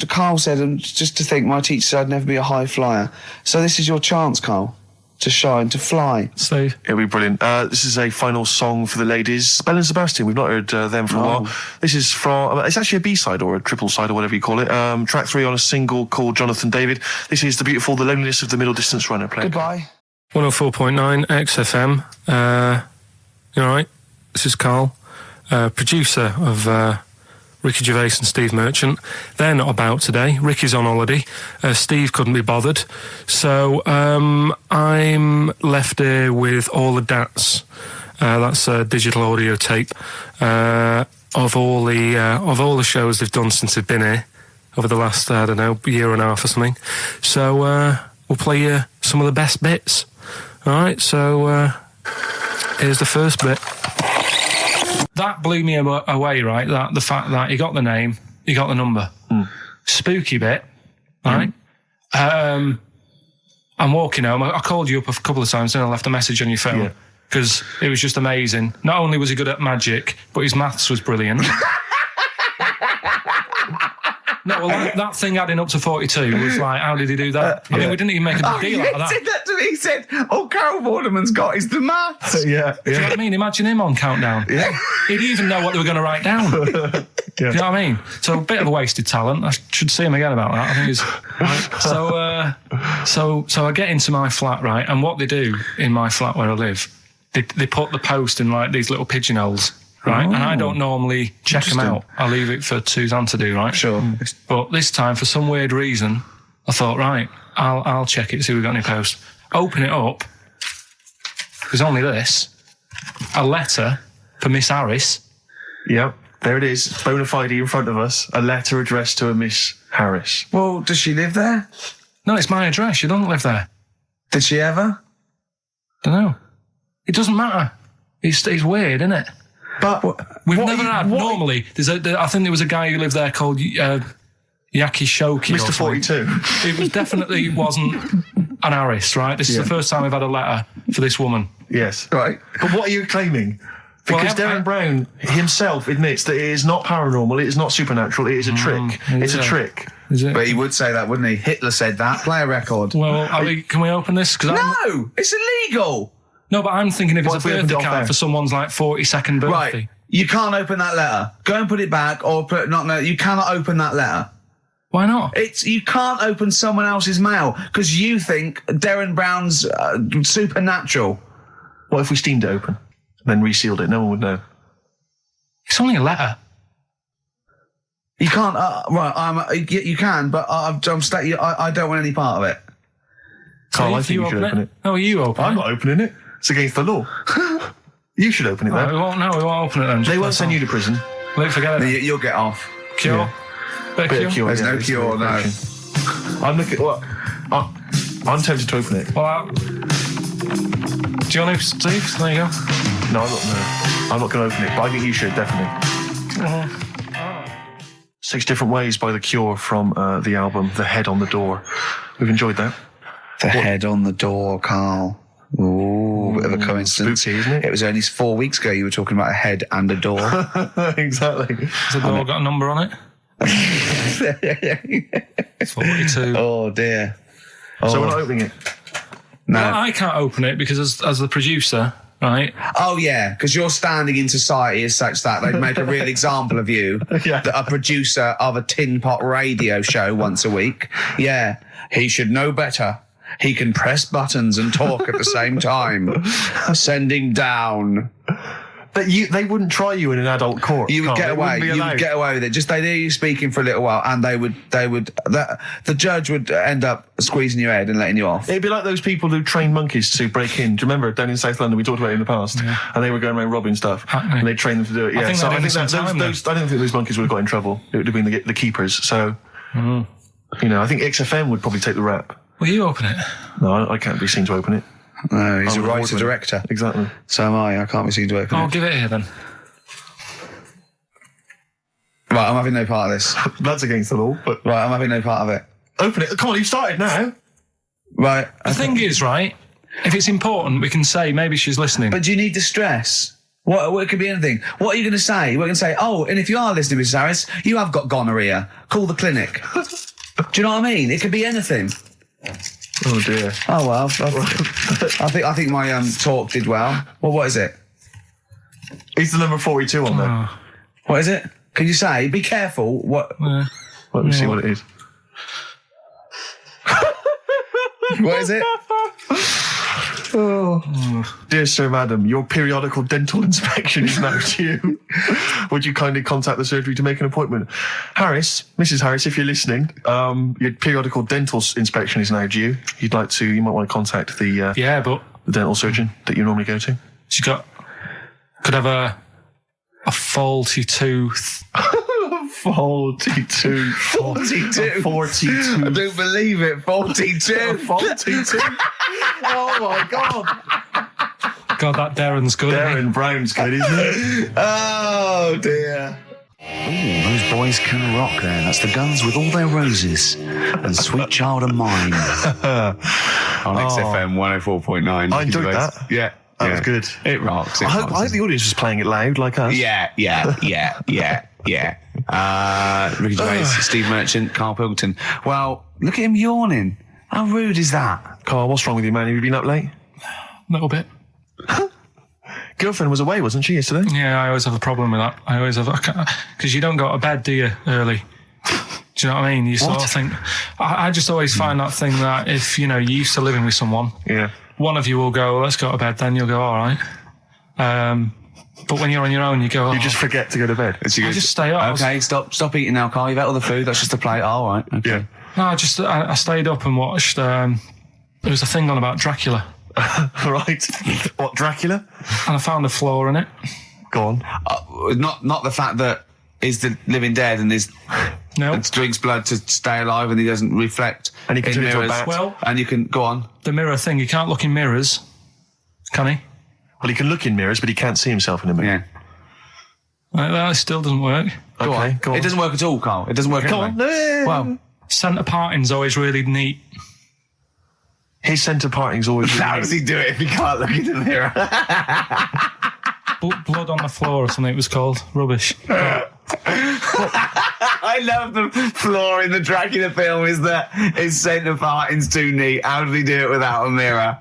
Speaker 1: Carl said, just to think, my teacher said I'd never be a high flyer. So this is your chance, Carl, to shine, to fly.
Speaker 3: Steve.
Speaker 2: It'll be brilliant. This is a final song for the ladies. Belle and Sebastian, we've not heard them for a while. This is from, it's actually a B-side or a triple side or whatever you call it. Track 3 on a single called Jonathan David. This is The Beautiful, The Loneliness of the Middle Distance Runner. Play.
Speaker 1: Goodbye.
Speaker 3: 104.9 XFM. You all right? This is Carl, producer of Ricky Gervais and Steve Merchant. They're not about today. Ricky's on holiday. Steve couldn't be bothered. So I'm left here with all the DATs. That's a digital audio tape of all the shows they've done since they've been here over the last, I don't know, year and a half or something. So we'll play you some of the best bits. All right, so here's the first bit. That blew me away, right? The fact that you got the name, you got the number. Spooky bit, right? I'm walking home. I called you up a couple of times and I left a message on your phone because it was just amazing. Not only was he good at magic, but his maths was brilliant. No, well, that thing adding up to 42 was like, how did he do that? I mean, we didn't even make a big deal out of that.
Speaker 1: He said that to me. He said, all Carol Vorderman's got is the maths.
Speaker 3: Do you know what I mean? Imagine him on Countdown. Yeah. He'd even know what they were going to write down. Do you know what I mean? So a bit of a wasted talent. I should see him again about that. I think he's... So I get into my flat, right, and what they do in my flat where I live, they put the post in like these little pigeonholes. Right, and I don't normally check them out. I leave it for Suzanne to do, right? Sure. But this time, for some weird reason, I thought, right, I'll check it, see if we've got any post. Open it up. There's only this. A letter for Miss Harris.
Speaker 2: Yep, there it is. Bona fide in front of us. A letter addressed to a Miss Harris.
Speaker 1: Well, does she live there?
Speaker 3: No, it's my address. She doesn't live there.
Speaker 1: Did she ever?
Speaker 3: Don't know. It doesn't matter. It's weird, isn't it?
Speaker 2: But
Speaker 3: we've never had. Normally, I think there was a guy who lived there called Yaki Shoki.
Speaker 2: Mr. 42.
Speaker 3: It was definitely wasn't an Harris, right? This is the first time we've had a letter for this woman.
Speaker 2: Yes. Right. But what are you claiming? Because Darren Brown himself admits that it is not paranormal, it is not supernatural, it is a trick. It's a trick.
Speaker 3: Is it?
Speaker 1: But he would say that, wouldn't he? Hitler said that. Play a record.
Speaker 3: Well, can we open this?
Speaker 1: No! It's illegal!
Speaker 3: No, but I'm thinking if it's a birthday card for someone's like 42nd birthday.
Speaker 1: Right. You can't open that letter. Go and put it back or put you cannot open that letter.
Speaker 3: Why not?
Speaker 1: You can't open someone else's mail because you think Darren Brown's supernatural.
Speaker 2: What if we steamed it open and then resealed it? No one would know.
Speaker 3: It's only a letter.
Speaker 1: You can't. You can, but I don't want any part of it.
Speaker 2: Carl, I think you should open it.
Speaker 3: No, you open it.
Speaker 2: I'm not opening it. It's against the law. You should open it, then.
Speaker 3: We won't open it then.
Speaker 2: They won't send you to prison.
Speaker 3: Forget it.
Speaker 1: You'll get off.
Speaker 3: Cure?
Speaker 2: Yeah.
Speaker 3: Bit of cure?
Speaker 1: There's no cure, no.
Speaker 2: I'm looking... I'm tempted to open it.
Speaker 3: Well, do you want to, Steve? There you go.
Speaker 2: No, I'm not going to open it, but I think you should, definitely. 6 Different Ways by The Cure from the album The Head on the Door. We've enjoyed that.
Speaker 1: The Head on the Door, Carl. Ooh, bit of a coincidence.
Speaker 2: Spooky, isn't it?
Speaker 1: It was only 4 weeks ago you were talking about a head and a door.
Speaker 2: Exactly.
Speaker 3: Has the door got a number on it? 42.
Speaker 1: Oh, dear.
Speaker 2: So we're not opening it?
Speaker 1: No.
Speaker 3: Well, I can't open it because as the producer, right?
Speaker 1: Oh, yeah, because your standing in society is such that they'd make a real example of you, a producer of a tin pot radio show once a week. Yeah, he should know better. He can press buttons and talk at the same time. Sending down.
Speaker 2: But they wouldn't try you in an adult court.
Speaker 1: You would get away. You would get away with it. Just they'd hear you speaking for a little while, and the judge would end up squeezing your head and letting you off.
Speaker 2: It'd be like those people who train monkeys to break in. Do you remember down in South London? We talked about it in the past, and they were going around robbing stuff, and they trained them to do it. Yeah, I don't think those monkeys would have got in trouble. It would have been the keepers. So, I think XFM would probably take the rap.
Speaker 3: Will you open it?
Speaker 2: No, I can't be seen to open it.
Speaker 1: No, he's a writer-director.
Speaker 2: Exactly.
Speaker 1: So am I. I can't be seen to open it.
Speaker 3: I'll give it here then.
Speaker 1: Right, I'm having no part of this.
Speaker 2: That's against the law, but...
Speaker 1: Right, I'm having no part of it.
Speaker 2: Open it. Come on, you've started now.
Speaker 1: Right.
Speaker 3: The thing is, right, if it's important, we can say maybe she's listening.
Speaker 1: But do you need the stress? What it could be anything. What are you going to say? We're going to say, oh, and if you are listening, Mrs. Harris, you have got gonorrhea. Call the clinic. Do you know what I mean? It could be anything.
Speaker 2: Oh dear.
Speaker 1: Oh well. I think my talk did well. Well, what is it?
Speaker 2: It's the number 42 on there.
Speaker 1: What is it? Can you say? Be careful. What?
Speaker 2: Let me see what it is.
Speaker 1: What is it?
Speaker 2: Dear Sir, Madam, your periodical dental inspection is now due. Would you kindly contact the surgery to make an appointment? Harris, Mrs. Harris, if you're listening, your periodical dental inspection is now due. You might want to contact the dental surgeon that you normally go to.
Speaker 3: She could have a faulty tooth.
Speaker 2: Faulty tooth.
Speaker 1: 42.
Speaker 2: 42.
Speaker 1: I don't believe it. 42.
Speaker 2: 42. Oh my God.
Speaker 3: God, that Darren's good.
Speaker 2: Darren Brown's good, isn't it?
Speaker 1: Oh dear.
Speaker 4: Ooh, those boys can rock there. That's the Guns with All Their Roses and Sweet Child of Mine.
Speaker 1: On XFM 104.9.
Speaker 2: I enjoyed that.
Speaker 1: Yeah.
Speaker 2: That was good.
Speaker 1: It rocks.
Speaker 2: I hope the audience was playing it loud like us.
Speaker 1: Yeah. Ricky Gervais, Steve Merchant, Karl Pilkington. Well, look at him yawning. How rude is that?
Speaker 2: Carl, what's wrong with you, man? Have you been up late?
Speaker 3: A little bit.
Speaker 2: Girlfriend was away, wasn't she, yesterday?
Speaker 3: Yeah, I always have a problem with that. Because you don't go to bed, do you, early? Do you know what I mean? You sort of think... I just always find that thing that if, you're used to living with someone, one of you will go, let's go to bed, then you'll go, all right. But when you're on your own, you go...
Speaker 2: You just forget to go to bed.
Speaker 3: I just stay up.
Speaker 1: Okay, stop eating now, Carl. You've ate all the food. That's just a plate. All right. Okay.
Speaker 2: Yeah.
Speaker 3: No, I stayed up and watched... there was a thing on about Dracula.
Speaker 2: Right. What, Dracula?
Speaker 3: And I found a flaw in it.
Speaker 2: Go on.
Speaker 1: Not the fact that he's the living dead and and drinks blood to stay alive and he doesn't reflect
Speaker 2: and he can turn into a bat.
Speaker 3: Well,
Speaker 1: and you can go on.
Speaker 3: The mirror thing, he can't look in mirrors, can he?
Speaker 2: Well, he can look in mirrors, but he can't see himself in a mirror.
Speaker 3: Yeah. That still doesn't work.
Speaker 2: Go on.
Speaker 1: It doesn't work at all, Carl. It doesn't work at all.
Speaker 3: Well, centre parting's always really neat.
Speaker 2: His centre parting's always really
Speaker 1: How does he do it if he can't look in the mirror?
Speaker 3: Blood on the floor or something it was called. Rubbish.
Speaker 1: I love the flaw in the Dracula film is that his centre parting's too neat. How did he do it without a mirror?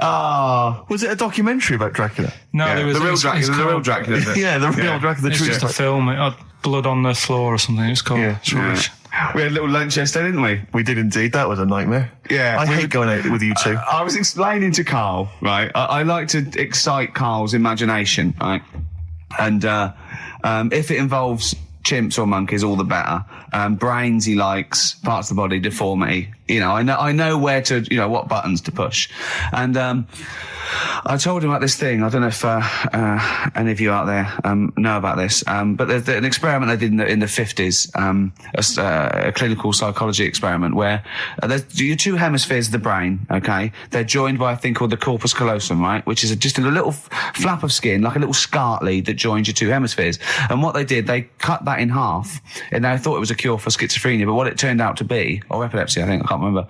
Speaker 1: Oh.
Speaker 2: Was it a documentary about Dracula?
Speaker 3: No, there was...
Speaker 1: The real Dracula. The real Dracula.
Speaker 2: Yeah, the real Dracula. The
Speaker 3: true
Speaker 2: stuff.
Speaker 3: A film. It had blood on the floor or something. It was called.
Speaker 2: Yeah.
Speaker 3: It's rubbish.
Speaker 1: We had a little lunch yesterday, didn't we?
Speaker 2: We did indeed. That was a nightmare.
Speaker 1: Yeah.
Speaker 2: I hate going out with you two.
Speaker 1: I was explaining to Carl, right? I like to excite Carl's imagination, right? And if it involves chimps or monkeys, all the better. Brains he likes, parts of the body, deformity. I know where to, what buttons to push. And I told him about this thing. I don't know if any of you out there know about this, but there's an experiment they did in the 50s, a clinical psychology experiment where there's your two hemispheres of the brain, okay? They're joined by a thing called the corpus callosum, right? Which is just a little flap of skin, like a little scarlet lead that joins your two hemispheres. And what they did, they cut that in half, and they thought it was a cure for schizophrenia, but what it turned out to be, or epilepsy, I think, I can't remember,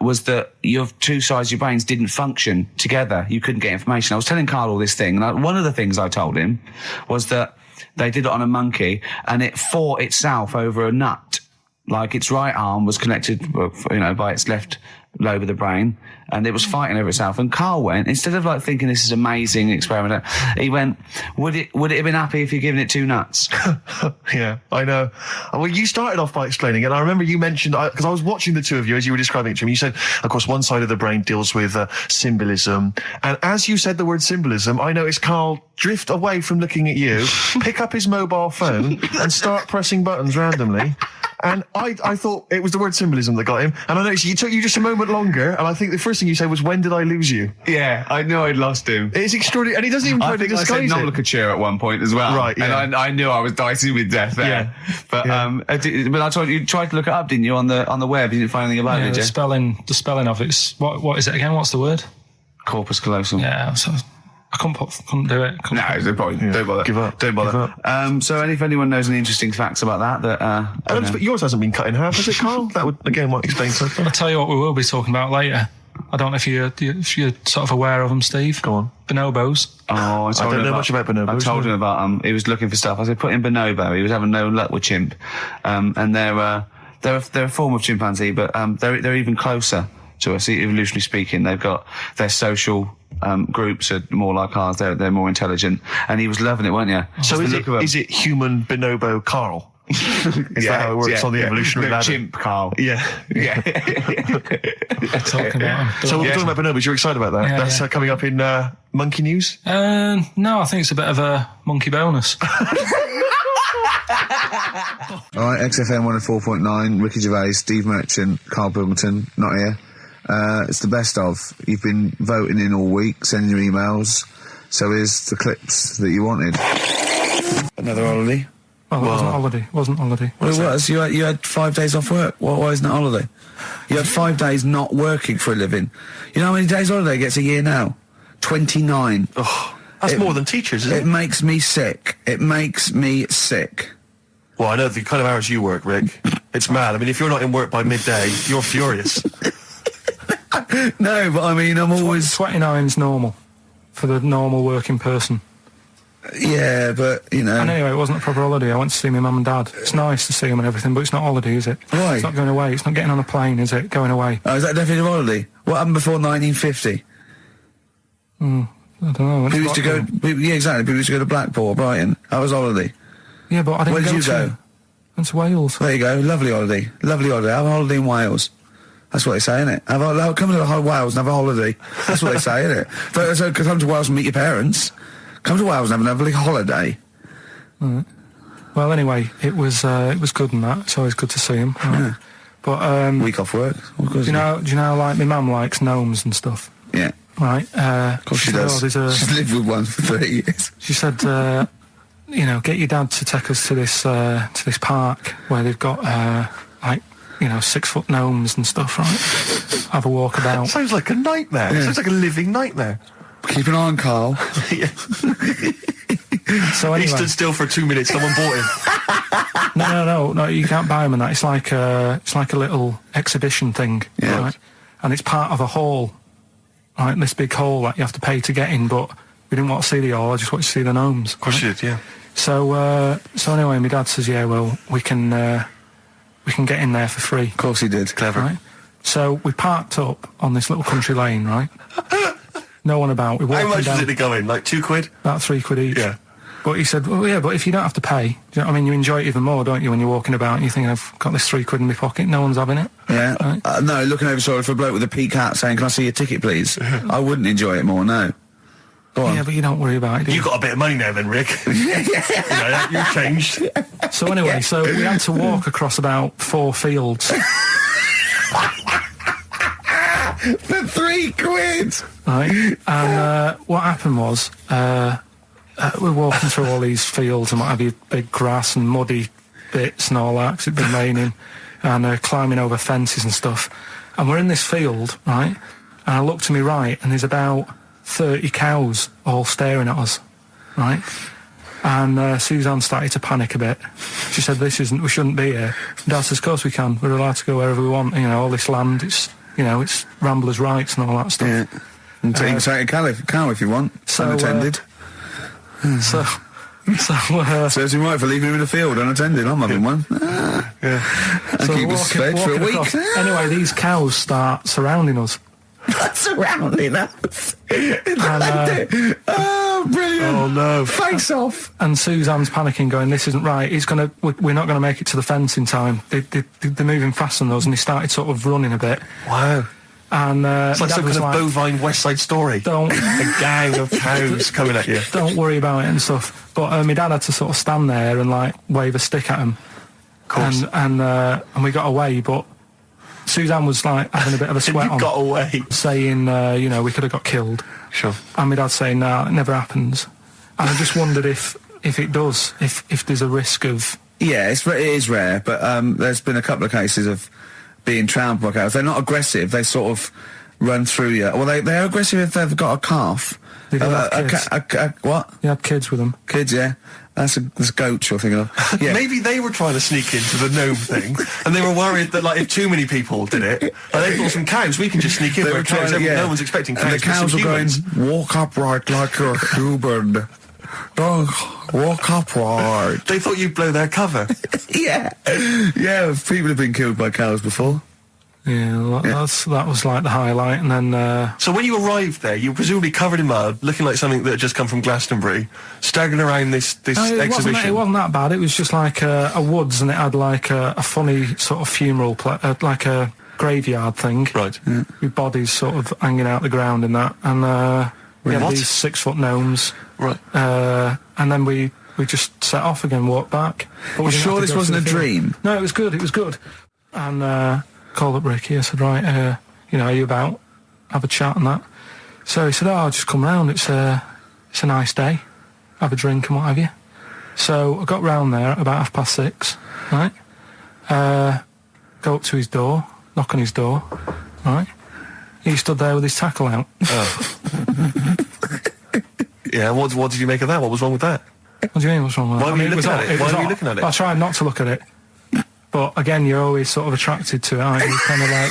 Speaker 1: was that your two sides of your brains didn't function together. You couldn't get information. I was telling Carl all this thing, and one of the things I told him was that they did it on a monkey, and it fought itself over a nut. Like its right arm was connected, by its left
Speaker 5: lobe of the brain, and it was fighting over itself. And Karl went, instead of like thinking this is amazing experiment, he went, would it have been happy if you'd given it 2 nuts?
Speaker 2: Yeah, I know. Well, you started off by explaining, and I remember you mentioned, because I was watching the two of you as you were describing it to me, you said, of course, one side of the brain deals with symbolism, and as you said the word symbolism, I noticed Karl drift away from looking at you, pick up his mobile phone, and start pressing buttons randomly. And I thought it was the word symbolism that got him. And I noticed you took you just a moment longer. And I think the first thing you said was, "When did I lose you?"
Speaker 5: Yeah, I knew I'd lost him.
Speaker 2: It's extraordinary. And he doesn't even try to disguise it.
Speaker 5: I said nomenclature at one point as well.
Speaker 2: Right, yeah.
Speaker 5: And I knew I was dicing with death there.
Speaker 2: Yeah.
Speaker 5: But, but I told you tried to look it up, didn't you, on the web? You didn't find anything about it, did you?
Speaker 3: The spelling of it's, what is it again? What's the word?
Speaker 5: Corpus callosum.
Speaker 3: Yeah, so I couldn't do it.
Speaker 5: Don't bother.
Speaker 2: Give up.
Speaker 5: Don't bother.
Speaker 2: Give up.
Speaker 5: So if anyone knows any interesting facts about that
Speaker 2: but yours hasn't been cut in half, has it, Karl? That would, again, might explain something.
Speaker 3: I'll tell you what we will be talking about later. I don't know if you're sort of aware of them, Steve.
Speaker 2: Go on.
Speaker 3: Bonobos.
Speaker 5: Oh, I
Speaker 2: don't know much about bonobos.
Speaker 5: I told him about he was looking for stuff. I said, put in bonobo. He was having no luck with chimp. And they're a form of chimpanzee, but they're even closer to us, evolutionarily speaking. They've got their social groups are more like ours. They're more intelligent, and he was loving it, weren't you?
Speaker 2: So is it human bonobo Karl? Is that how it works on the evolutionary ladder?
Speaker 5: Chimp Karl.
Speaker 2: Yeah.
Speaker 3: Talking about him.
Speaker 2: So we're talking about bonobos. You're excited about that?
Speaker 3: Yeah,
Speaker 2: That's coming up in Monkey News?
Speaker 3: No, I think it's a bit of a monkey bonus.
Speaker 5: All right, XFM 104.9, Ricky Gervais, Steve Merchant, Karl Pilkington, not here. It's the best of. You've been voting in all week, sending your emails. So here's the clips that you wanted. Another holiday.
Speaker 3: Well, it wasn't holiday.
Speaker 5: Well, it was. You had 5 days off work. Why isn't it holiday? You had 5 days not working for a living. You know how many days holiday gets a year now? 29.
Speaker 2: Oh, that's more than teachers, isn't it?
Speaker 5: It makes me sick. It makes me sick.
Speaker 2: Well, I know the kind of hours you work, Rick. It's mad. I mean, if you're not in work by midday, you're furious.
Speaker 5: No, but I mean, I'm always...
Speaker 3: 29's normal for the normal working person.
Speaker 5: Yeah, but, you know...
Speaker 3: And anyway, it wasn't a proper holiday. I went to see my mum and dad. It's nice to see them and everything, but it's not holiday, is it?
Speaker 5: Why?
Speaker 3: It's not going away. It's not getting on a plane, is it? Going away.
Speaker 5: Oh, is that definitely a holiday? What happened before 1950?
Speaker 3: I don't know.
Speaker 5: People used to go... Yeah, exactly. People used to go to Blackpool or Brighton. That was holiday.
Speaker 3: Yeah, but I didn't
Speaker 5: Where did you go?
Speaker 3: I went to Wales.
Speaker 5: There you go. Lovely holiday. Lovely holiday. Have a holiday in Wales. That's what they say, innit? Come to Wales and have a holiday. That's what they say, innit? So come to Wales and meet your parents. Come to Wales and have a lovely holiday.
Speaker 3: Right. Well, anyway, it was good and that. It's always good to see him. Right?
Speaker 5: Yeah.
Speaker 3: But
Speaker 5: week off work.
Speaker 3: Do you know, like my mum likes gnomes and stuff.
Speaker 5: Yeah.
Speaker 3: Right.
Speaker 5: Of course she does. She's lived with one for 30 years.
Speaker 3: She said, get your dad to take us to this park where they've got 6-foot gnomes and stuff, right? Have a walk about.
Speaker 2: Sounds like a nightmare.
Speaker 5: Yeah.
Speaker 2: Sounds like a living nightmare.
Speaker 5: Keep an eye on Karl.
Speaker 3: So anyway,
Speaker 2: he stood still for 2 minutes. Someone bought him.
Speaker 3: No. You can't buy them and that. It's like a little exhibition thing, right? And it's part of a hall, right? This big hall that you have to pay to get in. But we didn't want to see the hall. I just wanted to see the gnomes.
Speaker 2: Of course you did, yeah.
Speaker 3: So anyway, my dad says, yeah, well, we can get in there for free.
Speaker 5: Of course he did.
Speaker 2: Clever.
Speaker 3: Right? So we parked up on this little country lane, right? No one about.
Speaker 2: How much was it to go in? Like £2?
Speaker 3: About £3 each.
Speaker 2: Yeah.
Speaker 3: But he said, well, yeah, but if you don't have to pay, do you know what I mean? You enjoy it even more, don't you, when you're walking about and you think, I've got this £3 in my pocket, no one's having it.
Speaker 5: Yeah.
Speaker 3: Right?
Speaker 5: No, looking over shoulder for a bloke with a peak hat saying, can I see your ticket, please? I wouldn't enjoy it more, no. Go on.
Speaker 3: Yeah, but you don't worry about it, do you?
Speaker 2: You got a bit of money now then, Rick. You've changed.
Speaker 3: So anyway, so we had to walk across about 4 fields.
Speaker 5: For £3?
Speaker 3: Right. And what happened was, we're walking through all these fields and what have you, big grass and muddy bits and all that, 'cause it'd been raining, and climbing over fences and stuff. And we're in this field, right? And I look to my right, and there's about 30 cows all staring at us, right? And Suzanne started to panic a bit. She said, we shouldn't be here. Dad says, of course we can. We're allowed to go wherever we want. You know, all this land, it's ramblers' rights and all that stuff.
Speaker 5: Yeah. And take a cow if you want, unattended.
Speaker 3: So
Speaker 5: Serves him right for leaving him in the field unattended. I'm having one. And keep us fed for a week.
Speaker 3: Anyway, these cows start surrounding us.
Speaker 5: Surrounding us. Oh, brilliant.
Speaker 2: Oh, no.
Speaker 5: Face off.
Speaker 3: And Suzanne's panicking, going, this isn't right. We're not going to make it to the fence in time. They're moving faster than us, and he started sort of running a bit.
Speaker 2: Wow.
Speaker 3: And
Speaker 2: it's like some kind of bovine West Side Story.
Speaker 3: A
Speaker 2: gang of cows coming at you.
Speaker 3: Don't worry about it and stuff. But my dad had to sort of stand there and like wave a stick at him.
Speaker 2: Of course.
Speaker 3: And we got away, but Suzanne was like having a bit of a sweat on.
Speaker 2: Got away.
Speaker 3: Saying, we could have got killed.
Speaker 2: Sure.
Speaker 3: And my dad saying, no, it never happens. And I just wondered if it does, if there's a risk of...
Speaker 5: Yeah, it is rare, but there's been a couple of cases of being trampled by cows. They're not aggressive. They sort of run through you. Well, they're aggressive if they've got a calf.
Speaker 3: They do have kids.
Speaker 5: What?
Speaker 3: You had kids with them.
Speaker 5: Kids, yeah. That's goats you're thinking of. Yeah.
Speaker 2: Maybe they were trying to sneak into the gnome thing, and they were worried that, like, if too many people did it, they thought some cows, we can just sneak in where cows, no one's expecting cows.
Speaker 5: And the cows were going, walk upright like you're a human. Don't walk upright.
Speaker 2: They thought you'd blow their cover.
Speaker 5: Yeah. Yeah, people have been killed by cows before.
Speaker 3: Yeah, that was like the highlight, and then...
Speaker 2: So when you arrived there, you were presumably covered in mud, looking like something that had just come from Glastonbury, staggering around this exhibition.
Speaker 3: It wasn't that bad. It was just like a woods, and it had like a funny sort of funeral, like a graveyard thing.
Speaker 2: Right.
Speaker 3: Yeah. With bodies sort of hanging out the ground and that, and we had these 6-foot gnomes.
Speaker 2: Right.
Speaker 3: And then we just set off again, walked back.
Speaker 5: But we're sure this wasn't a dream?
Speaker 3: No, it was good. It was good. And called up Ricky. I said, right, are you about? Have a chat and that. So he said, I'll just come round. It's a nice day. Have a drink and what have you. So I got round there at about 6:30, right? Go up to his door, knock on his door, right? He stood there with his tackle out.
Speaker 2: Oh. Yeah, what did you make of that? What was wrong with that?
Speaker 3: What do you mean, what's wrong with that?
Speaker 2: Why were you looking at it?
Speaker 3: I tried not to look at it. But again, you're always sort of attracted to it, aren't you? Kind of like...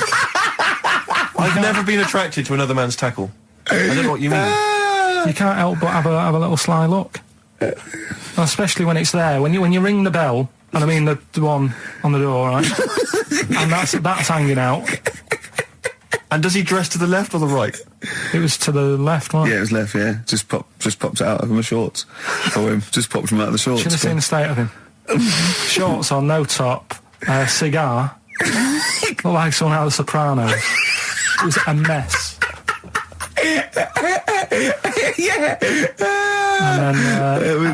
Speaker 2: I've never been attracted to another man's tackle. I don't know what you mean.
Speaker 3: You can't help but have a little sly look. And especially when it's there. When you ring the bell, and I mean the one on the door, right? And that's hanging out.
Speaker 2: And does he dress to the left or the right?
Speaker 3: It was to the left, wasn't it?
Speaker 5: Yeah, it was left, yeah. Just popped out of my shorts for him. Just popped him out of the shorts.
Speaker 3: Should have seen the state of him. Shorts on, no top, cigar. Looked like someone out of The Sopranos. It was a mess.
Speaker 5: Yeah.
Speaker 3: And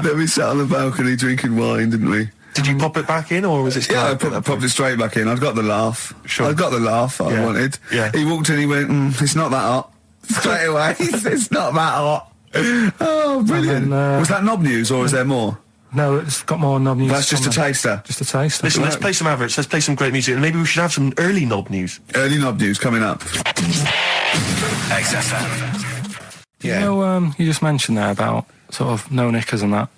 Speaker 3: then...
Speaker 5: we sat on the balcony drinking wine, didn't we?
Speaker 2: Did you pop it back in, or was it still...
Speaker 5: Yeah, I popped it straight back in. I've got the laugh.
Speaker 2: Sure.
Speaker 5: I've got the laugh I wanted.
Speaker 2: Yeah.
Speaker 5: He walked in, he went, it's not that hot. Straight away, it's not that hot. Oh, brilliant.
Speaker 3: Then,
Speaker 5: was that knob news, or is there more?
Speaker 3: No, it's got more knob news.
Speaker 5: That's just a taster.
Speaker 3: Just a taster.
Speaker 2: Listen, let's play some adverts, let's play some great music, and maybe we should have some early knob news.
Speaker 5: Early knob news coming up.
Speaker 13: XFM.
Speaker 3: Yeah. You know, you just mentioned there about sort of no knickers and that.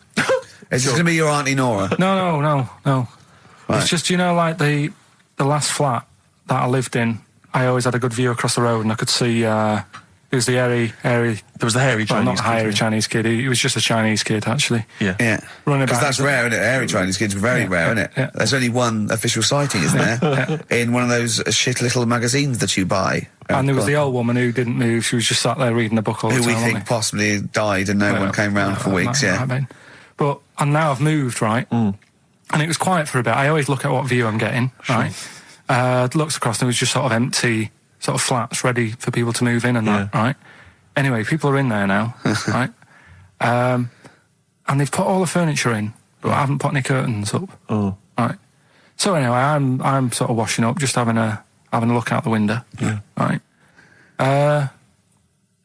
Speaker 5: Is this going to be your Auntie Nora?
Speaker 3: No.
Speaker 5: Right.
Speaker 3: It's just, like the last flat that I lived in, I always had a good view across the road and I could see, it was the hairy... There
Speaker 2: was the hairy Chinese
Speaker 3: kid. Not the hairy Chinese kid, he was just a Chinese kid, actually.
Speaker 5: Yeah. Because that's rare, isn't it? Hairy Chinese kids are very rare, isn't it?
Speaker 3: Yeah.
Speaker 5: There's only one official sighting, isn't there? In one of those shit little magazines that you buy.
Speaker 3: And there was the old woman who didn't move, she was just sat there reading a book all the time.
Speaker 5: Who we think possibly died and no one came round for weeks,
Speaker 3: But, and now I've moved, right? And it was quiet for a bit. I always look at what view I'm getting, right? Looks across and it was just sort of empty, sort of flats ready for people to move in and that, right? Anyway, people are in there now, right? And they've put all the furniture in, but I haven't put any curtains up.
Speaker 2: Oh.
Speaker 3: Right. So anyway, I'm sort of washing up, just having a look out the window.
Speaker 2: Yeah.
Speaker 3: Right.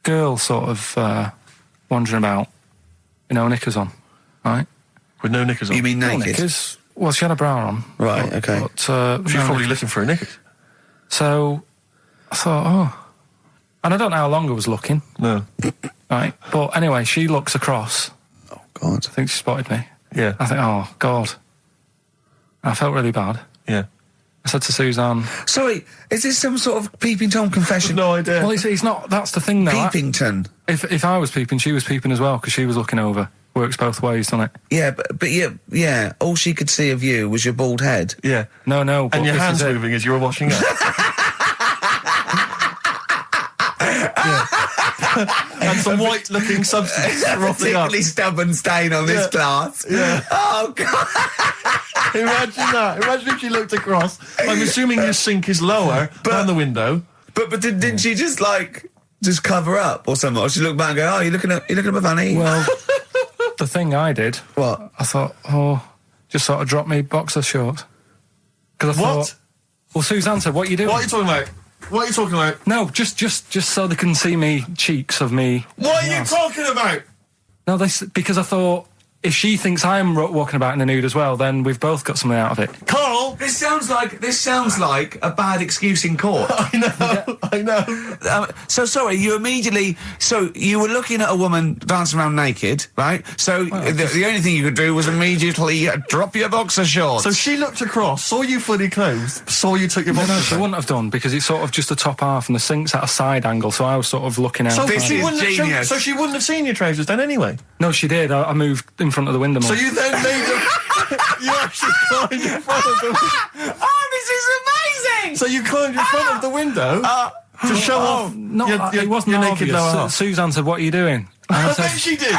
Speaker 3: Girl sort of wandering about, knickers on. Right.
Speaker 2: With no knickers on?
Speaker 5: You mean naked?
Speaker 3: No knickers. Well, she had a bra on.
Speaker 5: Right, okay.
Speaker 3: But,
Speaker 2: she was probably looking for a knickers.
Speaker 3: So, I thought, and I don't know how long I was looking.
Speaker 2: No.
Speaker 3: Right. But anyway, she looks across.
Speaker 5: Oh, God.
Speaker 3: I think she spotted me.
Speaker 2: Yeah.
Speaker 3: I think, oh, God. I felt really bad.
Speaker 2: Yeah.
Speaker 3: I said to Suzanne...
Speaker 5: Sorry, is this some sort of peeping Tom confession?
Speaker 2: No idea.
Speaker 3: Well, it's not... That's the thing, though.
Speaker 5: Peepington.
Speaker 3: If I was peeping, she was peeping as well, because she was looking over. works both ways, doesn't it?
Speaker 5: Yeah, but yeah. All she could see of you was your bald head.
Speaker 2: Yeah.
Speaker 3: No. But
Speaker 2: And your hands moving as you were washing up. And some white-looking substance frothing up.
Speaker 5: Particularly stubborn stain on this glass.
Speaker 2: Yeah.
Speaker 5: Oh, God.
Speaker 2: Imagine that. Imagine if she looked across. I'm assuming your sink is lower than the window.
Speaker 5: But didn't she just cover up or something? Or she looked back and go, "Oh, you looking at my fanny?"
Speaker 3: Well, the thing I did.
Speaker 5: What?
Speaker 3: I thought, just sort of drop me boxer shorts. Because I thought, well, Suzanne said, "What are you doing?"
Speaker 2: What are you talking about? What are you talking about?
Speaker 3: No, just so they can see me cheeks of me.
Speaker 2: What are you talking about?
Speaker 3: No, because I thought, if she thinks I'm walking about in the nude as well, then we've both got something out of it.
Speaker 2: Carl!
Speaker 5: This sounds like a bad excuse in court.
Speaker 2: I know.
Speaker 5: So sorry, you were looking at a woman dancing around naked, right? So the only thing you could do was immediately drop your boxer shorts.
Speaker 2: So she looked across, saw you fully clothed, saw you took your boxer shorts.
Speaker 3: No, she wouldn't have done, because it's sort of just the top half and the sink's at a side angle, so I was sort of looking out.
Speaker 2: So
Speaker 5: she
Speaker 2: wouldn't have seen your trousers then anyway?
Speaker 3: No, she did. I moved in front of the window more.
Speaker 2: So you then made you actually climbed in front of the window.
Speaker 5: Oh, this is amazing!
Speaker 2: So you climbed in front of the window to show off
Speaker 3: it wasn't
Speaker 2: your naked lower
Speaker 3: obvious.
Speaker 2: half.
Speaker 3: Suzanne said, "What are you doing?" And
Speaker 2: I bet she did.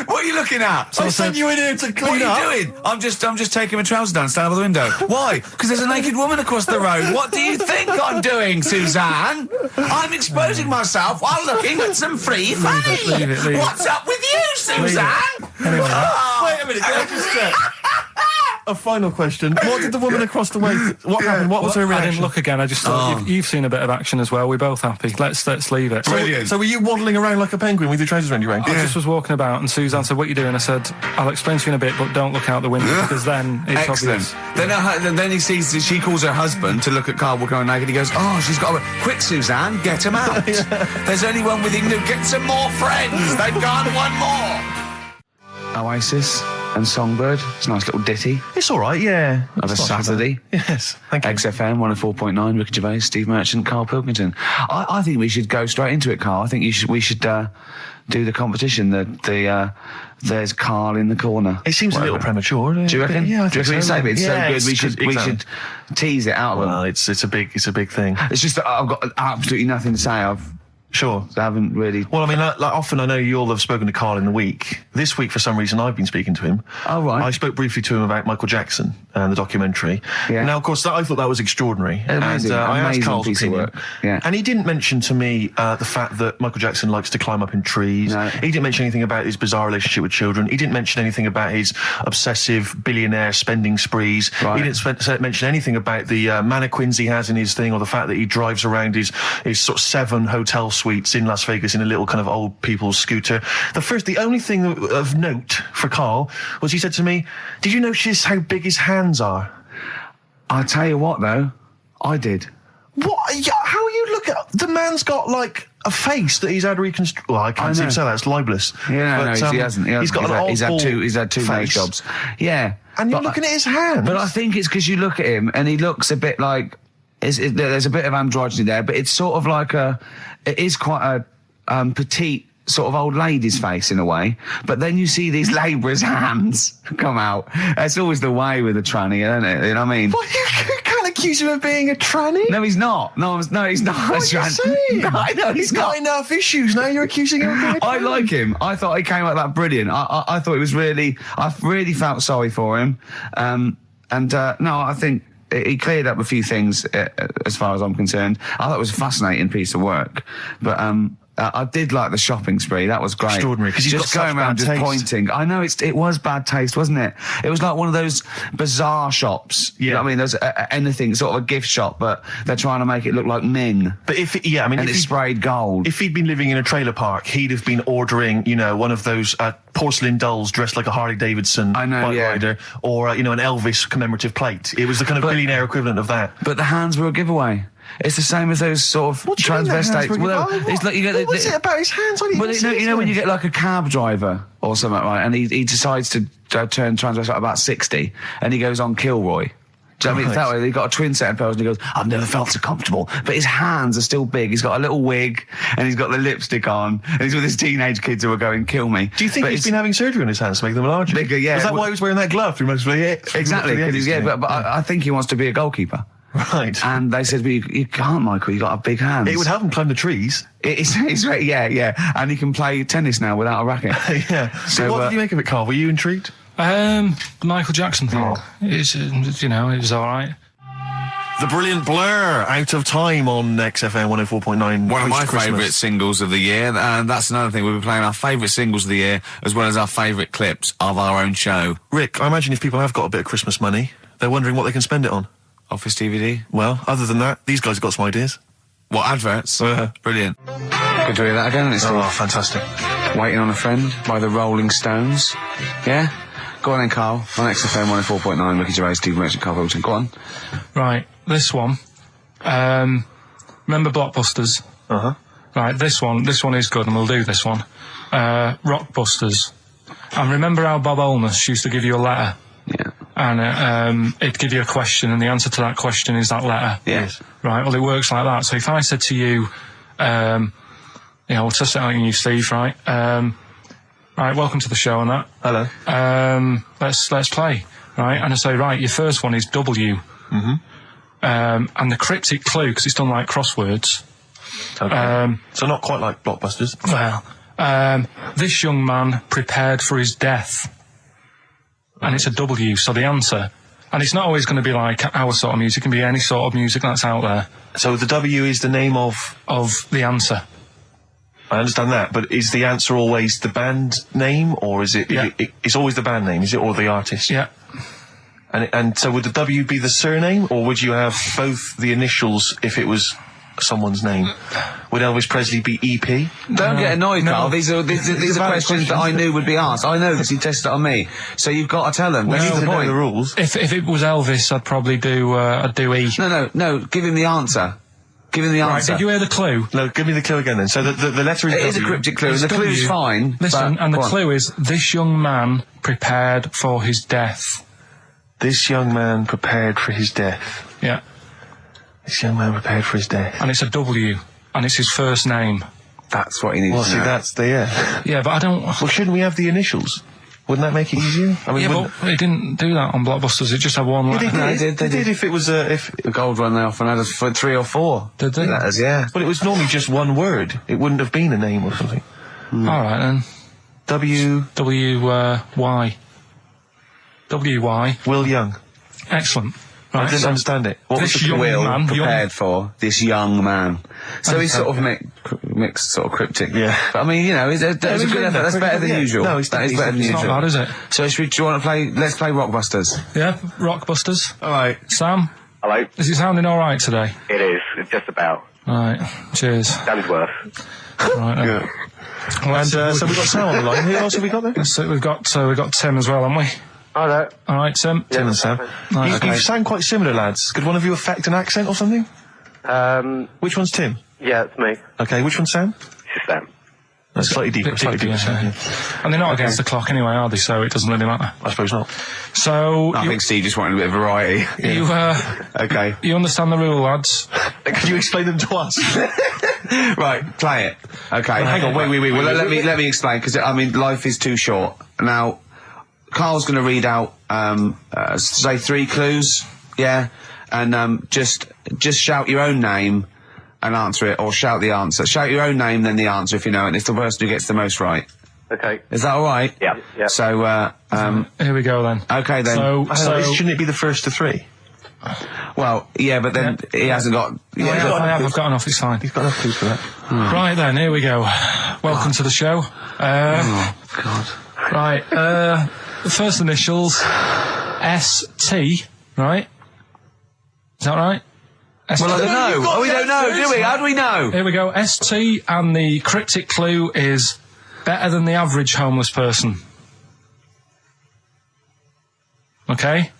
Speaker 5: What are you looking at?
Speaker 2: So I sent you in here to clean up.
Speaker 5: What are you doing? I'm just taking my trousers down, standing by the window. Why? Because there's a naked woman across the road. What do you think I'm doing, Suzanne? I'm exposing myself while looking at some free fanny.
Speaker 3: Leave it.
Speaker 5: What's up with you, Suzanne?
Speaker 3: Anyway,
Speaker 2: Wait a minute, can I just check? A final question. What did the woman across the way... What happened? What was her reaction?
Speaker 3: I didn't look again. I just thought, you've seen a bit of action as well. We're both happy. Let's leave it.
Speaker 2: So were you waddling around like a penguin with your trousers around your ankles?
Speaker 3: I just was walking about, and Suzanne said, "What are you doing?" I said, "I'll explain to you in a bit, but don't look out the window, because then it's
Speaker 5: Excellent.
Speaker 3: obvious."
Speaker 5: Then he sees, she calls her husband to look at Carl walking around naked. He goes, "Oh, she's got quick, Suzanne, get him out. There's only one with him. Get some more friends. They've gone one more." Oasis and Songbird. It's a nice little ditty.
Speaker 2: It's all right, yeah.
Speaker 5: Of a Saturday.
Speaker 2: Yes, thank you.
Speaker 5: XFM 104.9. Ricky Gervais, Steve Merchant, Karl Pilkington. I think we should go straight into it, Karl. I think we should do the competition. There's Karl in the corner.
Speaker 2: It seems a little premature.
Speaker 5: Do you reckon?
Speaker 2: Yeah, I
Speaker 5: Do you
Speaker 2: think
Speaker 5: reckon
Speaker 2: so.
Speaker 5: it's so good? We should tease it out of them.
Speaker 2: Well, it's a big thing.
Speaker 5: It's just that I've got absolutely nothing to say.
Speaker 2: Sure.
Speaker 5: I haven't really...
Speaker 2: Well, I mean, like often I know you all have spoken to Karl in the week. This week, for some reason, I've been speaking to him.
Speaker 5: Oh, right.
Speaker 2: I spoke briefly to him about Michael Jackson and the documentary.
Speaker 5: Yeah.
Speaker 2: Now, of course, I thought that was extraordinary.
Speaker 5: Amazing.
Speaker 2: And I asked Karl's
Speaker 5: piece
Speaker 2: opinion.
Speaker 5: of work. Yeah.
Speaker 2: And he didn't mention to me the fact that Michael Jackson likes to climb up in trees.
Speaker 5: No.
Speaker 2: He didn't mention anything about his bizarre relationship with children. He didn't mention anything about his obsessive billionaire spending sprees.
Speaker 5: Right.
Speaker 2: He didn't mention anything about the mannequins he has in his thing, or the fact that he drives around his sort of 7 hotel suites in Las Vegas in a little kind of old people's scooter. The only thing of note for Karl was he said to me, "Did you notice how big his hands are?"
Speaker 5: I'll tell you what, though. I did.
Speaker 2: What? How you look at... The man's got, like, a face that he's had reconstructed. Well, I can't seem to say that. It's libelous.
Speaker 5: Yeah,
Speaker 2: but,
Speaker 5: no, he hasn't.
Speaker 2: He's got an old
Speaker 5: he's had two nose jobs. Yeah.
Speaker 2: And you're looking at his hands.
Speaker 5: But I think it's because you look at him and he looks a bit like... there's a bit of androgyny there, but it's sort of like it is quite a petite sort of old lady's face in a way, but then you see these labourers' hands come out. That's always the way with a tranny, isn't it? You know what I mean?
Speaker 2: Well, you can't accuse him of being a tranny.
Speaker 5: No, he's not. No, he's not.
Speaker 2: What are you saying?
Speaker 5: No, I know
Speaker 2: he's got enough issues. Now you're accusing him of being a tranny.
Speaker 5: I like him. I thought he came out that brilliant. I thought it was really... I really felt sorry for him. No, I think... He cleared up a few things as far as I'm concerned. I thought it was a fascinating piece of work. But I did like the shopping spree. That was great.
Speaker 2: Extraordinary, because he's
Speaker 5: just
Speaker 2: got
Speaker 5: going around just pointing. I know it was bad taste, wasn't it? It was like one of those bizarre shops.
Speaker 2: Yeah.
Speaker 5: You know what I mean? There's anything, sort of a gift shop, but they're trying to make it look like Ming.
Speaker 2: But if it's
Speaker 5: sprayed gold.
Speaker 2: If he'd been living in a trailer park, he'd have been ordering, one of those porcelain dolls dressed like a Harley Davidson bike rider, or an Elvis commemorative plate. It was the kind of billionaire equivalent of that.
Speaker 5: But the hands were a giveaway. It's the same as those sort of transvestites.
Speaker 2: It's like what's it about his hands?
Speaker 5: You know when you get like a cab driver or something, right? And he decides to turn transvestite about 60, and he goes on Kilroy. Do you know what I mean?
Speaker 2: Right.
Speaker 5: That way, he got a twin set of pearls and he goes, I've never felt so comfortable. But his hands are still big. He's got a little wig and he's got the lipstick on and he's with his teenage kids who are going, kill me.
Speaker 2: Do you think he's been having surgery on his hands to make them larger?
Speaker 5: Bigger, yeah.
Speaker 2: Is that why he was wearing that glove through most of the
Speaker 5: Exactly, but I think he wants to be a goalkeeper.
Speaker 2: Right.
Speaker 5: And they said, well, you can't, Michael, you got big hands.
Speaker 2: It would help him climb the trees.
Speaker 5: It's right, yeah. And he can play tennis now without a racket.
Speaker 2: Yeah. So what did you make of it, Carl? Were you intrigued?
Speaker 3: Michael Jackson thing. It's, it was all right.
Speaker 2: The brilliant Blur, Out of Time on XFM 104.9.
Speaker 1: One of my favourite singles of the year, and that's another thing. We'll be playing our favourite singles of the year, as well as our favourite clips of our own show.
Speaker 2: Rick, I imagine if people have got a bit of Christmas money, they're wondering what they can spend it on.
Speaker 1: Office DVD.
Speaker 2: Well, other than that, these guys have got some ideas.
Speaker 1: What, adverts? Brilliant.
Speaker 5: Good to hear that again, isn't it?
Speaker 2: Oh, fantastic.
Speaker 5: Waiting on a Friend by the Rolling Stones. Yeah? Go on then, Carl. On XFM 104.9, Ricky Gervais, Steve Merchant, Karl Pilkington. Go on.
Speaker 3: Right, this one. Remember Blockbusters?
Speaker 2: Uh-huh.
Speaker 3: Right, this one is good, and we'll do this one. Rockbusters. And remember how Bob Holness used to give you a letter?
Speaker 5: Yeah.
Speaker 3: And it'd give you a question, and the answer to that question is that letter.
Speaker 5: Yes.
Speaker 3: Right, well, it works like that. So if I said to you, we'll test it out on you, Steve, right? Right, welcome to the show and that.
Speaker 2: Hello.
Speaker 3: Let's play, right? And I say, right, your first one is W.
Speaker 2: Mm-hmm.
Speaker 3: And the cryptic clue, because it's done like crosswords.
Speaker 2: Okay. So not quite like Blockbusters.
Speaker 3: Well, this young man prepared for his death. And it's a W, so the answer. And it's not always going to be like our sort of music, it can be any sort of music that's out there.
Speaker 2: So the W is the name of
Speaker 3: the answer.
Speaker 2: I understand that, but is the answer always the band name, or is it?
Speaker 3: Yeah.
Speaker 2: It's always the band name, is it, or the artist?
Speaker 3: Yeah.
Speaker 2: And so would the W be the surname, or would you have both the initials if it was someone's name? Would Elvis Presley be EP?
Speaker 5: Don't get annoyed,
Speaker 3: no.
Speaker 5: Carl. These are questions that I knew would be asked. I know because he tested it on me. So you've got to tell them.
Speaker 2: Well,
Speaker 5: That's
Speaker 2: you
Speaker 5: the
Speaker 2: know
Speaker 5: point.
Speaker 2: the rules.
Speaker 3: If it was Elvis, I'd probably do E.
Speaker 5: No. Give him the answer. Give him the
Speaker 3: Right,
Speaker 5: answer.
Speaker 3: did you hear the clue?
Speaker 2: No, give me the clue again then. So the letter is
Speaker 5: It is a
Speaker 2: W.
Speaker 5: cryptic clue.
Speaker 3: It's
Speaker 5: The clue's
Speaker 3: W.
Speaker 5: fine.
Speaker 3: Listen,
Speaker 5: but-
Speaker 3: and the
Speaker 5: go on.
Speaker 3: clue is, this young man prepared for his death.
Speaker 2: This young man prepared for his death.
Speaker 3: Yeah.
Speaker 2: This young man prepared for his death.
Speaker 3: And it's a W. And it's his first name.
Speaker 5: That's what he needs
Speaker 2: Well,
Speaker 5: to
Speaker 2: see,
Speaker 5: know.
Speaker 2: that's the
Speaker 3: Yeah, but I don't...
Speaker 2: Well, shouldn't we have the initials? Wouldn't that make it easier? I mean,
Speaker 3: Yeah,
Speaker 2: wouldn't-
Speaker 3: but it didn't do that on Blockbusters. It just had one letter.
Speaker 5: No,
Speaker 2: they did if it was if.
Speaker 5: The gold run they often had us for 3 or 4.
Speaker 3: Did they?
Speaker 5: Letters, yeah.
Speaker 2: But it was normally just one word. It wouldn't have been a name or something.
Speaker 3: All right, then.
Speaker 2: W.
Speaker 3: W-Y. W-Y.
Speaker 2: Will Young.
Speaker 3: Excellent.
Speaker 2: I
Speaker 3: Right,
Speaker 2: didn't
Speaker 3: so
Speaker 2: understand it. What was
Speaker 3: this
Speaker 2: the
Speaker 3: young
Speaker 5: Will
Speaker 3: man...
Speaker 5: prepared for this young man. So he's sort of mixed, sort of cryptic.
Speaker 2: Yeah.
Speaker 5: But I mean, it's a good effort. That's better than usual.
Speaker 2: No, it's
Speaker 5: that is better than
Speaker 3: It's not
Speaker 5: usual.
Speaker 3: bad, is it?
Speaker 5: So do you want to play? Let's play Rockbusters.
Speaker 3: Yeah, Rockbusters.
Speaker 2: All right.
Speaker 3: Sam,
Speaker 13: Hello.
Speaker 3: is it sounding all right today?
Speaker 13: It is. It's just about.
Speaker 3: All right. Cheers.
Speaker 13: That is worth.
Speaker 3: Right.
Speaker 2: Good. And so we've got Sam on the line. Who else have we got there?
Speaker 3: So we've got Tim as well, haven't we?
Speaker 13: Hello.
Speaker 3: All right, Tim.
Speaker 2: Tim and Sam.
Speaker 3: Right,
Speaker 2: You sound quite similar, lads. Could one of you affect an accent or something? Which one's Tim?
Speaker 13: Yeah, it's me.
Speaker 2: Okay, which one's Sam?
Speaker 13: It's Sam.
Speaker 2: That's slightly deeper.
Speaker 3: Bit deeper, yeah. And they're not against the clock anyway, are they? So it doesn't really matter.
Speaker 2: I suppose not.
Speaker 3: So
Speaker 5: I think Steve just wanted a bit of variety.
Speaker 3: you
Speaker 5: Okay.
Speaker 3: you understand the rule, lads?
Speaker 2: Could you explain them to us?
Speaker 5: Right, play it. Okay.
Speaker 2: Hang on, wait.
Speaker 5: Well, let me explain because I mean life is too short. Now, Carl's going to read out say 3 clues, yeah, and just shout your own name and answer it, or shout the answer. Shout your own name, then the answer if you know it. And it's the person who gets the most right.
Speaker 13: Okay.
Speaker 5: Is that all right?
Speaker 13: Yeah. Yeah.
Speaker 5: So
Speaker 3: Here we go then.
Speaker 5: okay then.
Speaker 3: So
Speaker 2: Shouldn't it be the first to 3?
Speaker 5: Well, yeah, but then he hasn't got. Yeah,
Speaker 3: I've got enough. It's fine.
Speaker 2: He's got enough clues for that.
Speaker 3: Right then, here we go. Welcome to the show.
Speaker 5: oh God.
Speaker 3: Right, the first initials, S-T, right? Is that right? S-T.
Speaker 5: Well, I don't know. We don't know, do we? How do we know?
Speaker 3: Here we go, S-T, and the cryptic clue is better than the average homeless person. Okay?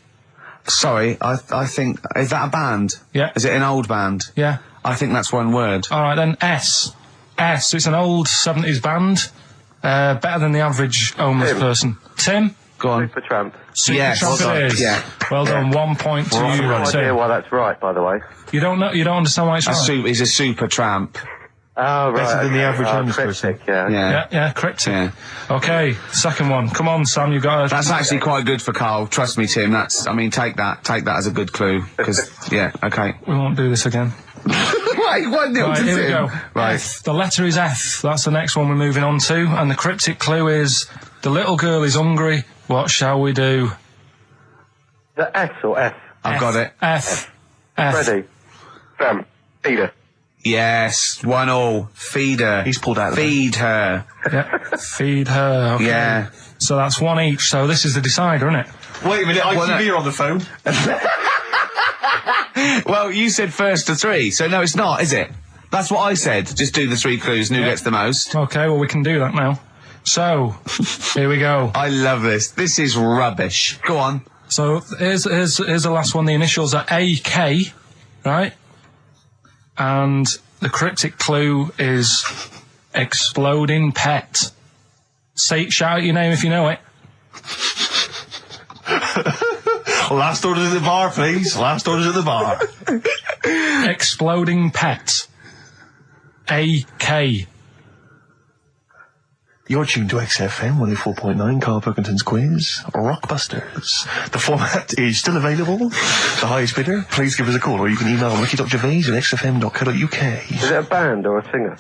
Speaker 5: Sorry, I think is that a band?
Speaker 3: Yeah.
Speaker 5: Is it an old band?
Speaker 3: Yeah.
Speaker 5: I think that's one word.
Speaker 3: All right then, S. It's an old 70s band. Better than the average homeless person. Tim?
Speaker 5: Go on.
Speaker 13: Supertramp.
Speaker 5: Yes.
Speaker 3: Supertramp it is.
Speaker 5: Yeah.
Speaker 3: Well done. 1 point to
Speaker 13: Well, I
Speaker 3: you,
Speaker 13: have no
Speaker 3: Tim.
Speaker 13: idea why that's right, by the way.
Speaker 3: You don't know. You don't understand why it's right.
Speaker 5: He's a super tramp.
Speaker 13: Oh, right.
Speaker 2: Better than the average homeless
Speaker 13: cryptic, yeah.
Speaker 3: Yeah, correct.
Speaker 5: Yeah.
Speaker 3: Okay, second one. Come on, Sam, you got.
Speaker 5: That's actually quite good for Carl. Trust me, Tim. Take that as a good clue. Because yeah, okay.
Speaker 3: We won't do this again.
Speaker 5: Wait, 1-0
Speaker 3: Right,
Speaker 5: to
Speaker 3: here we
Speaker 5: Tim.
Speaker 3: go.
Speaker 5: Right.
Speaker 3: F. The letter is F. That's the next one we're moving on to. And the cryptic clue is: the little girl is hungry. What shall we do?
Speaker 13: The S or F?
Speaker 5: I've got it.
Speaker 3: F.
Speaker 13: Ready. Sam. Peter.
Speaker 5: Yes, 1-1. Feed her.
Speaker 2: He's pulled out.
Speaker 5: Feed her.
Speaker 3: Yeah. Feed her. Okay.
Speaker 5: Yeah.
Speaker 3: So that's one each. So this is the decider, isn't it?
Speaker 2: Wait a minute, ITV are on the phone.
Speaker 5: Well, you said first to 3, so no, it's not, is it? That's what I said. Just do the 3 clues and who gets the most.
Speaker 3: Okay, well, we can do that now. So, here we go.
Speaker 5: I love this. This is rubbish. Go on.
Speaker 3: So, here's the last one. The initials are AK, right? And the cryptic clue is exploding pet. Shout out your name if you know it.
Speaker 2: Last orders at the bar, please. Last orders at the bar.
Speaker 3: Exploding pet. AK.
Speaker 2: You're tuned to XFM 104.9, Karl Pilkington's quiz, Rockbusters. The format is still available. The highest bidder, please give us a call, or you can email ricky.gervais@xfm.co.uk.
Speaker 13: Is it a band or a singer?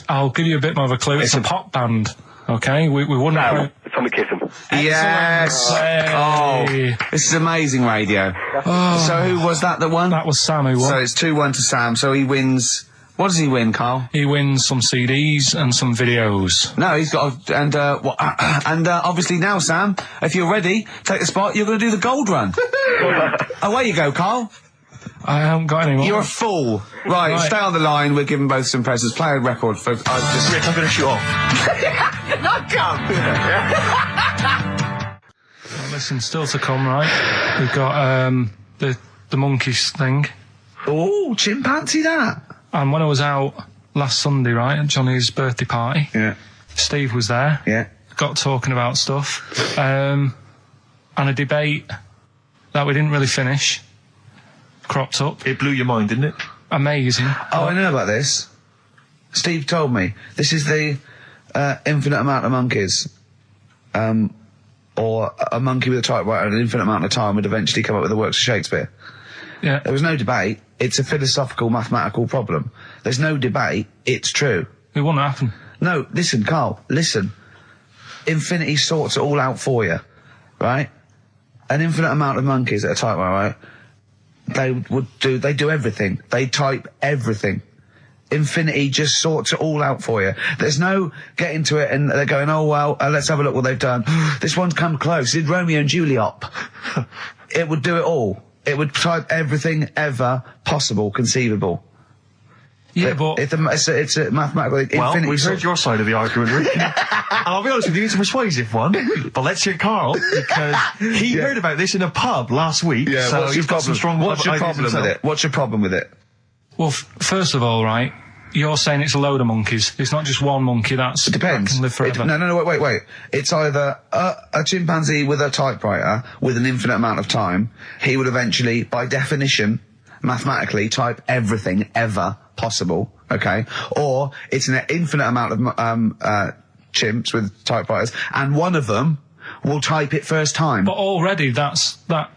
Speaker 3: I'll give you a bit more of a clue. It's a pop band. Okay, we wouldn't.
Speaker 13: No, Tommy Kissem.
Speaker 5: Yes.
Speaker 3: Hey.
Speaker 5: Oh, this is amazing radio. So who was that won?
Speaker 3: That was Sam who won.
Speaker 5: So it's 2-1 to Sam. So he wins. What does he win, Carl?
Speaker 3: He wins some CDs and some videos.
Speaker 5: No, he's got obviously now, Sam, if you're ready, take the spot. You're going to do the gold run. Away you go, Carl.
Speaker 3: I haven't got any more.
Speaker 5: You're a fool. Right, stay on the line. We're giving both some presents. Play a record for.
Speaker 2: Rick, I'm going to shoot off.
Speaker 5: Not come.
Speaker 3: Well, listen, still to come, right? We've got the monkeys thing.
Speaker 5: Oh, chimpanzee that.
Speaker 3: And when I was out last Sunday, right, at Johnny's birthday party, Steve was there.
Speaker 5: Yeah.
Speaker 3: Got talking about stuff. And a debate that we didn't really finish cropped up.
Speaker 2: It blew your mind, didn't it?
Speaker 3: Amazing.
Speaker 5: Oh, I know about this. Steve told me. This is the infinite amount of monkeys. Or a monkey with a typewriter and an infinite amount of time would eventually come up with the works of Shakespeare.
Speaker 3: Yeah.
Speaker 5: There was no debate. It's a philosophical, mathematical problem. There's no debate. It's true.
Speaker 3: It wouldn't happen.
Speaker 5: No, listen, Carl, listen. Infinity sorts it all out for you, right? An infinite amount of monkeys at a typewriter, right? They do everything. They type everything. Infinity just sorts it all out for you. There's no getting to it and they're going, oh, well, let's have a look what they've done. This one's come close. Did Romeo and Juliet. It would do it all. It would type everything ever possible, conceivable.
Speaker 3: Yeah, but...
Speaker 5: It's a mathematical...
Speaker 2: Well, we've heard your side of the argument, Rick. And I'll be honest with you, it's a persuasive one. But let's hear Carl, because he heard about this in a pub last week.
Speaker 5: Yeah,
Speaker 2: so he's got some strong
Speaker 5: What's your
Speaker 2: ideas
Speaker 5: problem with
Speaker 2: himself.
Speaker 5: it? What's your problem with it?
Speaker 3: Well, first of all, right, you're saying it's a load of monkeys. It's not just one monkey that
Speaker 5: Depends.
Speaker 3: can live forever.
Speaker 5: No, wait. It's either a chimpanzee with a typewriter with an infinite amount of time. He would eventually, by definition, mathematically, type everything ever possible, okay? Or it's an infinite amount of chimps with typewriters, and one of them will type it first time.
Speaker 3: But already that's not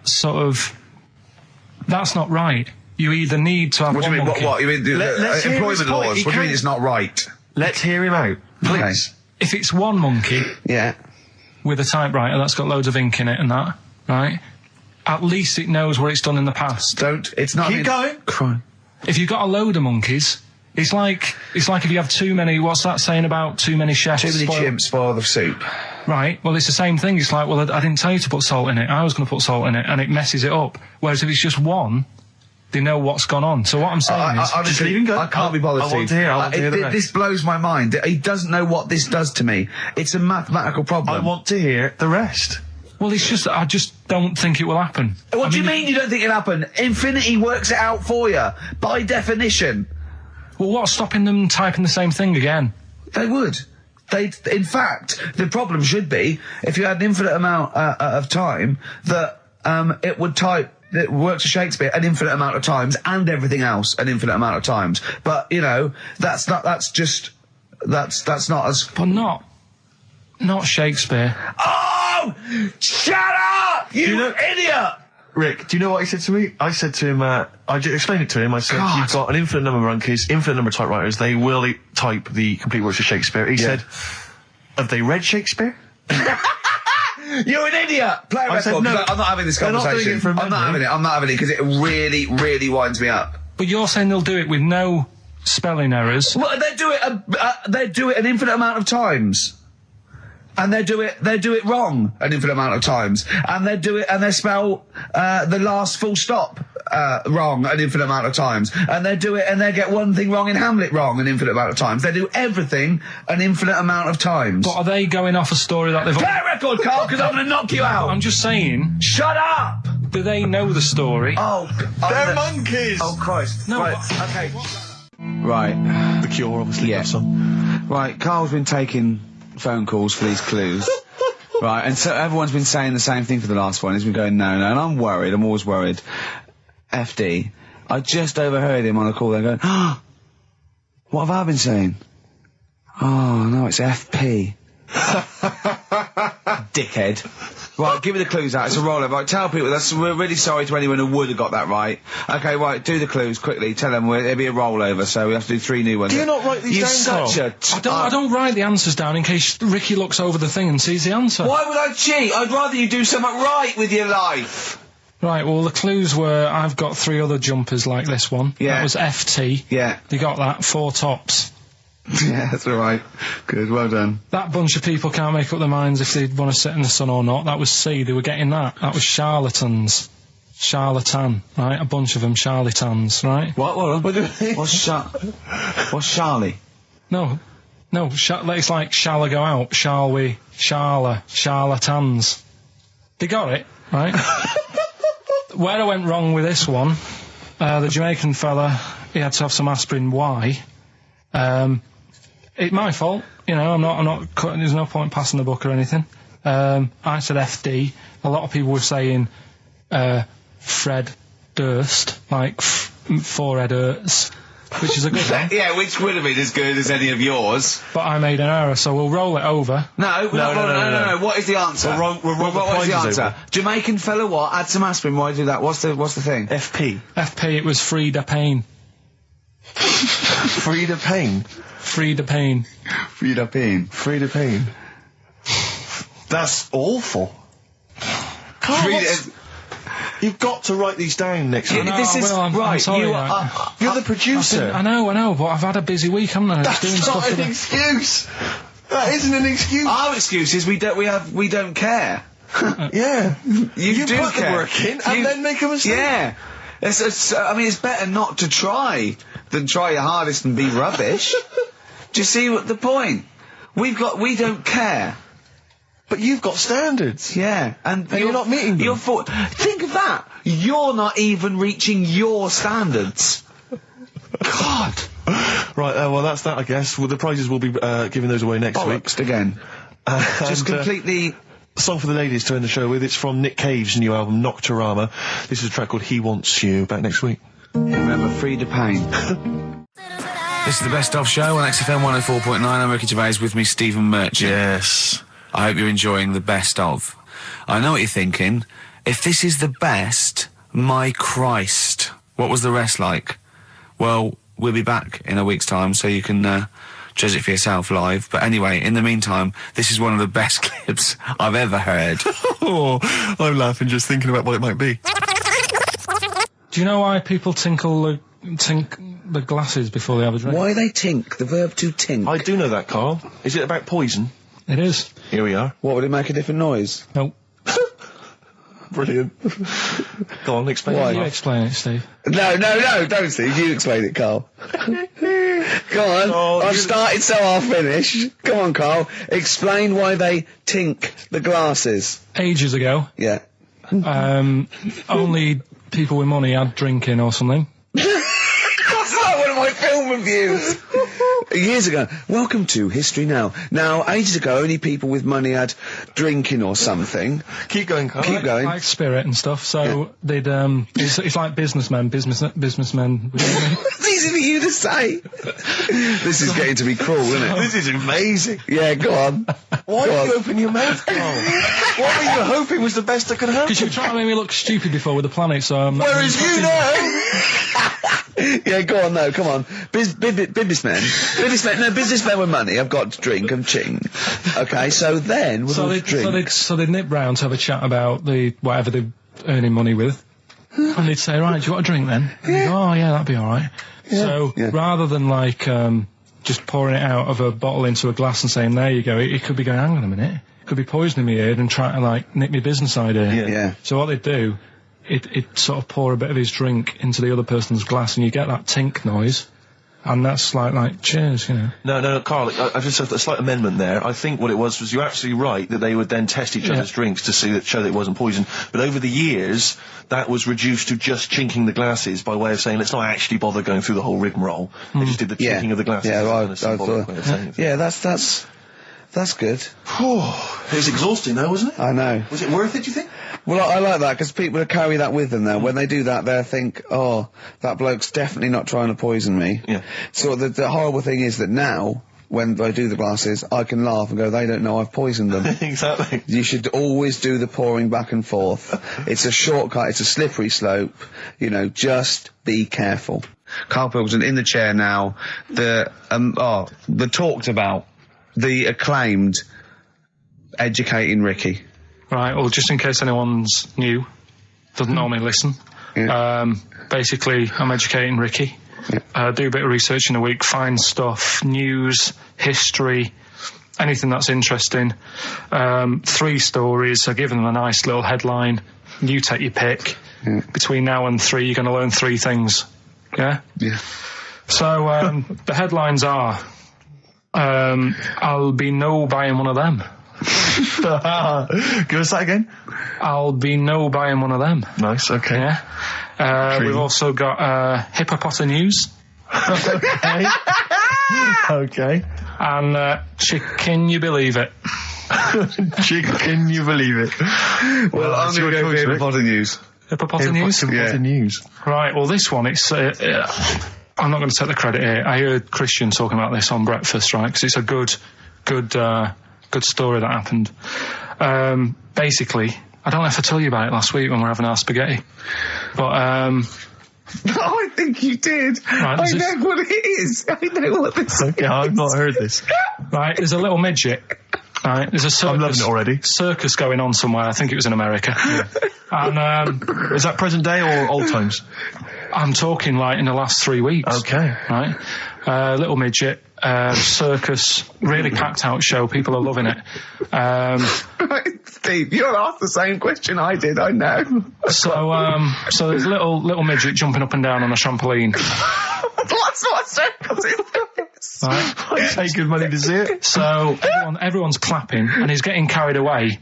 Speaker 3: right. You either need to have
Speaker 5: What do you mean?
Speaker 3: monkey.
Speaker 5: What? You mean
Speaker 2: Let's hear his
Speaker 5: employment
Speaker 2: point.
Speaker 5: laws?
Speaker 2: He
Speaker 5: What do you mean
Speaker 2: can't-
Speaker 5: it's not right?
Speaker 2: Let's hear him out, please.
Speaker 3: If it's one monkey
Speaker 5: Yeah.
Speaker 3: with a typewriter that's got loads of ink in it and that, right? At least it knows what it's done in the past.
Speaker 5: It's not...
Speaker 2: Keep going.
Speaker 5: Cry.
Speaker 3: If you've got a load of monkeys, it's like if you have too many. What's that saying about too many chefs?
Speaker 5: Too many chimps spoil the soup.
Speaker 3: Right. Well, it's the same thing. It's like, well, I didn't tell you to put salt in it. I was going to put salt in it, and it messes it up. Whereas if it's just one, they know what's gone on. So what I'm saying is,
Speaker 2: just leave him go.
Speaker 5: I can't be bothered.
Speaker 2: I want to hear. I want to hear the rest.
Speaker 5: This blows my mind. He doesn't know what this does to me. It's a mathematical problem.
Speaker 2: I want to hear the rest.
Speaker 3: well, it's just I just don't think it will happen.
Speaker 5: What do you mean you don't think it'll happen? Infinity works it out for you by definition.
Speaker 3: Well, what's stopping them typing the same thing again?
Speaker 5: They would. in fact, the problem should be if you had an infinite amount of time that it would type. It works for Shakespeare an infinite amount of times and everything else an infinite amount of times. But you know, that's not as.
Speaker 3: But not Shakespeare.
Speaker 5: Oh, shut up, you idiot!
Speaker 2: Rick, do you know what he said to me? I said to him, I explained it to him. I said, you've got an infinite number of monkeys, infinite number of typewriters. They will type the complete works of Shakespeare. He said, have they read Shakespeare?
Speaker 5: You're an idiot! Play a record.
Speaker 2: No,
Speaker 5: I'm not having this conversation. I'm not having it because it really, really winds me up.
Speaker 3: But you're saying they'll do it with no spelling errors.
Speaker 5: Well, they do it an infinite amount of times. And they do it wrong an infinite amount of times. And they spell the last full stop wrong an infinite amount of times. And they get one thing wrong in Hamlet wrong an infinite amount of times. They do everything an infinite amount of times.
Speaker 3: But are they going off a story that they've...
Speaker 5: Play a record, Carl, because I'm going to knock you out!
Speaker 3: I'm just saying...
Speaker 5: Shut up!
Speaker 3: Do they know the story?
Speaker 5: Oh,
Speaker 2: they're monkeys!
Speaker 5: Oh, Christ.
Speaker 3: No,
Speaker 5: right, okay. Right.
Speaker 2: The Cure, obviously,
Speaker 5: yeah.
Speaker 2: that song.
Speaker 5: Right, Carl's been taking phone calls for these clues. Right, and so everyone's been saying the same thing for the last one. He's been going, no, and I'm worried, I'm always worried. FD, I just overheard him on the call there going, what have I been saying? Oh, no, it's FP. Dickhead. Right, give me the clues out. It's a rollover. Right, tell people we're really sorry to anyone who would have got that right. Okay, right, do the clues quickly. Tell them it'll be a rollover, so we have to do 3 new ones.
Speaker 2: Do you not write these down,
Speaker 3: I don't write the answers down in case Ricky looks over the thing and sees the answer.
Speaker 5: Why would I cheat? I'd rather you do something right with your life.
Speaker 3: Right, well, the clues were I've got 3 other jumpers like this one.
Speaker 5: Yeah.
Speaker 3: That was FT.
Speaker 5: Yeah.
Speaker 3: You got that. 4 tops.
Speaker 5: Yeah, that's all right. Good, well done.
Speaker 3: That bunch of people can't make up their minds if they want to sit in the sun or not. That was C. They were getting that. That was charlatans. Charlatan, right? A bunch of them charlatans, right?
Speaker 5: What? What's Charlie?
Speaker 3: No. It's like, shall I go out? Shall we? Charlatans. They got it, right? Where I went wrong with this one, the Jamaican fella, he had to have some aspirin. Why? It's my fault, you know, I'm not cutting, there's no point passing the book or anything. I said FD. A lot of people were saying, Fred Durst, like, forehead hurts, which is a good one.
Speaker 5: Yeah, which would have been as good as any of yours.
Speaker 3: But I made an error, so we'll roll it over.
Speaker 5: No. What is the answer? What is the answer? Over. Jamaican fella what? Add some aspirin, why do that? What's the thing?
Speaker 2: FP.
Speaker 3: FP, it was Frida Payne.
Speaker 2: Frida Payne?
Speaker 3: Frida Payne.
Speaker 5: Frida Payne.
Speaker 2: Frida Payne. That's awful. You've got to write these down next week.
Speaker 3: I'm sorry,
Speaker 2: you're the producer.
Speaker 3: I know, but I've had a busy week, haven't I?
Speaker 2: That's not an excuse. That isn't an excuse.
Speaker 5: Our excuse is we don't care.
Speaker 2: Yeah.
Speaker 5: You do
Speaker 2: put
Speaker 5: care.
Speaker 2: the work in and then make a mistake.
Speaker 5: Yeah. It's better not to try than try your hardest and be rubbish. Do you see what the point? We don't care.
Speaker 2: But you've got standards.
Speaker 5: Yeah. And
Speaker 2: you're not meeting them.
Speaker 5: Think of that. You're not even reaching your standards. God.
Speaker 2: Right, well, that's that, I guess. Well, the prizes will be giving those away next week.
Speaker 5: Again. Just completely...
Speaker 2: Song for the ladies to end the show with. It's from Nick Cave's new album, Nocturama. This is a track called He Wants You. Back next week.
Speaker 5: Remember, Frida Payne. This is the Best Of Show on XFM 104.9. I'm Ricky Gervais, with me, Stephen Merchant.
Speaker 2: Yes.
Speaker 5: I hope you're enjoying the Best Of. I know what you're thinking. If this is the best, my Christ, what was the rest like? Well, we'll be back in a week's time, so you can judge it for yourself live. But anyway, in the meantime, this is one of the best clips I've ever heard.
Speaker 2: Oh, I'm laughing just thinking about what it might be.
Speaker 3: Do you know why people tink the glasses before they have a drink?
Speaker 5: Why they tink? The verb to tink.
Speaker 2: I do know that, Carl. Is it about poison?
Speaker 3: It is.
Speaker 2: Here we are.
Speaker 5: What, would it make a different noise?
Speaker 3: Nope.
Speaker 2: Brilliant. Go on, explain
Speaker 3: Why?
Speaker 2: it.
Speaker 3: You explain it, Steve.
Speaker 5: No, don't, Steve. You explain it, Carl. Go on.
Speaker 2: Oh,
Speaker 5: I've started, so I'll finish. Go on, Carl. Explain why they tink the glasses.
Speaker 3: Ages ago.
Speaker 5: Yeah.
Speaker 3: Only people with money had drinking or something.
Speaker 5: That's like one of my film reviews. Years ago. Welcome to History Now. Now, ages ago, only people with money had drinking or something.
Speaker 2: Keep going, Carl.
Speaker 5: Keep going.
Speaker 3: Like spirit and stuff. So they'd it's like businessmen. Businessmen.
Speaker 5: It's easy for you to say. This is getting to be cruel, isn't it?
Speaker 2: This is amazing.
Speaker 5: Yeah, go on.
Speaker 2: Why did you open your mouth, Carl? What were you hoping was the best that could happen?
Speaker 3: Because you were trying to make me look stupid before with the planet, so I'm not...
Speaker 2: Whereas you know...
Speaker 5: Yeah, go on, no, come on. Businessmen with money have got to drink and ching. Okay, so then with all the drinks...
Speaker 3: So they'd nip round to have a chat about whatever they're earning money with. And they'd say, right, do you want a drink then? And they'd go, oh, yeah, that'd be alright. Yeah. So, rather than, like, just pouring it out of a bottle into a glass and saying, there you go, it could be going, hang on a minute, it could be poisoning me here and trying to, like, nick my business idea.
Speaker 5: Yeah.
Speaker 3: So what they'd do, it'd sort of pour a bit of his drink into the other person's glass and you get that tink noise. And that's like cheers, you know.
Speaker 2: No, Carl, I've just said a slight amendment there. I think what it was you're absolutely right that they would then test each other's drinks to show that it wasn't poison. But over the years, that was reduced to just chinking the glasses by way of saying, let's not actually bother going through the whole rigmarole. They just did the chinking of the glasses.
Speaker 5: Yeah, that's good.
Speaker 2: It was exhausting though, wasn't it?
Speaker 5: I know.
Speaker 2: Was it worth it, do you think?
Speaker 5: Well, I like that, because people carry that with them now. When they do that, they think, oh, that bloke's definitely not trying to poison me.
Speaker 2: Yeah.
Speaker 5: So the horrible thing is that now, when I do the glasses, I can laugh and go, they don't know I've poisoned them.
Speaker 2: Exactly.
Speaker 5: You should always do the pouring back and forth. It's a shortcut, it's a slippery slope. You know, just be careful. Karl Pilkington in the chair now, the talked about, the acclaimed Educating Ricky.
Speaker 3: Right, well, just in case anyone's new, doesn't normally listen, basically, I'm educating Ricky. Do a bit of research in a week, find stuff, news, history, anything that's interesting. 3 stories, I give them a nice little headline. You take your pick. Between now and 3, you're going to learn 3 things. Yeah?
Speaker 5: Yeah.
Speaker 3: So, the headlines are, I'll be no buying one of them.
Speaker 2: Give us that again.
Speaker 3: I'll be no buying one of them.
Speaker 2: Nice, okay.
Speaker 3: Yeah. We've also got hippopotamus news.
Speaker 2: Okay. Okay.
Speaker 3: And can you believe it?
Speaker 2: Can you believe it?
Speaker 5: Well, I'm going to go for hippopotamus news.
Speaker 3: Hippopotamus news?
Speaker 2: Yeah. News.
Speaker 3: Right, well, this one, it's... I'm not going to take the credit here. I heard Christian talking about this on breakfast, right? Because it's a good story that happened. Basically, I don't know if I told you about it last week when we were having our spaghetti, but
Speaker 5: I think you did.
Speaker 3: Right,
Speaker 5: I know what it is. I know what this is.
Speaker 2: Okay, I've not heard this.
Speaker 3: Right, there's a little midget. Right, there's a circus.
Speaker 2: I'm loving it already.
Speaker 3: Circus going on somewhere. I think it was in America. And
Speaker 2: is that present day or old times?
Speaker 3: I'm talking like in the last 3 weeks.
Speaker 2: Okay.
Speaker 3: Right, little midget. Circus, really packed out show. People are loving it.
Speaker 5: Steve, you'll ask the same question I did. I know.
Speaker 3: So there's a little midget jumping up and down on a trampoline.
Speaker 5: What circus is this?
Speaker 3: Right.
Speaker 2: I pay good money to see it.
Speaker 3: So everyone's clapping, and he's getting carried away.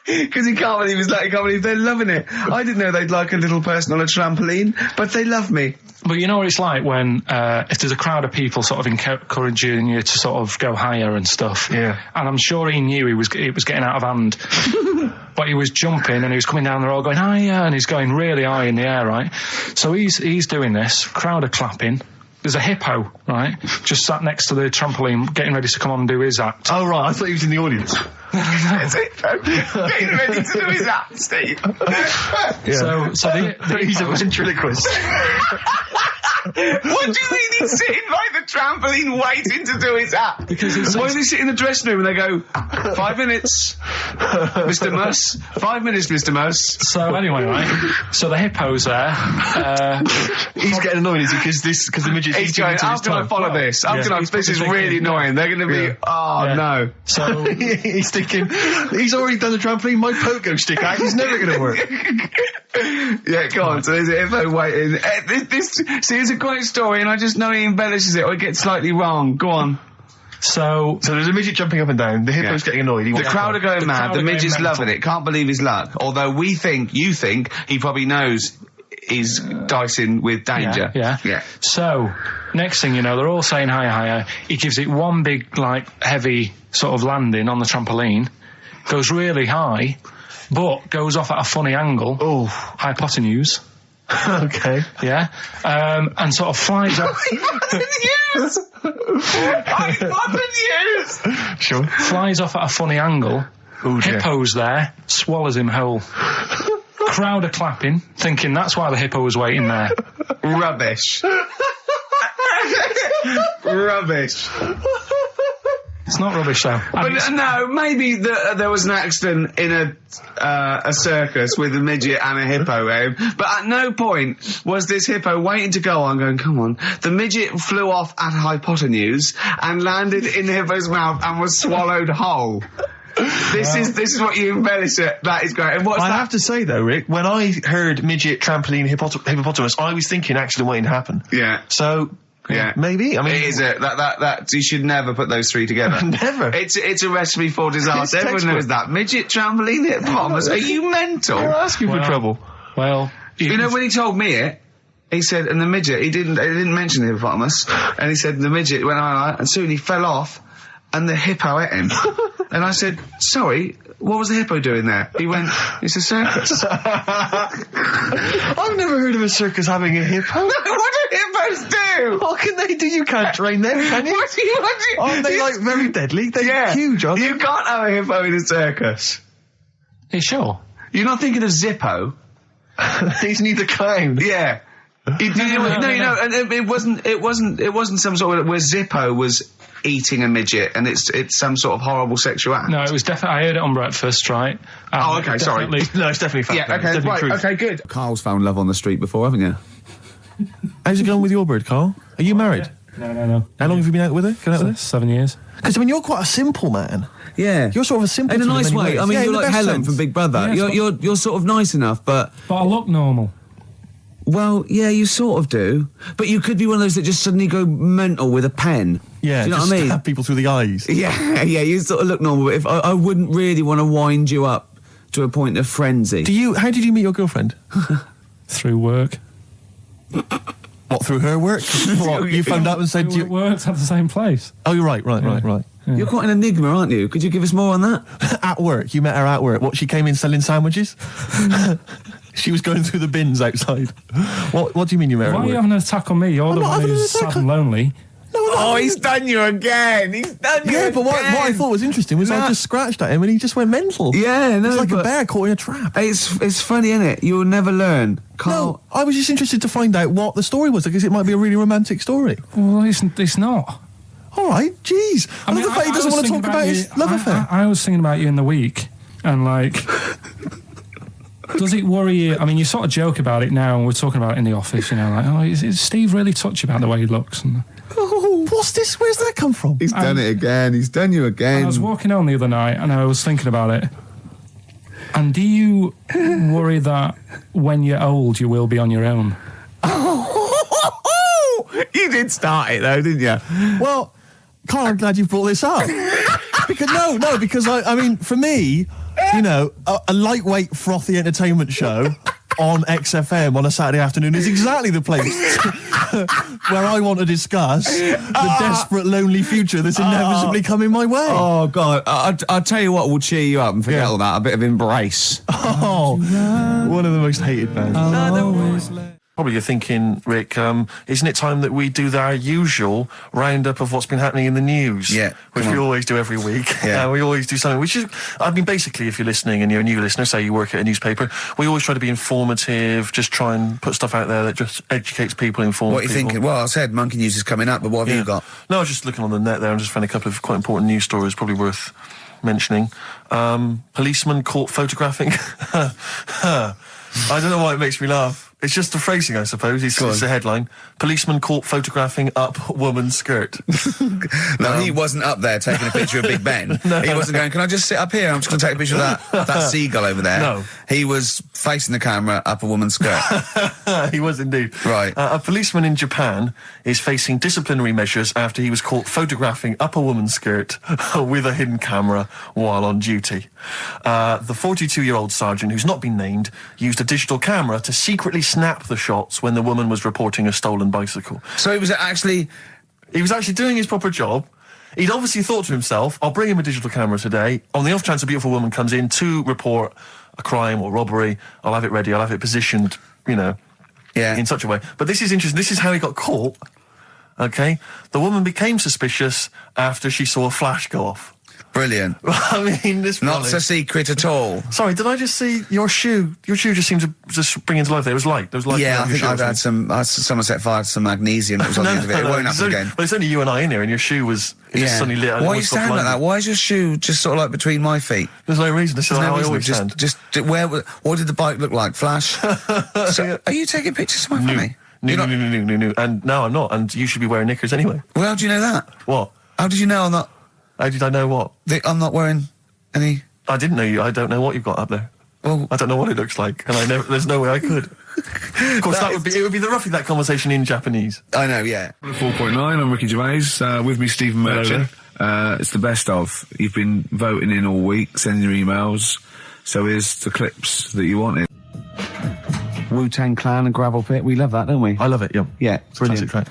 Speaker 5: Because he can't believe they're loving it. I didn't know they'd like a little person on a trampoline, but they love me.
Speaker 3: But you know what it's like when, if there's a crowd of people sort of encouraging you to sort of go higher and stuff.
Speaker 2: Yeah.
Speaker 3: And I'm sure he knew it was getting out of hand. But he was jumping and he was coming down, they're all going higher, and he's going really high in the air, right? So he's doing this, crowd are clapping. There's a hippo, right, just sat next to the trampoline, getting ready to come on and do his act.
Speaker 2: Oh, right, I thought he was in the audience.
Speaker 5: That's it, getting ready to do his act, Steve.
Speaker 3: Yeah. So
Speaker 2: he's a ventriloquist.
Speaker 5: What do you mean he's sitting by the trampoline waiting to do his act?
Speaker 3: Because
Speaker 5: why does he sit in the dressing room and they go, 5 minutes, Mr. Muss, 5 minutes, Mr. Muss.
Speaker 3: So anyway, right, so the hippo's there.
Speaker 2: He's getting annoyed, is he? Because the midget's
Speaker 5: he's going, how can I follow this? This is really annoying. They're going to be, no.
Speaker 3: So
Speaker 2: he's thinking, he's already done the trampoline, my pogo stick act is never going to work.
Speaker 5: Yeah, go on. So there's a hippo waiting. See, it's a great story, and I just know he embellishes it or it gets slightly wrong. Go on.
Speaker 3: So
Speaker 2: there's a midget jumping up and down. The hippo's getting annoyed.
Speaker 5: The crowd are going mad. The midget's loving it. Can't believe his luck. Although you think, he probably knows is dicing with danger.
Speaker 3: Yeah. So, next thing you know, they're all saying higher. He gives it one big, like, heavy sort of landing on the trampoline, goes really high, but goes off at a funny angle.
Speaker 2: Oh.
Speaker 3: Hypotenuse.
Speaker 2: Okay.
Speaker 3: Yeah. And sort of flies up.
Speaker 5: Hypotenuse!
Speaker 2: Sure.
Speaker 3: Flies off at a funny angle.
Speaker 2: Oh, dear.
Speaker 3: Hippo's there, swallows him whole. Crowd are clapping, thinking that's why the hippo was waiting there.
Speaker 5: Rubbish. Rubbish.
Speaker 3: It's not rubbish, though.
Speaker 5: But no, maybe there was an accident in a circus with a midget and a hippo, but at no point was this hippo waiting to go on, going, come on. The midget flew off at hypotenuse and landed in the hippo's mouth and was swallowed whole. This is what you embellish it. That is great. And what's that?
Speaker 2: I have to say though, Rick, when I heard midget, trampoline, hippopotamus, I was thinking accident waiting to happen.
Speaker 5: Yeah.
Speaker 2: So. Yeah, maybe. I mean,
Speaker 5: it is that you should never put those three together.
Speaker 2: Never.
Speaker 5: It's a recipe for disaster. Everyone knows that. Midget, trampoline, hippopotamus. Are you mental?
Speaker 2: You're asking for trouble.
Speaker 3: Well,
Speaker 5: you know when he told me it, he said, and the midget, he didn't mention the hippopotamus, and he said the midget went on, and soon he fell off, and the hippo ate him. And I said, sorry, what was the hippo doing there? He went, it's a circus.
Speaker 2: I've never heard of a circus having a hippo.
Speaker 5: No, what do hippos do?
Speaker 2: What can they do? You can't train them, can you? Aren't they, like, very deadly? They're huge, aren't they?
Speaker 5: You can't have a hippo in a circus.
Speaker 3: Are you sure?
Speaker 5: You're not thinking of Zippo?
Speaker 2: He's neither clown.
Speaker 5: Yeah. No, and it wasn't some sort of where Zippo was eating a midget and it's some sort of horrible sexual act.
Speaker 3: No, it was definitely. I heard it on breakfast, right?
Speaker 5: Okay, sorry.
Speaker 2: No, it's definitely fact.
Speaker 5: Yeah, okay, right,
Speaker 2: truth.
Speaker 5: okay, good. Carl's found love on the street before, haven't you?
Speaker 2: How's it going with your bird, Carl? Are you married?
Speaker 3: No.
Speaker 2: How long have you been out with her?
Speaker 3: 7 years.
Speaker 2: Because, I mean, you're quite a simple man.
Speaker 5: Yeah.
Speaker 2: You're sort of a simple
Speaker 5: in a nice way. I mean, you're like Helen from Big Brother.
Speaker 3: Yeah,
Speaker 5: you're sort of nice enough, but
Speaker 3: I look normal.
Speaker 5: Well, yeah, you sort of do. But you could be one of those that just suddenly go mental with a pen.
Speaker 2: Yeah,
Speaker 5: do you know
Speaker 2: just
Speaker 5: what I mean?
Speaker 2: Stab people through the eyes.
Speaker 5: Yeah, you sort of look normal. But if I wouldn't really want to wind you up to a point of frenzy.
Speaker 2: How did you meet your girlfriend?
Speaker 3: Through work.
Speaker 2: What, through her work? What, you phoned up and said...
Speaker 3: We worked at the same place.
Speaker 2: Oh, you're right.
Speaker 3: Yeah.
Speaker 5: You're quite an enigma, aren't you? Could you give us more on that?
Speaker 2: At work. You met her at work. What, she came in selling sandwiches? She was going through the bins outside. What do you mean you met her at work?
Speaker 3: Why are you having an attack on me? You're the one who's sad and lonely.
Speaker 5: No, he's done you again.
Speaker 2: Yeah, but what I thought was interesting was I just scratched at him and he just went mental.
Speaker 5: Yeah, no,
Speaker 2: it's like a bear caught in a trap.
Speaker 5: It's funny, isn't it? You'll never learn.
Speaker 2: No, I was just interested to find out what the story was because it might be a really romantic story.
Speaker 3: Well, it's not.
Speaker 2: All right, jeez. I love the fact he doesn't want to talk about his love affair.
Speaker 3: I was thinking about you in the week, and like, does it worry you? I mean, you sort of joke about it now, and we're talking about it in the office. You know, like, oh, is Steve really touchy about the way he looks? And
Speaker 2: oh, what's this? Where's that come from?
Speaker 5: He's done it again. He's done you again.
Speaker 3: I was walking home the other night, and I was thinking about it. And do you worry that when you're old, you will be on your own?
Speaker 5: You did start it though, didn't you?
Speaker 2: Well, Carl, I'm glad you brought this up. because I mean, for me, you know, a lightweight, frothy entertainment show on XFM on a Saturday afternoon is exactly the place where I want to discuss the desperate, lonely future that's inevitably coming my way.
Speaker 5: Oh, God. I'll tell you what will cheer you up and forget all that. A bit of Embrace.
Speaker 2: Oh, one of the most hated bands. Probably you're thinking, Rick, isn't it time that we do our usual roundup of what's been happening in the news?
Speaker 5: Yeah.
Speaker 2: Which we always do every week.
Speaker 5: Yeah.
Speaker 2: We always do something, which is, I mean, basically, if you're listening and you're a new listener, say you work at a newspaper, we always try to be informative, just try and put stuff out there that just educates people, informs
Speaker 5: people. What are you thinking? Well, I said Monkey News is coming up, but what have you got?
Speaker 2: No, I was just looking on the net there and just found a couple of quite important news stories, probably worth mentioning. Policeman caught photographing. I don't know why it makes me laugh. It's just the phrasing, I suppose. It's the headline. Policeman caught photographing up woman's skirt.
Speaker 5: No, he wasn't up there taking a picture of Big Ben. He wasn't going, can I just sit up here? I'm just going to take a picture of that seagull over there.
Speaker 2: No.
Speaker 5: He was facing the camera up a woman's skirt.
Speaker 2: He was indeed.
Speaker 5: Right.
Speaker 2: A policeman in Japan is facing disciplinary measures after he was caught photographing up a woman's skirt with a hidden camera while on duty. The 42-year-old sergeant, who's not been named, used a digital camera to secretly snap the shots when the woman was reporting a stolen bicycle.
Speaker 5: So he was actually
Speaker 2: doing his proper job. He'd obviously thought to himself, I'll bring him a digital camera today. On the off chance a beautiful woman comes in to report a crime or robbery, I'll have it ready, I'll have it positioned, in such a way. But this is interesting. This is how he got caught. Okay? The woman became suspicious after she saw a flash go off.
Speaker 5: Brilliant.
Speaker 2: I mean, this
Speaker 5: not a secret at all.
Speaker 2: Sorry, did I just see your shoe? Your shoe just seemed to just spring into life. There was light. There was light.
Speaker 5: Yeah, I think I've had someone set fire to some magnesium that was on the end of it. It won't happen again.
Speaker 2: But it's only you and I in here, and your shoe was just suddenly lit.
Speaker 5: Why are you standing like that? Why is your shoe just sort of like between my feet?
Speaker 2: There's no reason. This is how I always stand.
Speaker 5: What did the bike look like? Flash? So, are you taking pictures of my family?
Speaker 2: No. And no, I'm not. And you should be wearing knickers anyway.
Speaker 5: Well, how do you know that?
Speaker 2: What?
Speaker 5: How did you know I'm not?
Speaker 2: How did I know what?
Speaker 5: I'm not wearing any...
Speaker 2: I didn't know you. I don't know what you've got up there.
Speaker 5: Well,
Speaker 2: I don't know what it looks like, and there's no way I could. Of course, it would be roughly that conversation in Japanese.
Speaker 5: I know, yeah.
Speaker 1: 4.9, I'm Ricky Gervais, with me Stephen Merchant. It's the best of. You've been voting in all week, sending your emails, so here's the clips that you wanted.
Speaker 5: Wu-Tang Clan and Gravel Pit, we love that, don't we?
Speaker 2: I love it, yeah.
Speaker 5: Yeah, brilliant.
Speaker 2: Track.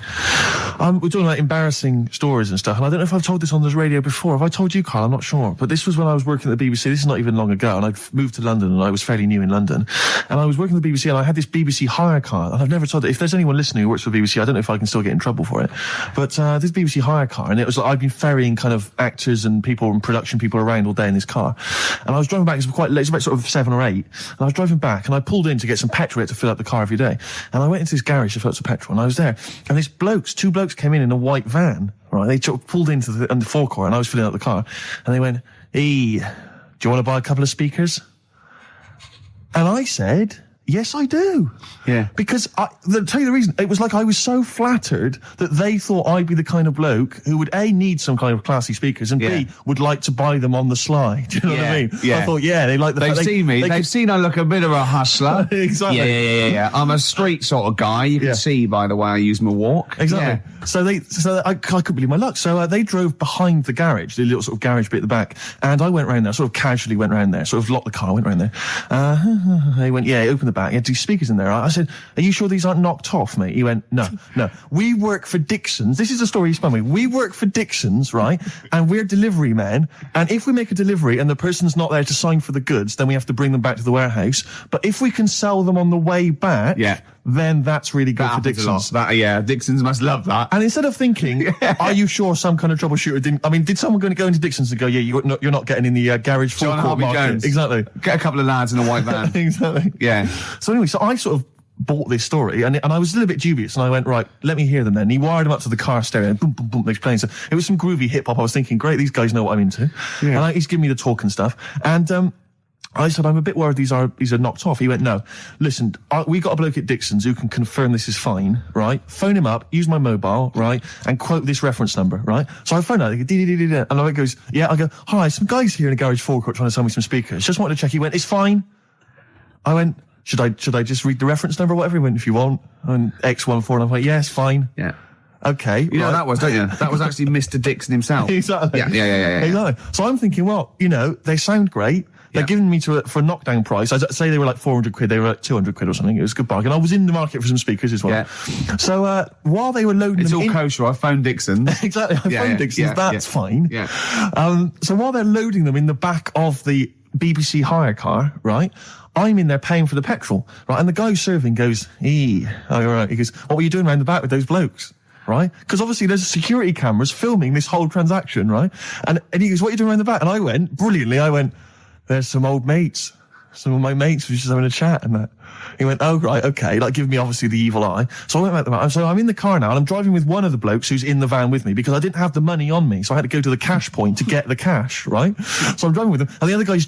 Speaker 2: We're talking about embarrassing stories and stuff, and I don't know if I've told this on this radio before. Have I told you, Carl? I'm not sure. But this was when I was working at the BBC. This is not even long ago, and I'd moved to London, and I was fairly new in London. And I was working at the BBC, and I had this BBC hire car, and I've never told it. If there's anyone listening who works for the BBC, I don't know if I can still get in trouble for it. But this BBC hire car, and it was like I'd been ferrying kind of actors and people and production people around all day in this car. And I was driving back, it was quite late, it was about sort of 7 or 8, and I was driving back, and I pulled in to get some petrol to fill up the car every day. And I went into this garage to fill up some petrol, and I was there, and two blokes came in a white van, right? They pulled into the forecourt, and I was filling up the car, and they went, "Hey, do you want to buy a couple of speakers?" And I said, "Yes, I do."
Speaker 5: Yeah.
Speaker 2: Because I'll tell you the reason. It was like I was so flattered that they thought I'd be the kind of bloke who would A, need some kind of classy speakers, and B, would like to buy them on the sly. Do you know what I mean?
Speaker 5: Yeah.
Speaker 2: I thought, they like the
Speaker 5: They've seen me. They've seen I look a bit of a hustler.
Speaker 2: Exactly.
Speaker 5: Yeah. I'm a street sort of guy. You can see by the way I use my walk.
Speaker 2: Exactly. Yeah. So I couldn't believe my luck. So they drove behind the garage, the little sort of garage bit at the back, and I went round there, sort of casually went round there, sort of locked the car, went round there. They went, open the back. You had 2 speakers in there. I said, "Are you sure these aren't knocked off, mate?" He went, No. We work for Dixon's. This is the story he spun me. We work for Dixon's, right? And we're delivery men. And if we make a delivery and the person's not there to sign for the goods, then we have to bring them back to the warehouse. But if we can sell them on the way back, then that's really good for Dixon's.
Speaker 5: Dixon's must love that.
Speaker 2: And instead of thinking, are you sure some kind of troubleshooter didn't... I mean, did someone going to go into Dixon's and go, you're not getting in the garage forecourt market?
Speaker 5: Jones.
Speaker 2: Exactly.
Speaker 5: Get a couple of lads in a white van.
Speaker 2: Exactly.
Speaker 5: Yeah.
Speaker 2: So anyway, I sort of bought this story, and I was a little bit dubious, and I went, right, let me hear them then. And he wired them up to the car stereo, and boom, boom, boom, they're playing. So it was some groovy hip-hop. I was thinking, great, these guys know what I'm into. Yeah. And he's giving me the talk and stuff. And I said, I'm a bit worried these are knocked off. He went, no, listen, we got a bloke at Dixon's who can confirm this is fine, right? Phone him up, use my mobile, right? And quote this reference number, right? So I phone out, and I goes, I go, hi, some guys here in a garage forecourt trying to sell me some speakers. Just wanted to check. He went, it's fine. I went, should I just read the reference number or whatever? He went, if you want. And X14, and I'm like, yes, fine.
Speaker 5: Yeah.
Speaker 2: Okay.
Speaker 5: You know what that was, don't you? That was actually Mr. Dixon himself.
Speaker 2: Exactly.
Speaker 5: Yeah.
Speaker 2: Exactly. So I'm thinking, well, they sound great. They're giving me for a knockdown price. I'd say they were like 400 quid, they were like 200 quid or something. It was a good bargain. I was in the market for some speakers as well.
Speaker 5: Yeah.
Speaker 2: So while they were loading
Speaker 5: it's
Speaker 2: them
Speaker 5: all kosher, I phoned Dixon.
Speaker 2: Exactly, I phoned Dixon, that's fine.
Speaker 5: Yeah.
Speaker 2: So while they're loading them in the back of the BBC hire car, right, I'm in there paying for the petrol, right, and the guy who's serving goes, right. He goes, what were you doing around the back with those blokes? Right? Because obviously there's security cameras filming this whole transaction, right? And he goes, what are you doing around the back? And I went, brilliantly, there's some old mates. Some of my mates were just having a chat and that. He went, oh, right, okay, like giving me obviously the evil eye. So I went back to the van. So I'm in the car now and I'm driving with one of the blokes who's in the van with me because I didn't have the money on me. So I had to go to the cash point to get the cash, right? So I'm driving with him and the other guy's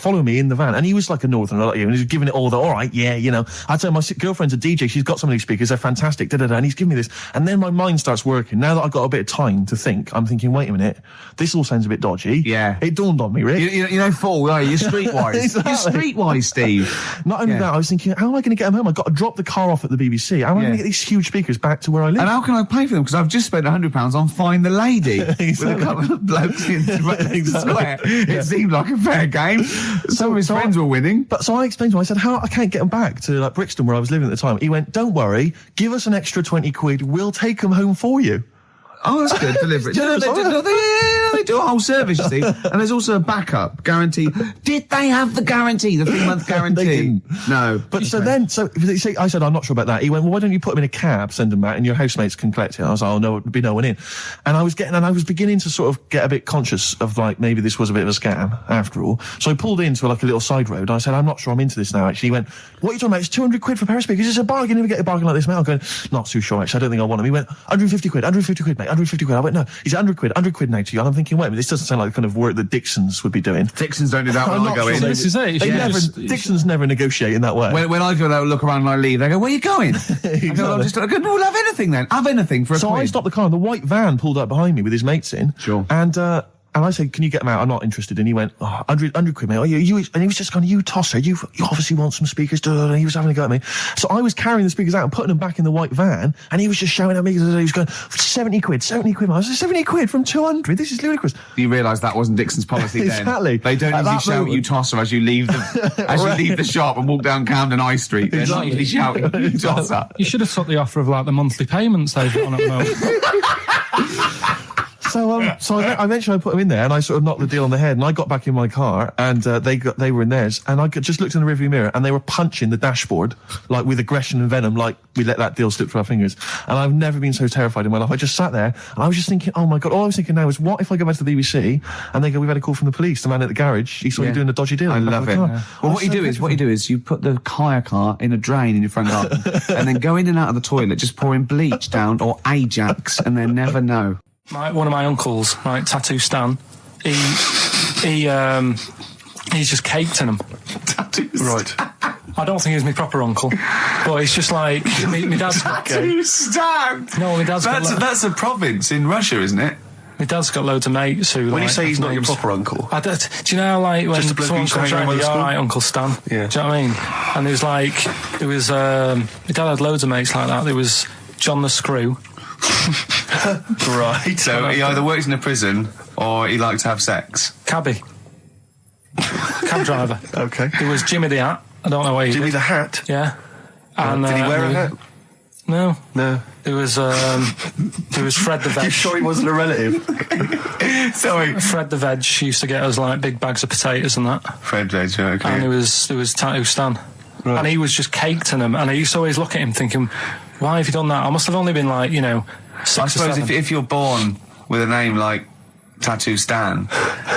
Speaker 2: following me in the van and he was like a northerner like you and he was giving it all the, all right, I tell him my girlfriend's a DJ, she's got some of these speakers, they're fantastic, and he's giving me this. And then my mind starts working. Now that I've got a bit of time to think, I'm thinking, wait a minute, this all sounds a bit dodgy.
Speaker 5: Yeah.
Speaker 2: It dawned on me, Rick.
Speaker 5: You're streetwise. Exactly. You're streetwise, Steve.
Speaker 2: Not only that, I was thinking, how am I going to get them home? I've got to drop the car off at the BBC. How am I going to get these huge speakers back to where I live?
Speaker 5: And how can I pay for them? Because I've just spent £100 on Find the Lady with a couple of blokes in the square. It seemed like a fair game. Some of his friends were winning.
Speaker 2: But so I explained to him, I said, I can't get them back to like Brixton where I was living at the time. He went, don't worry, give us an extra 20 quid, we'll take them home for you.
Speaker 5: Oh, that's good. Deliberate. They do a whole service, you see. And there's also a backup guarantee. Did they have the guarantee, the 3-month guarantee?
Speaker 2: They didn't.
Speaker 5: No.
Speaker 2: But I said, I'm not sure about that. He went, well, why don't you put them in a cab, send them back, and your housemates can collect it? I was like, oh, no, there'd be no one in. And I was beginning to sort of get a bit conscious of, like, maybe this was a bit of a scam, after all. So I pulled into, like, a little side road, and I said, I'm not sure I'm into this now, actually. He went, what are you talking about? It's 200 quid for a pair of speakers. It's a bargain. You never get a bargain like this, mate. I'm going, not too sure, actually. I don't think I want them. He went, 150 quid, mate. 150 quid. I went, no. He's 100 quid now to you. And I'm thinking, wait a minute, this doesn't sound like the kind of work that Dixons would be doing.
Speaker 5: Dixons don't do that when I go in.
Speaker 3: This is it.
Speaker 2: Dixons never negotiate in that way.
Speaker 5: When I go there, look around and I leave, they go, where are you going?
Speaker 2: Exactly.
Speaker 5: I go, we'll have anything then. Have anything for a
Speaker 2: So
Speaker 5: quid.
Speaker 2: I stopped the car and the white van pulled up behind me with his mates in.
Speaker 5: Sure.
Speaker 2: And I said, can you get them out? I'm not interested. And he went, 100 quid, mate. And he was just going, you tosser, you obviously want some speakers. And he was having a go at me. So I was carrying the speakers out and putting them back in the white van. And he was just shouting at me. He was going, 70 quid. I was like, 70 quid from 200. This is ludicrous.
Speaker 5: You realise that wasn't Dixon's policy then.
Speaker 2: Exactly.
Speaker 5: They don't usually shout, you tosser, as you leave the shop and walk down Camden High Street. They're not usually shouting, you tosser.
Speaker 3: You should have took the offer of like the monthly payments they've got on at the moment.
Speaker 2: So eventually I put them in there and I sort of knocked the deal on the head and I got back in my car and they were in theirs and I just looked in the rearview mirror and they were punching the dashboard like with aggression and venom, like we let that deal slip through our fingers. And I've never been so terrified in my life. I just sat there and I was just thinking, oh my God, all I was thinking now is what if I go back to the BBC and they go, we've had a call from the police, the man at the garage, he saw you doing a dodgy deal.
Speaker 5: I love it. Well, what you do is you put the hire car in a drain in your front garden and then go in and out of the toilet, just pouring bleach down or Ajax and they never know.
Speaker 3: One of my uncles, right, Tattoo Stan, he's just caked in them.
Speaker 2: Right.
Speaker 3: I don't think he's my proper uncle, but it's just like my dad's got
Speaker 5: Tattoo Stan.
Speaker 3: No, my dad's
Speaker 5: that's a province in Russia, isn't it?
Speaker 3: My dad's got loads of mates who.
Speaker 2: When you say he's not your proper uncle,
Speaker 3: do you know how, like when
Speaker 2: just a bloke
Speaker 3: someone
Speaker 2: who's
Speaker 3: comes
Speaker 2: hanging
Speaker 3: around,
Speaker 2: around the
Speaker 3: all
Speaker 2: school?
Speaker 3: right, Uncle Stan.
Speaker 2: Yeah.
Speaker 3: Do you know what I mean? And my dad had loads of mates like that. There was John the Screw.
Speaker 2: Right.
Speaker 5: So he either works in a prison or he likes to have sex.
Speaker 3: Cabbie. Cab driver.
Speaker 2: Okay.
Speaker 3: There was Jimmy the Hat. I don't know where he
Speaker 2: Jimmy
Speaker 3: did.
Speaker 2: the Hat?
Speaker 3: Yeah. And,
Speaker 2: did he wear a hat?
Speaker 3: No.
Speaker 2: No.
Speaker 3: There was Fred the Veg.
Speaker 2: You sure he wasn't a relative?
Speaker 5: Sorry.
Speaker 3: Fred the Veg used to get us like big bags of potatoes and that.
Speaker 5: Fred Veg, okay.
Speaker 3: And there was Tattoo Stan.
Speaker 2: Right.
Speaker 3: And he was just caked in them. And I used to always look at him thinking, why have you done that? I must have only been like, 6
Speaker 5: I
Speaker 3: or
Speaker 5: suppose
Speaker 3: 7.
Speaker 5: if you're born with a name like Tattoo Stan,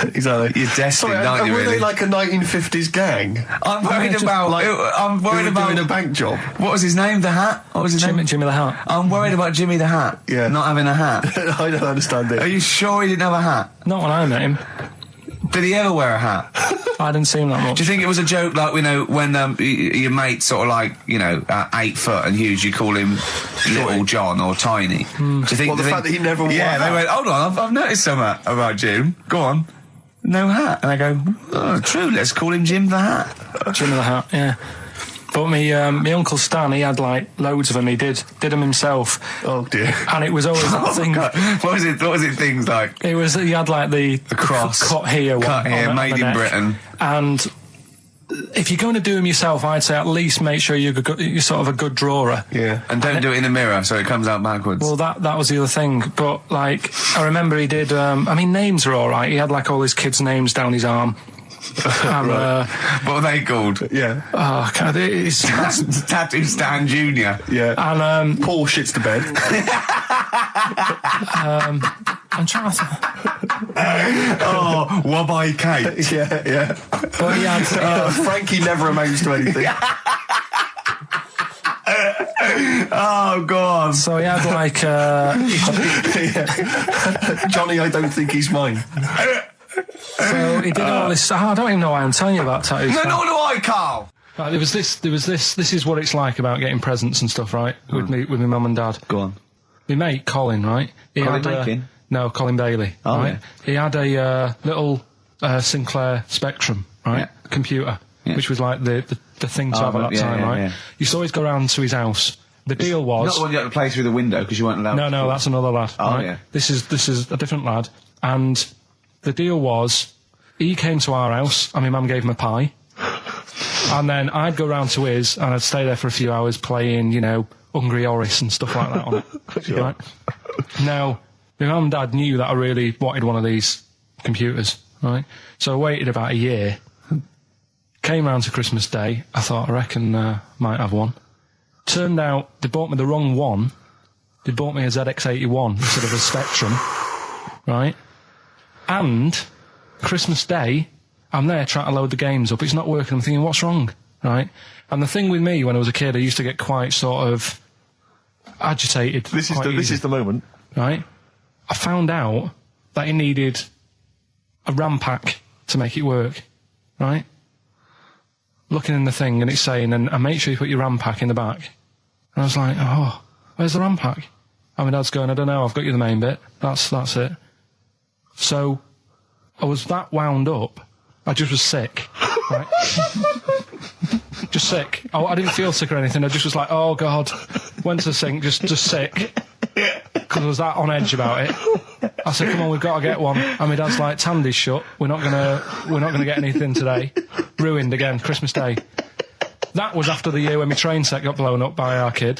Speaker 2: exactly,
Speaker 5: you're destined, aren't you?
Speaker 2: Were
Speaker 5: Really?
Speaker 2: they like a 1950s gang?
Speaker 5: I'm worried about. I'm worried about
Speaker 2: doing a bank job.
Speaker 5: What was his name? The Hat. What was his name?
Speaker 3: Jimmy the Hat.
Speaker 5: I'm worried about Jimmy the Hat.
Speaker 2: Yeah.
Speaker 5: Not having a hat.
Speaker 2: I don't understand it.
Speaker 5: Are you sure he didn't have a hat?
Speaker 3: Not when I met him.
Speaker 5: Did he ever wear a hat?
Speaker 3: I didn't see him that much.
Speaker 5: Do you think it was a joke, like, when your mate's sort of like, 8 foot and huge, you call him Little John or Tiny? Do you think?
Speaker 2: Well, the fact that he never wore a hat.
Speaker 5: They went, hold on, I've noticed something about Jim. Go on. No hat. And I go, oh, true, let's call him Jim the Hat.
Speaker 3: Jim the Hat, yeah. But my Uncle Stan, he had like loads of them. He did them himself.
Speaker 2: Oh dear!
Speaker 3: And it was always that thing.
Speaker 5: God. What was it? Things like
Speaker 3: he had like the
Speaker 5: cross
Speaker 3: cut here,
Speaker 5: made in Britain.
Speaker 3: And if you're going to do them yourself, I'd say at least make sure you're sort of a good drawer.
Speaker 2: Yeah,
Speaker 5: and don't do it in the mirror so it comes out backwards.
Speaker 3: Well, that was the other thing. But like, I remember he did. Names are all right. He had like all his kids' names down his arm. And,
Speaker 5: what are they called?
Speaker 2: Yeah.
Speaker 3: Oh, God, it's
Speaker 5: Tattoo Stan Jr.
Speaker 2: Yeah.
Speaker 3: And
Speaker 2: Paul shits to bed.
Speaker 3: I'm trying to.
Speaker 5: Oh, Wabbai Kate.
Speaker 2: Yeah.
Speaker 3: But he had.
Speaker 2: Frankie never amounts to anything.
Speaker 5: Oh God!
Speaker 3: So he had like.
Speaker 2: Johnny, I don't think he's mine.
Speaker 3: So he did all this. I don't even know why I'm telling you about tattoos.
Speaker 5: No, nor do I, Carl.
Speaker 3: Right, there was this. This is what it's like about getting presents and stuff, right? With my mum and dad.
Speaker 5: Go on.
Speaker 3: My mate Colin, right?
Speaker 5: Colin Bacon?
Speaker 3: No, Colin Bailey.
Speaker 5: Oh,
Speaker 3: right?
Speaker 5: yeah.
Speaker 3: He had a little Sinclair Spectrum, right?
Speaker 5: Yeah.
Speaker 3: Computer, which was like the the thing to have at that
Speaker 5: yeah,
Speaker 3: time,
Speaker 5: yeah,
Speaker 3: right?
Speaker 5: yeah.
Speaker 3: You used to always go round to his house. The deal was...
Speaker 5: Not the one you had to play through the window because you weren't allowed to.
Speaker 3: No, that's another lad.
Speaker 5: Oh,
Speaker 3: right?
Speaker 5: yeah.
Speaker 3: This is a different lad. And the deal was, he came to our house, and my mum gave him a pie. And then I'd go round to his, and I'd stay there for a few hours playing, you know, Hungry Horace and stuff like that on it.
Speaker 2: Sure.
Speaker 3: Right? Now, my mum and dad knew that I really wanted one of these computers, right? So I waited about a year. Came round to Christmas Day. I thought, I reckon might have one. Turned out they bought me the wrong one. They bought me a ZX81 instead of a Spectrum, right? And Christmas Day, I'm there trying to load the games up. It's not working. I'm thinking, what's wrong, right? And the thing with me, when I was a kid, I used to get quite sort of agitated.
Speaker 2: This is the moment,
Speaker 3: right? I found out that it needed a RAM pack to make it work, right? Looking in the thing and it's saying, and make sure you put your RAM pack in the back. And I was like, oh, where's the RAM pack? And my dad's going, I don't know, I've got you the main bit. That's it. So I was that wound up, I just was sick, right? Just sick. I didn't feel sick or anything, I just was like, oh God, went to the sink, just sick. Because I was that on edge about it. I said, come on, we've got to get one. And my dad's like, Tandy's shut, we're not gonna get anything today. Ruined again, Christmas Day. That was after the year when my train set got blown up by our kid.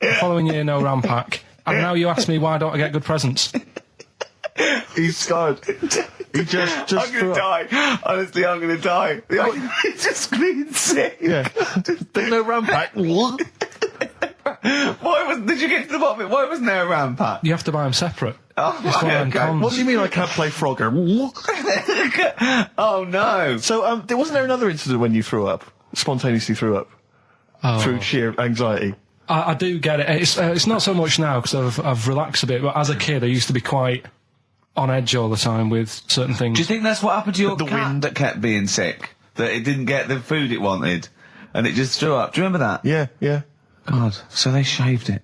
Speaker 3: The following year, no RAM pack. And now you ask me, why don't I get good presents?
Speaker 2: He's scarred. He just
Speaker 5: I'm gonna die. Honestly, I'm gonna die. He's just screaming sick.
Speaker 2: Yeah. There's no RAM pack. What?
Speaker 5: Did you get to the bottom of it? Why wasn't there a RAM pack?
Speaker 3: You have to buy them separate.
Speaker 5: Oh,
Speaker 3: It's one of them
Speaker 5: okay.
Speaker 3: cons.
Speaker 2: What do you mean I can't play Frogger?
Speaker 5: Oh no.
Speaker 2: So, wasn't there another incident when you threw up? Spontaneously threw up? Through sheer anxiety?
Speaker 3: I do get it. It's not so much now because I've relaxed a bit, but as a kid I used to be quite on edge all the time with certain things.
Speaker 5: Do you think that's what happened to your cat that kept being sick? That it didn't get the food it wanted and it just threw up? Do you remember that?
Speaker 2: Yeah.
Speaker 5: God, so they shaved it.